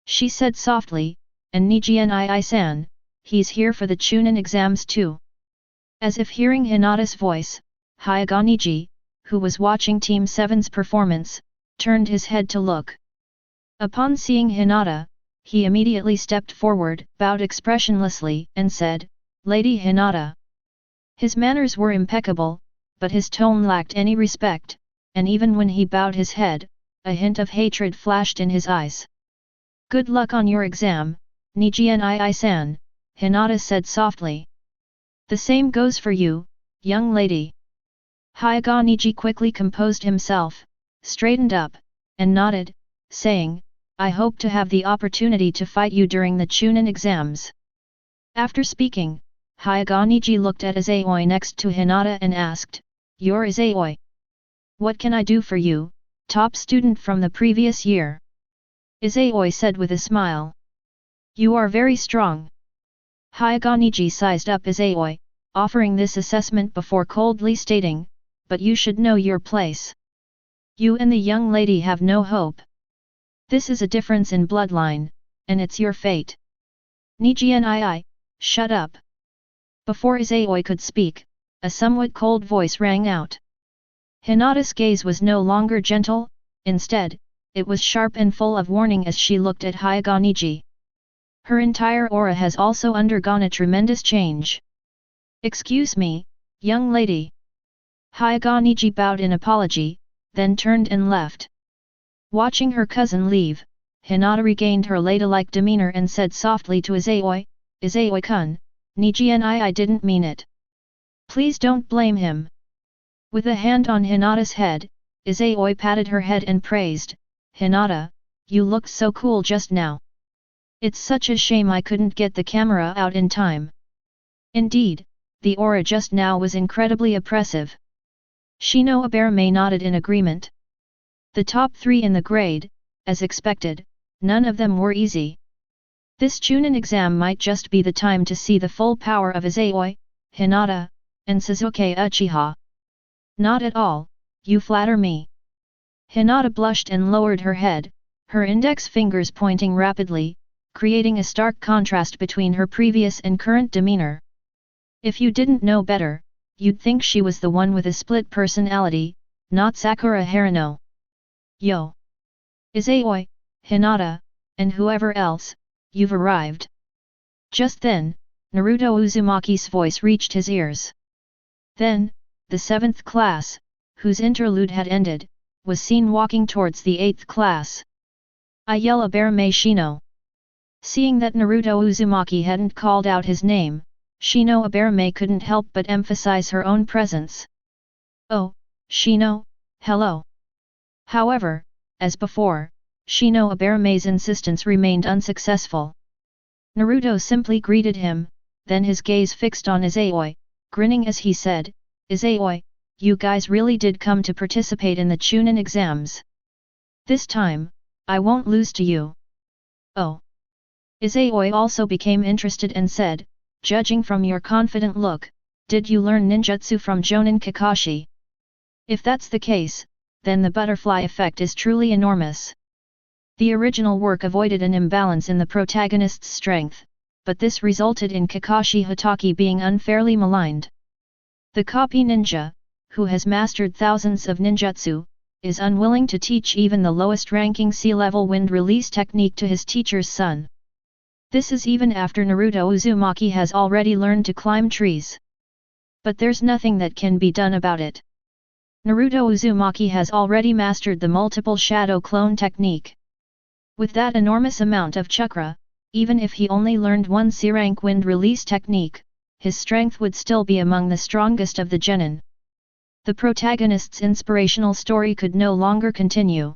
A: She said softly, and Neji-san, he's here for the Chunin exams too. As if hearing Hinata's voice, Hyaga Neji, who was watching Team 7's performance, turned his head to look. Upon seeing Hinata, he immediately stepped forward, bowed expressionlessly, and said, Lady Hinata. His manners were impeccable, but his tone lacked any respect, and even when he bowed his head, a hint of hatred flashed in his eyes. Good luck on your exam, Neji-san, Hinata said softly. The same goes for you, young lady. Hyaga Neji quickly composed himself, straightened up, and nodded, saying, I hope to have the opportunity to fight you during the Chunin exams. After speaking, Hyaga Neji looked at Izayoi next to Hinata and asked, You're Izayoi. What can I do for you, top student from the previous year? Izayoi said with a smile. You are very strong. Hyaga Neji sized up Izayoi, offering this assessment before coldly stating, but you should know your place. You and the young lady have no hope. This is a difference in bloodline, and it's your fate. Neji, shut up. Before Izayoi could speak, a somewhat cold voice rang out. Hinata's gaze was no longer gentle, instead, it was sharp and full of warning as she looked at Hyaga Neji. Her entire aura has also undergone a tremendous change. Excuse me, young lady. Hyaga Neji bowed in apology, then turned and left. Watching her cousin leave, Hinata regained her ladylike demeanor and said softly to Izayoi, Izayoi-kun, Neji didn't mean it. Please don't blame him. With a hand on Hinata's head, Izayoi patted her head and praised, Hinata, you looked so cool just now. It's such a shame I couldn't get the camera out in time. Indeed, the aura just now was incredibly oppressive. Shino Aberame nodded in agreement. The top three in the grade, as expected, none of them were easy. This Chunin exam might just be the time to see the full power of Izayoi, Hinata, and Sasuke Uchiha. Not at all, you flatter me. Hinata blushed and lowered her head, her index fingers pointing rapidly, creating a stark contrast between her previous and current demeanor. If you didn't know better, you'd think she was the one with a split personality, not Sakura Haruno. Yo! Izayoi, Hinata, and whoever else, you've arrived. Just then, Naruto Uzumaki's voice reached his ears. Then, the 7th class, whose interlude had ended, was seen walking towards the 8th class. Aberame Shino. Seeing that Naruto Uzumaki hadn't called out his name, Shino Aberame couldn't help but emphasize her own presence. Oh, Shino, hello. However, as before, Shino Aberame's insistence remained unsuccessful. Naruto simply greeted him, then his gaze fixed on Izayoi, grinning as he said, Izayoi, you guys really did come to participate in the Chunin exams. This time, I won't lose to you. Oh. Izayoi also became interested and said, judging from your confident look, did you learn ninjutsu from Jonin Kakashi? If that's the case, then the butterfly effect is truly enormous. The original work avoided an imbalance in the protagonist's strength, but this resulted in Kakashi Hatake being unfairly maligned. The copy ninja, who has mastered thousands of ninjutsu, is unwilling to teach even the lowest-ranking sea-level wind release technique to his teacher's son. This is even after Naruto Uzumaki has already learned to climb trees. But there's nothing that can be done about it. Naruto Uzumaki has already mastered the multiple shadow clone technique. With that enormous amount of chakra, even if he only learned one C-rank wind release technique, his strength would still be among the strongest of the genin. The protagonist's inspirational story could no longer continue.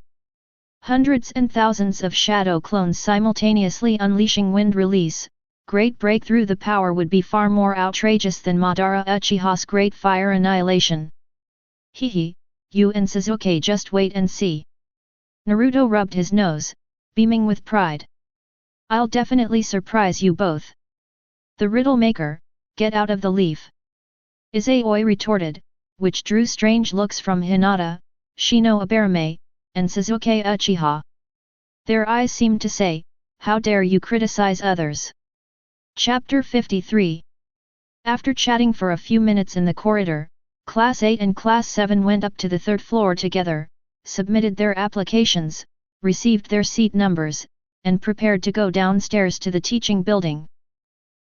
A: Hundreds and thousands of shadow clones simultaneously unleashing wind release, great breakthrough. The power would be far more outrageous than Madara Uchiha's great fire annihilation. Hehe, you and Sasuke just wait and see. Naruto rubbed his nose, beaming with pride. I'll definitely surprise you both. The riddle maker, get out of the leaf. Izayoi retorted, which drew strange looks from Hinata, Shino Abarame, and Sasuke Uchiha. Their eyes seemed to say, how dare you criticize others. Chapter 53. After chatting for a few minutes in the corridor, Class 8 and Class 7 went up to the third floor together, submitted their applications, received their seat numbers, and prepared to go downstairs to the teaching building.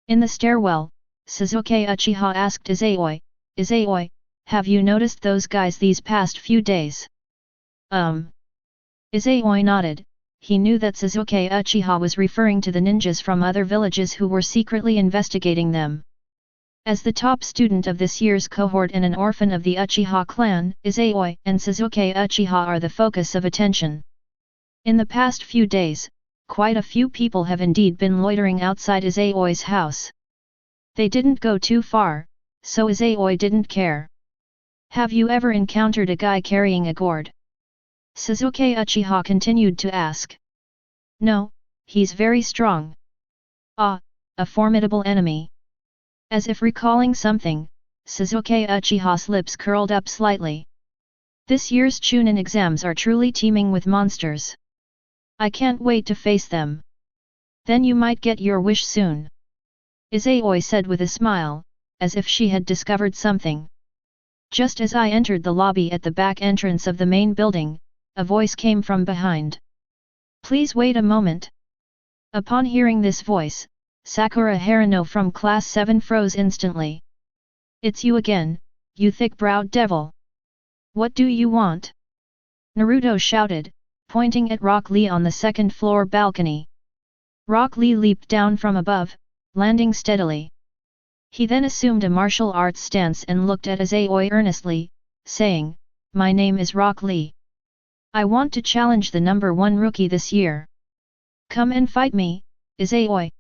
A: In the stairwell, Sasuke Uchiha asked Izayoi, Izayoi, have you noticed those guys these past few days? Izayoi nodded. He knew that Sasuke Uchiha was referring to the ninjas from other villages who were secretly investigating them. As the top student of this year's cohort and an orphan of the Uchiha clan, Izayoi and Sasuke Uchiha are the focus of attention. In the past few days, quite a few people have indeed been loitering outside Izayoi's house. They didn't go too far, so Izayoi didn't care. Have you ever encountered a guy carrying a gourd? Sasuke Uchiha continued to ask. No, he's very strong. Ah, a formidable enemy. As if recalling something, Sasuke Uchiha's lips curled up slightly. This year's Chunin exams are truly teeming with monsters. I can't wait to face them. Then you might get your wish soon. Izayoi said with a smile, as if she had discovered something. Just as I entered the lobby at the back entrance of the main building, a voice came from behind. Please wait a moment. Upon hearing this voice, Sakura Haruno from Class 7 froze instantly. It's you again, you thick-browed devil. What do you want? Naruto shouted, pointing at Rock Lee on the second-floor balcony. Rock Lee leaped down from above, landing steadily. He then assumed a martial arts stance and looked at Izayoi earnestly, saying, My name is Rock Lee. I want to challenge the number 1 rookie this year. Come and fight me, Izayoi.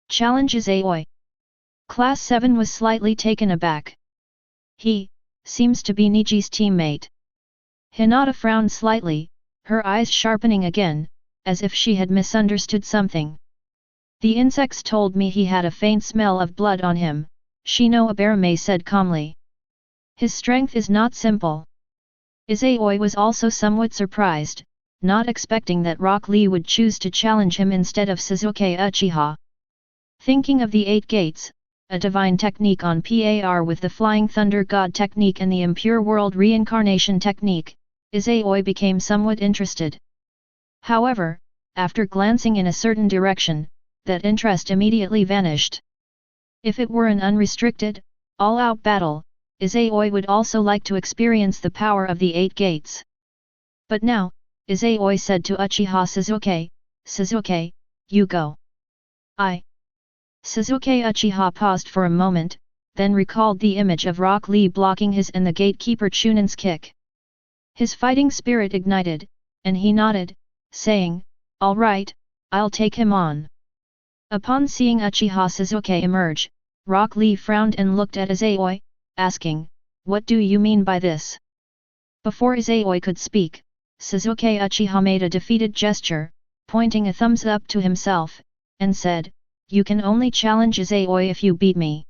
A: Challenge Izayoi. Class 7 was slightly taken aback. He seems to be Neji's teammate. Hinata frowned slightly, her eyes sharpening again, as if she had misunderstood something. The insects told me he had a faint smell of blood on him, Shino Abarame said calmly. His strength is not simple. Izayoi was also somewhat surprised, not expecting that Rock Lee would choose to challenge him instead of Sasuke Uchiha. Thinking of the 8 gates, a divine technique on par with the Flying Thunder God technique and the Impure World Reincarnation technique, Izayoi became somewhat interested. However, after glancing in a certain direction, that interest immediately vanished. If it were an unrestricted, all-out battle, Izayoi would also like to experience the power of the 8 gates. But now, Izayoi said to Uchiha Sasuke, Sasuke, you go. Sasuke Uchiha paused for a moment, then recalled the image of Rock Lee blocking his and the gatekeeper Chunin's kick. His fighting spirit ignited, and he nodded, saying, All right, I'll take him on. Upon seeing Uchiha Sasuke emerge, Rock Lee frowned and looked at Izayoi, asking, What do you mean by this? Before Izayoi could speak, Sasuke Uchiha made a defeated gesture, pointing a thumbs up to himself, and said, You can only challenge Izayoi if you beat me.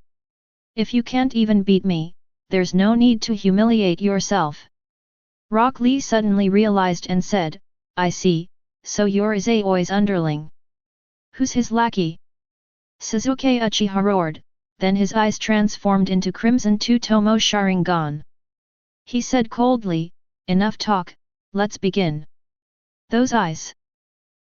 A: If you can't even beat me, there's no need to humiliate yourself. Rock Lee suddenly realized and said, I see, so you're Izayoi's underling. Who's his lackey? Sasuke Uchiha roared, then his eyes transformed into Crimson Two-Tomo Sharingan. He said coldly, Enough talk, let's begin. Those eyes.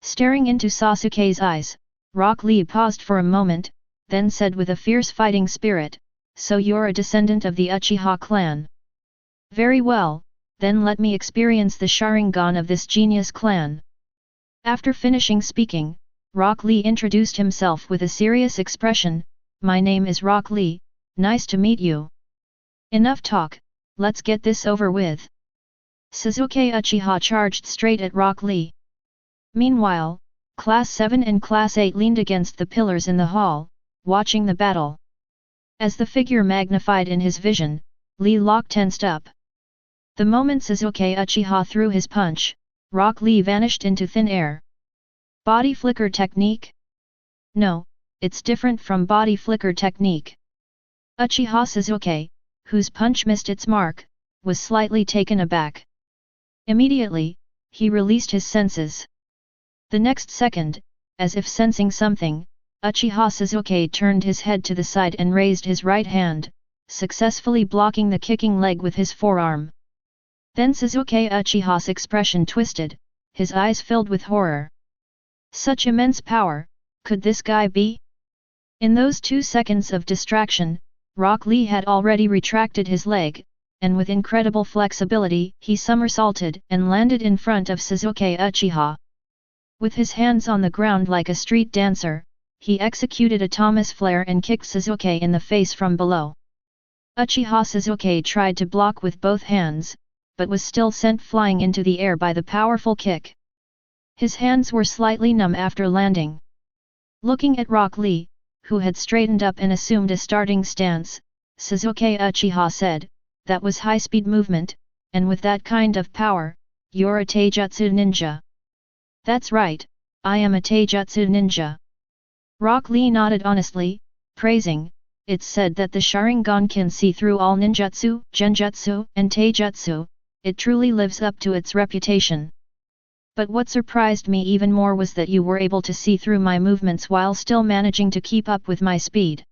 A: Staring into Sasuke's eyes, Rock Lee paused for a moment, then said with a fierce fighting spirit, So you're a descendant of the Uchiha clan. Very well, then let me experience the Sharingan of this genius clan. After finishing speaking, Rock Lee introduced himself with a serious expression. My name is Rock Lee, nice to meet you. Enough talk, let's get this over with. Sasuke Uchiha charged straight at Rock Lee. Meanwhile, Class 7 and Class 8 leaned against the pillars in the hall, watching the battle. As the figure magnified in his vision, Lee Locke tensed up. The moment Sasuke Uchiha threw his punch, Rock Lee vanished into thin air. Body flicker technique? No, it's different from body flicker technique. Uchiha Sasuke, whose punch missed its mark, was slightly taken aback. Immediately, he released his senses. The next second, as if sensing something, Uchiha Sasuke turned his head to the side and raised his right hand, successfully blocking the kicking leg with his forearm. Then Sasuke Uchiha's expression twisted, his eyes filled with horror. Such immense power, could this guy be? In those 2 seconds of distraction, Rock Lee had already retracted his leg, and with incredible flexibility he somersaulted and landed in front of Sasuke Uchiha. With his hands on the ground like a street dancer, he executed a Thomas Flare and kicked Sasuke in the face from below. Uchiha Sasuke tried to block with both hands, but was still sent flying into the air by the powerful kick. His hands were slightly numb after landing. Looking at Rock Lee, who had straightened up and assumed a starting stance, Sasuke Uchiha said, "That was high-speed movement, and with that kind of power, you're a taijutsu ninja." "That's right, I am a taijutsu ninja." Rock Lee nodded honestly, praising, "It's said that the Sharingan can see through all ninjutsu, genjutsu, and taijutsu, it truly lives up to its reputation. But what surprised me even more was that you were able to see through my movements while still managing to keep up with my speed.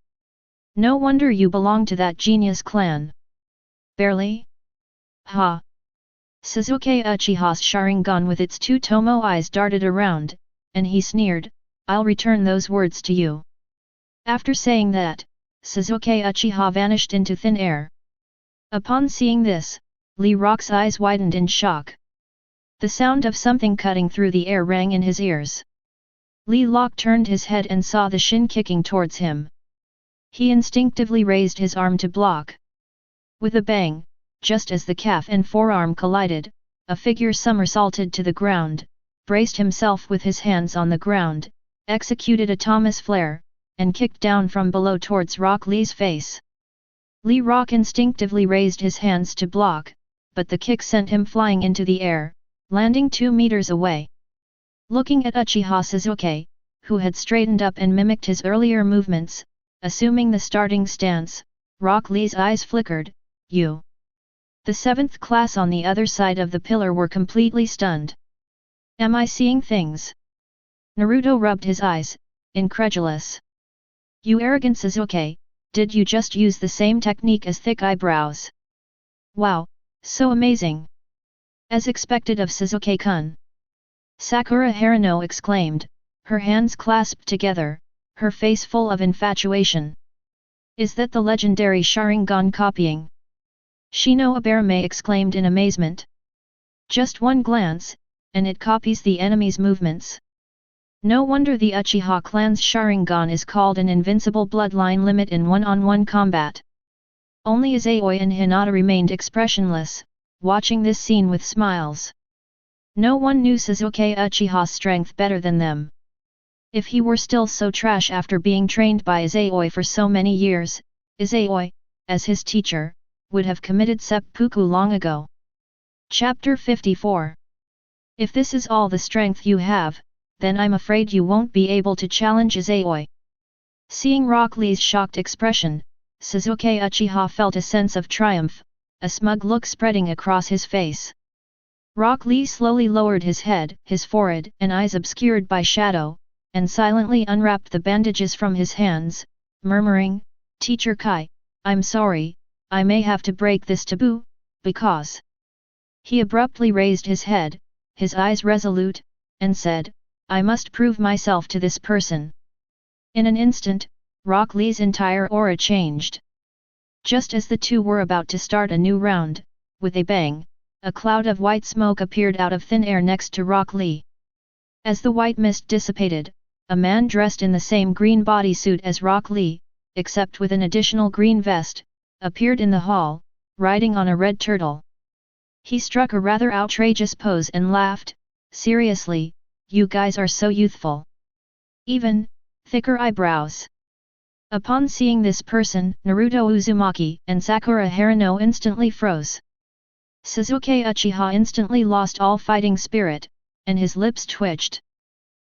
A: No wonder you belong to that genius clan." "Barely? Ha!" Sasuke Uchiha's Sharingan with its 2 Tomo eyes darted around, and he sneered, "I'll return those words to you." After saying that, Sasuke Uchiha vanished into thin air. Upon seeing this, Lee Rock's eyes widened in shock. The sound of something cutting through the air rang in his ears. Lee Locke turned his head and saw the shin kicking towards him. He instinctively raised his arm to block. With a bang, just as the calf and forearm collided, a figure somersaulted to the ground, braced himself with his hands on the ground, executed a Thomas Flare, and kicked down from below towards Rock Lee's face. Lee Rock instinctively raised his hands to block, but the kick sent him flying into the air, landing 2 meters away. Looking at Uchiha Sasuke, who had straightened up and mimicked his earlier movements, assuming the starting stance, Rock Lee's eyes flickered. "You?" The 7th class on the other side of the pillar were completely stunned. "Am I seeing things?" Naruto rubbed his eyes, incredulous. "You arrogant Sasuke, did you just use the same technique as thick eyebrows? Wow, so amazing! As expected of Sasuke-kun." Sakura Haruno exclaimed, her hands clasped together, her face full of infatuation. "Is that the legendary Sharingan copying?" Shino Abarame exclaimed in amazement. "Just one glance, and it copies the enemy's movements. No wonder the Uchiha clan's Sharingan is called an invincible bloodline limit in one-on-one combat." Only Izayoi and Hinata remained expressionless, watching this scene with smiles. No one knew Sasuke Uchiha's strength better than them. If he were still so trash after being trained by Izayoi for so many years, Izayoi, as his teacher, would have committed seppuku long ago. Chapter 54. If this is all the strength you have, then I'm afraid you won't be able to challenge Izayoi. Seeing Rock Lee's shocked expression, Sasuke Uchiha felt a sense of triumph, a smug look spreading across his face. Rock Lee slowly lowered his head, his forehead and eyes obscured by shadow, and silently unwrapped the bandages from his hands, murmuring, "Teacher Kai, I'm sorry, I may have to break this taboo, because..." He abruptly raised his head, his eyes resolute, and said, "I must prove myself to this person." In an instant, Rock Lee's entire aura changed. Just as the two were about to start a new round, with a bang, a cloud of white smoke appeared out of thin air next to Rock Lee. As the white mist dissipated, a man dressed in the same green bodysuit as Rock Lee, except with an additional green vest, appeared in the hall, riding on a red turtle. He struck a rather outrageous pose and laughed, "Seriously, you guys are so youthful. Even, thicker eyebrows." Upon seeing this person, Naruto Uzumaki and Sakura Haruno instantly froze. Sasuke Uchiha instantly lost all fighting spirit, and his lips twitched.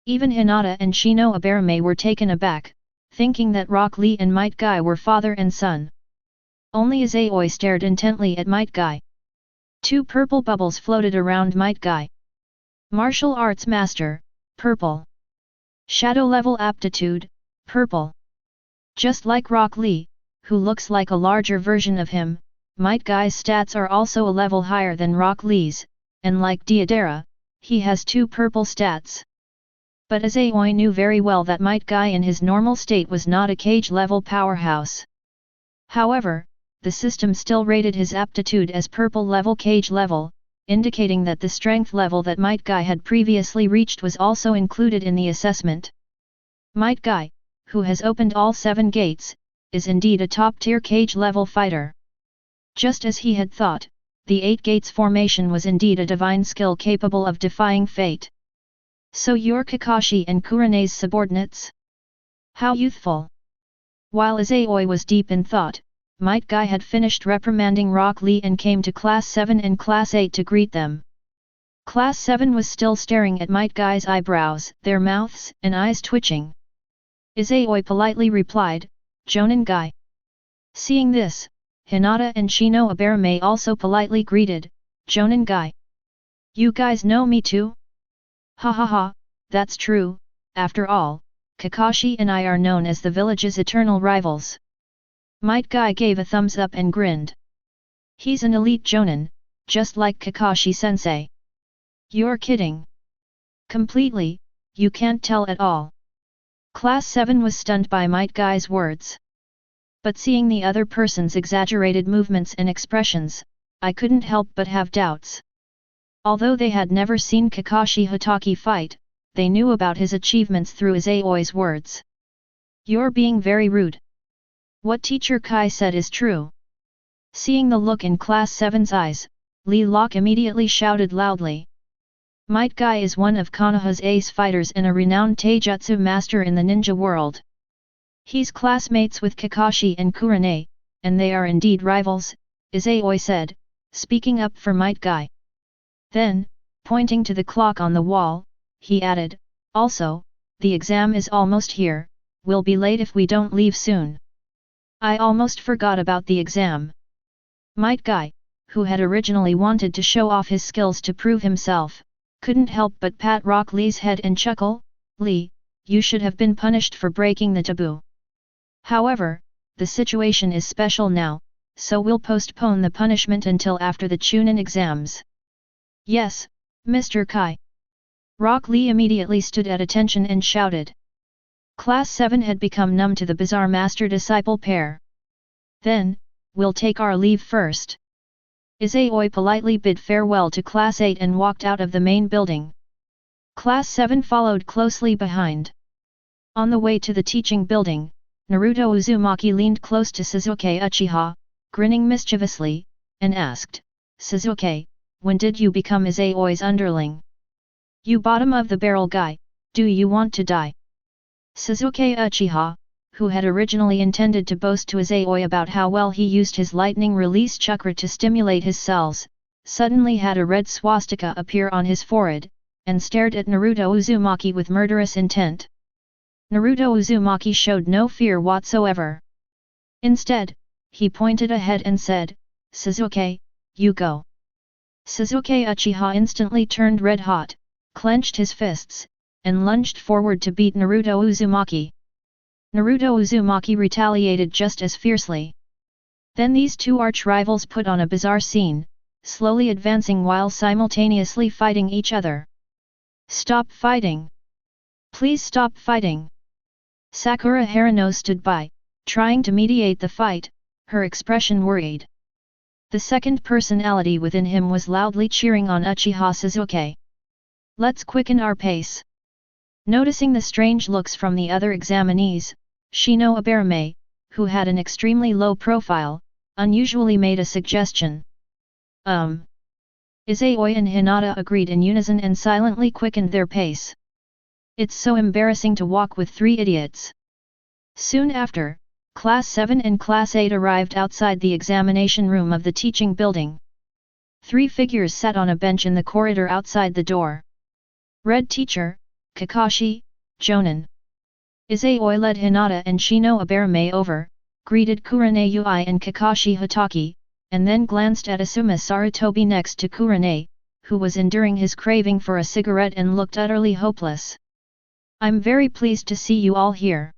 A: Even Hinata and Shino Abarame were taken aback, thinking that Rock Lee and Might Guy were father and son. Only Izayoi stared intently at Might Guy. 2 purple bubbles floated around Might Guy. Martial Arts Master, purple. Shadow Level Aptitude, purple. Just like Rock Lee, who looks like a larger version of him, Might Guy's stats are also a level higher than Rock Lee's, and like Deidara, he has 2 purple stats. But Izayoi knew very well that Might Guy in his normal state was not a cage-level powerhouse. However, the system still rated his aptitude as purple level cage level, indicating that the strength level that Might Guy had previously reached was also included in the assessment. Might Guy, who has opened all 7 gates, is indeed a top-tier cage-level fighter. Just as he had thought, the 8 gates formation was indeed a divine skill capable of defying fate. "So you're Kakashi and Kurane's subordinates? How youthful!" While Izayoi was deep in thought, Might Guy had finished reprimanding Rock Lee and came to Class 7 and Class 8 to greet them. Class 7 was still staring at Might Guy's eyebrows, their mouths and eyes twitching. Izayoi politely replied, "Jonin Guy." Seeing this, Hinata and Shino Abarame also politely greeted, "Jonin Guy. You guys know me too?" "Ha ha ha, that's true, after all, Kakashi and I are known as the village's eternal rivals." Might Guy gave a thumbs up and grinned. "He's an elite Jonin, just like Kakashi-sensei." "You're kidding. Completely, you can't tell at all." Class 7 was stunned by Might Guy's words. "But seeing the other person's exaggerated movements and expressions, I couldn't help but have doubts." Although they had never seen Kakashi Hatake fight, they knew about his achievements through Izayoi's words. "You're being very rude. What Teacher Kai said is true." Seeing the look in Class 7's eyes, Lee Locke immediately shouted loudly. "Might Guy is one of Konoha's ace fighters and a renowned taijutsu master in the ninja world. He's classmates with Kakashi and Kurane, and they are indeed rivals," Izayoi said, speaking up for Might Guy. Then, pointing to the clock on the wall, he added, "Also, the exam is almost here, we'll be late if we don't leave soon." "I almost forgot about the exam." Might Guy, who had originally wanted to show off his skills to prove himself, couldn't help but pat Rock Lee's head and chuckle, "Lee, you should have been punished for breaking the taboo. However, the situation is special now, so we'll postpone the punishment until after the Chunin exams." "Yes, Mr. Kai." Rock Lee immediately stood at attention and shouted. Class 7 had become numb to the bizarre master-disciple pair. "Then, we'll take our leave first." Izayoi politely bid farewell to Class 8 and walked out of the main building. Class 7 followed closely behind. On the way to the teaching building, Naruto Uzumaki leaned close to Sasuke Uchiha, grinning mischievously, and asked, "Sasuke, when did you become Izayoi's underling? You bottom-of-the-barrel guy, do you want to die?" Sasuke Uchiha, who had originally intended to boast to Izayoi about how well he used his lightning release chakra to stimulate his cells, suddenly had a red swastika appear on his forehead, and stared at Naruto Uzumaki with murderous intent. Naruto Uzumaki showed no fear whatsoever. Instead, he pointed ahead and said, "Sasuke, you go." Sasuke Uchiha instantly turned red-hot, clenched his fists, and lunged forward to beat Naruto Uzumaki. Naruto Uzumaki retaliated just as fiercely. Then these two arch-rivals put on a bizarre scene, slowly advancing while simultaneously fighting each other. "Stop fighting! Please stop fighting!" Sakura Haruno stood by, trying to mediate the fight, her expression worried. The second personality within him was loudly cheering on Uchiha Sasuke. Let's quicken our pace. Noticing the strange looks from the other examinees, Shino Aberame, who had an extremely low profile, unusually made a suggestion. Izayoi and Hinata agreed in unison and silently quickened their pace. It's so embarrassing to walk with 3 idiots. Soon after, Class 7 and Class 8 arrived outside the examination room of the teaching building. 3 figures sat on a bench in the corridor outside the door. Red Teacher, Kakashi, Jonin. Izayoi led Hinata and Shino Aberame over, greeted Kurenai and Kakashi Hatake, and then glanced at Asuma Sarutobi next to Kurenai, who was enduring his craving for a cigarette and looked utterly hopeless. I'm very pleased to see you all here.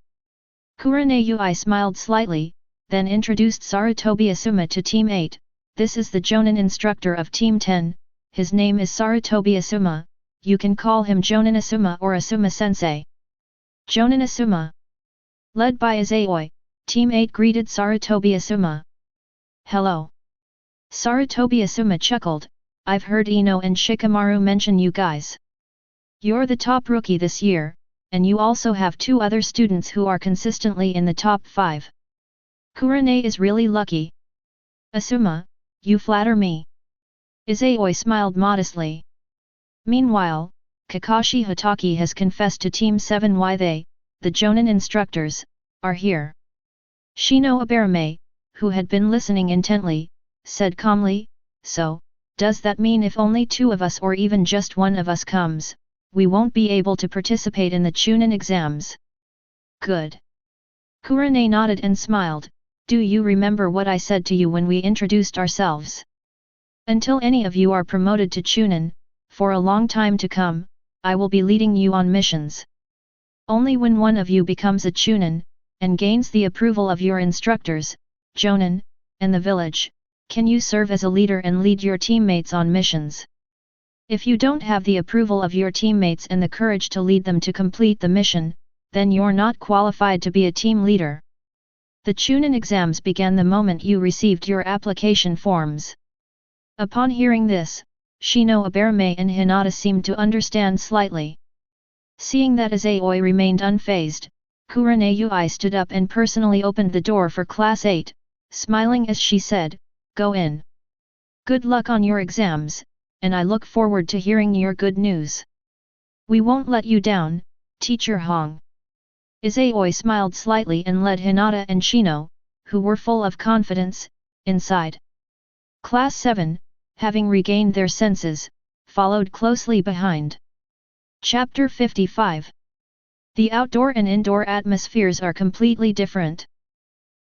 A: Kurenai smiled slightly, then introduced Sarutobi Asuma to Team 8, this is the Jonin instructor of Team 10, his name is Sarutobi Asuma, you can call him Jonin Asuma or Asuma-sensei. Jonin Asuma. Led by Izayoi, Team 8 greeted Sarutobi Asuma. Hello. Sarutobi Asuma chuckled, I've heard Ino and Shikamaru mention you guys. You're the top rookie this year, and you also have 2 other students who are consistently in the top 5. Kurenai is really lucky. Asuma, you flatter me. Izayoi smiled modestly. Meanwhile, Kakashi Hatake has confessed to Team 7 why they, the Jonin instructors, are here. Shino Aberame, who had been listening intently, said calmly, so, does that mean if only 2 of us or even just 1 of us comes, we won't be able to participate in the Chunin exams? Good. Kurenai nodded and smiled, do you remember what I said to you when we introduced ourselves? Until any of you are promoted to Chunin, for a long time to come, I will be leading you on missions. Only when one of you becomes a Chunin, and gains the approval of your instructors, Jonin, and the village, can you serve as a leader and lead your teammates on missions. If you don't have the approval of your teammates and the courage to lead them to complete the mission, then you're not qualified to be a team leader. The Chunin exams began the moment you received your application forms. Upon hearing this, Shino Aberame and Hinata seemed to understand slightly. Seeing that Izayoi remained unfazed, Kurenai stood up and personally opened the door for Class 8, smiling as she said, go in. Good luck on your exams, and I look forward to hearing your good news. We won't let you down, Teacher Hong. Izayoi smiled slightly and led Hinata and Shino, who were full of confidence, inside. Class 7, having regained their senses, followed closely behind. Chapter 55. The outdoor and indoor atmospheres are completely different.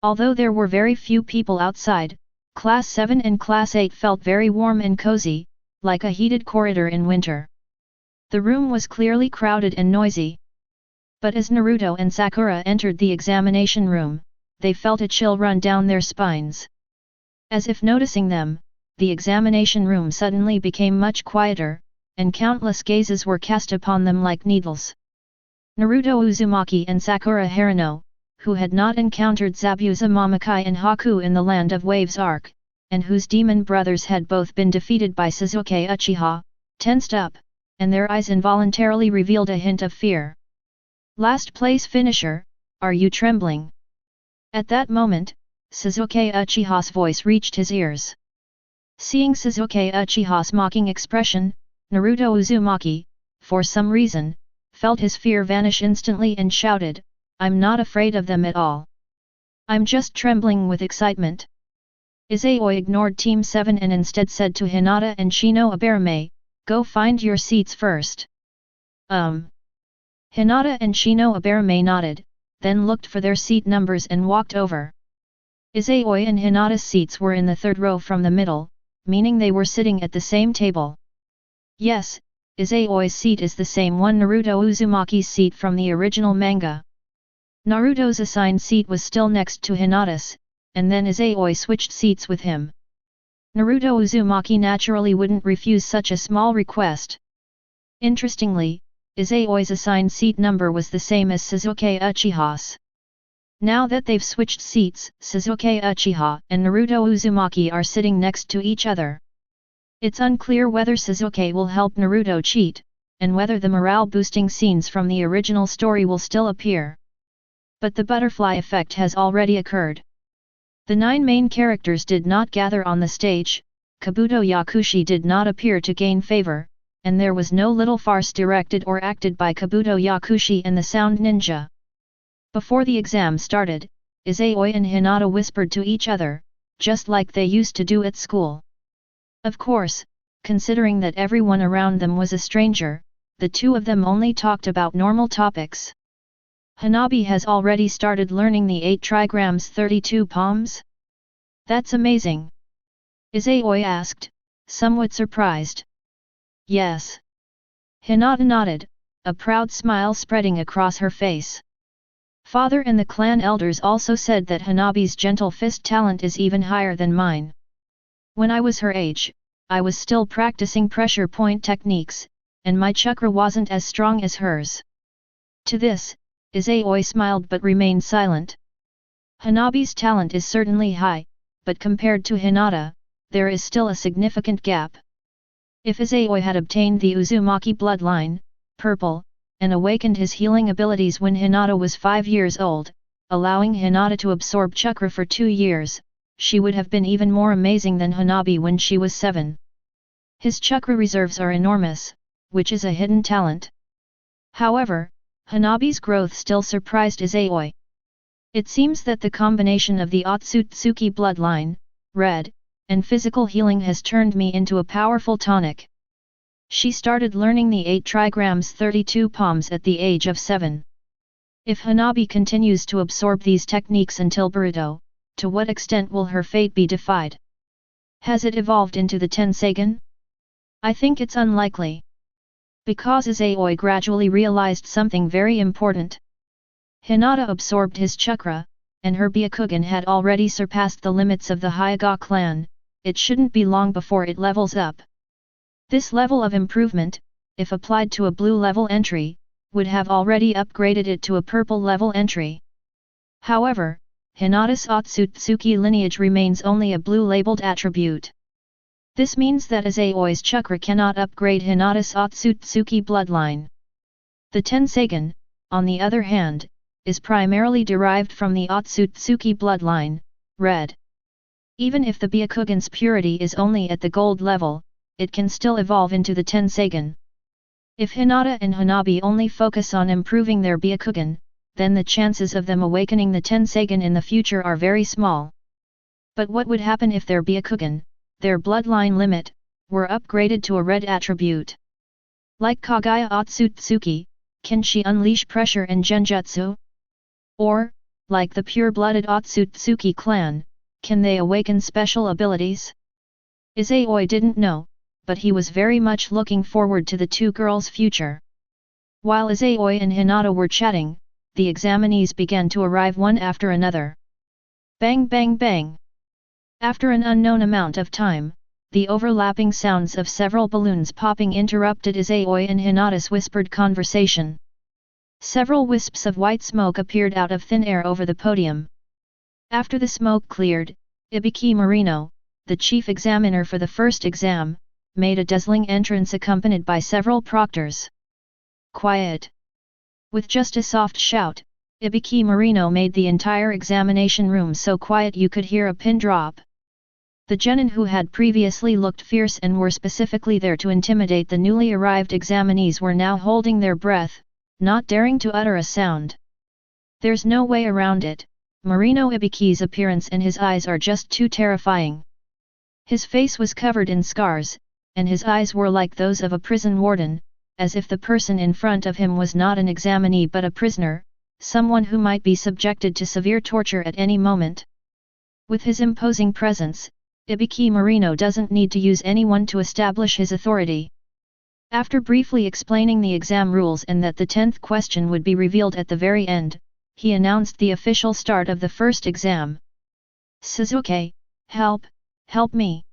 A: Although there were very few people outside, Class 7 and Class 8 felt very warm and cozy, like a heated corridor in winter. The room was clearly crowded and noisy. But as Naruto and Sakura entered the examination room, they felt a chill run down their spines. As if noticing them, the examination room suddenly became much quieter, and countless gazes were cast upon them like needles. Naruto Uzumaki and Sakura Haruno, who had not encountered Zabuza Momokai and Haku in the Land of Waves arc, and whose demon brothers had both been defeated by Sasuke Uchiha, tensed up, and their eyes involuntarily revealed a hint of fear. Last place finisher, are you trembling? At that moment, Sasuke Uchiha's voice reached his ears. Seeing Sasuke Uchiha's mocking expression, Naruto Uzumaki, for some reason, felt his fear vanish instantly and shouted, I'm not afraid of them at all. I'm just trembling with excitement. Izayoi ignored Team 7 and instead said to Hinata and Shino Aberame, go find your seats first. Hinata and Shino Aberame nodded, then looked for their seat numbers and walked over. Izayoi and Hinata's seats were in the third row from the middle, meaning they were sitting at the same table. Yes, Izayoi's seat is the same one Naruto Uzumaki's seat from the original manga. Naruto's assigned seat was still next to Hinata's, and then Izayoi switched seats with him. Naruto Uzumaki naturally wouldn't refuse such a small request. Interestingly, Izayoi's assigned seat number was the same as Sasuke Uchiha's. Now that they've switched seats, Sasuke Uchiha and Naruto Uzumaki are sitting next to each other. It's unclear whether Sasuke will help Naruto cheat, and whether the morale-boosting scenes from the original story will still appear. But the butterfly effect has already occurred. The 9 main characters did not gather on the stage, Kabuto Yakushi did not appear to gain favor, and there was no little farce directed or acted by Kabuto Yakushi and the Sound Ninja. Before the exam started, Izayoi and Hinata whispered to each other, just like they used to do at school. Of course, considering that everyone around them was a stranger, the two of them only talked about normal topics. Hanabi has already started learning the 8 trigrams 32 palms? That's amazing. Izayoi asked, somewhat surprised. Yes. Hinata nodded, a proud smile spreading across her face. Father and the clan elders also said that Hanabi's gentle fist talent is even higher than mine. When I was her age, I was still practicing pressure point techniques, and my chakra wasn't as strong as hers. To this, Izayoi smiled but remained silent. Hanabi's talent is certainly high, but compared to Hinata, there is still a significant gap. If Izayoi had obtained the Uzumaki bloodline, purple, and awakened his healing abilities when Hinata was 5 years old, allowing Hinata to absorb chakra for 2 years, she would have been even more amazing than Hanabi when she was 7. His chakra reserves are enormous, which is a hidden talent. However, Hanabi's growth still surprised Izayoi. It seems that the combination of the Otsutsuki bloodline, red, and physical healing has turned me into a powerful tonic. She started learning the 8 trigrams 32 palms at the age of 7. If Hanabi continues to absorb these techniques until Boruto, to what extent will her fate be defied? Has it evolved into the Tensagen? I think it's unlikely. Because Izayoi gradually realized something very important. Hinata absorbed his chakra, and her Byakugan had already surpassed the limits of the Hyuga clan, it shouldn't be long before it levels up. This level of improvement, if applied to a blue level entry, would have already upgraded it to a purple level entry. However, Hinata's Otsutsuki lineage remains only a blue-labeled attribute. This means that Izayoi's chakra cannot upgrade Hinata's Otsutsuki bloodline. The Tensagen, on the other hand, is primarily derived from the Otsutsuki bloodline, red. Even if the Byakugan's purity is only at the gold level, it can still evolve into the Tensagen. If Hinata and Hanabi only focus on improving their Byakugan, then the chances of them awakening the Tensagen in the future are very small. But what would happen if their Byakugan, their bloodline limit, were upgraded to a red attribute? Like Kaguya Otsutsuki, can she unleash pressure and genjutsu? Or, like the pure-blooded Otsutsuki clan, can they awaken special abilities? Izayoi didn't know, but he was very much looking forward to the two girls' future. While Izayoi and Hinata were chatting, the examinees began to arrive one after another. Bang bang bang! After an unknown amount of time, the overlapping sounds of several balloons popping interrupted Izayoi and Hinata's whispered conversation. Several wisps of white smoke appeared out of thin air over the podium. After the smoke cleared, Ibiki Marino, the chief examiner for the first exam, made a dazzling entrance accompanied by several proctors. Quiet! With just a soft shout, Ibiki Marino made the entire examination room so quiet you could hear a pin drop. The genin who had previously looked fierce and were specifically there to intimidate the newly arrived examinees were now holding their breath, not daring to utter a sound. There's no way around it, Marino Ibiki's appearance and his eyes are just too terrifying. His face was covered in scars, and his eyes were like those of a prison warden, as if the person in front of him was not an examinee but a prisoner, someone who might be subjected to severe torture at any moment. With his imposing presence, Ibiki Marino doesn't need to use anyone to establish his authority. After briefly explaining the exam rules and that the 10th question would be revealed at the very end, he announced the official start of the first exam. Sasuke, help me!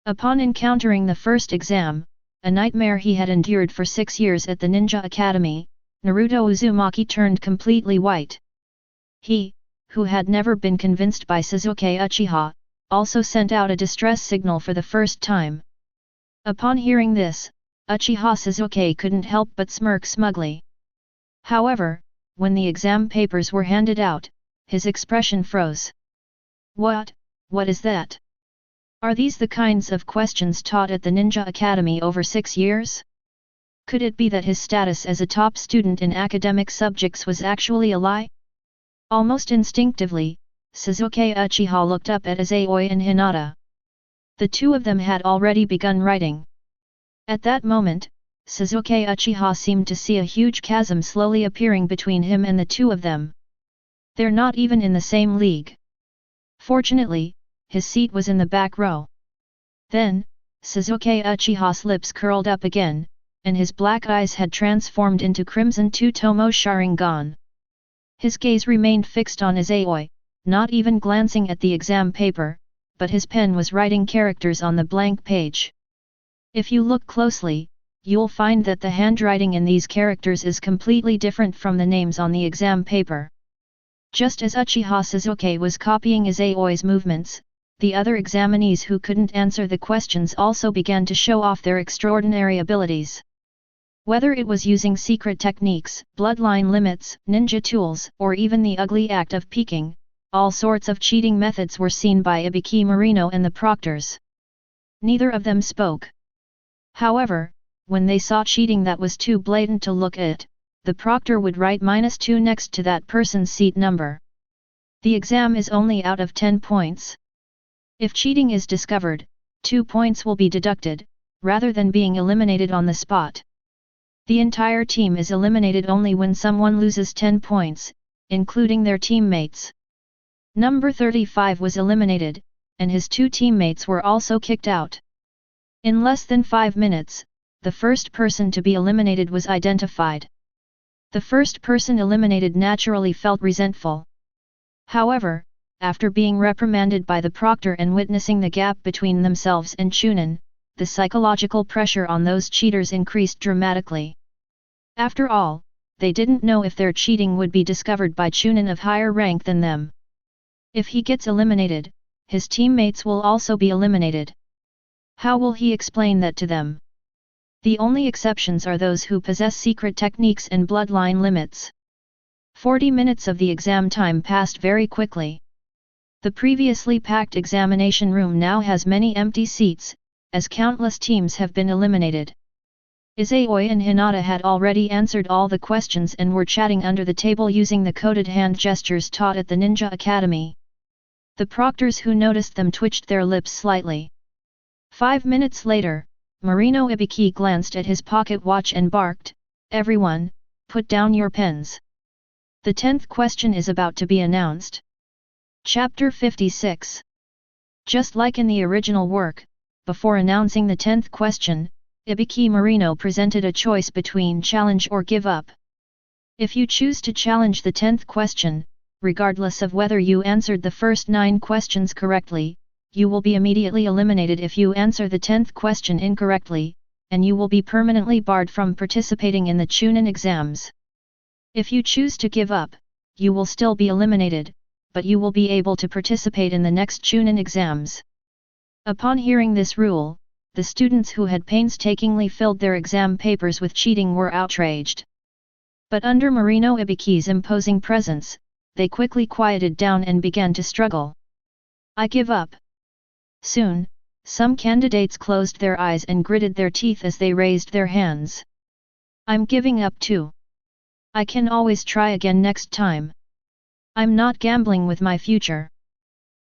A: Upon encountering the first exam, a nightmare he had endured for 6 years at the Ninja Academy, Naruto Uzumaki turned completely white. He who had never been convinced by Sasuke Uchiha, also sent out a distress signal for the first time. Upon hearing this, Uchiha Sasuke couldn't help but smirk smugly. However, when the exam papers were handed out, his expression froze. What is that? Are these the kinds of questions taught at the Ninja Academy over 6 years? Could it be that his status as a top student in academic subjects was actually a lie? Almost instinctively, Sasuke Uchiha looked up at Izayoi and Hinata. The two of them had already begun writing. At that moment, Sasuke Uchiha seemed to see a huge chasm slowly appearing between him and the two of them. They're not even in the same league. Fortunately, his seat was in the back row. Then, Sasuke Uchiha's lips curled up again, and his black eyes had transformed into crimson two-tomo Sharingan. His gaze remained fixed on Izayoi, not even glancing at the exam paper, but his pen was writing characters on the blank page. If you look closely, you'll find that the handwriting in these characters is completely different from the names on the exam paper. Just as Uchiha Sasuke was copying Izayoi's movements, the other examinees who couldn't answer the questions also began to show off their extraordinary abilities. Whether it was using secret techniques, bloodline limits, ninja tools, or even the ugly act of peeking, all sorts of cheating methods were seen by Ibiki Marino and the proctors. Neither of them spoke. However, when they saw cheating that was too blatant to look at, the proctor would write -2 next to that person's seat number. The exam is only out of 10 points. If cheating is discovered, 2 points will be deducted, rather than being eliminated on the spot. The entire team is eliminated only when someone loses 10 points, including their teammates. Number 35 was eliminated, and his 2 teammates were also kicked out. In less than 5 minutes, the first person to be eliminated was identified. The first person eliminated naturally felt resentful. However, after being reprimanded by the proctor and witnessing the gap between themselves and Chunin, the psychological pressure on those cheaters increased dramatically. After all, they didn't know if their cheating would be discovered by Chunin of higher rank than them. If he gets eliminated, his teammates will also be eliminated. How will he explain that to them? The only exceptions are those who possess secret techniques and bloodline limits. 40 minutes of the exam time passed very quickly. The previously packed examination room now has many empty seats, as countless teams have been eliminated. Izayoi and Hinata had already answered all the questions and were chatting under the table using the coded hand gestures taught at the Ninja Academy. The proctors who noticed them twitched their lips slightly. 5 minutes later, Marino Ibiki glanced at his pocket watch and barked, "Everyone, put down your pens. The 10th question is about to be announced." Chapter 56. Just like in the original work, before announcing the 10th question, Ibiki Marino presented a choice between challenge or give up. If you choose to challenge the 10th question, regardless of whether you answered the first 9 questions correctly, you will be immediately eliminated if you answer the 10th question incorrectly, and you will be permanently barred from participating in the Chunin exams. If you choose to give up, you will still be eliminated, but you will be able to participate in the next Chunin exams. Upon hearing this rule, the students who had painstakingly filled their exam papers with cheating were outraged. But under Marino Ibiki's imposing presence, they quickly quieted down and began to struggle. "I give up." Soon, some candidates closed their eyes and gritted their teeth as they raised their hands. "I'm giving up too. I can always try again next time. I'm not gambling with my future."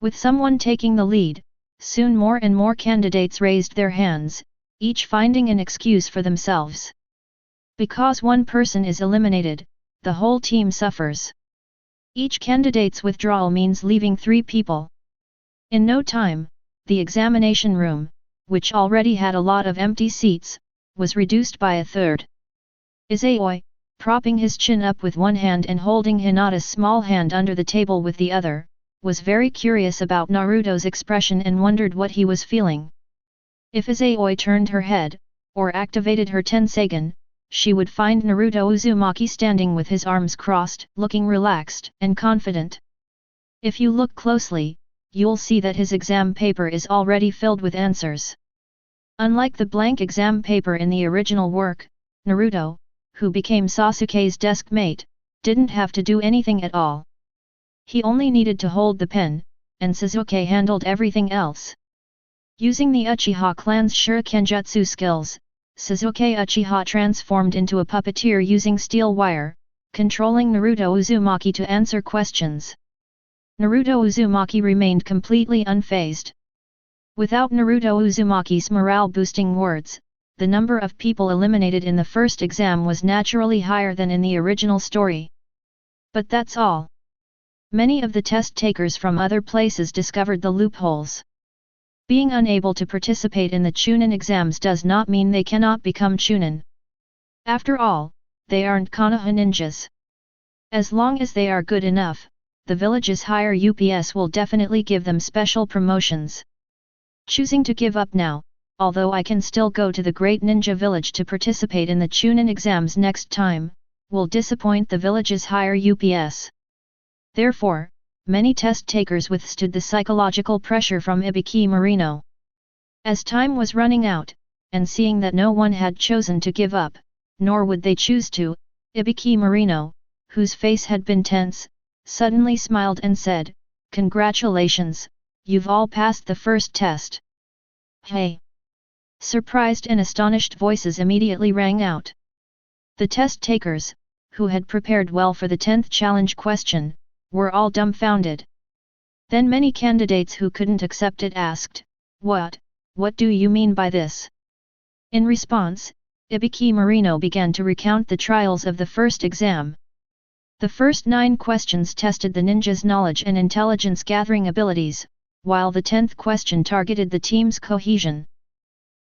A: With someone taking the lead, soon more and more candidates raised their hands, each finding an excuse for themselves. Because one person is eliminated, the whole team suffers. Each candidate's withdrawal means leaving 3 people. In no time, the examination room, which already had a lot of empty seats, was reduced by a third. Izayoi, propping his chin up with one hand and holding Hinata's small hand under the table with the other, was very curious about Naruto's expression and wondered what he was feeling. If Izayoi turned her head, or activated her Tensegan, she would find Naruto Uzumaki standing with his arms crossed, looking relaxed and confident. If you look closely, you'll see that his exam paper is already filled with answers. Unlike the blank exam paper in the original work, Naruto, who became Sasuke's desk mate, didn't have to do anything at all. He only needed to hold the pen, and Sasuke handled everything else. Using the Uchiha clan's shurikenjutsu skills, Sasuke Uchiha transformed into a puppeteer using steel wire, controlling Naruto Uzumaki to answer questions. Naruto Uzumaki remained completely unfazed. Without Naruto Uzumaki's morale-boosting words, the number of people eliminated in the first exam was naturally higher than in the original story. But that's all. Many of the test takers from other places discovered the loopholes. Being unable to participate in the Chunin exams does not mean they cannot become Chunin. After all, they aren't Konoha ninjas. As long as they are good enough, the village's higher UPS will definitely give them special promotions. Choosing to give up now, although I can still go to the Great Ninja Village to participate in the Chunin exams next time, will disappoint the village's higher UPS. Therefore, many test takers withstood the psychological pressure from Ibiki Marino. As time was running out, and seeing that no one had chosen to give up, nor would they choose to, Ibiki Marino, whose face had been tense, suddenly smiled and said, "Congratulations, you've all passed the first test." "Hey!" Surprised and astonished voices immediately rang out. The test takers, who had prepared well for the 10th challenge question, were all dumbfounded. Then many candidates who couldn't accept it asked, What do you mean by this?" In response, Ibiki Marino began to recount the trials of the first exam. The first 9 questions tested the ninja's knowledge and intelligence gathering abilities, while the 10th question targeted the team's cohesion.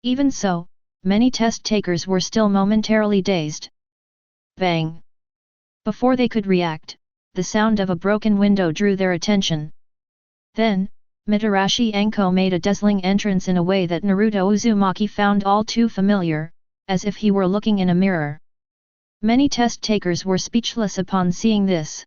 A: Even so, many test takers were still momentarily dazed. Bang! Before they could react, the sound of a broken window drew their attention. Then, Mitarashi Anko made a dazzling entrance in a way that Naruto Uzumaki found all too familiar, as if he were looking in a mirror. Many test takers were speechless upon seeing this.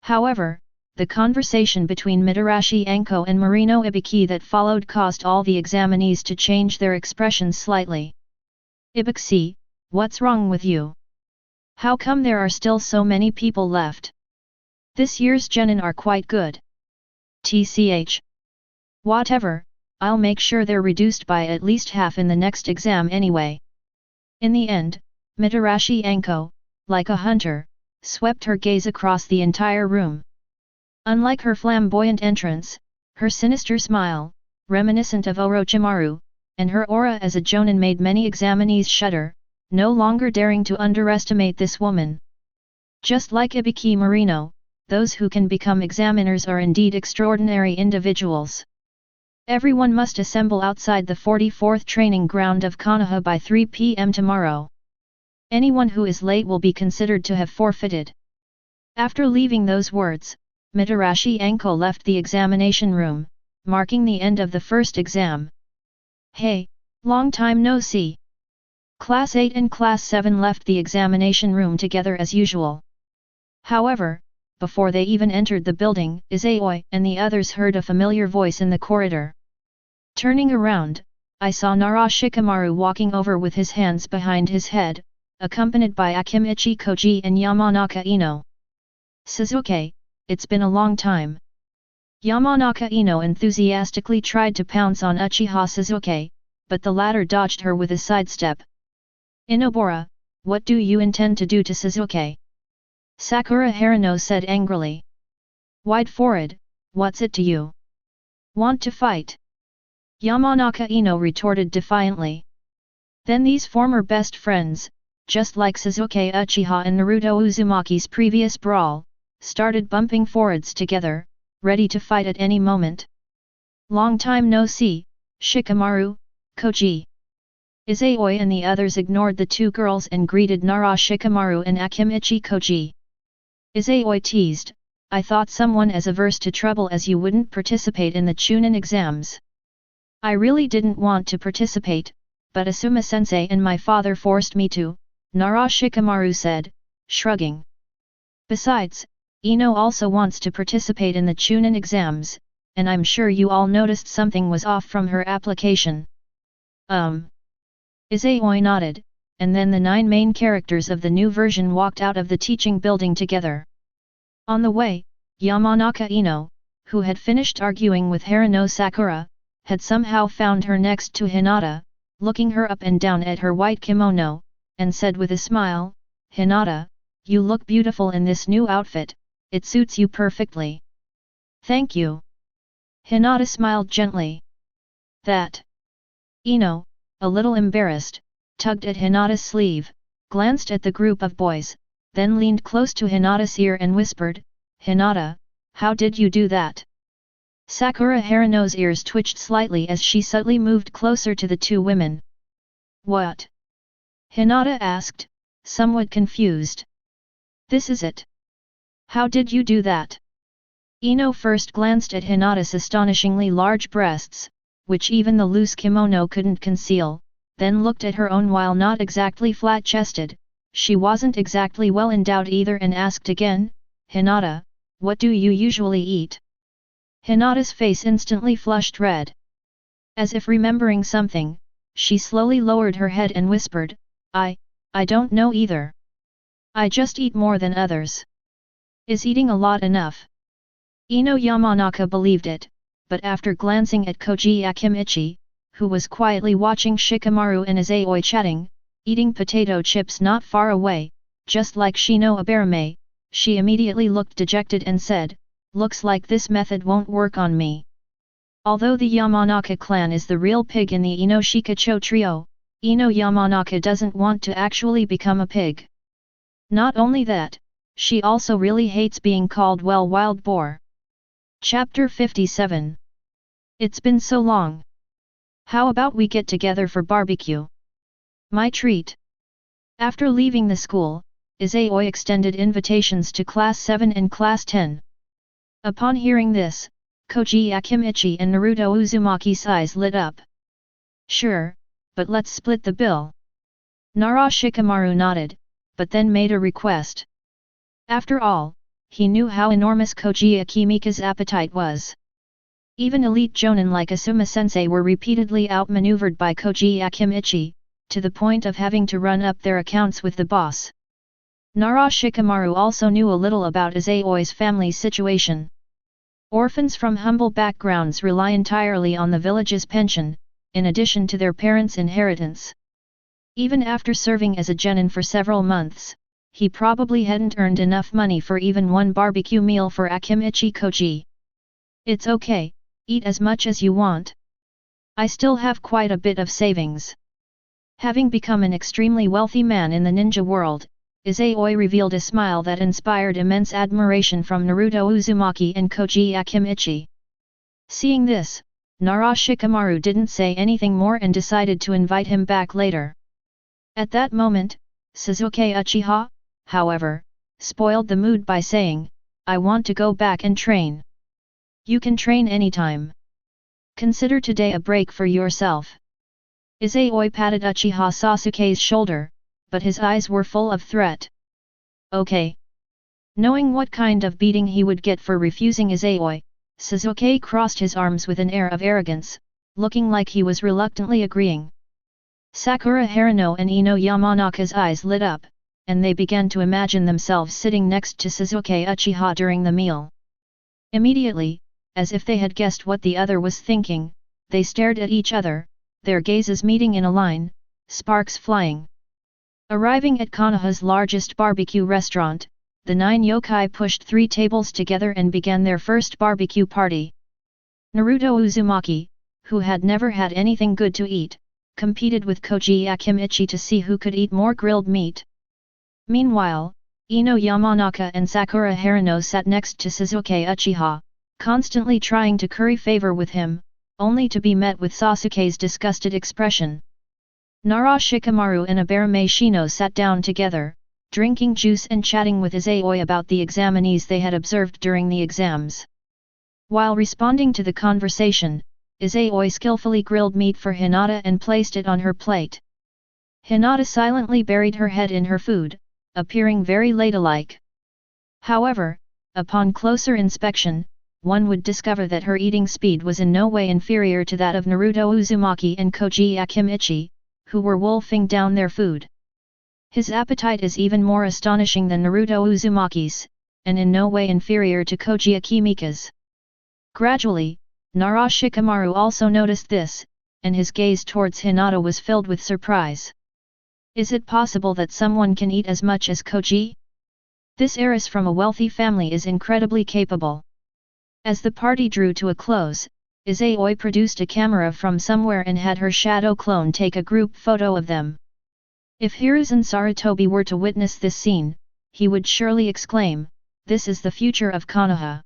A: However, the conversation between Mitarashi Anko and Marino Ibiki that followed caused all the examinees to change their expressions slightly. "Ibiki, what's wrong with you? How come there are still so many people left? This year's genin are quite good. Tch. Whatever, I'll make sure they're reduced by at least half in the next exam anyway." In the end, Mitarashi Anko, like a hunter, swept her gaze across the entire room. Unlike her flamboyant entrance, her sinister smile, reminiscent of Orochimaru, and her aura as a jonin made many examinees shudder, no longer daring to underestimate this woman. Just like Ibiki Marino, those who can become examiners are indeed extraordinary individuals. Everyone must assemble outside the 44th training ground of Konoha by 3 p.m. tomorrow. Anyone who is late will be considered to have forfeited. After leaving those words, Mitarashi Anko left the examination room, marking the end of the first exam. "Hey, long time no see." Class 8 and Class 7 left the examination room together as usual. However, before they even entered the building, Izayoi and the others heard a familiar voice in the corridor. Turning around, I saw Nara Shikamaru walking over with his hands behind his head, accompanied by Akimichi Koji and Yamanaka Ino. "Sasuke, it's been a long time." Yamanaka Ino enthusiastically tried to pounce on Uchiha Sasuke, but the latter dodged her with a sidestep. "Inobora, what do you intend to do to Sasuke?" Sakura Harino said angrily. "Wide forehead, what's it to you? Want to fight?" Yamanaka Ino retorted defiantly. Then these former best friends, just like Sasuke Uchiha and Naruto Uzumaki's previous brawl, started bumping foreheads together, ready to fight at any moment. "Long time no see, Shikamaru, Koji." Izayoi and the others ignored the two girls and greeted Nara Shikamaru and Akimichi Koji. Izayoi teased, "I thought someone as averse to trouble as you wouldn't participate in the Chunin exams." "I really didn't want to participate, but Asuma-sensei and my father forced me to," Nara Shikamaru said, shrugging. "Besides, Ino also wants to participate in the Chunin exams, and I'm sure you all noticed something was off from her application. Izayoi nodded, and then the 9 main characters of the new version walked out of the teaching building together. On the way, Yamanaka Ino, who had finished arguing with Harano Sakura, had somehow found her next to Hinata, looking her up and down at her white kimono, and said with a smile, "Hinata, you look beautiful in this new outfit, it suits you perfectly." "Thank you." Hinata smiled gently. "That." Ino, a little embarrassed, tugged at Hinata's sleeve, glanced at the group of boys, then leaned close to Hinata's ear and whispered, "Hinata, how did you do that?" Sakura Harano's ears twitched slightly as she subtly moved closer to the 2 women. "What?" Hinata asked, somewhat confused. "This is it. How did you do that?" Ino first glanced at Hinata's astonishingly large breasts, which even the loose kimono couldn't conceal, then looked at her own while not exactly flat-chested, she wasn't exactly well endowed either, and asked again, "Hinata, what do you usually eat?" Hinata's face instantly flushed red. As if remembering something, she slowly lowered her head and whispered, I don't know either. I just eat more than others." "Is eating a lot enough?" Ino Yamanaka believed it, but after glancing at Koji Akimichi, who was quietly watching Shikamaru and Izayoi chatting, eating potato chips not far away, just like Shino Abarame, she immediately looked dejected and said, "Looks like this method won't work on me." Although the Yamanaka clan is the real pig in the Inoshikacho trio, Ino Yamanaka doesn't want to actually become a pig. Not only that, she also really hates being called wild boar. Chapter 57. It's been so long. How about we get together for barbecue? My treat. After leaving the school, Izayoi extended invitations to Class 7 and Class 10. Upon hearing this, Koji Akimichi and Naruto Uzumaki's eyes lit up. "Sure, but let's split the bill." Nara Shikamaru nodded, but then made a request. After all, he knew how enormous Koji Akimika's appetite was. Even elite jonin like Asuma-sensei were repeatedly outmaneuvered by Koji Akimichi, to the point of having to run up their accounts with the boss. Nara Shikamaru also knew a little about Izayoi's family situation. Orphans from humble backgrounds rely entirely on the village's pension, in addition to their parents' inheritance. Even after serving as a genin for several months, he probably hadn't earned enough money for even one barbecue meal for Akimichi Koji. "It's okay, eat as much as you want. I still have quite a bit of savings." Having become an extremely wealthy man in the ninja world, Izayoi revealed a smile that inspired immense admiration from Naruto Uzumaki and Koji Akimichi. Seeing this, Nara Shikamaru didn't say anything more and decided to invite him back later. At that moment, Sasuke Uchiha, however, spoiled the mood by saying, "I want to go back and train." "You can train anytime. Consider today a break for yourself." Izayoi patted Uchiha Sasuke's shoulder, but his eyes were full of threat. "Okay." Knowing what kind of beating he would get for refusing Izayoi, Sasuke crossed his arms with an air of arrogance, looking like he was reluctantly agreeing. Sakura Harano and Ino Yamanaka's eyes lit up, and they began to imagine themselves sitting next to Sasuke Uchiha during the meal. Immediately, as if they had guessed what the other was thinking, they stared at each other, their gazes meeting in a line, sparks flying. Arriving at Konoha's largest barbecue restaurant, the 9 yokai pushed 3 tables together and began their first barbecue party. Naruto Uzumaki, who had never had anything good to eat, competed with Koji Akimichi to see who could eat more grilled meat. Meanwhile, Ino Yamanaka and Sakura Harano sat next to Sasuke Uchiha, constantly trying to curry favor with him, only to be met with Sasuke's disgusted expression. Nara Shikamaru and Abarame Shino sat down together, drinking juice and chatting with Izayoi about the examinees they had observed during the exams. While responding to the conversation, Izayoi skillfully grilled meat for Hinata and placed it on her plate. Hinata silently buried her head in her food, appearing very ladylike. However, upon closer inspection, one would discover that her eating speed was in no way inferior to that of Naruto Uzumaki and Koji Akimichi, who were wolfing down their food. His appetite is even more astonishing than Naruto Uzumaki's, and in no way inferior to Koji Akimicha's. Gradually, Nara Shikamaru also noticed this, and his gaze towards Hinata was filled with surprise. Is it possible that someone can eat as much as Koji? This heiress from a wealthy family is incredibly capable. As the party drew to a close, Izayoi produced a camera from somewhere and had her shadow clone take a group photo of them. If Hiruzen Sarutobi were to witness this scene, he would surely exclaim, "This is the future of Konoha."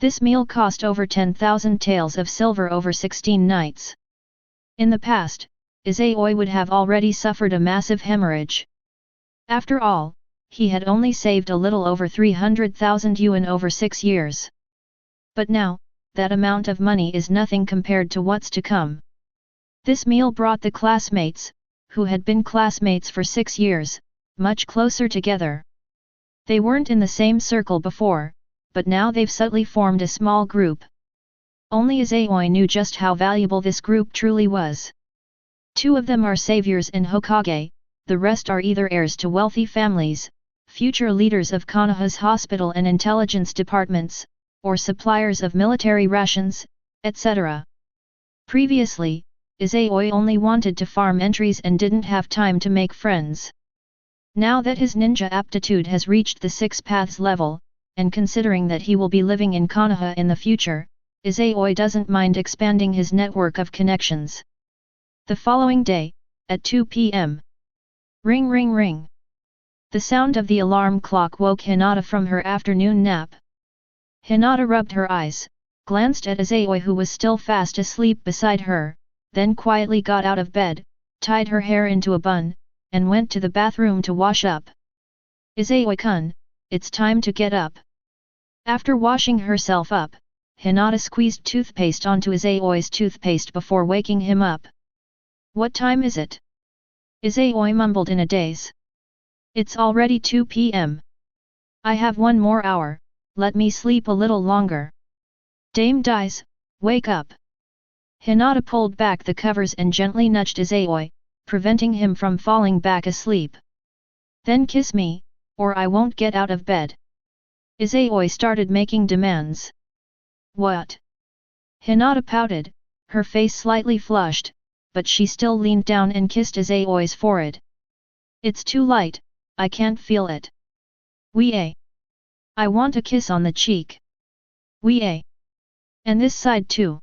A: This meal cost over 10,000 taels of silver over 16 nights. In the past, Izayoi would have already suffered a massive hemorrhage. After all, he had only saved a little over 300,000 yuan over 6 years. But now, that amount of money is nothing compared to what's to come. This meal brought the classmates, who had been classmates for 6 years, much closer together. They weren't in the same circle before, but now they've subtly formed a small group. Only Izayoi knew just how valuable this group truly was. 2 of them are saviors and Hokage, the rest are either heirs to wealthy families, future leaders of Konoha's hospital and intelligence departments, or suppliers of military rations, etc. Previously, Izayoi only wanted to farm entries and didn't have time to make friends. Now that his ninja aptitude has reached the 6 paths level, and considering that he will be living in Konoha in the future, Izayoi doesn't mind expanding his network of connections. The following day, at 2 p.m. Ring ring ring. The sound of the alarm clock woke Hinata from her afternoon nap. Hinata rubbed her eyes, glanced at Izayoi who was still fast asleep beside her, then quietly got out of bed, tied her hair into a bun, and went to the bathroom to wash up. Izayoi-kun, it's time to get up. After washing herself up, Hinata squeezed toothpaste onto Izayoi's toothpaste before waking him up. What time is it? Izayoi mumbled in a daze. It's already 2 p.m. I have 1 more hour, let me sleep a little longer. Dame Dies, wake up. Hinata pulled back the covers and gently nudged Izayoi, preventing him from falling back asleep. Then kiss me, or I won't get out of bed. Izayoi started making demands. What? Hinata pouted, her face slightly flushed, but she still leaned down and kissed Izayoi's forehead. It's too light, I can't feel it. Wee-a. I want a kiss on the cheek. Wee-a. And this side too.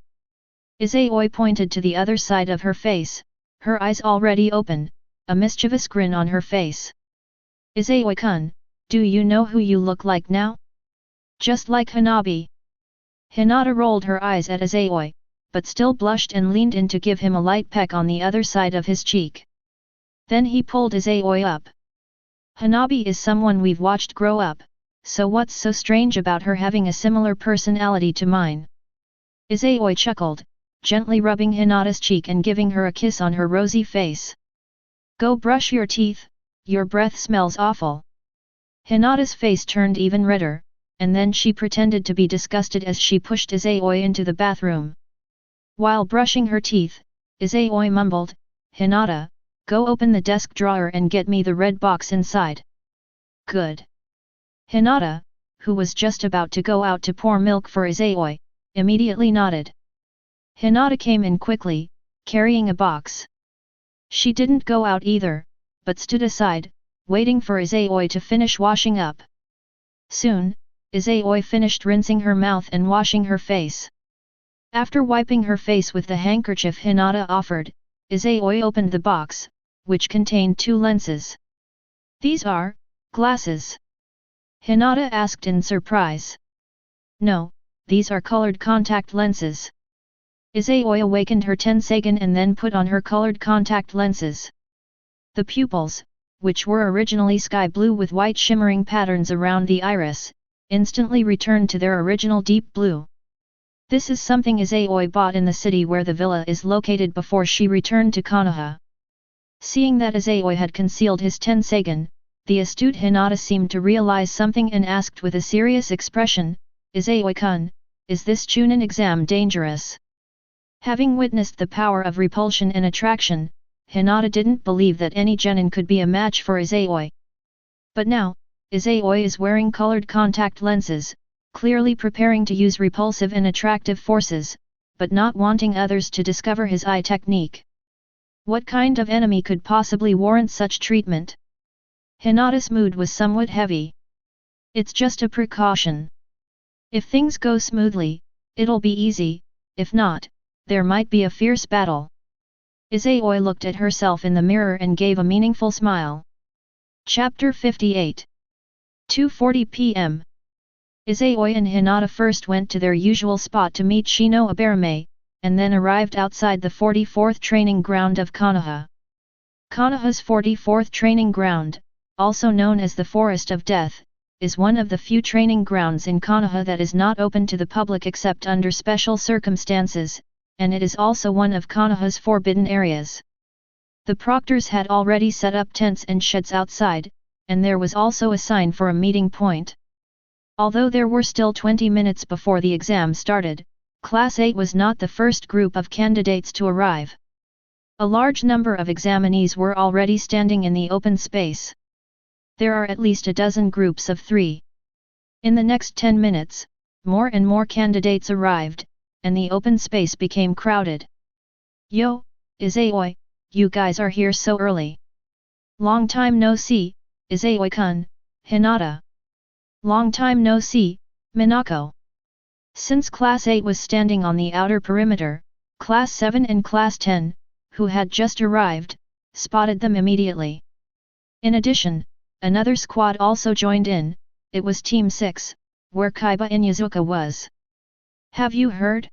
A: Izayoi pointed to the other side of her face, her eyes already open, a mischievous grin on her face. Izayoi-kun, do you know who you look like now? Just like Hanabi. Hinata rolled her eyes at Izayoi, but still blushed and leaned in to give him a light peck on the other side of his cheek. Then he pulled Izayoi up. Hanabi is someone we've watched grow up, so what's so strange about her having a similar personality to mine? Izayoi chuckled, gently rubbing Hinata's cheek and giving her a kiss on her rosy face. Go brush your teeth, your breath smells awful. Hinata's face turned even redder, and then she pretended to be disgusted as she pushed Izayoi into the bathroom. While brushing her teeth, Izayoi mumbled, Hinata, go open the desk drawer and get me the red box inside. Good. Hinata, who was just about to go out to pour milk for Izayoi, immediately nodded. Hinata came in quickly, carrying a box. She didn't go out either, but stood aside, waiting for Izayoi to finish washing up. Soon, Izayoi finished rinsing her mouth and washing her face. After wiping her face with the handkerchief Hinata offered, Izayoi opened the box, which contained 2 lenses. These are glasses? Hinata asked in surprise. No, these are colored contact lenses. Izayoi awakened her Tensagen and then put on her colored contact lenses. The pupils, which were originally sky blue with white shimmering patterns around the iris, instantly returned to their original deep blue. This is something Izayoi bought in the city where the villa is located before she returned to Konoha. Seeing that Izayoi had concealed his Tensagen, the astute Hinata seemed to realize something and asked with a serious expression, "Izayoi-kun, is this Chunin exam dangerous?" Having witnessed the power of repulsion and attraction, Hinata didn't believe that any genin could be a match for Izayoi. But now, Izayoi is wearing colored contact lenses, clearly preparing to use repulsive and attractive forces, but not wanting others to discover his eye technique. What kind of enemy could possibly warrant such treatment? Hinata's mood was somewhat heavy. It's just a precaution. If things go smoothly, it'll be easy, if not, there might be a fierce battle. Izayoi looked at herself in the mirror and gave a meaningful smile. Chapter 58. 2:40 p.m. Izayoi and Hinata first went to their usual spot to meet Shino Aberame, and then arrived outside the 44th training ground of Konoha. Konoha's 44th training ground, also known as the Forest of Death, is one of the few training grounds in Konoha that is not open to the public except under special circumstances, and it is also one of Konoha's forbidden areas. The proctors had already set up tents and sheds outside, and there was also a sign for a meeting point. Although there were still 20 minutes before the exam started, Class 8 was not the first group of candidates to arrive. A large number of examinees were already standing in the open space. There are at least a dozen groups of 3. In the next 10 minutes, more and more candidates arrived, and the open space became crowded. "Yo, Izayoi, you guys are here so early. Long time no see, Izayoi-kun, Hinata. Long time no see, Minako." Since Class 8 was standing on the outer perimeter, Class 7 and Class 10, who had just arrived, spotted them immediately. In addition, another squad also joined in. It was Team 6, where Kaiba Inyazuka was. "Have you heard?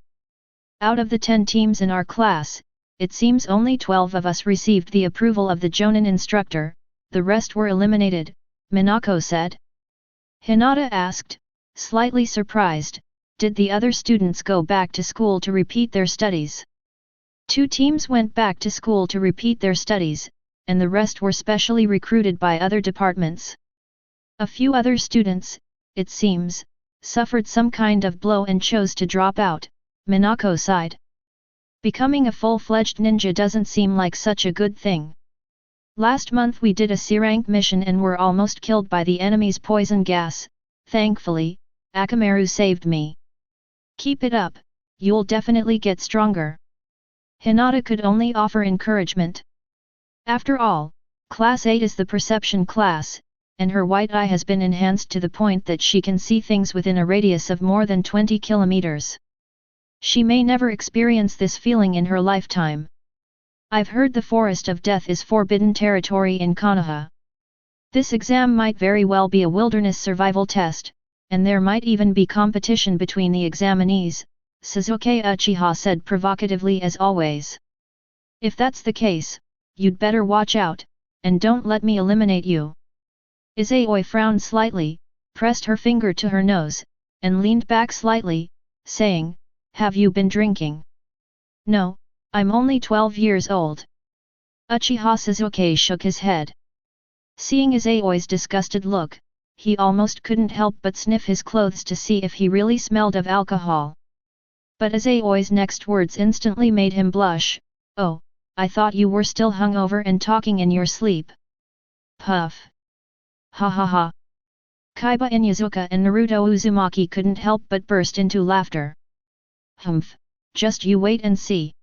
A: Out of the 10 teams in our class, it seems only 12 of us received the approval of the Jonin instructor, the rest were eliminated," Minako said. Hinata asked, slightly surprised, did the other students go back to school to repeat their studies? 2 teams went back to school to repeat their studies, and the rest were specially recruited by other departments. A few other students, it seems, suffered some kind of blow and chose to drop out, Minako sighed. Becoming a full-fledged ninja doesn't seem like such a good thing. Last month we did a C-rank mission and were almost killed by the enemy's poison gas. Thankfully, Akamaru saved me. Keep it up, you'll definitely get stronger. Hinata could only offer encouragement. After all, Class 8 is the perception class, and her white eye has been enhanced to the point that she can see things within a radius of more than 20 kilometers. She may never experience this feeling in her lifetime. "I've heard the Forest of Death is forbidden territory in Konoha. This exam might very well be a wilderness survival test, and there might even be competition between the examinees," Sasuke Uchiha said provocatively as always. "If that's the case, you'd better watch out, and don't let me eliminate you." Izayoi frowned slightly, pressed her finger to her nose, and leaned back slightly, saying, "Have you been drinking?" "No, I'm only 12 years old." Uchiha Sasuke shook his head. Seeing Izayoi's disgusted look, he almost couldn't help but sniff his clothes to see if he really smelled of alcohol. But Izayoi's next words instantly made him blush. "Oh, I thought you were still hungover and talking in your sleep." Puff. Ha ha ha. Kaiba Inyazuka and Naruto Uzumaki couldn't help but burst into laughter. "Humph, just you wait and see."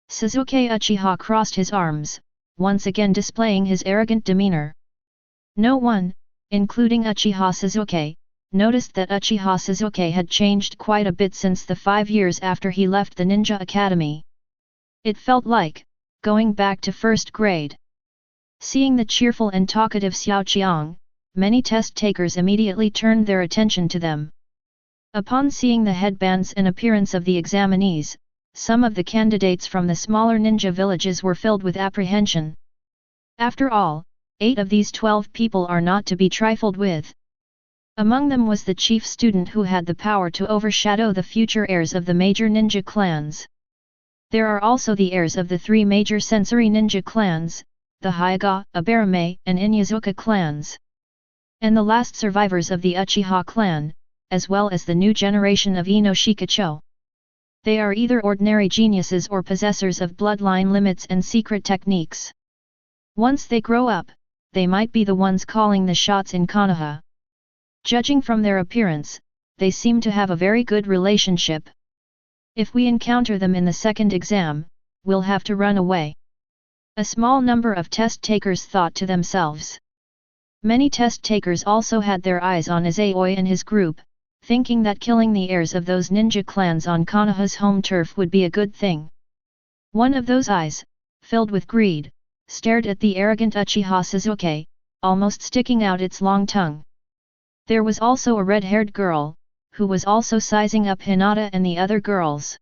A: Sasuke Uchiha crossed his arms, once again displaying his arrogant demeanor. No one, including Uchiha Sasuke, noticed that Uchiha Sasuke had changed quite a bit since the 5 years after he left the Ninja Academy. It felt like going back to first grade. Seeing the cheerful and talkative Xiao Qiang, many test takers immediately turned their attention to them. Upon seeing the headbands and appearance of the examinees, some of the candidates from the smaller ninja villages were filled with apprehension. After all, 8 of these 12 people are not to be trifled with. Among them was the chief student who had the power to overshadow the future heirs of the major ninja clans. There are also the heirs of the 3 major sensory ninja clans, the Hyuga, Abarame, and Inyazuka clans. And the last survivors of the Uchiha clan, as well as the new generation of Ino Shikacho. They are either ordinary geniuses or possessors of bloodline limits and secret techniques. Once they grow up, they might be the ones calling the shots in Konoha. Judging from their appearance, they seem to have a very good relationship. If we encounter them in the second exam, we'll have to run away. A small number of test takers thought to themselves. Many test takers also had their eyes on Izayoi and his group, thinking that killing the heirs of those ninja clans on Konoha's home turf would be a good thing. One of those eyes, filled with greed, stared at the arrogant Uchiha Sasuke, almost sticking out its long tongue. There was also a red-haired girl, who was also sizing up Hinata and the other girls.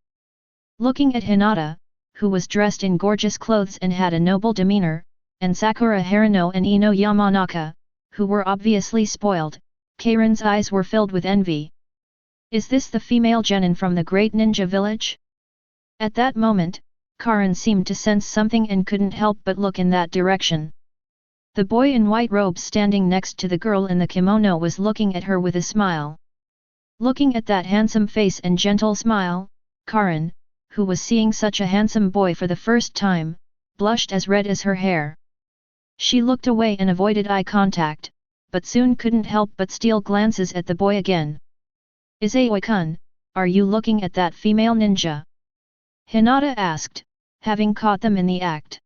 A: Looking at Hinata, who was dressed in gorgeous clothes and had a noble demeanor, and Sakura Harano and Ino Yamanaka, who were obviously spoiled, Karin's eyes were filled with envy. Is this the female genin from the great ninja village? At that moment, Karin seemed to sense something and couldn't help but look in that direction. The boy in white robes standing next to the girl in the kimono was looking at her with a smile. Looking at that handsome face and gentle smile, Karin, who was seeing such a handsome boy for the first time, blushed as red as her hair. She looked away and avoided eye contact, but soon couldn't help but steal glances at the boy again. Izayoi-kun, are you looking at that female ninja? Hinata asked, having caught them in the act.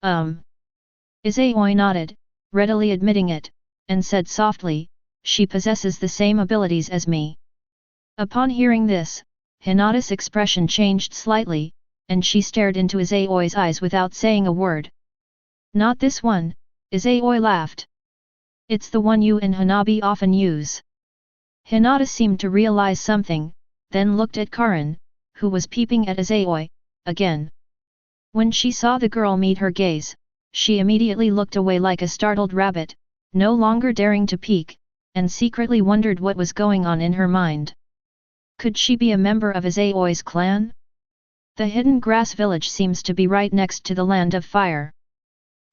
A: Izayoi nodded, readily admitting it, and said softly, she possesses the same abilities as me. Upon hearing this, Hinata's expression changed slightly, and she stared into Izayoi's eyes without saying a word. Not this one, Izayoi laughed. It's the one you and Hanabi often use. Hinata seemed to realize something, then looked at Karin, who was peeping at Izayoi, again. When she saw the girl meet her gaze, she immediately looked away like a startled rabbit, no longer daring to peek, and secretly wondered what was going on in her mind. Could she be a member of Izayoi's clan? The hidden grass village seems to be right next to the land of fire.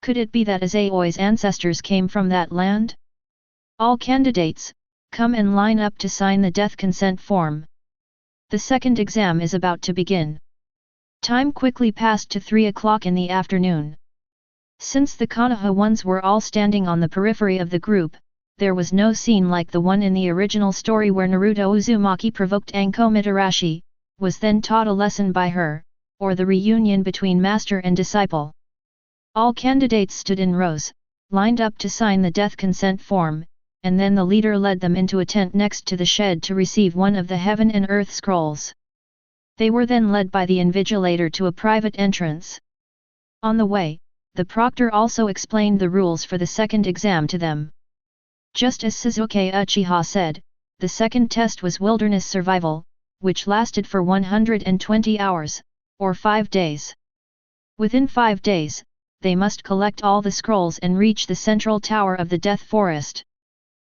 A: Could it be that Izayoi's ancestors came from that land? All candidates, come and line up to sign the death consent form. The second exam is about to begin. Time quickly passed to 3 o'clock in the afternoon. Since the Konoha ones were all standing on the periphery of the group, there was no scene like the one in the original story where Naruto Uzumaki provoked Anko Mitarashi, was then taught a lesson by her, or the reunion between master and disciple. All candidates stood in rows, lined up to sign the death consent form, and then the leader led them into a tent next to the shed to receive one of the Heaven and Earth scrolls. They were then led by the invigilator to a private entrance. On the way, the proctor also explained the rules for the second exam to them. Just as Sasuke Uchiha said, the second test was wilderness survival, which lasted for 120 hours, or 5 days. Within 5 days, they must collect all the scrolls and reach the central tower of the Death Forest.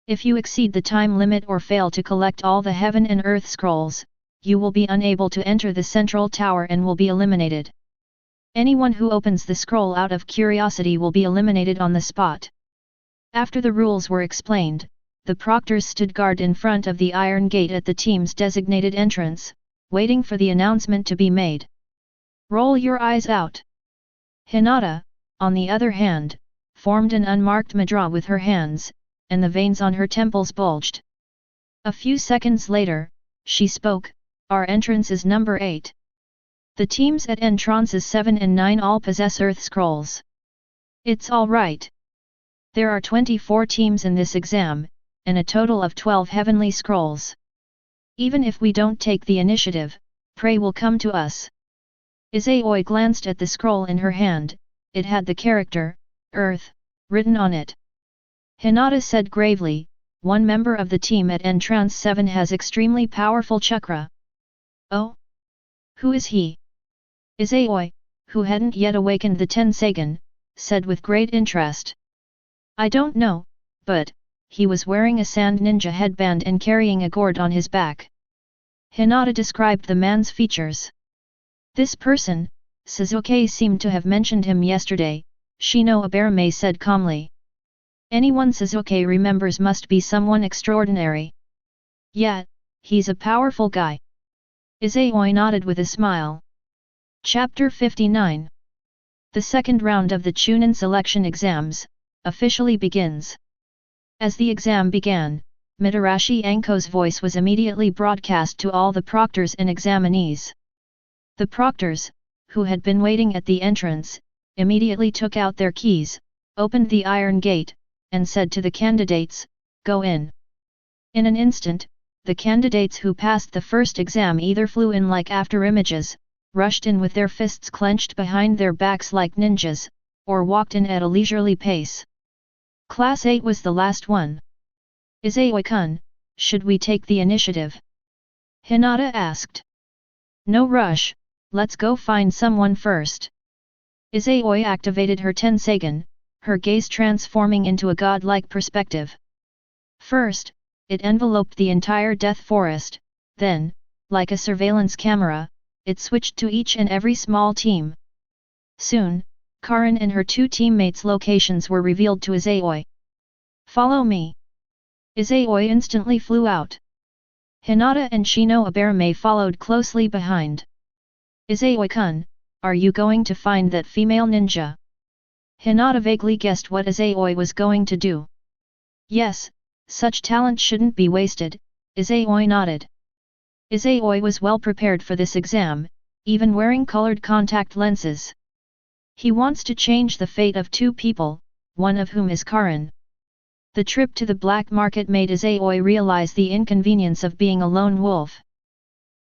A: If you exceed the time limit or fail to collect all the Heaven and Earth scrolls, you will be unable to enter the central tower and will be eliminated. Anyone who opens the scroll out of curiosity will be eliminated on the spot. After the rules were explained, the proctors stood guard in front of the iron gate at the team's designated entrance, waiting for the announcement to be made. Roll your eyes out. Hinata, on the other hand, formed an unmarked mudra with her hands, and the veins on her temples bulged. A few seconds later, she spoke, our entrance is number 8. The teams at entrances 7 and 9 all possess Earth Scrolls. It's all right. There are 24 teams in this exam, and a total of 12 Heavenly Scrolls. Even if we don't take the initiative, prey will come to us. Izayoi glanced at the scroll in her hand, it had the character, Earth, written on it. Hinata said gravely, one member of the team at entrance 7 has extremely powerful chakra. Oh? Who is he? Izayoi, who hadn't yet awakened the Tensagen, said with great interest. I don't know, but, he was wearing a sand ninja headband and carrying a gourd on his back. Hinata described the man's features. This person, Sasuke seemed to have mentioned him yesterday, Shino Aberame said calmly. Anyone Sasuke remembers must be someone extraordinary. Yet, he's a powerful guy. Izayoi nodded with a smile. Chapter 59. The second round of the Chunin selection exams officially begins. As the exam began, Mitarashi Anko's voice was immediately broadcast to all the proctors and examinees. The proctors, who had been waiting at the entrance, immediately took out their keys, opened the iron gate, and said to the candidates, "Go in." In an instant, the candidates who passed the first exam either flew in like afterimages, rushed in with their fists clenched behind their backs like ninjas, or walked in at a leisurely pace. Class 8 was the last one. Izayoi-kun, should we take the initiative? Hinata asked. No rush, let's go find someone first. Izayoi activated her Tensegan, her gaze transforming into a godlike perspective. First, it enveloped the entire death forest, then, like a surveillance camera, it switched to each and every small team. Soon, Karin and her two teammates' locations were revealed to Izayoi. Follow me. Izayoi instantly flew out. Hinata and Shino Aberame followed closely behind. Izayoi-kun, are you going to find that female ninja? Hinata vaguely guessed what Izayoi was going to do. Yes, such talent shouldn't be wasted, Izayoi nodded. Izayoi was well prepared for this exam, even wearing colored contact lenses. He wants to change the fate of two people, one of whom is Karin. The trip to the black market made Izayoi realize the inconvenience of being a lone wolf.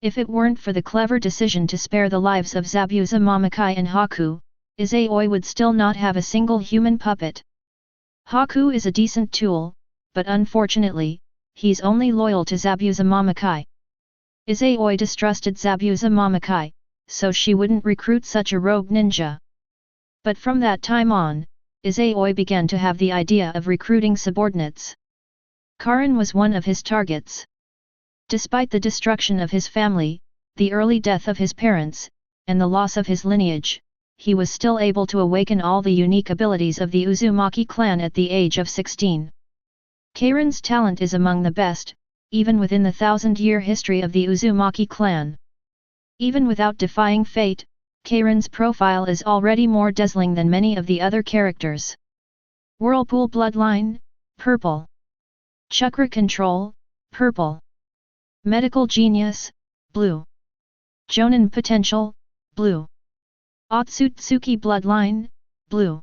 A: If it weren't for the clever decision to spare the lives of Zabuza Mamakai and Haku, Izayoi would still not have a single human puppet. Haku is a decent tool, but unfortunately, he's only loyal to Zabuza Mamakai. Izayoi distrusted Zabuza Mamakai, so she wouldn't recruit such a rogue ninja. But from that time on, Izayoi began to have the idea of recruiting subordinates. Karin was one of his targets. Despite the destruction of his family, the early death of his parents, and the loss of his lineage, he was still able to awaken all the unique abilities of the Uzumaki clan at the age of 16. Karin's talent is among the best, even within the 1000-year history of the Uzumaki clan. Even without defying fate, Karin's profile is already more dazzling than many of the other characters. Whirlpool Bloodline, purple. Chakra Control, purple. Medical Genius, blue. Jonin Potential, blue. Otsutsuki Bloodline, blue.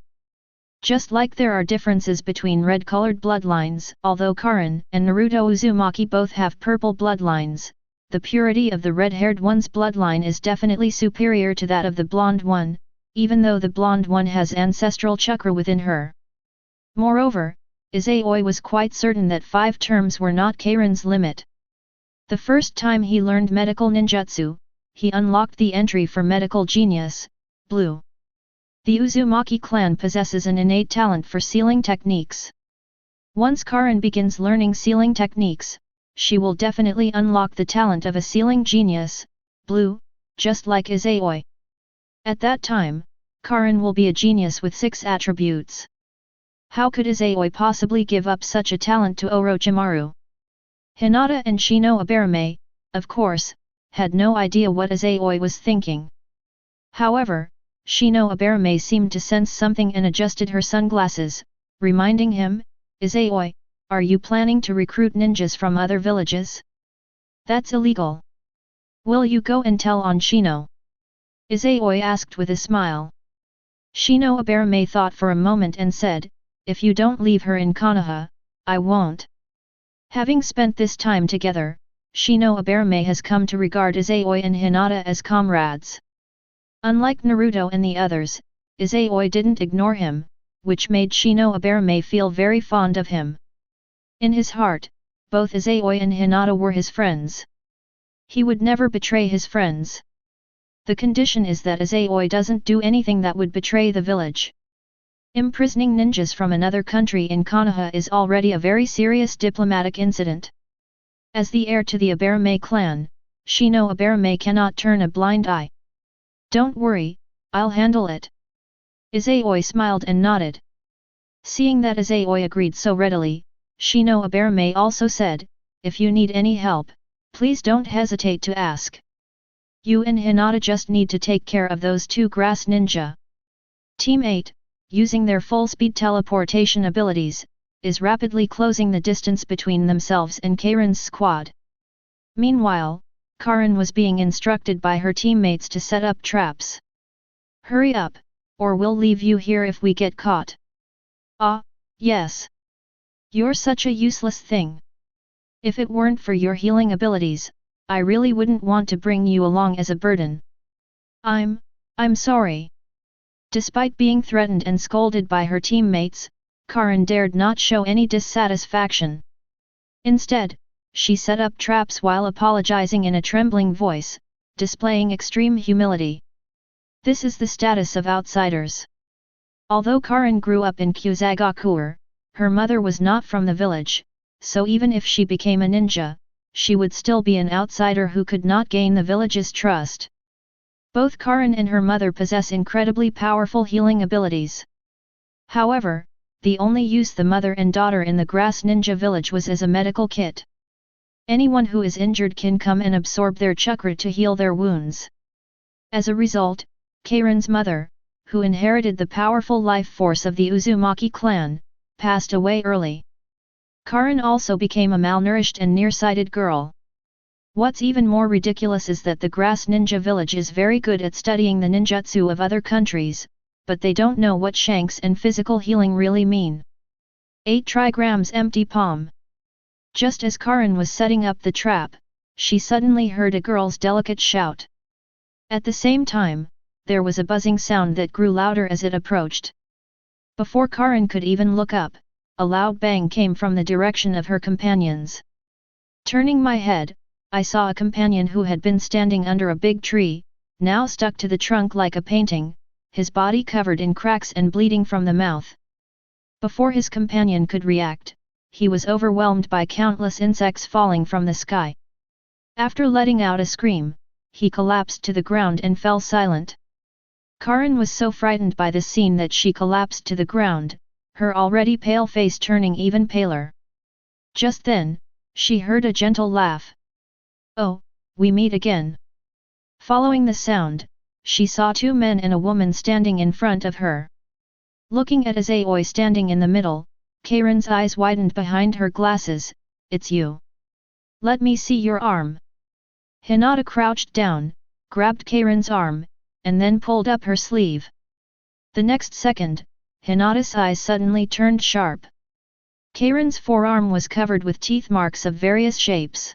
A: Just like there are differences between red-colored bloodlines, although Karin and Naruto Uzumaki both have purple bloodlines, the purity of the red-haired one's bloodline is definitely superior to that of the blonde one, even though the blonde one has ancestral chakra within her. Moreover, Izayoi was quite certain that 5 terms were not Karin's limit. The first time he learned medical ninjutsu, he unlocked the entry for medical genius, blue. The Uzumaki clan possesses an innate talent for sealing techniques. Once Karin begins learning sealing techniques, she will definitely unlock the talent of a sealing genius, blue, just like Izayoi. At that time, Karin will be a genius with 6 attributes. How could Izayoi possibly give up such a talent to Orochimaru? Hinata and Shino Aberame, of course, had no idea what Izayoi was thinking. However, Shino Aberame seemed to sense something and adjusted her sunglasses, reminding him, Izayoi, are you planning to recruit ninjas from other villages? That's illegal. Will you go and tell on Shino? Izayoi asked with a smile. Shino Aberame thought for a moment and said, if you don't leave her in Konoha, I won't. Having spent this time together, Shino Aberame has come to regard Izayoi and Hinata as comrades. Unlike Naruto and the others, Izayoi didn't ignore him, which made Shino Aberame feel very fond of him. In his heart, both Izayoi and Hinata were his friends. He would never betray his friends. The condition is that Izayoi doesn't do anything that would betray the village. Imprisoning ninjas from another country in Konoha is already a very serious diplomatic incident. As the heir to the Aberame clan, Shino Aberame cannot turn a blind eye. Don't worry, I'll handle it. Izayoi smiled and nodded. Seeing that Izayoi agreed so readily, Shino Aberame also said, if you need any help, please don't hesitate to ask. You and Hinata just need to take care of those two grass ninja. Team 8, using their full-speed teleportation abilities, is rapidly closing the distance between themselves and Karin's squad. Meanwhile, Karin was being instructed by her teammates to set up traps. Hurry up, or we'll leave you here if we get caught. Ah, yes. You're such a useless thing. If it weren't for your healing abilities, I really wouldn't want to bring you along as a burden. I'm sorry. Despite being threatened and scolded by her teammates, Karin dared not show any dissatisfaction. Instead, she set up traps while apologizing in a trembling voice, displaying extreme humility. This is the status of outsiders. Although Karin grew up in Kusagakuer, her mother was not from the village, so even if she became a ninja, she would still be an outsider who could not gain the village's trust. Both Karin and her mother possess incredibly powerful healing abilities. However, the only use the mother and daughter in the Grass Ninja village was as a medical kit. Anyone who is injured can come and absorb their chakra to heal their wounds. As a result, Karin's mother, who inherited the powerful life force of the Uzumaki clan, passed away early. Karin also became a malnourished and nearsighted girl. What's even more ridiculous is that the Grass Ninja village is very good at studying the ninjutsu of other countries, but they don't know what shanks and physical healing really mean. 8 trigrams empty palm. Just as Karin was setting up the trap, she suddenly heard a girl's delicate shout. At the same time, there was a buzzing sound that grew louder as it approached. Before Karin could even look up, a loud bang came from the direction of her companions. Turning my head, I saw a companion who had been standing under a big tree, now stuck to the trunk like a painting, his body covered in cracks and bleeding from the mouth. Before his companion could react, he was overwhelmed by countless insects falling from the sky. After letting out a scream, he collapsed to the ground and fell silent. Karin was so frightened by this scene that she collapsed to the ground, her already pale face turning even paler. Just then, she heard a gentle laugh. Oh, we meet again. Following the sound, she saw 2 men and a woman standing in front of her. Looking at Izayoi standing in the middle, Karin's eyes widened behind her glasses. It's you. Let me see your arm. Hinata crouched down, grabbed Karin's arm, and then pulled up her sleeve. The next second, Hinata's eyes suddenly turned sharp. Karin's forearm was covered with teeth marks of various shapes.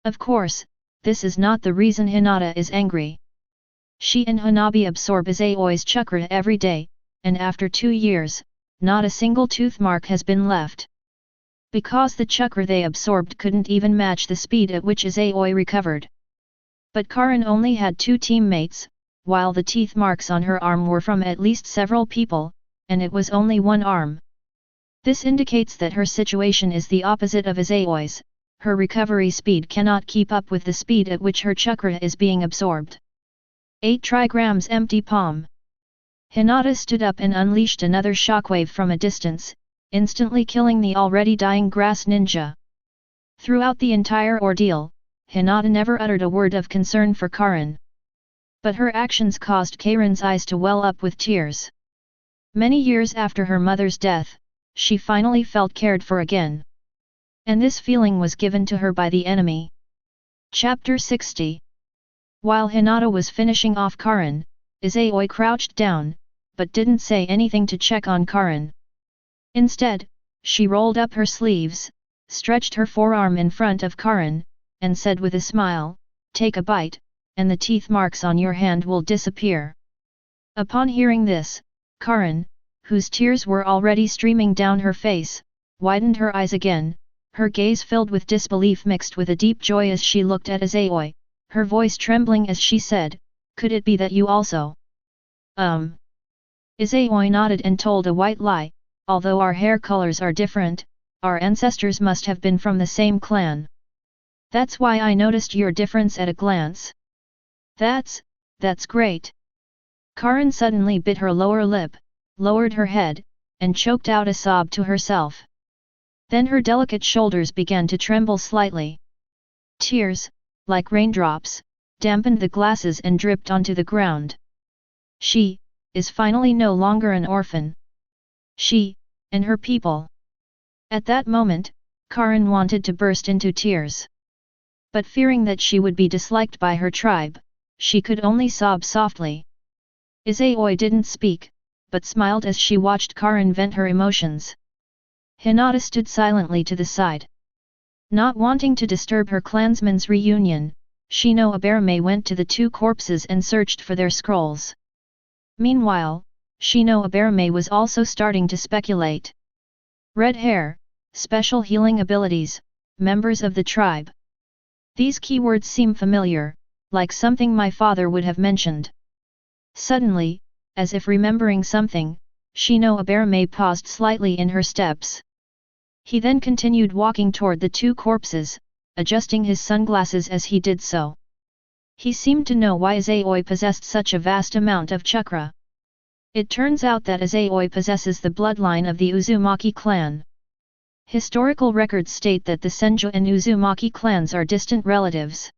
A: Of course, this is not the reason Hinata is angry. She and Hanabi absorb Izayoi's chakra every day, and after 2 years, not a single tooth mark has been left. Because the chakra they absorbed couldn't even match the speed at which Izayoi recovered. But Karin only had 2 teammates, while the teeth marks on her arm were from at least several people, and it was only 1 arm. This indicates that her situation is the opposite of Izayoi's. Her recovery speed cannot keep up with the speed at which her chakra is being absorbed. 8 trigrams empty palm. Hinata stood up and unleashed another shockwave from a distance, instantly killing the already dying grass ninja. Throughout the entire ordeal, Hinata never uttered a word of concern for Karin. But her actions caused Karin's eyes to well up with tears. Many years after her mother's death, she finally felt cared for again. And this feeling was given to her by the enemy. Chapter 60. While Hinata was finishing off Karin, Izayoi crouched down, but didn't say anything to check on Karin. Instead, she rolled up her sleeves, stretched her forearm in front of Karin, and said with a smile, "Take a bite, and the teeth marks on your hand will disappear." Upon hearing this, Karin, whose tears were already streaming down her face, widened her eyes again, her gaze filled with disbelief mixed with a deep joy as she looked at Izayoi, her voice trembling as she said, "Could it be that you also?" Izayoi nodded and told a white lie, "Although our hair colors are different, our ancestors must have been from the same clan. That's why I noticed your difference at a glance." That's great. Karin suddenly bit her lower lip, lowered her head, and choked out a sob to herself. Then her delicate shoulders began to tremble slightly. Tears, like raindrops, dampened the glasses and dripped onto the ground. She is finally no longer an orphan. She and her people. At that moment, Karin wanted to burst into tears. But fearing that she would be disliked by her tribe, she could only sob softly. Izayoi didn't speak, but smiled as she watched Karin vent her emotions. Hinata stood silently to the side. Not wanting to disturb her clansmen's reunion, Shino Aberame went to the two corpses and searched for their scrolls. Meanwhile, Shino Aberame was also starting to speculate. Red hair, special healing abilities, members of the tribe. These keywords seem familiar, like something my father would have mentioned. Suddenly, as if remembering something, Shino Aberame paused slightly in her steps. He then continued walking toward the two corpses, adjusting his sunglasses as he did so. He seemed to know why Izayoi possessed such a vast amount of chakra. It turns out that Izayoi possesses the bloodline of the Uzumaki clan. Historical records state that the Senju and Uzumaki clans are distant relatives.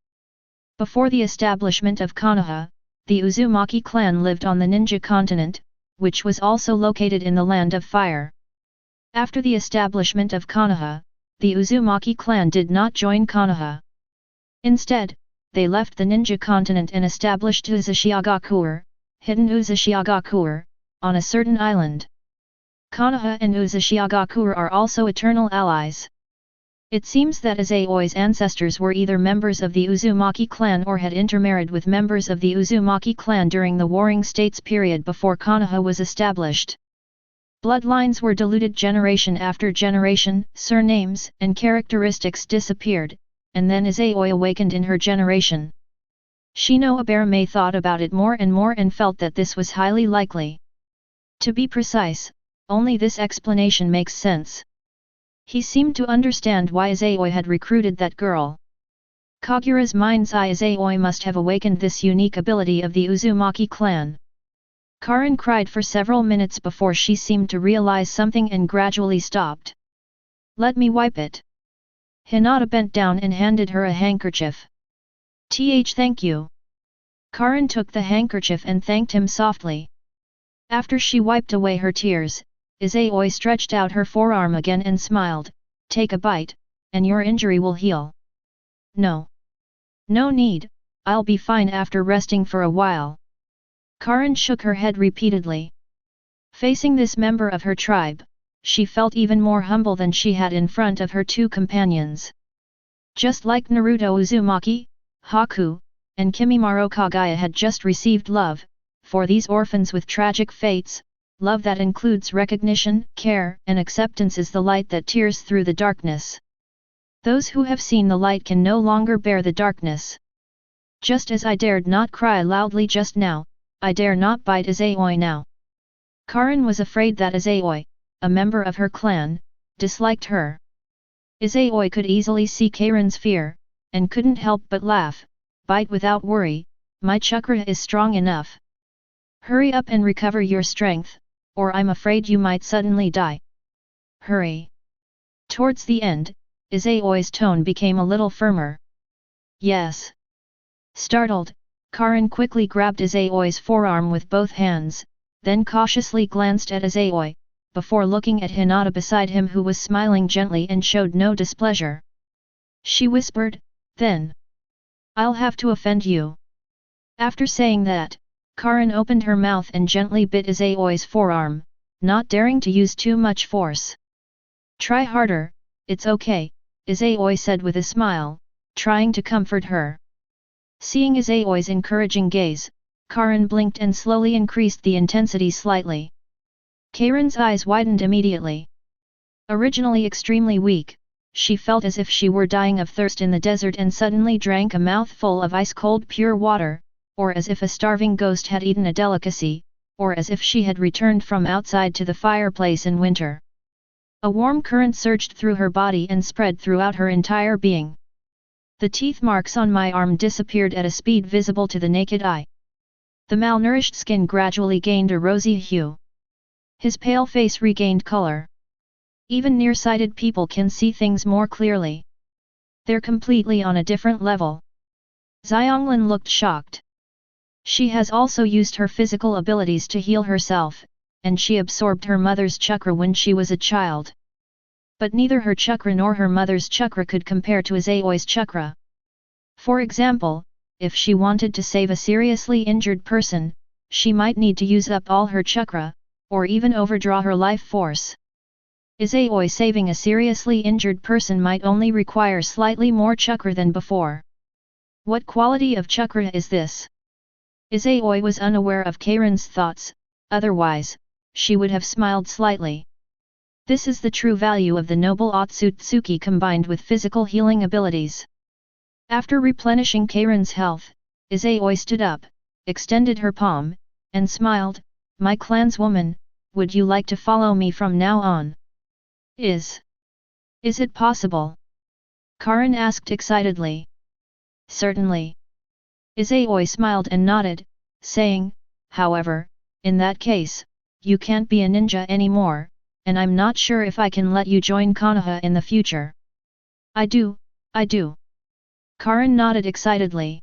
A: Before the establishment of Konoha, the Uzumaki clan lived on the Ninja continent, which was also located in the Land of Fire. After the establishment of Konoha, the Uzumaki clan did not join Konoha. Instead, they left the Ninja continent and established Uzushiagakuer, hidden Uzushiagakuer, on a certain island. Konoha and Uzushiagakuer are also eternal allies. It seems that Izayoi's ancestors were either members of the Uzumaki clan or had intermarried with members of the Uzumaki clan during the Warring States period before Konoha was established. Bloodlines were diluted generation after generation, surnames and characteristics disappeared, and then Izayoi awakened in her generation. Shino Aberame thought about it more and felt that this was highly likely. To be precise, only this explanation makes sense. He seemed to understand why Izayoi had recruited that girl. Kagura's mind's eye, Izayoi must have awakened this unique ability of the Uzumaki clan. Karin cried for several minutes before she seemed to realize something and gradually stopped. "Let me wipe it." Hinata bent down and handed her a handkerchief. Thank you." Karin took the handkerchief and thanked him softly. After she wiped away her tears, Izayoi stretched out her forearm again and smiled, "Take a bite, and your injury will heal." "No. No need, I'll be fine after resting for a while." Karin shook her head repeatedly. Facing this member of her tribe, she felt even more humble than she had in front of her two companions. Just like Naruto Uzumaki, Haku, and Kimimaro Kagaya had just received love, for these orphans with tragic fates, love that includes recognition, care, and acceptance is the light that tears through the darkness. Those who have seen the light can no longer bear the darkness. Just as I dared not cry loudly just now, I dare not bite Izayoi now. Karin was afraid that Izayoi, a member of her clan, disliked her. Izayoi could easily see Karin's fear, and couldn't help but laugh. "Bite without worry, my chakra is strong enough. Hurry up and recover your strength, or I'm afraid you might suddenly die. Hurry." Towards the end, Izayoi's tone became a little firmer. "Yes." Startled, Karin quickly grabbed Izayoi's forearm with both hands, then cautiously glanced at Izayoi, before looking at Hinata beside him who was smiling gently and showed no displeasure. She whispered, "Then I'll have to offend you." After saying that, Karin opened her mouth and gently bit Izayoi's forearm, not daring to use too much force. "Try harder, it's okay," Izayoi said with a smile, trying to comfort her. Seeing Izayoi's encouraging gaze, Karin blinked and slowly increased the intensity slightly. Karin's eyes widened immediately. Originally extremely weak, she felt as if she were dying of thirst in the desert and suddenly drank a mouthful of ice-cold pure water, or as if a starving ghost had eaten a delicacy, or as if she had returned from outside to the fireplace in winter. A warm current surged through her body and spread throughout her entire being. The teeth marks on my arm disappeared at a speed visible to the naked eye. The malnourished skin gradually gained a rosy hue. His pale face regained color. Even nearsighted people can see things more clearly. They're completely on a different level. Xianglin looked shocked. She has also used her physical abilities to heal herself, and she absorbed her mother's chakra when she was a child. But neither her chakra nor her mother's chakra could compare to Izayoi's chakra. For example, if she wanted to save a seriously injured person, she might need to use up all her chakra, or even overdraw her life force. Izayoi saving a seriously injured person might only require slightly more chakra than before. What quality of chakra is this? Izayoi was unaware of Karin's thoughts, otherwise, she would have smiled slightly. This is the true value of the noble Otsutsuki combined with physical healing abilities. After replenishing Karin's health, Izayoi stood up, extended her palm, and smiled, "My clanswoman, would you like to follow me from now on?" Is it possible?" Karin asked excitedly. "Certainly." Izayoi smiled and nodded, saying, "However, in that case, you can't be a ninja anymore, and I'm not sure if I can let you join Konoha in the future." I do. Karin nodded excitedly.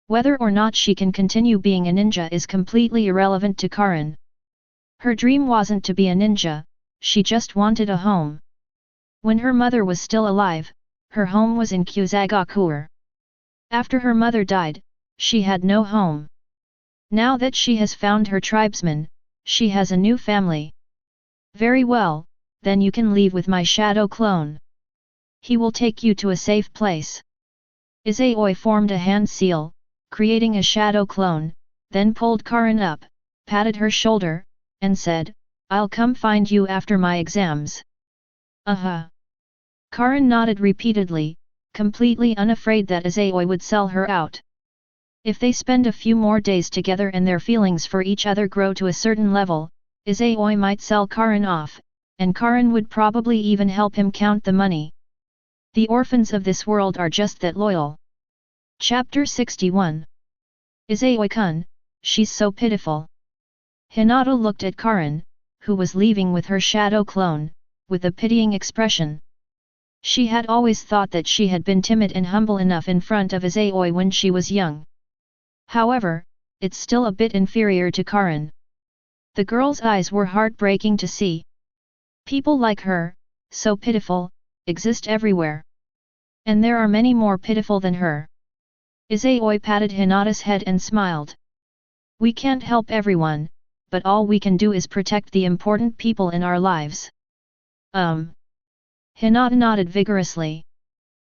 A: Whether or not she can continue being a ninja is completely irrelevant to Karin. Her dream wasn't to be a ninja, she just wanted a home. When her mother was still alive, her home was in Kusagakur. After her mother died, she had no home. Now that she has found her tribesmen, she has a new family. "Very well, then you can leave with my shadow clone. He will take you to a safe place." Izayoi formed a hand seal, creating a shadow clone, then pulled Karin up, patted her shoulder, and said, "I'll come find you after my exams." Karin nodded repeatedly, completely unafraid that Izayoi would sell her out. If they spend a few more days together and their feelings for each other grow to a certain level, Izayoi might sell Karin off, and Karin would probably even help him count the money. The orphans of this world are just that loyal. Chapter 61. Izayoi-kun, she's so pitiful. Hinata looked at Karin, who was leaving with her shadow clone, with a pitying expression. She had always thought that she had been timid and humble enough in front of Izayoi when she was young. However, it's still a bit inferior to Karin. The girl's eyes were heartbreaking to see. People like her, so pitiful, exist everywhere. And there are many more pitiful than her. Izayoi patted Hinata's head and smiled. "We can't help everyone, but all we can do is protect the important people in our lives." Hinata nodded vigorously.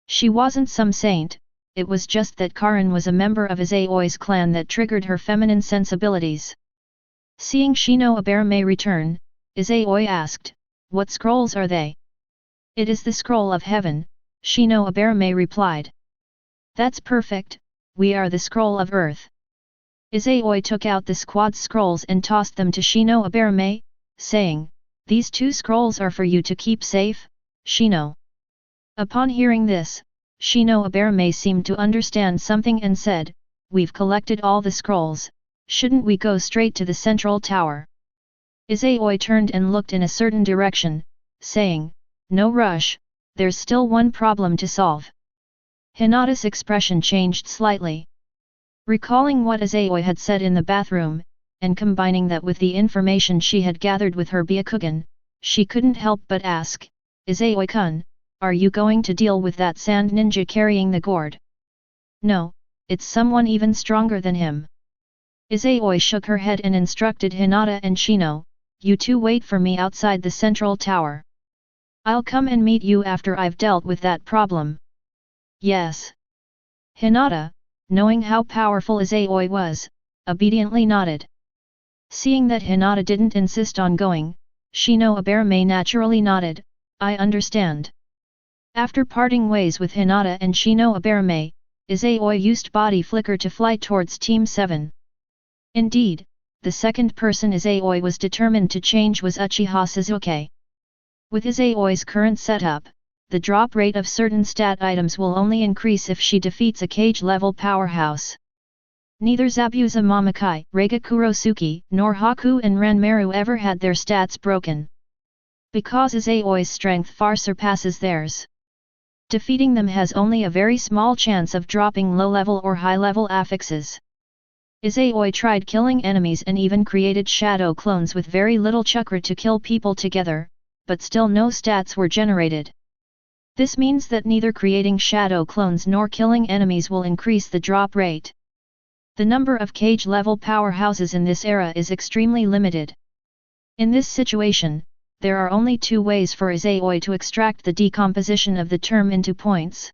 A: She wasn't some saint, it was just that Karin was a member of Izayoi's clan that triggered her feminine sensibilities. Seeing Shino Aberame return, Izayoi asked, "What scrolls are they?" "It is the scroll of heaven," Shino Aberame replied. "That's perfect, we are the scroll of earth." Izayoi took out the squad scrolls and tossed them to Shino Aberame, saying, "These 2 scrolls are for you to keep safe, Shino." Upon hearing this, Shino Aberame seemed to understand something and said, "We've collected all the scrolls, shouldn't we go straight to the central tower?" Izayoi turned and looked in a certain direction, saying, "No rush, there's still one problem to solve." Hinata's expression changed slightly. Recalling what Izayoi had said in the bathroom, and combining that with the information she had gathered with her Byakugan, she couldn't help but ask, "Izayoi-kun, are you going to deal with that sand ninja carrying the gourd?" "No, it's someone even stronger than him." Izayoi shook her head and instructed Hinata and Shino, "You 2 wait for me outside the central tower. I'll come and meet you after I've dealt with that problem." "Yes." Hinata, knowing how powerful Izayoi was, obediently nodded. Seeing that Hinata didn't insist on going, Shino Aberame naturally nodded, "I understand." After parting ways with Hinata and Shino Aberame, Izayoi used body flicker to fly towards Team 7. Indeed, the second person Izayoi was determined to change was Uchiha Sasuke. With Izayoi's current setup, the drop rate of certain stat items will only increase if she defeats a cage-level powerhouse. Neither Zabuza Mamakai, Reiga Kurosuke, nor Haku and Ranmaru ever had their stats broken. Because Izayoi's strength far surpasses theirs. Defeating them has only a very small chance of dropping low-level or high-level affixes. Izayoi tried killing enemies and even created shadow clones with very little chakra to kill people together, but still no stats were generated. This means that neither creating shadow clones nor killing enemies will increase the drop rate. The number of cage-level powerhouses in this era is extremely limited. In this situation, there are only two ways for Izayoi to extract the decomposition of the term into points.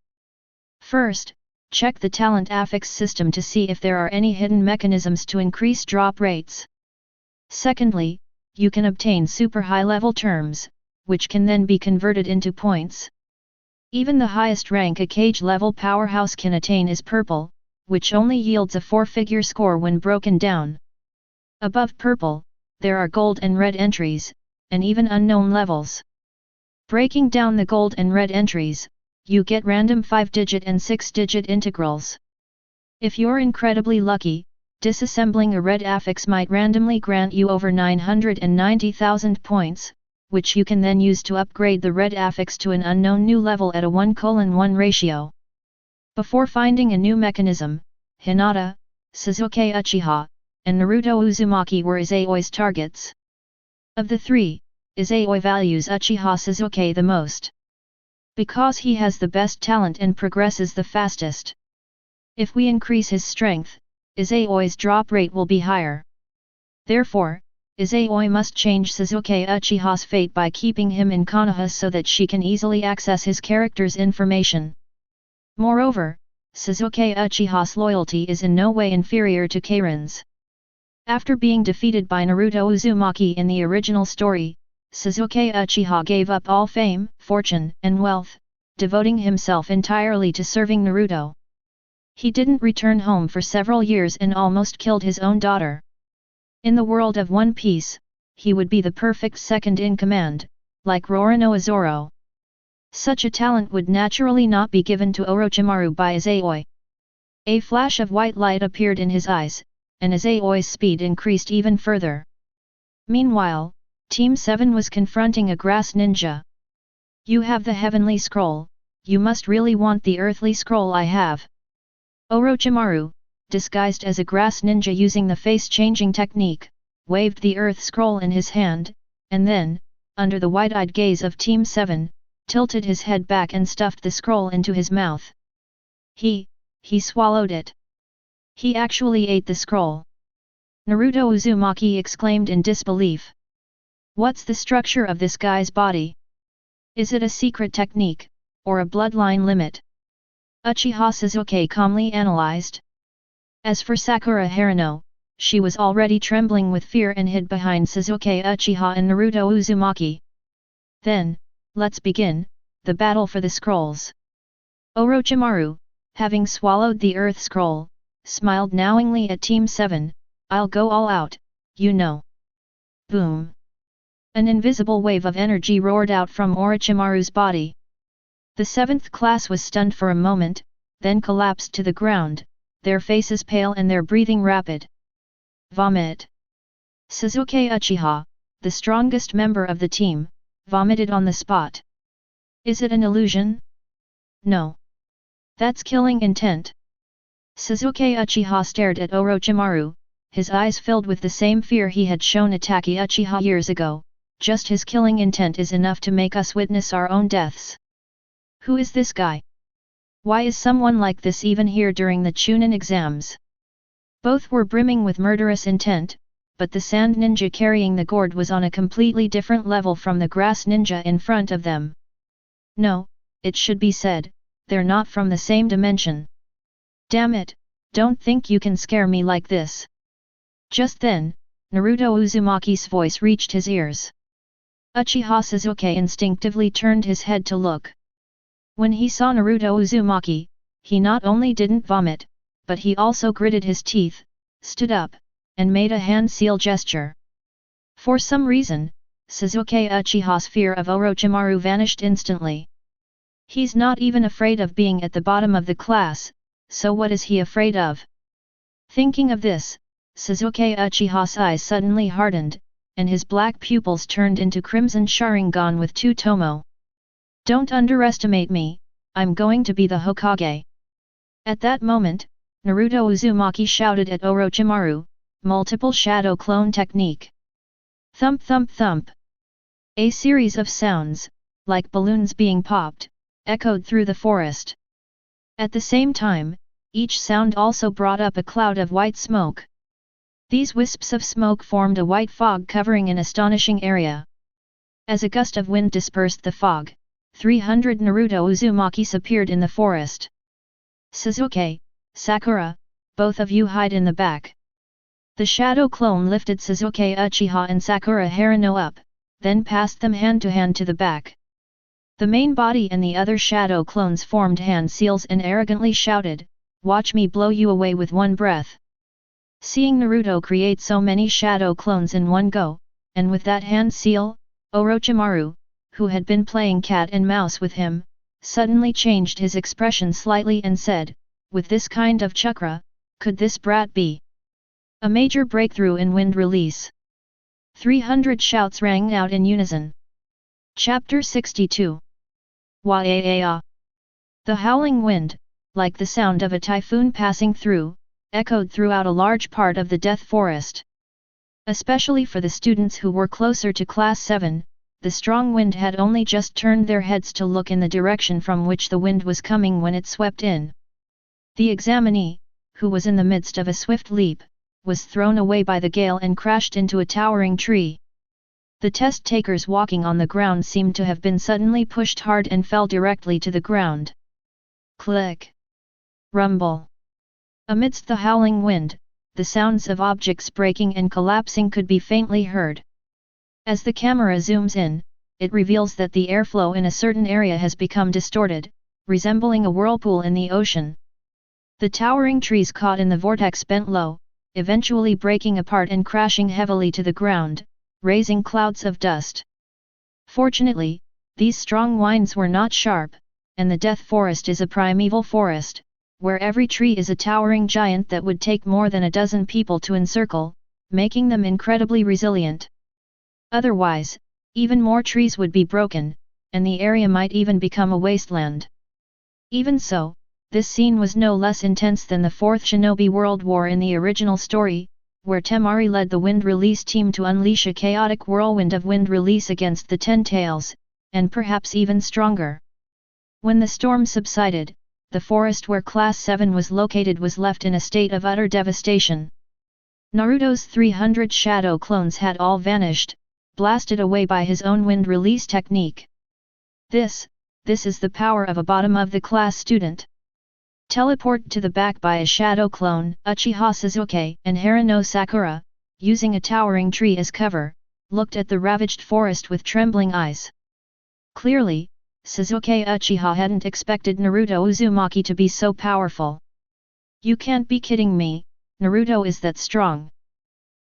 A: First, check the talent affix system to see if there are any hidden mechanisms to increase drop rates. Secondly, you can obtain super high-level terms, which can then be converted into points. Even the highest rank a cage-level powerhouse can attain is purple, which only yields a 4-figure score when broken down. Above purple, there are gold and red entries, and even unknown levels. Breaking down the gold and red entries, you get random 5-digit and 6-digit integrals. If you're incredibly lucky, disassembling a red affix might randomly grant you over 990,000 points, which you can then use to upgrade the red affix to an unknown new level at a 1:1 ratio. Before finding a new mechanism, Hinata, Sasuke Uchiha, and Naruto Uzumaki were Izayoi's targets. Of the three, Izayoi values Uchiha Sasuke the most. Because he has the best talent and progresses the fastest. If we increase his strength, Izayoi's drop rate will be higher. Therefore, Izayoi must change Sasuke Uchiha's fate by keeping him in Konoha so that she can easily access his character's information. Moreover, Sasuke Uchiha's loyalty is in no way inferior to Karin's. After being defeated by Naruto Uzumaki in the original story, Sasuke Uchiha gave up all fame, fortune, and wealth, devoting himself entirely to serving Naruto. He didn't return home for several years and almost killed his own daughter. In the world of One Piece, he would be the perfect second-in-command, like Roronoa Zoro. Such a talent would naturally not be given to Orochimaru by Izayoi. A flash of white light appeared in his eyes, and Izayoi's speed increased even further. Meanwhile, Team 7 was confronting a grass ninja. You have the heavenly scroll, you must really want the earthly scroll I have. Orochimaru, disguised as a grass ninja using the face-changing technique, waved the earth scroll in his hand, and then, under the wide-eyed gaze of Team 7, tilted his head back and stuffed the scroll into his mouth. He swallowed it. He actually ate the scroll. Naruto Uzumaki exclaimed in disbelief. What's the structure of this guy's body? Is it a secret technique, or a bloodline limit? Uchiha Sasuke calmly analyzed. As for Sakura Haruno, she was already trembling with fear and hid behind Sasuke Uchiha and Naruto Uzumaki. Then, let's begin, the battle for the scrolls. Orochimaru, having swallowed the earth scroll, smiled knowingly at Team 7, I'll go all out, you know. Boom! An invisible wave of energy roared out from Orochimaru's body. The 7th class was stunned for a moment, then collapsed to the ground, their faces pale and their breathing rapid. Vomit! Sasuke Uchiha, the strongest member of the team, vomited on the spot. Is it an illusion? No. That's killing intent. Sasuke Uchiha stared at Orochimaru, his eyes filled with the same fear he had shown Itachi Uchiha years ago. Just his killing intent is enough to make us witness our own deaths. Who is this guy? Why is someone like this even here during the Chunin exams? Both were brimming with murderous intent, but the sand ninja carrying the gourd was on a completely different level from the grass ninja in front of them. No, it should be said, they're not from the same dimension. Damn it, don't think you can scare me like this. Just then, Naruto Uzumaki's voice reached his ears. Uchiha Sasuke instinctively turned his head to look. When he saw Naruto Uzumaki, he not only didn't vomit, but he also gritted his teeth, stood up, and made a hand seal gesture. For some reason, Sasuke Uchiha's fear of Orochimaru vanished instantly. He's not even afraid of being at the bottom of the class, so what is he afraid of? Thinking of this, Sasuke Uchiha's eyes suddenly hardened, and his black pupils turned into crimson Sharingan with two tomo. Don't underestimate me, I'm going to be the Hokage. At that moment, Naruto Uzumaki shouted at Orochimaru, multiple shadow clone technique. Thump thump thump. A series of sounds, like balloons being popped, echoed through the forest. At the same time, each sound also brought up a cloud of white smoke. These wisps of smoke formed a white fog covering an astonishing area. As a gust of wind dispersed the fog, 300 Naruto Uzumakis appeared in the forest. Sasuke, Sakura, both of you hide in the back. The shadow clone lifted Sasuke Uchiha and Sakura Haruno up, then passed them hand to hand to the back. The main body and the other shadow clones formed hand seals and arrogantly shouted, "Watch me blow you away with one breath." Seeing Naruto create so many shadow clones in one go, and with that hand seal, Orochimaru, who had been playing cat and mouse with him, suddenly changed his expression slightly and said, "With this kind of chakra, could this brat be?" A major breakthrough in wind release. 300 shouts rang out in unison. Chapter 62. Waaya. The howling wind, like the sound of a typhoon passing through, echoed throughout a large part of the death forest. Especially for the students who were closer to Class 7, the strong wind had only just turned their heads to look in the direction from which the wind was coming when it swept in. The examinee, who was in the midst of a swift leap, was thrown away by the gale and crashed into a towering tree. The test takers walking on the ground seemed to have been suddenly pushed hard and fell directly to the ground. Click! Rumble! Amidst the howling wind, the sounds of objects breaking and collapsing could be faintly heard. As the camera zooms in, it reveals that the airflow in a certain area has become distorted, resembling a whirlpool in the ocean. The towering trees caught in the vortex bent low, eventually breaking apart and crashing heavily to the ground, raising clouds of dust. Fortunately, these strong winds were not sharp, and the death forest is a primeval forest, where every tree is a towering giant that would take more than a dozen people to encircle, making them incredibly resilient. Otherwise, even more trees would be broken, and the area might even become a wasteland. Even so, this scene was no less intense than the Fourth Shinobi World War in the original story, where Temari led the wind release team to unleash a chaotic whirlwind of wind release against the Ten Tails, and perhaps even stronger. When the storm subsided, the forest where Class 7 was located was left in a state of utter devastation. Naruto's 300 shadow clones had all vanished, blasted away by his own wind release technique. This is the power of a bottom-of-the-class student. Teleport to the back by a shadow clone, Uchiha Sasuke and Haruno Sakura, using a towering tree as cover, looked at the ravaged forest with trembling eyes. Clearly, Sasuke Uchiha hadn't expected Naruto Uzumaki to be so powerful. "You can't be kidding me, Naruto is that strong."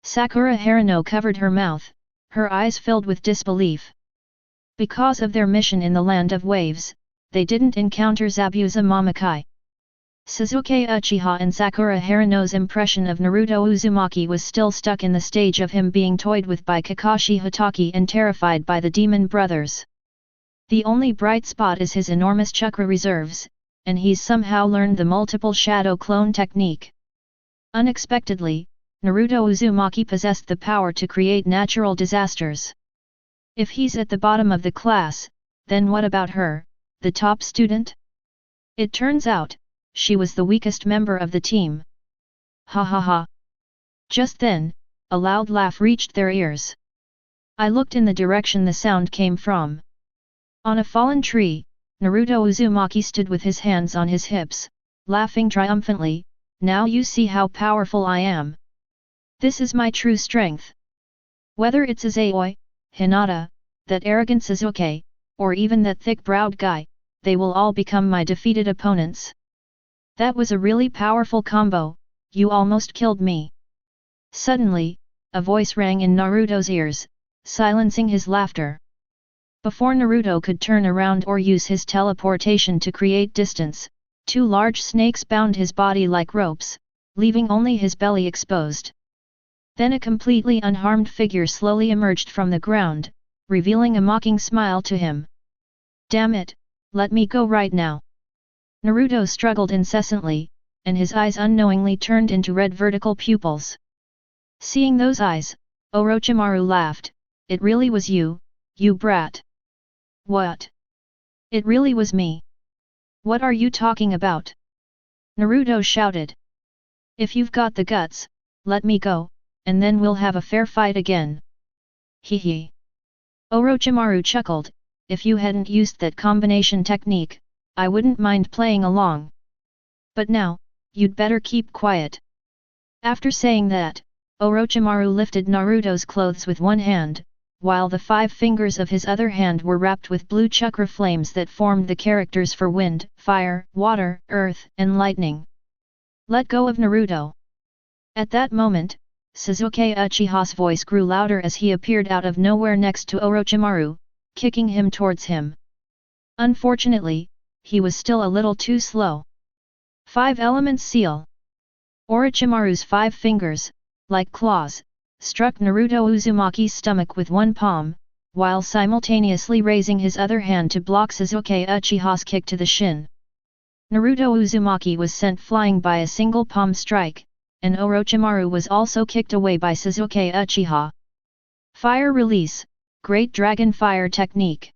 A: Sakura Haruno covered her mouth, her eyes filled with disbelief. Because of their mission in the Land of Waves, they didn't encounter Zabuza Momokai. Sasuke Uchiha and Sakura Haruno's impression of Naruto Uzumaki was still stuck in the stage of him being toyed with by Kakashi Hatake and terrified by the demon brothers. The only bright spot is his enormous chakra reserves, and he's somehow learned the multiple shadow clone technique. Unexpectedly, Naruto Uzumaki possessed the power to create natural disasters. If he's at the bottom of the class, then what about her, the top student? It turns out, she was the weakest member of the team. Ha ha ha. Just then, a loud laugh reached their ears. I looked in the direction the sound came from. On a fallen tree, Naruto Uzumaki stood with his hands on his hips, laughing triumphantly, "Now you see how powerful I am. This is my true strength. Whether it's Izayoi, Hinata, that arrogant Sasuke, or even that thick-browed guy, they will all become my defeated opponents. That was a really powerful combo, you almost killed me." Suddenly, a voice rang in Naruto's ears, silencing his laughter. Before Naruto could turn around or use his teleportation to create distance, two large snakes bound his body like ropes, leaving only his belly exposed. Then a completely unharmed figure slowly emerged from the ground, revealing a mocking smile to him. "Damn it, let me go right now." Naruto struggled incessantly, and his eyes unknowingly turned into red vertical pupils. Seeing those eyes, Orochimaru laughed. "It really was you, you brat." "What? It really was me. What are you talking about?" Naruto shouted. "If you've got the guts, let me go, and then we'll have a fair fight again." Hee. Orochimaru chuckled. "If you hadn't used that combination technique, I wouldn't mind playing along. But now, you'd better keep quiet." After saying that, Orochimaru lifted Naruto's clothes with one hand, while the 5 fingers of his other hand were wrapped with blue chakra flames that formed the characters for wind, fire, water, earth, and lightning. "Let go of Naruto." At that moment, Sasuke Uchiha's voice grew louder as he appeared out of nowhere next to Orochimaru, kicking him towards him. Unfortunately, he was still a little too slow. 5 Elements Seal. Orochimaru's 5 fingers, like claws, struck Naruto Uzumaki's stomach with one palm, while simultaneously raising his other hand to block Sasuke Uchiha's kick to the shin. Naruto Uzumaki was sent flying by a single palm strike, and Orochimaru was also kicked away by Sasuke Uchiha. Fire Release, Great Dragon Fire Technique.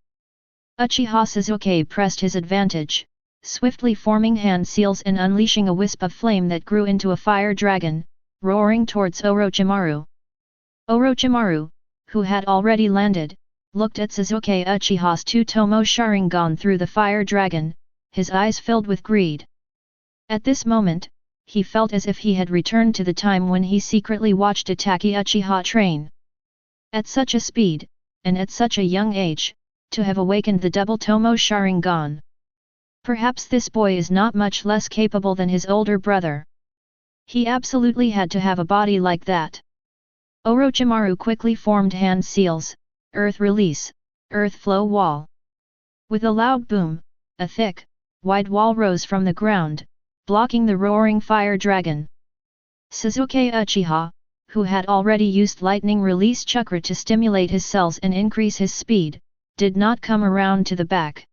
A: Uchiha Sasuke pressed his advantage, swiftly forming hand seals and unleashing a wisp of flame that grew into a fire dragon, roaring towards Orochimaru. Orochimaru, who had already landed, looked at Sasuke Uchiha's 2 Tomo Sharingan through the fire dragon, his eyes filled with greed. At this moment, he felt as if he had returned to the time when he secretly watched Itachi Uchiha train. At such a speed, and at such a young age, to have awakened the double Tomo Sharingan. Perhaps this boy is not much less capable than his older brother. He absolutely had to have a body like that. Orochimaru quickly formed hand seals, earth release, earth flow wall. With a loud boom, a thick, wide wall rose from the ground, blocking the roaring fire dragon. Sasuke Uchiha, who had already used lightning release chakra to stimulate his cells and increase his speed, did not come around to the back.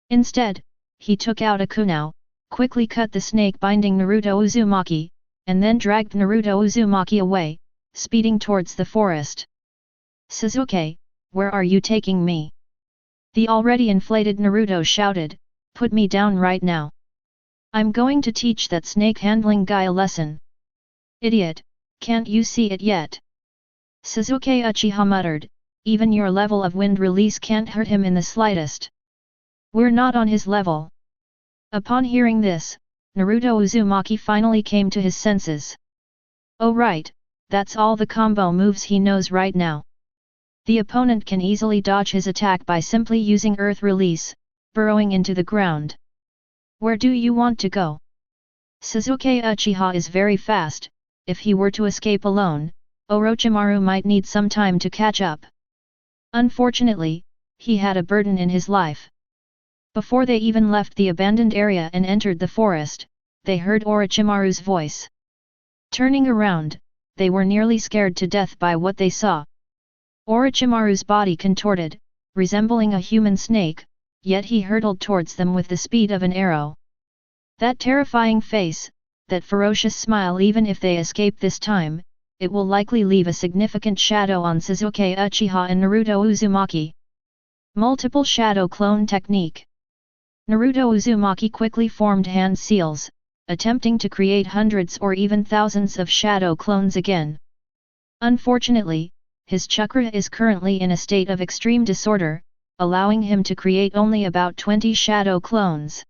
A: Instead, he took out a kunai, quickly cut the snake binding Naruto Uzumaki, and then dragged Naruto Uzumaki away, speeding towards the forest. "Sasuke, where are you taking me?" The already inflated Naruto shouted, "Put me down right now. I'm going to teach that snake-handling guy a lesson." "Idiot, can't you see it yet?" Sasuke Uchiha muttered, "Even your level of wind release can't hurt him in the slightest. We're not on his level." Upon hearing this, Naruto Uzumaki finally came to his senses. "Oh right, that's all the combo moves he knows right now. The opponent can easily dodge his attack by simply using earth release, burrowing into the ground. Where do you want to go?" Sasuke Uchiha is very fast. If he were to escape alone, Orochimaru might need some time to catch up. Unfortunately, he had a burden in his life. Before they even left the abandoned area and entered the forest, they heard Orochimaru's voice. Turning around, they were nearly scared to death by what they saw. Orochimaru's body contorted, resembling a human snake, yet he hurtled towards them with the speed of an arrow. That terrifying face, that ferocious smile. Even if they escape this time, it will likely leave a significant shadow on Sasuke Uchiha and Naruto Uzumaki. Multiple Shadow Clone Technique. Naruto Uzumaki quickly formed hand seals, attempting to create hundreds or even thousands of shadow clones again. Unfortunately, his chakra is currently in a state of extreme disorder, allowing him to create only about 20 shadow clones.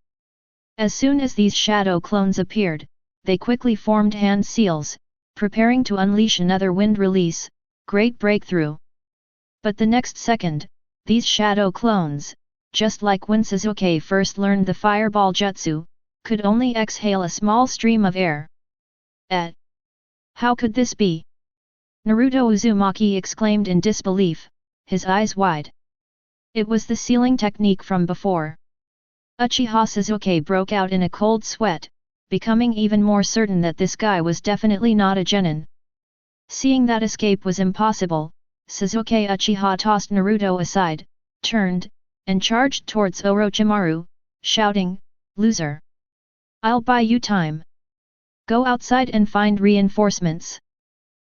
A: As soon as these shadow clones appeared, they quickly formed hand seals, preparing to unleash another wind release, great breakthrough. But the next second, these shadow clones, just like when Sasuke first learned the fireball jutsu, could only exhale a small stream of air. How could this be? Naruto Uzumaki exclaimed in disbelief, his eyes wide. It was the sealing technique from before. Uchiha Sasuke broke out in a cold sweat, becoming even more certain that this guy was definitely not a genin. Seeing that escape was impossible, Sasuke Uchiha tossed Naruto aside, turned, and charged towards Orochimaru, shouting, "Loser! I'll buy you time. Go outside and find reinforcements."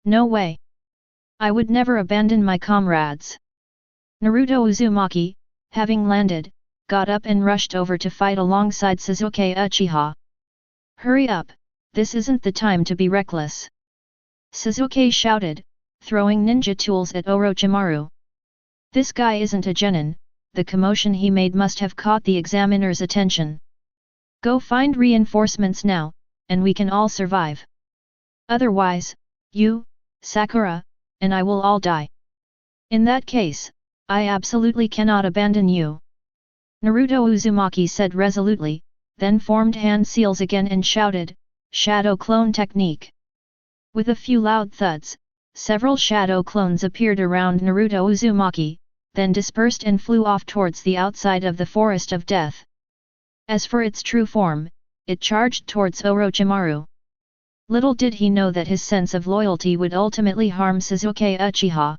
A: "No way! I would never abandon my comrades." Naruto Uzumaki, having landed, got up and rushed over to fight alongside Sasuke Uchiha. "Hurry up, this isn't the time to be reckless," Sasuke shouted, throwing ninja tools at Orochimaru. This guy isn't a genin, the commotion he made must have caught the examiner's attention. "Go find reinforcements now, and we can all survive. Otherwise, you, Sakura, and I will all die. In that case, I absolutely cannot abandon you," Naruto Uzumaki said resolutely, then formed hand seals again and shouted, "Shadow clone technique." With a few loud thuds, several shadow clones appeared around Naruto Uzumaki, then dispersed and flew off towards the outside of the Forest of Death. As for its true form, it charged towards Orochimaru. Little did he know that his sense of loyalty would ultimately harm Sasuke Uchiha.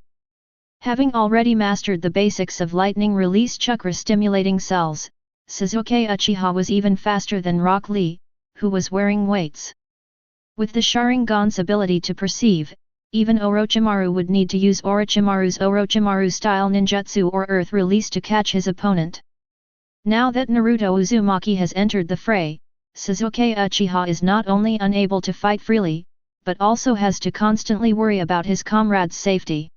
A: Having already mastered the basics of lightning release chakra stimulating cells, Sasuke Uchiha was even faster than Rock Lee, who was wearing weights. With the Sharingan's ability to perceive, even Orochimaru would need to use Orochimaru's Orochimaru-style ninjutsu or earth release to catch his opponent. Now that Naruto Uzumaki has entered the fray, Sasuke Uchiha is not only unable to fight freely, but also has to constantly worry about his comrades' safety.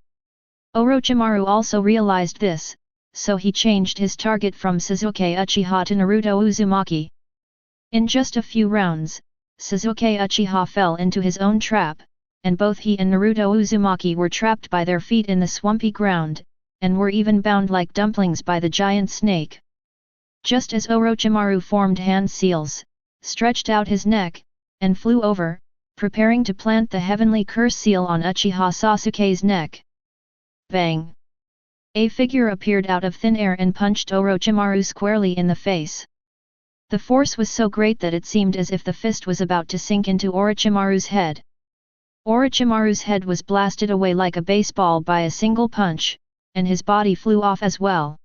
A: Orochimaru also realized this, so he changed his target from Sasuke Uchiha to Naruto Uzumaki. In just a few rounds, Sasuke Uchiha fell into his own trap, and both he and Naruto Uzumaki were trapped by their feet in the swampy ground, and were even bound like dumplings by the giant snake. Just as Orochimaru formed hand seals, stretched out his neck, and flew over, preparing to plant the heavenly curse seal on Uchiha Sasuke's neck. Bang! A figure appeared out of thin air and punched Orochimaru squarely in the face. The force was so great that it seemed as if the fist was about to sink into Orochimaru's head. Orochimaru's head was blasted away like a baseball by a single punch, and his body flew off as well.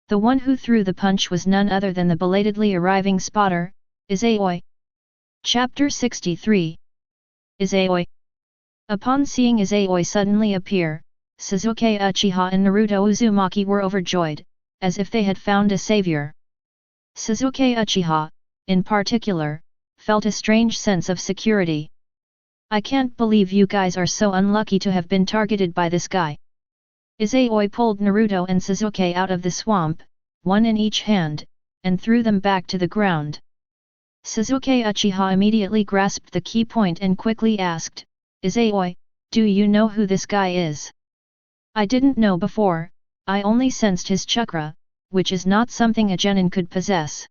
A: The one who threw the punch was none other than the belatedly arriving spotter, Izayoi. Chapter 63. Izayoi. Upon seeing Izayoi suddenly appear, Sasuke Uchiha and Naruto Uzumaki were overjoyed, as if they had found a savior. Sasuke Uchiha, in particular, felt a strange sense of security. "I can't believe you guys are so unlucky to have been targeted by this guy." Izayoi pulled Naruto and Sasuke out of the swamp, one in each hand, and threw them back to the ground. Sasuke Uchiha immediately grasped the key point and quickly asked, "Izayoi, do you know who this guy is?" "I didn't know before, I only sensed his chakra, which is not something a genin could possess."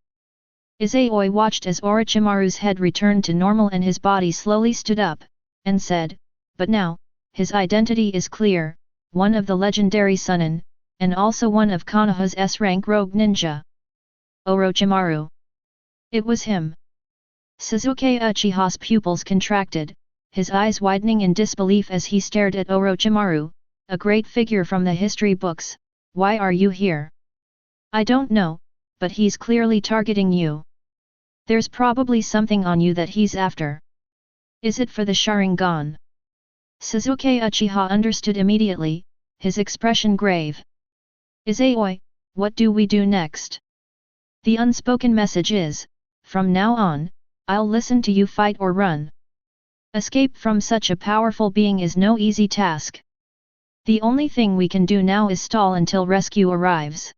A: Izayoi watched as Orochimaru's head returned to normal and his body slowly stood up, and said, "But now, his identity is clear, one of the legendary Chunin, and also one of Konoha's S-rank rogue ninja. Orochimaru. It was him." Sasuke Uchiha's pupils contracted, his eyes widening in disbelief as he stared at Orochimaru, a great figure from the history books. "Why are you here?" "I don't know, but he's clearly targeting you. There's probably something on you that he's after. Is it for the Sharingan?" Sasuke Uchiha understood immediately, his expression grave. "Izayoi, what do we do next?" "The unspoken message is, from now on, I'll listen to you fight or run. Escape from such a powerful being is no easy task. The only thing we can do now is stall until rescue arrives."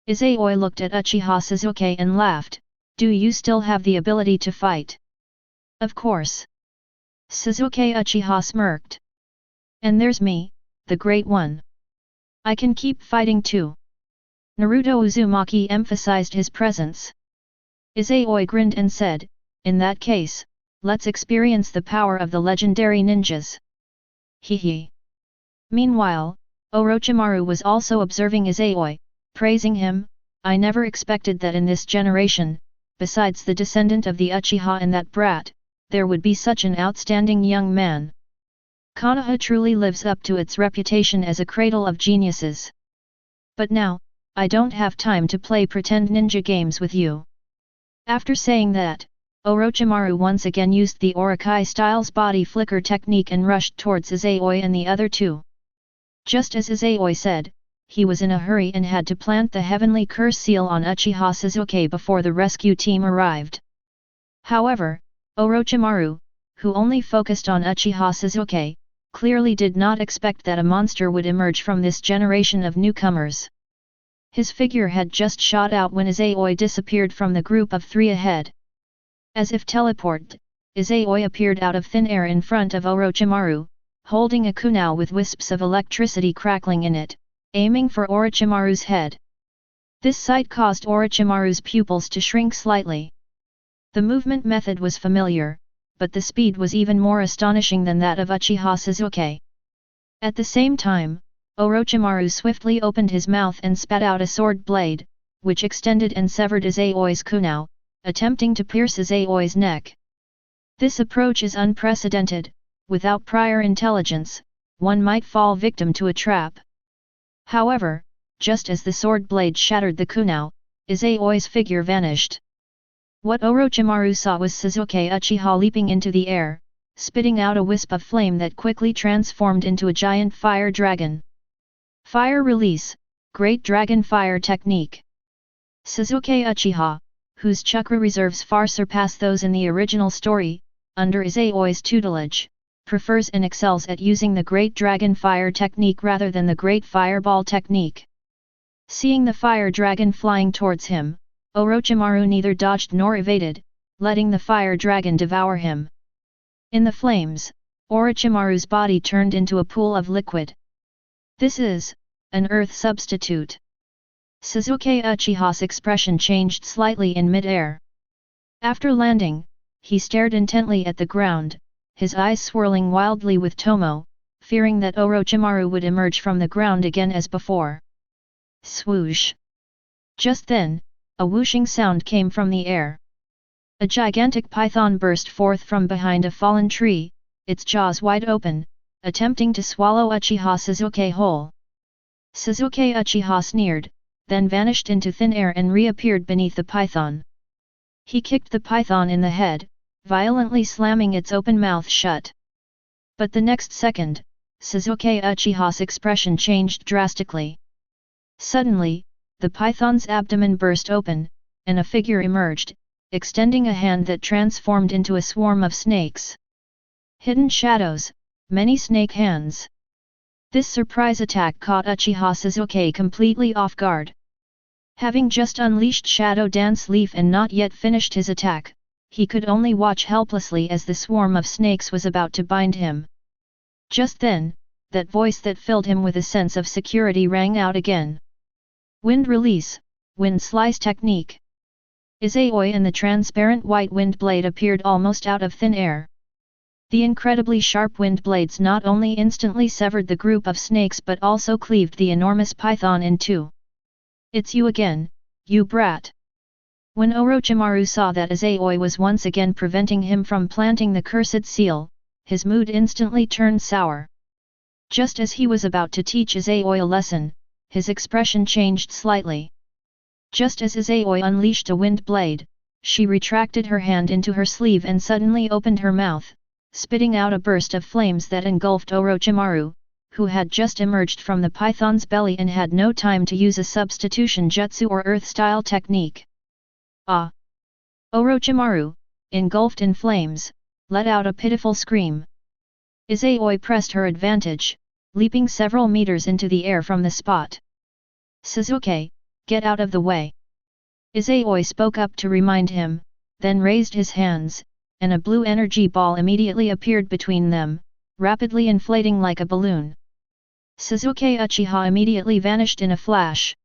A: Izayoi looked at Uchiha Sasuke and laughed, "Do you still have the ability to fight?" "Of course." Sasuke Uchiha smirked. "And there's me, the Great One. I can keep fighting too." Naruto Uzumaki emphasized his presence. Izayoi grinned and said, "In that case, let's experience the power of the legendary ninjas." Hee. Meanwhile, Orochimaru was also observing Izayoi, praising him. "I never expected that in this generation, besides the descendant of the Uchiha and that brat, there would be such an outstanding young man. Konoha truly lives up to its reputation as a cradle of geniuses. But now, I don't have time to play pretend ninja games with you. After saying that, Orochimaru once again used the Orochi-style's body flicker technique and rushed towards Izayoi and the other two. Just as Izayoi said, he was in a hurry and had to plant the heavenly curse seal on Uchiha Sasuke before the rescue team arrived. However, Orochimaru, who only focused on Uchiha Sasuke, clearly did not expect that a monster would emerge from this generation of newcomers. His figure had just shot out when Izayoi disappeared from the group of three ahead. As if teleported, Izayoi appeared out of thin air in front of Orochimaru, holding a kunai with wisps of electricity crackling in it, aiming for Orochimaru's head. This sight caused Orochimaru's pupils to shrink slightly. The movement method was familiar, but the speed was even more astonishing than that of Uchiha Sasuke. At the same time, Orochimaru swiftly opened his mouth and spat out a sword blade, which extended and severed Izayoi's kunai, attempting to pierce Izayoi's neck. This approach is unprecedented. Without prior intelligence, one might fall victim to a trap. However, just as the sword blade shattered the kunai, Izayoi's figure vanished. What Orochimaru saw was Sasuke Uchiha leaping into the air, spitting out a wisp of flame that quickly transformed into a giant fire dragon. Fire release, Great Dragon Fire Technique. Sasuke Uchiha, whose chakra reserves far surpass those in the original story, under Izayoi's tutelage, prefers and excels at using the Great Dragon Fire Technique rather than the Great Fireball Technique. Seeing the fire dragon flying towards him, Orochimaru neither dodged nor evaded, letting the fire dragon devour him. In the flames, Orochimaru's body turned into a pool of liquid. This is an earth substitute. Sasuke Uchiha's expression changed slightly in mid-air. After landing, he stared intently at the ground, his eyes swirling wildly with Tomo, fearing that Orochimaru would emerge from the ground again as before. Swoosh! Just then, a whooshing sound came from the air. A gigantic python burst forth from behind a fallen tree, its jaws wide open, attempting to swallow Uchiha Sasuke whole. Sasuke Uchiha sneered, then vanished into thin air and reappeared beneath the python. He kicked the python in the head, violently slamming its open mouth shut. But the next second, Sasuke Uchiha's expression changed drastically. Suddenly, the python's abdomen burst open, and a figure emerged, extending a hand that transformed into a swarm of snakes. Hidden shadows, many snake hands. This surprise attack caught Uchiha Sasuke completely off guard. Having just unleashed Shadow Dance Leaf and not yet finished his attack, he could only watch helplessly as the swarm of snakes was about to bind him. Just then, that voice that filled him with a sense of security rang out again. Wind Release, Wind Slice Technique. Izayoi and the transparent white wind blade appeared almost out of thin air. The incredibly sharp wind blades not only instantly severed the group of snakes but also cleaved the enormous python in two. It's you again, you brat! When Orochimaru saw that Izayoi was once again preventing him from planting the cursed seal, his mood instantly turned sour. Just as he was about to teach Izayoi a lesson, his expression changed slightly. Just as Izayoi unleashed a wind blade, she retracted her hand into her sleeve and suddenly opened her mouth, spitting out a burst of flames that engulfed Orochimaru, who had just emerged from the python's belly and had no time to use a substitution jutsu or earth-style technique. Ah! Orochimaru, engulfed in flames, let out a pitiful scream. Izayoi pressed her advantage, leaping several meters into the air from the spot. Sasuke, get out of the way! Izayoi spoke up to remind him, then raised his hands, and a blue energy ball immediately appeared between them, rapidly inflating like a balloon. Sasuke Uchiha immediately vanished in a flash.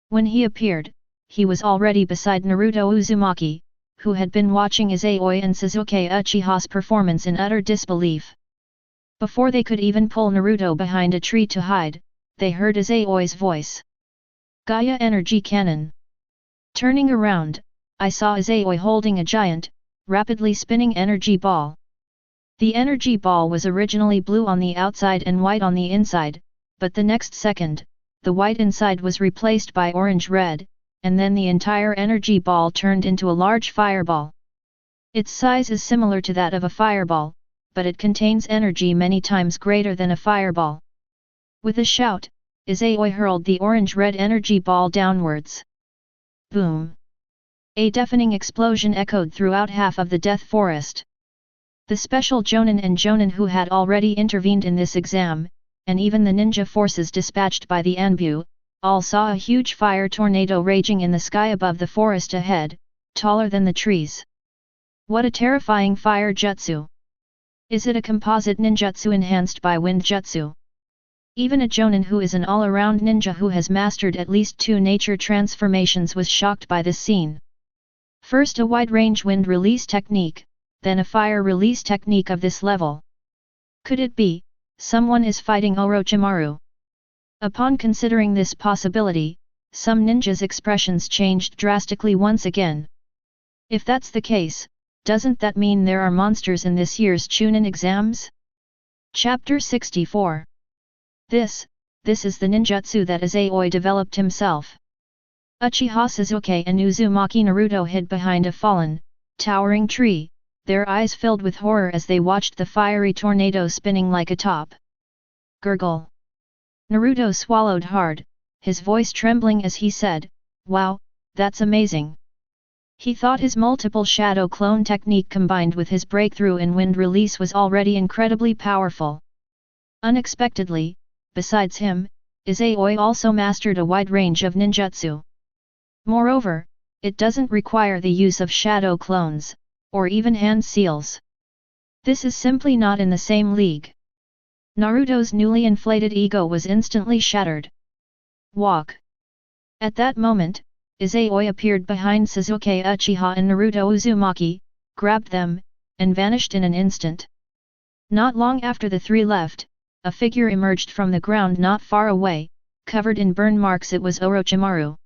A: When he appeared, he was already beside Naruto Uzumaki, who had been watching Izayoi and Sasuke Uchiha's performance in utter disbelief. Before they could even pull Naruto behind a tree to hide, they heard Izayoi's voice. Gaia Energy Cannon! Turning around, I saw Izayoi holding a giant, rapidly spinning energy ball. The energy ball was originally blue on the outside and white on the inside, but the next second, the white inside was replaced by orange-red, and then the entire energy ball turned into a large fireball. Its size is similar to that of a fireball, but it contains energy many times greater than a fireball. With a shout, Izayoi hurled the orange-red energy ball downwards. Boom! A deafening explosion echoed throughout half of the Death Forest. The special Jonin and Jonin who had already intervened in this exam, and even the ninja forces dispatched by the Anbu, all saw a huge fire tornado raging in the sky above the forest ahead, taller than the trees. What a terrifying fire jutsu! Is it a composite ninjutsu enhanced by wind jutsu? Even a Jonin who is an all-around ninja who has mastered at least 2 nature transformations was shocked by this scene. First a wide-range wind release technique, then a fire release technique of this level. Could it be, someone is fighting Orochimaru? Upon considering this possibility, some ninjas' expressions changed drastically once again. If that's the case, doesn't that mean there are monsters in this year's Chunin exams? Chapter 64. This is the ninjutsu that Izayoi developed himself. Uchiha Sasuke and Uzumaki Naruto hid behind a fallen, towering tree, their eyes filled with horror as they watched the fiery tornado spinning like a top. Gurgle. Naruto swallowed hard, his voice trembling as he said, "Wow, that's amazing." He thought his multiple shadow clone technique combined with his breakthrough in wind release was already incredibly powerful. Unexpectedly, besides him, Izayoi also mastered a wide range of ninjutsu. Moreover, it doesn't require the use of shadow clones, or even hand seals. This is simply not in the same league. Naruto's newly inflated ego was instantly shattered. Walk. At that moment, Izayoi appeared behind Sasuke, Uchiha and Naruto Uzumaki, grabbed them, and vanished in an instant. Not long after the three left, a figure emerged from the ground not far away, covered in burn marks. It was Orochimaru.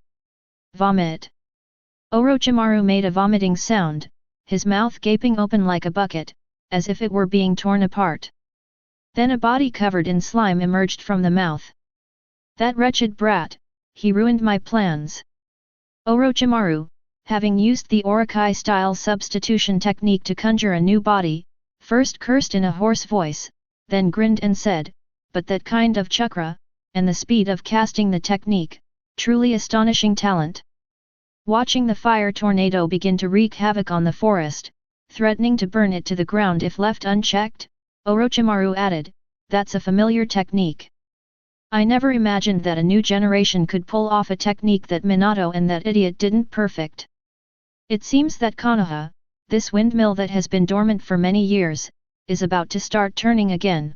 A: Vomit. Orochimaru made a vomiting sound, his mouth gaping open like a bucket, as if it were being torn apart. Then a body covered in slime emerged from the mouth. That wretched brat, he ruined my plans. Orochimaru, having used the Orochi-style substitution technique to conjure a new body, first cursed in a hoarse voice, then grinned and said, "But that kind of chakra, and the speed of casting the technique, truly astonishing talent." Watching the fire tornado begin to wreak havoc on the forest, threatening to burn it to the ground if left unchecked, Orochimaru added, "That's a familiar technique. I never imagined that a new generation could pull off a technique that Minato and that idiot didn't perfect. It seems that Konoha, this windmill that has been dormant for many years, is about to start turning again."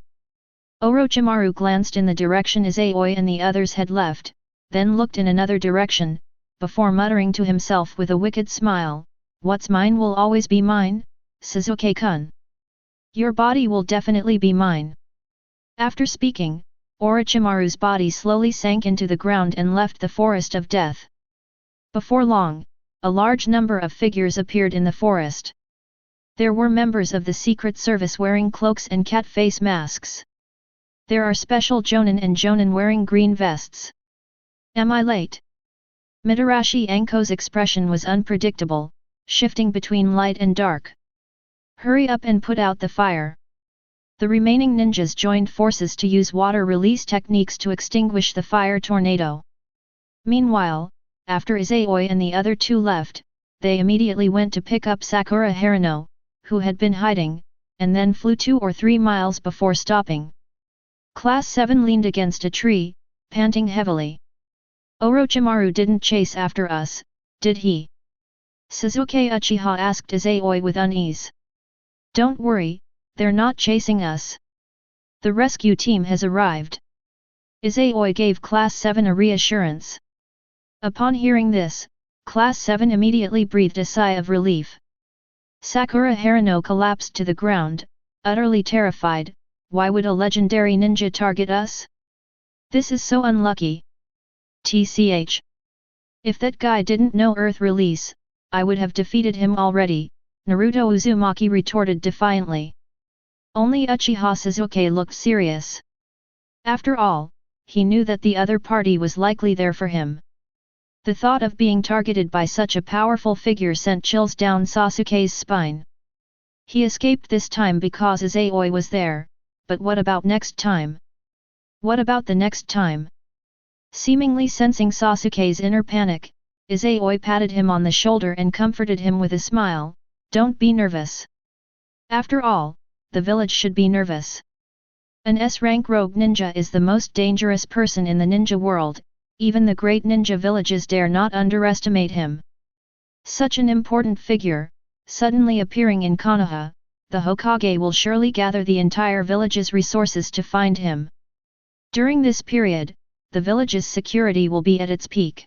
A: Orochimaru glanced in the direction Izayoi and the others had left, then looked in another direction, before muttering to himself with a wicked smile, "What's mine will always be mine, Sasuke-kun. Your body will definitely be mine." After speaking, Orochimaru's body slowly sank into the ground and left the forest of death. Before long, a large number of figures appeared in the forest. There were members of the Secret Service wearing cloaks and cat face masks. There are special Jonin and Jonin wearing green vests. "Am I late?" Mitarashi Anko's expression was unpredictable, shifting between light and dark. "Hurry up and put out the fire." The remaining ninjas joined forces to use water release techniques to extinguish the fire tornado. Meanwhile, after Izayoi and the other two left, they immediately went to pick up Sakura Haruno, who had been hiding, and then flew 2 or 3 miles before stopping. Class 7 leaned against a tree, panting heavily. "Orochimaru didn't chase after us, did he?" Sasuke Uchiha asked Izayoi with unease. "Don't worry, they're not chasing us. The rescue team has arrived." Izayoi gave Class 7 a reassurance. Upon hearing this, Class 7 immediately breathed a sigh of relief. Sakura Haruno collapsed to the ground, utterly terrified. Why would a legendary ninja target us? This is so unlucky. TCH. If that guy didn't know Earth release, I would have defeated him already, Naruto Uzumaki retorted defiantly. Only Uchiha Sasuke looked serious. After all, he knew that the other party was likely there for him. The thought of being targeted by such a powerful figure sent chills down Sasuke's spine. He escaped this time because Izayoi was there, but what about next time? What about the next time? Seemingly sensing Sasuke's inner panic, Izayoi patted him on the shoulder and comforted him with a smile, "Don't be nervous. After all, the village should be nervous. An S-rank rogue ninja is the most dangerous person in the ninja world, even the great ninja villages dare not underestimate him. Such an important figure, suddenly appearing in Konoha, the Hokage will surely gather the entire village's resources to find him. During this period, the village's security will be at its peak.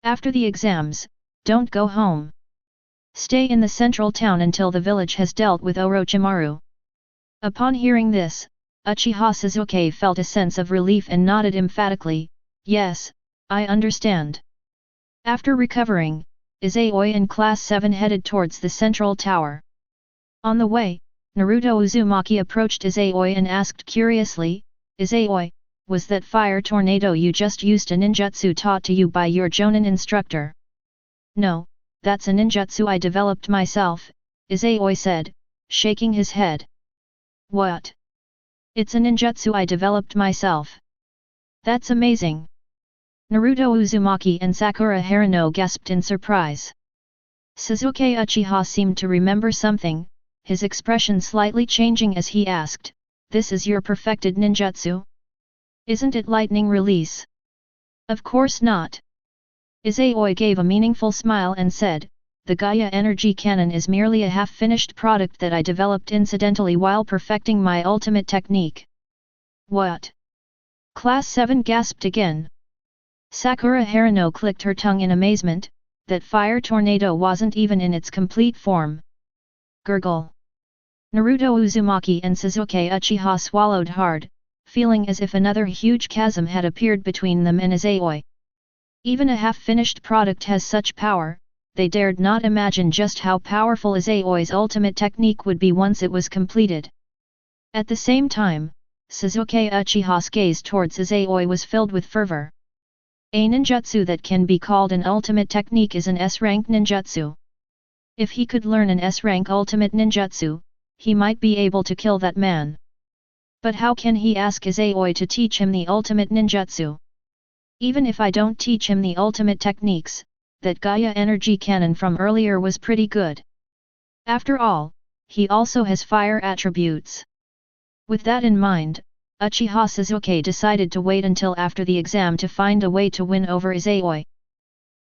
A: After the exams, don't go home. Stay in the central town until the village has dealt with Orochimaru." Upon hearing this, Uchiha Sasuke felt a sense of relief and nodded emphatically, "Yes, I understand." After recovering, Izayoi and Class 7 headed towards the central tower. On the way, Naruto Uzumaki approached Izayoi and asked curiously, "Izayoi, was that fire tornado you just used a ninjutsu taught to you by your Jonin instructor?" "No, that's a ninjutsu I developed myself," Izayoi said, shaking his head. "What? It's a ninjutsu I developed myself? That's amazing!" Naruto Uzumaki and Sakura Haruno gasped in surprise. Sasuke Uchiha seemed to remember something, his expression slightly changing as he asked, "This is your perfected ninjutsu? Isn't it lightning release?" "Of course not." Izayoi gave a meaningful smile and said, "The Gaia energy cannon is merely a half-finished product that I developed incidentally while perfecting my ultimate technique." "What?" Class 7 gasped again. Sakura Haruno clicked her tongue in amazement, that fire tornado wasn't even in its complete form. Gurgle. Naruto Uzumaki and Sasuke Uchiha swallowed hard, feeling as if another huge chasm had appeared between them and Izayoi. Even a half-finished product has such power, they dared not imagine just how powerful Izayoi's ultimate technique would be once it was completed. At the same time, Sasuke Uchiha's gaze towards Izayoi was filled with fervor. A ninjutsu that can be called an ultimate technique is an S-rank ninjutsu. If he could learn an S-rank ultimate ninjutsu, he might be able to kill that man. But how can he ask Izayoi to teach him the ultimate ninjutsu? Even if I don't teach him the ultimate techniques, that Gaia energy cannon from earlier was pretty good. After all, he also has fire attributes. With that in mind, Uchiha Sasuke decided to wait until after the exam to find a way to win over Izayoi.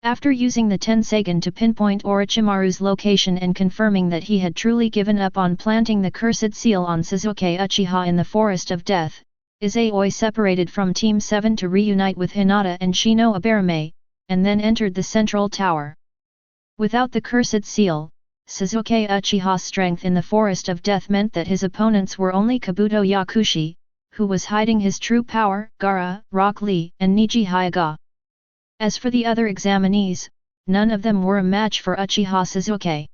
A: After using the Tensagen to pinpoint Orochimaru's location and confirming that he had truly given up on planting the cursed seal on Sasuke Uchiha in the Forest of Death, Izayoi separated from Team 7 to reunite with Hinata and Shino Abarame, and then entered the central tower. Without the cursed seal, Sasuke Uchiha's strength in the Forest of Death meant that his opponents were only Kabuto Yakushi, who was hiding his true power, Gaara, Rock Lee, and Neji Hyuga. As for the other examinees, none of them were a match for Uchiha Sasuke.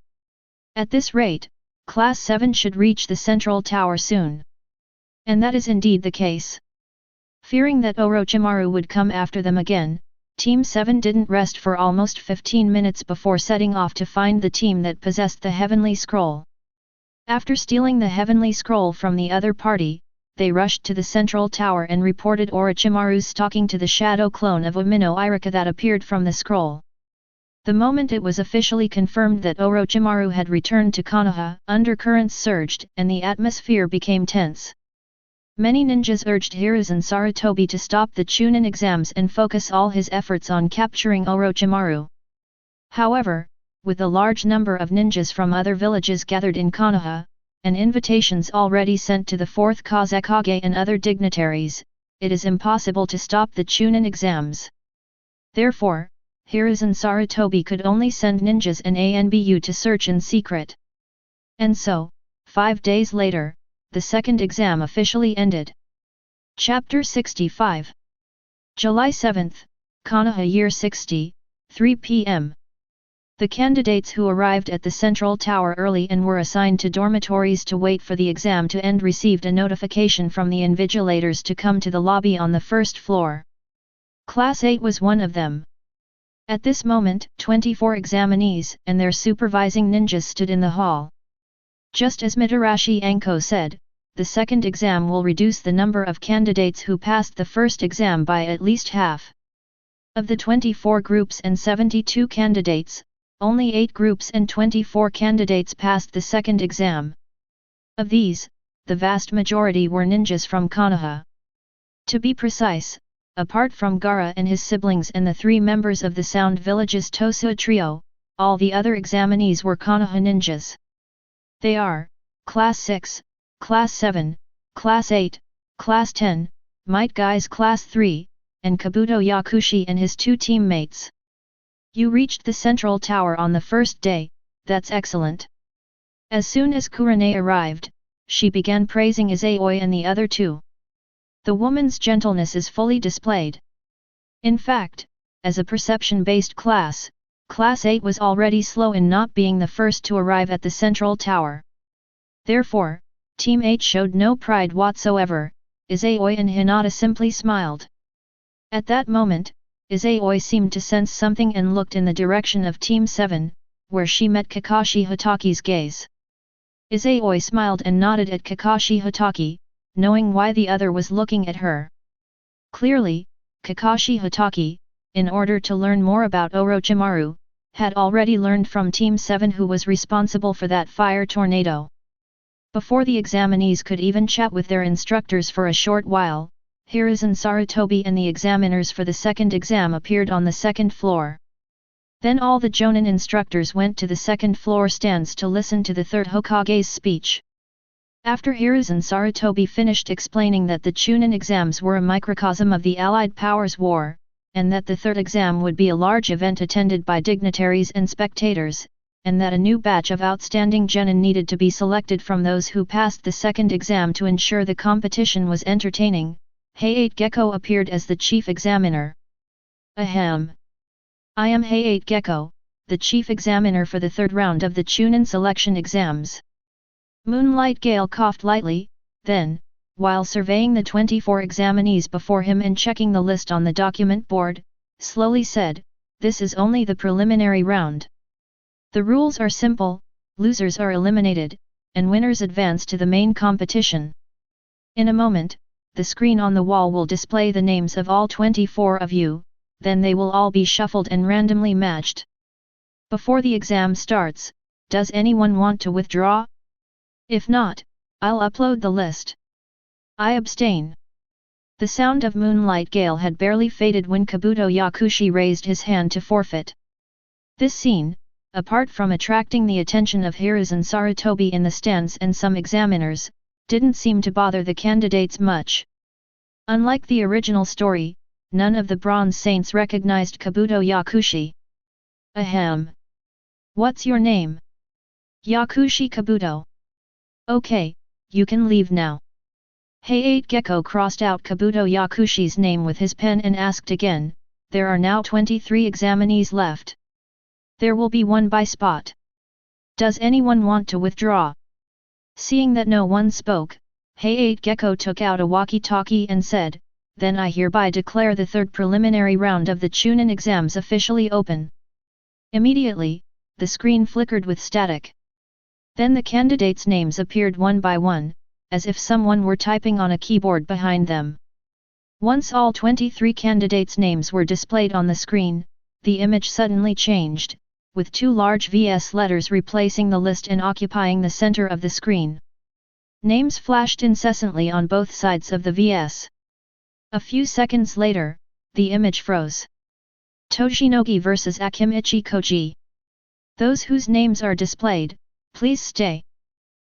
A: At this rate, Class 7 should reach the central tower soon. And that is indeed the case. Fearing that Orochimaru would come after them again, Team 7 didn't rest for almost 15 minutes before setting off to find the team that possessed the Heavenly Scroll. After stealing the Heavenly Scroll from the other party, they rushed to the central tower and reported Orochimaru's stalking to the shadow clone of Umino Irika that appeared from the scroll. The moment it was officially confirmed that Orochimaru had returned to Konoha, undercurrents surged and the atmosphere became tense. Many ninjas urged Hiruzen Sarutobi to stop the Chunin exams and focus all his efforts on capturing Orochimaru. However, with a large number of ninjas from other villages gathered in Konoha, and invitations already sent to the 4th Kazekage and other dignitaries, it is impossible to stop the Chunin exams. Therefore, Hiruzen Sarutobi could only send ninjas and ANBU to search in secret. And so, 5 days later, the second exam officially ended. Chapter 65. July 7th, Konoha Year 60, 3 p.m. The candidates who arrived at the central tower early and were assigned to dormitories to wait for the exam to end received a notification from the invigilators to come to the lobby on the first floor. Class 8 was one of them. At this moment, 24 examinees and their supervising ninjas stood in the hall. Just as Mitarashi Anko said, the second exam will reduce the number of candidates who passed the first exam by at least half. Of the 24 groups and 72 candidates, only 8 groups and 24 candidates passed the second exam. Of these, the vast majority were ninjas from Konoha. To be precise, apart from Gaara and his siblings and the 3 members of the Sound Village's Tosa trio, all the other examinees were Konoha ninjas. They are, Class 6, Class 7, Class 8, Class 10, Might Guys Class 3, and Kabuto Yakushi and his 2 teammates. You reached the central tower on the first day, that's excellent. As soon as Kurane arrived, she began praising Izayoi and the other 2. The woman's gentleness is fully displayed. In fact, as a perception-based class, Class 8 was already slow in not being the first to arrive at the central tower. Therefore, Team 8 showed no pride whatsoever. Izayoi and Hinata simply smiled. At that moment, Izayoi seemed to sense something and looked in the direction of Team 7, where she met Kakashi Hataki's gaze. Izayoi smiled and nodded at Kakashi Hataki, knowing why the other was looking at her. Clearly, Kakashi Hataki, in order to learn more about Orochimaru, had already learned from Team 7 who was responsible for that fire tornado. Before the examinees could even chat with their instructors for a short while, Hiruzen Sarutobi and the examiners for the second exam appeared on the second floor. Then all the Jonin instructors went to the second floor stands to listen to the third Hokage's speech. After Hiruzen Sarutobi finished explaining that the Chunin exams were a microcosm of the Allied Powers War, and that the third exam would be a large event attended by dignitaries and spectators, and that a new batch of outstanding genin needed to be selected from those who passed the second exam to ensure the competition was entertaining, Heiate Gecko appeared as the chief examiner. Ahem. I am Heiate Gecko, the chief examiner for the third round of the Chunin selection exams. Moonlight Gale coughed lightly, then, while surveying the 24 examinees before him and checking the list on the document board, slowly said, "This is only the preliminary round. The rules are simple, losers are eliminated, and winners advance to the main competition. In a moment, the screen on the wall will display the names of all 24 of you, then they will all be shuffled and randomly matched. Before the exam starts, does anyone want to withdraw? If not, I'll upload the list. I abstain." The sound of Moonlight Gale had barely faded when Kabuto Yakushi raised his hand to forfeit. This scene, apart from attracting the attention of Hiruzen Sarutobi in the stands and some examiners, didn't seem to bother the candidates much. Unlike the original story, none of the Bronze Saints recognized Kabuto Yakushi. Ahem. What's your name? Yakushi Kabuto. Okay, you can leave now. Heiate Gecko crossed out Kabuto Yakushi's name with his pen and asked again, there are now 23 examinees left. There will be one by spot. Does anyone want to withdraw? Seeing that no one spoke, Heiate Gecko took out a walkie-talkie and said, "Then I hereby declare the third preliminary round of the Chunin exams officially open." Immediately, the screen flickered with static. Then the candidates' names appeared one by one, as if someone were typing on a keyboard behind them. Once all 23 candidates' names were displayed on the screen, the image suddenly changed, with 2 large VS letters replacing the list and occupying the center of the screen. Names flashed incessantly on both sides of the VS. A few seconds later, the image froze. Toshinogi vs Akimichi Koji. Those whose names are displayed, please stay.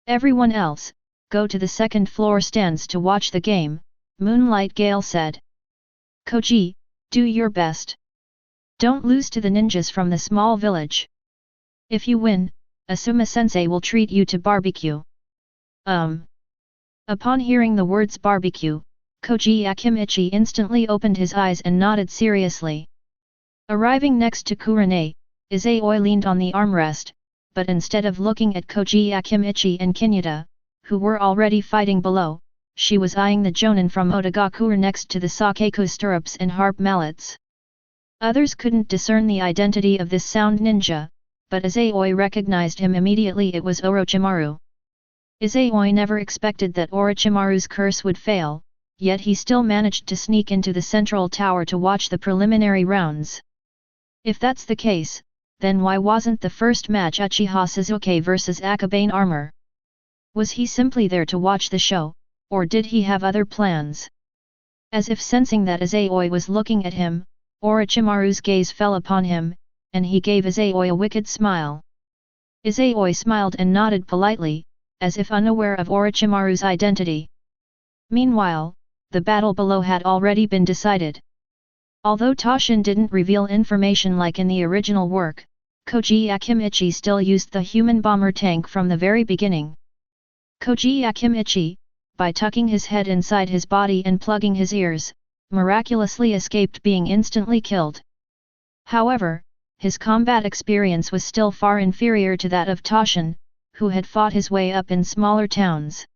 A: Everyone else, go to the second floor stands to watch the game, Moonlight Gale said. Koji, do your best. Don't lose to the ninjas from the small village. If you win, Asuma-sensei will treat you to barbecue. Upon hearing the words barbecue, Koji Akimichi instantly opened his eyes and nodded seriously. Arriving next to Kurane, Izayoi leaned on the armrest, but instead of looking at Koji Akimichi and Hinata, who were already fighting below, she was eyeing the jonin from Otagakure next to the sakeku stirrups and harp mallets. Others couldn't discern the identity of this sound ninja, but Izayoi recognized him immediately. It was Orochimaru. Izayoi never expected that Orochimaru's curse would fail, yet he still managed to sneak into the central tower to watch the preliminary rounds. If that's the case, then why wasn't the first match Uchiha Sasuke vs Akabane Armor? Was he simply there to watch the show, or did he have other plans? As if sensing that Izayoi was looking at him, Orochimaru's gaze fell upon him, and he gave Izayoi a wicked smile. Izayoi smiled and nodded politely, as if unaware of Orochimaru's identity. Meanwhile, the battle below had already been decided. Although Toshin didn't reveal information like in the original work, Koji Akimichi still used the human bomber tank from the very beginning. Koji Akimichi, by tucking his head inside his body and plugging his ears, miraculously escaped being instantly killed. However, his combat experience was still far inferior to that of Toshin, who had fought his way up in smaller towns.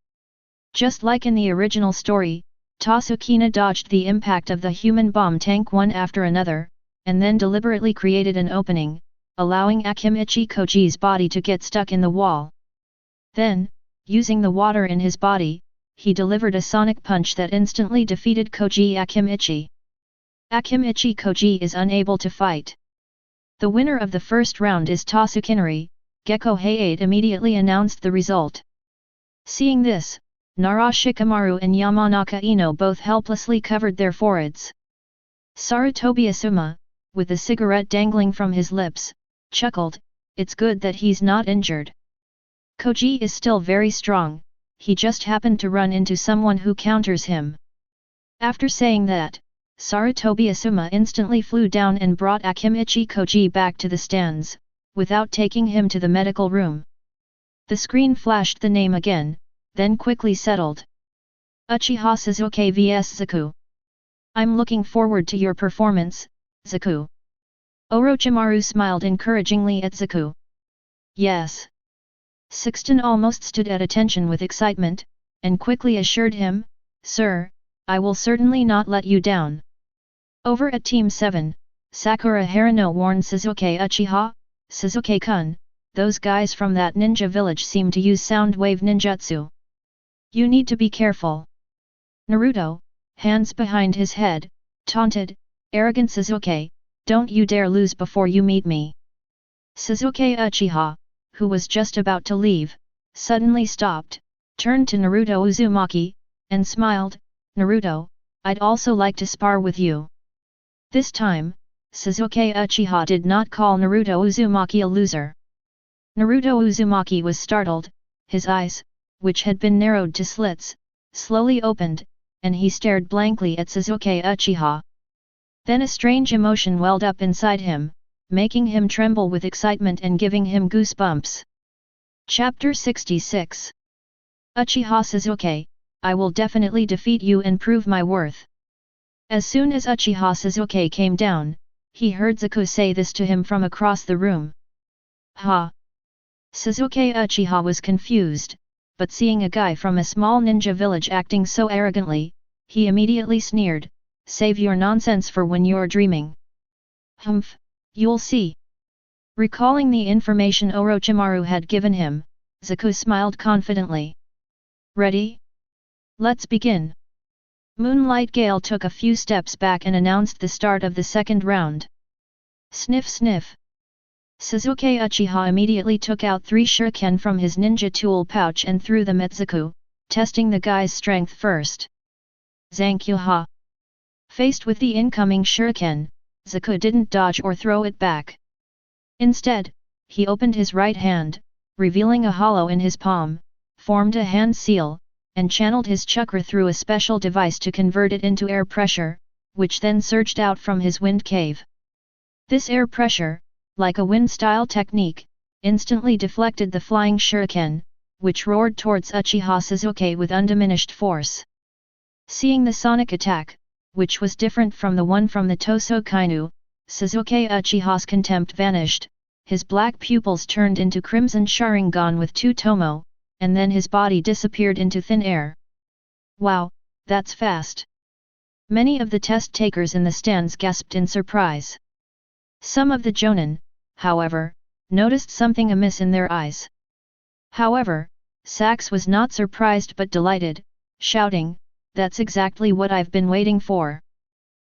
A: Just like in the original story, Tasukina dodged the impact of the human bomb tank one after another, and then deliberately created an opening, allowing Akimichi Koji's body to get stuck in the wall. Then, using the water in his body, he delivered a sonic punch that instantly defeated Koji Akimichi. Akimichi Koji is unable to fight. The winner of the first round is Tasukinari. Gekko Hayate immediately announced the result. Seeing this, Nara Shikamaru and Yamanaka Ino both helplessly covered their foreheads. Sarutobi Asuma, with a cigarette dangling from his lips, chuckled, "It's good that he's not injured. Koji is still very strong, he just happened to run into someone who counters him." After saying that, Sarutobi Asuma instantly flew down and brought Akimichi Koji back to the stands, without taking him to the medical room. The screen flashed the name again, then quickly settled. Uchiha Sasuke vs Zaku. I'm looking forward to your performance, Zaku. Orochimaru smiled encouragingly at Zaku. Yes. Sixten almost stood at attention with excitement, and quickly assured him, "Sir, I will certainly not let you down." Over at Team 7, Sakura Harino warned Sasuke, "Uchiha, Sasuke-kun, those guys from that ninja village seem to use sound wave ninjutsu. You need to be careful." Naruto, hands behind his head, taunted, "Arrogant Sasuke, don't you dare lose before you meet me." Sasuke Uchiha, who was just about to leave, suddenly stopped, turned to Naruto Uzumaki, and smiled, "Naruto, I'd also like to spar with you." This time, Sasuke Uchiha did not call Naruto Uzumaki a loser. Naruto Uzumaki was startled, his eyes, which had been narrowed to slits, slowly opened, and he stared blankly at Sasuke Uchiha. Then a strange emotion welled up inside him, making him tremble with excitement and giving him goosebumps. Chapter 66. Uchiha Sasuke, I will definitely defeat you and prove my worth. As soon as Uchiha Sasuke came down, he heard Zaku say this to him from across the room. Ha! Sasuke Uchiha was confused, but seeing a guy from a small ninja village acting so arrogantly, he immediately sneered, "Save your nonsense for when you're dreaming." "Humph, you'll see." Recalling the information Orochimaru had given him, Zaku smiled confidently. "Ready? Let's begin." Moonlight Gale took a few steps back and announced the start of the second round. Sniff sniff. Sasuke Uchiha immediately took out 3 shuriken from his ninja tool pouch and threw them at Zaku, testing the guy's strength first. Zankyuha. Faced with the incoming shuriken, Zaku didn't dodge or throw it back. Instead, he opened his right hand, revealing a hollow in his palm, formed a hand seal, and channeled his chakra through a special device to convert it into air pressure, which then surged out from his wind cave. This air pressure, like a wind-style technique, instantly deflected the flying shuriken, which roared towards Uchiha Sasuke with undiminished force. Seeing the sonic attack, which was different from the one from the Toso Kainu, Sasuke Uchiha's contempt vanished, his black pupils turned into crimson Sharingan with 2 tomo, and then his body disappeared into thin air. Wow, that's fast! Many of the test takers in the stands gasped in surprise. Some of the jonin, however, noticed something amiss in their eyes. However, Sax was not surprised but delighted, shouting, "That's exactly what I've been waiting for."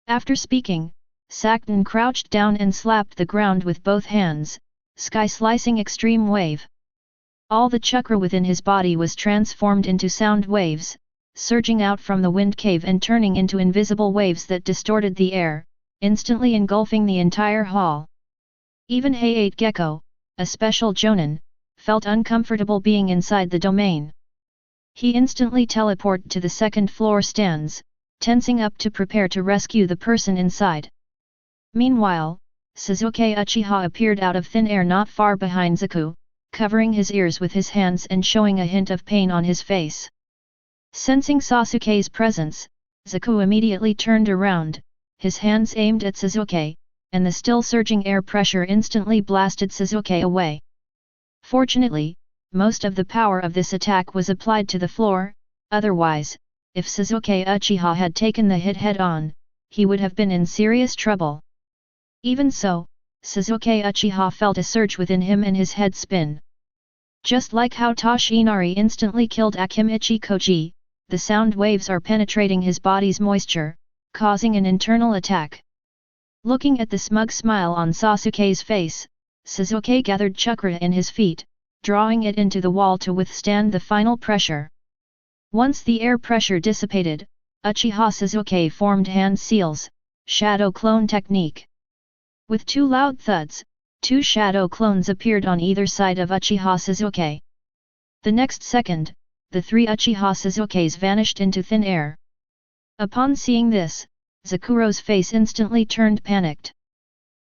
A: After speaking, Sakton crouched down and slapped the ground with both hands, sky-slicing extreme wave. All the chakra within his body was transformed into sound waves, surging out from the wind cave and turning into invisible waves that distorted the air, instantly engulfing the entire hall. Even Hayate Gecko, a special jonin, felt uncomfortable being inside the domain. He instantly teleported to the second floor stands, tensing up to prepare to rescue the person inside. Meanwhile, Sasuke Uchiha appeared out of thin air not far behind Zaku, covering his ears with his hands and showing a hint of pain on his face. Sensing Sasuke's presence, Zaku immediately turned around, his hands aimed at Sasuke, and the still surging air pressure instantly blasted Sasuke away. Fortunately, most of the power of this attack was applied to the floor, otherwise, if Sasuke Uchiha had taken the hit head-on, he would have been in serious trouble. Even so, Sasuke Uchiha felt a surge within him and his head spin. Just like how Toshinari instantly killed Akimichi Koji, the sound waves are penetrating his body's moisture, causing an internal attack. Looking at the smug smile on Sasuke's face, Sasuke gathered chakra in his feet, drawing it into the wall to withstand the final pressure. Once the air pressure dissipated, Uchiha Sasuke formed hand seals, shadow clone technique. With 2 loud thuds, 2 shadow clones appeared on either side of Uchiha Sasuke. The next second, the 3 Uchiha Sasukes vanished into thin air. Upon seeing this, Zakuro's face instantly turned panicked.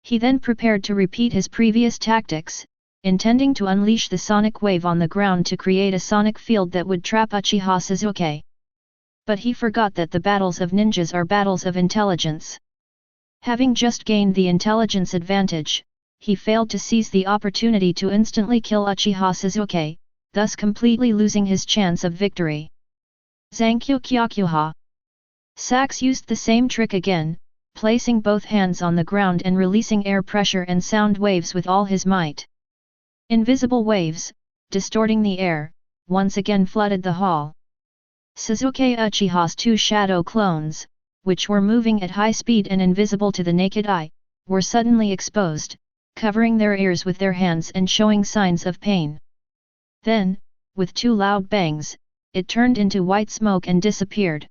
A: He then prepared to repeat his previous tactics, intending to unleash the sonic wave on the ground to create a sonic field that would trap Uchiha Sasuke. But he forgot that the battles of ninjas are battles of intelligence. Having just gained the intelligence advantage, he failed to seize the opportunity to instantly kill Uchiha Sasuke, thus completely losing his chance of victory. Zankyo Kyakuha. Sax used the same trick again, placing both hands on the ground and releasing air pressure and sound waves with all his might. Invisible waves, distorting the air, once again flooded the hall. Sasuke Uchiha's 2 shadow clones, which were moving at high speed and invisible to the naked eye, were suddenly exposed, covering their ears with their hands and showing signs of pain. Then, with 2 loud bangs, it turned into white smoke and disappeared.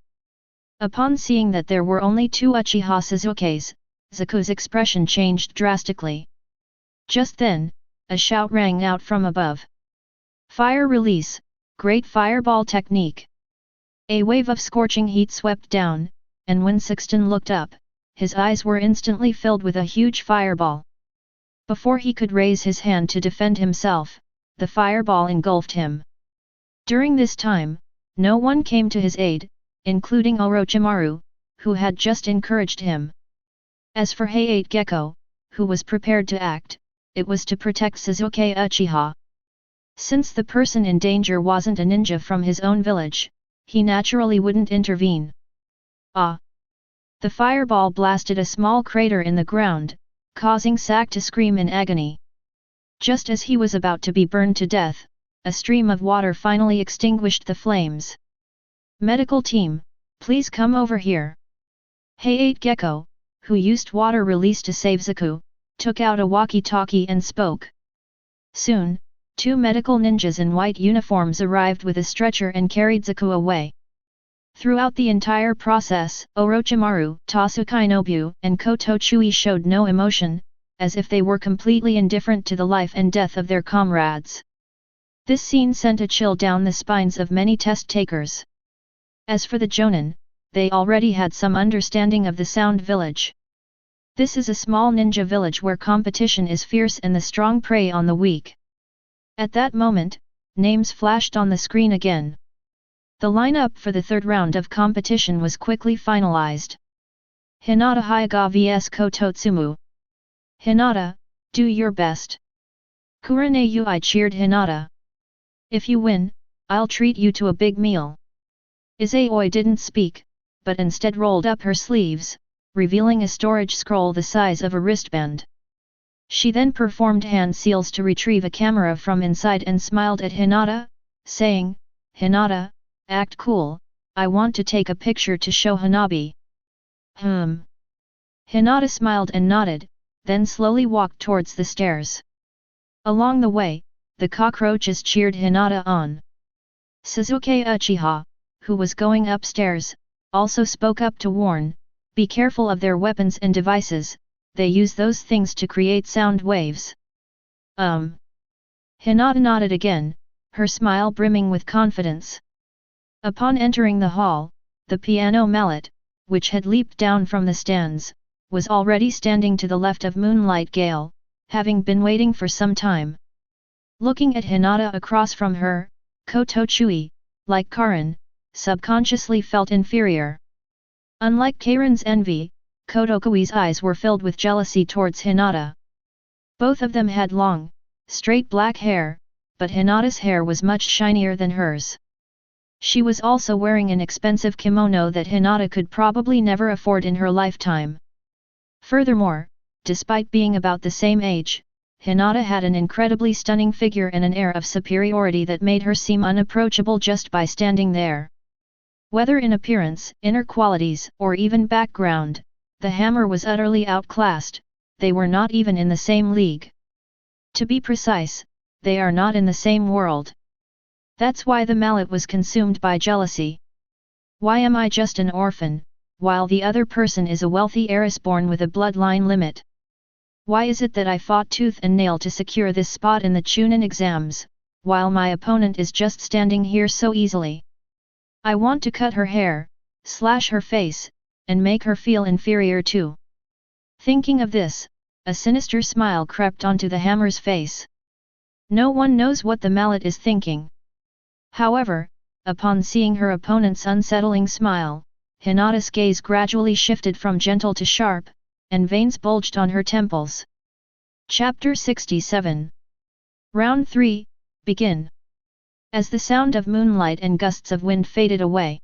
A: Upon seeing that there were only 2 Uchiha Sasukes, Zaku's expression changed drastically. Just then, a shout rang out from above. Fire release, great fireball technique. A wave of scorching heat swept down, and when Sexton looked up, his eyes were instantly filled with a huge fireball. Before he could raise his hand to defend himself, the fireball engulfed him. During this time, no one came to his aid, including Orochimaru, who had just encouraged him. As for Hayate Gecko, who was prepared to act, it was to protect Sasuke Uchiha. Since the person in danger wasn't a ninja from his own village, he naturally wouldn't intervene. Ah! The fireball blasted a small crater in the ground, causing Sak to scream in agony. Just as he was about to be burned to death, a stream of water finally extinguished the flames. Medical team, please come over here. Hayate Gecko, who used water release to save Zaku, took out a walkie-talkie and spoke. Soon, 2 medical ninjas in white uniforms arrived with a stretcher and carried Zaku away. Throughout the entire process, Orochimaru, Tasukainobu, and Koto Chui showed no emotion, as if they were completely indifferent to the life and death of their comrades. This scene sent a chill down the spines of many test-takers. As for the Jonin, they already had some understanding of the Sound Village. This is a small ninja village where competition is fierce and the strong prey on the weak. At that moment, names flashed on the screen again. The lineup for the 3rd round of competition was quickly finalized. Hinata Hyuga vs Kototsumu. Hinata, do your best. Kurenayui cheered Hinata. If you win, I'll treat you to a big meal. Izayoi didn't speak, but instead rolled up her sleeves, revealing a storage scroll the size of a wristband. She then performed hand seals to retrieve a camera from inside and smiled at Hinata, saying, "Hinata, act cool, I want to take a picture to show Hanabi." Hinata smiled and nodded, then slowly walked towards the stairs. Along the way, the cockroaches cheered Hinata on. Sasuke Uchiha, who was going upstairs, also spoke up to warn, "Be careful of their weapons and devices, they use those things to create sound waves." Hinata nodded again, her smile brimming with confidence. Upon entering the hall, the piano mallet, which had leaped down from the stands, was already standing to the left of Moonlight Gale, having been waiting for some time. Looking at Hinata across from her, Kotochui, like Karin, subconsciously felt inferior. Unlike Karin's envy, Kotokui's eyes were filled with jealousy towards Hinata. Both of them had long, straight black hair, but Hinata's hair was much shinier than hers. She was also wearing an expensive kimono that Hinata could probably never afford in her lifetime. Furthermore, despite being about the same age, Hinata had an incredibly stunning figure and an air of superiority that made her seem unapproachable just by standing there. Whether in appearance, inner qualities, or even background, the hammer was utterly outclassed, they were not even in the same league. To be precise, they are not in the same world. That's why the mallet was consumed by jealousy. Why am I just an orphan, while the other person is a wealthy heiress born with a bloodline limit? Why is it that I fought tooth and nail to secure this spot in the Chunin exams, while my opponent is just standing here so easily? I want to cut her hair, slash her face, and make her feel inferior too. Thinking of this, a sinister smile crept onto the hammer's face. No one knows what the mallet is thinking. However, upon seeing her opponent's unsettling smile, Hinata's gaze gradually shifted from gentle to sharp, and veins bulged on her temples. Chapter 67. Round 3, Begin. As the sound of moonlight and gusts of wind faded away.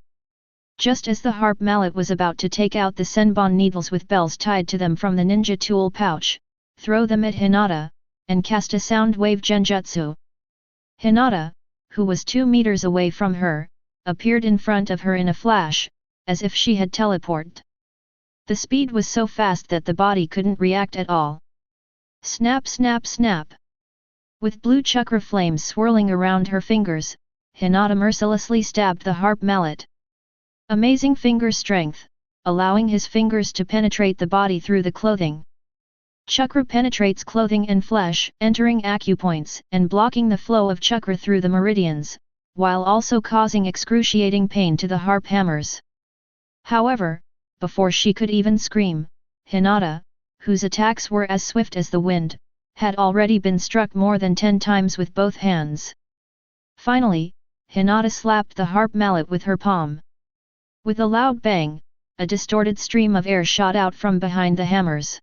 A: Just as the harp mallet was about to take out the senbon needles with bells tied to them from the ninja tool pouch, throw them at Hinata, and cast a sound wave genjutsu. Hinata, who was 2 meters away from her, appeared in front of her in a flash, as if she had teleported. The speed was so fast that the body couldn't react at all. Snap snap snap! With blue chakra flames swirling around her fingers, Hinata mercilessly stabbed the harp mallet. Amazing finger strength, allowing his fingers to penetrate the body through the clothing. Chakra penetrates clothing and flesh, entering acupoints and blocking the flow of chakra through the meridians, while also causing excruciating pain to the harp hammers. However, before she could even scream, Hinata, whose attacks were as swift as the wind, had already been struck more than 10 times with both hands. Finally, Hinata slapped the harp mallet with her palm. With a loud bang, a distorted stream of air shot out from behind the hammers.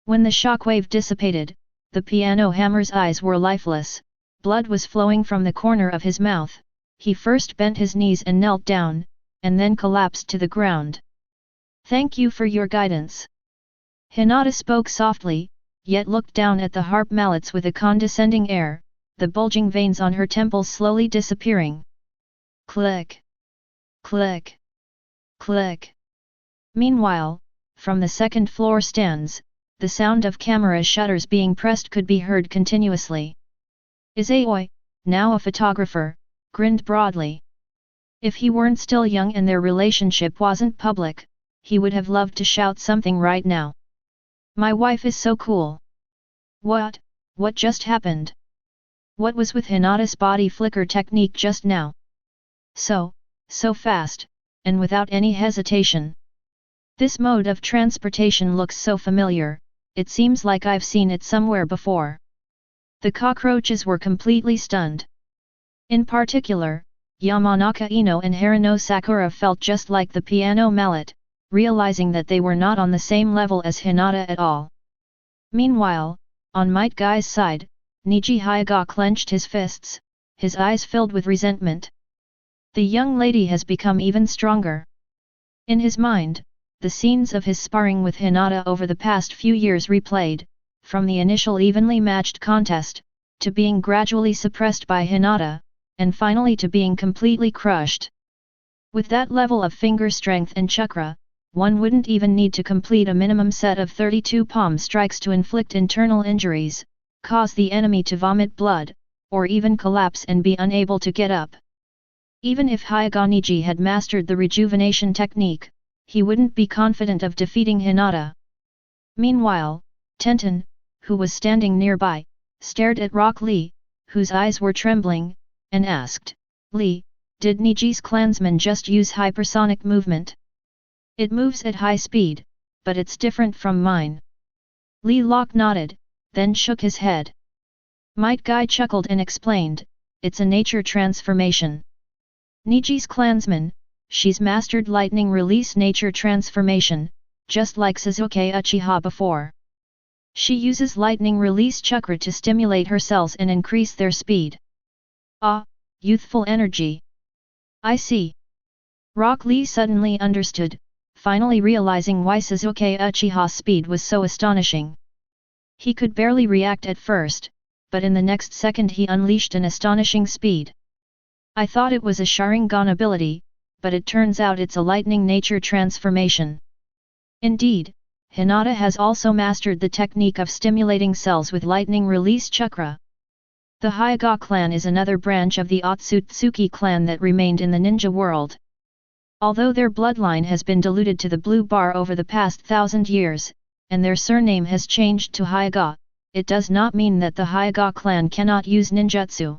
A: When the shockwave dissipated, the piano hammer's eyes were lifeless, blood was flowing from the corner of his mouth. He first bent his knees and knelt down, and then collapsed to the ground. "Thank you for your guidance." Hinata spoke softly, yet looked down at the harp mallets with a condescending air, the bulging veins on her temples slowly disappearing. Click! Click! Click! Meanwhile, from the second floor stands, the sound of camera shutters being pressed could be heard continuously. Izayoi, now a photographer, grinned broadly. If he weren't still young and their relationship wasn't public, he would have loved to shout something right now. "My wife is so cool." What just happened? What was with Hinata's body flicker technique just now? So fast, and without any hesitation. This mode of transportation looks so familiar, it seems like I've seen it somewhere before. The cockroaches were completely stunned. In particular, Yamanaka Ino and Harino Sakura felt just like the piano mallet, realizing that they were not on the same level as Hinata at all. Meanwhile, on Might Guy's side, Neji Hyuga clenched his fists, his eyes filled with resentment. The young lady has become even stronger. In his mind, the scenes of his sparring with Hinata over the past few years replayed, from the initial evenly matched contest, to being gradually suppressed by Hinata, and finally to being completely crushed. With that level of finger strength and chakra, one wouldn't even need to complete a minimum set of 32 palm strikes to inflict internal injuries, cause the enemy to vomit blood, or even collapse and be unable to get up. Even if Hyuga Neji had mastered the rejuvenation technique, he wouldn't be confident of defeating Hinata. Meanwhile, Tenten, who was standing nearby, stared at Rock Lee, whose eyes were trembling, and asked, "Lee, did Neji's clansman just use hypersonic movement? It moves at high speed, but it's different from mine." Lee Locke nodded, then shook his head. Might Guy chuckled and explained, "It's a nature transformation. Neji's clansman, she's mastered lightning release nature transformation, just like Sasuke Uchiha before. She uses lightning release chakra to stimulate her cells and increase their speed." "Ah, youthful energy. I see." Rock Lee suddenly understood, finally realizing why Sasuke Uchiha's speed was so astonishing. He could barely react at first, but in the next second he unleashed an astonishing speed. "I thought it was a Sharingan ability, but it turns out it's a lightning nature transformation." Indeed, Hinata has also mastered the technique of stimulating cells with lightning release chakra. The Hyuga clan is another branch of the Otsutsuki clan that remained in the ninja world. Although their bloodline has been diluted to the blue bar over the past 1,000 years, and their surname has changed to Hyuga, it does not mean that the Hyuga clan cannot use ninjutsu.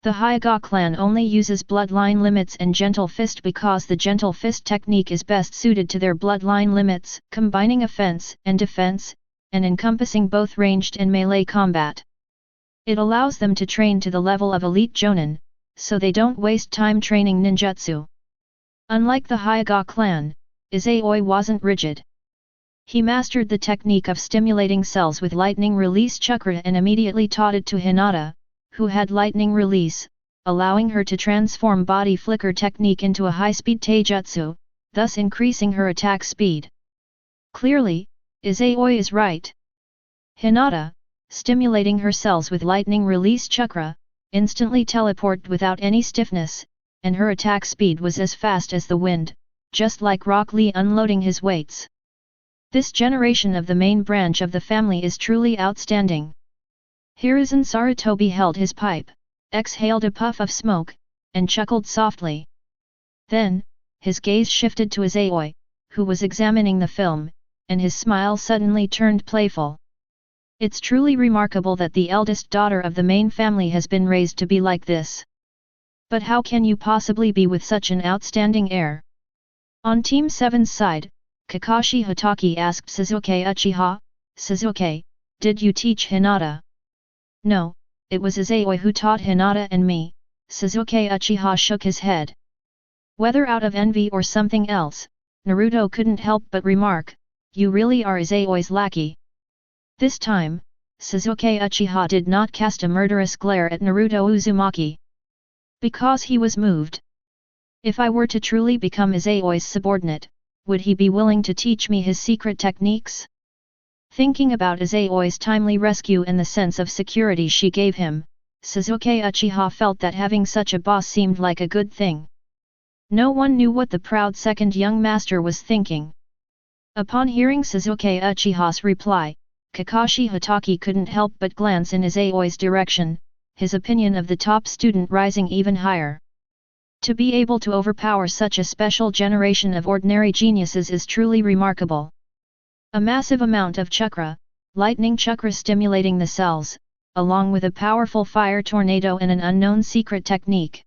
A: The Hyuga clan only uses bloodline limits and gentle fist because the gentle fist technique is best suited to their bloodline limits, combining offense and defense, and encompassing both ranged and melee combat. It allows them to train to the level of elite jonin, so they don't waste time training ninjutsu. Unlike the Hyuga clan, Izayoi wasn't rigid. He mastered the technique of stimulating cells with lightning release chakra and immediately taught it to Hinata, who had lightning release, allowing her to transform body flicker technique into a high-speed taijutsu, thus increasing her attack speed. Clearly, Izayoi is right. Hinata, stimulating her cells with lightning release chakra, instantly teleported without any stiffness, and her attack speed was as fast as the wind, just like Rock Lee unloading his weights. This generation of the main branch of the family is truly outstanding. Hiruzen Sarutobi held his pipe, exhaled a puff of smoke, and chuckled softly. Then, his gaze shifted to Izayoi, who was examining the film, and his smile suddenly turned playful. "It's truly remarkable that the eldest daughter of the main family has been raised to be like this. But how can you possibly be with such an outstanding heir?" On Team 7's side, Kakashi Hatake asked Sasuke Uchiha, "Sasuke, did you teach Hinata?" "No, it was Izayoi who taught Hinata and me." Sasuke Uchiha shook his head. Whether out of envy or something else, Naruto couldn't help but remark, "You really are Izayoi's lackey." This time, Sasuke Uchiha did not cast a murderous glare at Naruto Uzumaki. Because he was moved. "If I were to truly become Izayoi's subordinate, would he be willing to teach me his secret techniques?" Thinking about Izayoi's timely rescue and the sense of security she gave him, Sasuke Uchiha felt that having such a boss seemed like a good thing. No one knew what the proud second young master was thinking. Upon hearing Sasuke Uchiha's reply, Kakashi Hatake couldn't help but glance in Izayoi's direction, his opinion of the top student rising even higher. To be able to overpower such a special generation of ordinary geniuses is truly remarkable. A massive amount of chakra, lightning chakra stimulating the cells, along with a powerful fire tornado and an unknown secret technique.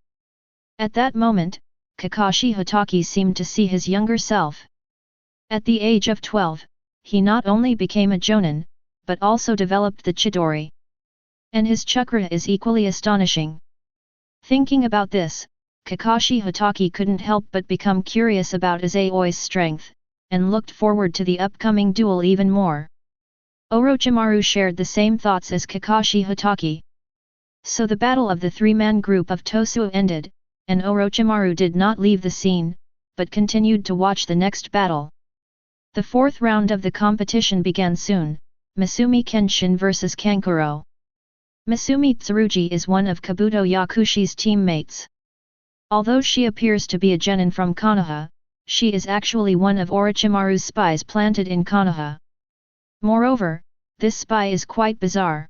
A: At that moment, Kakashi Hatake seemed to see his younger self. At the age of 12, he not only became a jonin, but also developed the Chidori. And his chakra is equally astonishing. Thinking about this, Kakashi Hatake couldn't help but become curious about Izayoi's strength, and looked forward to the upcoming duel even more. Orochimaru shared the same thoughts as Kakashi Hatake. So the battle of the three-man group of Tosu ended, and Orochimaru did not leave the scene, but continued to watch the next battle. The fourth round of the competition began soon, Masumi Kenshin vs Kankuro. Masumi Tsurugi is one of Kabuto Yakushi's teammates. Although she appears to be a genin from Konoha, she is actually one of Orochimaru's spies planted in Konoha. Moreover, this spy is quite bizarre.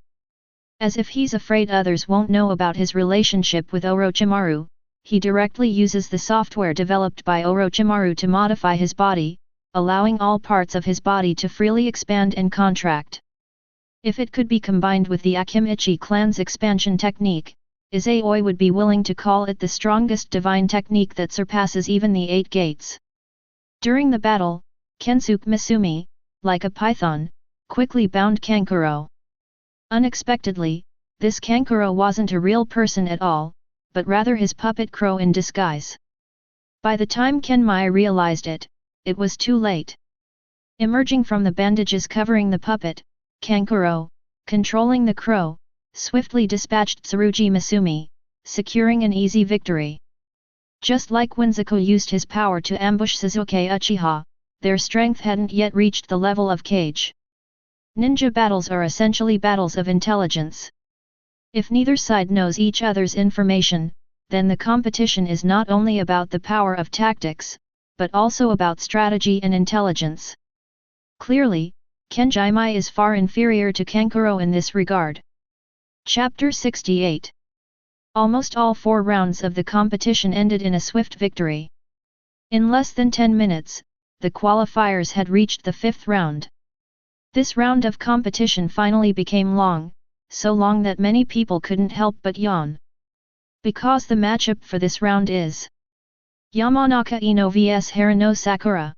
A: As if he's afraid others won't know about his relationship with Orochimaru, he directly uses the software developed by Orochimaru to modify his body, allowing all parts of his body to freely expand and contract. If it could be combined with the Akimichi clan's expansion technique, Izayoi would be willing to call it the strongest divine technique that surpasses even the 8 gates. During the battle, Kensuke Masumi, like a python, quickly bound Kankuro. Unexpectedly, this Kankuro wasn't a real person at all, but rather his puppet crow in disguise. By the time Kenmai realized it, it was too late. Emerging from the bandages covering the puppet, Kankuro, controlling the crow, swiftly dispatched Tsurugi Masumi, securing an easy victory. Just like when Zuko used his power to ambush Sasuke Uchiha, their strength hadn't yet reached the level of Kage. Ninja battles are essentially battles of intelligence. If neither side knows each other's information, then the competition is not only about the power of tactics, but also about strategy and intelligence. Clearly, Kenjimai is far inferior to Kankuro in this regard. Chapter 68. Almost all 4 rounds of the competition ended in a swift victory. In less than 10 minutes, the qualifiers had reached the 5th round. This round of competition finally became long, so long that many people couldn't help but yawn. Because the matchup for this round is Yamanaka Ino vs Haruno Sakura.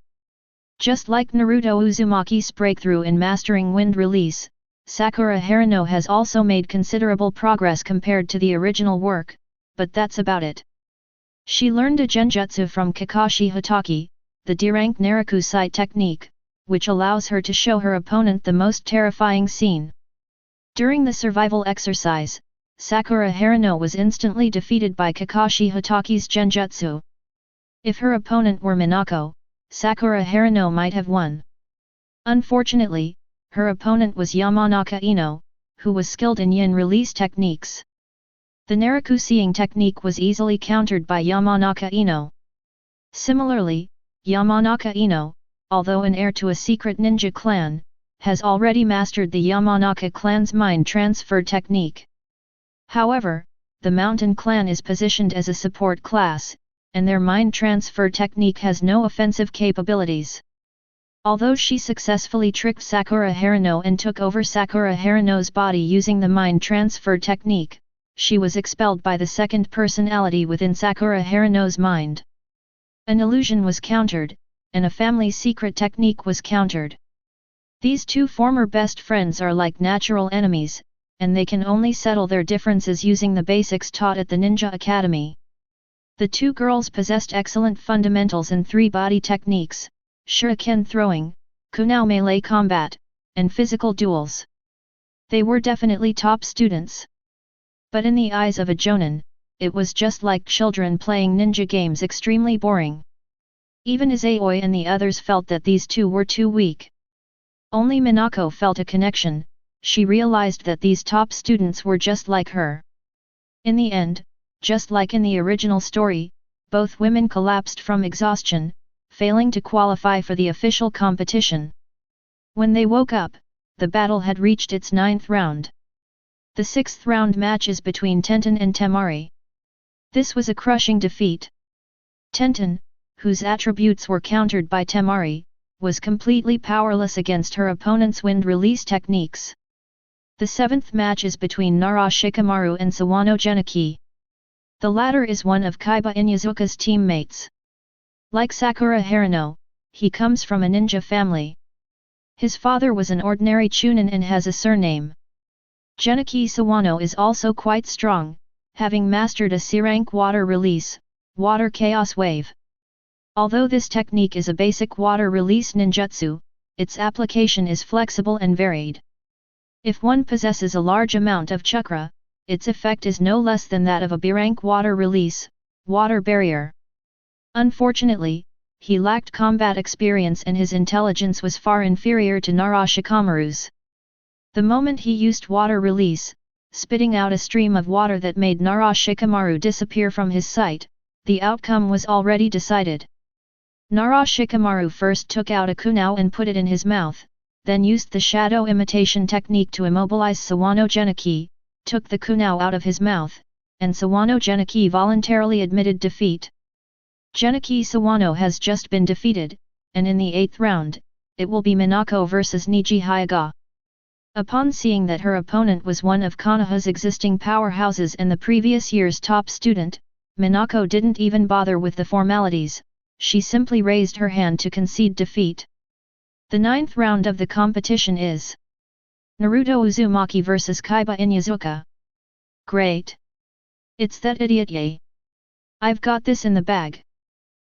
A: Just like Naruto Uzumaki's breakthrough in mastering wind release, Sakura Haruno has also made considerable progress compared to the original work, but that's about it. She learned a genjutsu from Kakashi Hatake, the D-rank Naraku sight technique, which allows her to show her opponent the most terrifying scene. During the survival exercise, Sakura Haruno was instantly defeated by Kakashi Hatake's genjutsu. If her opponent were Minako, Sakura Haruno might have won. Unfortunately, her opponent was Yamanaka Ino, who was skilled in yin release techniques. The Naraku seeing technique was easily countered by Yamanaka Ino. Similarly, Yamanaka Ino, although an heir to a secret ninja clan, has already mastered the Yamanaka clan's mind transfer technique. However, the Mountain clan is positioned as a support class, and their mind transfer technique has no offensive capabilities. Although she successfully tricked Sakura Haruno and took over Sakura Haruno's body using the mind transfer technique, she was expelled by the second personality within Sakura Haruno's mind. An illusion was countered, and a family secret technique was countered. These two former best friends are like natural enemies, and they can only settle their differences using the basics taught at the Ninja Academy. The two girls possessed excellent fundamentals in 3 body techniques, shuriken throwing, kunao melee combat, and physical duels. They were definitely top students. But in the eyes of a jonin, it was just like children playing ninja games, extremely boring. Even Izayoi and the others felt that these two were too weak. Only Minako felt a connection. She realized that these top students were just like her. In the end, just like in the original story, both women collapsed from exhaustion, failing to qualify for the official competition. When they woke up, the battle had reached its 9th round. The 6th round match is between Tenten and Temari. This was a crushing defeat. Tenten, whose attributes were countered by Temari, was completely powerless against her opponent's wind release techniques. The 7th match is between Nara Shikamaru and Sawano Geniki. The latter is one of Kaiba Inyazuka's teammates. Like Sakura Haruno, he comes from a ninja family. His father was an ordinary Chunin and has a surname. Geniki Sawano is also quite strong, having mastered a C-rank water release, water chaos wave. Although this technique is a basic water release ninjutsu, its application is flexible and varied. If one possesses a large amount of chakra, its effect is no less than that of a B-rank water release, water barrier. Unfortunately, he lacked combat experience and his intelligence was far inferior to Shikamaru's. The moment he used water release, spitting out a stream of water that made Shikamaru disappear from his sight, the outcome was already decided. Shikamaru first took out a kunao and put it in his mouth, then used the shadow imitation technique to immobilize Sawano Geniki, took the kunao out of his mouth, and Sawano Geniki voluntarily admitted defeat. Geniki Sawano has just been defeated, and in the 8th round, it will be Minako vs Neji Hyuga. Upon seeing that her opponent was one of Konoha's existing powerhouses and the previous year's top student, Minako didn't even bother with the formalities, she simply raised her hand to concede defeat. The 9th round of the competition is Naruto Uzumaki vs Kaiba Inyazuka. Great! It's that idiot Yae. I've got this in the bag.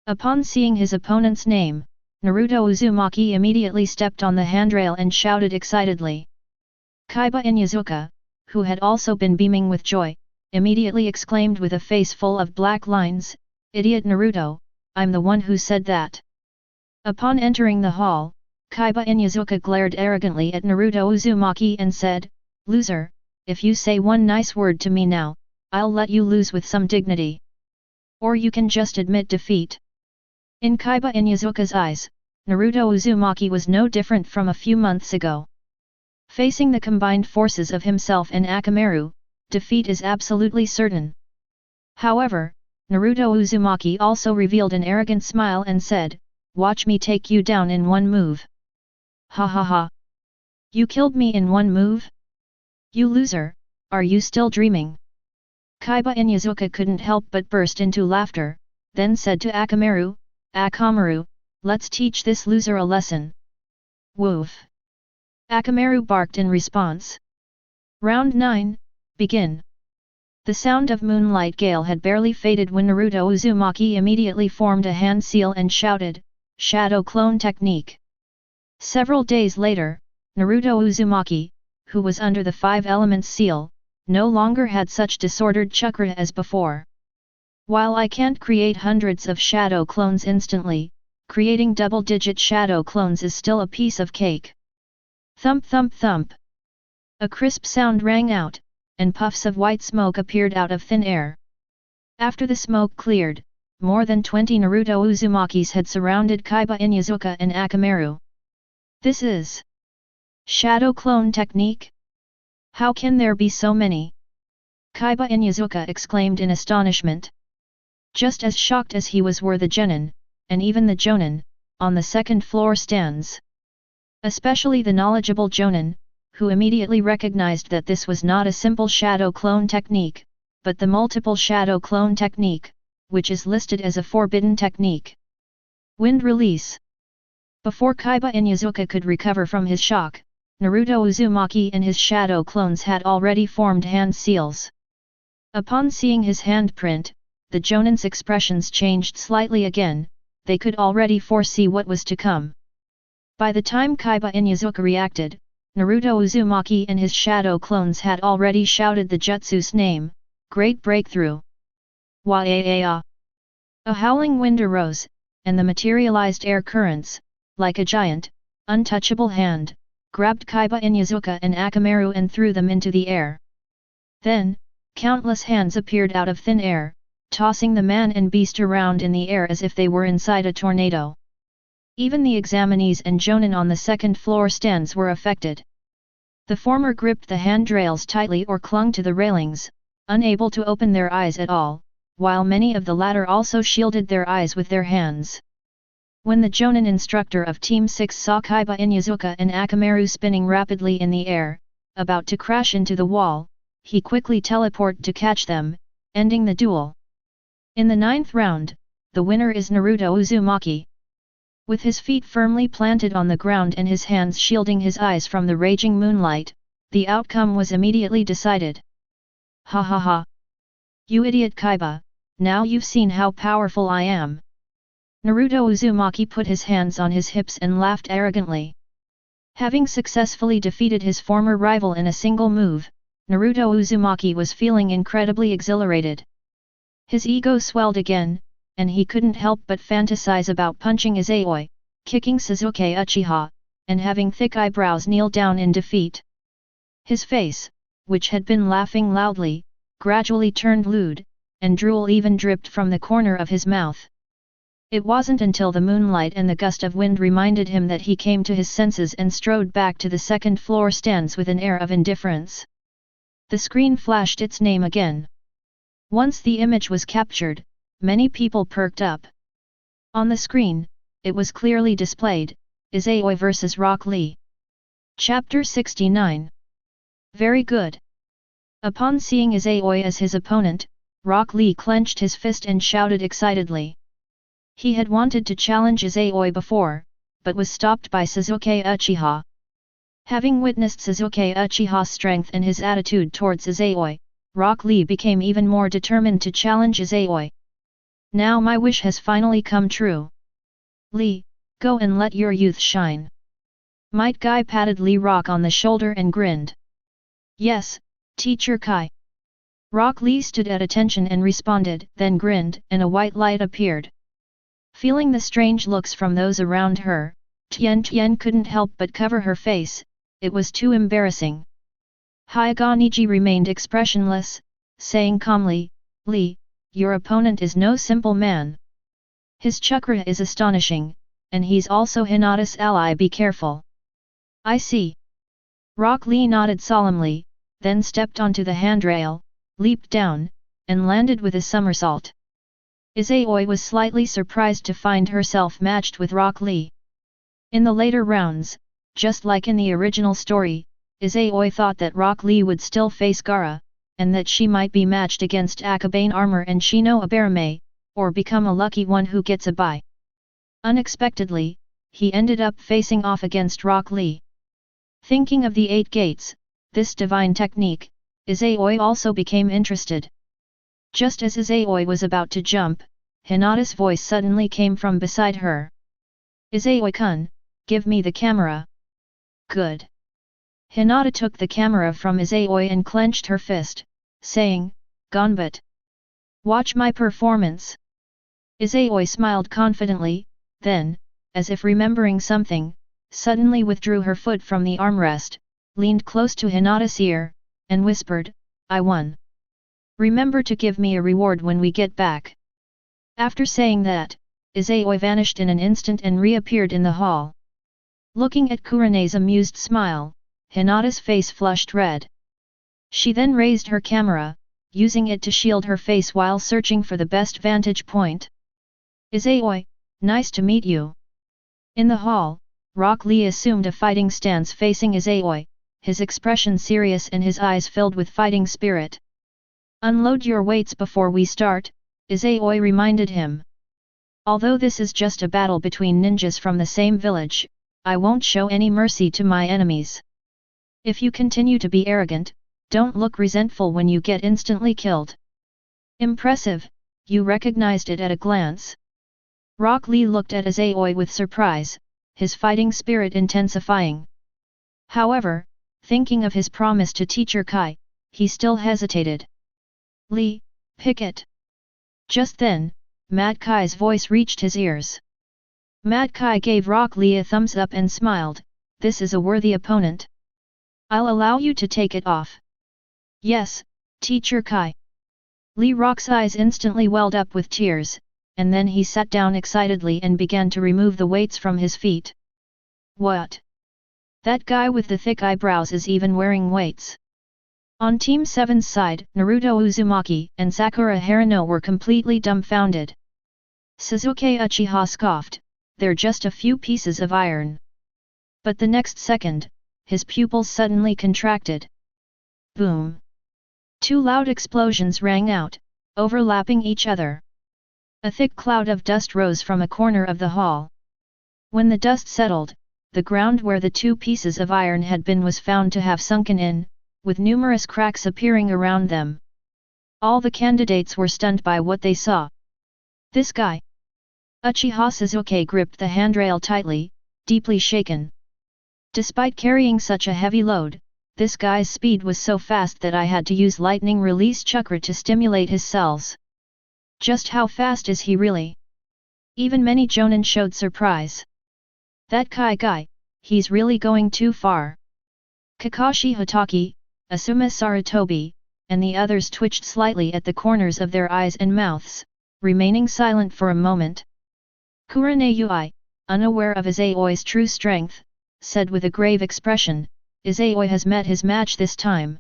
A: Upon seeing his opponent's name, Naruto Uzumaki immediately stepped on the handrail and shouted excitedly. Kaiba Inyazuka, who had also been beaming with joy, immediately exclaimed with a face full of black lines, "Idiot Naruto, I'm the one who said that." Upon entering the hall, Kaiba Inyazuka glared arrogantly at Naruto Uzumaki and said, "Loser, if you say one nice word to me now, I'll let you lose with some dignity. Or you can just admit defeat." In Kaiba Inyazuka's eyes, Naruto Uzumaki was no different from a few months ago. Facing the combined forces of himself and Akamaru, defeat is absolutely certain. However, Naruto Uzumaki also revealed an arrogant smile and said, "Watch me take you down in one move." Ha ha ha! You killed me in one move? You loser, are you still dreaming? Kaiba Inyazuka couldn't help but burst into laughter, then said to Akamaru, let's teach this loser a lesson. Woof! Akamaru barked in response. Round 9, begin. The sound of Moonlight Gale had barely faded when Naruto Uzumaki immediately formed a hand seal and shouted, "Shadow Clone Technique." Several days later, Naruto Uzumaki, who was under the 5 Elements seal, no longer had such disordered chakra as before. While I can't create hundreds of shadow clones instantly, creating double-digit shadow clones is still a piece of cake. Thump thump thump. A crisp sound rang out, and puffs of white smoke appeared out of thin air. After the smoke cleared, more than 20 Naruto Uzumakis had surrounded Kaiba Inyazuka and Akamaru. This is Shadow Clone Technique? How can there be so many? Kaiba Inyazuka exclaimed in astonishment. Just as shocked as he was were the genin, and even the jonin, on the second floor stands. Especially the knowledgeable jonin, who immediately recognized that this was not a simple shadow clone technique, but the multiple shadow clone technique, which is listed as a forbidden technique. Wind release. Before Kaiba Inyazuka could recover from his shock, Naruto Uzumaki and his shadow clones had already formed hand seals. Upon seeing his handprint, the jonin's expressions changed slightly again, they could already foresee what was to come. By the time Kaiba Inyazuka reacted, Naruto Uzumaki and his shadow clones had already shouted the jutsu's name, Great Breakthrough. Wa-a-a-a. A howling wind arose, and the materialized air currents, like a giant, untouchable hand, grabbed Kaiba Inyazuka and Akamaru and threw them into the air. Then, countless hands appeared out of thin air, tossing the man and beast around in the air as if they were inside a tornado. Even the examinees and jonin on the second floor stands were affected. The former gripped the handrails tightly or clung to the railings, unable to open their eyes at all, while many of the latter also shielded their eyes with their hands. When the jonin instructor of Team 6 saw Kaiba Inyazuka and Akamaru spinning rapidly in the air, about to crash into the wall, he quickly teleported to catch them, ending the duel. In the 9th round, the winner is Naruto Uzumaki. With his feet firmly planted on the ground and his hands shielding his eyes from the raging moonlight, the outcome was immediately decided. Ha ha ha! You idiot Kaiba, now you've seen how powerful I am. Naruto Uzumaki put his hands on his hips and laughed arrogantly. Having successfully defeated his former rival in a single move, Naruto Uzumaki was feeling incredibly exhilarated. His ego swelled again, and he couldn't help but fantasize about punching Izayoi, kicking Sasuke Uchiha, and having thick eyebrows kneel down in defeat. His face, which had been laughing loudly, gradually turned lewd, and drool even dripped from the corner of his mouth. It wasn't until the moonlight and the gust of wind reminded him that he came to his senses and strode back to the second-floor stands with an air of indifference. The screen flashed its name again. Once the image was captured, many people perked up. On the screen, it was clearly displayed, Izayoi vs Rock Lee. Chapter 69. Very good. Upon seeing Izayoi as his opponent, Rock Lee clenched his fist and shouted excitedly. He had wanted to challenge Izayoi before, but was stopped by Sasuke Uchiha. Having witnessed Sasuke Uchiha's strength and his attitude towards Izayoi, Rock Lee became even more determined to challenge Izayoi. Now my wish has finally come true. Lee, go and let your youth shine. Might Guy patted Lee Rock on the shoulder and grinned. Yes, Teacher Kai. Rock Lee stood at attention and responded, then grinned, and a white light appeared. Feeling the strange looks from those around her, Tian couldn't help but cover her face, it was too embarrassing. Neji remained expressionless, saying calmly, Lee, your opponent is no simple man. His chakra is astonishing, and he's also Hinata's ally, be careful. I see. Rock Lee nodded solemnly, then stepped onto the handrail, leaped down, and landed with a somersault. Izayoi was slightly surprised to find herself matched with Rock Lee. In the later rounds, just like in the original story, Izayoi thought that Rock Lee would still face Gaara, and that she might be matched against Akabane Armor and Shino Abarame, or become a lucky one who gets a bye. Unexpectedly, he ended up facing off against Rock Lee. Thinking of the 8 gates, this divine technique, Izayoi also became interested. Just as Izayoi was about to jump, Hinata's voice suddenly came from beside her. Izayoi-kun, give me the camera. Good. Hinata took the camera from Izayoi and clenched her fist, saying, Gonbut. Watch my performance. Izayoi smiled confidently, then, as if remembering something, suddenly withdrew her foot from the armrest, leaned close to Hinata's ear, and whispered, I won. Remember to give me a reward when we get back. After saying that, Izayoi vanished in an instant and reappeared in the hall. Looking at Kurene's amused smile, Hinata's face flushed red. She then raised her camera, using it to shield her face while searching for the best vantage point. Izayoi, nice to meet you. In the hall, Rock Lee assumed a fighting stance facing Izayoi, his expression serious and his eyes filled with fighting spirit. Unload your weights before we start, Izayoi reminded him. Although this is just a battle between ninjas from the same village, I won't show any mercy to my enemies. If you continue to be arrogant, don't look resentful when you get instantly killed. Impressive, you recognized it at a glance. Rock Lee looked at Izayoi with surprise, his fighting spirit intensifying. However, thinking of his promise to Teacher Kai, he still hesitated. Lee, pick it. Just then, Mad Kai's voice reached his ears. Mad Kai gave Rock Lee a thumbs up and smiled, this is a worthy opponent. I'll allow you to take it off. Yes, Teacher Kai. Lee Rock's eyes instantly welled up with tears, and then he sat down excitedly and began to remove the weights from his feet. What? That guy with the thick eyebrows is even wearing weights. On Team 7's side, Naruto Uzumaki and Sakura Haruno were completely dumbfounded. Sasuke Uchiha scoffed, they're just a few pieces of iron. But the next second, his pupils suddenly contracted. Boom! 2 loud explosions rang out, overlapping each other. A thick cloud of dust rose from a corner of the hall. When the dust settled, the ground where the 2 pieces of iron had been was found to have sunken in, with numerous cracks appearing around them. All the candidates were stunned by what they saw. This guy! Uchiha Sasuke gripped the handrail tightly, deeply shaken. Despite carrying such a heavy load, this guy's speed was so fast that I had to use lightning release chakra to stimulate his cells. Just how fast is he really? Even many jonin showed surprise. That Kai guy, he's really going too far. Kakashi Hatake, Asuma Sarutobi, and the others twitched slightly at the corners of their eyes and mouths, remaining silent for a moment. Kurenayui, unaware of Izayoi's true strength, said with a grave expression, Izayoi has met his match this time.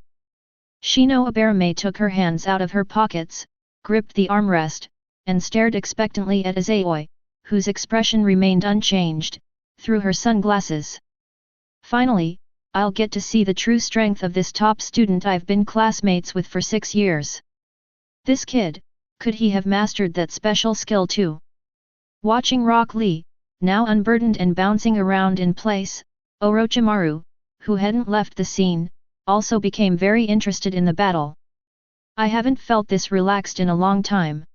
A: Shino Abarame took her hands out of her pockets, gripped the armrest, and stared expectantly at Izayoi, whose expression remained unchanged, through her sunglasses. Finally, I'll get to see the true strength of this top student I've been classmates with for 6 years. This kid, could he have mastered that special skill too? Watching Rock Lee, now unburdened and bouncing around in place, Orochimaru, who hadn't left the scene, also became very interested in the battle. I haven't felt this relaxed in a long time.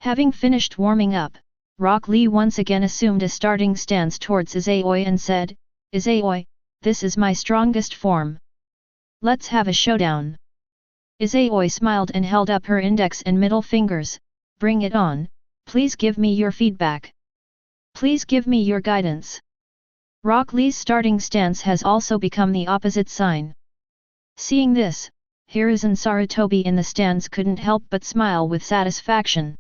A: Having finished warming up, Rock Lee once again assumed a starting stance towards Izayoi and said, Izayoi, this is my strongest form. Let's have a showdown. Izayoi smiled and held up her index and middle fingers, bring it on, please give me your feedback. Please give me your guidance. Rock Lee's starting stance has also become the opposite sign. Seeing this, Hiruzen Sarutobi in the stands couldn't help but smile with satisfaction.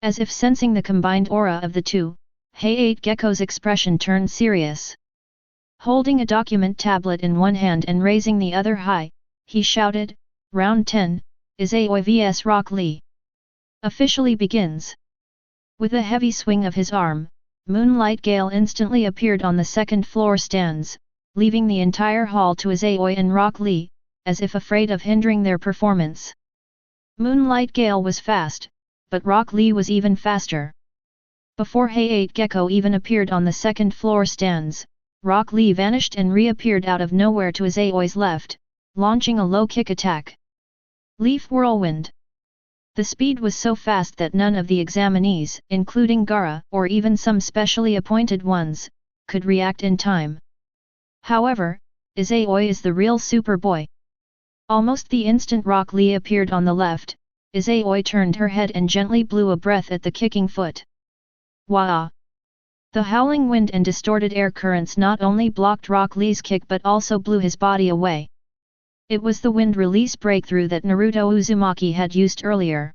A: As if sensing the combined aura of the two, Hey-8 Gecko's expression turned serious. Holding a document tablet in one hand and raising the other high, he shouted, Round 10, Izayoi vs Rock Lee. Officially begins. With a heavy swing of his arm, Moonlight Gale instantly appeared on the second floor stands, leaving the entire hall to Izayoi and Rock Lee, as if afraid of hindering their performance. Moonlight Gale was fast, but Rock Lee was even faster. Before Hey-8 Gecko even appeared on the second floor stands, Rock Lee vanished and reappeared out of nowhere to Izayoi's left, launching a low kick attack. Leaf Whirlwind. The speed was so fast that none of the examinees, including Gaara or even some specially appointed ones, could react in time. However, Izayoi is the real Superboy. Almost the instant Rock Lee appeared on the left, Izayoi turned her head and gently blew a breath at the kicking foot. Wah! The howling wind and distorted air currents not only blocked Rock Lee's kick but also blew his body away. It was the wind release breakthrough that Naruto Uzumaki had used earlier.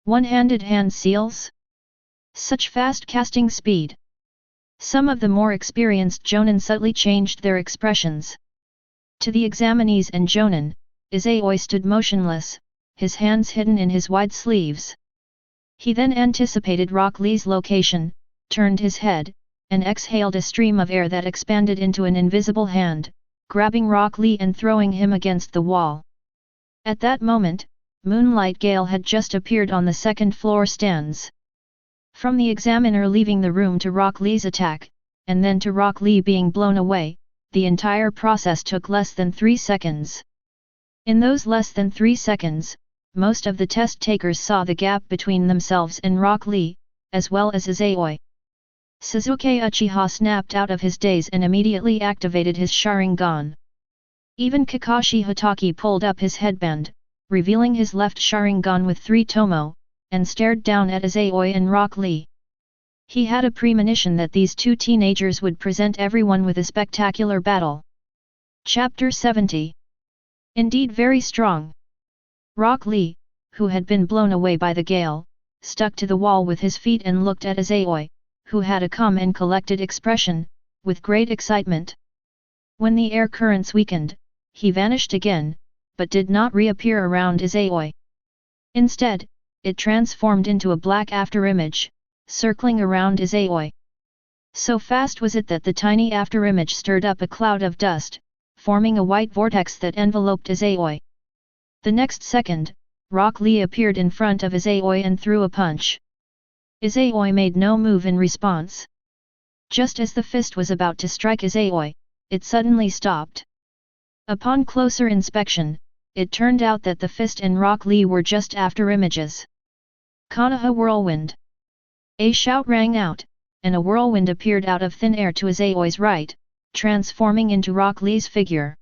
A: One-handed hand seals? Such fast casting speed! Some of the more experienced jonin subtly changed their expressions. To the examinees and jonin, Izayoi stood motionless, his hands hidden in his wide sleeves. He then anticipated Rock Lee's location, turned his head, and exhaled a stream of air that expanded into an invisible hand, grabbing Rock Lee and throwing him against the wall. At that moment, Moonlight Gale had just appeared on the second floor stands. From the examiner leaving the room to Rock Lee's attack, and then to Rock Lee being blown away, the entire process took less than 3 seconds. In those less than 3 seconds, most of the test takers saw the gap between themselves and Rock Lee, as well as Izayoi. Sasuke Uchiha snapped out of his daze and immediately activated his Sharingan. Even Kakashi Hatake pulled up his headband, revealing his left Sharingan with 3 tomo, and stared down at Izayoi and Rock Lee. He had a premonition that these two teenagers would present everyone with a spectacular battle. Chapter 70. Indeed very strong. Rock Lee, who had been blown away by the gale, stuck to the wall with his feet and looked at Izayoi, who had a calm and collected expression, with great excitement. When the air currents weakened, he vanished again, but did not reappear around Izayoi. Instead, it transformed into a black afterimage, circling around Izayoi. So fast was it that the tiny afterimage stirred up a cloud of dust, forming a white vortex that enveloped Izayoi. The next second, Rock Lee appeared in front of Izayoi and threw a punch. Izayoi made no move in response. Just as the fist was about to strike Izayoi, it suddenly stopped. Upon closer inspection, it turned out that the fist and Rock Lee were just afterimages. Konoha Whirlwind! A shout rang out, and a whirlwind appeared out of thin air to Izayoi's right, transforming into Rock Lee's figure.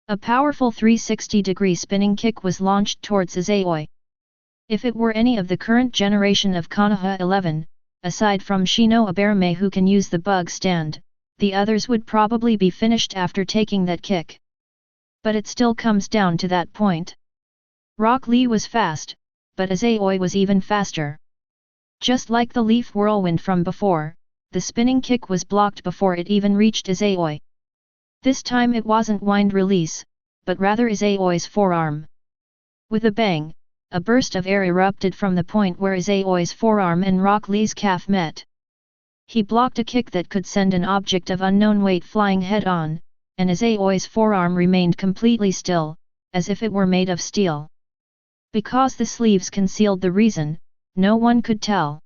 A: A powerful 360-degree spinning kick was launched towards Izayoi. If it were any of the current generation of Konoha 11, aside from Shino Aberame who can use the bug stand, the others would probably be finished after taking that kick. But it still comes down to that point. Rock Lee was fast, but Izayoi was even faster. Just like the leaf whirlwind from before, the spinning kick was blocked before it even reached Izayoi. This time it wasn't wind release, but rather Izayoi's forearm. With a bang, a burst of air erupted from the point where Izayoi's forearm and Rock Lee's calf met. He blocked a kick that could send an object of unknown weight flying head-on, and Izayoi's forearm remained completely still, as if it were made of steel. Because the sleeves concealed the reason, no one could tell.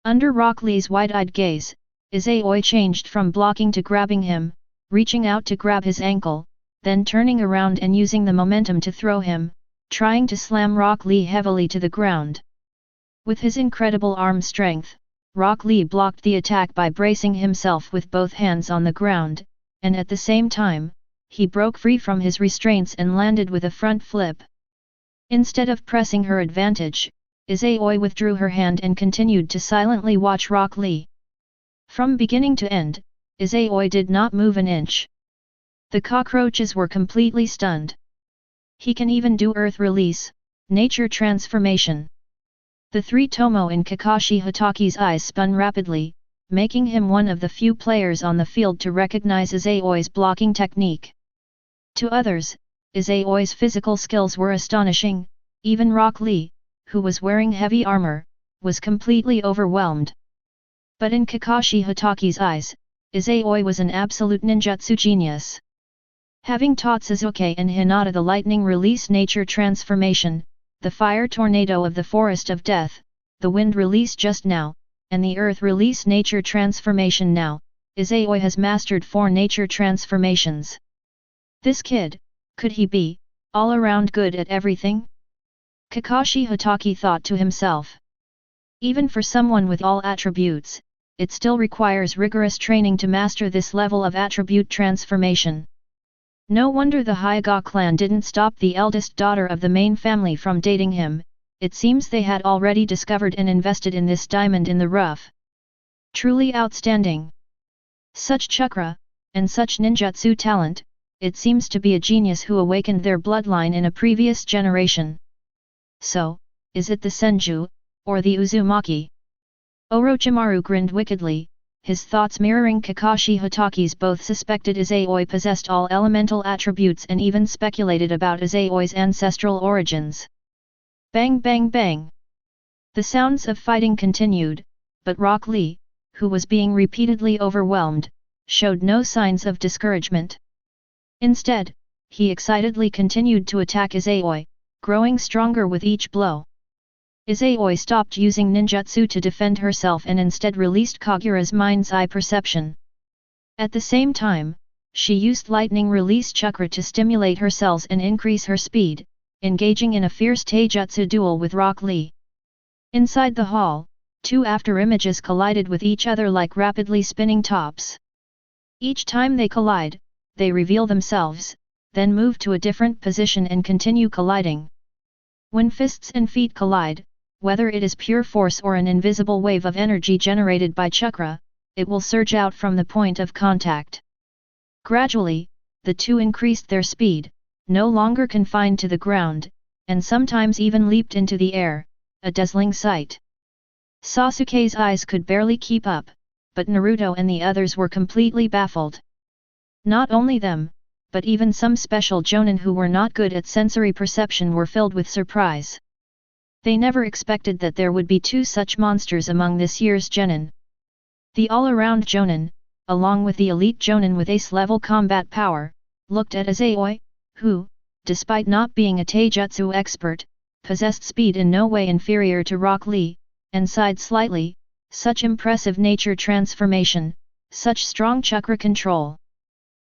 A: Under Rock Lee's wide-eyed gaze, Izayoi changed from blocking to grabbing him, reaching out to grab his ankle, then turning around and using the momentum to throw him, trying to slam Rock Lee heavily to the ground. With his incredible arm strength, Rock Lee blocked the attack by bracing himself with both hands on the ground, and at the same time, he broke free from his restraints and landed with a front flip. Instead of pressing her advantage, Izayoi withdrew her hand and continued to silently watch Rock Lee. From beginning to end, Izayoi did not move an inch. The cockroaches were completely stunned. He can even do earth release, nature transformation. The three Tomo in Kakashi Hataki's eyes spun rapidly, making him one of the few players on the field to recognize Izayoi's blocking technique. To others, Izayoi's physical skills were astonishing. Even Rock Lee, who was wearing heavy armor, was completely overwhelmed. But in Kakashi Hataki's eyes, Izayoi was an absolute ninjutsu genius. Having taught Sasuke and Hinata the lightning release nature transformation, the fire tornado of the forest of death, the wind release just now, and the earth release nature transformation now, Izayoi has mastered 4 nature transformations. This kid, could he be, all around good at everything? Kakashi Hatake thought to himself. Even for someone with all attributes, it still requires rigorous training to master this level of attribute transformation. No wonder the Hyuga clan didn't stop the eldest daughter of the main family from dating him. It seems they had already discovered and invested in this diamond in the rough. Truly outstanding. Such chakra, and such ninjutsu talent, it seems to be a genius who awakened their bloodline in a previous generation. So, is it the Senju, or the Uzumaki? Orochimaru grinned wickedly, his thoughts mirroring Kakashi Hatake's. Both suspected Izayoi possessed all elemental attributes and even speculated about Izayoi's ancestral origins. Bang bang bang! The sounds of fighting continued, but Rock Lee, who was being repeatedly overwhelmed, showed no signs of discouragement. Instead, he excitedly continued to attack Izayoi, growing stronger with each blow. Izayoi stopped using ninjutsu to defend herself and instead released Kagura's mind's eye perception. At the same time, she used lightning release chakra to stimulate her cells and increase her speed, engaging in a fierce taijutsu duel with Rock Lee. Inside the hall, 2 afterimages collided with each other like rapidly spinning tops. Each time they collide, they reveal themselves, then move to a different position and continue colliding. When fists and feet collide, whether it is pure force or an invisible wave of energy generated by chakra, it will surge out from the point of contact. Gradually, the two increased their speed, no longer confined to the ground, and sometimes even leaped into the air, a dazzling sight. Sasuke's eyes could barely keep up, but Naruto and the others were completely baffled. Not only them, but even some special jonin who were not good at sensory perception were filled with surprise. They never expected that there would be 2 such monsters among this year's genin. The all-around jonin, along with the elite jonin with ace-level combat power, looked at Izayoi, who, despite not being a taijutsu expert, possessed speed in no way inferior to Rock Lee, and sighed slightly. Such impressive nature transformation, such strong chakra control.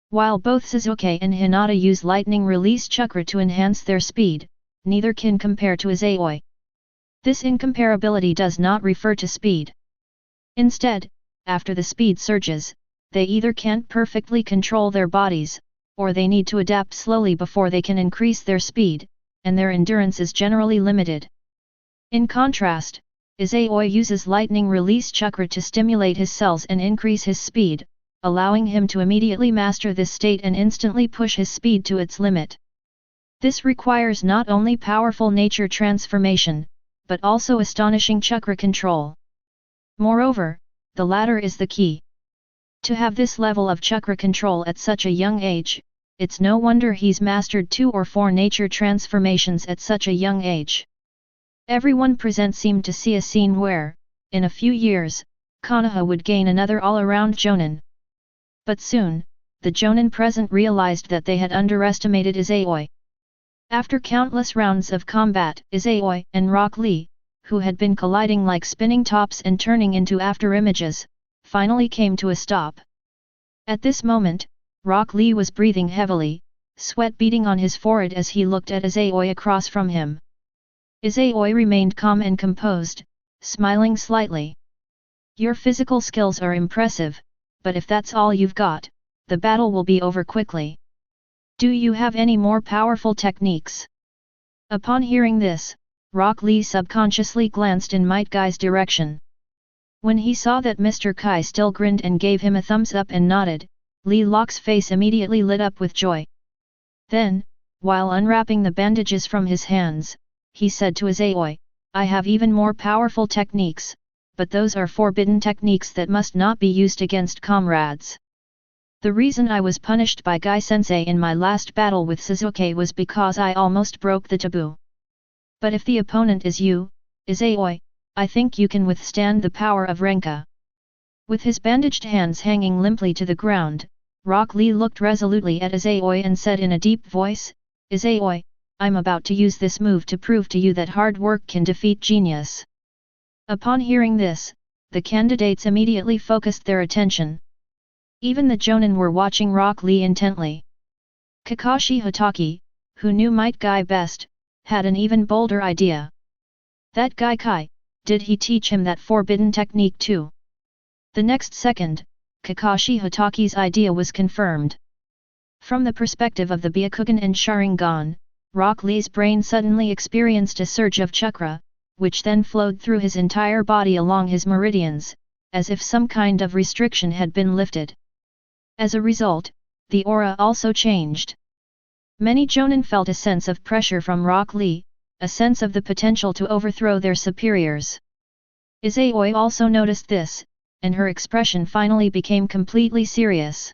A: While both Sasuke and Hinata use lightning release chakra to enhance their speed, neither can compare to Izayoi. This incomparability does not refer to speed. Instead, after the speed surges, they either can't perfectly control their bodies, or they need to adapt slowly before they can increase their speed, and their endurance is generally limited. In contrast, Izayoi uses lightning release chakra to stimulate his cells and increase his speed, allowing him to immediately master this state and instantly push his speed to its limit. This requires not only powerful nature transformation, but also astonishing chakra control. Moreover, the latter is the key. To have this level of chakra control at such a young age, it's no wonder he's mastered 2 or 4 nature transformations at such a young age. Everyone present seemed to see a scene where, in a few years, Konoha would gain another all-around jonin. But soon, the jonin present realized that they had underestimated Izayoi. After countless rounds of combat, Izayoi and Rock Lee, who had been colliding like spinning tops and turning into afterimages, finally came to a stop. At this moment, Rock Lee was breathing heavily, sweat beading on his forehead as he looked at Izayoi across from him. Izayoi remained calm and composed, smiling slightly. "Your physical skills are impressive, but if that's all you've got, the battle will be over quickly. Do you have any more powerful techniques?" Upon hearing this, Rock Lee subconsciously glanced in Might Guy's direction. When he saw that Mr. Kai still grinned and gave him a thumbs up and nodded, Lee Locke's face immediately lit up with joy. Then, while unwrapping the bandages from his hands, he said to Izayoi, "I have even more powerful techniques, but those are forbidden techniques that must not be used against comrades. The reason I was punished by Guy-sensei in my last battle with Sasuke was because I almost broke the taboo. But if the opponent is you, Izayoi, I think you can withstand the power of Renka." With his bandaged hands hanging limply to the ground, Rock Lee looked resolutely at Izayoi and said in a deep voice, "Izayoi, I'm about to use this move to prove to you that hard work can defeat genius." Upon hearing this, the candidates immediately focused their attention. Even the jonin were watching Rock Lee intently. Kakashi Hatake, who knew Might Guy best, had an even bolder idea. "That guy Kai, did he teach him that forbidden technique too?" The next second, Kakashi Hatake's idea was confirmed. From the perspective of the Byakugan and Sharingan, Rock Lee's brain suddenly experienced a surge of chakra, which then flowed through his entire body along his meridians, as if some kind of restriction had been lifted. As a result, the aura also changed. Many jonin felt a sense of pressure from Rock Lee, a sense of the potential to overthrow their superiors. Izayoi also noticed this, and her expression finally became completely serious.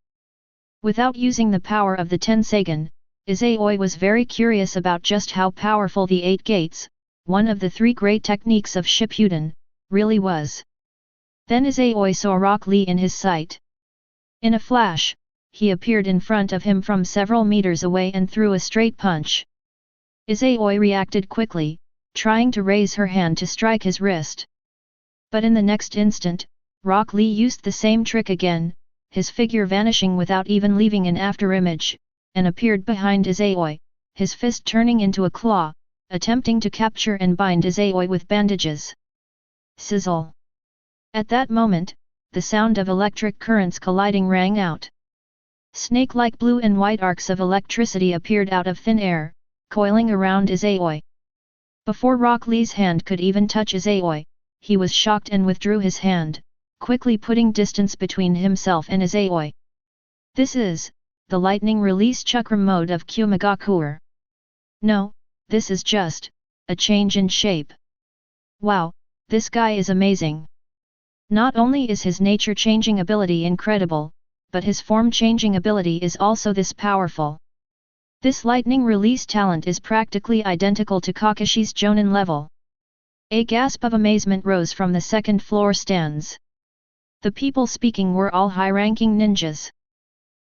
A: Without using the power of the Tensagen, Izayoi was very curious about just how powerful the 8 Gates, one of the 3 great techniques of Shippuden, really was. Then Izayoi saw Rock Lee in his sight. In a flash, he appeared in front of him from several meters away and threw a straight punch. Izayoi reacted quickly, trying to raise her hand to strike his wrist. But in the next instant, Rock Lee used the same trick again, his figure vanishing without even leaving an afterimage, and appeared behind Izayoi, his fist turning into a claw, attempting to capture and bind Izayoi with bandages. Sizzle! At that moment, the sound of electric currents colliding rang out. Snake-like blue and white arcs of electricity appeared out of thin air, coiling around Izayoi. Before Rock Lee's hand could even touch Izayoi, he was shocked and withdrew his hand, quickly putting distance between himself and Izayoi. "This is the lightning release chakra mode of Kyumegakuer. No, this is just a change in shape. Wow, this guy is amazing. Not only is his nature-changing ability incredible, but his form-changing ability is also this powerful. This lightning release talent is practically identical to Kakashi's jonin level." A gasp of amazement rose from the second-floor stands. The people speaking were all high-ranking ninjas.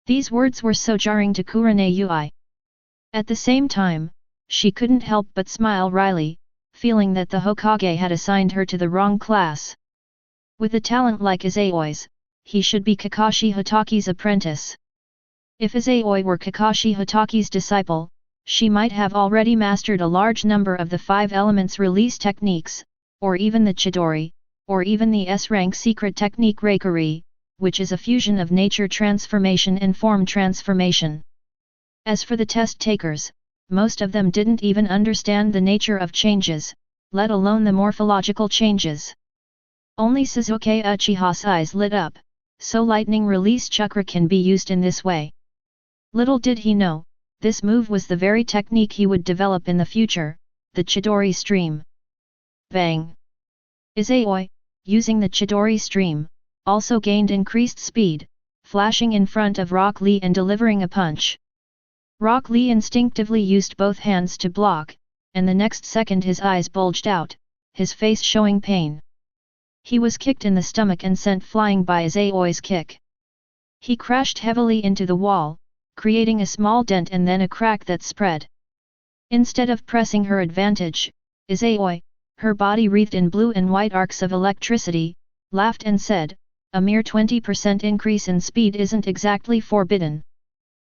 A: These words were so jarring to Kurenai. At the same time, she couldn't help but smile wryly, feeling that the Hokage had assigned her to the wrong class. With a talent like Izayoi's, he should be Kakashi Hatake's apprentice. If Izayoi were Kakashi Hatake's disciple, she might have already mastered a large number of the 5 elements release techniques, or even the Chidori, or even the S-rank secret technique Reikari, which is a fusion of nature transformation and form transformation. As for the test takers, most of them didn't even understand the nature of changes, let alone the morphological changes. Only Sasuke Uchiha's eyes lit up, so lightning release chakra can be used in this way. Little did he know, this move was the very technique he would develop in the future, the Chidori stream. Bang! Izayoi, using the Chidori stream, also gained increased speed, flashing in front of Rock Lee and delivering a punch. Rock Lee instinctively used both hands to block, and the next second his eyes bulged out, his face showing pain. He was kicked in the stomach and sent flying by Izayoi's kick. He crashed heavily into the wall, creating a small dent and then a crack that spread. Instead of pressing her advantage, Izayoi, her body wreathed in blue and white arcs of electricity, laughed and said, "A mere 20% increase in speed isn't exactly forbidden.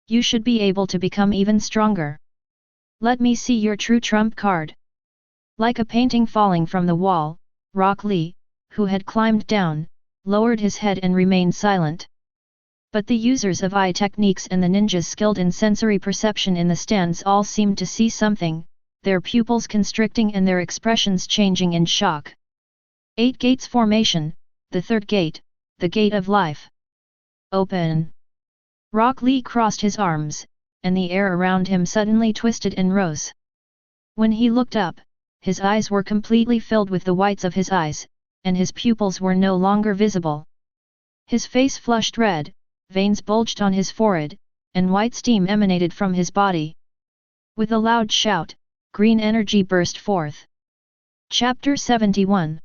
A: You should be able to become even stronger. Let me see your true trump card." Like a painting falling from the wall, Rock Lee, who had climbed down, lowered his head and remained silent. But the users of eye techniques and the ninjas skilled in sensory perception in the stands all seemed to see something, their pupils constricting and their expressions changing in shock. 8 gates formation, the third gate, the gate of life. Open! Rock Lee crossed his arms, and the air around him suddenly twisted and rose. When he looked up, his eyes were completely filled with the whites of his eyes, and his pupils were no longer visible. His face flushed red, veins bulged on his forehead, and white steam emanated from his body. With a loud shout, green energy burst forth. Chapter 71.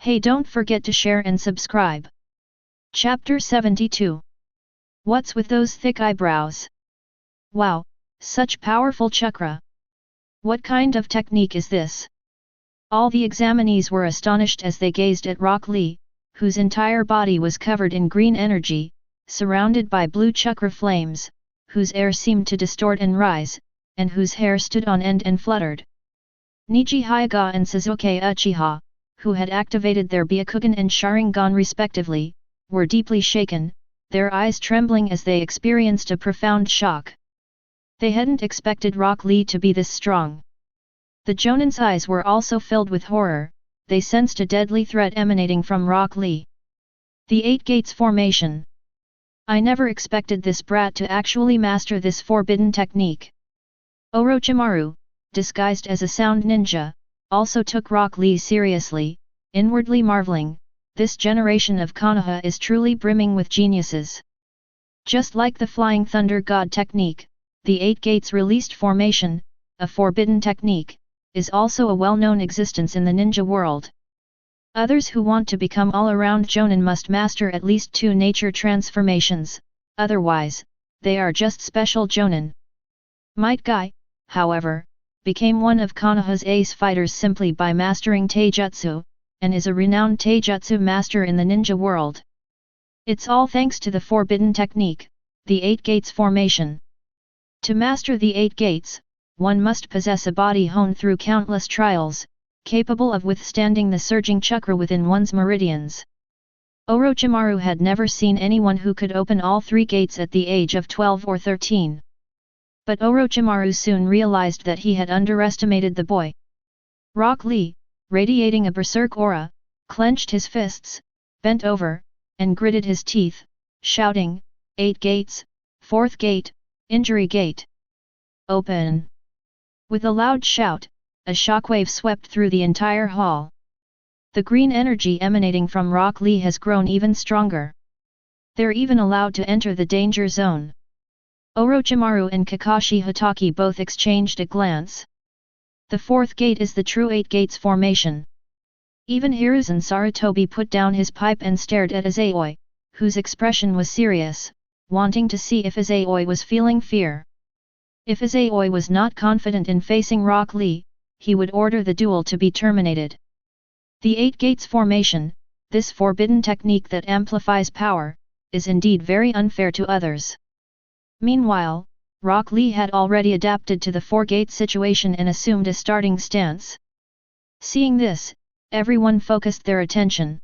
A: Hey, don't forget to share and subscribe. Chapter 72. What's with those thick eyebrows? Wow, such powerful chakra! What kind of technique is this? All the examinees were astonished as they gazed at Rock Lee, whose entire body was covered in green energy, surrounded by blue chakra flames, whose air seemed to distort and rise, and whose hair stood on end and fluttered. Neji Hyuga and Sasuke Uchiha, who had activated their Byakugan and Sharingan respectively, were deeply shaken, their eyes trembling as they experienced a profound shock. They hadn't expected Rock Lee to be this strong. The Jonin's eyes were also filled with horror, they sensed a deadly threat emanating from Rock Lee. The 8 gates formation. I never expected this brat to actually master this forbidden technique. Orochimaru, disguised as a sound ninja, also took Rock Lee seriously, inwardly marveling, this generation of Konoha is truly brimming with geniuses. Just like the Flying Thunder God technique, the 8 gates released formation, a forbidden technique, is also a well-known existence in the ninja world. Others who want to become all-around Jonin must master at least 2 nature transformations, otherwise, they are just special Jonin. Might Guy, however, became one of Konoha's ace fighters simply by mastering Taijutsu, and is a renowned Taijutsu master in the ninja world. It's all thanks to the forbidden technique, the 8 gates formation. To master the 8 gates, one must possess a body honed through countless trials, capable of withstanding the surging chakra within one's meridians. Orochimaru had never seen anyone who could open all 3 gates at the age of 12 or 13. But Orochimaru soon realized that he had underestimated the boy. Rock Lee, radiating a berserk aura, clenched his fists, bent over, and gritted his teeth, shouting, 8 gates, 4th gate, injury gate. Open! With a loud shout, a shockwave swept through the entire hall. The green energy emanating from Rock Lee has grown even stronger. They're even allowed to enter the danger zone. Orochimaru and Kakashi Hatake both exchanged a glance. The 4th gate is the true 8 gates formation. Even Hiruzen Sarutobi put down his pipe and stared at Izayoi, whose expression was serious, wanting to see if Izayoi was feeling fear. If Izayoi was not confident in facing Rock Lee, he would order the duel to be terminated. The 8 gates formation, this forbidden technique that amplifies power, is indeed very unfair to others. Meanwhile, Rock Lee had already adapted to the 4-gate situation and assumed a starting stance. Seeing this, everyone focused their attention.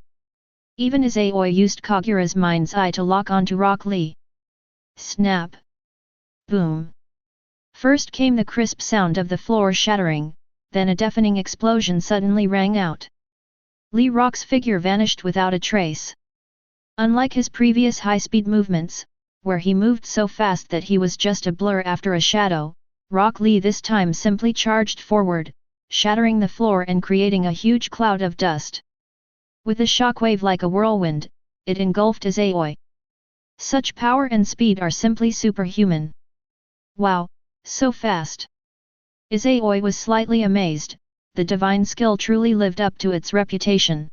A: Even Izayoi used Kagura's mind's eye to lock onto Rock Lee. Snap! Boom! First came the crisp sound of the floor shattering, then a deafening explosion suddenly rang out. Lee Rock's figure vanished without a trace. Unlike his previous high-speed movements, where he moved so fast that he was just a blur after a shadow, Rock Lee this time simply charged forward, shattering the floor and creating a huge cloud of dust. With a shockwave like a whirlwind, it engulfed Izayoi. Such power and speed are simply superhuman. Wow, so fast! Izayoi was slightly amazed, the divine skill truly lived up to its reputation.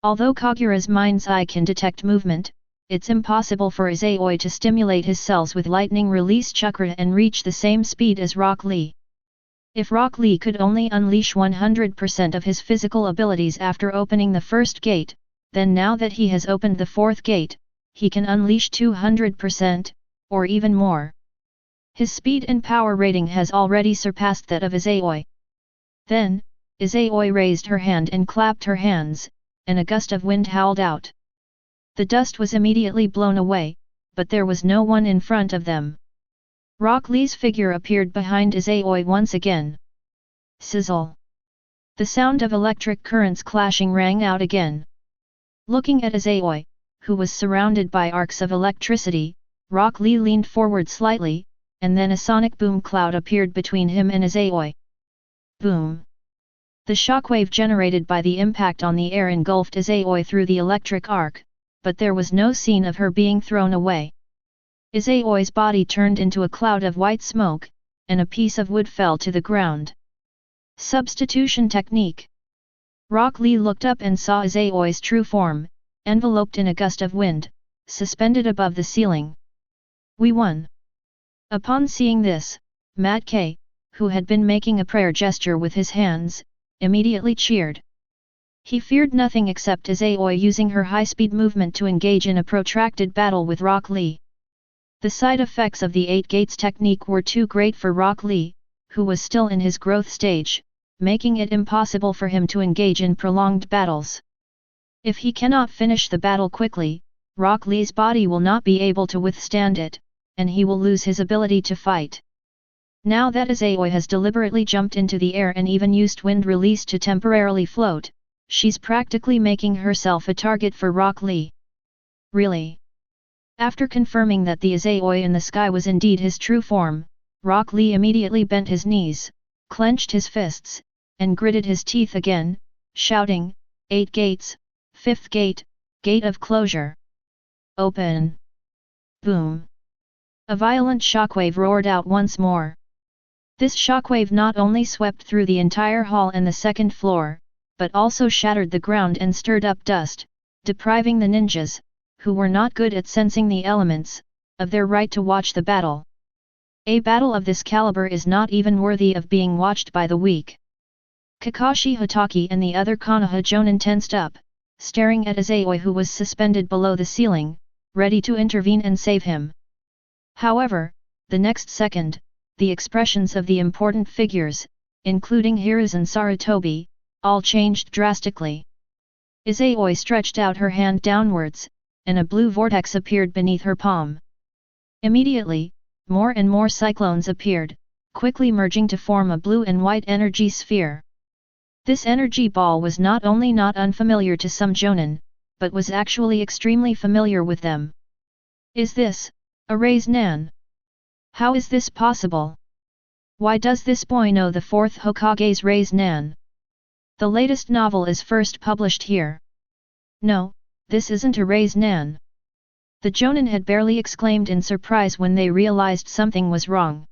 A: Although Kagura's mind's eye can detect movement, it's impossible for Izayoi to stimulate his cells with lightning release chakra and reach the same speed as Rock Lee. If Rock Lee could only unleash 100% of his physical abilities after opening the first gate, then now that he has opened the fourth gate, he can unleash 200%, or even more. His speed and power rating has already surpassed that of Izayoi. Then, Izayoi raised her hand and clapped her hands, and a gust of wind howled out. The dust was immediately blown away, but there was no one in front of them. Rock Lee's figure appeared behind Izayoi once again. Sizzle! The sound of electric currents clashing rang out again. Looking at Izayoi, who was surrounded by arcs of electricity, Rock Lee leaned forward slightly, and then a sonic boom cloud appeared between him and Izayoi. Boom! The shockwave generated by the impact on the air engulfed Izayoi through the electric arc, but there was no scene of her being thrown away. Izayoi's body turned into a cloud of white smoke, and a piece of wood fell to the ground. Substitution technique. Rock Lee looked up and saw Izayoi's true form, enveloped in a gust of wind, suspended above the ceiling. We won! Upon seeing this, Mat K, who had been making a prayer gesture with his hands, immediately cheered. He feared nothing except Izayoi using her high-speed movement to engage in a protracted battle with Rock Lee. The side effects of the 8 gates technique were too great for Rock Lee, who was still in his growth stage, making it impossible for him to engage in prolonged battles. If he cannot finish the battle quickly, Rock Lee's body will not be able to withstand it, and he will lose his ability to fight. Now that Izayoi has deliberately jumped into the air and even used wind release to temporarily float, she's practically making herself a target for Rock Lee. Really? After confirming that the Izayoi in the sky was indeed his true form, Rock Lee immediately bent his knees, clenched his fists, and gritted his teeth again, shouting, 8 gates, 5th gate, gate of closure. Open! Boom! A violent shockwave roared out once more. This shockwave not only swept through the entire hall and the second floor, but also shattered the ground and stirred up dust, depriving the ninjas, who were not good at sensing the elements, of their right to watch the battle. A battle of this caliber is not even worthy of being watched by the weak. Kakashi Hatake and the other Konoha Jonin tensed up, staring at Izayoi who was suspended below the ceiling, ready to intervene and save him. However, the next second, the expressions of the important figures, including Hiruzen Sarutobi, all changed drastically. Izayoi stretched out her hand downwards, and a blue vortex appeared beneath her palm. Immediately, more and more cyclones appeared, quickly merging to form a blue and white energy sphere. This energy ball was not only not unfamiliar to some Jonin, but was actually extremely familiar with them. Is this a Raise-Nan? How is this possible? Why does this boy know the 4th Hokage's Raise-Nan? The latest novel is first published here. No, this isn't a Raise-Nan. The Jonin had barely exclaimed in surprise when they realized something was wrong.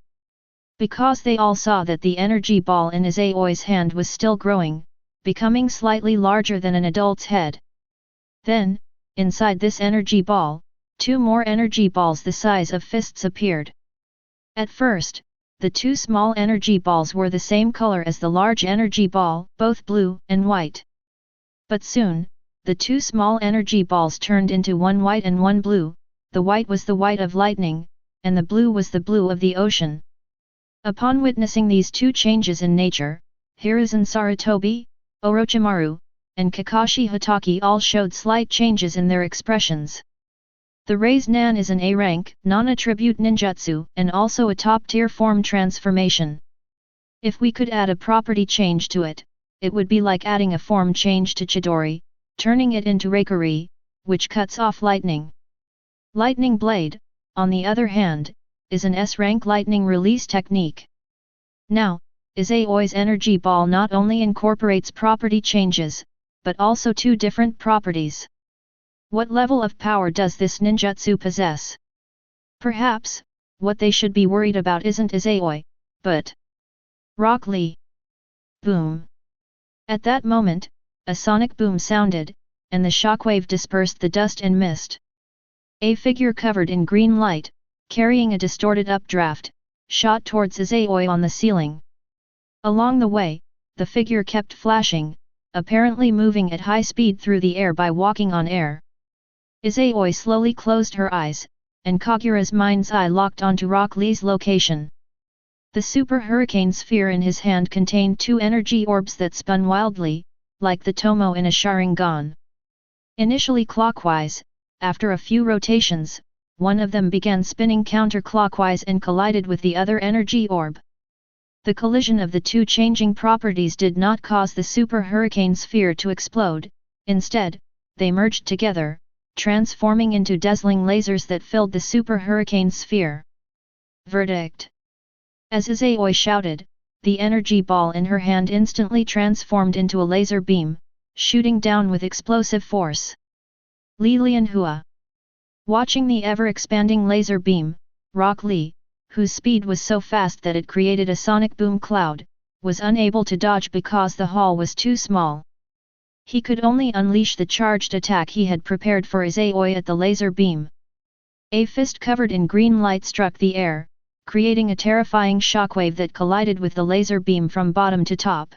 A: Because they all saw that the energy ball in Izayoi's hand was still growing, becoming slightly larger than an adult's head. Then, inside this energy ball, 2 more energy balls the size of fists appeared. At first, the 2 small energy balls were the same color as the large energy ball, both blue and white. But soon, the 2 small energy balls turned into one white and one blue. The white was the white of lightning, and the blue was the blue of the ocean. Upon witnessing these 2 changes in nature, Hiruzen Sarutobi, Orochimaru, and Kakashi Hatake all showed slight changes in their expressions. The Raise Nan is an A-rank, non-attribute ninjutsu and also a top-tier form transformation. If we could add a property change to it, it would be like adding a form change to Chidori, turning it into Reikari, which cuts off lightning. Lightning Blade, on the other hand, is an S-rank lightning release technique. Now, Izayoi's energy ball not only incorporates property changes, but also two different properties. What level of power does this ninjutsu possess? Perhaps, what they should be worried about isn't Izayoi, but Rock Lee. Boom! At that moment, a sonic boom sounded, and the shockwave dispersed the dust and mist. A figure covered in green light, carrying a distorted updraft, shot towards Izayoi on the ceiling. Along the way, the figure kept flashing, apparently moving at high speed through the air by walking on air. Izayoi slowly closed her eyes, and Kagura's mind's eye locked onto Rock Lee's location. The super hurricane sphere in his hand contained two energy orbs that spun wildly, like the tomo in a Sharingan. Initially clockwise, after a few rotations, one of them began spinning counterclockwise and collided with the other energy orb. The collision of the two changing properties did not cause the super hurricane sphere to explode, instead, they merged together, transforming into dazzling lasers that filled the super hurricane sphere. Verdict. As Izayoi shouted, the energy ball in her hand instantly transformed into a laser beam, shooting down with explosive force. Li Lianhua. Watching the ever-expanding laser beam, Rock Lee, whose speed was so fast that it created a sonic boom cloud, was unable to dodge because the hall was too small. He could only unleash the charged attack he had prepared for Izayoi at the laser beam. A fist covered in green light struck the air, creating a terrifying shockwave that collided with the laser beam from bottom to top.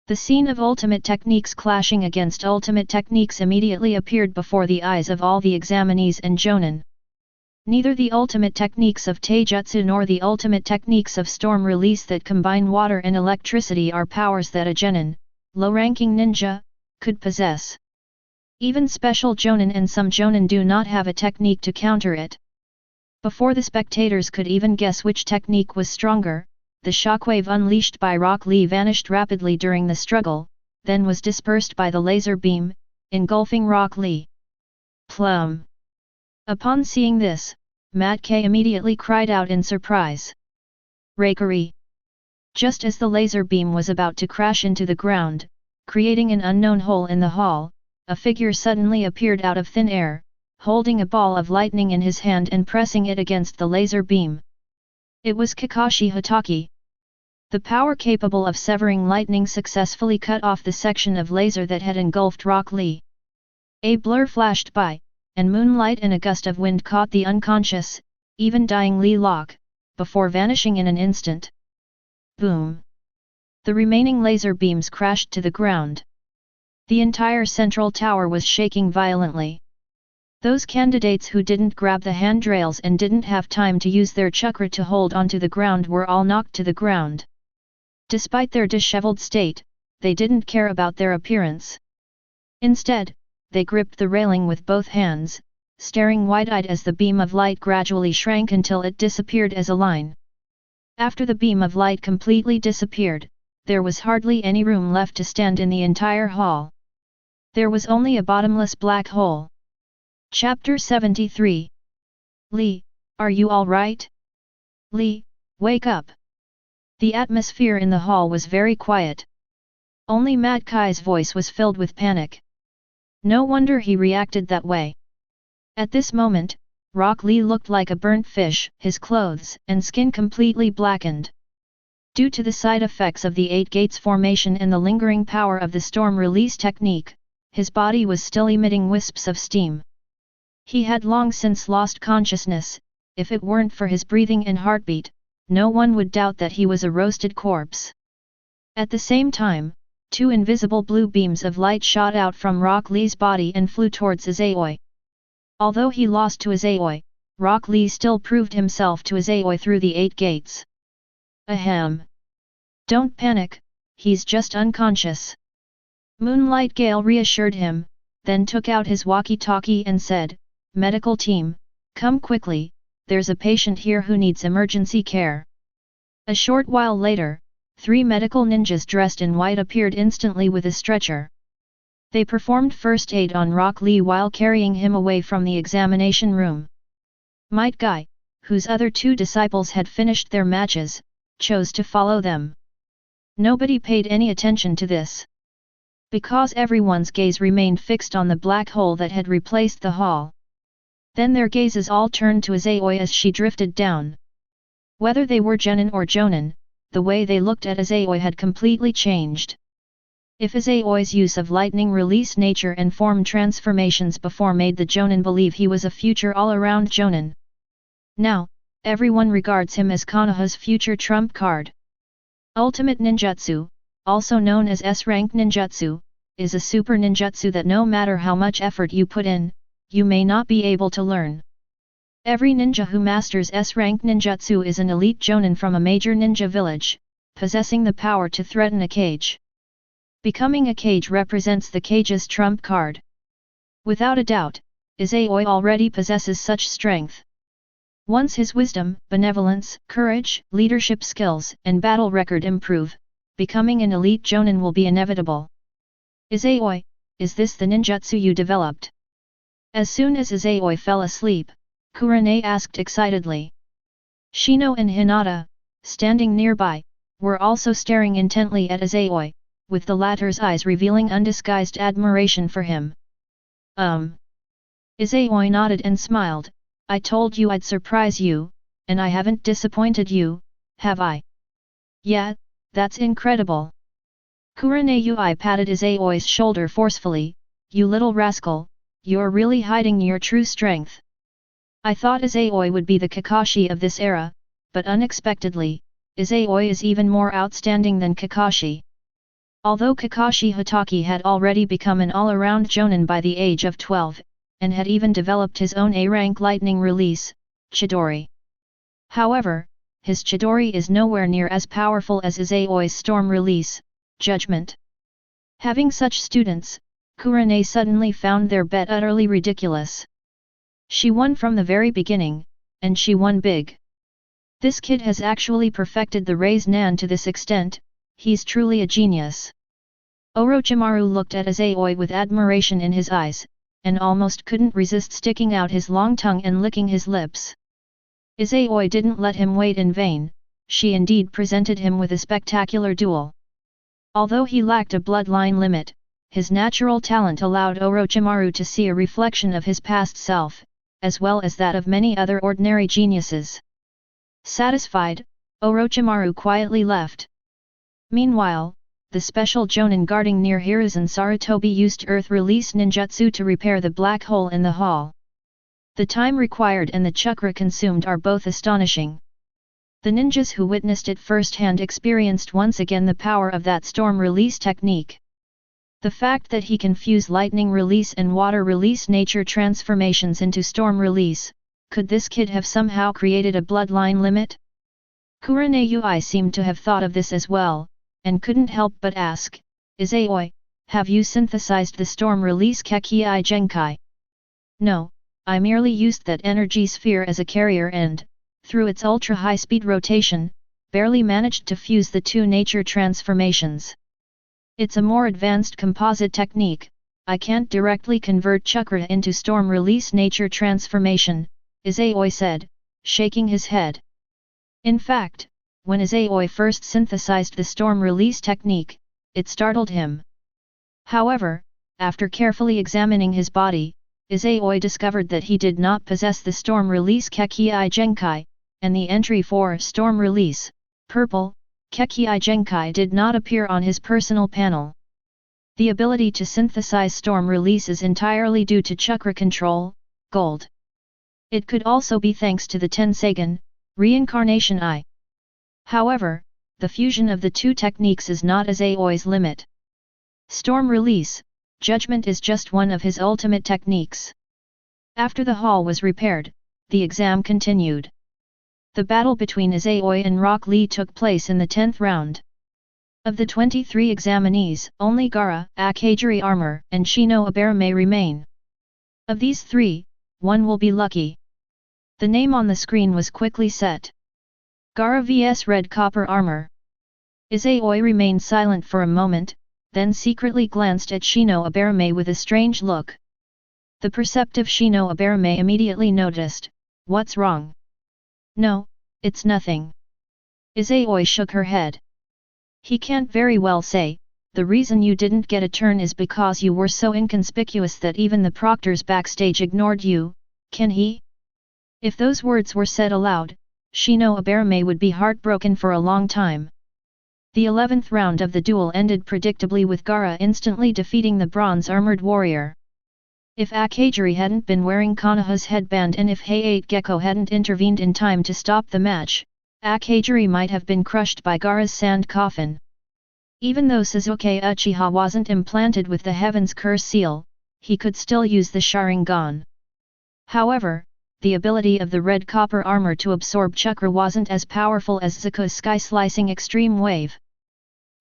A: The scene of ultimate techniques clashing against ultimate techniques immediately appeared before the eyes of all the examinees and jonin. Neither the ultimate techniques of taijutsu nor the ultimate techniques of storm release that combine water and electricity are powers that a genin, low-ranking ninja, could possess. Even special jonin and some jonin do not have a technique to counter it. Before the spectators could even guess which technique was stronger, the shockwave unleashed by Rock Lee vanished rapidly during the struggle, then was dispersed by the laser beam, engulfing Rock Lee. Plum! Upon seeing this, Mat K immediately cried out in surprise. Reikari! Just as the laser beam was about to crash into the ground, creating an unknown hole in the hall, a figure suddenly appeared out of thin air, holding a ball of lightning in his hand and pressing it against the laser beam. It was Kakashi Hatake. The power capable of severing lightning successfully cut off the section of laser that had engulfed Rock Lee. A blur flashed by, and moonlight and a gust of wind caught the unconscious, even dying Lee Lock, before vanishing in an instant. Boom! The remaining laser beams crashed to the ground. The entire central tower was shaking violently. Those candidates who didn't grab the handrails and didn't have time to use their chakra to hold onto the ground were all knocked to the ground. Despite their disheveled state, they didn't care about their appearance. Instead, they gripped the railing with both hands, staring wide-eyed as the beam of light gradually shrank until it disappeared as a line. After the beam of light completely disappeared, there was hardly any room left to stand in the entire hall. There was only a bottomless black hole. Chapter 73. Lee, are you all right? Lee, wake up! The atmosphere in the hall was very quiet. Only Mat Kai's voice was filled with panic. No wonder he reacted that way. At this moment, Rock Lee looked like a burnt fish, his clothes and skin completely blackened. Due to the side effects of the Eight Gates formation and the lingering power of the storm release technique, his body was still emitting wisps of steam. He had long since lost consciousness. If it weren't for his breathing and heartbeat, no one would doubt that he was a roasted corpse. At the same time, two invisible blue beams of light shot out from Rock Lee's body and flew towards Izayoi. Although he lost to Izayoi, Rock Lee still proved himself to Izayoi through the Eight Gates. Ahem! Don't panic, he's just unconscious. Moonlight Gale reassured him, then took out his walkie-talkie and said, "Medical team, come quickly, there's a patient here who needs emergency care." A short while later, 3 medical ninjas dressed in white appeared instantly with a stretcher. They performed first aid on Rock Lee while carrying him away from the examination room. Might Guy, whose other 2 disciples had finished their matches, chose to follow them. Nobody paid any attention to this, because everyone's gaze remained fixed on the black hole that had replaced the hall. Then their gazes all turned to Izayoi as she drifted down. Whether they were genin or jonin, the way they looked at Izayoi had completely changed. If Izayoi's use of lightning release nature and form transformations before made the jonin believe he was a future all-around jonin, now, everyone regards him as Konoha's future trump card. Ultimate ninjutsu, also known as S-rank ninjutsu, is a super ninjutsu that no matter how much effort you put in, you may not be able to learn. Every ninja who masters S-rank ninjutsu is an elite jonin from a major ninja village, possessing the power to threaten a cage. Becoming a cage represents the cage's trump card. Without a doubt, Izayoi already possesses such strength. Once his wisdom, benevolence, courage, leadership skills, and battle record improve, becoming an elite jonin will be inevitable. Izayoi, is this the ninjutsu you developed? As soon as Izayoi fell asleep, Kurane asked excitedly. Shino and Hinata, standing nearby, were also staring intently at Izayoi, with the latter's eyes revealing undisguised admiration for him. Izayoi nodded and smiled. I told you I'd surprise you, and I haven't disappointed you, have I? Yeah, that's incredible. Kurenai patted Izayoi's shoulder forcefully. You little rascal, you're really hiding your true strength. I thought Izayoi would be the Kakashi of this era, but unexpectedly, Izayoi is even more outstanding than Kakashi. Although Kakashi Hatake had already become an all-around jonin by the age of 12, and had even developed his own A-rank lightning release, Chidori. However, his Chidori is nowhere near as powerful as Izayoi's storm release, Judgment. Having such students, Kurane suddenly found their bet utterly ridiculous. She won from the very beginning, and she won big. This kid has actually perfected the Raise Nan to this extent, he's truly a genius. Orochimaru looked at Izayoi with admiration in his eyes, and almost couldn't resist sticking out his long tongue and licking his lips. Izayoi didn't let him wait in vain, she indeed presented him with a spectacular duel. Although he lacked a bloodline limit, his natural talent allowed Orochimaru to see a reflection of his past self, as well as that of many other ordinary geniuses. Satisfied, Orochimaru quietly left. Meanwhile, the special jonin guarding near Hiruzen Sarutobi used Earth Release Ninjutsu to repair the black hole in the hall. The time required and the chakra consumed are both astonishing. The ninjas who witnessed it firsthand experienced once again the power of that storm release technique. The fact that he can fuse lightning release and water release nature transformations into storm release, could this kid have somehow created a bloodline limit? Kurenai seemed to have thought of this as well, and couldn't help but ask, Izayoi, have you synthesized the storm release Kekii Genkai? No, I merely used that energy sphere as a carrier and, through its ultra-high-speed rotation, barely managed to fuse the two nature transformations. It's a more advanced composite technique, I can't directly convert chakra into storm release nature transformation, Izayoi said, shaking his head. In fact, when Izayoi first synthesized the storm release technique, it startled him. However, after carefully examining his body, Izayoi discovered that he did not possess the storm release Kekii Genkai, and the entry for storm release, purple, Kekii Genkai did not appear on his personal panel. The ability to synthesize storm release is entirely due to chakra control, gold. It could also be thanks to the Tensagen, reincarnation eye. However, the fusion of the two techniques is not Izayoi's limit. Storm release, judgment is just one of his ultimate techniques. After the hall was repaired, the exam continued. The battle between Izayoi and Rock Lee took place in the 10th round. Of the 23 examinees, only Gaara, Akagiri armor, and Shino Aberame remain. Of these three, one will be lucky. The name on the screen was quickly set. Gaara vs Red Copper Armor. Izayoi remained silent for a moment, then secretly glanced at Shino Aberame with a strange look. The perceptive Shino Aberame immediately noticed, "What's wrong?" "No, it's nothing." Izayoi shook her head. "He can't very well say, the reason you didn't get a turn is because you were so inconspicuous that even the proctors backstage ignored you, can he?" If those words were said aloud, Shino Aberame would be heartbroken for a long time. The 11th round of the duel ended predictably with Gaara instantly defeating the bronze-armored warrior. If Akagiri hadn't been wearing Konoha's headband and if Hayate Gecko hadn't intervened in time to stop the match, Akagiri might have been crushed by Gaara's sand coffin. Even though Sasuke Uchiha wasn't implanted with the Heaven's Curse seal, he could still use the Sharingan. However, the ability of the red copper armor to absorb chakra wasn't as powerful as Zuko's sky-slicing extreme wave.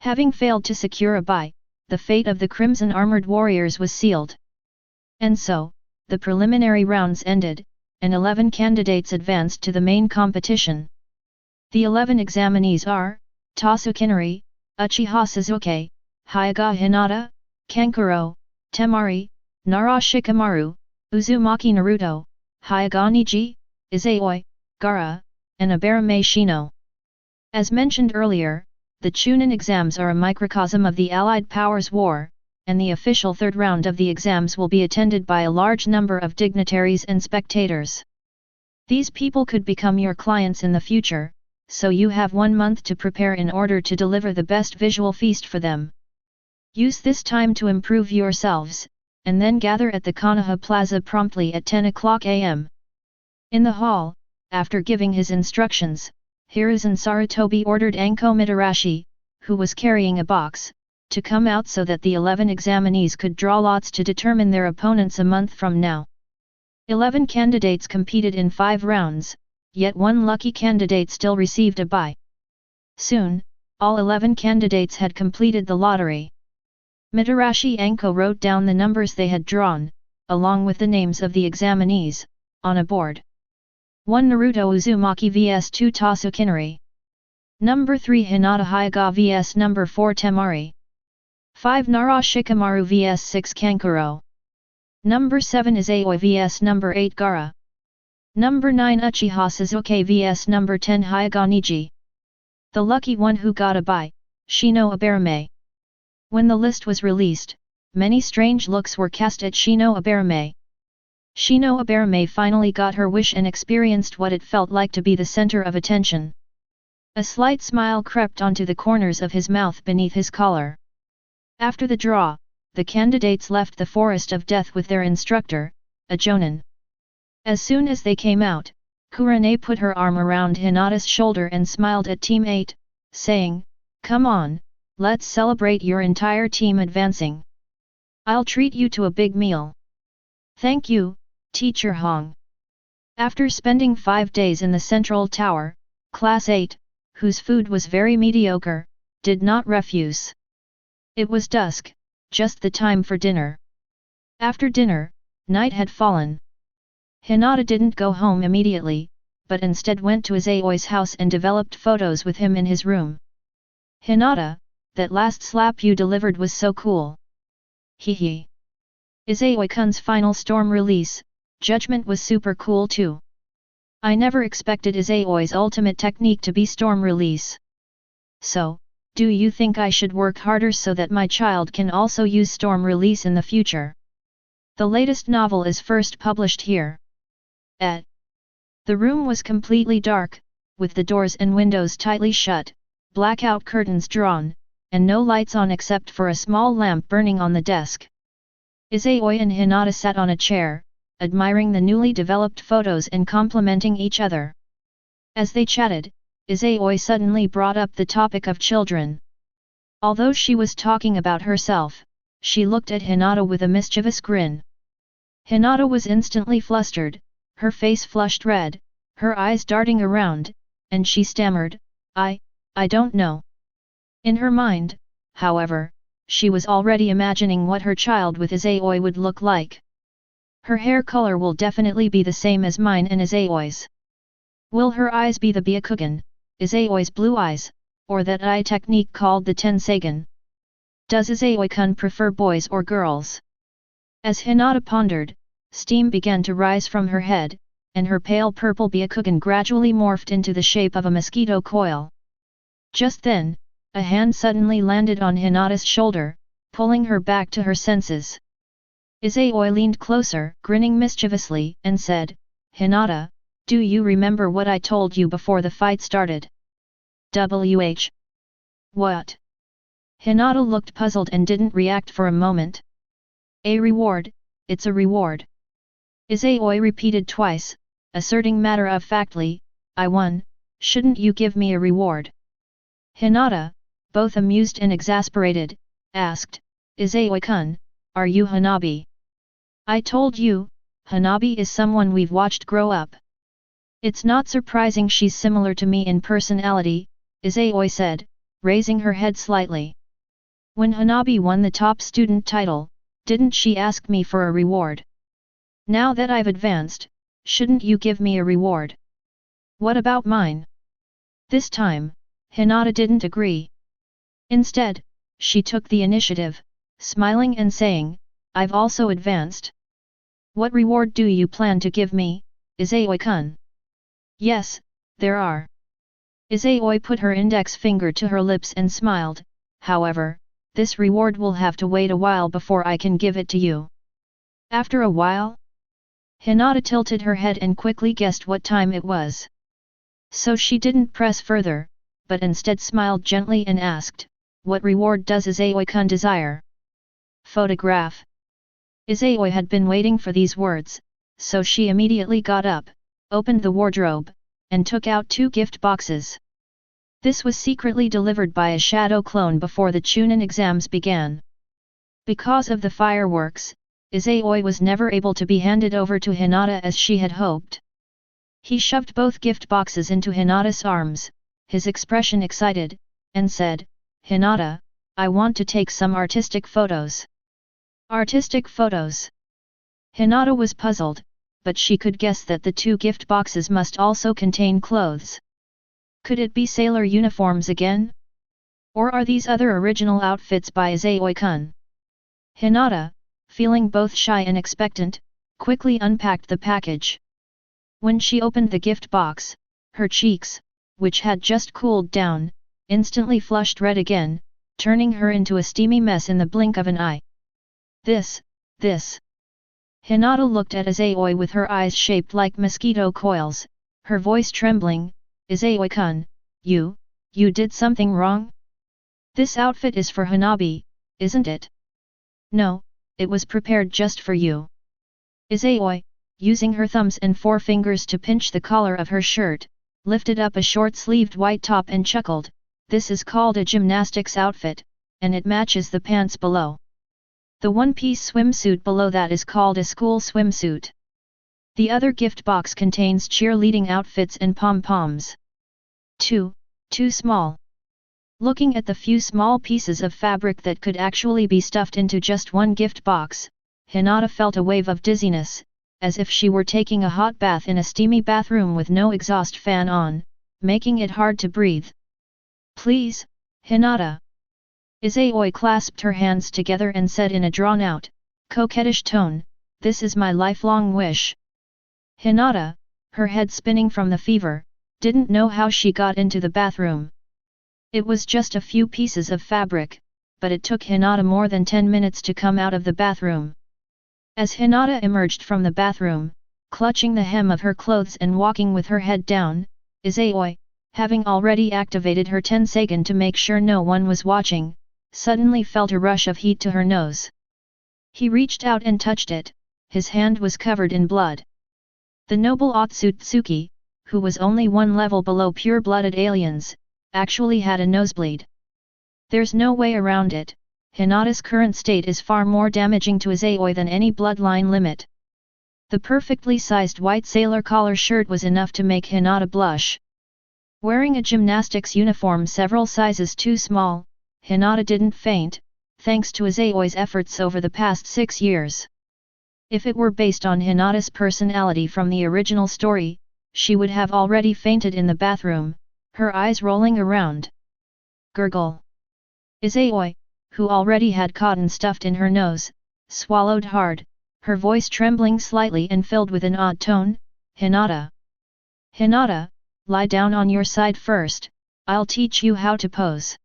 A: Having failed to secure a bye, the fate of the crimson armored warriors was sealed. And so, the preliminary rounds ended, and 11 candidates advanced to the main competition. The 11 examinees are, Toneri, Uchiha Sasuke, Hyuga Hinata, Kankuro, Temari, Nara Shikamaru, Uzumaki Naruto, Hyuga Neji, Izayoi, Gaara, and Aberame Shino. As mentioned earlier, the Chunin exams are a microcosm of the Allied Powers War, and the official third round of the exams will be attended by a large number of dignitaries and spectators. These people could become your clients in the future, so you have 1 month to prepare in order to deliver the best visual feast for them. Use this time to improve yourselves, and then gather at the Konoha Plaza promptly at 10 o'clock am. In the hall, after giving his instructions, Hiruzen Sarutobi ordered Anko Mitarashi, who was carrying a box, to come out so that the 11 examinees could draw lots to determine their opponents a month from now. 11 candidates competed in 5 rounds, yet one lucky candidate still received a bye. Soon, all 11 candidates had completed the lottery. Mitarashi Anko wrote down the numbers they had drawn, along with the names of the examinees, on a board. 1 Naruto Uzumaki vs 2 Toneri. Number 3 Hinata Hyuga vs Number 4 Temari. 5 Nara Shikamaru vs 6 Kankuro. Number 7 Izayoi vs Number 8 Gaara. Number 9 Uchiha Sasuke vs Number 10 Hyuga Neji. The lucky one who got a bye, Shino Aberame. When the list was released, many strange looks were cast at Shino Aberame. Shino Aberame finally got her wish and experienced what it felt like to be the center of attention. A slight smile crept onto the corners of his mouth beneath his collar. After the draw, the candidates left the Forest of Death with their instructor, a Jonin. As soon as they came out, Kurane put her arm around Hinata's shoulder and smiled at Team 8, saying, "Come on, let's celebrate your entire team advancing. I'll treat you to a big meal." "Thank you, Teacher Hong." After spending 5 days in the Central Tower, Class 8, whose food was very mediocre, did not refuse. It was dusk, just the time for dinner. After dinner, night had fallen. Hinata didn't go home immediately, but instead went to Izayoi's house and developed photos with him in his room. "Hinata, that last slap you delivered was so cool." "Hee." Izayoi-kun's final storm release, Judgment, was super cool too. "I never expected Izayoi's ultimate technique to be storm release. So, do you think I should work harder so that my child can also use storm release in the future? The latest novel is first published here." The room was completely dark, with the doors and windows tightly shut, blackout curtains drawn, and no lights on except for a small lamp burning on the desk. Izayoi and Hinata sat on a chair, admiring the newly developed photos and complimenting each other. As they chatted, Izayoi suddenly brought up the topic of children. Although she was talking about herself, she looked at Hinata with a mischievous grin. Hinata was instantly flustered, her face flushed red, her eyes darting around, and she stammered, I don't know." In her mind, however, she was already imagining what her child with Izayoi would look like. Her hair color will definitely be the same as mine and Izayoi's. Will her eyes be the Byakugan, Izayoi's blue eyes, or that eye technique called the Tenseigan? Does Izayoi-kun prefer boys or girls? As Hinata pondered, steam began to rise from her head, and her pale purple Byakugan gradually morphed into the shape of a mosquito coil. Just then, a hand suddenly landed on Hinata's shoulder, pulling her back to her senses. Izayoi leaned closer, grinning mischievously, and said, "Hinata, do you remember what I told you before the fight started?" "WH? What?" Hinata looked puzzled and didn't react for a moment. "A reward, it's a reward." Izayoi repeated twice, asserting matter-of-factly, "I won, shouldn't you give me a reward?" Hinata, both amused and exasperated, asked, "Izayoi-kun, are you Hanabi?" "I told you, Hanabi is someone we've watched grow up. It's not surprising she's similar to me in personality," Izayoi said, raising her head slightly. "When Hanabi won the top student title, didn't she ask me for a reward? Now that I've advanced, shouldn't you give me a reward? What about mine?" This time, Hinata didn't agree. Instead, she took the initiative, smiling and saying, "I've also advanced. What reward do you plan to give me, Izayoi-kun?" "Yes, there are." Izayoi put her index finger to her lips and smiled, "However, this reward will have to wait a while before I can give it to you." "After a while?" Hinata tilted her head and quickly guessed what time it was. So she didn't press further, but instead smiled gently and asked, "What reward does Izayoi-kun desire?" "Photograph." Izayoi had been waiting for these words, so she immediately got up, opened the wardrobe, and took out 2 gift boxes. This was secretly delivered by a shadow clone before the Chunin exams began. Because of the fireworks, Izayoi was never able to be handed over to Hinata as she had hoped. He shoved both gift boxes into Hinata's arms, his expression excited, and said, "Hinata, I want to take some artistic photos." "Artistic photos?" Hinata was puzzled, but she could guess that the 2 gift boxes must also contain clothes. Could it be sailor uniforms again? Or are these other original outfits by Izayoi-kun? Hinata, feeling both shy and expectant, quickly unpacked the package. When she opened the gift box, her cheeks, which had just cooled down, instantly flushed red again, turning her into a steamy mess in the blink of an eye. This. Hinata looked at Izayoi with her eyes shaped like mosquito coils, her voice trembling, "Izayoi-kun, you did something wrong? This outfit is for Hanabi, isn't it?" "No, it was prepared just for you." Izayoi, using her thumbs and forefingers to pinch the collar of her shirt, lifted up a short-sleeved white top and chuckled, "This is called a gymnastics outfit, and it matches the pants below. The one-piece swimsuit below that is called a school swimsuit. The other gift box contains cheerleading outfits and pom-poms. Too small." Looking at the few small pieces of fabric that could actually be stuffed into just one gift box, Hinata felt a wave of dizziness, as if she were taking a hot bath in a steamy bathroom with no exhaust fan on, making it hard to breathe. "Please, Hinata." Izayoi clasped her hands together and said in a drawn-out, coquettish tone, "This is my lifelong wish." Hinata, her head spinning from the fever, didn't know how she got into the bathroom. It was just a few pieces of fabric, but it took Hinata more than 10 minutes to come out of the bathroom. As Hinata emerged from the bathroom, clutching the hem of her clothes and walking with her head down, Izayoi, having already activated her Tenseigan to make sure no one was watching, suddenly felt a rush of heat to her nose. He reached out and touched it, his hand was covered in blood. The noble Otsutsuki, who was only 1 level below pure-blooded aliens, actually had a nosebleed. There's no way around it, Hinata's current state is far more damaging to Izayoi than any bloodline limit. The perfectly sized white sailor collar shirt was enough to make Hinata blush. Wearing a gymnastics uniform several sizes too small, Hinata didn't faint, thanks to Izayoi's efforts over the past 6 years. If it were based on Hinata's personality from the original story, she would have already fainted in the bathroom, her eyes rolling around. Gurgle. Izayoi, who already had cotton stuffed in her nose, swallowed hard, her voice trembling slightly and filled with an odd tone. Hinata. Hinata, lie down on your side first, I'll teach you how to pose.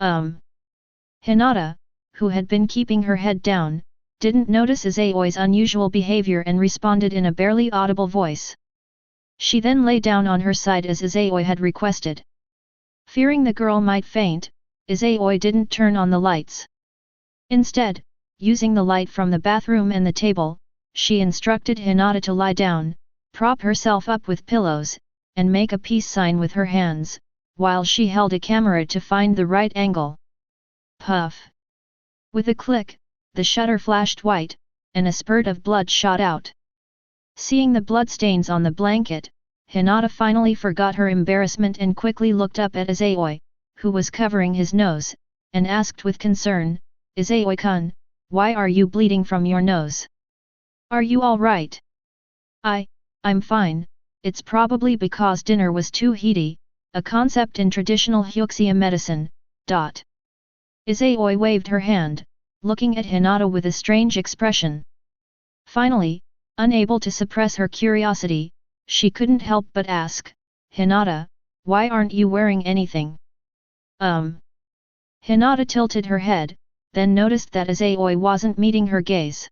A: Hinata, who had been keeping her head down, didn't notice Izayoi's unusual behavior and responded in a barely audible voice. She then lay down on her side as Izayoi had requested. Fearing the girl might faint, Izayoi didn't turn on the lights. Instead, using the light from the bathroom and the table, she instructed Hinata to lie down, prop herself up with pillows, and make a peace sign with her hands, while she held a camera to find the right angle. Puff! With a click, the shutter flashed white, and a spurt of blood shot out. Seeing the bloodstains on the blanket, Hinata finally forgot her embarrassment and quickly looked up at Izayoi, who was covering his nose, and asked with concern, "Izayoi-kun, why are you bleeding from your nose? Are you all right?" I'm fine, it's probably because dinner was too heaty, a concept in traditional Hyuxia medicine. Izayoi waved her hand, looking at Hinata with a strange expression. Finally, unable to suppress her curiosity, she couldn't help but ask, "Hinata, why aren't you wearing anything?" Hinata tilted her head, then noticed that Izayoi wasn't meeting her gaze.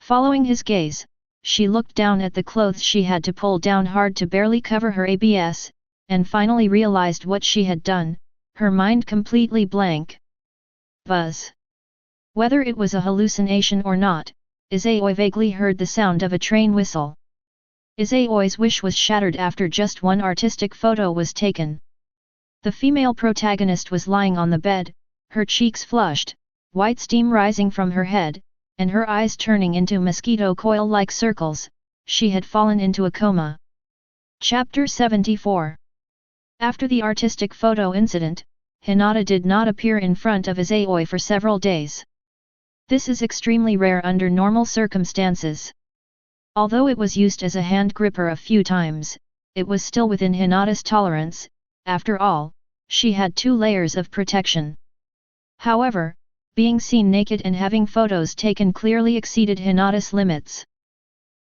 A: Following his gaze, she looked down at the clothes she had to pull down hard to barely cover her abs, and finally realized what she had done, her mind completely blank. Buzz. Whether it was a hallucination or not, Izayoi vaguely heard the sound of a train whistle. Izayoi's wish was shattered after just one artistic photo was taken. The female protagonist was lying on the bed, her cheeks flushed, white steam rising from her head, and her eyes turning into mosquito coil-like circles. She had fallen into a coma. Chapter 74. After the artistic photo incident, Hinata did not appear in front of Izayoi for several days. This is extremely rare under normal circumstances. Although it was used as a hand gripper a few times, it was still within Hinata's tolerance. After all, she had 2 layers of protection. However, being seen naked and having photos taken clearly exceeded Hinata's limits.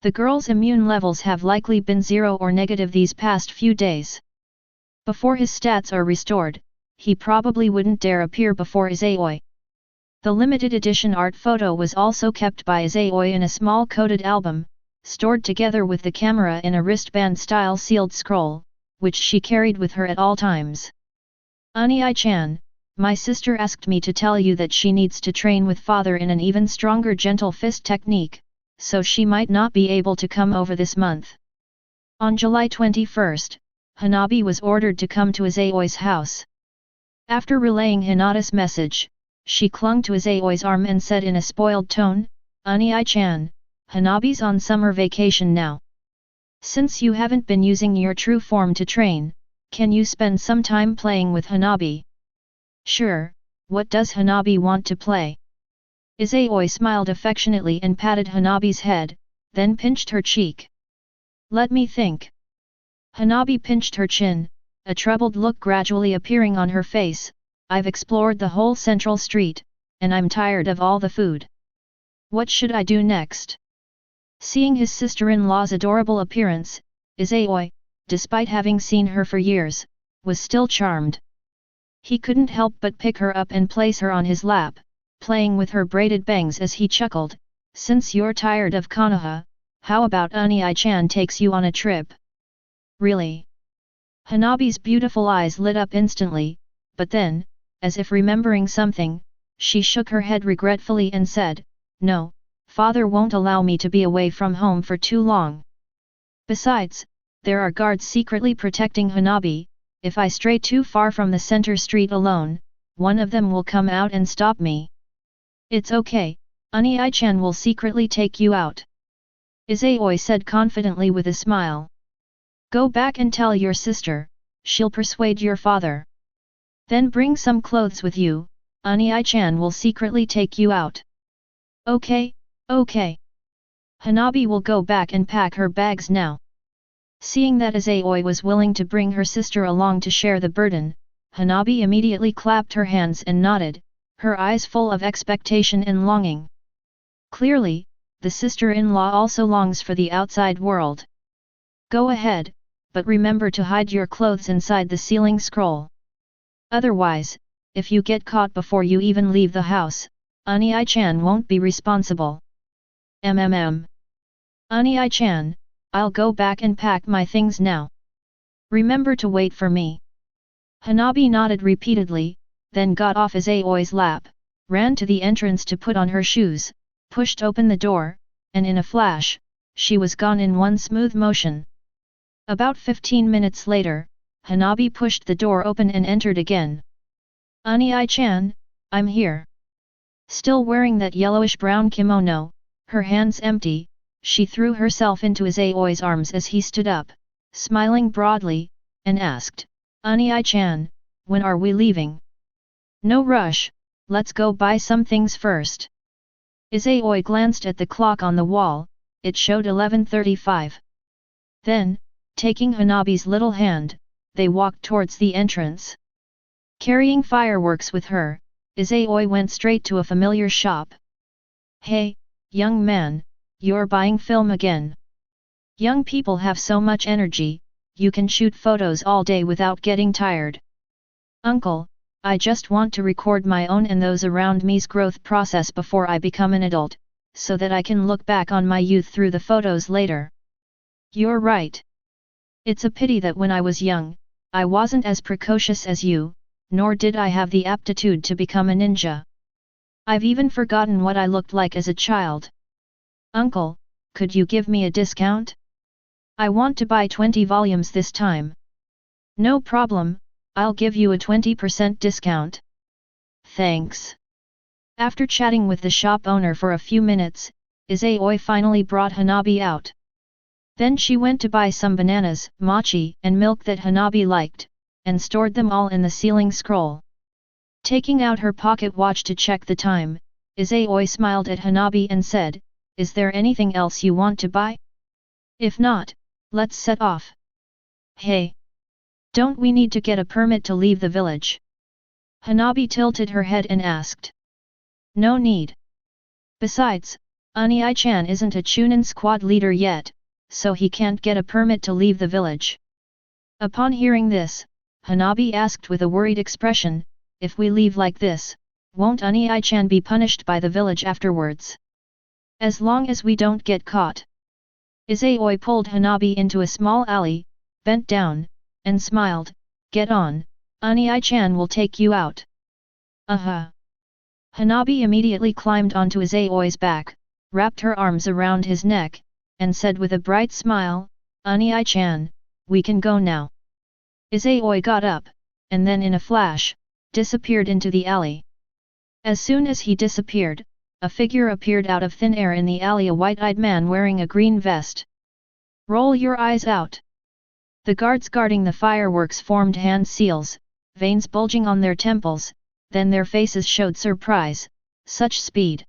A: The girl's immune levels have likely been 0 or negative these past few days. Before his stats are restored, he probably wouldn't dare appear before Izayoi. The limited edition art photo was also kept by Izayoi in a small coded album, stored together with the camera in a wristband-style sealed scroll, which she carried with her at all times. "Unii-chan, my sister asked me to tell you that she needs to train with father in an even stronger gentle fist technique, so she might not be able to come over this month." On July 21, Hanabi was ordered to come to Izayoi's house. After relaying Hinata's message, she clung to Izayoi's arm and said in a spoiled tone, "Unii-chan, Hanabi's on summer vacation now. Since you haven't been using your true form to train, can you spend some time playing with Hanabi?" "Sure, what does Hanabi want to play?" Izayoi smiled affectionately and patted Hanabi's head, then pinched her cheek. "Let me think." Hanabi pinched her chin, a troubled look gradually appearing on her face. "I've explored the whole central street, and I'm tired of all the food. What should I do next?" Seeing his sister-in-law's adorable appearance, Izayoi, despite having seen her for years, was still charmed. He couldn't help but pick her up and place her on his lap, playing with her braided bangs as he chuckled, "Since you're tired of Konoha, how about Unii-chan takes you on a trip?" "Really?" Hanabi's beautiful eyes lit up instantly, but then, as if remembering something, she shook her head regretfully and said, "No, father won't allow me to be away from home for too long. Besides, there are guards secretly protecting Hanabi. If I stray too far from the center street alone, one of them will come out and stop me." "It's okay, Unii-chan will secretly take you out," Izayoi said confidently with a smile. "Go back and tell your sister, she'll persuade your father." Then bring some clothes with you, Ani-chan will secretly take you out. Okay, okay. Hanabi will go back and pack her bags now. Seeing that Izayoi was willing to bring her sister along to share the burden, Hanabi immediately clapped her hands and nodded, her eyes full of expectation and longing. Clearly, the sister-in-law also longs for the outside world. Go ahead, but remember to hide your clothes inside the ceiling scroll. Otherwise, if you get caught before you even leave the house, Ani-chan won't be responsible. Ani-chan, I'll go back and pack my things now. Remember to wait for me. Hanabi nodded repeatedly, then got off Izayoi's lap, ran to the entrance to put on her shoes, pushed open the door, and in a flash, she was gone in one smooth motion. About 15 minutes later, Hanabi pushed the door open and entered again. Ani-chan, I'm here. Still wearing that yellowish-brown kimono, her hands empty, she threw herself into Izayoi's arms as he stood up, smiling broadly, and asked, Ani-chan, when are we leaving? No rush, let's go buy some things first. Izayoi glanced at the clock on the wall, it showed 11:35. Then, taking Hanabi's little hand, they walked towards the entrance. Carrying fireworks with her, Izayoi went straight to a familiar shop. Hey, young man, you're buying film again. Young people have so much energy, you can shoot photos all day without getting tired. Uncle, I just want to record my own and those around me's growth process before I become an adult, so that I can look back on my youth through the photos later. You're right. It's a pity that when I was young, I wasn't as precocious as you, nor did I have the aptitude to become a ninja. I've even forgotten what I looked like as a child. Uncle, could you give me a discount? I want to buy 20 volumes this time. No problem, I'll give you a 20% discount. Thanks. After chatting with the shop owner for a few minutes, Izayoi finally brought Hanabi out. Then she went to buy some bananas, mochi, and milk that Hanabi liked, and stored them all in the ceiling scroll. Taking out her pocket watch to check the time, Izayoi smiled at Hanabi and said, Is there anything else you want to buy? If not, let's set off. Hey! Don't we need to get a permit to leave the village? Hanabi tilted her head and asked. No need. Besides, Ani-chan isn't a Chunin squad leader yet, so he can't get a permit to leave the village. Upon hearing this, Hanabi asked with a worried expression, If we leave like this, won't Ani-chan be punished by the village afterwards? As long as we don't get caught. Izayoi pulled Hanabi into a small alley, bent down, and smiled, Get on, Ani-chan will take you out. Hanabi immediately climbed onto Izayoi's back, wrapped her arms around his neck, and said with a bright smile, Ani-chan, we can go now. Izayoi got up, and then in a flash, disappeared into the alley. As soon as he disappeared, a figure appeared out of thin air in the alley, a white-eyed man wearing a green vest. Roll your eyes out. The guards guarding the fireworks formed hand seals, veins bulging on their temples, then their faces showed surprise, such speed.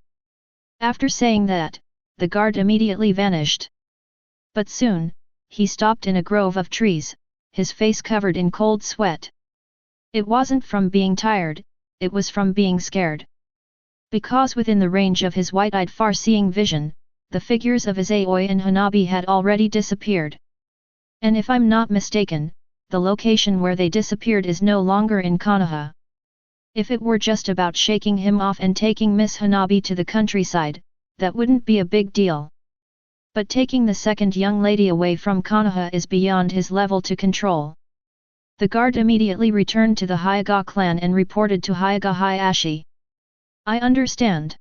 A: After saying that, the guard immediately vanished. But soon, he stopped in a grove of trees, his face covered in cold sweat. It wasn't from being tired, it was from being scared. Because within the range of his white-eyed far-seeing vision, the figures of Izayoi and Hanabi had already disappeared. And if I'm not mistaken, the location where they disappeared is no longer in Konoha. If it were just about shaking him off and taking Miss Hanabi to the countryside, that wouldn't be a big deal. But taking the second young lady away from Konoha is beyond his level to control. The guard immediately returned to the Hyuga clan and reported to Hyuga Hayashi. I understand.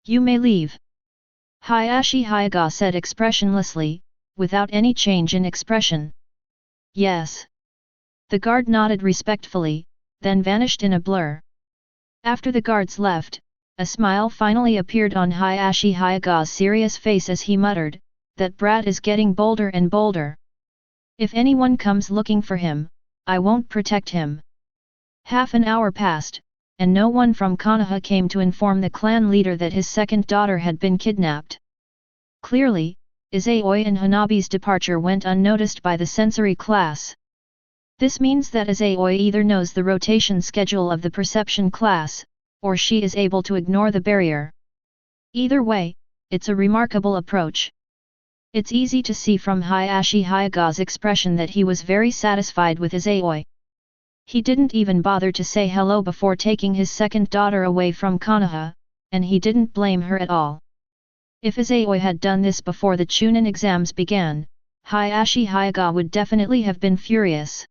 A: You may leave. Hayashi Hyuga said expressionlessly, without any change in expression. Yes. The guard nodded respectfully, then vanished in a blur. After the guards left, a smile finally appeared on Hayashi Hyuga's serious face as he muttered, that brat is getting bolder and bolder. If anyone comes looking for him, I won't protect him. Half an hour passed, and no one from Konoha came to inform the clan leader that his second daughter had been kidnapped. Clearly, Izayoi and Hanabi's departure went unnoticed by the sensory class. This means that Izayoi either knows the rotation schedule of the perception class, or she is able to ignore the barrier. Either way, it's a remarkable approach. It's easy to see from Hayashi Hayaga's expression that he was very satisfied with Izayoi. He didn't even bother to say hello before taking his second daughter away from Konoha, and he didn't blame her at all. If Izayoi had done this before the Chunin exams began, Hayashi Hayaga would definitely have been furious.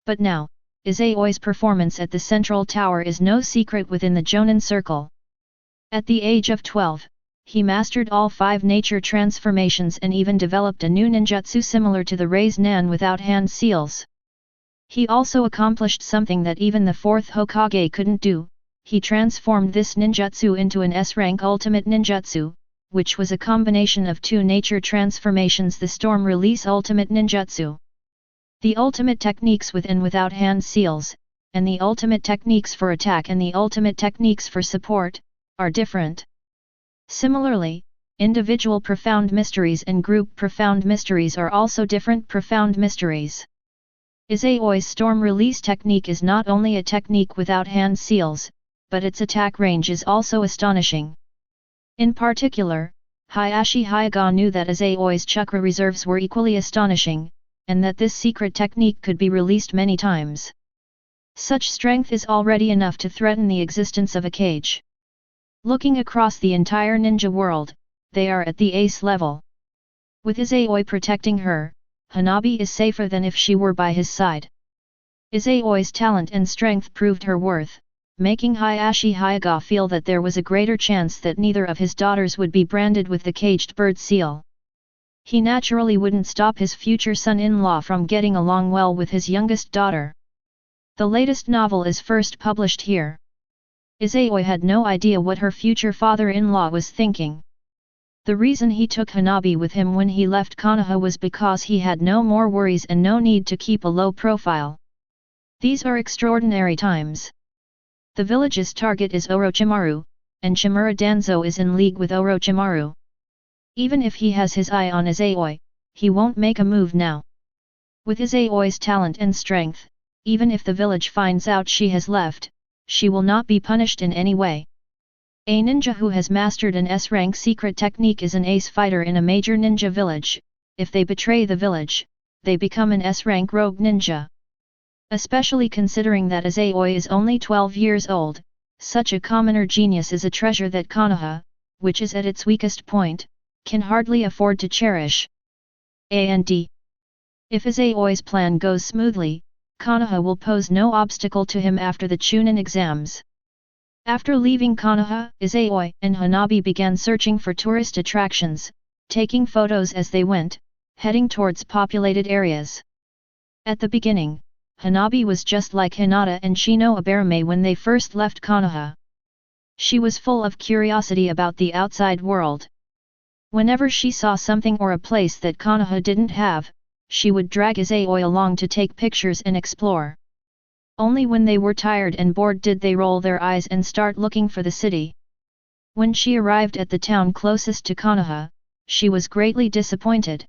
A: But now, Izayoi's performance at the Central Tower is no secret within the Jonin circle. At the age of 12, he mastered all 5 nature transformations and even developed a new ninjutsu similar to the Raise Nan without hand seals. He also accomplished something that even the 4th Hokage couldn't do. He transformed this ninjutsu into an S-rank ultimate ninjutsu, which was a combination of 2 nature transformations: the Storm Release Ultimate Ninjutsu. The ultimate techniques with and without hand seals, and the ultimate techniques for attack and the ultimate techniques for support, are different. Similarly, individual profound mysteries and group profound mysteries are also different profound mysteries. Izayoi's Storm Release technique is not only a technique without hand seals, but its attack range is also astonishing. In particular, Hayashi Hayaga knew that Izayoi's chakra reserves were equally astonishing, and that this secret technique could be released many times. Such strength is already enough to threaten the existence of a cage. Looking across the entire ninja world, they are at the ace level. With Izayoi protecting her, Hanabi is safer than if she were by his side. Izayoi's talent and strength proved her worth, making Hayashi Hayaga feel that there was a greater chance that neither of his daughters would be branded with the caged bird seal. He naturally wouldn't stop his future son-in-law from getting along well with his youngest daughter. The latest novel is first published here. Izayoi had no idea what her future father-in-law was thinking. The reason he took Hanabi with him when he left Konoha was because he had no more worries and no need to keep a low profile. These are extraordinary times. The village's target is Orochimaru, and Chimura Danzo is in league with Orochimaru. Even if he has his eye on Izayoi, he won't make a move now. With Izayoi's talent and strength, even if the village finds out she has left, she will not be punished in any way. A ninja who has mastered an S-rank secret technique is an ace fighter in a major ninja village. If they betray the village, they become an S-rank rogue ninja. Especially considering that Izayoi is only 12 years old, such a commoner genius is a treasure that Konoha, which is at its weakest point, can hardly afford to cherish. And if Izayoi's plan goes smoothly, Konoha will pose no obstacle to him after the Chunin exams. After leaving Konoha, Izayoi and Hanabi began searching for tourist attractions, taking photos as they went, heading towards populated areas. At the beginning, Hanabi was just like Hinata and Shino Aberame when they first left Konoha. She was full of curiosity about the outside world. Whenever she saw something or a place that Konoha didn't have, she would drag Izayoi along to take pictures and explore. Only when they were tired and bored did they roll their eyes and start looking for the city. When she arrived at the town closest to Konoha, she was greatly disappointed.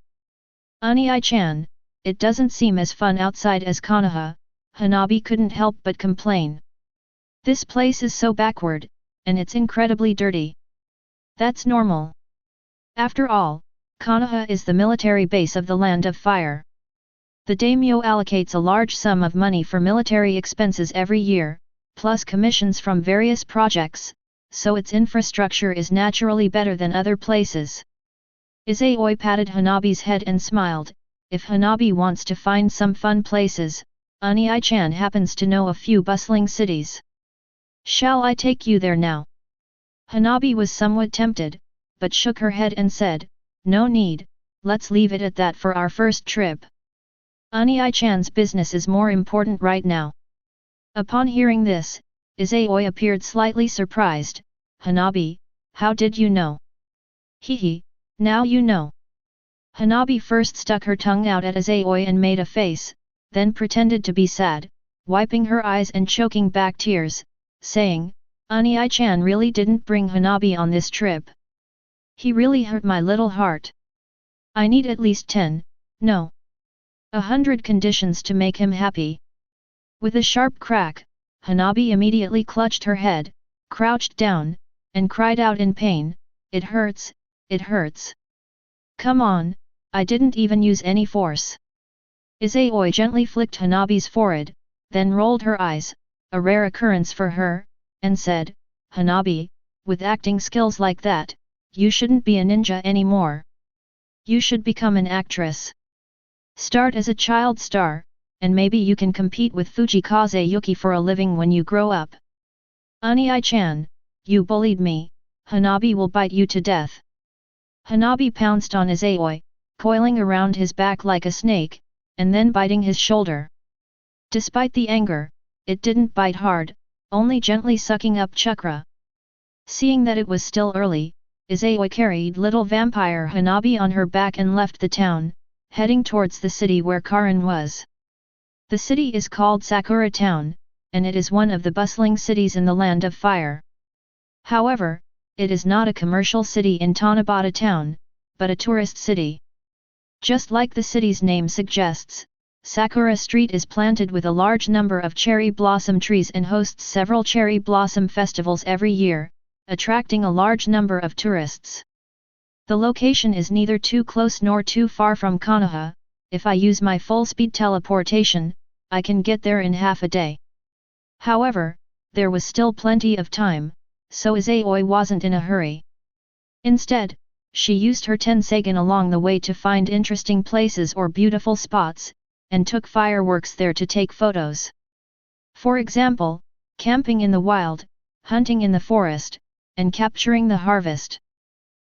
A: "Unii-chan, it doesn't seem as fun outside as Konoha," Hanabi couldn't help but complain. "This place is so backward, and it's incredibly dirty." "That's normal. After all, Konoha is the military base of the Land of Fire. The daimyo allocates a large sum of money for military expenses every year, plus commissions from various projects, so its infrastructure is naturally better than other places." Izayoi patted Hanabi's head and smiled. If Hanabi wants to find some fun places, Unii-chan happens to know a few bustling cities. "Shall I take you there now?" Hanabi was somewhat tempted, but shook her head and said, "No need, let's leave it at that for our first trip. Unii-chan's business is more important right now." Upon hearing this, Izayoi appeared slightly surprised. "Hanabi, how did you know?" "Hehe, now you know." Hanabi first stuck her tongue out at Izayoi and made a face, then pretended to be sad. wiping her eyes and choking back tears, saying, "Ani-chan really didn't bring Hanabi on this trip. He really hurt my little heart. I need at least 10, no, 100 conditions to make him happy." With a sharp crack, Hanabi immediately clutched her head, crouched down, and cried out in pain, "It hurts, it hurts. Come on, I didn't even use any force." Izayoi gently flicked Hanabi's forehead, then rolled her eyes, a rare occurrence for her, and said, "Hanabi, with acting skills like that, you shouldn't be a ninja anymore. You should become an actress. Start as a child star, and maybe you can compete with Fujikaze Yuki for a living when you grow up. Ani-chan, you bullied me, Hanabi will bite you to death." Hanabi pounced on Izayoi, coiling around his back like a snake, and then biting his shoulder. Despite the anger, it didn't bite hard, only gently sucking up chakra. Seeing that it was still early, Izayoi carried little vampire Hanabi on her back and left the town, heading towards the city where Karin was. The city is called Sakura Town, and it is one of the bustling cities in the Land of Fire. However, it is not a commercial city in Tanabata Town, but a tourist city. Just like the city's name suggests, Sakura Street is planted with a large number of cherry blossom trees and hosts several cherry blossom festivals every year, attracting a large number of tourists. The location is neither too close nor too far from Konoha. If I use my full-speed teleportation, I can get there in half a day. However, there was still plenty of time, so Izayoi wasn't in a hurry. Instead, she used her Tensegan along the way to find interesting places or beautiful spots, and took fireworks there to take photos. For example, camping in the wild, hunting in the forest, and capturing the harvest.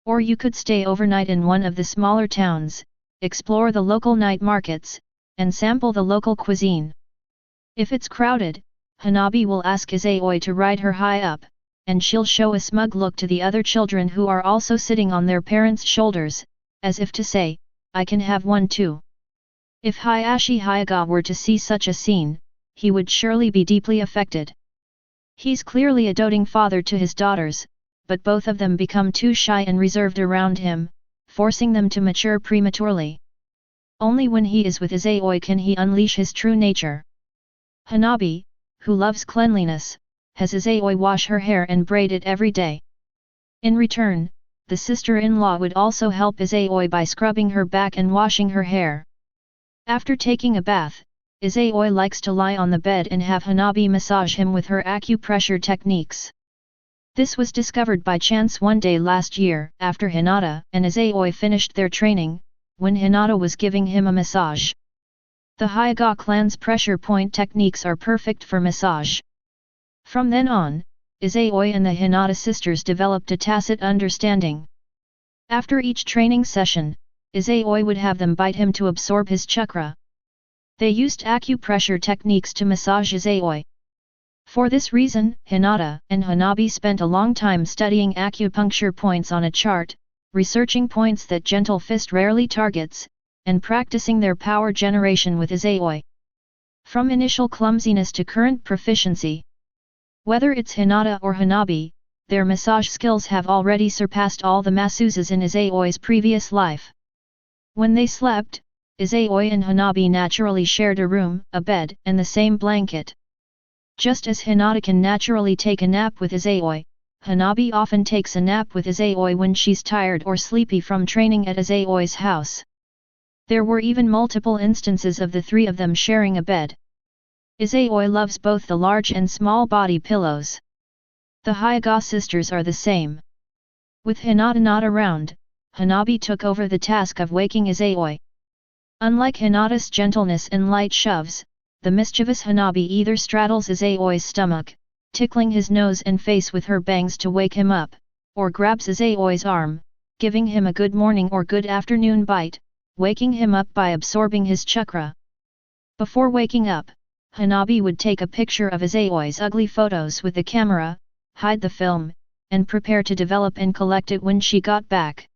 A: Or you could stay overnight in one of the smaller towns, explore the local night markets, and sample the local cuisine. If it's crowded, Hanabi will ask Izayoi to ride her high up, and she'll show a smug look to the other children who are also sitting on their parents' shoulders, as if to say, "I can have one too." If Hayashi Hyuga were to see such a scene, he would surely be deeply affected. He's clearly a doting father to his daughters, but both of them become too shy and reserved around him, forcing them to mature prematurely. Only when he is with Izayoi can he unleash his true nature. Hanabi, who loves cleanliness, has Izayoi wash her hair and braid it every day. In return, the sister-in-law would also help Izayoi by scrubbing her back and washing her hair. After taking a bath, Izayoi likes to lie on the bed and have Hanabi massage him with her acupressure techniques. This was discovered by chance one day last year, after Hinata and Izayoi finished their training, when Hinata was giving him a massage. The Hyuga clan's pressure point techniques are perfect for massage. From then on, Izayoi and the Hinata sisters developed a tacit understanding. After each training session, Izayoi would have them bite him to absorb his chakra. They used acupressure techniques to massage Izayoi. For this reason, Hinata and Hanabi spent a long time studying acupuncture points on a chart, researching points that Gentle Fist rarely targets, and practicing their power generation with Izayoi. From initial clumsiness to current proficiency. Whether it's Hinata or Hanabi, their massage skills have already surpassed all the masseuses in Izayoi's previous life. When they slept, Izayoi and Hanabi naturally shared a room, a bed, and the same blanket. Just as Hinata can naturally take a nap with Izayoi, Hanabi often takes a nap with Izayoi when she's tired or sleepy from training at Izayoi's house. There were even multiple instances of the three of them sharing a bed. Izayoi loves both the large and small body pillows. The Hyuga sisters are the same. With Hinata not around, Hanabi took over the task of waking Izayoi. Unlike Hinata's gentleness and light shoves, the mischievous Hanabi either straddles Izayoi's stomach, tickling his nose and face with her bangs to wake him up, or grabs Izayoi's arm, giving him a good morning or good afternoon bite, waking him up by absorbing his chakra. Before waking up, Hanabi would take a picture of Izayoi's ugly photos with the camera, hide the film, and prepare to develop and collect it when she got back.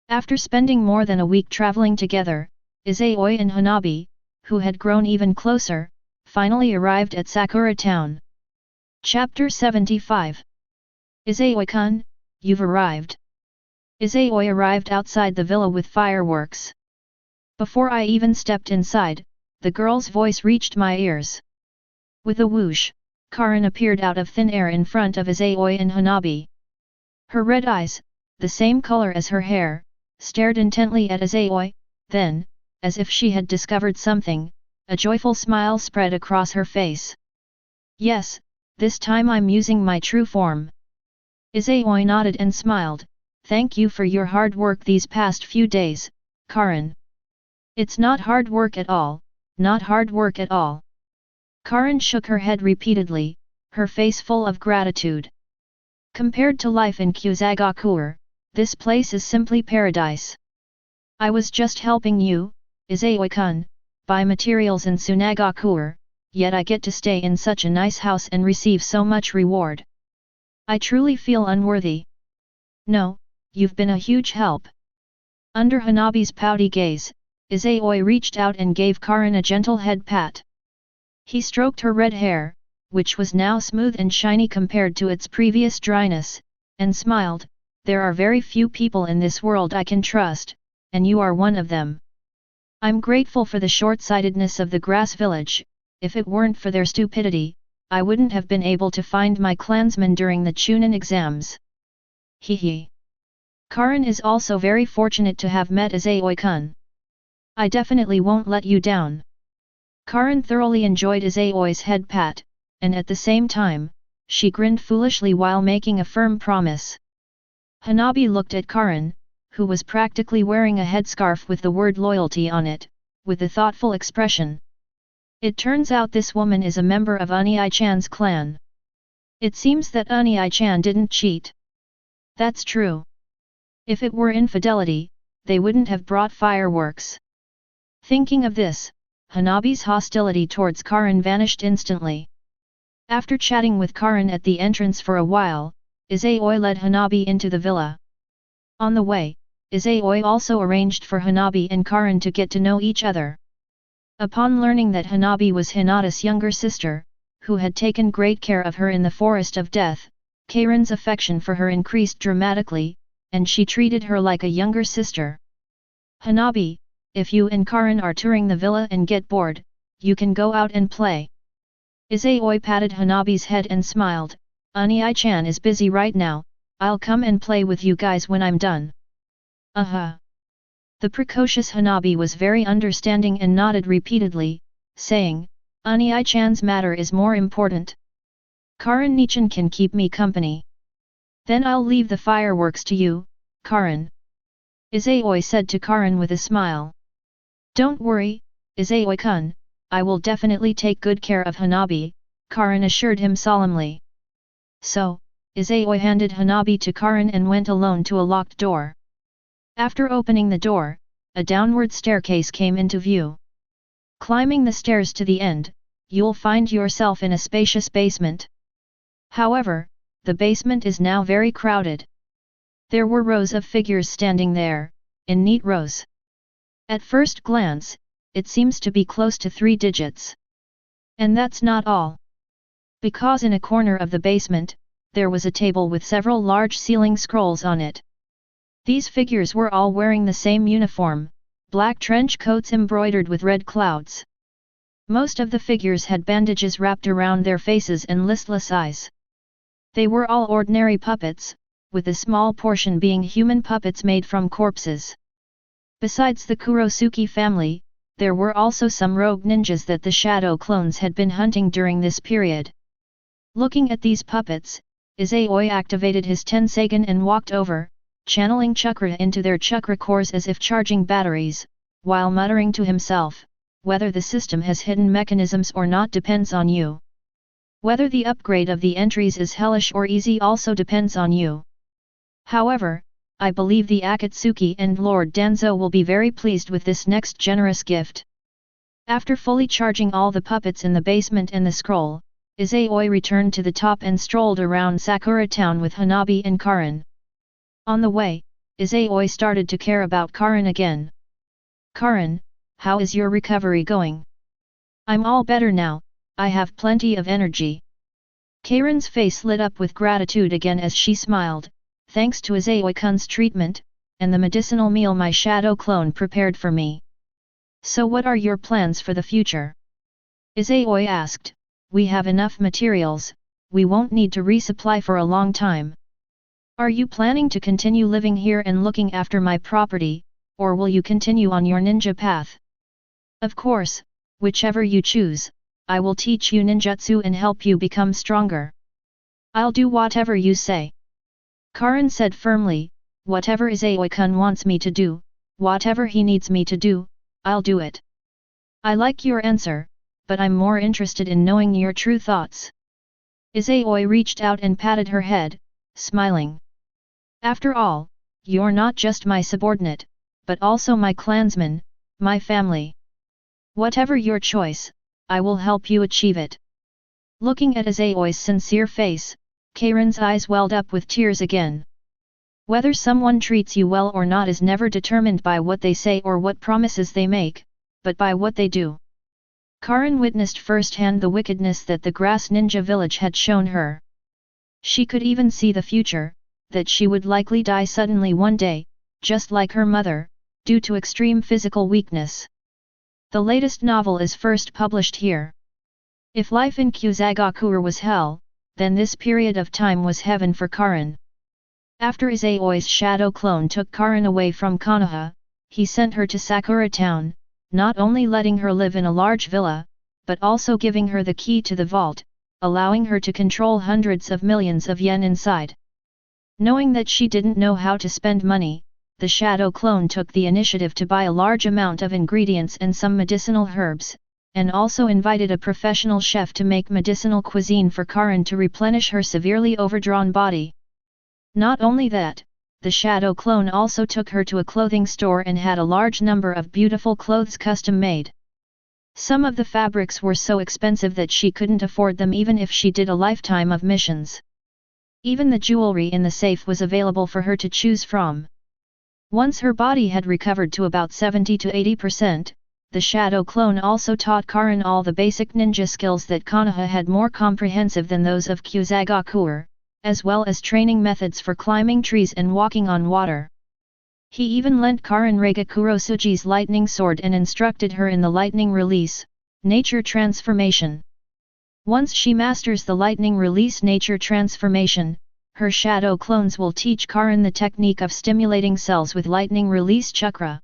A: After spending more than a week traveling together, Izayoi and Hanabi, who had grown even closer, finally arrived at Sakura town. Chapter 75. Izayoi-kun, you've arrived. Izayoi arrived outside the villa with fireworks. Before I even stepped inside, the girl's voice reached my ears. With a whoosh, Karin appeared out of thin air in front of Izayoi and Hanabi. Her red eyes, the same color as her hair, stared intently at Izayoi, then, as if she had discovered something, a joyful smile spread across her face. Yes, this time I'm using my true form. Izayoi nodded and smiled. Thank you for your hard work these past few days, Karin. It's not hard work at all, not hard work at all. Karin shook her head repeatedly, her face full of gratitude. Compared to life in Kusagakur, this place is simply paradise. I was just helping you, Izayoi-kun, buy materials in Tsunagakur, yet I get to stay in such a nice house and receive so much reward. I truly feel unworthy. No, you've been a huge help. Under Hanabi's pouty gaze, Izayoi reached out and gave Karin a gentle head pat. He stroked her red hair, which was now smooth and shiny compared to its previous dryness, and smiled. There are very few people in this world I can trust, and you are one of them. I'm grateful for the short-sightedness of the grass village. If it weren't for their stupidity, I wouldn't have been able to find my clansmen during the Chunin exams. Hee. Karin is also very fortunate to have met Izayoi-kun. I definitely won't let you down. Karin thoroughly enjoyed Izayoi's head pat, and at the same time, she grinned foolishly while making a firm promise. Hanabi looked at Karin, who was practically wearing a headscarf with the word loyalty on it, with a thoughtful expression. It turns out this woman is a member of Unii-chan's clan. It seems that Unii-chan didn't cheat. That's true. If it were infidelity, they wouldn't have brought fireworks. Thinking of this, Hanabi's hostility towards Karin vanished instantly. After chatting with Karin at the entrance for a while, Izayoi led Hanabi into the villa. On the way, Izayoi also arranged for Hanabi and Karin to get to know each other. Upon learning that Hanabi was Hinata's younger sister, who had taken great care of her in the Forest of Death, Karin's affection for her increased dramatically, and she treated her like a younger sister. Hanabi, if you and Karin are touring the villa and get bored, you can go out and play. Izayoi patted Hanabi's head and smiled. Unii-chan is busy right now, I'll come and play with you guys when I'm done. The precocious Hanabi was very understanding and nodded repeatedly, saying, Unii-chan's matter is more important. Karin-nichan can keep me company. Then I'll leave the fireworks to you, Karin. Izayoi said to Karin with a smile. Don't worry, Izayoi-kun, I will definitely take good care of Hanabi, Karin assured him solemnly. So, Izayoi handed Hanabi to Karin and went alone to a locked door. After opening the door, a downward staircase came into view. Climbing the stairs to the end, you'll find yourself in a spacious basement. However, the basement is now very crowded. There were rows of figures standing there, in neat rows. At first glance, it seems to be close to 3 digits. And that's not all. Because in a corner of the basement, there was a table with several large ceiling scrolls on it. These figures were all wearing the same uniform, black trench coats embroidered with red clouds. Most of the figures had bandages wrapped around their faces and listless eyes. They were all ordinary puppets, with a small portion being human puppets made from corpses. Besides the Kurosuke family, there were also some rogue ninjas that the shadow clones had been hunting during this period. Looking at these puppets, Izayoi activated his Tensagen and walked over, channeling chakra into their chakra cores as if charging batteries, while muttering to himself, whether the system has hidden mechanisms or not depends on you. Whether the upgrade of the entries is hellish or easy also depends on you. However, I believe the Akatsuki and Lord Danzo will be very pleased with this next generous gift. After fully charging all the puppets in the basement and the scroll, Izayoi returned to the top and strolled around Sakura town with Hanabi and Karin. On the way, Izayoi started to care about Karin again. Karin, how is your recovery going? I'm all better now, I have plenty of energy. Karin's face lit up with gratitude again as she smiled, thanks to Izayoi-kun's treatment, and the medicinal meal my shadow clone prepared for me. So what are your plans for the future? Izayoi asked. We have enough materials, we won't need to resupply for a long time. Are you planning to continue living here and looking after my property, or will you continue on your ninja path? Of course, whichever you choose, I will teach you ninjutsu and help you become stronger. I'll do whatever you say. Karin said firmly, whatever Izayoi-kun wants me to do, whatever he needs me to do, I'll do it. I like your answer, but I'm more interested in knowing your true thoughts. Izayoi reached out and patted her head, smiling. After all, you're not just my subordinate, but also my clansman, my family. Whatever your choice, I will help you achieve it. Looking at Izayoi's sincere face, Karin's eyes welled up with tears again. Whether someone treats you well or not is never determined by what they say or what promises they make, but by what they do. Karin witnessed firsthand the wickedness that the grass ninja village had shown her. She could even see the future, that she would likely die suddenly one day, just like her mother, due to extreme physical weakness. The latest novel is first published here. If life in Kusagakure was hell, then this period of time was heaven for Karin. After Izayoi's shadow clone took Karin away from Konoha, he sent her to Sakura town, not only letting her live in a large villa, but also giving her the key to the vault, allowing her to control hundreds of millions of yen inside. Knowing that she didn't know how to spend money, the shadow clone took the initiative to buy a large amount of ingredients and some medicinal herbs, and also invited a professional chef to make medicinal cuisine for Karin to replenish her severely overdrawn body. Not only that, the shadow clone also took her to a clothing store and had a large number of beautiful clothes custom made. Some of the fabrics were so expensive that she couldn't afford them even if she did a lifetime of missions. Even the jewelry in the safe was available for her to choose from. Once her body had recovered to about 70 to 80%, the shadow clone also taught Karin all the basic ninja skills that Konoha had more comprehensive than those of Kusagakure, as well as training methods for climbing trees and walking on water. He even lent Karin Regakurosuji's lightning sword and instructed her in the lightning release, nature transformation. Once she masters the lightning release nature transformation, her shadow clones will teach Karin the technique of stimulating cells with lightning release chakra.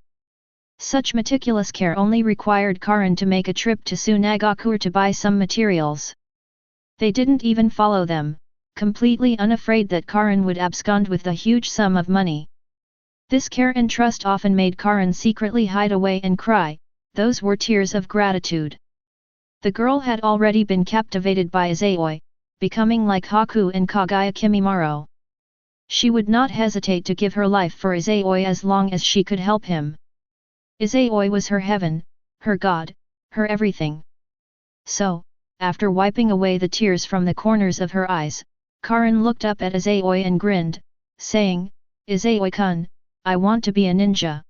A: Such meticulous care only required Karin to make a trip to Tsunagakure to buy some materials. They didn't even follow them, completely unafraid that Karin would abscond with the huge sum of money. This care and trust often made Karin secretly hide away and cry, those were tears of gratitude. The girl had already been captivated by Izayoi, becoming like Haku and Kaguya Kimimaro. She would not hesitate to give her life for Izayoi as long as she could help him. Izayoi was her heaven, her god, her everything. So, after wiping away the tears from the corners of her eyes, Karin looked up at Izayoi and grinned, saying, Izayoi-kun, I want to be a ninja.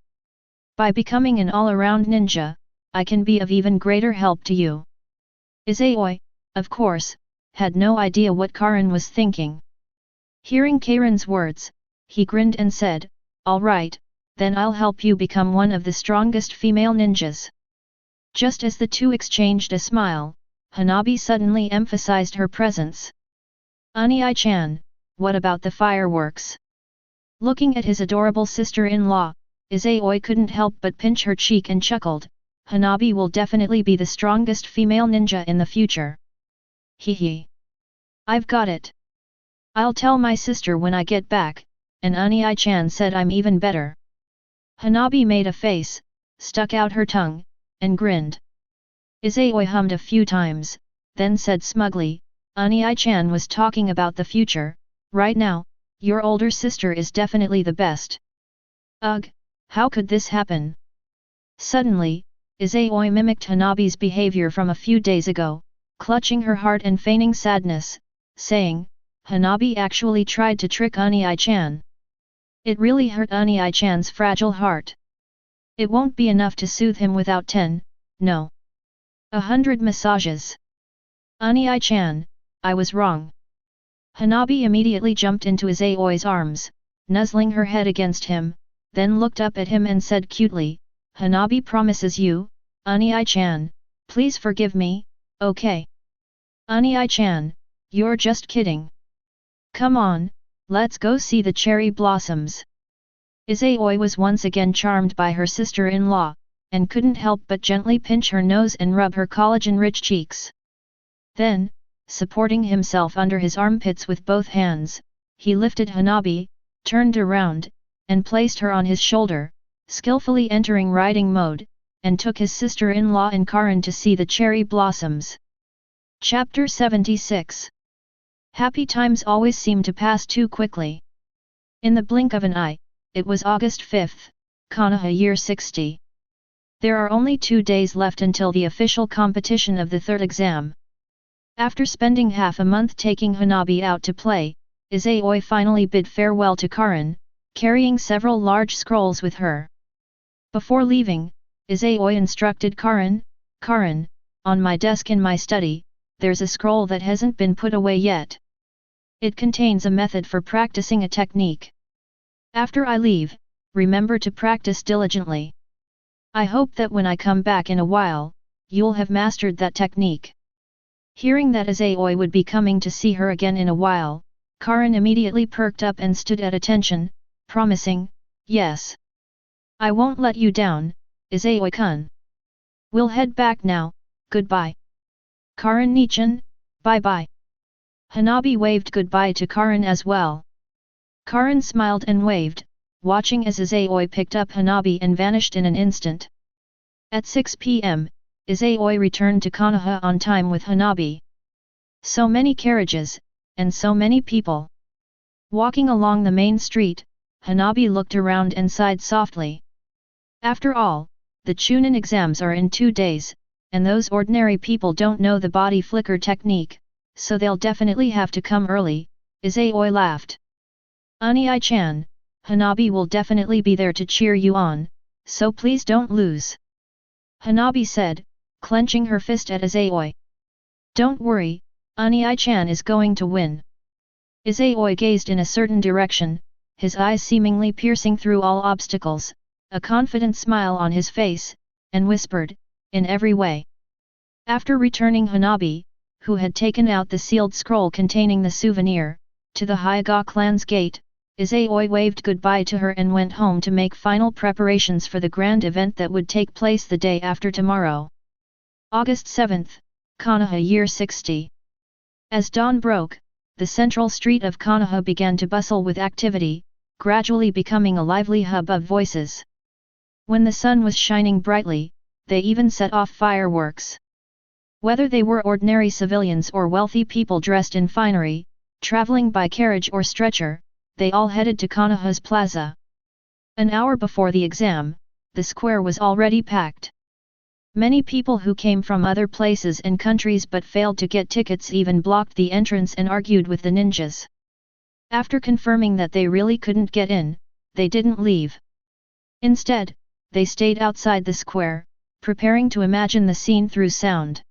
A: By becoming an all-around ninja, I can be of even greater help to you. Izayoi, of course, had no idea what Karin was thinking. Hearing Karin's words, he grinned and said, all right, then I'll help you become one of the strongest female ninjas. Just as the two exchanged a smile, Hanabi suddenly emphasized her presence. Ani-chan, what about the fireworks? Looking at his adorable sister-in-law, Izayoi couldn't help but pinch her cheek and chuckled, Hanabi will definitely be the strongest female ninja in the future. Hee. I've got it. I'll tell my sister when I get back, and Ani-chan said I'm even better. Hanabi made a face, stuck out her tongue, and grinned. Izayoi hummed a few times, then said smugly, Ani-chan was talking about the future, right now, your older sister is definitely the best. Ugh, how could this happen? Suddenly, Izayoi mimicked Hanabi's behavior from a few days ago, clutching her heart and feigning sadness, saying, Hanabi actually tried to trick Ani-chan. It really hurt Ani-chan's fragile heart. It won't be enough to soothe him without 10, no. 100 massages. Ani-chan, I was wrong. Hanabi immediately jumped into Izayoi's arms, nuzzling her head against him, then looked up at him and said cutely, Hanabi promises you, Ani-chan, please forgive me, okay? Ani-chan, you're just kidding. Come on, let's go see the cherry blossoms. Izayoi was once again charmed by her sister-in-law, and couldn't help but gently pinch her nose and rub her collagen-rich cheeks. Then, supporting himself under his armpits with both hands, he lifted Hanabi, turned around, and placed her on his shoulder, skillfully entering riding mode, and took his sister-in-law and Karin to see the cherry blossoms. Chapter 76. Happy times always seem to pass too quickly. In the blink of an eye, it was August 5, Konoha year 60. There are only 2 days left until the official competition of the third exam. After spending half a month taking Hanabi out to play, Izayoi finally bid farewell to Karin, carrying several large scrolls with her. Before leaving, Izayoi instructed Karin, Karin, on my desk in my study, there's a scroll that hasn't been put away yet. It contains a method for practicing a technique. After I leave, remember to practice diligently. I hope that when I come back in a while, you'll have mastered that technique. Hearing that Izayoi would be coming to see her again in a while, Karin immediately perked up and stood at attention, promising, yes. I won't let you down, Izayoi-kun. We'll head back now, goodbye. Karin-nichan, bye-bye. Hanabi waved goodbye to Karin as well. Karin smiled and waved, watching as Izayoi picked up Hanabi and vanished in an instant. At 6 p.m., Izayoi returned to Konoha on time with Hanabi. So many carriages, and so many people. Walking along the main street, Hanabi looked around and sighed softly. After all, the Chunin exams are in 2 days, and those ordinary people don't know the body flicker technique, so they'll definitely have to come early, Izayoi laughed. Ani-chan, Hanabi will definitely be there to cheer you on, so please don't lose. Hanabi said, clenching her fist at Izayoi. Don't worry, Ani-chan is going to win. Izayoi gazed in a certain direction, his eyes seemingly piercing through all obstacles, a confident smile on his face, and whispered, in every way. After returning Hanabi, who had taken out the sealed scroll containing the souvenir, to the Hyuga clan's gate, Izayoi waved goodbye to her and went home to make final preparations for the grand event that would take place the day after tomorrow. August 7, Konoha year 60. As dawn broke, the central street of Konoha began to bustle with activity, gradually becoming a lively hub of voices. When the sun was shining brightly, they even set off fireworks. Whether they were ordinary civilians or wealthy people dressed in finery, traveling by carriage or stretcher, they all headed to Konoha's plaza. An hour before the exam, the square was already packed. Many people who came from other places and countries but failed to get tickets even blocked the entrance and argued with the ninjas. After confirming that they really couldn't get in, they didn't leave. Instead, they stayed outside the square, preparing to imagine the scene through sound.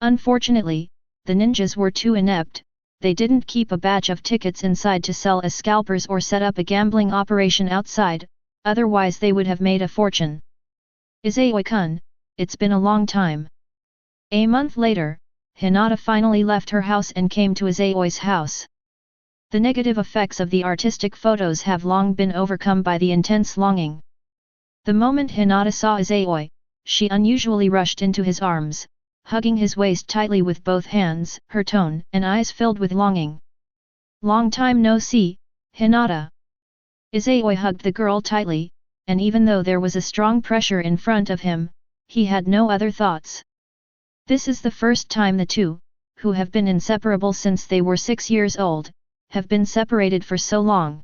A: Unfortunately, the ninjas were too inept. They didn't keep a batch of tickets inside to sell as scalpers or set up a gambling operation outside, otherwise they would have made a fortune. Izayoi-kun, it's been a long time. A month later, Hinata finally left her house and came to Izayoi's house. The negative effects of the artistic photos have long been overcome by the intense longing. The moment Hinata saw Izayoi, she unusually rushed into his arms, hugging his waist tightly with both hands, her tone and eyes filled with longing. Long time no see, Hinata. Izayoi hugged the girl tightly, and even though there was a strong pressure in front of him, he had no other thoughts. This is the first time the two, who have been inseparable since they were 6 years old, have been separated for so long.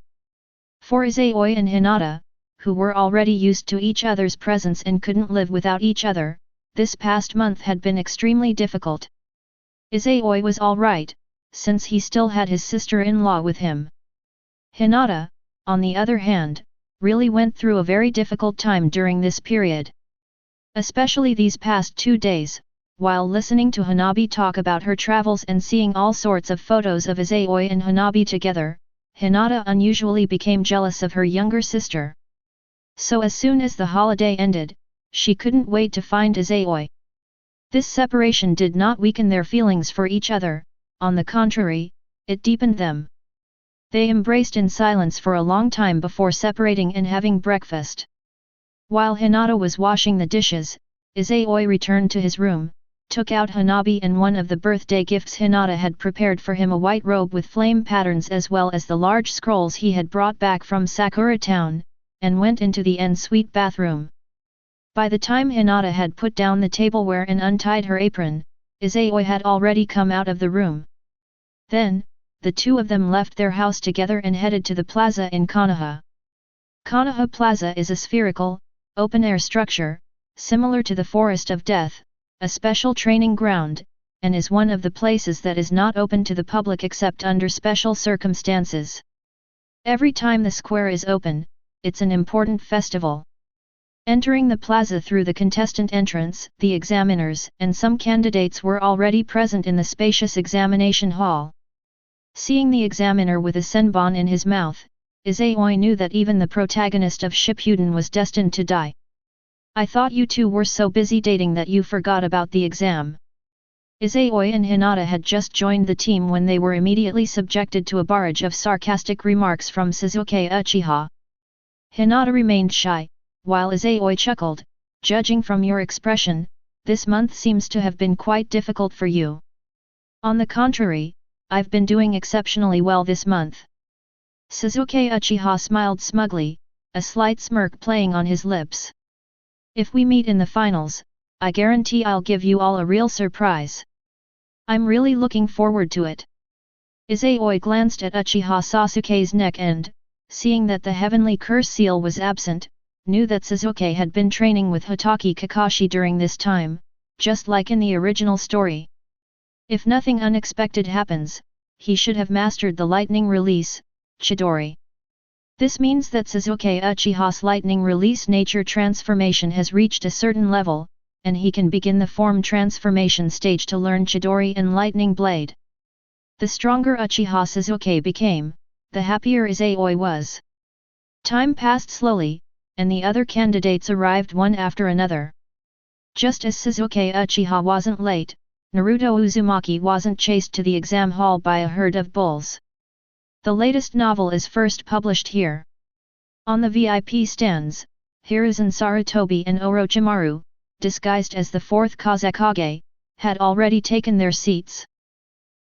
A: For Izayoi and Hinata, who were already used to each other's presence and couldn't live without each other, this past month had been extremely difficult. Izayoi was all right, since he still had his sister-in-law with him. Hinata, on the other hand, really went through a very difficult time during this period. Especially these past 2 days, while listening to Hanabi talk about her travels and seeing all sorts of photos of Izayoi and Hanabi together, Hinata unusually became jealous of her younger sister. So as soon as the holiday ended, she couldn't wait to find Izayoi. This separation did not weaken their feelings for each other, on the contrary, it deepened them. They embraced in silence for a long time before separating and having breakfast. While Hinata was washing the dishes, Izayoi returned to his room, took out Hanabi and one of the birthday gifts Hinata had prepared for him, a white robe with flame patterns as well as the large scrolls he had brought back from Sakura town, and went into the en-suite bathroom. By the time Hinata had put down the tableware and untied her apron, Izayoi had already come out of the room. Then, the two of them left their house together and headed to the plaza in Konoha. Konoha Plaza is a spherical, open-air structure, similar to the Forest of Death, a special training ground, and is one of the places that is not open to the public except under special circumstances. Every time the square is open, it's an important festival. Entering the plaza through the contestant entrance, the examiners and some candidates were already present in the spacious examination hall. Seeing the examiner with a senbon in his mouth, Izayoi knew that even the protagonist of Shippuden was destined to die. "I thought you two were so busy dating that you forgot about the exam." Izayoi and Hinata had just joined the team when they were immediately subjected to a barrage of sarcastic remarks from Sasuke Uchiha. Hinata remained shy, while Izayoi chuckled, "Judging from your expression, this month seems to have been quite difficult for you." "On the contrary, I've been doing exceptionally well this month." Sasuke Uchiha smiled smugly, a slight smirk playing on his lips. "If we meet in the finals, I guarantee I'll give you all a real surprise. I'm really looking forward to it." Izayoi glanced at Uchiha Sasuke's neck and, seeing that the heavenly curse seal was absent, knew that Sasuke had been training with Hotake Kakashi during this time, just like in the original story. If nothing unexpected happens, he should have mastered the lightning release, Chidori. This means that Sasuke Uchiha's lightning release nature transformation has reached a certain level, and he can begin the form transformation stage to learn Chidori and Lightning Blade. The stronger Uchiha Sasuke became, the happier Izayoi was. Time passed slowly, and the other candidates arrived one after another. Just as Sasuke Uchiha wasn't late, Naruto Uzumaki wasn't chased to the exam hall by a herd of bulls. The latest novel is first published here. On the VIP stands, Hiruzen Sarutobi and Orochimaru, disguised as the fourth Kazekage, had already taken their seats.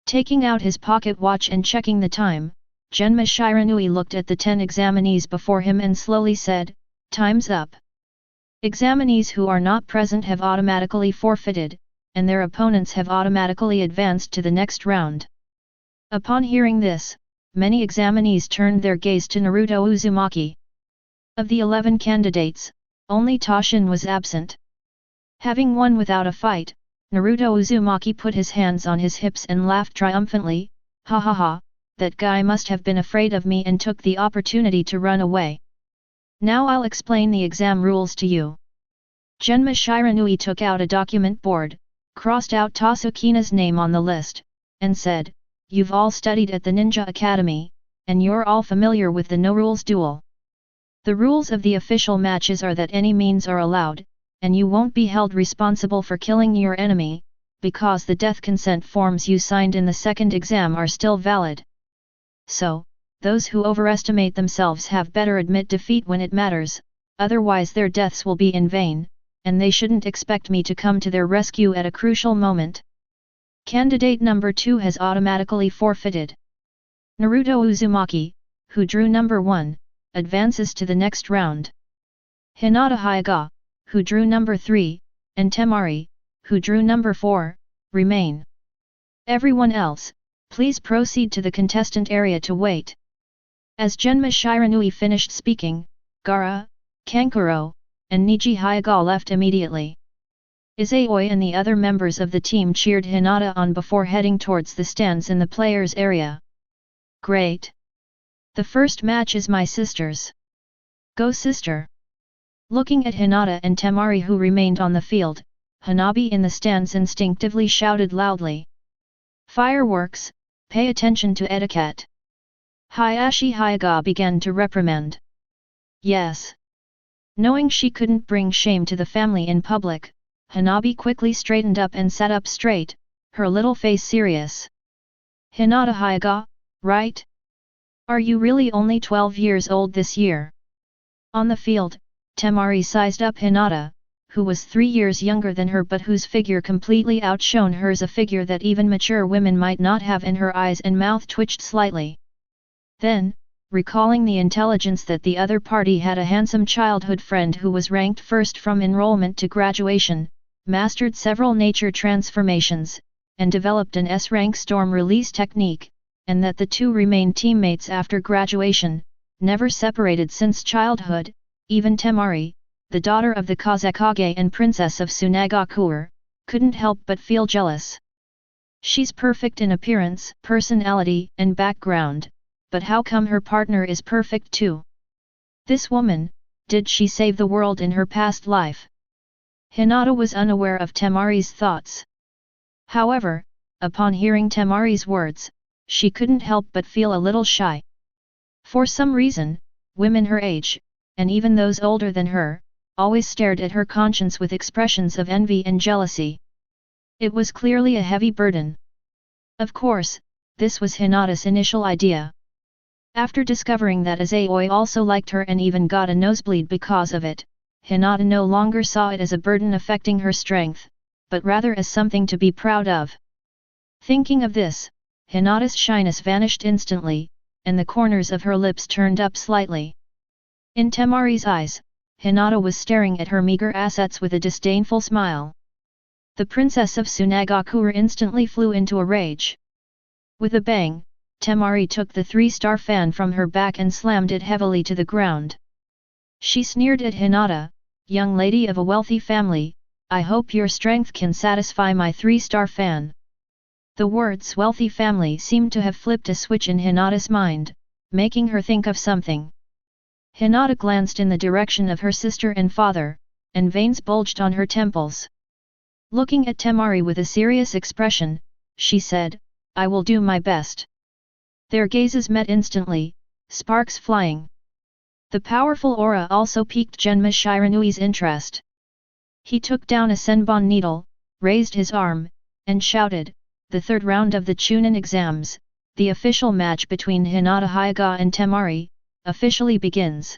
A: Taking out his pocket watch and checking the time, Genma Shiranui looked at the 10 examinees before him and slowly said, "Time's up." Examinees who are not present have automatically forfeited, and their opponents have automatically advanced to the next round. Upon hearing this, many examinees turned their gaze to Naruto Uzumaki. Of the 11 candidates, only Toshin was absent. Having won without a fight, Naruto Uzumaki put his hands on his hips and laughed triumphantly, "Ha ha ha, that guy must have been afraid of me and took the opportunity to run away. Now I'll explain the exam rules to you." Genma Shiranui took out a document board, crossed out Tasukina's name on the list, and said, "You've all studied at the Ninja Academy, and you're all familiar with the no-rules duel. The rules of the official matches are that any means are allowed, and you won't be held responsible for killing your enemy, because the death consent forms you signed in the second exam are still valid. So, those who overestimate themselves have better admit defeat when it matters, otherwise their deaths will be in vain, and they shouldn't expect me to come to their rescue at a crucial moment. Candidate number 2 has automatically forfeited. Naruto Uzumaki, who drew number 1, advances to the next round. Hinata Hyuga, who drew number 3, and Temari, who drew number 4, remain. Everyone else, please proceed to the contestant area to wait." As Genma Shiranui finished speaking, Gaara, Kankuro, and Neji Hyuga left immediately. Izayoi and the other members of the team cheered Hinata on before heading towards the stands in the players' area. "Great! The first match is my sister's. Go sister!" Looking at Hinata and Temari who remained on the field, Hanabi in the stands instinctively shouted loudly. "Fireworks, pay attention to etiquette." Hayashi Hyuga began to reprimand. "Yes." Knowing she couldn't bring shame to the family in public, Hanabi quickly straightened up and sat up straight, her little face serious. "Hinata Hyuga, right? Are you really only 12 years old this year?" On the field, Temari sized up Hinata, who was 3 years younger than her but whose figure completely outshone hers, a figure that even mature women might not have, and her eyes and mouth twitched slightly. Then, recalling the intelligence that the other party had a handsome childhood friend who was ranked first from enrollment to graduation, mastered several nature transformations, and developed an S-rank storm release technique, and that the two remained teammates after graduation, never separated since childhood, even Temari, the daughter of the Kazekage and princess of Tsunagakure, couldn't help but feel jealous. She's perfect in appearance, personality, and background, but how come her partner is perfect too? This woman, did she save the world in her past life? Hinata was unaware of Temari's thoughts. However, upon hearing Temari's words, she couldn't help but feel a little shy. For some reason, women her age, and even those older than her, always stared at her conscience with expressions of envy and jealousy. It was clearly a heavy burden. Of course, this was Hinata's initial idea. After discovering that Izayoi also liked her and even got a nosebleed because of it, Hinata no longer saw it as a burden affecting her strength, but rather as something to be proud of. Thinking of this, Hinata's shyness vanished instantly, and the corners of her lips turned up slightly. In Temari's eyes, Hinata was staring at her meager assets with a disdainful smile. The princess of Tsunagakure instantly flew into a rage. With a bang, Temari took the 3-star fan from her back and slammed it heavily to the ground. She sneered at Hinata, "Young lady of a wealthy family, I hope your strength can satisfy my 3-star fan." The words wealthy family seemed to have flipped a switch in Hinata's mind, making her think of something. Hinata glanced in the direction of her sister and father, and veins bulged on her temples. Looking at Temari with a serious expression, she said, "I will do my best." Their gazes met instantly, sparks flying. The powerful aura also piqued Genma Shiranui's interest. He took down a senbon needle, raised his arm, and shouted, "The third round of the Chunin exams, the official match between Hinata Hyuga and Temari, officially begins."